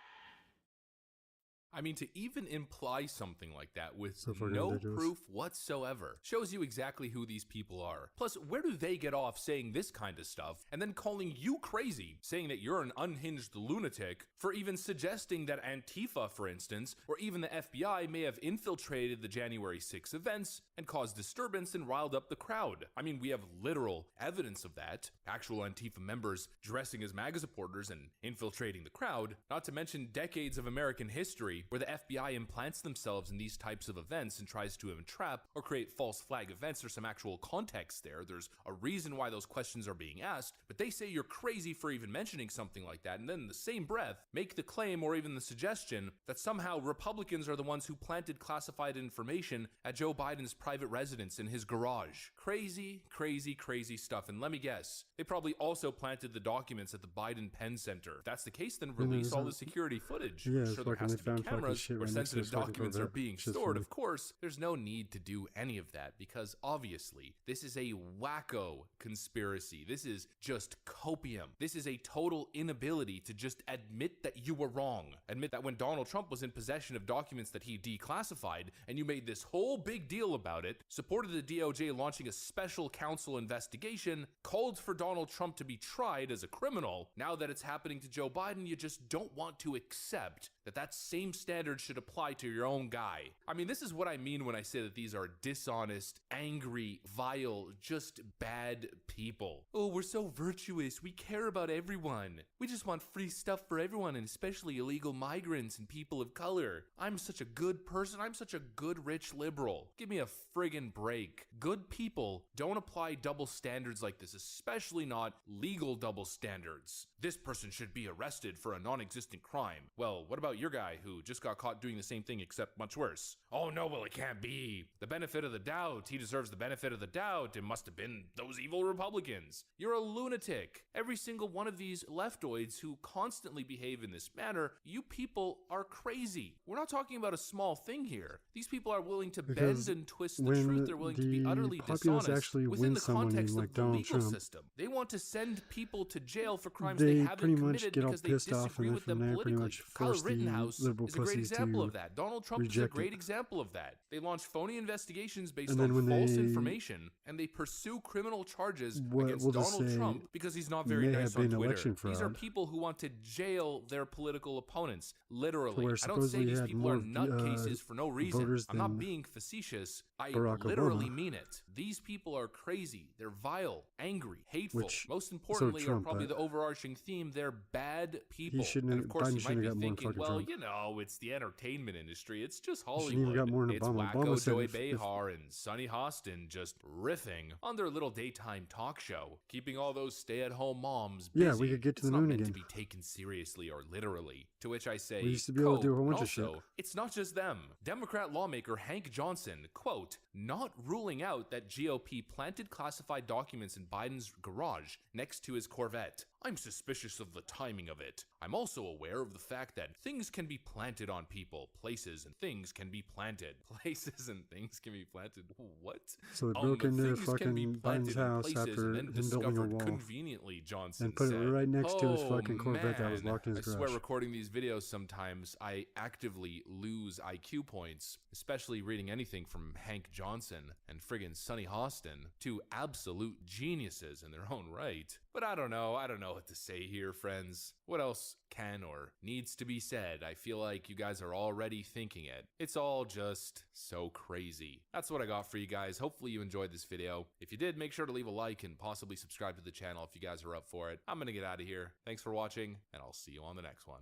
S17: I mean, to even imply something like that with no proof whatsoever shows you exactly who these people are. Plus, where do they get off saying this kind of stuff and then calling you crazy, saying that you're an unhinged lunatic for even suggesting that Antifa, for instance, or even the FBI may have infiltrated the January 6 events and caused disturbance and riled up the crowd? I mean, we have literal evidence of that. Actual Antifa members dressing as MAGA supporters and infiltrating the crowd, not to mention decades of American history theory where the FBI implants themselves in these types of events and tries to entrap or create false flag events. There's some actual context there. There's a reason why those questions are being asked, but they say you're crazy for even mentioning something like that, and then in the same breath make the claim or even the suggestion that somehow Republicans are the ones who planted classified information at Joe Biden's private residence in his garage. Crazy, crazy, crazy stuff. And let me guess, they probably also planted the documents at the Biden Penn Center. If that's the case, then release all the security footage.
S4: Yeah,
S17: Sure, there has to be cameras where sensitive documents are being stored. Of course, there's no need to do any of that because obviously this is a wacko conspiracy. This is just copium. This is a total inability to just admit that you were wrong. Admit that when Donald Trump was in possession of documents that he declassified and you made this whole big deal about it, supported the DOJ launching a special counsel investigation, called for Donald Trump to be tried as a criminal. Now that it's happening to Joe Biden, you just don't want to accept that that same standard should apply to your own guy. I mean, this is what I mean when I say that these are dishonest, angry, vile, just bad people. Oh, we're so virtuous. We care about everyone. We just want free stuff for everyone, and especially illegal migrants and people of color. I'm such a good person. I'm such a good rich liberal. Give me a friggin' break. Good people don't apply double standards like this, especially not legal double standards. This person should be arrested for a non-existent crime. Well, what about your guy who just got caught doing the same thing except much worse? Oh no, well, it can't be. The benefit of the doubt. He deserves the benefit of the doubt. It must have been those evil Republicans. You're a lunatic. Every single one of these leftoids who constantly behave in this manner, you people are crazy. We're not talking about a small thing here. These people are willing to bend and twist the truth. They're willing to be utterly dishonest within the context of the legal system. They want to send people to jail for crimes they haven't committed because they disagree with them politically. Kyle Rittenhouse is a great example of that. Donald Trump is a great example of that. They launch phony investigations based on false information, and they pursue criminal charges against Donald Trump because he's not very nice on Twitter. These are people who want to jail their political opponents, literally. I don't say these people are nutcases for no reason. I'm not being facetious. I literally mean it. These people are crazy. They're vile, angry, hateful. Most importantly, are probably the overarching theme. They're bad people. And of course, you might be thinking, well, you know, it's the entertainment industry. It's just Hollywood. It's wacko Joy Behar and Sunny Hostin just riffing on their little daytime talk show, keeping all those stay-at-home moms busy.
S4: Yeah, we could get to the moon again.
S17: It's not meant to be taken seriously or literally. To which I say,
S4: we used to be able to do a whole bunch of shit.
S17: It's not just them. Democrat lawmaker Hank Johnson, quote, not ruling out that GOP planted classified documents in Biden's garage next to his Corvette. I'm suspicious of the timing of it. I'm also aware of the fact that things can be planted on people, places, and things can be planted. Places and things can be planted. What?
S4: So they broke into fucking Biden's house after him building a wall.
S17: Conveniently, Johnson
S4: and put it right next to his fucking Corvette that was locked in his garage.
S17: I swear, recording these videos sometimes, I actively lose IQ points, especially reading anything from Hank Johnson and friggin' Sunny Hostin, two absolute geniuses in their own right. But I don't know what to say here, friends. What else can or needs to be said? I feel like you guys are already thinking it. It's all just so crazy. That's what I got for you guys. Hopefully you enjoyed this video. If you did, make sure to leave a like and possibly subscribe to the channel if you guys are up for it. I'm gonna get out of here. Thanks for watching, and I'll see you on the next one.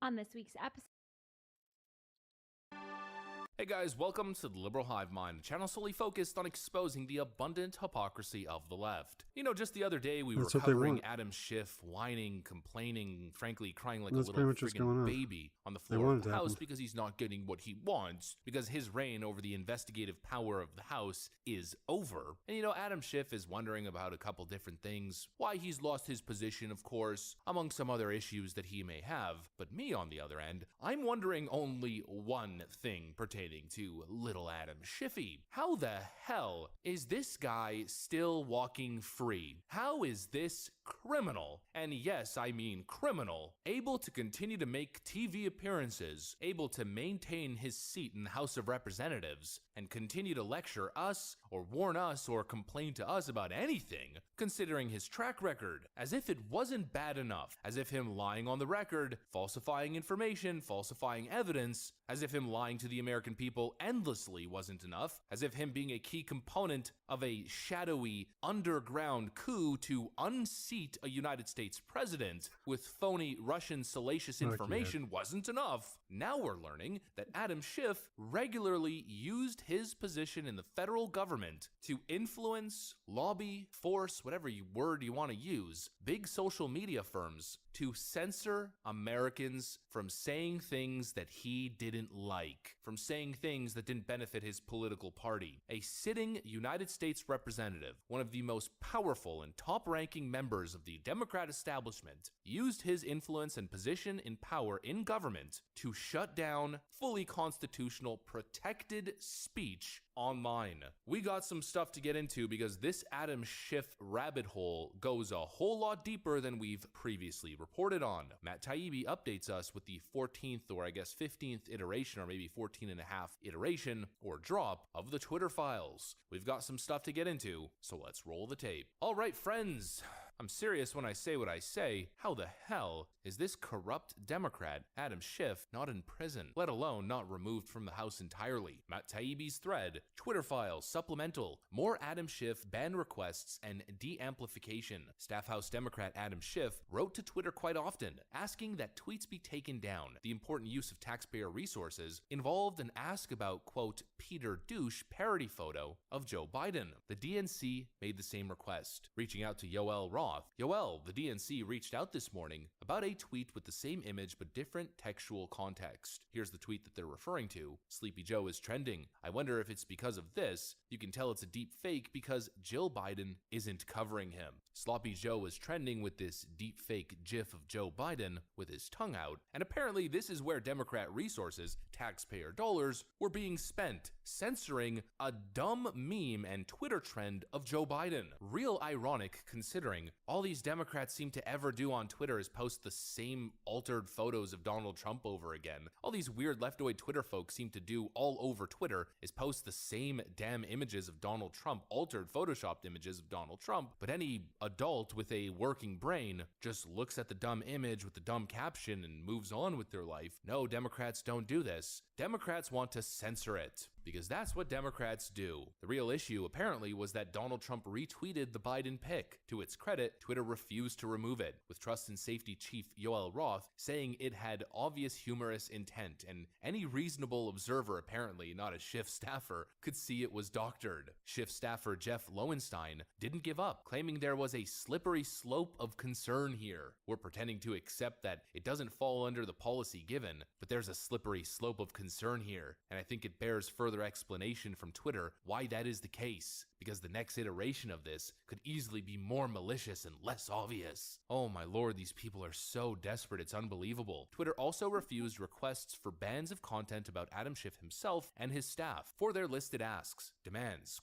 S3: On this week's episode.
S17: Hey guys, welcome to the Liberal Hive Mind, a channel solely focused on exposing the abundant hypocrisy of the left. You know, just the other day we were covering Adam Schiff whining, complaining, frankly crying like a little friggin' baby on the floor of the House because he's not getting what he wants, because his reign over the investigative power of the House is over. And you know, Adam Schiff is wondering about a couple different things, why he's lost his position, of course, among some other issues that he may have. But me, on the other end, I'm wondering only one thing pertaining to little Adam Schiffy. How the hell is this guy still walking free? How is this criminal, and yes, I mean criminal, able to continue to make TV appearances, able to maintain his seat in the House of Representatives, and continue to lecture us, or warn us, or complain to us about anything, considering his track record, as if it wasn't bad enough, as if him lying on the record, falsifying information, falsifying evidence, as if him lying to the American American people endlessly wasn't enough, as if him being a key component of a shadowy underground coup to unseat a United States president with phony Russian salacious information wasn't enough. Now we're learning that Adam Schiff regularly used his position in the federal government to influence, lobby, force, whatever word you want to use, big social media firms to censor Americans from saying things that he didn't like, from saying things that didn't benefit his political party. A sitting United States representative, one of the most powerful and top-ranking members of the Democrat establishment, used his influence and position in power in government to shut down fully constitutional protected speech online. We got some stuff to get into because this Adam Schiff rabbit hole goes a whole lot deeper than we've previously reported on. Matt Taibbi updates us with the 14th or I guess 15th iteration, or maybe 14 and a half iteration or drop of the Twitter files. We've got some stuff to get into, so let's roll the tape. All right, friends. I'm serious when I say what I say. How the hell is this corrupt Democrat, Adam Schiff, not in prison, let alone not removed from the House entirely? Matt Taibbi's thread, Twitter files, supplemental, more Adam Schiff ban requests and de-amplification. Staff House Democrat Adam Schiff wrote to Twitter quite often, asking that tweets be taken down. The important use of taxpayer resources involved an ask about, quote, Peter Douche parody photo of Joe Biden. The DNC made the same request. Reaching out to Yoel Roth, Yoel, the DNC reached out this morning about a tweet with the same image but different textual context. Here's the tweet that they're referring to. Sleepy Joe is trending. I wonder if it's because of this. You can tell it's a deep fake because Jill Biden isn't covering him. Sloppy Joe is trending with this deep fake gif of Joe Biden with his tongue out, and apparently this is where Democrat resources, taxpayer dollars, were being spent, censoring a dumb meme and Twitter trend of Joe Biden. Real ironic considering all these Democrats seem to ever do on Twitter is post the same altered photos of Donald Trump over again. All these weird leftoid Twitter folks seem to do all over Twitter is post the same damn images of Donald Trump, altered photoshopped images of Donald Trump, but any adult with a working brain just looks at the dumb image with the dumb caption and moves on with their life. No, Democrats don't do this. Democrats want to censor it, because that's what Democrats do. The real issue, apparently, was that Donald Trump retweeted the Biden pic. To its credit, Twitter refused to remove it, with Trust and Safety Chief Yoel Roth saying it had obvious humorous intent, and any reasonable observer, apparently not a Schiff staffer, could see it was doctored. Schiff staffer Jeff Lowenstein didn't give up, claiming there was a slippery slope of concern here. We're pretending to accept that it doesn't fall under the policy given, but there's a slippery slope of concern here, and I think it bears further explanation from Twitter why that is the case, because the next iteration of this could easily be more malicious and less obvious. Oh my lord, these people are so desperate, it's unbelievable. Twitter also refused requests for bans of content about Adam Schiff himself and his staff for their listed asks. Demands, ?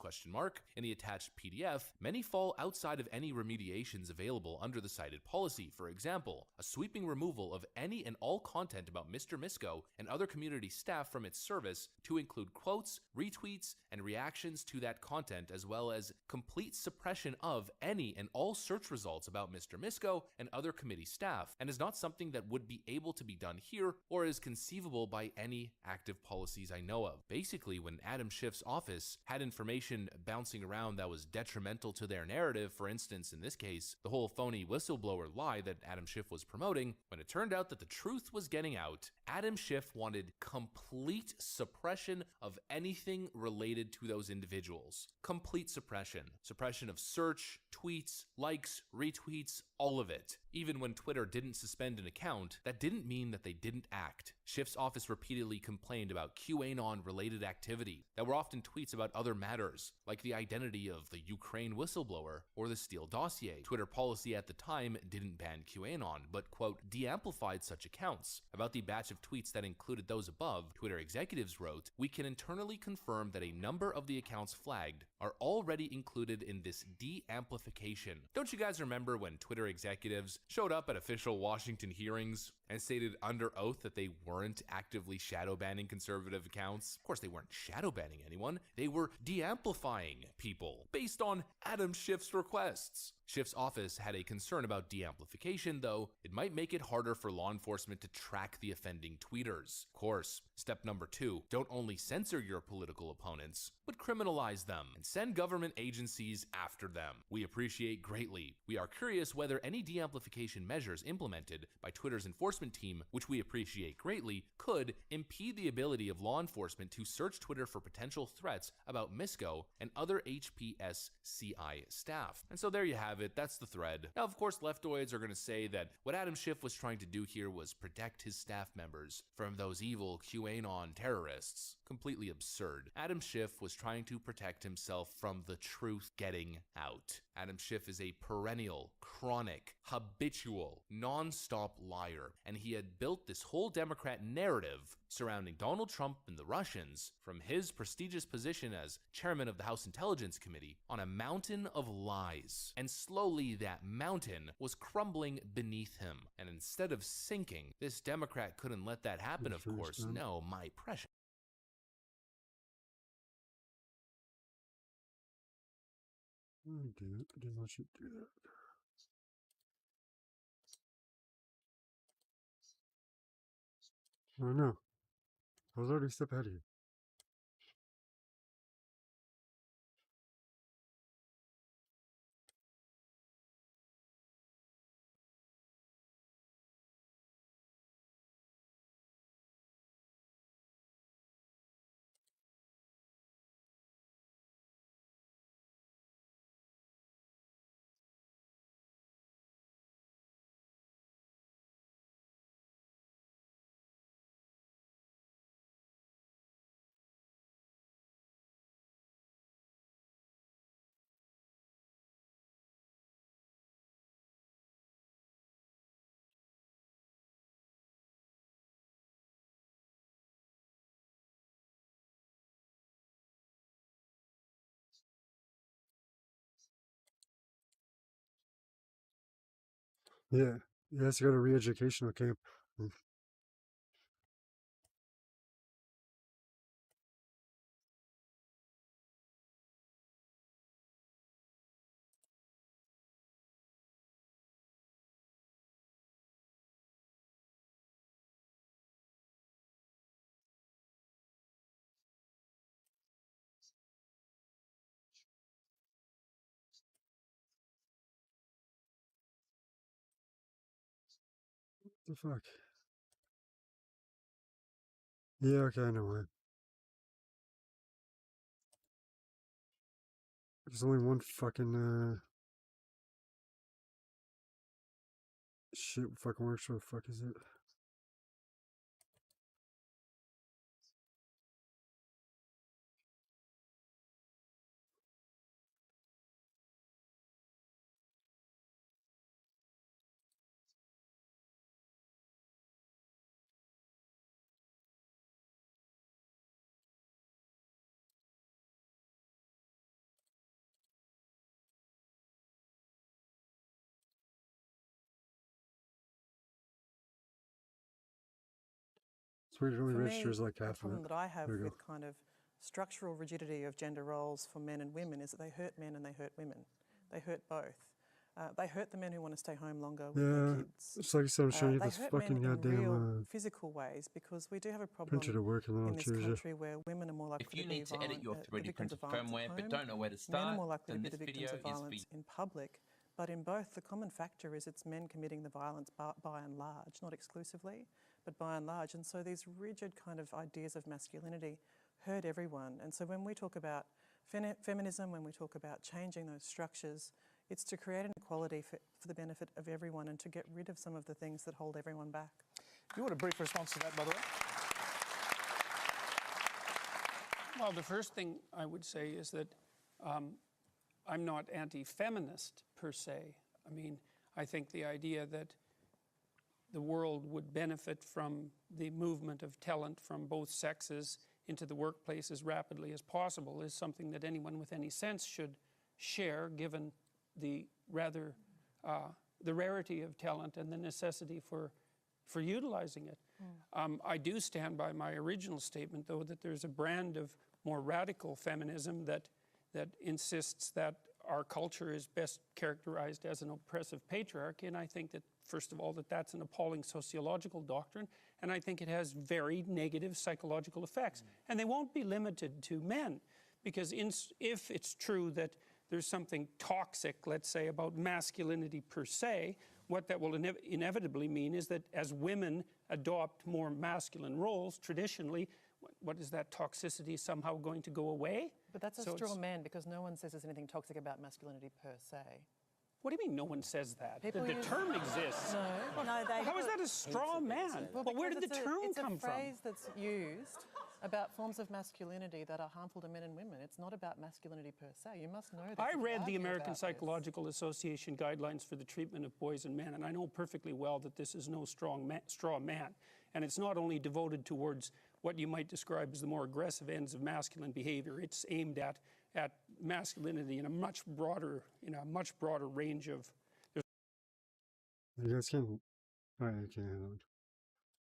S17: In the attached PDF, many fall outside of any remediations available under the cited policy. For example, a sweeping removal of any and all content about Mr. Misko and other community staff from its service to include quotes, retweets, and reactions to that content, as well as complete suppression of any and all search results about Mr. Misko and other committee staff, and is not something that would be able to be done here or is conceivable by any active policies I know of. Basically, when Adam Schiff's office had information bouncing around that was detrimental to their narrative, for instance, in this case, the whole phony whistleblower lie that Adam Schiff was promoting, when it turned out that the truth was getting out, Adam Schiff wanted complete suppression of anything related to those individuals. Complete suppression. Suppression of search, tweets, likes, retweets, all of it. Even when Twitter didn't suspend an account, that didn't mean that they didn't act. Schiff's office repeatedly complained about QAnon-related activity that were often tweets about other matters, like the identity of the Ukraine whistleblower or the Steele dossier. Twitter policy at the time didn't ban QAnon, but, quote, de-amplified such accounts. About the batch of tweets that included those above, Twitter executives wrote, "We can internally confirm that a number of the accounts flagged are already included in this de-amplification." Don't you guys remember when Twitter executives showed up at official Washington hearings and stated under oath that they weren't actively shadow banning conservative accounts? Of course, they weren't shadow banning anyone. They were de-amplifying people based on Adam Schiff's requests. Schiff's office had a concern about de-amplification, though it might make it harder for law enforcement to track the offending tweeters. Of course, step number 2, don't only censor your political opponents, but criminalize them and send government agencies after them. We appreciate greatly. We are curious whether any de-amplification measures implemented by Twitter's enforcement team, which we appreciate greatly, could impede the ability of law enforcement to search Twitter for potential threats about Misko and other HPSCI staff. And so there you have it, that's the thread. Now, of course, leftoids are going to say that what Adam Schiff was trying to do here was protect his staff members from those evil QAnon terrorists. Completely absurd. Adam Schiff was trying to protect himself from the truth getting out. Adam Schiff is a perennial, chronic, habitual, non-stop liar, and he had built this whole Democrat narrative surrounding Donald Trump and the Russians from his prestigious position as chairman of the House Intelligence Committee on a mountain of lies. And slowly that mountain was crumbling beneath him. And instead of sinking, this Democrat couldn't let that happen, of course. No, my precious.
S4: I didn't want you to do that. I know. I was already a step ahead of you. Yeah. He has to go to re-educational camp. What the fuck? Yeah, okay, I know why. There's only one fucking, shit fucking works. What the fuck is it? It's weird, it only registers like half of it.
S3: The problem that I have
S4: There you
S3: with
S4: go.
S3: kind of structural rigidity of gender roles for men and women is that they hurt men and they hurt women. They hurt both. They hurt the men who want to stay home longer with their kids.
S4: It's like I said, I'm showing you
S3: They
S4: this
S3: hurt
S4: fucking
S3: men in real
S4: goddamn
S3: physical ways because we do have a problem
S4: printer to work and then
S3: in
S4: I'll
S3: this
S4: choose you.
S3: country where women are more likely
S7: If you
S3: to be
S7: need to edit your 3D
S3: victims
S7: printed
S3: of violence
S7: firmware
S3: at
S7: but
S3: home.
S7: don't know where to
S3: Men are
S7: start,
S3: more likely
S7: then
S3: to be
S7: this
S3: the
S7: video
S3: victims of
S7: is for
S3: violence
S7: you.
S3: in public. But in both, the common factor is it's men committing the violence by and large, not exclusively, but by and large. And so these rigid kind of ideas of masculinity hurt everyone. And so when we talk about feminism, when we talk about changing those structures, it's to create an equality for the benefit of everyone and to get rid of some of the things that hold everyone back.
S1: Do you want a brief response to that, by the way?
S23: Well, the first thing I would say is that I'm not anti-feminist per se. I mean, I think the idea that the world would benefit from the movement of talent from both sexes into the workplace as rapidly as possible is something that anyone with any sense should share, given the rather the rarity of talent and the necessity for utilizing it. I do stand by my original statement, though, that there's a brand of more radical feminism that insists that our culture is best characterized as an oppressive patriarchy, and I think that, first of all, that's an appalling sociological doctrine, and I think it has very negative psychological effects. And they won't be limited to men, because if it's true that there's something toxic, let's say, about masculinity per se, what that will inevitably mean is that as women adopt more masculine roles, traditionally, what is that toxicity somehow going to go away?
S3: But that's a straw man, because no one says there's anything toxic about masculinity per se.
S23: What do you mean no one says that?
S3: People
S23: The
S3: use-
S23: term exists.
S3: No.
S23: How is that a straw man? Well, where did the term come
S3: It's a
S23: from?
S3: phrase that's used about forms of masculinity that are harmful to men and women. It's not about masculinity per se. You must know that.
S23: I read the American Psychological Association guidelines for the treatment of boys and men, and I know perfectly well that this is no straw man. And it's not only devoted towards what you might describe as the more aggressive ends of masculine behavior. It's aimed at masculinity in a much broader range of.
S4: You guys can. Oh, yeah, okay.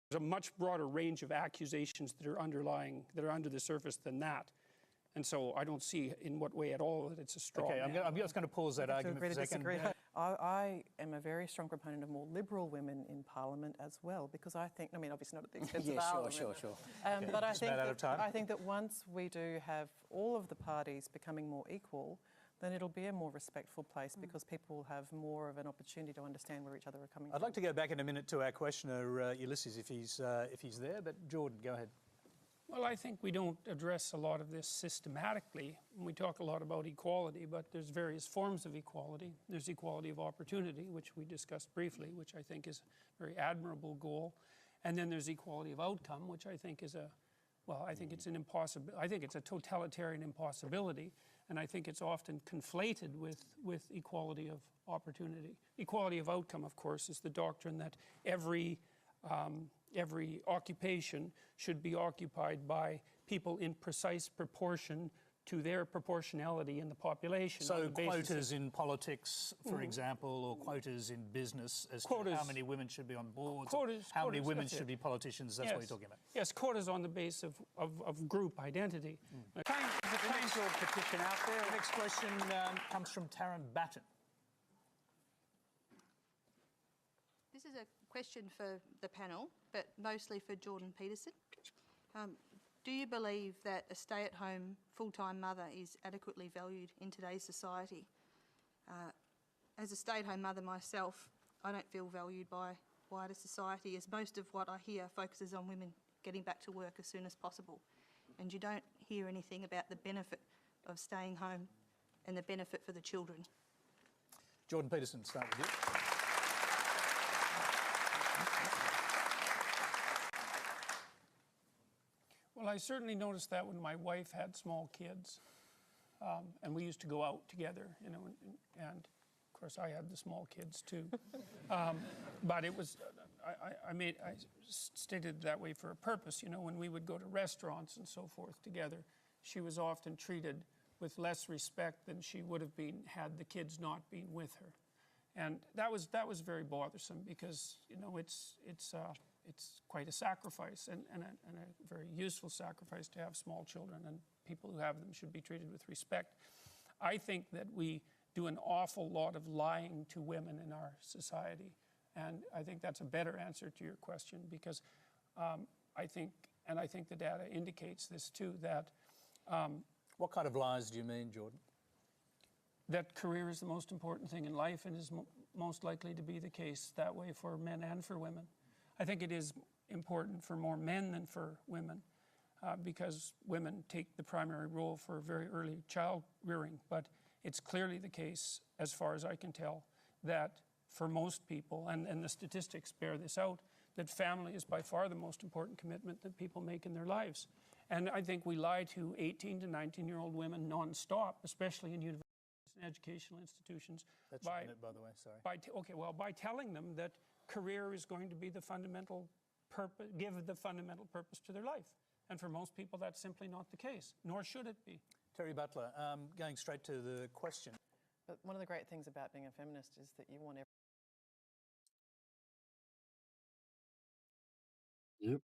S23: There's a much broader range of accusations that are under the surface than that. And so I don't see in what way at all that it's a straw man.
S7: I'm just going to pause that argument for a second.
S3: I am a very strong proponent of more liberal women in Parliament as well, because I think, I mean, obviously not at the expense of Parliament.
S7: Sure.
S3: But I think that once we do have all of the parties becoming more equal, then it'll be a more respectful place, because people will have more of an opportunity to understand where each other are coming from.
S7: I'd like to go back in a minute to our questioner, Ulysses, if he's there. But Jordan, go ahead.
S23: Well, I think we don't address a lot of this systematically. We talk a lot about equality, but there's various forms of equality. There's equality of opportunity, which we discussed briefly, which I think is a very admirable goal. And then there's equality of outcome, which I think is I think it's an impossible. I think it's a totalitarian impossibility, and I think it's often conflated with equality of opportunity. Equality of outcome, of course, is the doctrine that every occupation should be occupied by people in precise proportion to their proportionality in the population.
S7: So quotas in politics, for example, or quotas in business as to how many women should be on boards, how many women should be politicians, that's what you're talking about.
S23: Yes, quotas on the basis of group identity.
S7: There's a potential petition out there. The next question comes from Taryn Batten.
S8: This is a question for the panel, but mostly for Jordan Peterson. Do you believe that a stay-at-home full-time mother is adequately valued in today's society? As a stay-at-home mother myself, I don't feel valued by wider society, as most of what I hear focuses on women getting back to work as soon as possible. And you don't hear anything about the benefit of staying home and the benefit for the children.
S7: Jordan Peterson, start with you.
S23: Well, I certainly noticed that when my wife had small kids, and we used to go out together, and of course I had the small kids too. But it was, I stated it that way for a purpose. When we would go to restaurants and so forth together, she was often treated with less respect than she would have been had the kids not been with her, and that was very bothersome, because it's quite a sacrifice, and a very useful sacrifice to have small children, and people who have them should be treated with respect. I think that we do an awful lot of lying to women in our society, and I think that's a better answer to your question, because I think the data indicates this too, that
S7: what kind of lies do you mean, Jordan?
S23: That career is the most important thing in life, and is most likely to be the case that way for men and for women. I think it is important for more men than for women, because women take the primary role for very early child rearing. But it's clearly the case, as far as I can tell, that for most people, and the statistics bear this out, that family is by far the most important commitment that people make in their lives. And I think we lie to 18 to 19-year-old women nonstop, especially in universities and educational institutions.
S7: That's a minute, by the way, sorry.
S23: By telling them that career is going to be the fundamental purpose, give the fundamental purpose to their life. And for most people, that's simply not the case, nor should it be.
S7: Terry Butler, going straight to the question.
S3: But one of the great things about being a feminist is that you want
S4: Yep.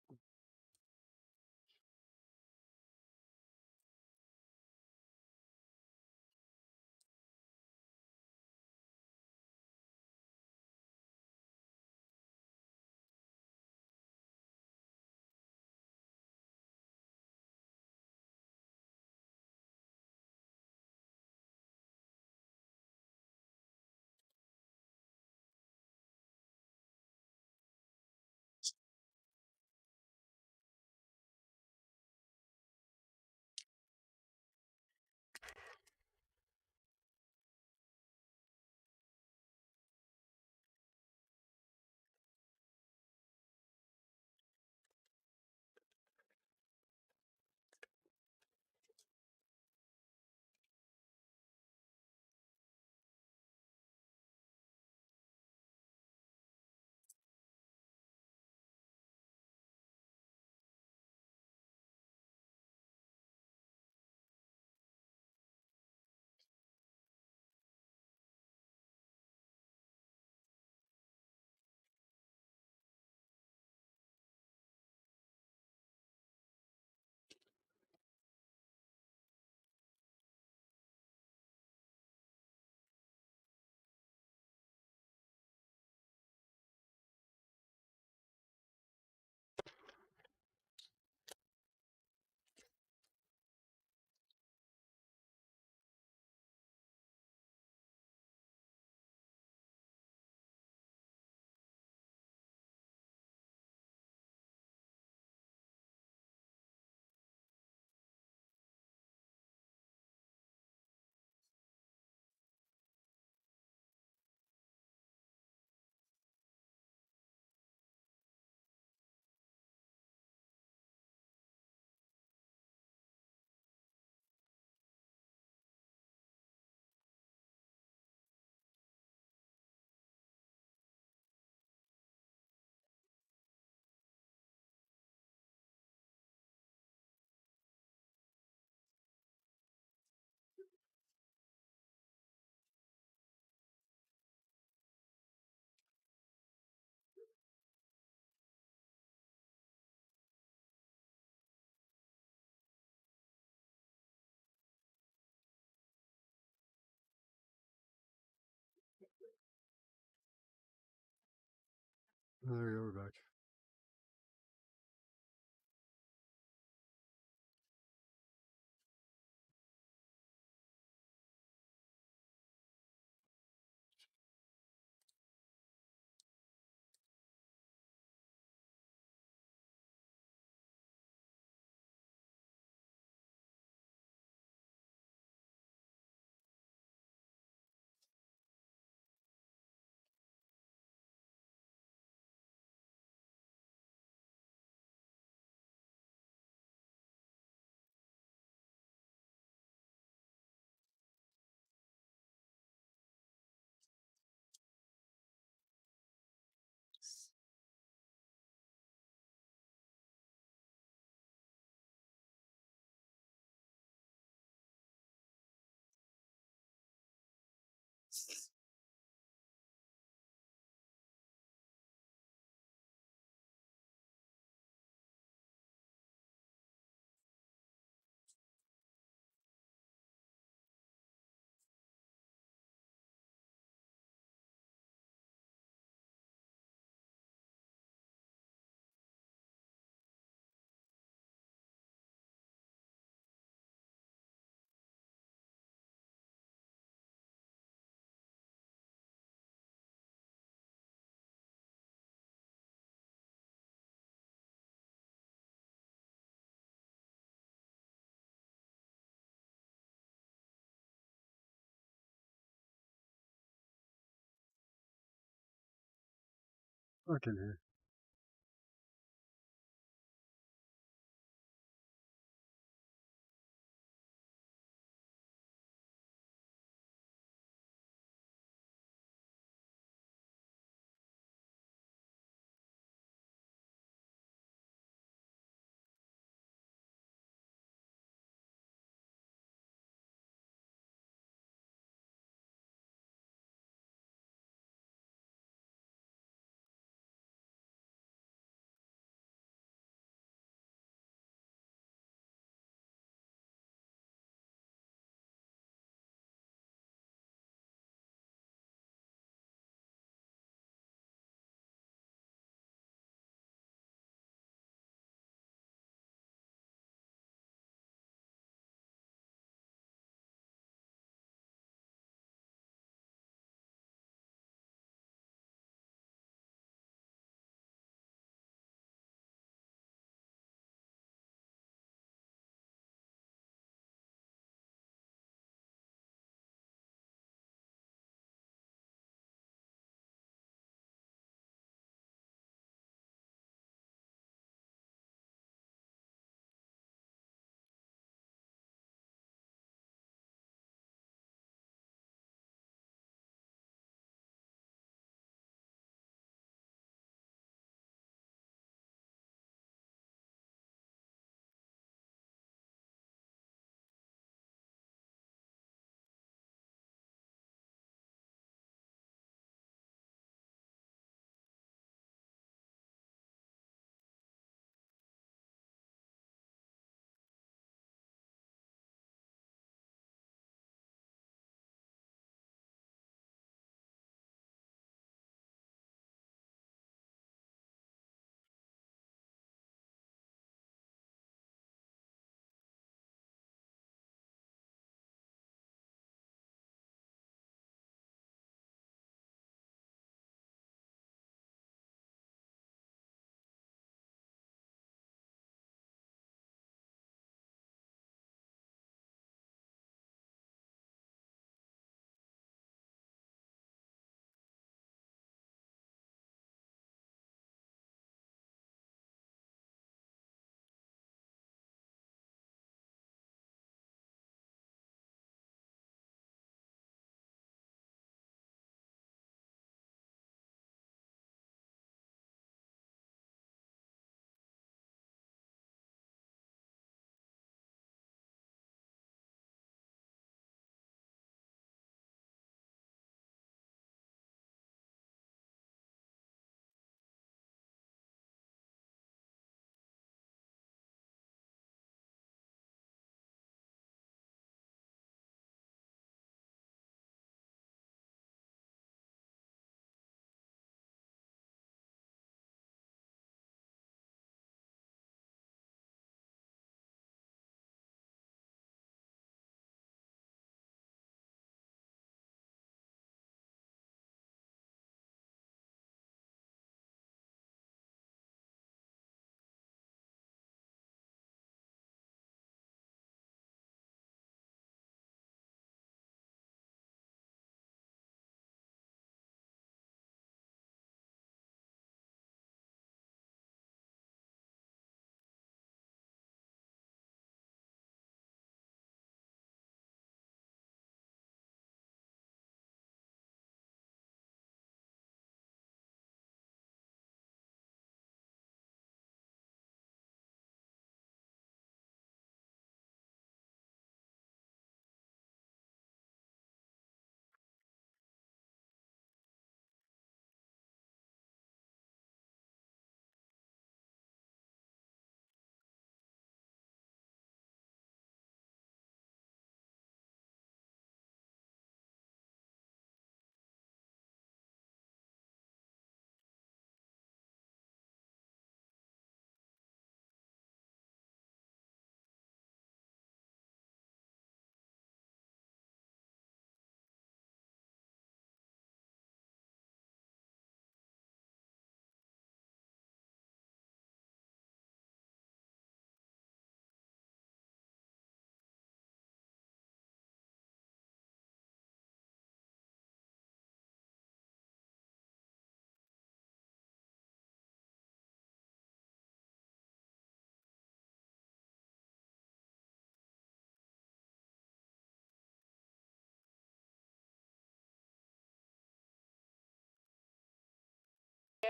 S4: Oh, there we go. We're back. Fucking hell.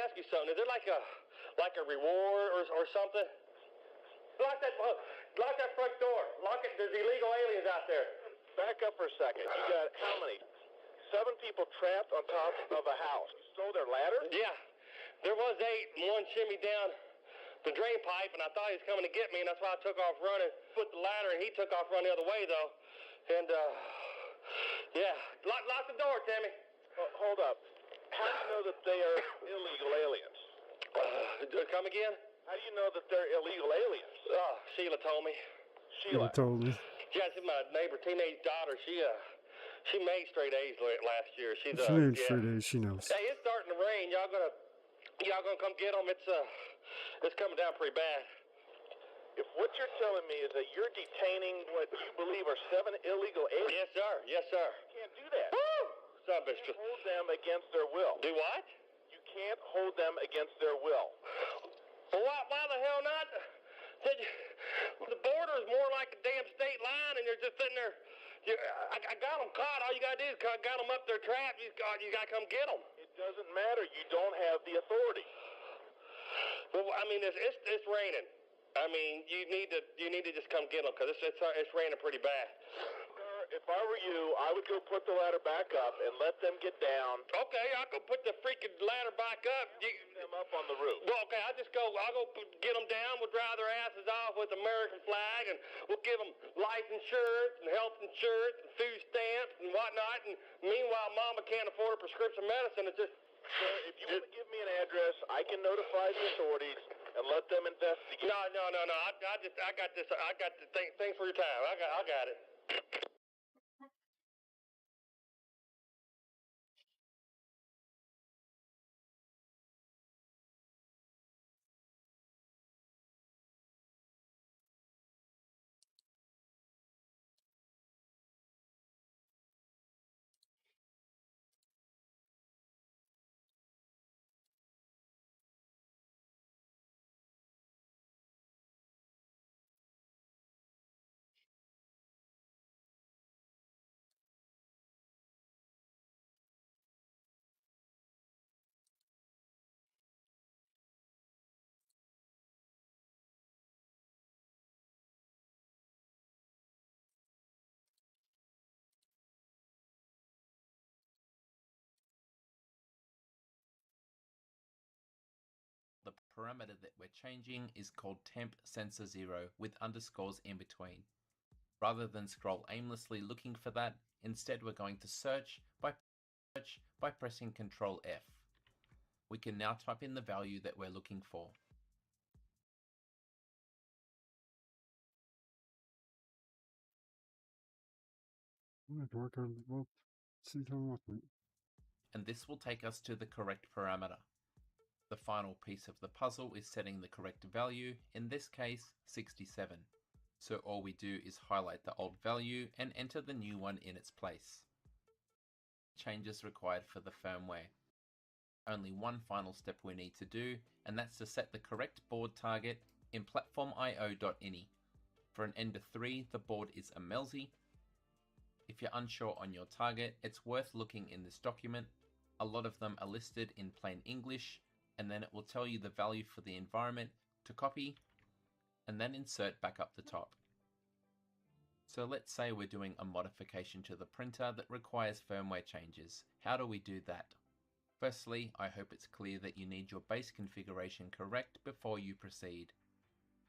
S10: ask you something. Is there like a reward or something? Lock that front door. Lock it. There's illegal aliens out there.
S16: Back up for a second. You got how many? 7 people trapped on top of a house. You stole their ladder?
S10: Yeah. There was 8, and one shimmied down the drain pipe, and I thought he was coming to get me, and that's why I took off running. Put the ladder, and he took off running the other way, though. And, yeah. Lock the door, Timmy.
S16: Hold up. How do you know that they are illegal aliens?
S10: Come again?
S16: How do you know that they're illegal aliens?
S10: Oh, Sheila told me.
S4: Sheila told me.
S10: Yeah, it's my neighbor, teenage daughter. She made straight A's last year.
S4: She made straight A's, she knows.
S10: Hey, it's starting to rain. Y'all gonna come get them? It's coming down pretty bad.
S16: If what you're telling me is that you're detaining what you believe are 7 illegal aliens.
S10: Yes, sir. Yes, sir.
S16: You can't do that.
S10: Woo!
S16: You can't hold them against their will.
S10: Do what?
S16: You can't hold them against their will.
S10: Well, why the hell not? The border is more like a damn state line, and you're just sitting there. I got them caught. All you got to do is got them up there trapped. You got to come get them.
S16: It doesn't matter. You don't have the authority.
S10: Well, I mean, it's raining. I mean, you need to just come get them because it's raining pretty bad.
S16: Sir, if I were you, I would go put the ladder back up and let them get down.
S10: Okay, I'll go put the freaking ladder back up.
S16: Get them up on the roof.
S10: Well, okay, I'll go get them down. We'll dry their asses off with American flag, and we'll give them life insurance and health insurance and food stamps and whatnot. And meanwhile, Mama can't afford a prescription medicine. It's just.
S16: Sir, if you want to give me an address, I can notify the authorities and let them investigate.
S10: No. I got this. I got the thing. Thanks for your time. I got it.
S17: The parameter that we're changing is called temp sensor 0 with underscores in between. Rather than scroll aimlessly looking for that, instead we're going to search by pressing Ctrl F. We can now type in the value that we're looking for. And this will take us to the correct parameter. The final piece of the puzzle is setting the correct value, in this case 67. So all we do is highlight the old value and enter the new one in its place. Changes required for the firmware. Only one final step we need to do, and that's to set the correct board target in platformio.ini. For an Ender 3, the board is a Melzi. If you're unsure on your target, it's worth looking in this document. A lot of them are listed in plain English, and then it will tell you the value for the environment to copy and then insert back up the top. So let's say we're doing a modification to the printer that requires firmware changes. How do we do that? Firstly, I hope it's clear that you need your base configuration correct before you proceed.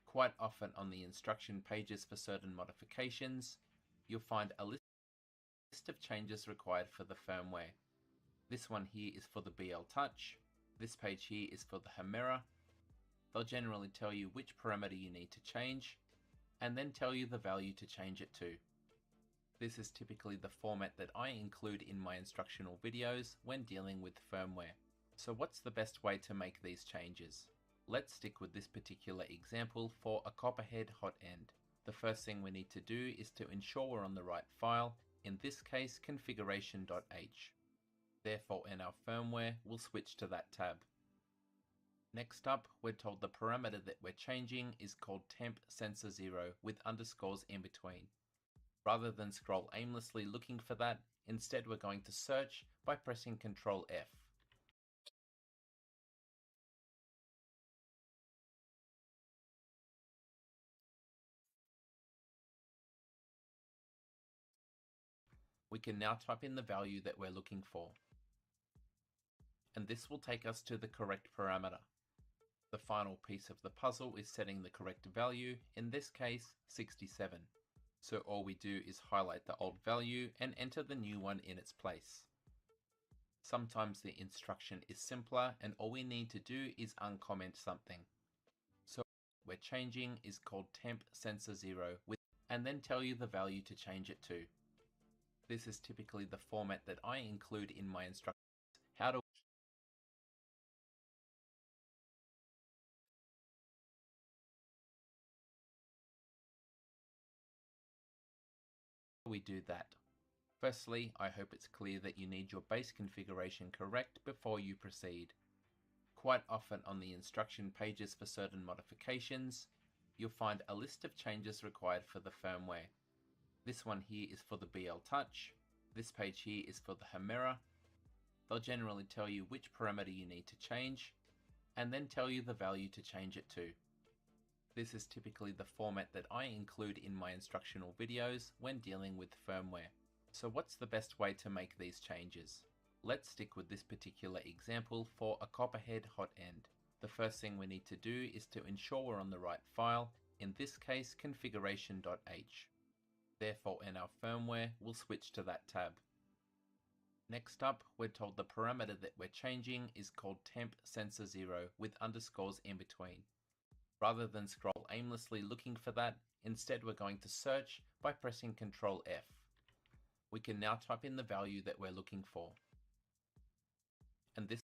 S17: Quite often on the instruction pages for certain modifications, you'll find a list of changes required for the firmware. This one here is for the BL Touch. This page here is for the Chimera. They'll generally tell you which parameter you need to change, and then tell you the value to change it to. This is typically the format that I include in my instructional videos when dealing with firmware. So what's the best way to make these changes? Let's stick with this particular example for a Copperhead hot end. The first thing we need to do is to ensure we're on the right file, in this case configuration.h. Therefore, in our firmware, we'll switch to that tab. Next up, we're told the parameter that we're changing is called temp sensor 0 with underscores in between. Rather than scroll aimlessly looking for that, instead we're going to search by pressing Ctrl F.
S9: We can now type in the value that we're looking for. And this will take us to the correct parameter. The final piece of the puzzle is setting the correct value, in this case 67. So all we do is highlight the old value and enter the new one in its place. Sometimes the instruction is simpler and all we need to do is uncomment something. So what we're changing is called temp sensor 0 and then tell you the value to change it to. This is typically the format that I include in my instructions. How do we do that? Firstly, I hope it's clear that you need your base configuration correct before you proceed. Quite often on the instruction pages for certain modifications, you'll find a list of changes required for the firmware. This one here is for the BL Touch, this page here is for the Hemera. They'll generally tell you which parameter you need to change, and then tell you the value to change it to. This is typically the format that I include in my instructional videos when dealing with firmware. So what's the best way to make these changes? Let's stick with this particular example for a copperhead hot end. The first thing we need to do is to ensure we're on the right file, in this case configuration.h. Therefore in our firmware we'll switch to that tab. Next up, we're told the parameter that we're changing is called temp sensor 0 with underscores in between. Rather than scroll aimlessly looking for that, instead we're going to search by pressing Ctrl F. We can now type in the value that we're looking for. And this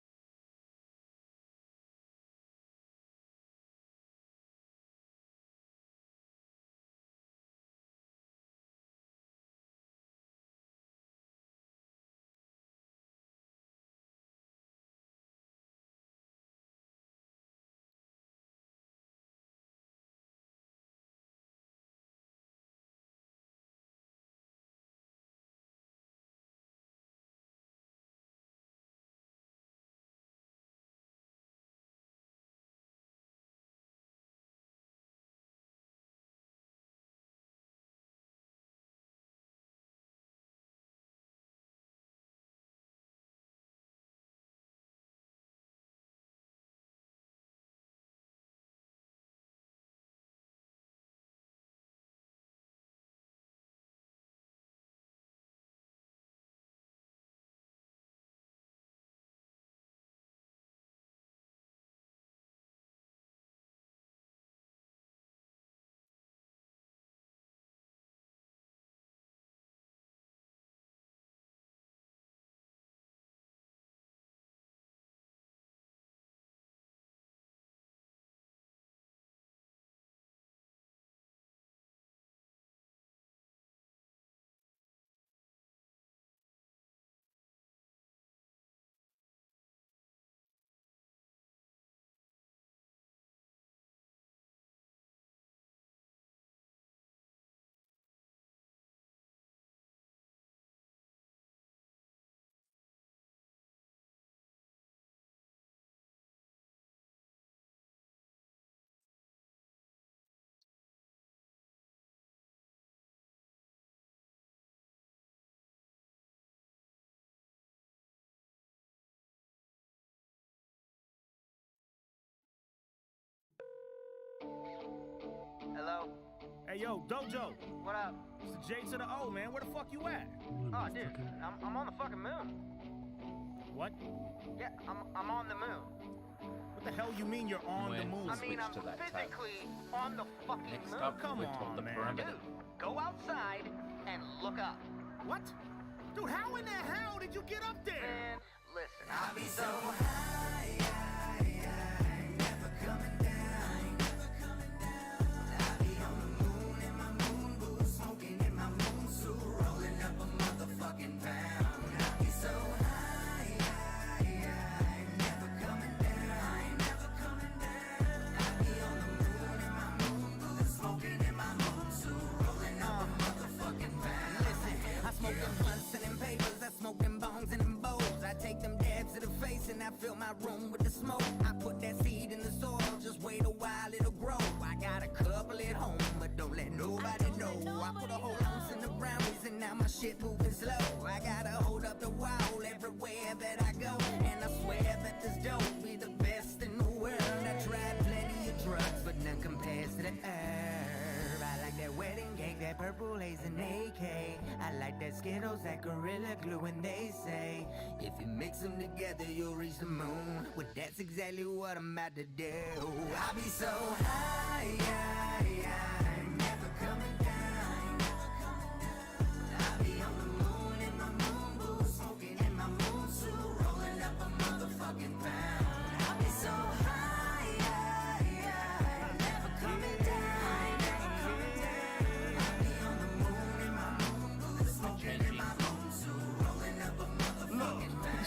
S18: Hello?
S20: Hey, yo, Dojo.
S18: What up?
S20: It's the J to the O, man. Where the fuck you at?
S18: Oh, dude, I'm on the fucking moon.
S20: What?
S18: Yeah, I'm on the moon.
S20: What the hell you mean you're on the moon?
S18: I mean, I'm physically on the fucking
S9: Next
S18: moon.
S9: up,
S20: Come
S9: we're
S20: on,
S9: told the
S20: man.
S9: parameter.
S18: Dude, go outside and look up.
S20: What? Dude, how in the hell did you get up there?
S18: Man, listen, I'll be so
S24: high, never coming down. I'll be on the moon in my moon boots, smoking in my moon suit, rolling up a motherfucking pound. I'll be so high, never coming down. I'll be on the moon in my moon boots, smoking in my moon suit, rolling up a motherfucking pound. Listen, I smoke them blunts and them papers, I smoke them bongs and them bowls. I take them dabs to the face and I fill my room with the smoke. I put that seed in the soil, just wait a while, it'll grow. I got a couple at home, but don't let nobody know. I put a whole ounce in the brownies and now my shit moving slow. I gotta hold up the wall everywhere that I go. And I swear that this dope be the best in the world. I tried plenty of drugs, but none compares to the herb. I like that wedding cake, that purple haze and AK. I like that Skittles, that Gorilla Glue, and they say if you mix them together, you'll reach the moon. Well, that's exactly what I'm about to do. I'll be so high, never coming down. I'll be on the moon in my moon boots, smoking in my moon suit, rolling up a motherfucking pound. I'll be so high, never coming down. I'll be on the moon in my moon boots, smoking in my moon suit, rolling up a motherfucking pound.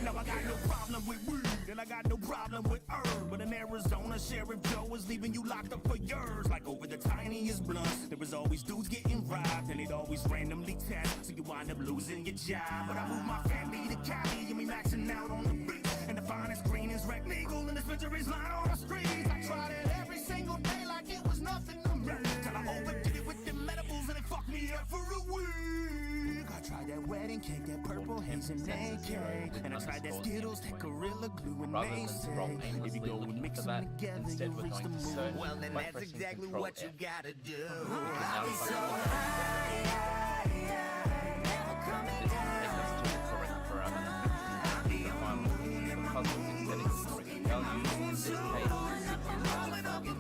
S20: Now I got no problem with weed, and I got no problem with herb. But in Arizona, Sheriff Joe is leaving you locked up for years. Like over the tiniest blunts, there was always dudes getting robbed, and they'd always randomly test, so you wind up losing your job. But I moved my family to Cali, and we maxing out on the beach. And the finest green is rec legal, and the dispensaries line on the streets. I tried it every single day like it was nothing to me, till I overdid it with them edibles, and it fucked me up for a week. I tried that wedding cake, that purple haze and AK, and I tried that Skittles, that Gorilla Glue, and they say if you go and mix them together, you'll reach the moon.
S24: Well, then that's exactly what you gotta do.
S9: I'll
S24: be so high, never coming down. I'll be on the moon in my moon, smoking in my moon suit, rolling up a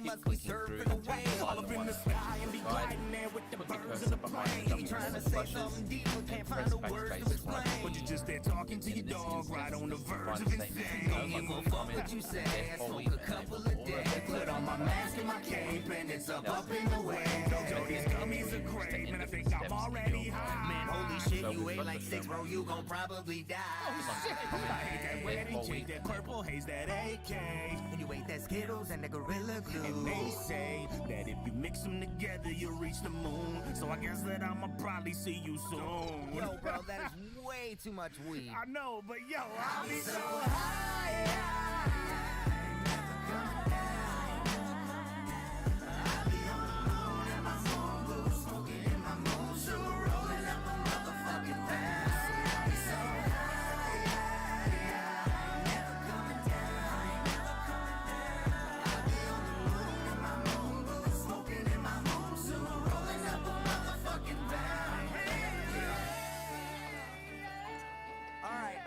S24: must be surfing away, all up in the sky and be gliding there with the birds and the plane. Trying to say something deep, but can't find the words to explain.
S20: But you're just there talking to your dog, right on the verge of insane.
S24: Don't give a fuck what you say, I smoke a couple of days. Put on my mask and my cape, and it's up in the way.
S20: Yo, these gummies are great, man, I think I'm already high.
S24: Man, holy shit, you ate like 6, bro, you gon' probably die.
S20: Oh shit, I hate that wedding cake, that purple haze, that AK.
S24: And you ate that Skittles and the Gorilla Glue.
S20: And they say that if you mix them together, you'll reach the moon. So I guess that I'ma probably see you soon.
S24: Yo, bro, that is way too much weed.
S20: I know, but yo,
S24: I'll be so high, never coming down. I'll be on the moon in my moon boots, smoking in my moon suit, rolling up a motherfucking pound. I'll be so high, never coming down. I'll be on the moon in my moon boots, smoking in my moon suit, rolling up a motherfucking pound.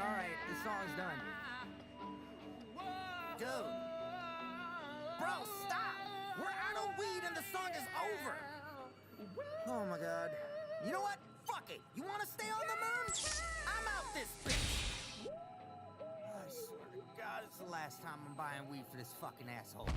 S24: All right, the song's done. Dude. Bro, stop! We're out of weed and the song is over. Oh my God. You know what? Fuck it. You wanna stay on the moon? I'm out this bitch. I swear to God, it's the last time I'm buying weed for this fucking asshole.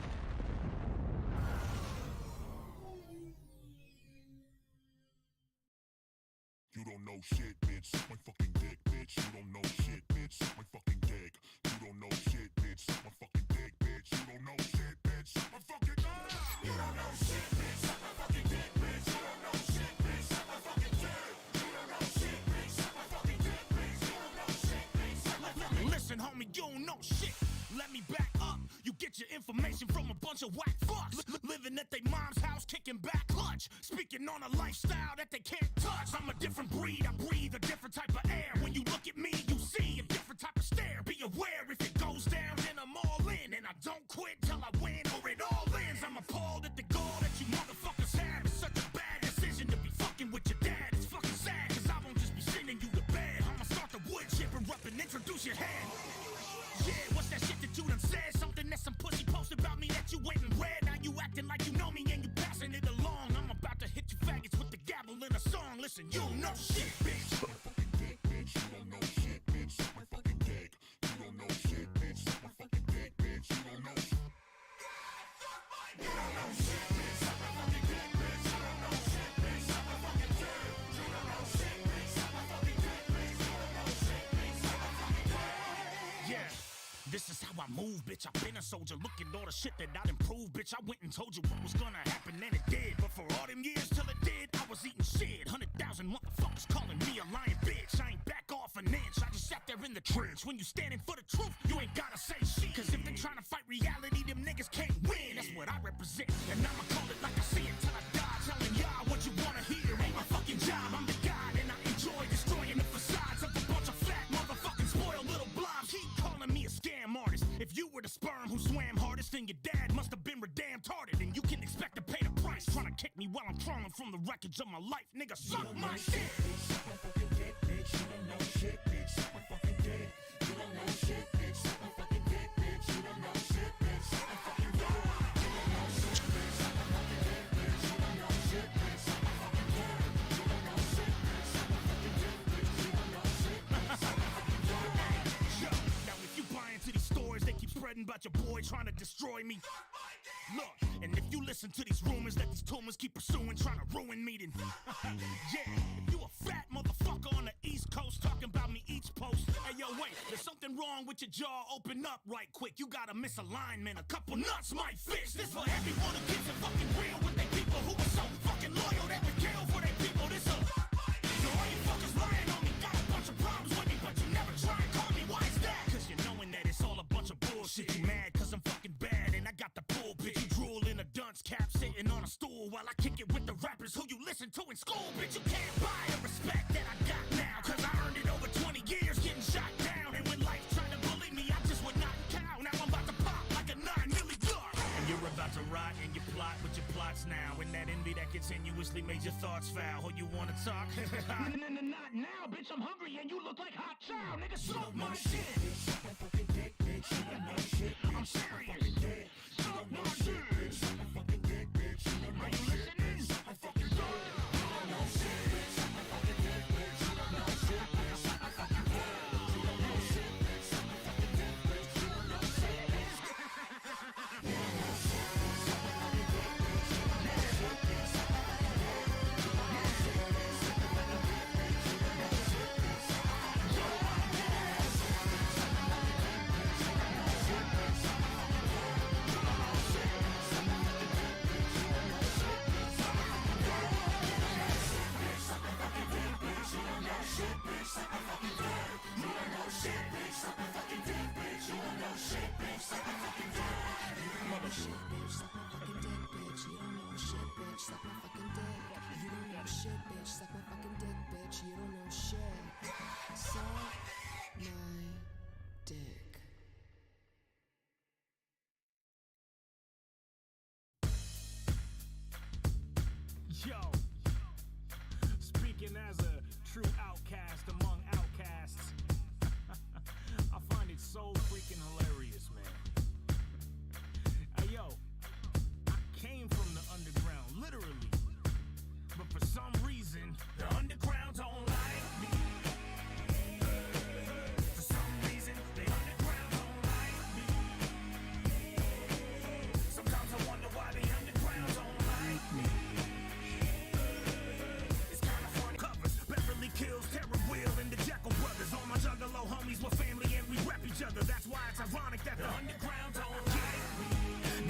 S5: You don't know shit, bitch. Suck my fucking dick, bitch. You don't know shit, bitch. Suck my fucking dick. You don't know shit, bitch. Suck my fucking dick, bitch. You don't know shit, bitch. Suck my fucking dick. You don't know shit, bitch. Suck my fucking dick, bitch. You don't know shit, bitch. Suck my fucking dick. You don't know shit, bitch. Suck my fucking dick, bitch. You don't know shit, bitch. Suck my fucking dick.
S20: Listen, homie, you don't know shit. Let me back up. You get your information from a bunch of whack fucks. Living at their mom's house, kicking back clutch. Speaking on a lifestyle that they can't touch. I'm a different breed, I breathe a different type of air. When you look at me, you see a different type of stare. Be aware if it goes down, then I'm all in. And I don't quit till I win or it all ends. I'm appalled at the goal that you motherfuckers have. It's such a bad decision to be fucking with your dad. It's fucking sad, cause I won't just be sending you to bed. I'ma start the wood chipper up and introduce your head. Yeah, what's that shit that you done said? Something that some pussy posted about me that you went and read. Now you acting like you know me and you passing it along. I'm about to hit you faggots with the gavel in a song. Listen, you don't know shit, bitch.
S5: Suck my fucking dick, bitch. You don't know shit, bitch. Suck my fucking dick. You don't know shit, bitch. Suck my fucking dick, bitch. You don't know shit. You don't know shit, bitch. Suck my fucking dick, bitch. You don't know shit, bitch. Suck my fucking dick. You don't know shit, bitch. Suck my fucking dick, bitch. You don't know shit, bitch. Suck my fucking dick.
S20: Yeah. This is how I move, bitch. I've been a soldier. Look at all the shit that I'd improve, bitch. I went and told you what was gonna happen, and it did. But for all them years till it did, I was eating shit. 100,000 and motherfuckers calling me a lying bitch. I ain't back off an inch, I just sat there in the trench. When you standing for the truth, you ain't gotta say shit. Cause if they trying to fight reality, them niggas can't win. That's what I represent, and I'ma call it like I see it till I die. Telling y'all what you wanna hear ain't my fucking job. I'm the god and I enjoy destroying the facades of a bunch of fat motherfucking spoiled little blobs. Keep calling me a scam artist. If you were the sperm who swam hardest, then your dad must have been redamn tarded. And you can expect to pay the price. Trying to kick me while I'm crawling from the wreckage of my life. Nigga, suck my shit.
S24: Suck my fucking dick, bitch. You don't know shit, bitch. Suck my fucking dick. You don't know shit, bitch. Suck my fucking dick, bitch. You don't know shit, bitch. Suck my fucking dick. You don't know shit, bitch. Suck my fucking dick, bitch. You don't know shit, bitch. Suck my fucking dick. You don't know shit, bitch. Suck my fucking dick, bitch. You don't know shit, bitch. Suck my fucking dick.
S20: Yo, now if you buy into these stories, they keep spreading about your boy trying to destroy me. Look, and if you listen to these rumors that these tumors keep pursuing, trying to ruin me, then yeah, if you a fat motherfucker on the East Coast talking about me each post, hey yo, wait, there's something wrong with your jaw, open up right quick, you got a misalignment, a couple nuts might fix. This for everyone who keeps it fucking real with they people who are so fucking loyal they would kill for their people. This so all you fuckers lying on me, got a bunch of problems with me, but you never try and call me, why is that? Cause you're knowing that it's all a bunch of bullshit. You mad cause I'm fucking bad and I got the pull, bitch. You drool in a dunce cap, sitting on a stool while I kick it with the rappers who you listen to in school, bitch. You can't buy the respect that I got now, cause I earned it over 20 years getting shot down. And when life tried to bully me, I just would not cow. Now I'm about to pop like a 9 milli gun. And you're about to rot in your plot with your plots now. And that envy that continuously made your thoughts foul. Oh, you wanna talk? Not now, bitch. I'm hungry and you look like hot chow. Nigga, smoke my shit.
S24: Suck my fucking dick, bitch. You don't know shit, bitch.
S20: I'm serious. Smoke my shit.
S24: Suck my fucking dick, bitch. You don't know shit, bitch. Suck my fucking dick. You don't know shit, bitch. Suck my fucking dick, bitch. You don't know shit, bitch. Suck my fucking dick. You don't know shit, bitch. Suck my fucking dick, bitch. You don't know shit, bitch. You don't know shit, bitch. Suck my fucking dick, bitch. You don't know shit, bitch. Suck my fucking dick. You don't know shit, bitch. Suck my fucking dick, bitch. You don't know shit, bitch. Suck my fucking dick.
S20: Yo, speaking as a true outcast among outcasts, I find it so freaking hilarious, man. Hey, yo, I came from the underground, literally, but for some reason, the underground don't like me. For some reason, the underground don't like me. Sometimes I wonder why the underground don't like me. Kills, Terror Wheel, and the Jekyll Brothers. All my Juggalo homies were family and we rep each other. That's why it's ironic that the underground don't like me.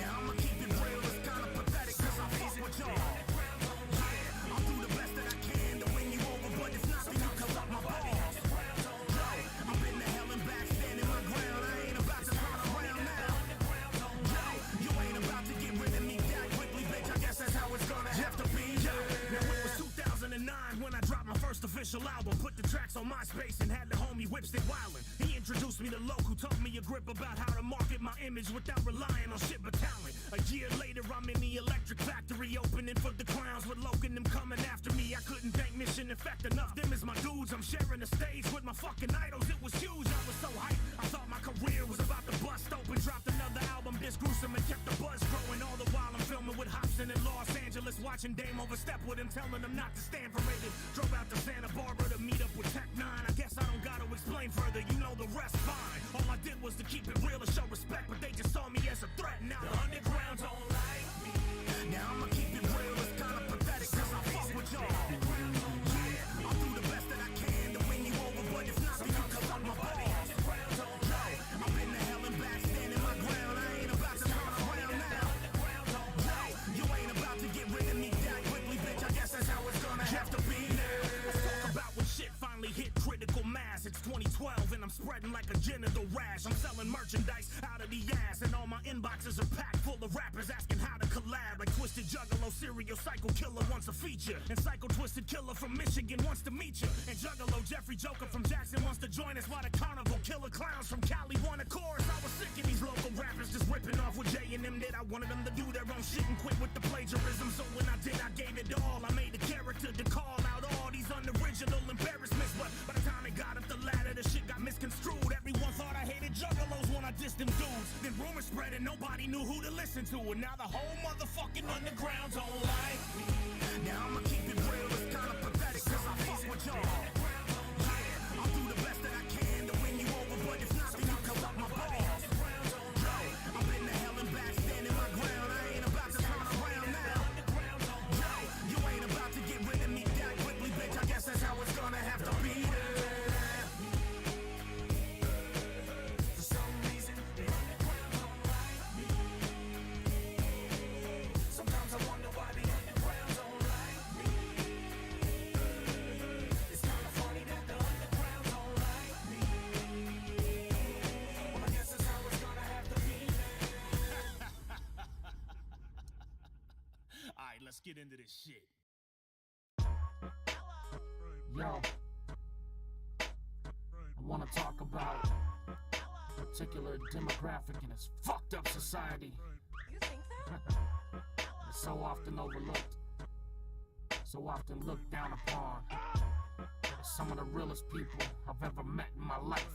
S20: Now I'ma keep it real, it's kinda pathetic cause I fuck with y'all. Yeah, I'll do the best that I can to win you over, but it's not because of my balls. Yo, I've been to hell and back, standing my ground. I ain't about to turn around now. Yo, you ain't about to get rid of me that quickly, bitch. I guess that's how it's gonna have to be. Yo, now it was 2009 when I dropped my first official album, put the tracks on MySpace and had the homie Whipstick wildin'. He introduced me to Local, taught me a grip about how to market my image without relying on shit but talent. A year later, I'm in the Electric Factory, opening for the clowns with Loke and them coming after me. I couldn't thank Mission Effect enough, them is my dudes. I'm sharing the stage with my fucking idols, it was huge, I was so hyped. I thought my career was about to bust open, dropped another album, this gruesome, and kept the buzz growing. All the while I'm filming with Hobson in Los Angeles, watching Dame overstep with him, telling him not to stand for rated. Drove out to Santa Barbara to meet up with Tech 9. I guess I don't gotta explain further, you know the rest fine. All I did was to keep it real and show respect, but they just saw me as a threat. Now the underground don't like me. Now I'ma keep it real, it's kinda pathetic cause I fuck with y'all. Yeah, I'll do the best that I can to win you over, but it's not because of my balls. Yo, I've been to hell and back, standing my ground. I ain't about to turn around now. Yo, you ain't about to get rid of me that quickly, bitch. I guess that's how it's gonna have to be. spreading like a genital rash. I'm selling merchandise out of the ass, and all my inboxes are packed full of rappers asking how to collab. Like Twisted Juggalo, Serial Psycho Killer wants a feature, and Psycho Twisted Killer from Michigan wants to meet you, and Juggalo Jeffrey Joker from Jackson wants to join us. While the Carnival Killer Clowns from Cali want a chorus. I was sick of these local rappers just ripping off with J and M did. I wanted them to do their own shit and quit with the plagiarism. So when I did, I gave it all. I made a character to call out all these unoriginal embarrassments. But by the time it got up the ladder, the shit got misconstrued. Everyone thought I hated juggalos when I dissed them dudes. Then rumors spread and nobody knew who to listen to. And now the whole motherfucking underground don't like me. Now I'ma keep it real, it's kinda pathetic, cause I fuck with y'all. Yeah, I'll do the best that I can to win you over, but if not, then you come up my balls. Yo, I've been to hell and back, standing my ground. I ain't about to turn around now. Yo, you ain't about to get rid of me that quickly, bitch. I guess that's how it's gonna have to be. For some reason, the underground don't like me. Sometimes I wonder why the underground don't like me. It's kinda funny that the underground don't like me. Well, I guess that's how it's gonna have to be. Alright, let's get into this shit.
S12: Yo, I want to talk about a particular demographic in this fucked up society.
S11: You think that?
S12: It's so often overlooked, so often looked down upon. They're some of the realest people I've ever met in my life.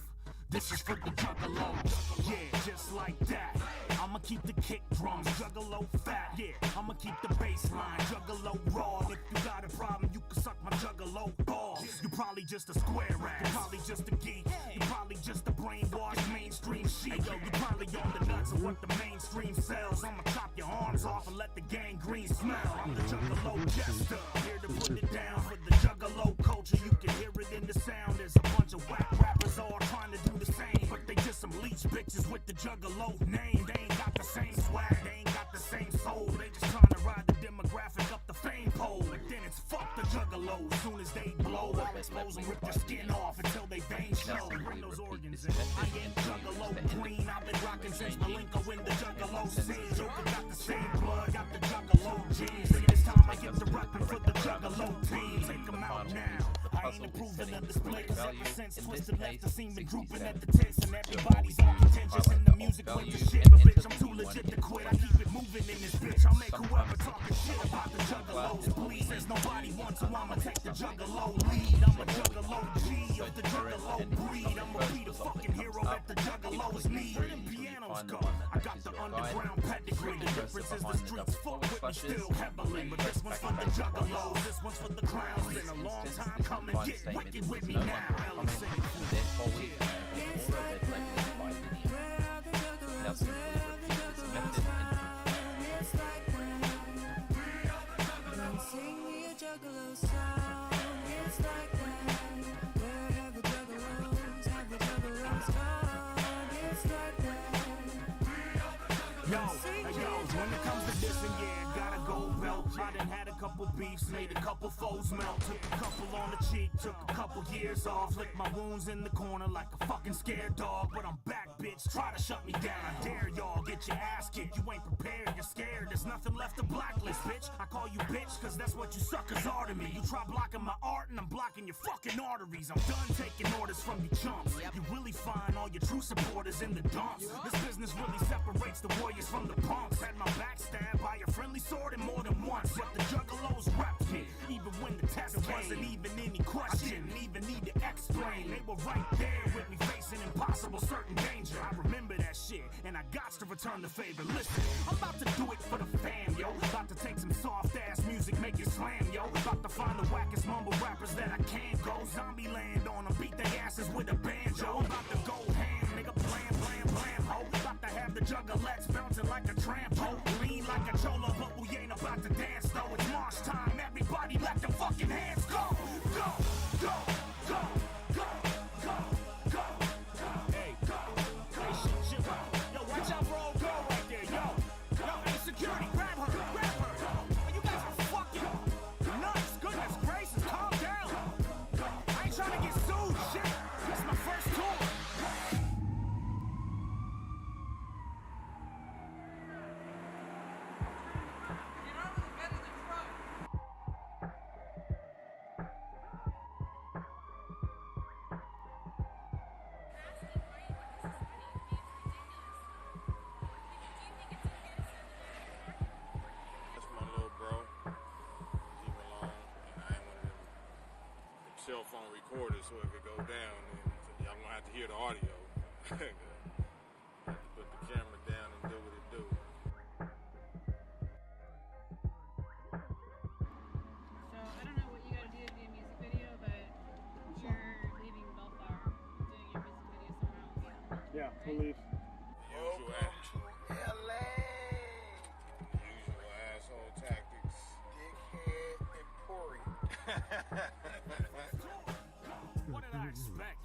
S12: This is for the juggalos.
S20: Yeah, just like that. I'ma keep the kick drums, juggalo fat. Yeah, I'ma keep the bass line, juggalo raw. If you got a problem, you can suck my juggalo balls. You probably just a square ass, you probably just a geek, you probably just a brainwashed mainstream sheep. Yo, you probably on the nuts of what the mainstream sells. I'ma chop your arms off and let the gangrene smell. I'm the juggalo jester, here to put it down for the juggalo culture. You can hear it in the sound. There's a bunch of whack rappers all trying to do the same, but they just some leech bitches with the juggalo name. They ain't got the same swag, they ain't got the same soul. They just trying to ride the demographic up the fame pole. But then it's fuck the juggalos. Soon as they blow, I'll expose them, rip their skin off until they veins show. Bring those organs in. I ain't juggalo green. I've been rocking since Malenko in the juggalo scene. Joker got the same blood, got the juggalo genes. And it's time I get to rapping for the juggalo team. Take them out now. I ain't approving of the split, cause ever since Twisted left, the scene been drooping at the tits, and everybody's all contentious in the music with the shit. But bitch, I'm too legit to quit. I keep it moving in this bitch. I'll make whoever talking shit about the juggalos please. There's nobody wants, so I'ma take the juggalo lead. I'm a juggalo G of the juggalo breed. I'ma be the fucking hero that the juggalos need. Where them pianos go? I got the underground pedigree. The difference is the streets fuck with me still heavily. But this one's for the juggalos, this one's for the clowns. Been a long time coming. Get wicked with me now. Ellie sing it.
S9: It's like that. Now simply repeat this method
S24: It's like that. Sing me a juggalo song. It's like that. Where have the juggalos? Have the juggalos gone? It's like that.
S20: Yo, when it comes to dissing, yeah, gotta go belt. I done had a couple beefs, made a couple foes melt. Took a couple on the cheek, took a couple years off. Licked my wounds in the corner like a fucking scared dog. But I'm back, bitch, try to shut me down. I dare y'all, get your ass kicked. You ain't prepared, you're scared. There's nothing left to blacklist, bitch. I call you bitch, cause that's what you suckers are to me. You try blocking my art and I'm blocking your fucking arteries. I'm done taking orders from you chumps. You really find all your true supporters in the dumps. This business really separates the warriors from the punks. Had my back stabbed by a friendly sword and more than once. But the juggalos rapped me, even when the test wasn't even any question. I didn't even need to explain. They were right there with me facing impossible certain danger. I remember that shit, and I got to return the favor. Listen, I'm about to do it for the fam, yo. About to take some soft ass music, make it slam, yo. About to find the wackest mumble rappers that I can go. Zombie land on them, beat their asses with a banjo. I'm about to go ham, nigga, blam, blam, blam, ho. About to have the juggalettes bouncing like a trampo. Lean like a cholo, but we ain't about to dance though. It's march time, everybody let them fucking hands go. Go, go, go, go, go, go, go. Hey, go, hey, shit, yo, watch out for old girl right there, yo. Yo, hey, security, grab her, grab her. Oh, you guys are fucking nuts, goodness gracious, calm down. I ain't trying to get sued, shit. This is my first tour.
S2: cell phone recorder, so if it go down, then y'all gonna have to hear the audio. Have to put the camera down and do what it do.
S14: So I don't know what you gotta do to do a music video, but you're leaving Belfast, doing your music video somewhere else.
S4: Yeah, we'll leave.
S2: Usual asshole tactics.
S15: Dickhead Emporium.
S20: What did I expect?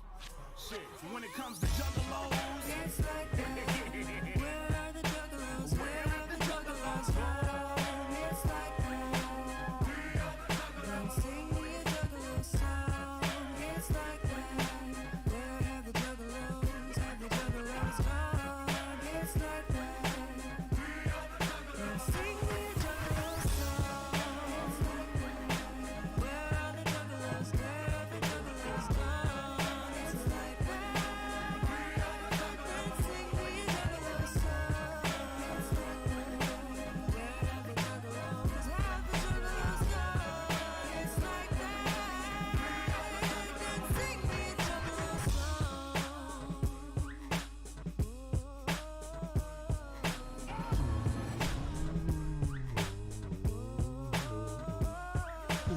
S20: Shit, when it comes to juggalos,
S24: It's like that. Where are the juggalos? Where are the juggalos gone? It's like that. Don't sing me a juggalo song. It's like that. Where have the juggalos? Have the juggalos gone? It's like that. Don't sing me a juggalo song. It's like that. Where are the juggalos? Where have the juggalos gone? It's like that. Don't sing me a juggalo song. It's like that. Where have the juggalos? Have the juggalos gone? It's like that. Don't sing me a juggalo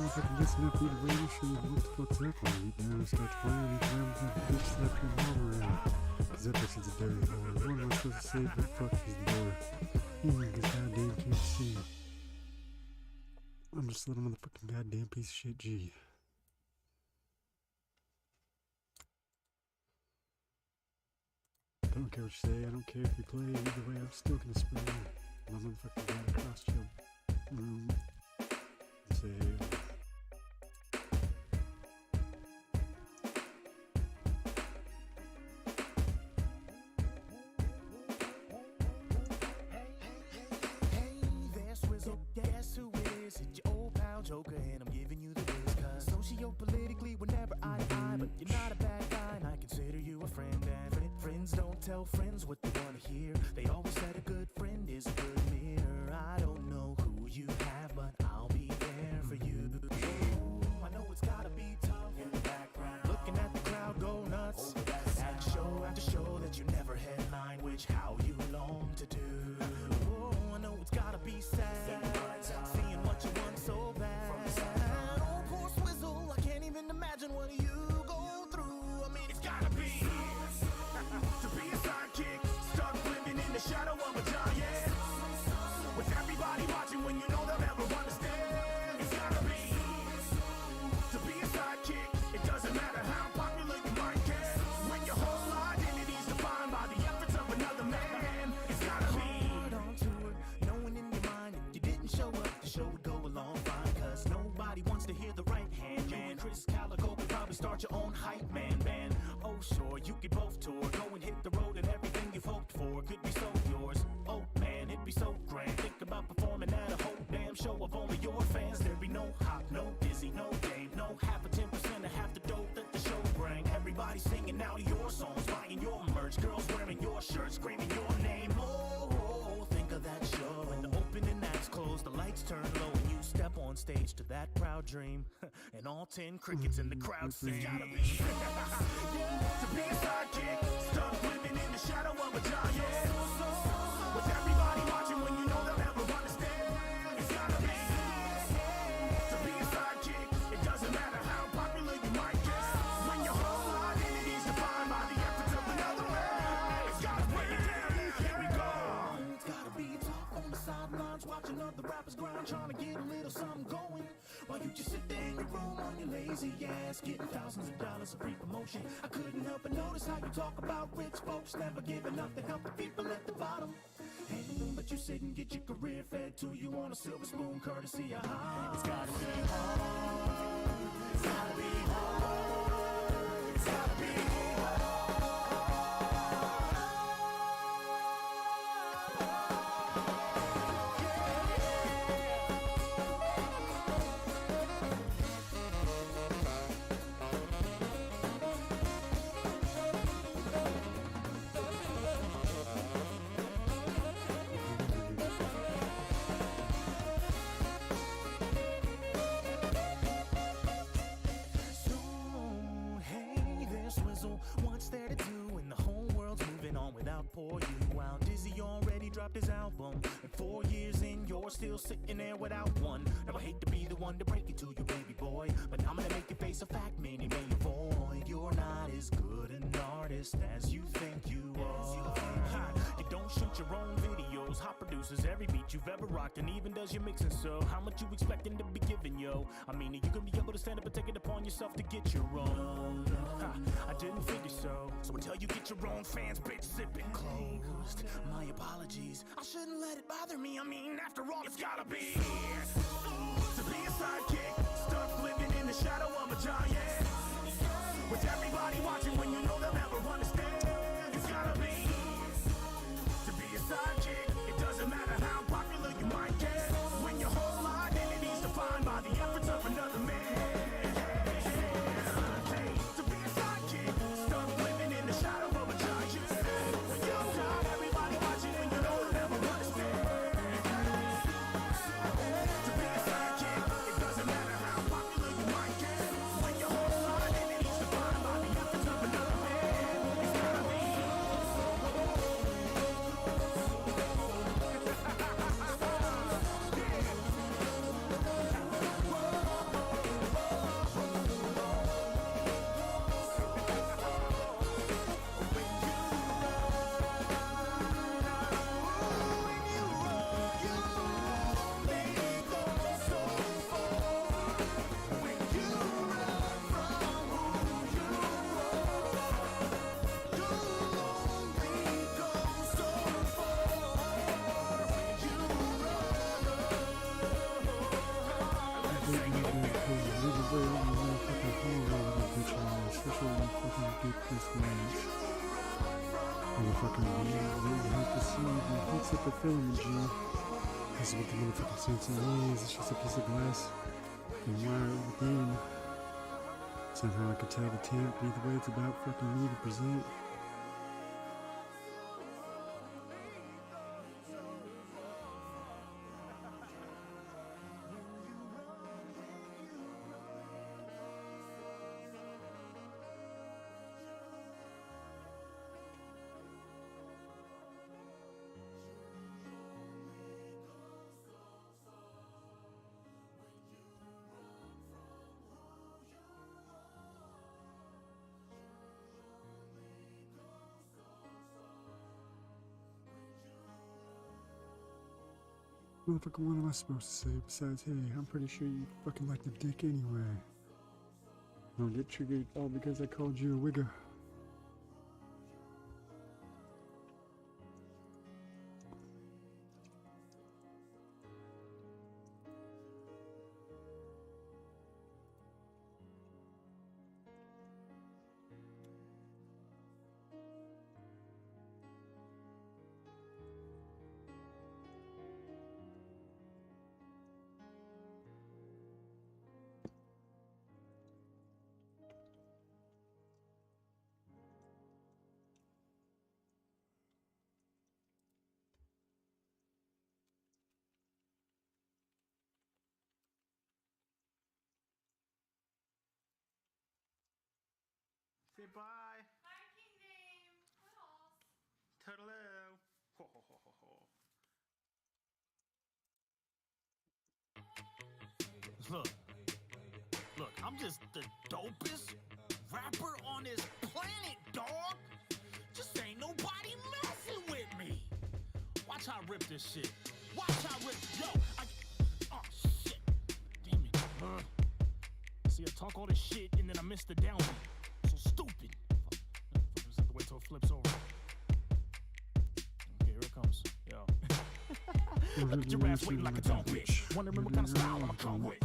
S4: If I can listen up, read a radio show, what the fuck's up? I eat down and start playing, and grab that bitch, slap your mom around. Cause that bitch is a dirty whore. What am I supposed to say? But fuck, she's the door. Cause goddamn can't see. I'm just a little motherfucking goddamn piece of shit G. I don't care what you say, I don't care if you play, either way I'm still gonna spray my motherfucking guy across your room and say,
S20: hey, there's Swizzle. Guess who it is? It's your old pal Joker, and I'm giving you the biz. Cause socio-politically, we're never eye to eye, but you're not a bad guy, and I consider you a friend. And friends don't tell friends what they want to hear. They always said a good friend is a good mirror. I don't know who you have, but I'll be there for you. I know it's gotta be tough in the background, looking at the crowd go nuts. At show after show that you never headline, which how you long to do. Oh, I know it's gotta be sad, seeing what you want so bad. Oh, poor Swizzle, I can't even imagine what you go through. I mean, it's gotta be to be a sidekick, stuck living in the shadow of a giant, with everybody watching when you know they'll never understand. It's gotta be to be a sidekick. It doesn't matter how popular you might get, when your whole identity's defined by the efforts of another man. It's gotta be hard on tour, knowing in your mind if you didn't show up, the show would go along fine. Cause nobody wants to hear the right hand. You and Chris Calico could probably start your own hype man band. Oh sure, you could both tour, go and hit the road, and everything you've hoped for could be so yours. Oh man, it'd be so grand. Think about performing at a whole damn show of only your fans. There'd be no hop, no dizzy, no game, no half a 10% of half the dope that the show bring. Everybody singing out your songs, buying your merch, girls wearing your shirts, screaming your name. Oh, think of that show when the opening acts close, the lights turn low, and you step on stage to that proud dream, and all 10 crickets in the crowd sing. Gotta be to be a sidekick, stuck living in the shadow of a giant, with everybody watching when you know they'll never understand. It's gotta be to be a sidekick. It doesn't matter how popular you might get, when your whole identity's defined by the efforts of another man. It's gotta be. Here we go. It's gotta be tough on the sidelines, watching other rappers grind, trying to get a little something going, while you just sit there in your room on your lazy ass, getting thousands of dollars of free promotion. I couldn't help but notice how you talk about rich folks never giving up to help the people at the bottom. Hey, but you sit and get your career fed to you on a silver spoon, courtesy of high. It's gotta be hard. It's gotta be hard. It's gotta be so what's there to do? And the whole world's moving on without poor you. While Dizzy already dropped his album, and 4 years in, you're still sitting there without one. Now I hate to be the one to break it to you, baby boy, but I'm gonna make you face a fact, meaning maybe void. You're not as good an artist as you think you are. You don't shoot your own videos, hot producers, every beat you've ever rocked, and even does your mixing. So how much you expecting to be giving, yo? I mean, are you gonna be able to stand up and take it upon yourself to get your own? I didn't figure so. So until you get your own fans, bitch, zip it closed. My apologies, I shouldn't let it bother me. I mean, after all, it's gotta be to be a sidekick, stuck living in the shadow of a giant, with everybody watching when you know they'll never understand. It's gotta be to be a sidekick. It doesn't matter how popular you might get when your whole identity's defined by the efforts of another man. Hey, to be a sidekick, stuck living in the shadow of a giant, when you got everybody watching when you know they'll never understand. To be a sidekick, it doesn't matter how popular you might get when your whole identity's defined by the efforts of another man. It's gotta be.
S4: The film, G. This is what the motherfucking sensing is. It's just a piece of glass and wire within. Somehow I could tell the temp. Either way, it's about fucking me to present. Motherfucker, what am I supposed to say besides, hey, I'm pretty sure you fucking like the dick anyway. Don't get triggered all because I called you a wigger.
S20: Say bye.
S14: Bye, King Name.
S20: Toodaloo. Ho, ho, ho, ho, ho. Look, I'm just the dopest rapper on this planet, dog. Just ain't nobody messing with me. Watch how I rip this shit. Watch how I rip. Yo, oh, shit. Damn it. See, I talk all this shit and then I miss the down beat. So stupid. Fuck, just have to wait till it flips over. Okay, here it comes. Yo. Look at your ass waiting like a dumb bitch. Wondering what kind of style I'ma come with.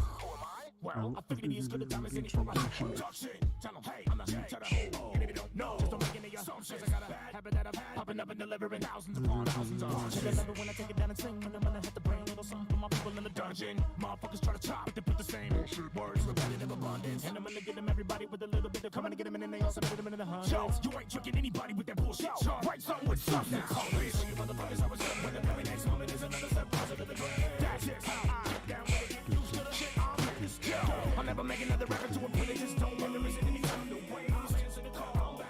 S20: Well, I figured it'd be as good a time as any for my production. Tell them, hey, I'm not new to the whole. And if you don't know, just don't make any assumptions. I got a habit that I've had, popping up and delivering thousands upon thousands of songs. I love it when I take it down and sing, when I'm gonna have to bring a little something for my people in the dungeon. Motherfuckers try to chop, but they put the same bullshit words, repetitive abundance. And I'm gonna get them everybody with a little bit of coming to get them in, and they also better them in the hundreds. Yo, you ain't tricking anybody with that bullshit. Write something with something. Call it. So you motherfuckers always up when the very next moment is another step positive to the grand. That's just how I get down with it. Get used to the shit I'm letting go. I'll never make another rapper to a point that just don't want there isn't any time to wait. I'm answering the call.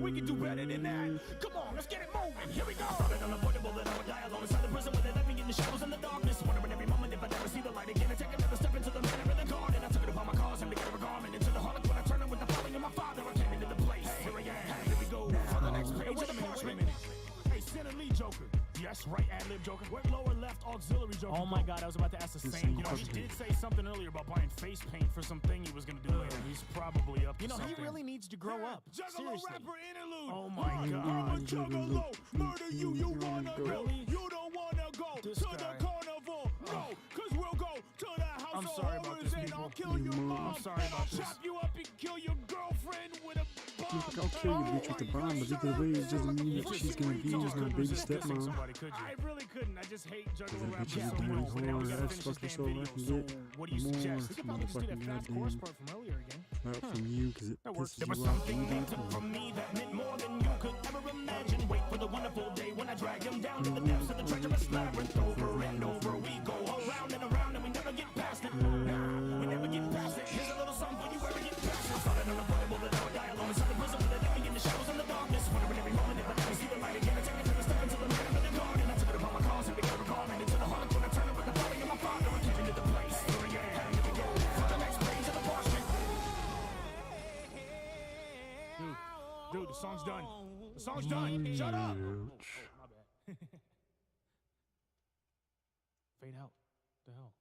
S20: we can do better than that. Come on, let's get it moving. Here we go. I thought it unavoidable that I would die alone inside the prison where they let me in the shadows and the darkness. Wondering every moment if I never see the light again. I take another step into the manor in the garden. I took it upon my cause and began a garment into the harlot when I turned with the falling of my father. I came into the place. Here I am. Here we go. For the next page of the parchment. Hey, Center Lee Joker. Yes, right, ad-lib Joker. What lower left auxiliary Joker? Oh my God, I was about to ask the same. You know, he did say something earlier about buying face paint for something he was gonna do later. He's probably up to something. You know, he really needs to grow up. Juggalo rapper interlude. Oh my God. I'm a juggalo. Murder you, you wanna go. You don't wanna go to the carnival. No, cause we'll go to the house of horrors and I'll kill your mom. I'm sorry about this. I'll chop you up and kill your girlfriend with a bomb.
S4: I'll kill you, bitch, with the bomb, but either way, it doesn't mean that she's gonna be just my baby stepmom.
S20: I really couldn't. I just hate juggalo rap.
S4: That bitch is a dirty whore. I've fucked her so I can get
S20: what do you suggest? We could probably just do that
S4: motherfucking
S20: fast chorus part from earlier again.
S4: Not from you, because it pisses
S20: There was
S4: you off.
S20: something they took from me that meant more than you could ever imagine. Wait for the wonderful day when I drag them down to the depths of the treacherous labyrinth. Over and over we go around and we never get past it. Nah, we never get past it. Here's a little song for you ever get past it. Thought it unavoidable that I would die alone inside the prison with the living in the shadows and the darkness. Wondering every moment if I never see the light again. I take another step into the manor in the garden. I took it upon my cause and began a garment into the harlot when I turned with the falling of my father. I came into the place. Here I am. Here we go. For the next page of the parchment. Dude, the song's done. The song's done. Shut up. My bad. Fade out. The hell.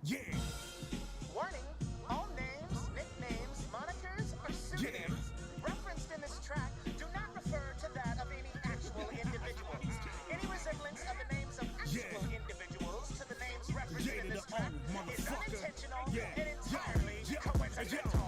S20: Yeah.
S18: Warning, all names, nicknames, monikers, or pseudonyms referenced in this track do not refer to that of any actual individuals. Any resemblance of the names of actual individuals to the names referenced in this track is unintentional and entirely coincidental.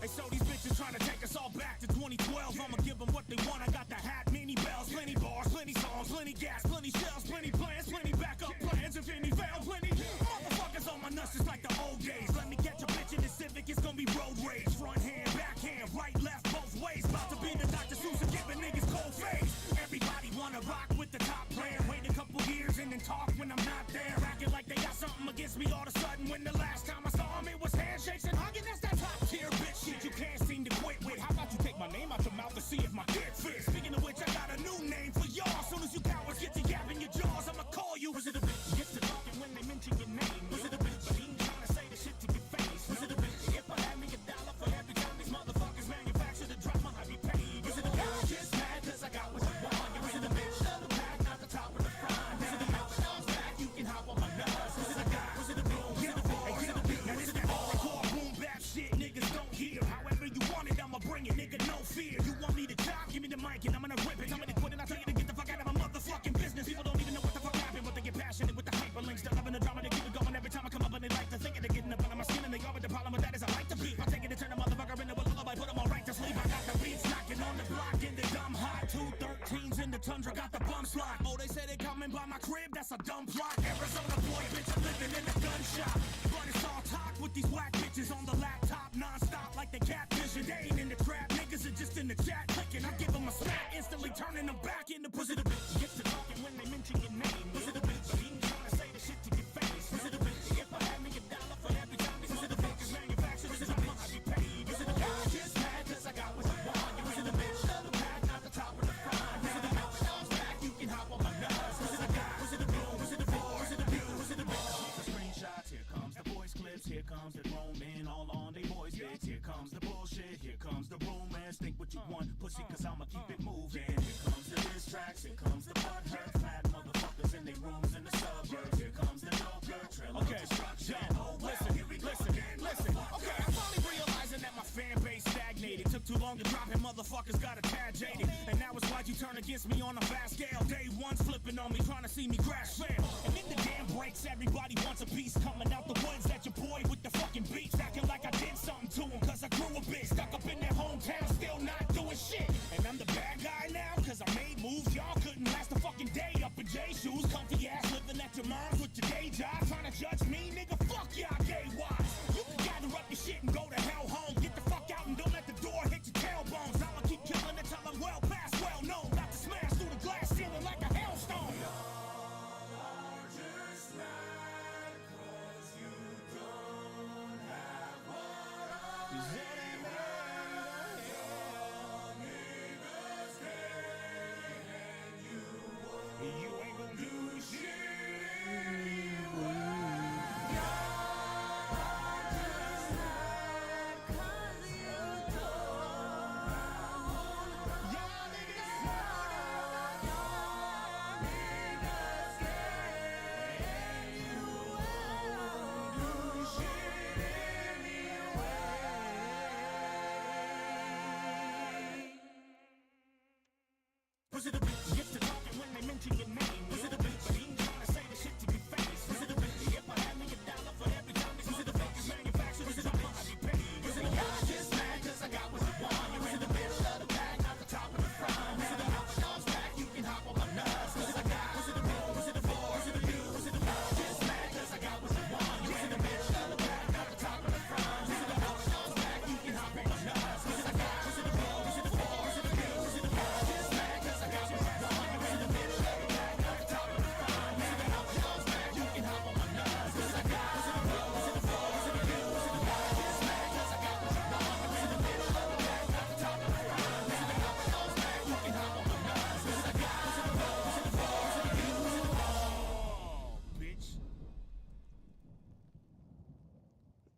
S20: Hey, so these bitches trying to take us all back to 2012. I'ma give them what they want. I got the hat, many bells, plenty bars, plenty songs, plenty gas, plenty shells, plenty plans, plenty backup plans, infinity veil, plenty motherfuckers on my nuts just like the old days. Let me catch a bitch in the Civic, it's gonna be road rage. Front hand, backhand, right, left, both ways. About to be the Dr. Seuss of giving niggas cold face. Everybody wanna rock with the top brand. Wait a couple years and then talk when I'm not there. Acting like they got something against me all of a sudden. When the last time I saw them, it was handshakes and hugging. That's that top tier bitch shit you can't seem to quit with. How about you take my name out your mouth and see if my dick fits? Speaking of which, I got a new name for y'all. As soon as you cowards get to yapping your jaws, I'ma call you. Was it a bitch? Get to talking when they mention your name. Was it a bitch? But he ain't trying to say the shit to your face. Was it a bitch? If I had me $1 for every time these motherfuckers manufacture the drama, I'd be paid. Was it a bitch? Just mad cause I got what you want. Was it a bitch? The back, not the top of the front. Was it a bitch? Arms back, you can hop on my nuts. Was it a guy? Was it a bitch? Was it a boy? Was it a bitch? Now this is that hardcore boom bap shit niggas don't hear. However you want it, I'ma bring it, nigga, no fear. You want me to chop? Give me the mic and I'm gonna rip it. I'm gonna quit it, I'll tell you to get the fuck out of my motherfucking business. People don't even know what the fuck happened, but they get passionate with the hyperlinks. They're loving the drama, they keep it going every time I come up and they like to think it. They're getting up under my skin and they are, but the problem with that is I like to beef. I take it and turn the motherfucker into a lullaby, put them all right to sleep. I got the beats knocking on the block in the dumb hot. 213s in the tundra, got the bum slot. Oh, they say they coming by my crib, that's a dumb plot. Arizona boy, bitch, I'm living in a gun shop. But it's all talk with these whack bitches on the laptop, non-stop like they catfishing. They ain't in the trap, niggas are just in the chat clicking. I give them a smack, instantly turning them back into pussy. The bitch gets to talking when they mention your name. Was it a bitch? But he ain't trying to say the shit to your face. Was it a bitch? If I had me $1 for every time these motherfuckers manufacture the drama, I'd be paid. Was it a bitch? Just mad cause I got what you want. Was it a bitch? The back, not the top of the front. Was it a bitch? Arms back, you can hop on my nuts. Was it a guy? Was it a bitch? Was it a bitch? Was it a bitch? Was it a bitch? Screenshots, here comes the voice clips, here comes the grown men all on they voice bits. Here comes the bullshit, here comes the romance. Think what you want, pussy, cause I'ma keep it moving. Here comes the diss tracks, here comes the butt hurt. Fat motherfuckers in their rooms in the suburbs. Here comes the Joker, trail of destruction. Listen. Okay, I'm finally realizing that my fan base stagnated. Took too long to drop and motherfuckers got a tad jaded. And now it's why you turn against me on a fast scale. Day one's flipping on me, trying to see me crash fail. And in the damn breaks, everybody wants a piece coming out the woods. That your boy with the fucking beats, acting like I did something to him, cause I grew a bit. Stuck up in their hometown, still not doing shit. And I'm the bad guy now, cause I made moves. Y'all couldn't last a fucking day up in J shoes. Comfy ass living at your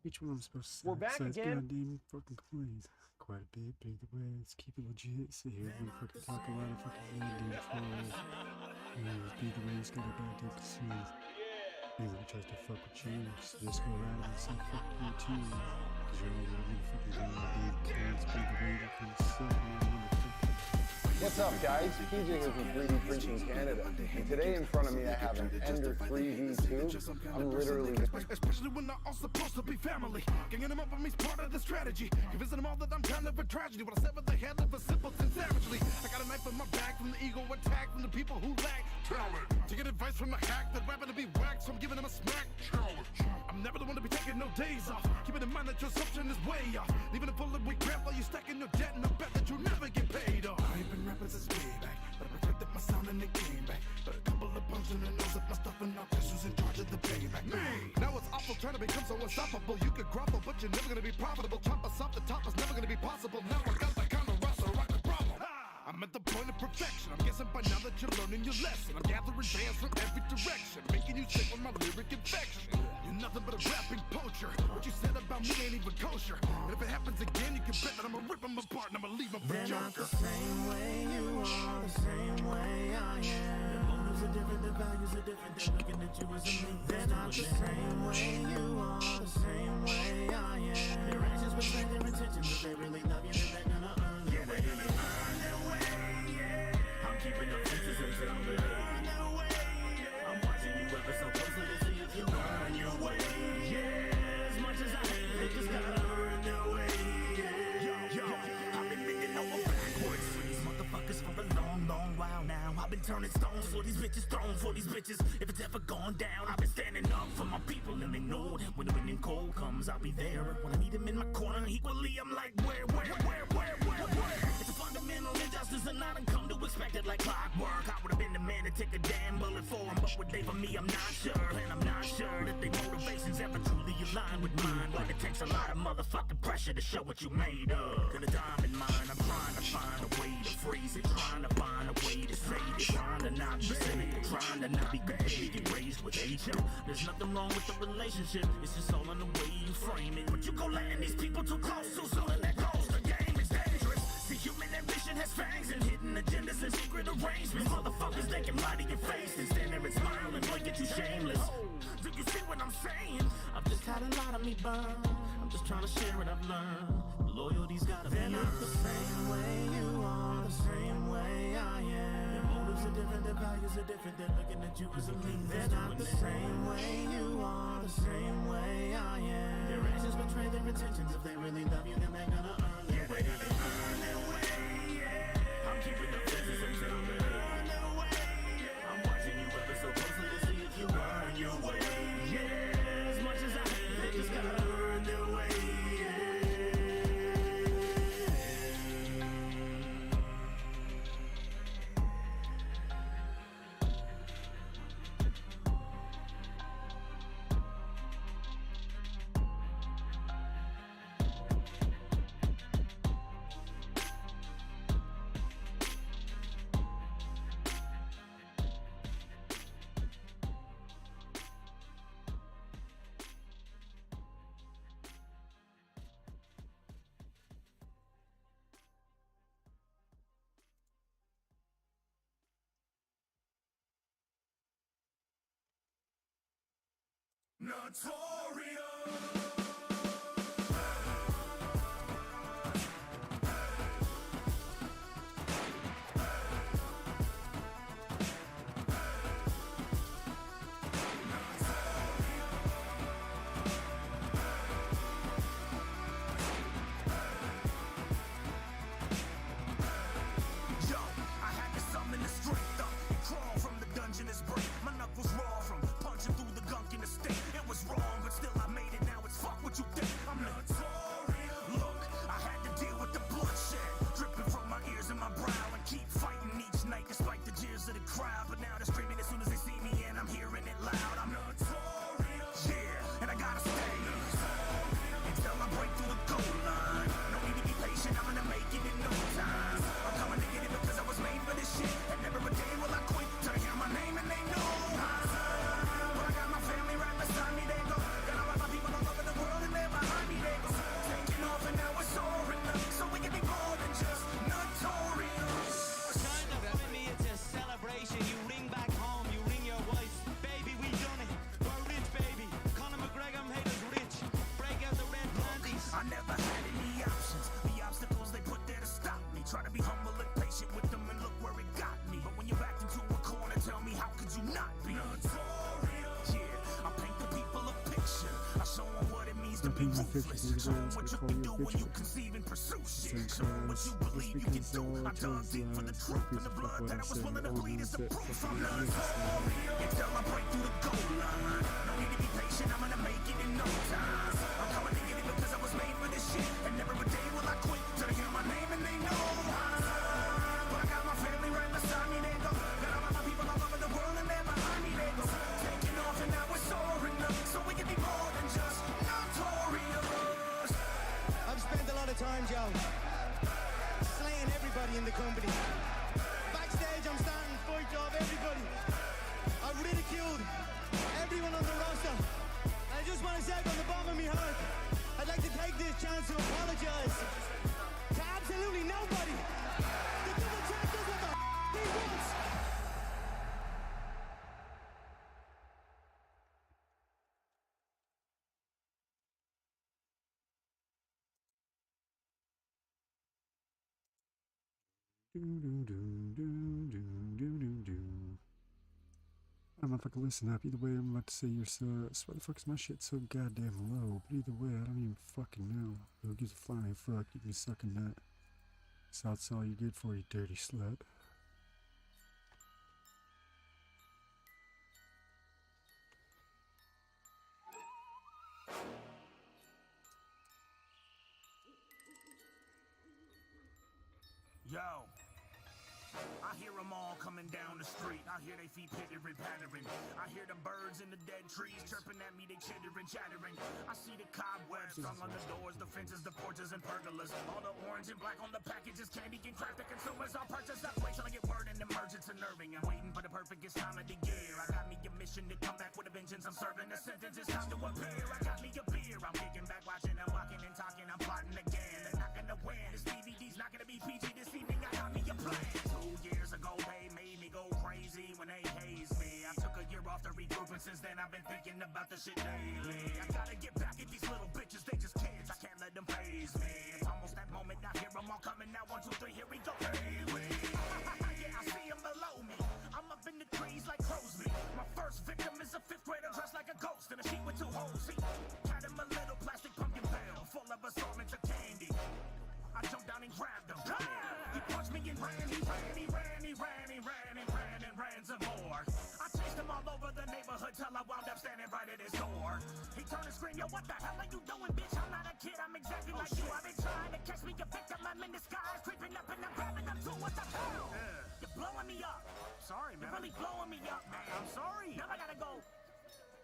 S4: Each one I'm supposed to say.
S6: We're back
S4: besides
S6: again.
S4: Goddamn fucking coins. Quite a bit, but either way, let's keep it legit. Sit here and fucking talk a lot of fucking goddamn trolls. Be the way he's got a goddamn casino. Anyone who tries to fuck with you, just go around and say fuck you too. Cause you're all gonna fucking goddamn kids. Be the way that can suck me, motherfucker.
S6: What's up, guys? PJ here from 3D Printing Canada. And today in front of me I have an Ender 3v2. I'm literally...
S20: Especially when they're all supposed to be family. Ganging them up on me's part of the strategy. Convincing them all that I'm kind of a tragedy. What I said with the head of a simpleton savagely. I got a knife in my back from the ego attack from the people who lack talent. Taking advice from the hack that rapping to be whacked, so I'm giving them a smack challenge. I'm never the one to be taking no days off. Keeping in mind that your assumption is way off. Leaving a bullet with crap while you're stacking your debt, and I bet that you'll never get paid off. I ain't been rapping since way back, but I protected my sound and it came back. But a couple of bumps in the nose of my stuff, and now guess who's in charge of the payback? Me! Now it's awful trying to become so unstoppable. You could grovel, but you're never gonna be profitable. Chop us off the top, it's never gonna be possible. Now I got that kind of roster, rock the problem. I'm at the point of perfection. I'm guessing by now that you're learning your lesson. I'm gathering bands from every direction, making you sick with my lyric infection. You're nothing but a rapping poacher. What you said about me ain't even kosher. And if it happens again, you can bet that I'ma rip them apart and I'ma leave them for
S24: They're
S20: Joker.
S24: not the same way you are, the same way I am. Their motives are different, their values are different. They're looking at you as a me. They're not the same way you are, the same way I am. Their actions betray their intentions. If they really love you, then they're gonna earn their way. They're gonna earn their way, yeah. I'm keeping the fences until they earn their way, yeah. I'm watching you ever so closely to see if you earn your way, yeah. As much as I hate, they just gotta earn their way, yeah. Yo, I've been bending over backwards for these motherfuckers for a long, long while now. I've been turning stones for these bitches, thrown for these bitches. If it's ever gone down, I've been standing up for my people, and they know that when the winning cold comes, I'll be there. When I need them in my corner equally, I'm like, where? It's a fundamental injustice, and I done come to expect it like clockwork. I would've been the man to take a damn bullet for them, but what they for me, I'm not sure. And I'm not sure that their motivations ever truly align with mine. But it takes a lot of motherfucking pressure to show what you made of. Got a diamond mine, I'm trying to find a way to freeze it, trying to find a way to save it, trying to not be cynical, trying to not be completely raised with hatred. There's nothing wrong with the relationship, it's just all in the way you frame it. But you go letting these people too close too soon, and that goes, the game is dangerous. See, human ambition has fangs and hidden agendas and secret arrangements. Motherfuckers, they can lie to your face and stand there and smile and look at you shameless. Do you see what I'm saying? I've just had a lot of me burn. I'm just trying to share what I've learned. Loyalty's gotta be earned. They're not the same way you are, the same way I am. Their motives are different, their values are different. They're looking at you as a me. They're not the same way you are, the same way I am. Their actions betray their intentions. If they really love you, then they're gonna earn their way. They're gonna earn their way, yeah. I'm keeping the fences until they earn their way, yeah. I'm watching you ever so closely to see if you earn your way, yeah. As much as I hate, they just gotta earn their way, yeah. Notorious.
S20: Yo, I had to summon the strength up and crawl from the dungeon is break. My knuckles raw from punching through the gunk in the state. It was wrong, but still I made it. Now it's
S4: taking my pictures the other day, I was gonna call you a bitch. Just because I told black piece of fuck what I said, all the ones that fucking
S20: Until I break through the goal line. No need to be patient, I'm gonna make it in no time. I'm coming to get it because I was made for this shit. And never a day will I quit till they hear my name and they know. But I got my family right beside me, they go. Got all my people all over the world and they're behind me, they go. Taking off and now we're soaring up, so we can be more than just notorious.
S13: I've spent a lot of time, Joe, slaying everybody in the company. Backstage, I'm starting fights off everybody. I've ridiculed everyone on the roster. I just want to say from the bottom of my heart, I'd like to take this chance to apologize to absolutely nobody. The double champ does what the he wants.
S4: I'm not fucking listen up. Either way, I'm about to say you're so. Why the fuck is my shit so goddamn low? But either way, I don't even fucking know. Who gives a flying fuck? You can suck a nut. So that's all you get for, you dirty slut.
S20: Yo, I hear them all coming down the street. I hear they feet pittering, pattering. I hear the birds in the dead trees chirping at me, they chittering, chattering. I see the cobwebs strung on the doors, the fences, the porches, and pergolas. All the orange and black on the packages, candy can crack the consumers. I'll purchase that wait till I get word and emergence unnerving. I'm waiting for the perfectest time of the year. I got me a mission to come back with a vengeance. I'm serving a sentence, it's time to appear. I got me a beer, I'm kicking back, watching, I'm walking and talking, I'm plotting again. They're not gonna win, this DVD's not gonna be PG this evening. I got me a plan. 2 years ago, they made me go crazy when they hazed me. I took a year off to regroup, and since then I've been thinking about the shit daily. I gotta get back at these little bitches, they just kids. I can't let them faze me. It's almost that moment, I hear them all coming. Now 1, 2, 3, here we go. Yeah, I see them below me. I'm up in the trees like crow's feet. My first victim is a 5th grader dressed like a ghost in a sheet with 2 holes. He had him a little plastic pumpkin pail full of assortments of candy. I jumped down and grabbed him. He punched me and ran, he ran, he ran, he ran, he ran, and ran and ran some more. I chased him all over the neighborhood till I wound up standing right at his door. He turned and screamed, yo, what the hell are you doing, bitch? I'm not a kid, I'm exactly like you. I've been trying to catch me a victim, I'm in disguise, creeping up and I'm grabbing them too. What the hell? You're blowing me up. Sorry, man. You're really blowing me up, man. I'm sorry. Now I gotta go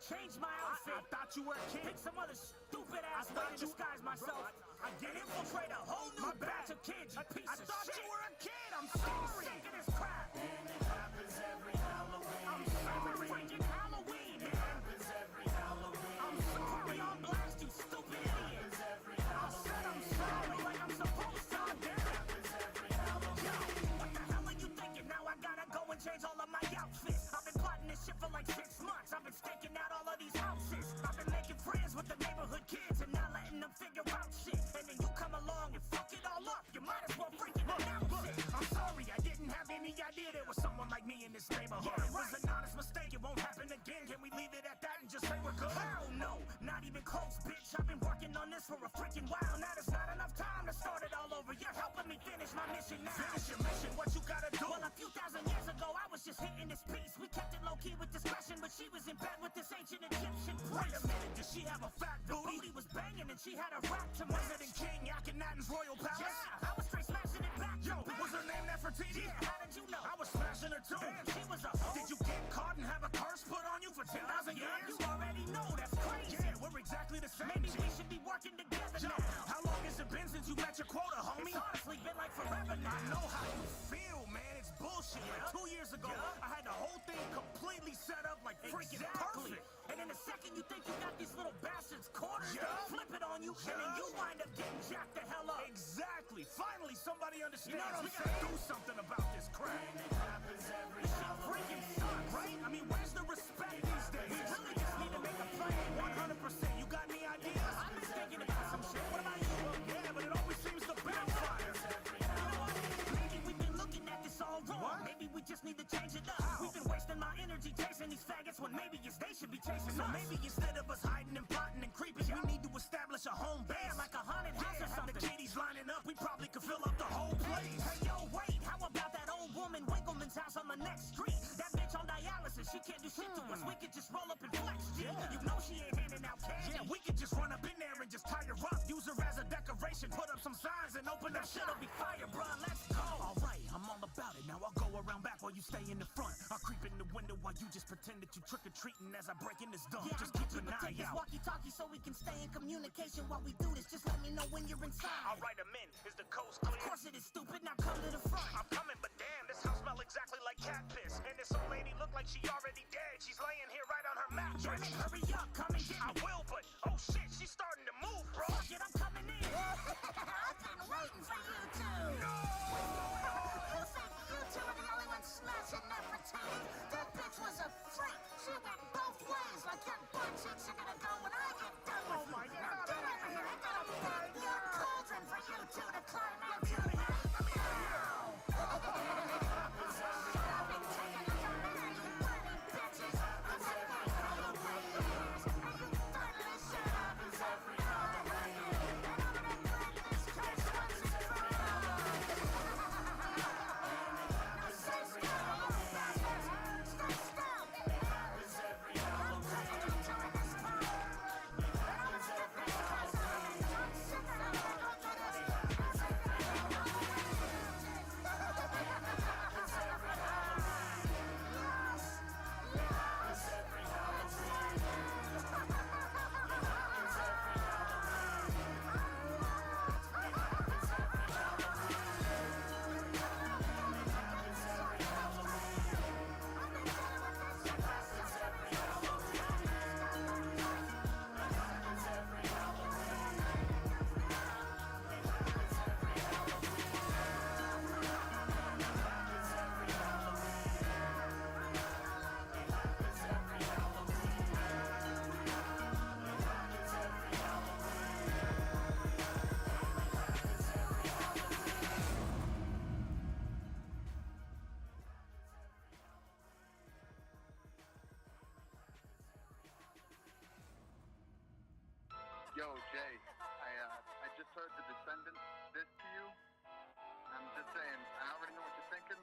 S20: change my outfit. I thought you were a kid. Pick some other stupid ass way to disguise myself. I did infiltrate a whole new batch of kids, you piece of shit. I thought you were a kid. I'm sorry. Sick of this crap. And it happens every Halloween. I'm sorry. Freaking Halloween. It happens every Halloween. I'm sorry. I'll blast you, stupid idiot. I said I'm sorry like I'm supposed to. It happens every Halloween. Yo, what the hell are you thinking? Now I gotta go and change all of my outfits. I've been plotting this shit for like 6 months. I've been staking out all of these houses. I've been making friends with the neighborhood kids and not letting them figure out shit. And then you come along and fuck it all up. You might as well freaking announce it. I'm sorry, I didn't have any idea there was someone like me in this neighborhood. Yeah, it was an honest mistake, it won't happen again. Can we leave it at that and just say we're good? Hell no, not even close, bitch. I've been working on this for a freaking while. Now there's not enough time to start it all over. You're helping me finish my mission now. Finish your mission, what you gotta do? Well, a few thousand years ago, I was just hitting this piece. We kept it low-key with discretion, but she was in bed with this ancient Egyptian priest. Wait a minute, did she have a fat booty? The booty was banging and she had a rap to me. Was it in King Akhenaten's royal palace? Yeah, I was straight smashing it back. Yo, was her name Nefertiti? Yeah, how did you know? I was smashing her too. Damn, she was a hoe. Did you get caught and have a curse put on you for 10,000 years? You already know, that's crazy. Yeah, we're exactly the same. Maybe we should be working together now. How long has it been since you met your quota, homie? It's honestly been like forever now. I know how you feel, man. It's bullshit. Like 2 years ago, I had the whole thing completely set up like freaking perfect. And in a second, you think you got these little bastards cornered, flip it on you, and then you wind up getting jacked the hell up. Exactly. Finally, somebody understands. You know what I'm saying? We gotta do something about this crap. And it happens every freaking sucks, right? I mean, where's the respect these days? We really just need to make a plan. 100%. You got any ideas? I've been thinking about some shit. What about you? Yeah, but it always seems to backfire. You know what? Maybe we've been looking at this all wrong. What? Maybe we just need to change it up. We've been wasting my energy chasing these faggots when maybe it's they should be chasing us. So maybe instead of us hiding and plotting and creeping, we need to establish home base. Like a haunted house or something. The kiddies lining up, we probably could fill up the whole place. Hey, yo, wait, how about that old woman Winkleman's house on the next street? That bitch on dialysis, she can't do shit to us. We could just roll up and flex, G. You know she ain't handing out candy. Yeah, we could just run up in there and just tie her up. Use her as a decoration, put up some signs and open up shit'll be fire, bruh. Let's go. Alright, I'm all about it. Now I'll go around back while you stay in the front. I'll creep in the window while you just pretend that you trick-or-treating as I break in this door. Yeah, just keep an eye out.
S18: Walkie-talkie so we can stay in communication while we do this. Just let me know when you're inside.
S20: I'll write 'em in. Is the coast clear?
S18: Of course it is, stupid. Now come to the front.
S20: I'm coming, but damn, this house smells exactly like cat piss. And this old lady look like she already dead. She's laying here right on her mattress.
S18: Damn it, hurry up, come and get me.
S20: I will, but oh shit, she's starting to move, bro.
S18: Fuck it, I'm coming in. I've been waiting for you two. No! You think you two are the only ones smashing that pretend? That bitch was a freak. She went both ways like your butt cheeks are gonna go when I get done with you. Now get over here. I got a big new cauldron for you two to climb into.
S6: Yo, Jay, I just heard The Descendants this to you. I'm just saying, I already know what you're thinking.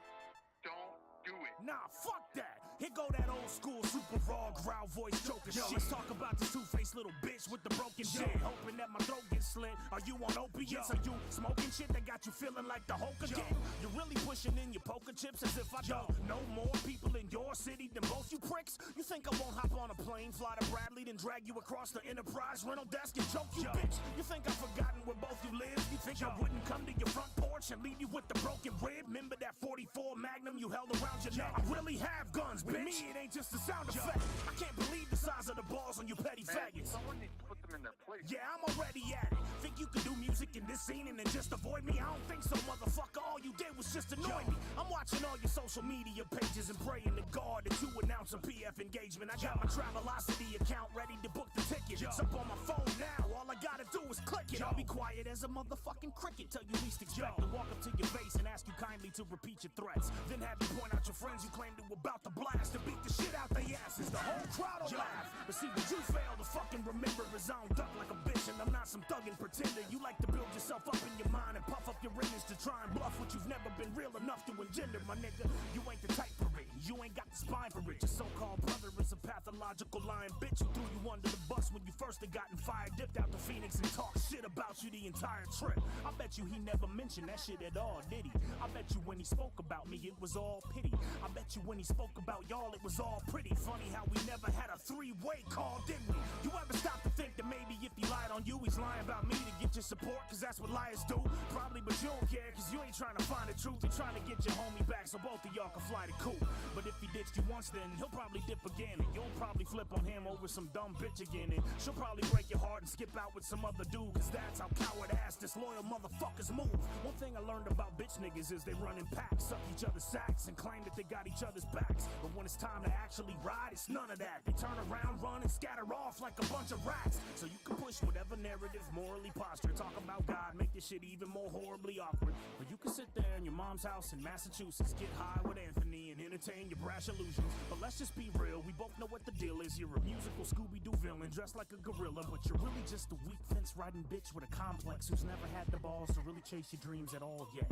S6: Don't do it.
S20: Nah, fuck that. Here go that old school super raw growl voice joker shit. Let's talk about this two-faced little bitch with the broken shit. Hoping that my throat gets slit. Are you on opiates? Are you smoking shit that got you feeling like the Hulk again? You're really pushing in your poker chips as if I don't know more people in your city than both you pricks? You think I won't hop on a plane, fly to Bradley, then drag you across the Enterprise rental desk and choke you, bitch? You think I've forgotten where both you live? You think I wouldn't come to your front porch and leave you with the broken rib? Remember that 44 Magnum you held around your neck? I really have guns, bitch. With me, it ain't just a sound effect. I can't believe the size of the balls on you petty faggots.
S6: Someone needs to put them in their place.
S20: Yeah, I'm already at it. Think you could do music in this scene and then just avoid me? I don't think so, motherfucker. All you did was just annoy me. I'm watching all your social media pages and praying to God that you announce a PF engagement. I got my Travelocity account ready to book the ticket. It's up on my phone now. All I gotta do is click it. I'll be quiet as a motherfucking cricket till you least expect to walk up to your face and ask you kindly to repeat your threats. Then have you point out your friends you claim to about to blast to beat the shit out their asses. The whole crowd will laugh. But see, what you fail to fucking remember is I don't duck like a bitch, and I'm not some thuggin' pretender. You like to build yourself up in your mind and puff up your image to try and bluff what you've never been real enough to engender, my nigga. You ain't the type for it. You ain't got the spine for it. Your so-called brother is a pathological lying bitch who threw you under the bus when you first had gotten fired, dipped out to Phoenix and talked shit about you the entire trip. I bet you he never mentioned that shit at all, did he? I bet you when he spoke about me, it was all pity. I bet you when he spoke about y'all, it was all pretty. Funny how we never had a three-way call, did we? You ever stop to think that maybe if he lied on you, he's lying about me to get your support? Cause that's what liars do. Probably, but you don't care cause you ain't trying to find the truth. You're trying to get your homie back so both of y'all can fly the coop. But if he ditched you once, then he'll probably dip again. And you'll probably flip on him over some dumb bitch again. And she'll probably break your heart and skip out with some other dude. Cause that's how coward-ass disloyal motherfuckers move. One thing I learned about bitch niggas is they run in packs, suck each other's sacks, and claim that they got each other's backs. But when it's time to actually ride, it's none of that. They turn around, run, and scatter off like a bunch of rats. So you can push whatever narrative morally posture. Talk about God, make this shit even more horribly awkward. Or you can sit there in your mom's house in Massachusetts, get high with Anthony, and entertain your brash illusions. But let's just be real, we both know what the deal is. You're a musical Scooby-Doo villain and dressed like a gorilla, but you're really just a weak fence-riding bitch with a complex who's never had the balls to really chase your dreams at all yet.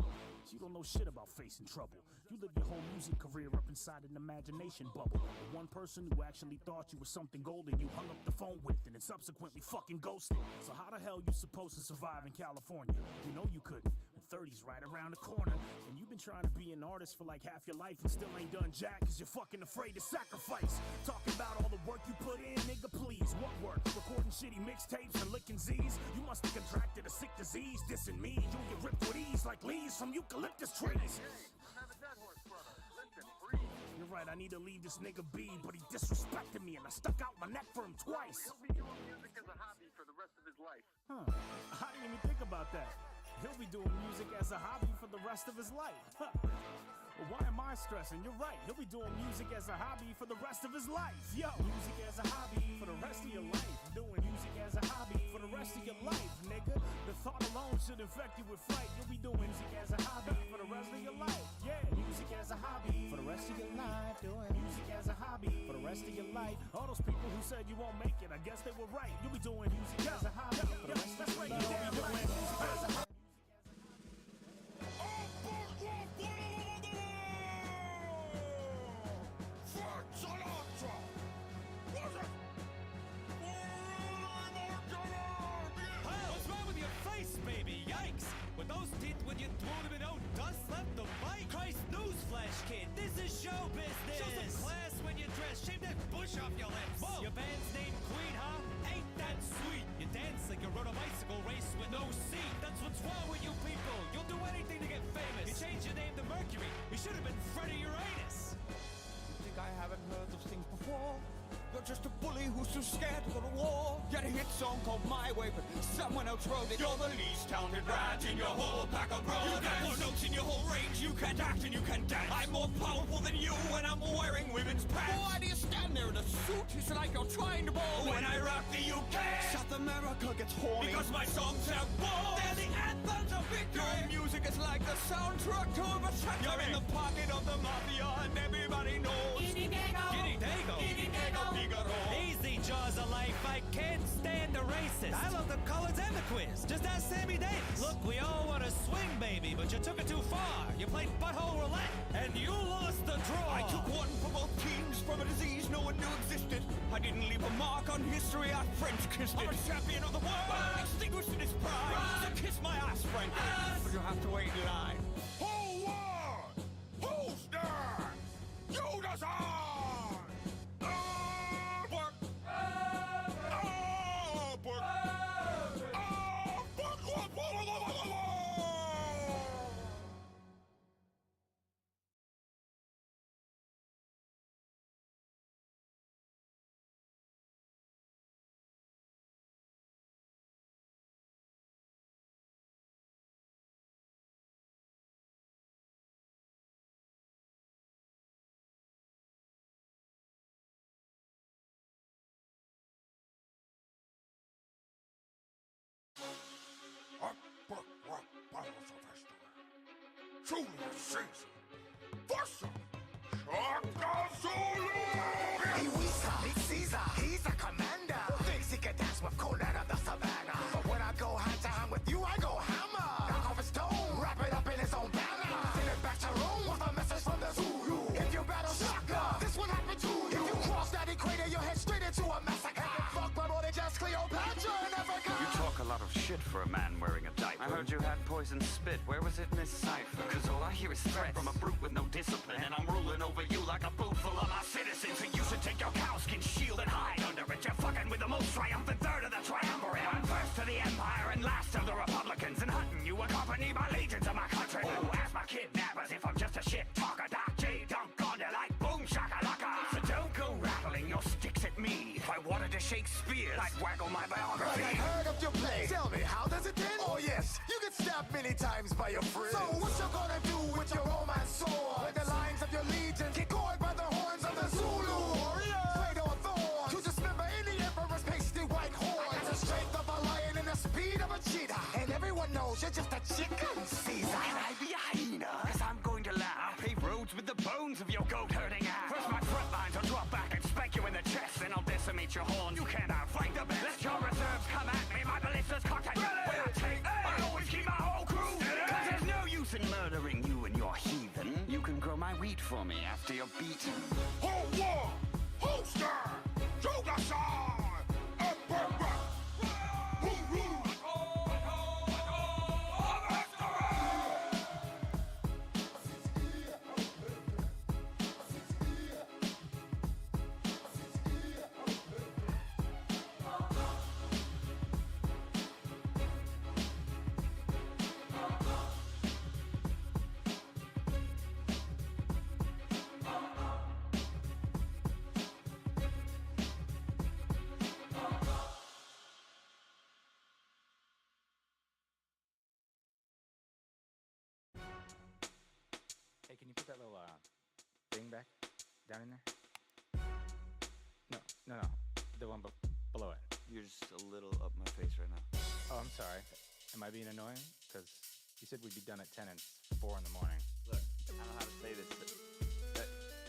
S20: You don't know shit about facing trouble. You live your whole music career up inside an imagination bubble. The one person who actually thought you were something golden, you hung up the phone with and then subsequently fucking ghosted. So how the hell you supposed to survive in California? You know you couldn't. 30's right around the corner, and you've been trying to be an artist for like half your life and still ain't done jack cause you're fucking afraid to sacrifice. Talking about all the work you put in, nigga, please. What work? Recording shitty mixtapes and licking Z's? You must have contracted a sick disease, dissing me. You'll get ripped with ease like leaves from eucalyptus trees. You're right, I need to leave this nigga be, but he disrespected me and I stuck out my neck for him twice.
S6: He'll be doing music as a hobby for the rest of his life.
S20: Huh. I didn't even think about that. He'll be doing music as a hobby for the rest of his life. Huh. Well, why am I stressing? You're right. He'll be doing music as a hobby for the rest of his life. Yo, music as a hobby for the rest of your life. Doing music as a hobby for the rest of your life, nigga. The thought alone should infect you with fright. You'll be doing music as a hobby for the rest of your life. Yeah, music as a hobby for the rest of your life. Doing music as a hobby for the rest of your life. All those people who said you won't make it, I guess they were right. You'll be doing music as a hobby for the rest of your life. You'll be doing music as a hobby.
S1: What's wrong with your face, baby? Yikes! With those teeth, when you throw them in out dust left the bite. Christ, newsflash, kid. This is show business. Show some class when you dress. Shave that bush off your lips. Whoa. Your band's name Queen, huh? Ain't that sweet? You dance like you rode a bicycle race with no seat. That's what's wrong with you people. You'll do anything to get famous. You changed your name to Mercury. You should have been Freddie Uranus.
S19: You think I haven't heard those things before? You're just a bully who's too scared to go to war. Get a hit song called My Way, but someone else wrote it. You're the least talented rat in your whole pack of brothers. You got more notes in your whole range. You can't act and you can't dance. I'm more powerful than you when I'm wearing women's pants. Why do you stand there in a suit? It's like you're trying to ball.
S1: When I rock the UK,
S19: South America gets horny.
S1: Because my songs have balls.
S19: They're the anthems of victory. Your music is like the soundtrack to a century. You're in the pocket of the mafia and everybody knows.
S1: Giddy dago. Giddy dago. Giddy dago. Easy, jaws of life. I can't stand a racist. I love the colors and the quiz. Just ask Sammy Davis. Look, we all want to swing, baby, but you took it too far. You played butthole roulette, and you lost the draw.
S19: I took one for both teams from a disease no one knew existed. I didn't leave a mark on history, I French kissed it. I'm a champion of the world, extinguished in its pride. So kiss my ass, frankly, but you'll have to wait in line.
S5: Who won? Who's there? You decide! Truly a season for some Shaka Zulu!
S24: Iwisa, it's Caesar, he's a commander. Thinks he can dance with Conan of the Savannah. But when I go hand to hand with you, I go hammer. Knock off his dome, wrap it up in his own banner. Send it back to Rome with a message from the Zulu. If you battle Shaka, this one happened to you. If you cross that equator, you'll head straight into a massacre. Fuck my more than just Cleopatra and Africa.
S21: You talk a lot of shit for a man wearing a diaper. I heard you had poison spit. Where was it in this cipher? Cause all I hear is threats from a brute with no discipline. And I'm ruling over you like a boot full of my citizens. And you should take your cowskin shield and hide under it. You're fucking with the most triumphant third of the triumvirate. I'm first to the empire and last of the Republicans. And hunting you accompanied by legions of my country. Who ask my kidnappers if I'm just a shit talker. Doc J dunk on you like boom shakalaka. So don't go rattling your sticks at me. If I wanted to shake spears, I'd waggle my biography.
S24: Right, I heard of your play. Tell me, how does it end? Oh yes, you get stabbed many times by your friends. So what you gonna do with your Roman sword? When the lines of your legion get caught by the horns of the Zulu warriors. Trade on thorns to dismember any emperor's pasty white horn. I got the strength of a lion and the speed of a cheetah. And everyone knows you're just a chicken, Caesar.
S21: Can I be a hyena? Cause I'm going to laugh. I'll pave roads with the bones of your goat herding ass. First my front lines will drop back and spank you in the chest. Then I'll decimate your horns. You can't outflank for me after your beat.
S5: Hold war! Holster! Jogasai!
S7: Hey, can you put that little thing back down in there? No, the one below it.
S21: You're just a little up my face right now.
S7: Oh, I'm sorry. Am I being annoying? Because you said we'd be done at 10 and it's 4 in the morning.
S21: Look, I don't know how to say this.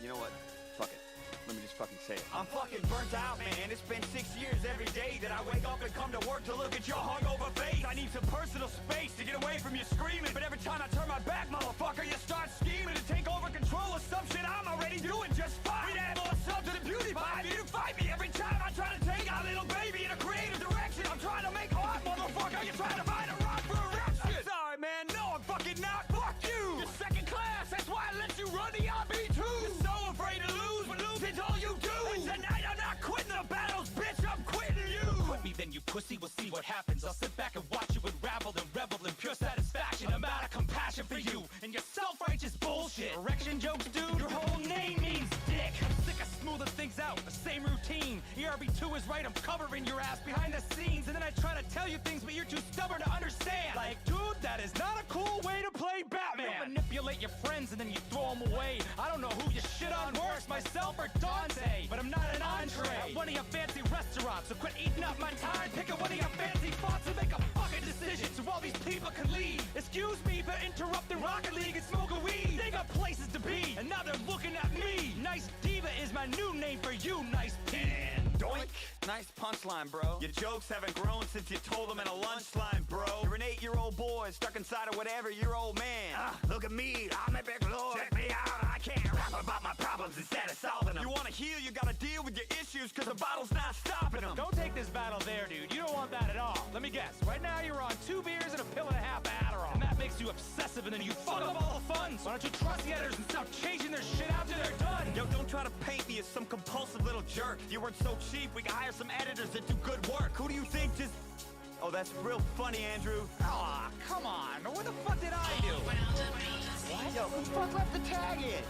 S21: You know what? Fuck it. Let me just fucking say it.
S19: I'm fucking burnt out, man. It's been 6 years every day that I wake up and come to work to look at your hungover face. I need some personal space to get away from you screaming. But every time I turn my back, motherfucker, you start scheming to take over control of some shit I'm already doing just fine. We'd add more sub to the beauty vibe. You fight me every time I try to take our little baby in a creative direction. I'm trying to make art, motherfucker. You're trying to find a rock for erection. I'm sorry, man. No, I'm fucking not. Fuck you. You're second class. That's why I let you run the RB2. You're so afraid to lose, but losing's all you do. And tonight I'm not quitting the battles, bitch. I'm quitting you. Quit me, then you pussy. We'll see what happens. I'll sit back and watch you unravel and revel in pure satisfaction. I'm out of compassion for you and your self-righteous bullshit. Erection jokes, dude. Your whole name means dick. I'm sick of smoothing things out. The same routine. ERB2 is right. I'm covering your ass behind the scenes, and then I try to tell you things, but you're too stubborn to understand. Like, dude, that is not a cool way to play Batman. You manipulate your friends and then you throw them away. I don't know who you shit on worse, myself or Dante, but I'm not an entree at one of your fancy restaurants, so quit eating up my time. Pick up one of your fancy fonts and make a fucking decision so all these people can leave. Excuse me for interrupting Rocket League and smoking weed. They got places to be, and now they're looking at me. Nice Diva is my new name for you, nice pan. Doink. Nice punchline, bro. Your jokes haven't grown since you told them in a lunchline, bro. You're an 8-year-old boy stuck inside of whatever your old man. Look at me, I'm a big lord. Check me out, I can't rap about my problems instead of solving them. You wanna heal, you gotta deal with your issues, cause the bottle's not stopping them. Don't take this battle there, dude. You don't want that at all. Let me guess. Right now you're on 2 beers and a pill and a half of Adderall. And that makes you obsessive and then you fuck up all the fun. So why don't you trust the editors and stop changing their shit after they're done? Yo, don't try to paint me as some compulsive little jerk. You weren't so cheap, we could hire some editors that do good work. Who do you think just... Oh, that's real funny, Andrew. Aw, come on. What the fuck did I do? What? Yo, who the fuck left the tag in?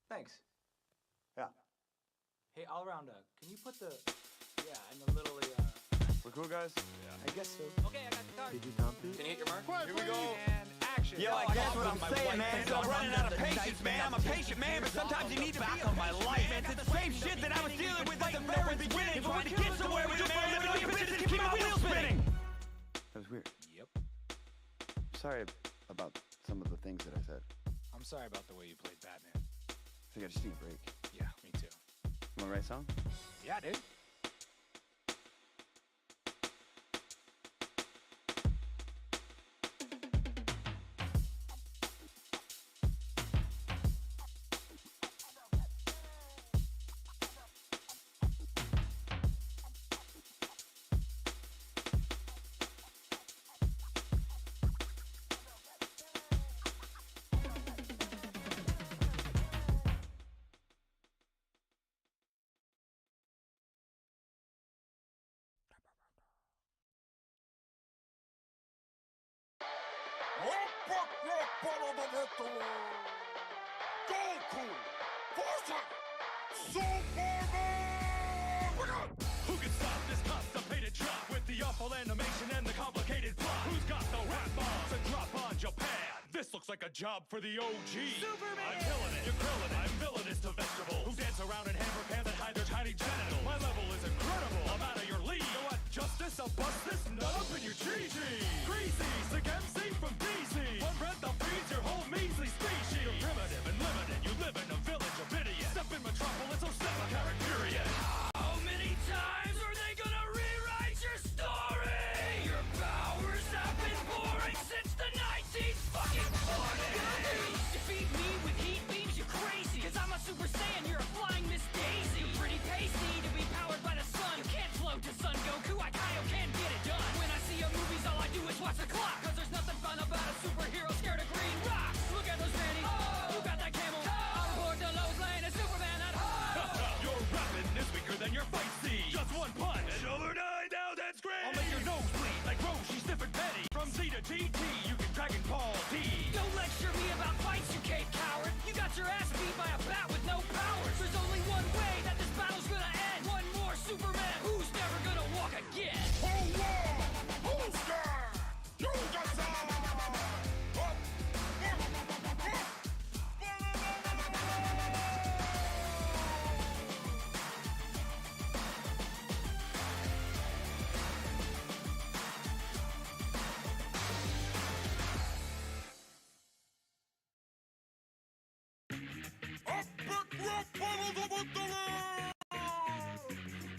S7: Thanks.
S21: Yeah.
S7: Hey, all around, can you put the... Yeah, and the little,
S21: We're cool, guys?
S7: I guess so. Okay, I got the card.
S4: Did you copy?
S7: Can you hit your mark?
S21: Here we go.
S7: And action.
S21: Yo, I guess what I'm saying, man, is I'm running out of patience, man. I'm a patient man, but sometimes you need to be on my life, man. It's the same shit that I was dealing with at the very beginning, trying to get somewhere with it, man. Living on your business, keep my wheels spinning. That was weird.
S7: Yep.
S21: Sorry about some of the things that I said.
S7: I'm sorry about the way you played Batman.
S21: I think I just need a break.
S7: Yeah, me too.
S21: You wanna write a song?
S7: Yeah, dude.
S20: Who can stop this constipated drop with the awful animation and the complicated plot? Who's got the rap bombs to drop on Japan? This looks like a job for the OG. Superman! I'm killing it, you're grilling it. I'm villainous to vegetables who dance around in hammer pants and hide their tiny genitals. My level is incredible. I'm out of your league. You want justice? I'll bust this nut up in your GG. Greasy, sick MC from DC. One breath I'll freeze your whole measly species. You're primitive and limited. You live in a village of idiots. Step in Metropolis, oh step a character. How many times are they gonna rewrite your story? Your powers have been boring since the 1980s.
S3: to Son Goku, I Kaio can't get it done. When I see your movies, all I do is watch the clock. Cause there's nothing fun about a superhero scared of green rocks. Look at those granny, you got that camel. I'm aboard the Lowe's Lane, and Superman at home.
S20: Your weapon is weaker than your fight scene. Just one punch, and over 9,000 screams. I'll make your nose bleed like Roshi, Stiff and Betty. From Z to TT, you can Dragon Ball D.
S3: Don't lecture me about fights, you cave coward. You got your ass beat by a bat with no powers. There's only one way that this battle's gonna end. One more Superman who's never gonna walk again.
S5: Who's there? You just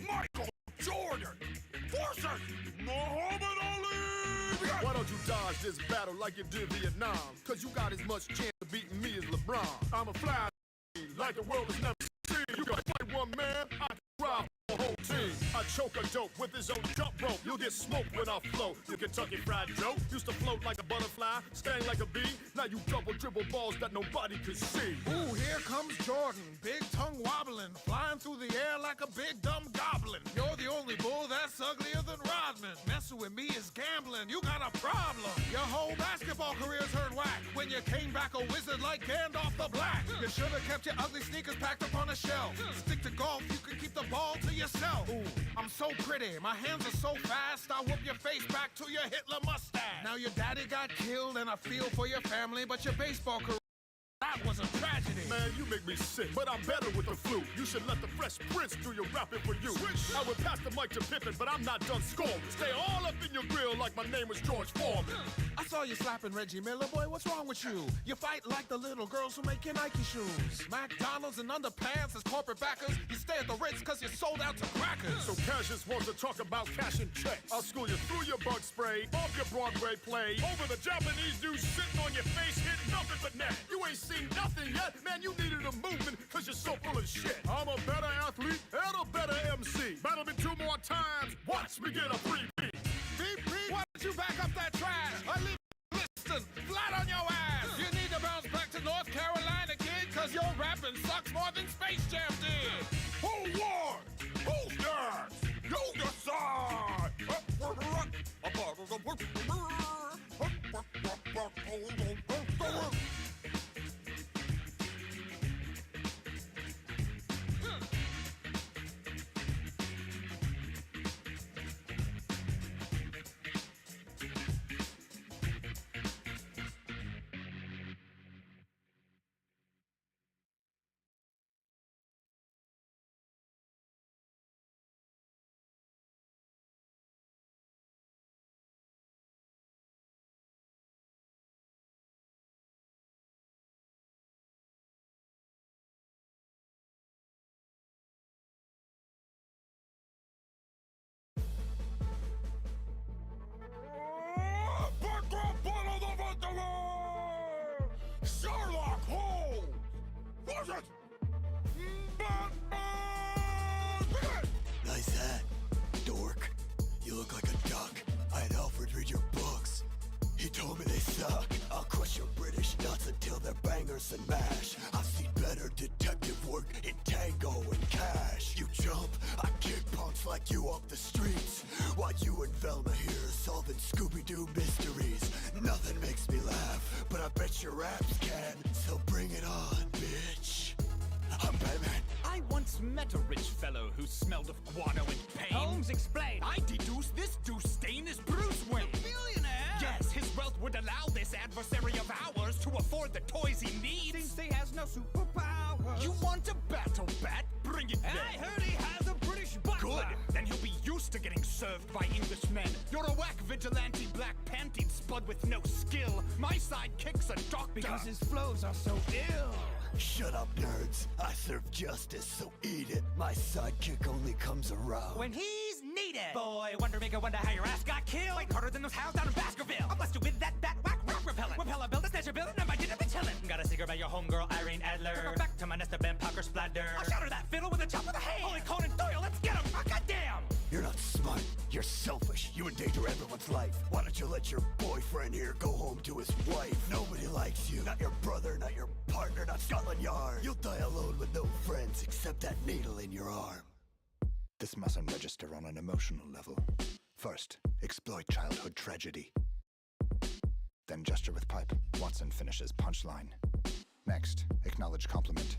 S5: Michael Jordan versus Muhammad Ali! Why don't you dodge this battle like you did Vietnam? Cause you got as much chance of beating me as LeBron. I'm a fly like the world has never seen. You can fight one man, I can rob the whole team. I choke a dope with his own jump rope. You'll get smoked when I float. You Kentucky Fried Joe used to float like a butterfly, sting like a bee. Now you double dribble balls that nobody could see.
S19: Ooh, here comes Jordan, big tongue wobbling, flying through the air like a big dumb goblin. You're the only bull that's uglier than Rodman. Messing with me is gambling, you got a problem. Your whole basketball career turned whack when you came back a wizard like Gandalf the Black. You should have kept your ugly sneakers packed up on a shelf. Stick to golf, you can keep the ball to yourself. Ooh, I'm so pretty, my hands are so fast, I'll whoop your face back to your Hitler mustache. Now your daddy got killed and I feel for your family, but your baseball career, that was a tragedy.
S5: Man, you make me sick, but I'm better with the flute. You should let the Fresh Prince do your rapping for you. Switch. I would pass the mic to Pippin, but I'm not done scoring. Stay all up in your grill like my name was George Foreman.
S19: I saw you slapping Reggie Miller, boy, what's wrong with you? You fight like the little girls who make your Nike shoes. McDonald's and underpants as corporate backers. You stay at the Ritz cause you sold out to crackers.
S5: So Cassius wants to talk about cashing checks. I'll school you through your bug spray, off your Broadway play, over the Japanese dude sitting on your face, hitting nothing but net. You ain't seen nothing yet, man, you needed a movement cause you're so full of shit. I'm a better athlete and a better MC. Battle me 2 more times, watch me get a free beat.
S19: Why don't you back up that trash? I leave listen, flat on your ass. You need to bounce back to North Carolina, kid, cause your rapping sucks more than Space Jam did.
S5: Who won? Who's next? You decide! Sherlock Holmes! Was it?
S24: Nice hat, dork. You look like a duck. I had Alfred read your books. He told me they suck. I'll crush your British nuts until they're bangers and mash. I've seen better detective work in Tango and Cash. You jump, I kick punks like you off the streets. While you and Velma here solving Scooby-Doo mysteries. Nothing makes me laugh, but I bet your raps can. So bring it on, bitch. I'm Batman.
S8: I once met a rich fellow who smelled of guano and pain.
S3: Holmes, explain.
S8: I deduce this douche stain is Bruce Wayne.
S3: A billionaire?
S8: Yes, his wealth would allow this adversary of ours to afford the toys he needs.
S3: Since he has no superpowers.
S8: You want a battle bat? Bring it then.
S3: I heard he has a British butler.
S8: Good. Then he'll be used to getting served by Englishmen. You're a whack vigilante black panty spud with no skill. My sidekick's a doctor.
S3: Because his flows are so ill.
S24: Shut up, nerds. I serve justice, so eat it. My sidekick only comes around
S3: when he's needed. Boy, wonder make a wonder how your ass got killed. Fight harder than those hounds down in Baskerville. I'll blast you with that bat whack rock repellent. Repel a build, a snatch a building, and my dinner be chillin'. Got a secret about your homegirl Irene Adler. Go back to my nest of Ben Parker splatter. I'll shatter that fiddle with a chop of the hand. Holy Conan Doyle, let's get him. Oh, goddamn.
S24: You're not smart.
S10: endanger everyone's life. Why don't you let your boyfriend here go home to his wife? Nobody likes you, not your brother, not your partner, not Scotland Yard. You'll die alone with no friends except that needle in your arm.
S16: This mustn't register on an emotional level. First, exploit childhood tragedy. Then gesture with pipe. Watson finishes punchline. Next, acknowledge compliment.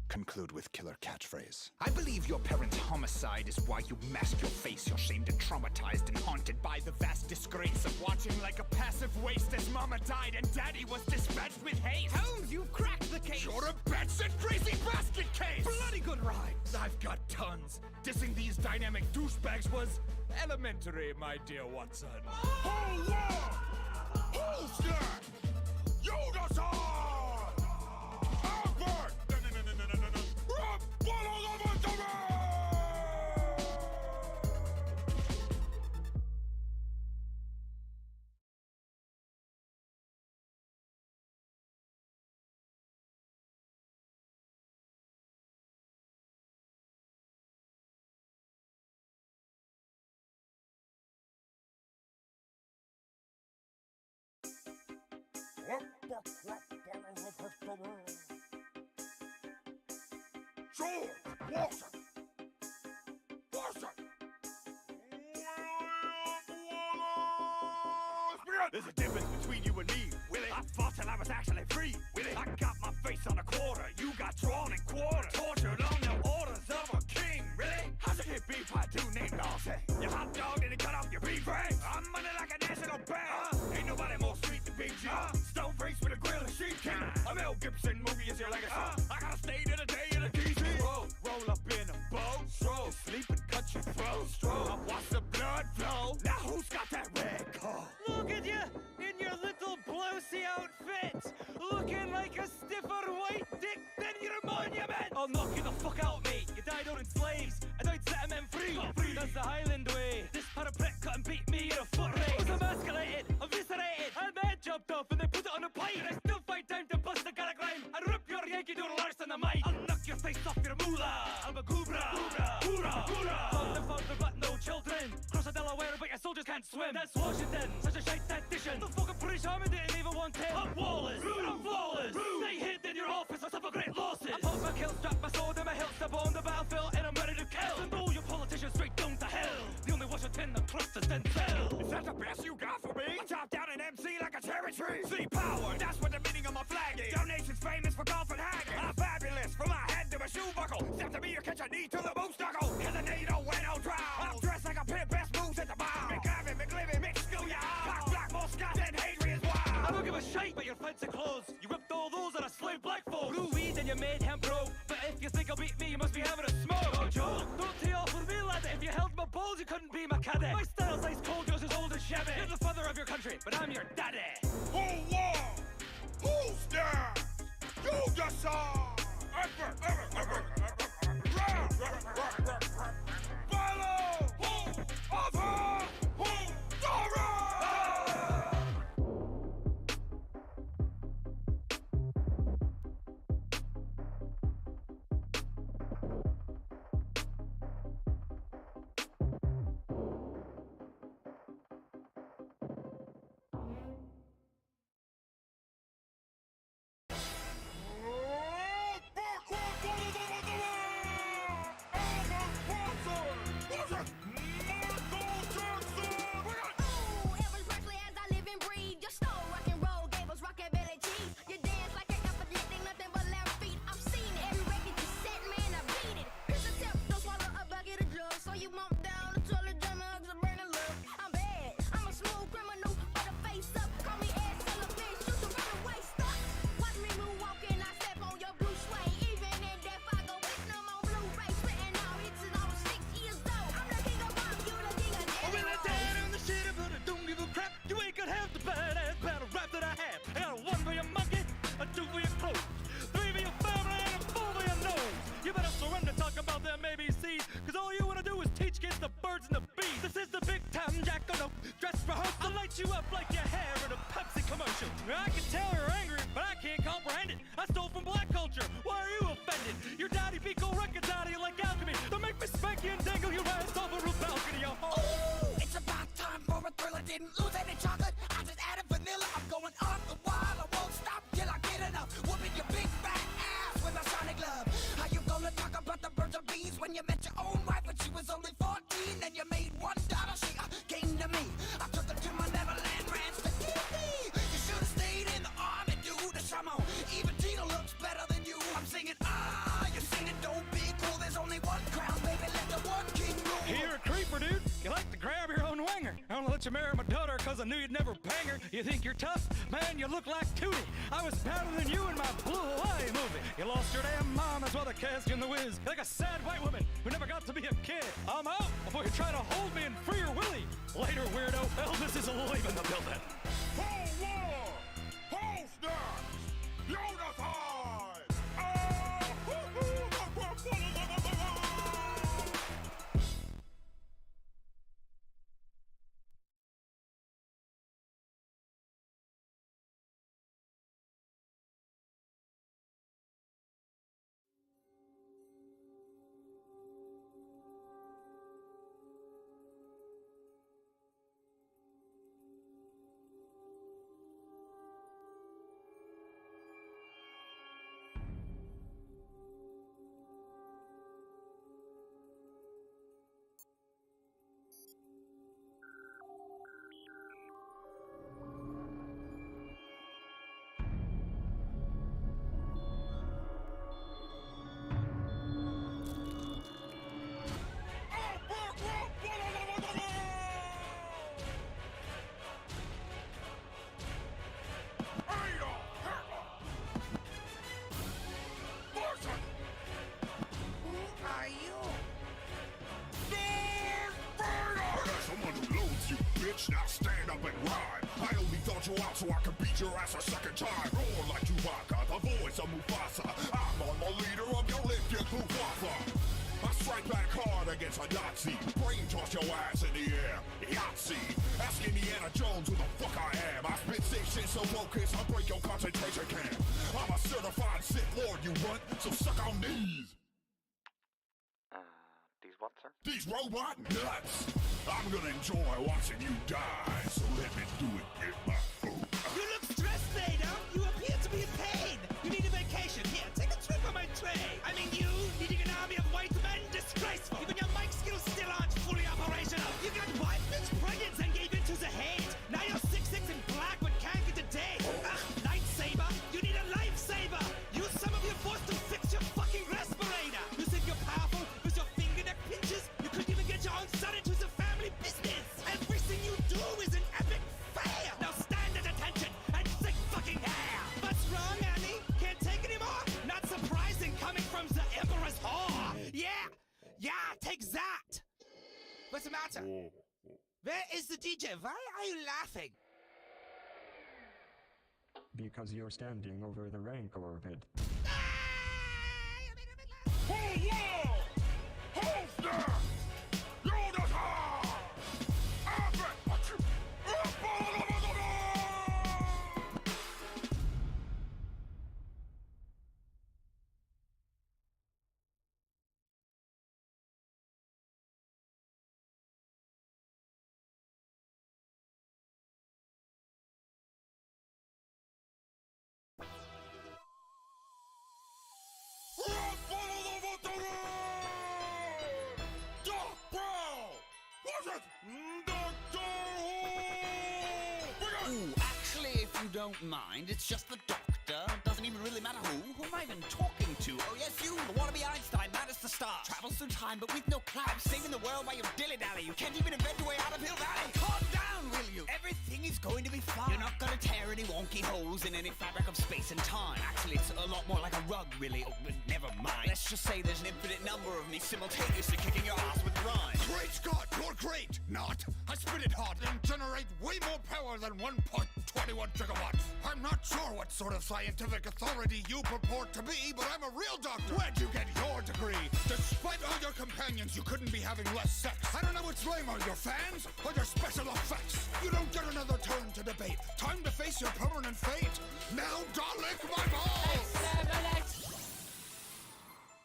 S16: Conclude with killer catchphrase.
S8: I believe your parents' homicide is why you mask your face. You're shamed and traumatized and haunted by the vast disgrace of watching like a passive waste as mama died and daddy was dispatched with haste. Holmes, you've cracked the case. You're a Benson crazy basket case. Bloody good rhymes. I've got tons. Dissing these dynamic douchebags was elementary, my dear Watson.
S5: Hold on! Who's that? You decide! Albert! George Watson!
S8: There's a difference between you and me, Willie. I fought till I was actually free, Willie. I got my face on a quarter, you got drawn in quarter. Tortured on the orders of a king, really? How's it get beef by two named Dawson? You hot dog didn't cut off your beef rings. I'm money like a national bank. Ain't nobody more street than Big G. Stone face with a grill and sheep king. A Mel Gibson movie is your legacy. I gotta stay to the day of the DC. Roll up in a boat, stroll, sleep and cut your throat, stroll. I watch the blood flow. Now who's got that red coat?
S1: Look at you in your little blousey outfit, looking like a stiffer white dick than your monument. I'll knock you the fuck out, mate. You died owning slaves, and I'd set men free. That's the Highland way. This parapet cut and beat me in a foot race. I was emasculated, eviscerated, and then jumped off and they put it on a plate. And I still fight time to bust the garlic line and rip your Yankee Doodle arse on the mic. I'll knock your face off your moolah. I'm a goobra, hoorah, hoorah. Father but no children. Cross the Delaware but your soldiers can't swim. That's Washington, such a shite tactician. The fucking British Army didn't even want him. I'm Wallace, I'm flawless. They hid in your office, I suffer great losses. I pop my kill strap, my sword and my hilt stab on the battlefield and I'm ready to kill. Send all your politicians straight down to hell. The only Washington that trusts is Denzel. Is that the best you got for me? I chop down an MC like a cherry tree. See power, that's what the meaning of my flag is. Donations famous for golf and haggis. I'm fabulous, from my head to my shoe buckle. Step to me or catch a knee to the moose knuckle. Cause I NATO when I'll drown. I'm dressed like a pimp, best moves at the bar. McGavin, McLivin, McSkill, ya. Black, black, more Scott than Hadrian's wild. I don't give a shite about your fancy clothes. You ripped all those on a slave black folk. Blue weed and you made hemp bro. But if you think I'll beat me, you must be having a smoke. Oh, Joe, don't tee off with me, lad. If you held my balls, you couldn't be my caddy. My style's ice cold, yours is old as Chevy. You're the father of your country, but I'm your daddy.
S5: Hold on! Who's there? You decide! Follow! Who of her? Who? Dora!
S1: You up like your hair in a Pepsi commercial. I can tell you're angry, but I can't comprehend it. I stole from black culture. Why are you offended? Your daddy Pico records out of you like alchemy. Don't make me spank you and dangle your ass off a roof balcony.
S8: Ooh, it's about time for a
S11: let you marry my daughter because I knew you'd never bang her. You think you're tough? Man, you look like Tootie. I was badder than you in my Blue Hawaii movie. You lost your damn mom, that's why they cast you in The Wiz. You're like a sad white woman who never got to be a kid. I'm out before you try to hold me and free your willy. Later, weirdo. Elvis is alive in the building.
S5: Whole war! Whole snaps! Unify! Now stand up and rhyme. I only thought you out so I could beat your ass a second time. Roar like Chewbacca, the voice of Mufasa. I'm on the leader of your lift, you Luftwaffe. I strike back hard against a Nazi. Brain toss your ass in the air. Yahtzee. Ask Indiana Jones who the fuck I am. I spit safe shit so focused I break your concentration camp. I'm a certified Sith Lord, you runt, so suck on these.
S21: These what, sir?
S5: These robot nuts! I'm gonna enjoy watching you die, so let me do it with my food.
S1: You look stressed, Vader. You appear to be in pain. You need a vacation. Here, take a trip on my tray. I mean, you needing an army of white men? Disgraceful. Even your mic skills still aren't fully operational. You got wife bitch pregnant and gave into the hate. Now you're 6'6" and black but can't get a date. Lightsaber. You need a lifesaver. Use some of your force to fix your fucking respirator. You think you're powerful with your fingerneck pinches? You couldn't even get your own son into the family business. Everything you do is an epic fail. Now stand at attention and think fucking hair. What's wrong, Annie? Can't take anymore? Not surprising coming from the Emperor's whore. Yeah, take that. What's the matter? Where is the DJ? Why are you laughing?
S17: Because you're standing over the rank orbit.
S5: Whole war! Whole snap! Unify!
S22: Ooh, actually, if you don't mind, it's just the doctor. Doesn't even really matter who. Who am I even talking to? Oh, yes, you, the wannabe Einstein, mad as the stars. Travels through time, but with no clout. Saving the world while you dilly-dally. You can't even invent your way out of Hill Valley. Calm down, will you? Everything is going to be fine. You're not gonna tear any wonky holes in any fabric of space and time. Actually, it's a lot more like a rug, really. Oh, but never mind. Let's just say there's an infinite number of me simultaneously kicking your ass with rhyme.
S5: Great Scott, you're great! Not. I spit it hot and generate way more power than 1.21 gigawatts. I'm not sure what sort of scientific authority you purport to be, but I'm a real doctor. Where'd you get your degree? Despite all your companions, you couldn't be having less sex. I don't know what's lamer, your fans or your special effects. You don't get another turn to debate. Time to face your permanent fate. Now, lick my balls!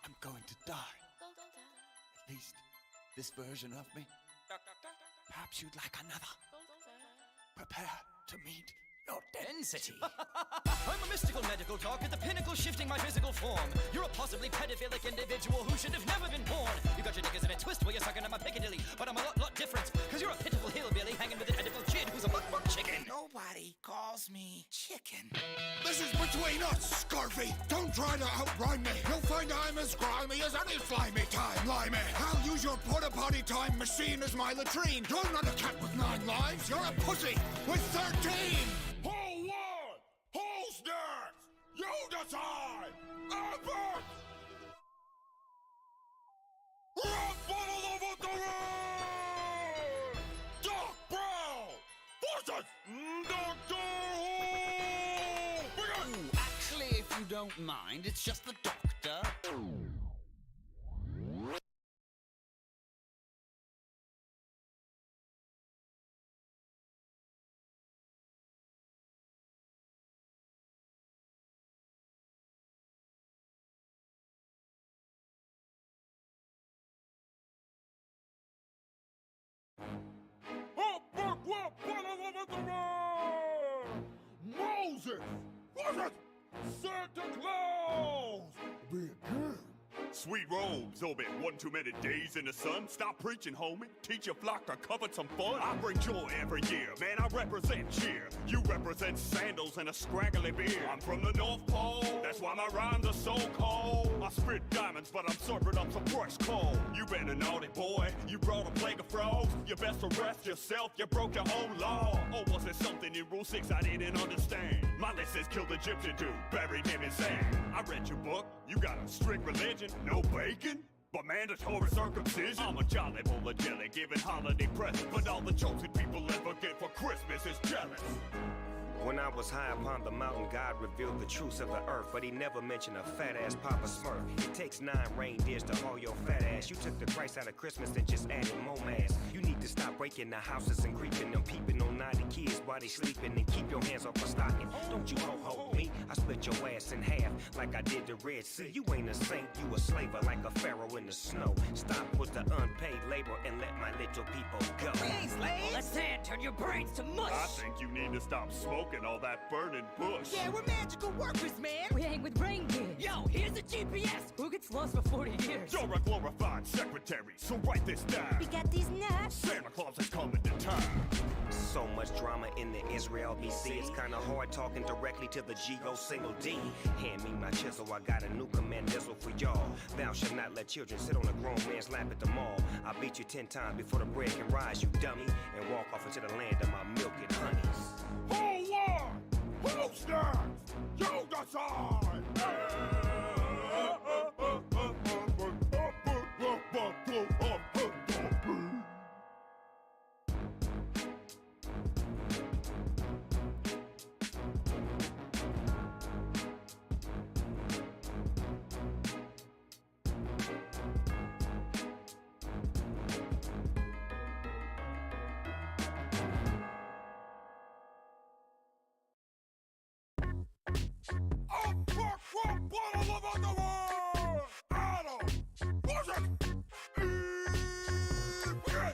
S22: I'm going to die. At least this version of me. Perhaps you'd like another. Prepare to meet your
S3: density. I'm a mystical medical talk at the pinnacle shifting my physical form. You're a possibly pedophilic individual who should have never been born. You got your dick in a twist while you're sucking on my Piccadilly. But I'm a lot different, cause you're a pitiful hillbilly hanging with an edible kid who's a buck chicken.
S22: Nobody calls me chicken.
S5: This is between us, Scarfy. Don't try to outrhyme me. You'll find I'm as grimy as any slimy time, limey. I'll use use your porta-potty time machine as my latrine. You're not a cat with 9 lives. You're a pussy with 13.
S8: Hold on! Who's next? You decide! Albert! Rock bottle over the road! Doc Brown! Versus Doctor Who!
S22: Ooh, actually, if you don't mind, it's just the doctor.
S8: Moses! Versus Santa Claus! Be good.
S2: Sweet robes, Obit. One too many days in the sun. Stop preaching, homie. Teach your flock to covet some fun. I bring joy every year. Man, I represent cheer. You represent sandals and a scraggly beard. I'm from the North Pole. That's why my rhymes are so cold. I spit diamonds, but I'm serving up some fresh coal. You been a naughty boy. You brought a plague of frogs. You best arrest yourself. You broke your own law. Or was it something in Rule 6 I didn't understand? My list says kill the Egyptian dude. Buried him in sand. I read your book. You got a strict religion. No bacon? But mandatory circumcision? I'm a jolly bowl of jelly, giving holiday presents. But all the chosen people ever get for Christmas is jealous.
S9: When I was high upon the mountain, God revealed the truths of the earth, but he never mentioned a fat-ass Papa Smurf. It takes 9 reindeers to haul your fat ass. You took the Christ out of Christmas and just added more mass. You need to stop breaking the houses and creeping them, peeping on 90 kids while they sleeping, and keep your hands off my stocking. Don't you ho-ho me, I split your ass in half like I did the Red Sea. You ain't a saint, you a slaver like a pharaoh in the snow. Stop with the unpaid labor and let my little people go.
S3: Please, slaves! Let's turn your brains to mush!
S2: I think you need to stop smoking all that burning bush.
S3: Yeah, we're magical workers, man! We hang with reindeer! Yo, here's a GPS! Who gets lost for 40 years?
S2: You're a glorified secretary, so write this down.
S3: We got these nuts!
S2: Santa Claus is coming to town.
S9: So much drama in the Israel BC. It's kinda hard talking directly to the G-O single D. Hand me my chisel, I got a new command missile for y'all. Thou shalt not let children sit on a grown man's lap at the mall. I'll beat you 10 times before the bread can rise, you dummy, and walk off into the land of my milk and honeys.
S8: Hold on! Who's next? You decide!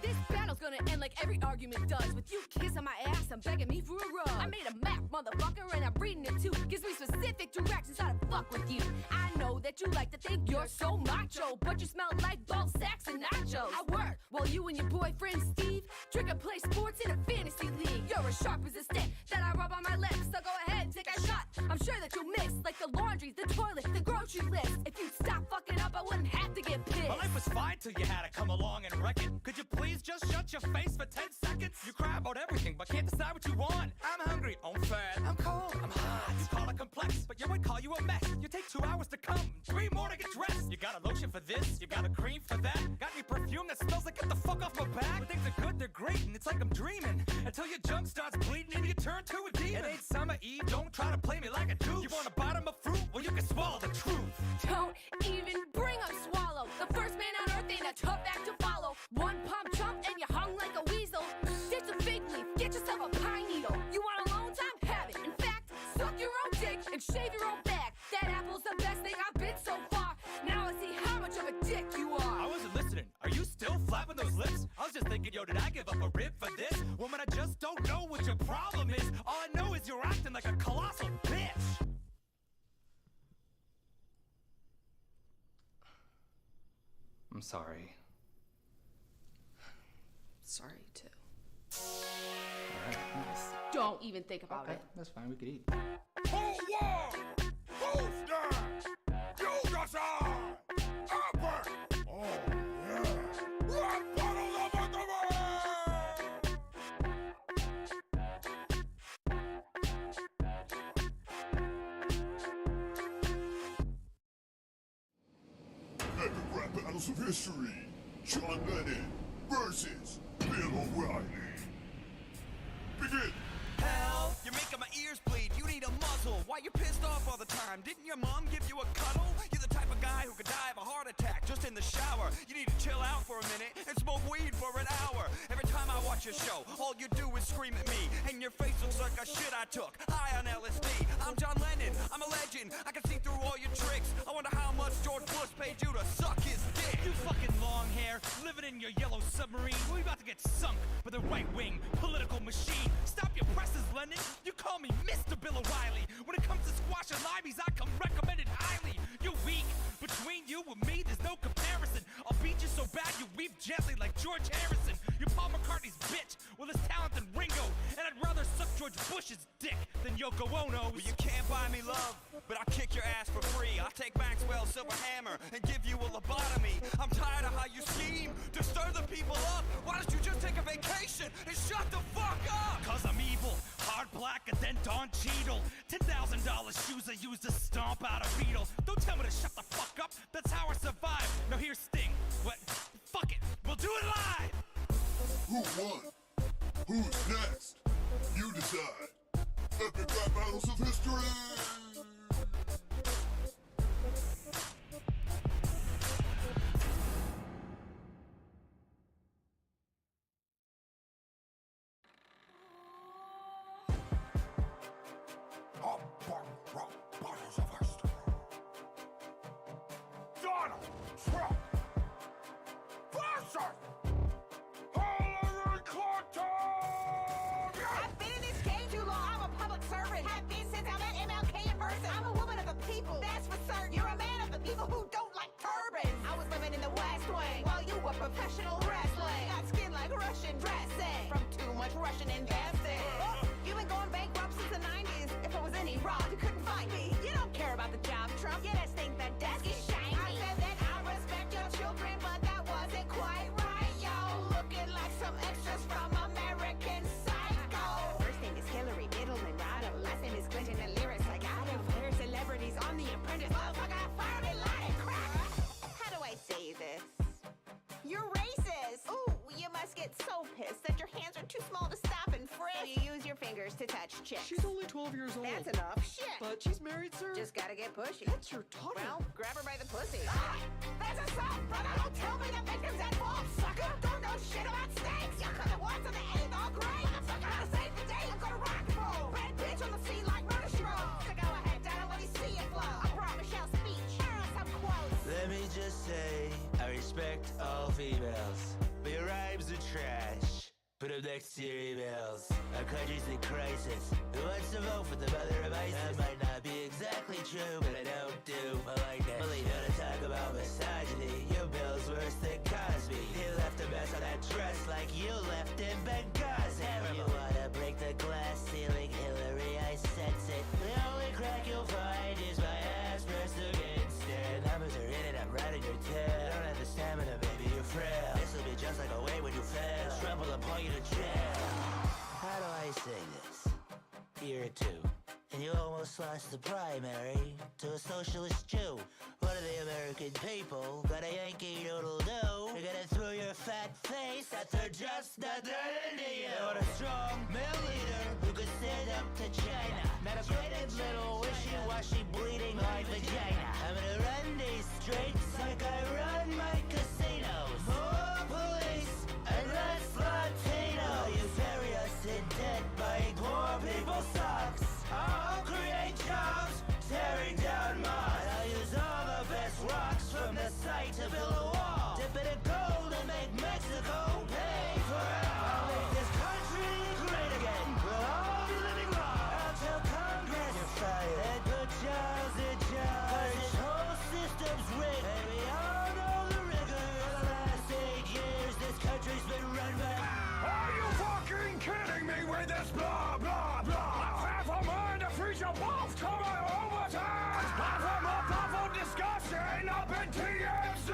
S12: This battle's gonna end like every argument does. With you kissing my ass and begging me for a rub. I made a map, motherfucker, and I'm reading it too. Gives me specific directions how to fuck with you. I know that you like to think you're so macho, but you smell like ball sacks and nachos. I work while you and your boyfriend Steve drink and play sports in a fantasy league. You're as sharp as a stick that I rub on my lips, so go ahead, take a shot. I'm sure that you'll miss, like the laundry, the toilet, the grocery list. If you'd stop fucking up, I wouldn't have to get pissed.
S11: My life was fine till you had to come along and wreck it. Could you please just shut your face for 10 seconds? You cry about everything, but can't decide what you want. I'm hungry, I'm fat, I'm cold, I'm hot. You call it complex, but you would call you a mess. You take 2 hours to come, 3 more to get dressed. You got a lotion for this, you got a cream for that. Got any perfume that smells like get the fuck off my back? When things are good, they're great, and it's like I'm dreaming. Until your junk starts bleeding and you turn to a demon. It ain't summer eve, don't try to play me like a douche. You want a bottom of fruit? Well, you can swallow the truth.
S12: Don't even bring up Swallow. The first man on earth ain't a tough act to follow. One pump chump and you hung like a weasel. Ditch a fig leaf, get yourself a pine needle. You want alone time? Have it. In fact, suck your own dick and shave your own back. That apple's the best thing I've been so far. Now I see how much of a dick you are.
S11: I wasn't listening. Are you still flapping those lips? I was just thinking, yo, did I give up a rib for this? Woman, I just don't know what your problem is. All I know is you're acting like a colossal bitch.
S7: I'm sorry.
S12: Sorry, too.
S7: Alright, nice.
S12: Don't even think about it.
S7: That's fine, we could eat.
S8: Hold on! Who's next? You decide! Albert! Oh, yeah.
S5: Epic rap battles of history. John Lennon versus Bill O'Reilly. Begin.
S8: Hell, you're making my ears bleed. You need a muzzle. Why you pissed off all the time? Didn't your mom give you a cuddle? You're the type of guy who could die of a heart attack just in the shower. You need to chill out for a minute and smoke weed for an hour. Every time I watch your show, all you do is scream at me, and your face looks like a shit I took high on LSD. I'm John Lennon, I'm a legend. I can see through all your tricks. I wonder how much George Bush paid you to suck his dick.
S11: You fucking long hair, living in your yellow submarine. We about to get sunk by the right-wing political machine. Stop your presses, Lennon. You call me Mr. Bill O'Reilly. When it comes to squashing limeys, I come recommended highly. You're weak. Between you and me, there's no comparison. I'll beat you so bad you weep gently like George Harrison. You're Paul McCartney's bitch with his talent than Ringo. And I'd rather suck George Bush's dick than Yoko Ono's.
S8: Well, you can't buy me love, but I'll kick your ass for free. I'll take Maxwell's silver hammer and give you a lobotomy. I'm tired of how you scheme to stir the people up. Why don't you just take a vacation and shut the fuck up?
S11: Cause I'm evil, hard black and then Don Cheadle. $10,000 shoes I used to stomp out a beetle. Don't tell me to shut the fuck up, that's how I survive. Now here's Sting. What? Fuck it, we'll do it live!
S5: Who won? Who's next? You decide. Epic rap battles of history.
S8: Donald Trump versus Hillary Clinton!
S18: I've been in this game too long. I'm a public servant. Have been since I met MLK in person. I'm a woman of the people. That's for certain. You're a man of the people who don't like turbans. I was living in the West Wing while you were professional wrestling. Got skin like Russian dressing from too much Russian investing. You've been going bankrupt since the 90s. If it was any wrong, you couldn't find me. You don't care about the job, Trump. You just think that desk is shiny. I said that I respect your children, but that wasn't quite right. Y'all looking like some extras from American Psycho. First name is Hillary, middle name Rado. Last name is Clinton, the lyrics I got it. Fire celebrities on The Apprentice. Motherfucker, I fired it like crack. How do I say this? You're racist. Ooh, you must get so pissed that your hands are too small to stop and frisk. So you use your fingers to touch chicks.
S13: She's only 12 years old.
S18: That's enough. Shit.
S13: But she's married, sir.
S18: Just gotta get pushy.
S13: That's your daughter.
S18: Well, grab her by the pussy. Ah, that's assault, brother. Don't tell me the victim's at fault, sucker. Don't know shit about snakes. You could have watched on the 8th all great. I'm stuck on to save the day. I'm gonna rock and roll. Bad bitch on the sea like murder she rolls. So go ahead, Donna, let me see it flow. I brought Michelle's speech. Here are some quotes.
S14: Let me just say, I respect all females, but your rhymes are trash. Put them next to your emails. Our country's in crisis. Who wants to vote for the mother of ISIS? That might not be exactly true, but I don't do I like that. Believe it, to talk about misogyny. Your bill's worse than Cosby. He left a mess on that dress like you left in Benghazi. If you wanna break the glass ceiling, Hillary, I sense it. The only crack you'll find is my ass pressed against it. Numbers are in it, I'm riding your tail. I don't have the stamina, baby, you're frail. This'll be just like a way when you fail. Trouble will pull you to jail. How do I say this? Year 2. And you almost lost the primary to a socialist Jew. What are the American people got a Yankee doodle do? You're gonna throw your fat face that they're just not into you. They want a strong male leader who could stand up to China. Not a faded little wishy-washy bleeding heart vagina. I'm gonna run these streets like I run my casinos. More police and less Latino. You bury us in debt by poor people sucks. I'll create jobs, tearing down mines. I'll use all the best rocks from the site to build a wall. Dip it in gold and make Mexico pay for it all. I'll make this country great again. We'll all be living long. I'll tell Congress you're fired and put jobs in jobs. 'Cause this whole system's rigged. And we all know the rigor. For the last 8 years, this country's been run by.
S8: Are you fucking kidding me with this blah, blah, blah? I've half a mind to freeze you both to my overtime. I've had more powerful discussion up in TMZ.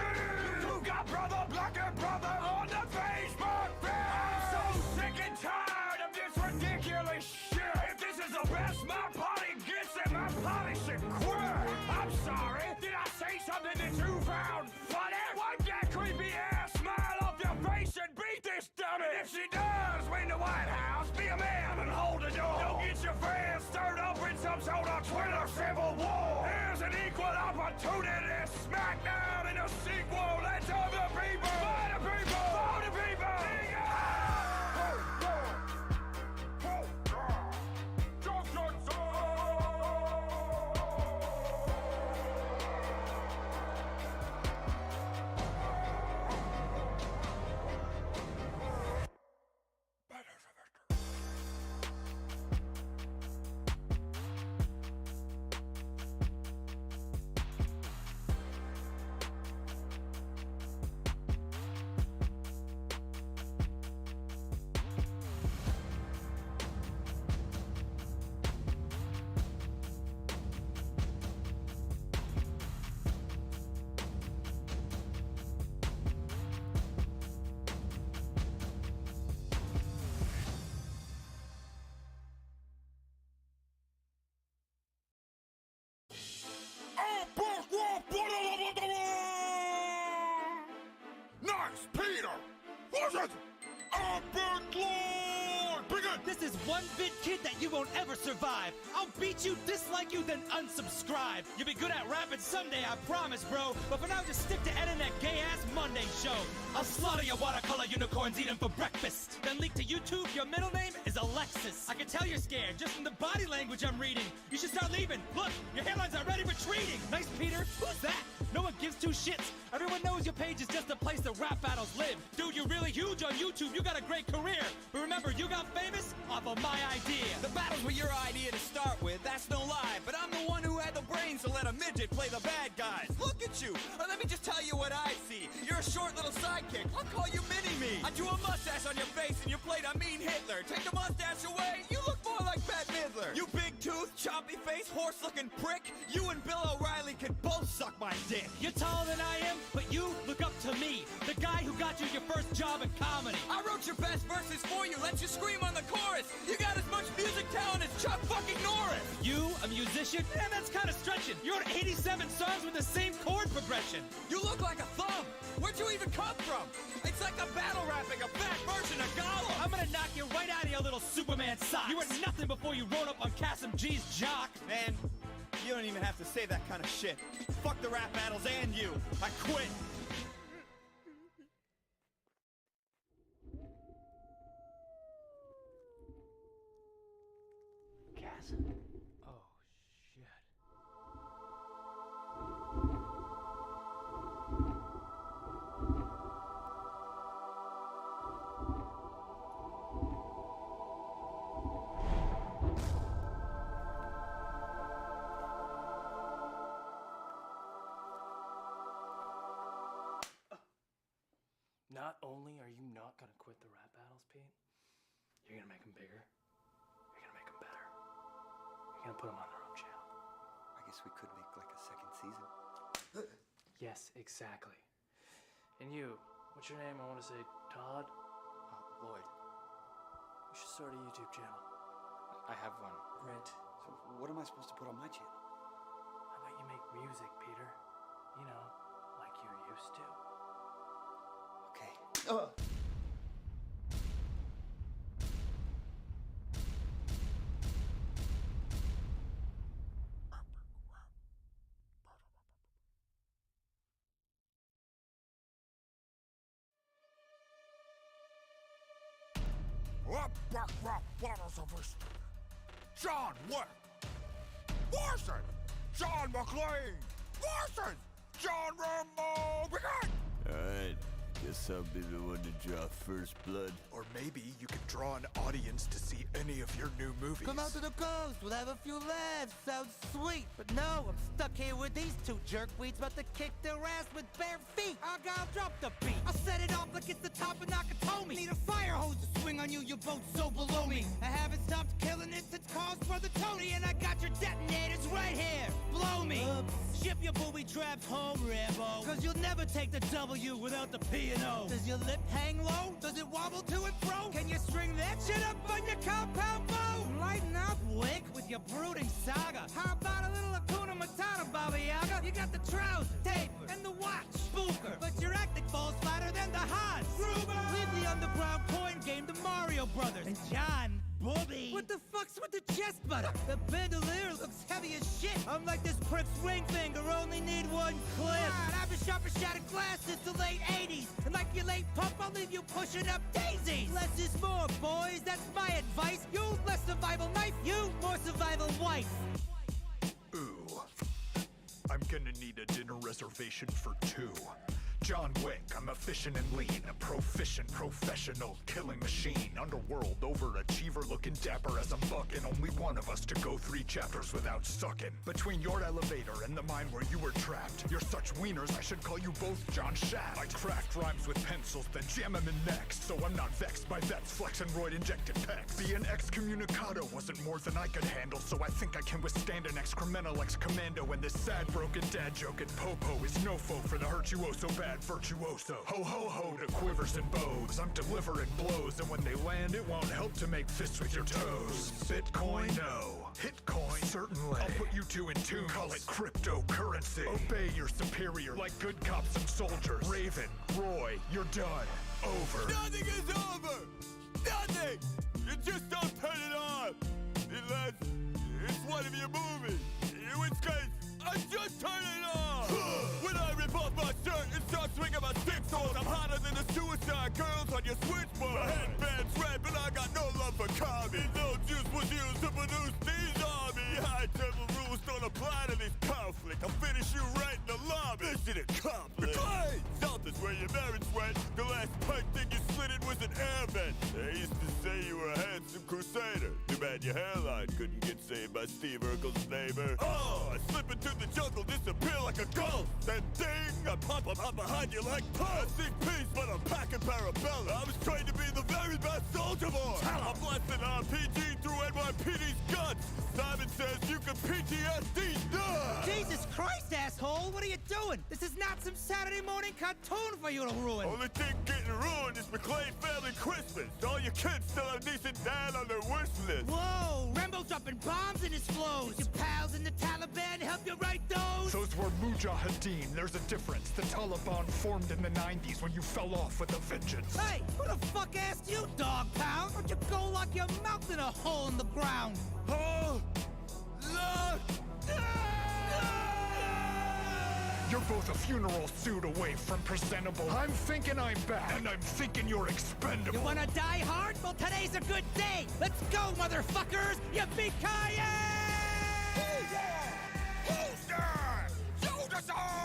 S8: You got brother black and brother on the Facebook feed. I'm so sick and tired of this ridiculous shit. If this is the best my party gets, then my party should quit. I'm sorry, did I say something that you found funny? if she does win the White House, be a man and hold the door. Don't get your fans stirred up in some sort of Twitter civil war. Here's an equal opportunity smackdown in a sequel. Let's have the people, for the people, for the people.
S5: Nice, Peter! Was it?
S11: This is one bit kid that you won't ever survive. I'll beat you, dislike you, then unsubscribe. You'll be good at rapping someday, I promise, bro. But for now, just stick to editing that gay-ass Monday show. I'll slaughter your watercolor unicorns, eat them for breakfast. Then leak to YouTube, your middle name is Alexis. I can tell you're scared, just from the body language I'm reading. You should start leaving. Look, your hairline's already retreating. Nice, Peter. Who's that? No one gives two shits. Everyone knows your page is just a place that rap battles live. Dude, you're really huge on YouTube. You got a great career. But remember, you got famous off of my idea.
S19: The battles were your idea to start with, that's no lie. But I'm the one who had the brains to let a midget play the bad guys. Look at you. Let me just tell you what I see. You're a short little sidekick. I'll call you Mini-Me. I drew a mustache on your face and you played a mean Hitler. Take the mustache away, you look more like Bette Midler. You big-toothed, choppy-faced, horse-looking prick. You and Bill O'Reilly could both suck my dick.
S11: You're taller than I am, but you look up to me. The guy who got you your first job in comedy.
S19: I wrote your best verses for you, let you scream on the chorus. You got as much music talent as Chuck fucking Norris.
S11: You, a musician? Man, that's kind of stretching. You wrote 87 songs with the same chord progression.
S19: You look like a thumb. Where'd you even come from? It's like a battle rapping a bad version of Gollum.
S11: I'm gonna knock you right out of your little Superman socks. You were nothing before you rolled up on CASHAPP G's jock.
S19: Man, you don't even have to say that kind of shit. Fuck the rap battles and you. I quit.
S11: Oh, shit.
S4: Not only are you not gonna quit the rap battles, Pete, you're gonna make them bigger. You're gonna make them better. You're gonna put them on their own channel.
S6: I guess we could make like a second season.
S4: Yes, exactly. And you, what's your name? I want to say Todd?
S6: Lloyd.
S4: We should start a YouTube channel.
S7: I have one.
S4: Great.
S6: So what am I supposed to put on my channel?
S4: How about you make music, Peter? You know, like you used to.
S6: Okay.
S5: John Wick, Warson, John McClane, Warson, John Rambo, begin!
S15: Alright, guess I'll be the one to draw first blood.
S10: Or maybe you could draw an audience to see any of your new movies.
S14: Come out to the coast, we'll have a few laughs, sounds sweet. But no, I'm stuck here with these two jerkweeds about to kick their ass with bare feet. I'll drop the beat. I'll set it off like it's the top of Nakatomi. Need a fire hose to swing on you, you're both so below me. I haven't stopped killing it since calls for the Tony, and I got your detonators right here. Blow me. Ship your booby traps home, Rambo. Cause you'll never take the W without the P&O. Does your lip hang low? Does it wobble to and fro? Can you string that shit up on your compound bow? Lighten up, Wick, with your brooding saga. How about a little Hakuna Matata, Baba Yaga? You got the trousers, taper, and the watch, spooker. But your acting falls flatter than the Hans. Leave the underground coin game
S1: Brothers. And John Bobby. What the fuck's with the chest butter? The bandolier looks heavy as shit. I'm like this prick's ring finger, only need one clip. I've been sharper shattered glass since the late 80s. And like your late pup, I'll leave you pushing up daisies. Less is more, boys, that's my advice. You less survival knife, you more survival wife.
S16: Ooh, I'm gonna need a dinner reservation for 2. John Wick, I'm efficient and lean, a proficient professional killing machine. Underworld overachiever looking dapper as I'm bucking. Only one of us to go 3 chapters without sucking. Between your elevator and the mine where you were trapped, you're such wieners I should call you both John Shaft. I craft rhymes with pencils, then jam them in necks. So I'm not vexed by vets flexing roid injected pecs. Being excommunicado wasn't more than I could handle, so I think I can withstand an excremental ex-commando. And this sad broken dad joke at Popo is no foe for the hurt you owe so bad. Virtuoso, ho ho ho to quivers and bows. I'm delivering blows, and when they land, it won't help to make fists with your toes. Bitcoin, no. Hitcoin, certainly. I'll put you 2 in tune. Call it cryptocurrency. Obey your superior like good cops and soldiers. Raven, Roy, you're done. Over.
S8: Nothing is over. Nothing. You just don't turn it on. Unless it's one of your movies. In which case, I just turn it on. When I rip off my shirt and start swinging my stick swords, I'm hotter than the suicide girls on your switchboard. My headband's red, but I got no love for comedy. No juice was used to produce these armies. High devil rules don't apply to this conflict. I'll finish you right in the lobby. Mission accomplished. South is where your marriage went. The last pipe thing you slid in was an airbend. They used to say you were a handsome crusader. Too bad your hairline couldn't get saved by Steve Urkel's neighbor. Oh, I slip into the jungle, disappear like a ghost. Then ding, I pop up out behind you like puss. I seek peace, but I'm packing parabella. I was trained to be the very best soldier boy. I'm blasting RPG through NYPD's guts. Simon says you can PTSD nuts.
S1: Jesus Christ, asshole, what are you doing? This is not some Saturday morning cartoon for you to ruin.
S8: Only thing getting ruined is McLean family Christmas. All your kids still have decent dad on their wish list.
S1: Whoa, Rambo dropping bombs in his flows. Your pals in the Taliban help you write those?
S16: Those were Mujahideen, there's a difference. The Taliban formed in the 90s when you fell off with a vengeance.
S1: Hey, who the fuck asked you, dog pound? Why don't you go lock your mouth in a hole in the ground?
S8: Oh, look!
S16: You're both a funeral suit away from presentable. I'm thinking I'm back, and I'm thinking you're expendable.
S1: You wanna die hard? Well, today's a good day. Let's go, motherfuckers! Yippee-ki-yay!
S8: Who's there? Shoot us all!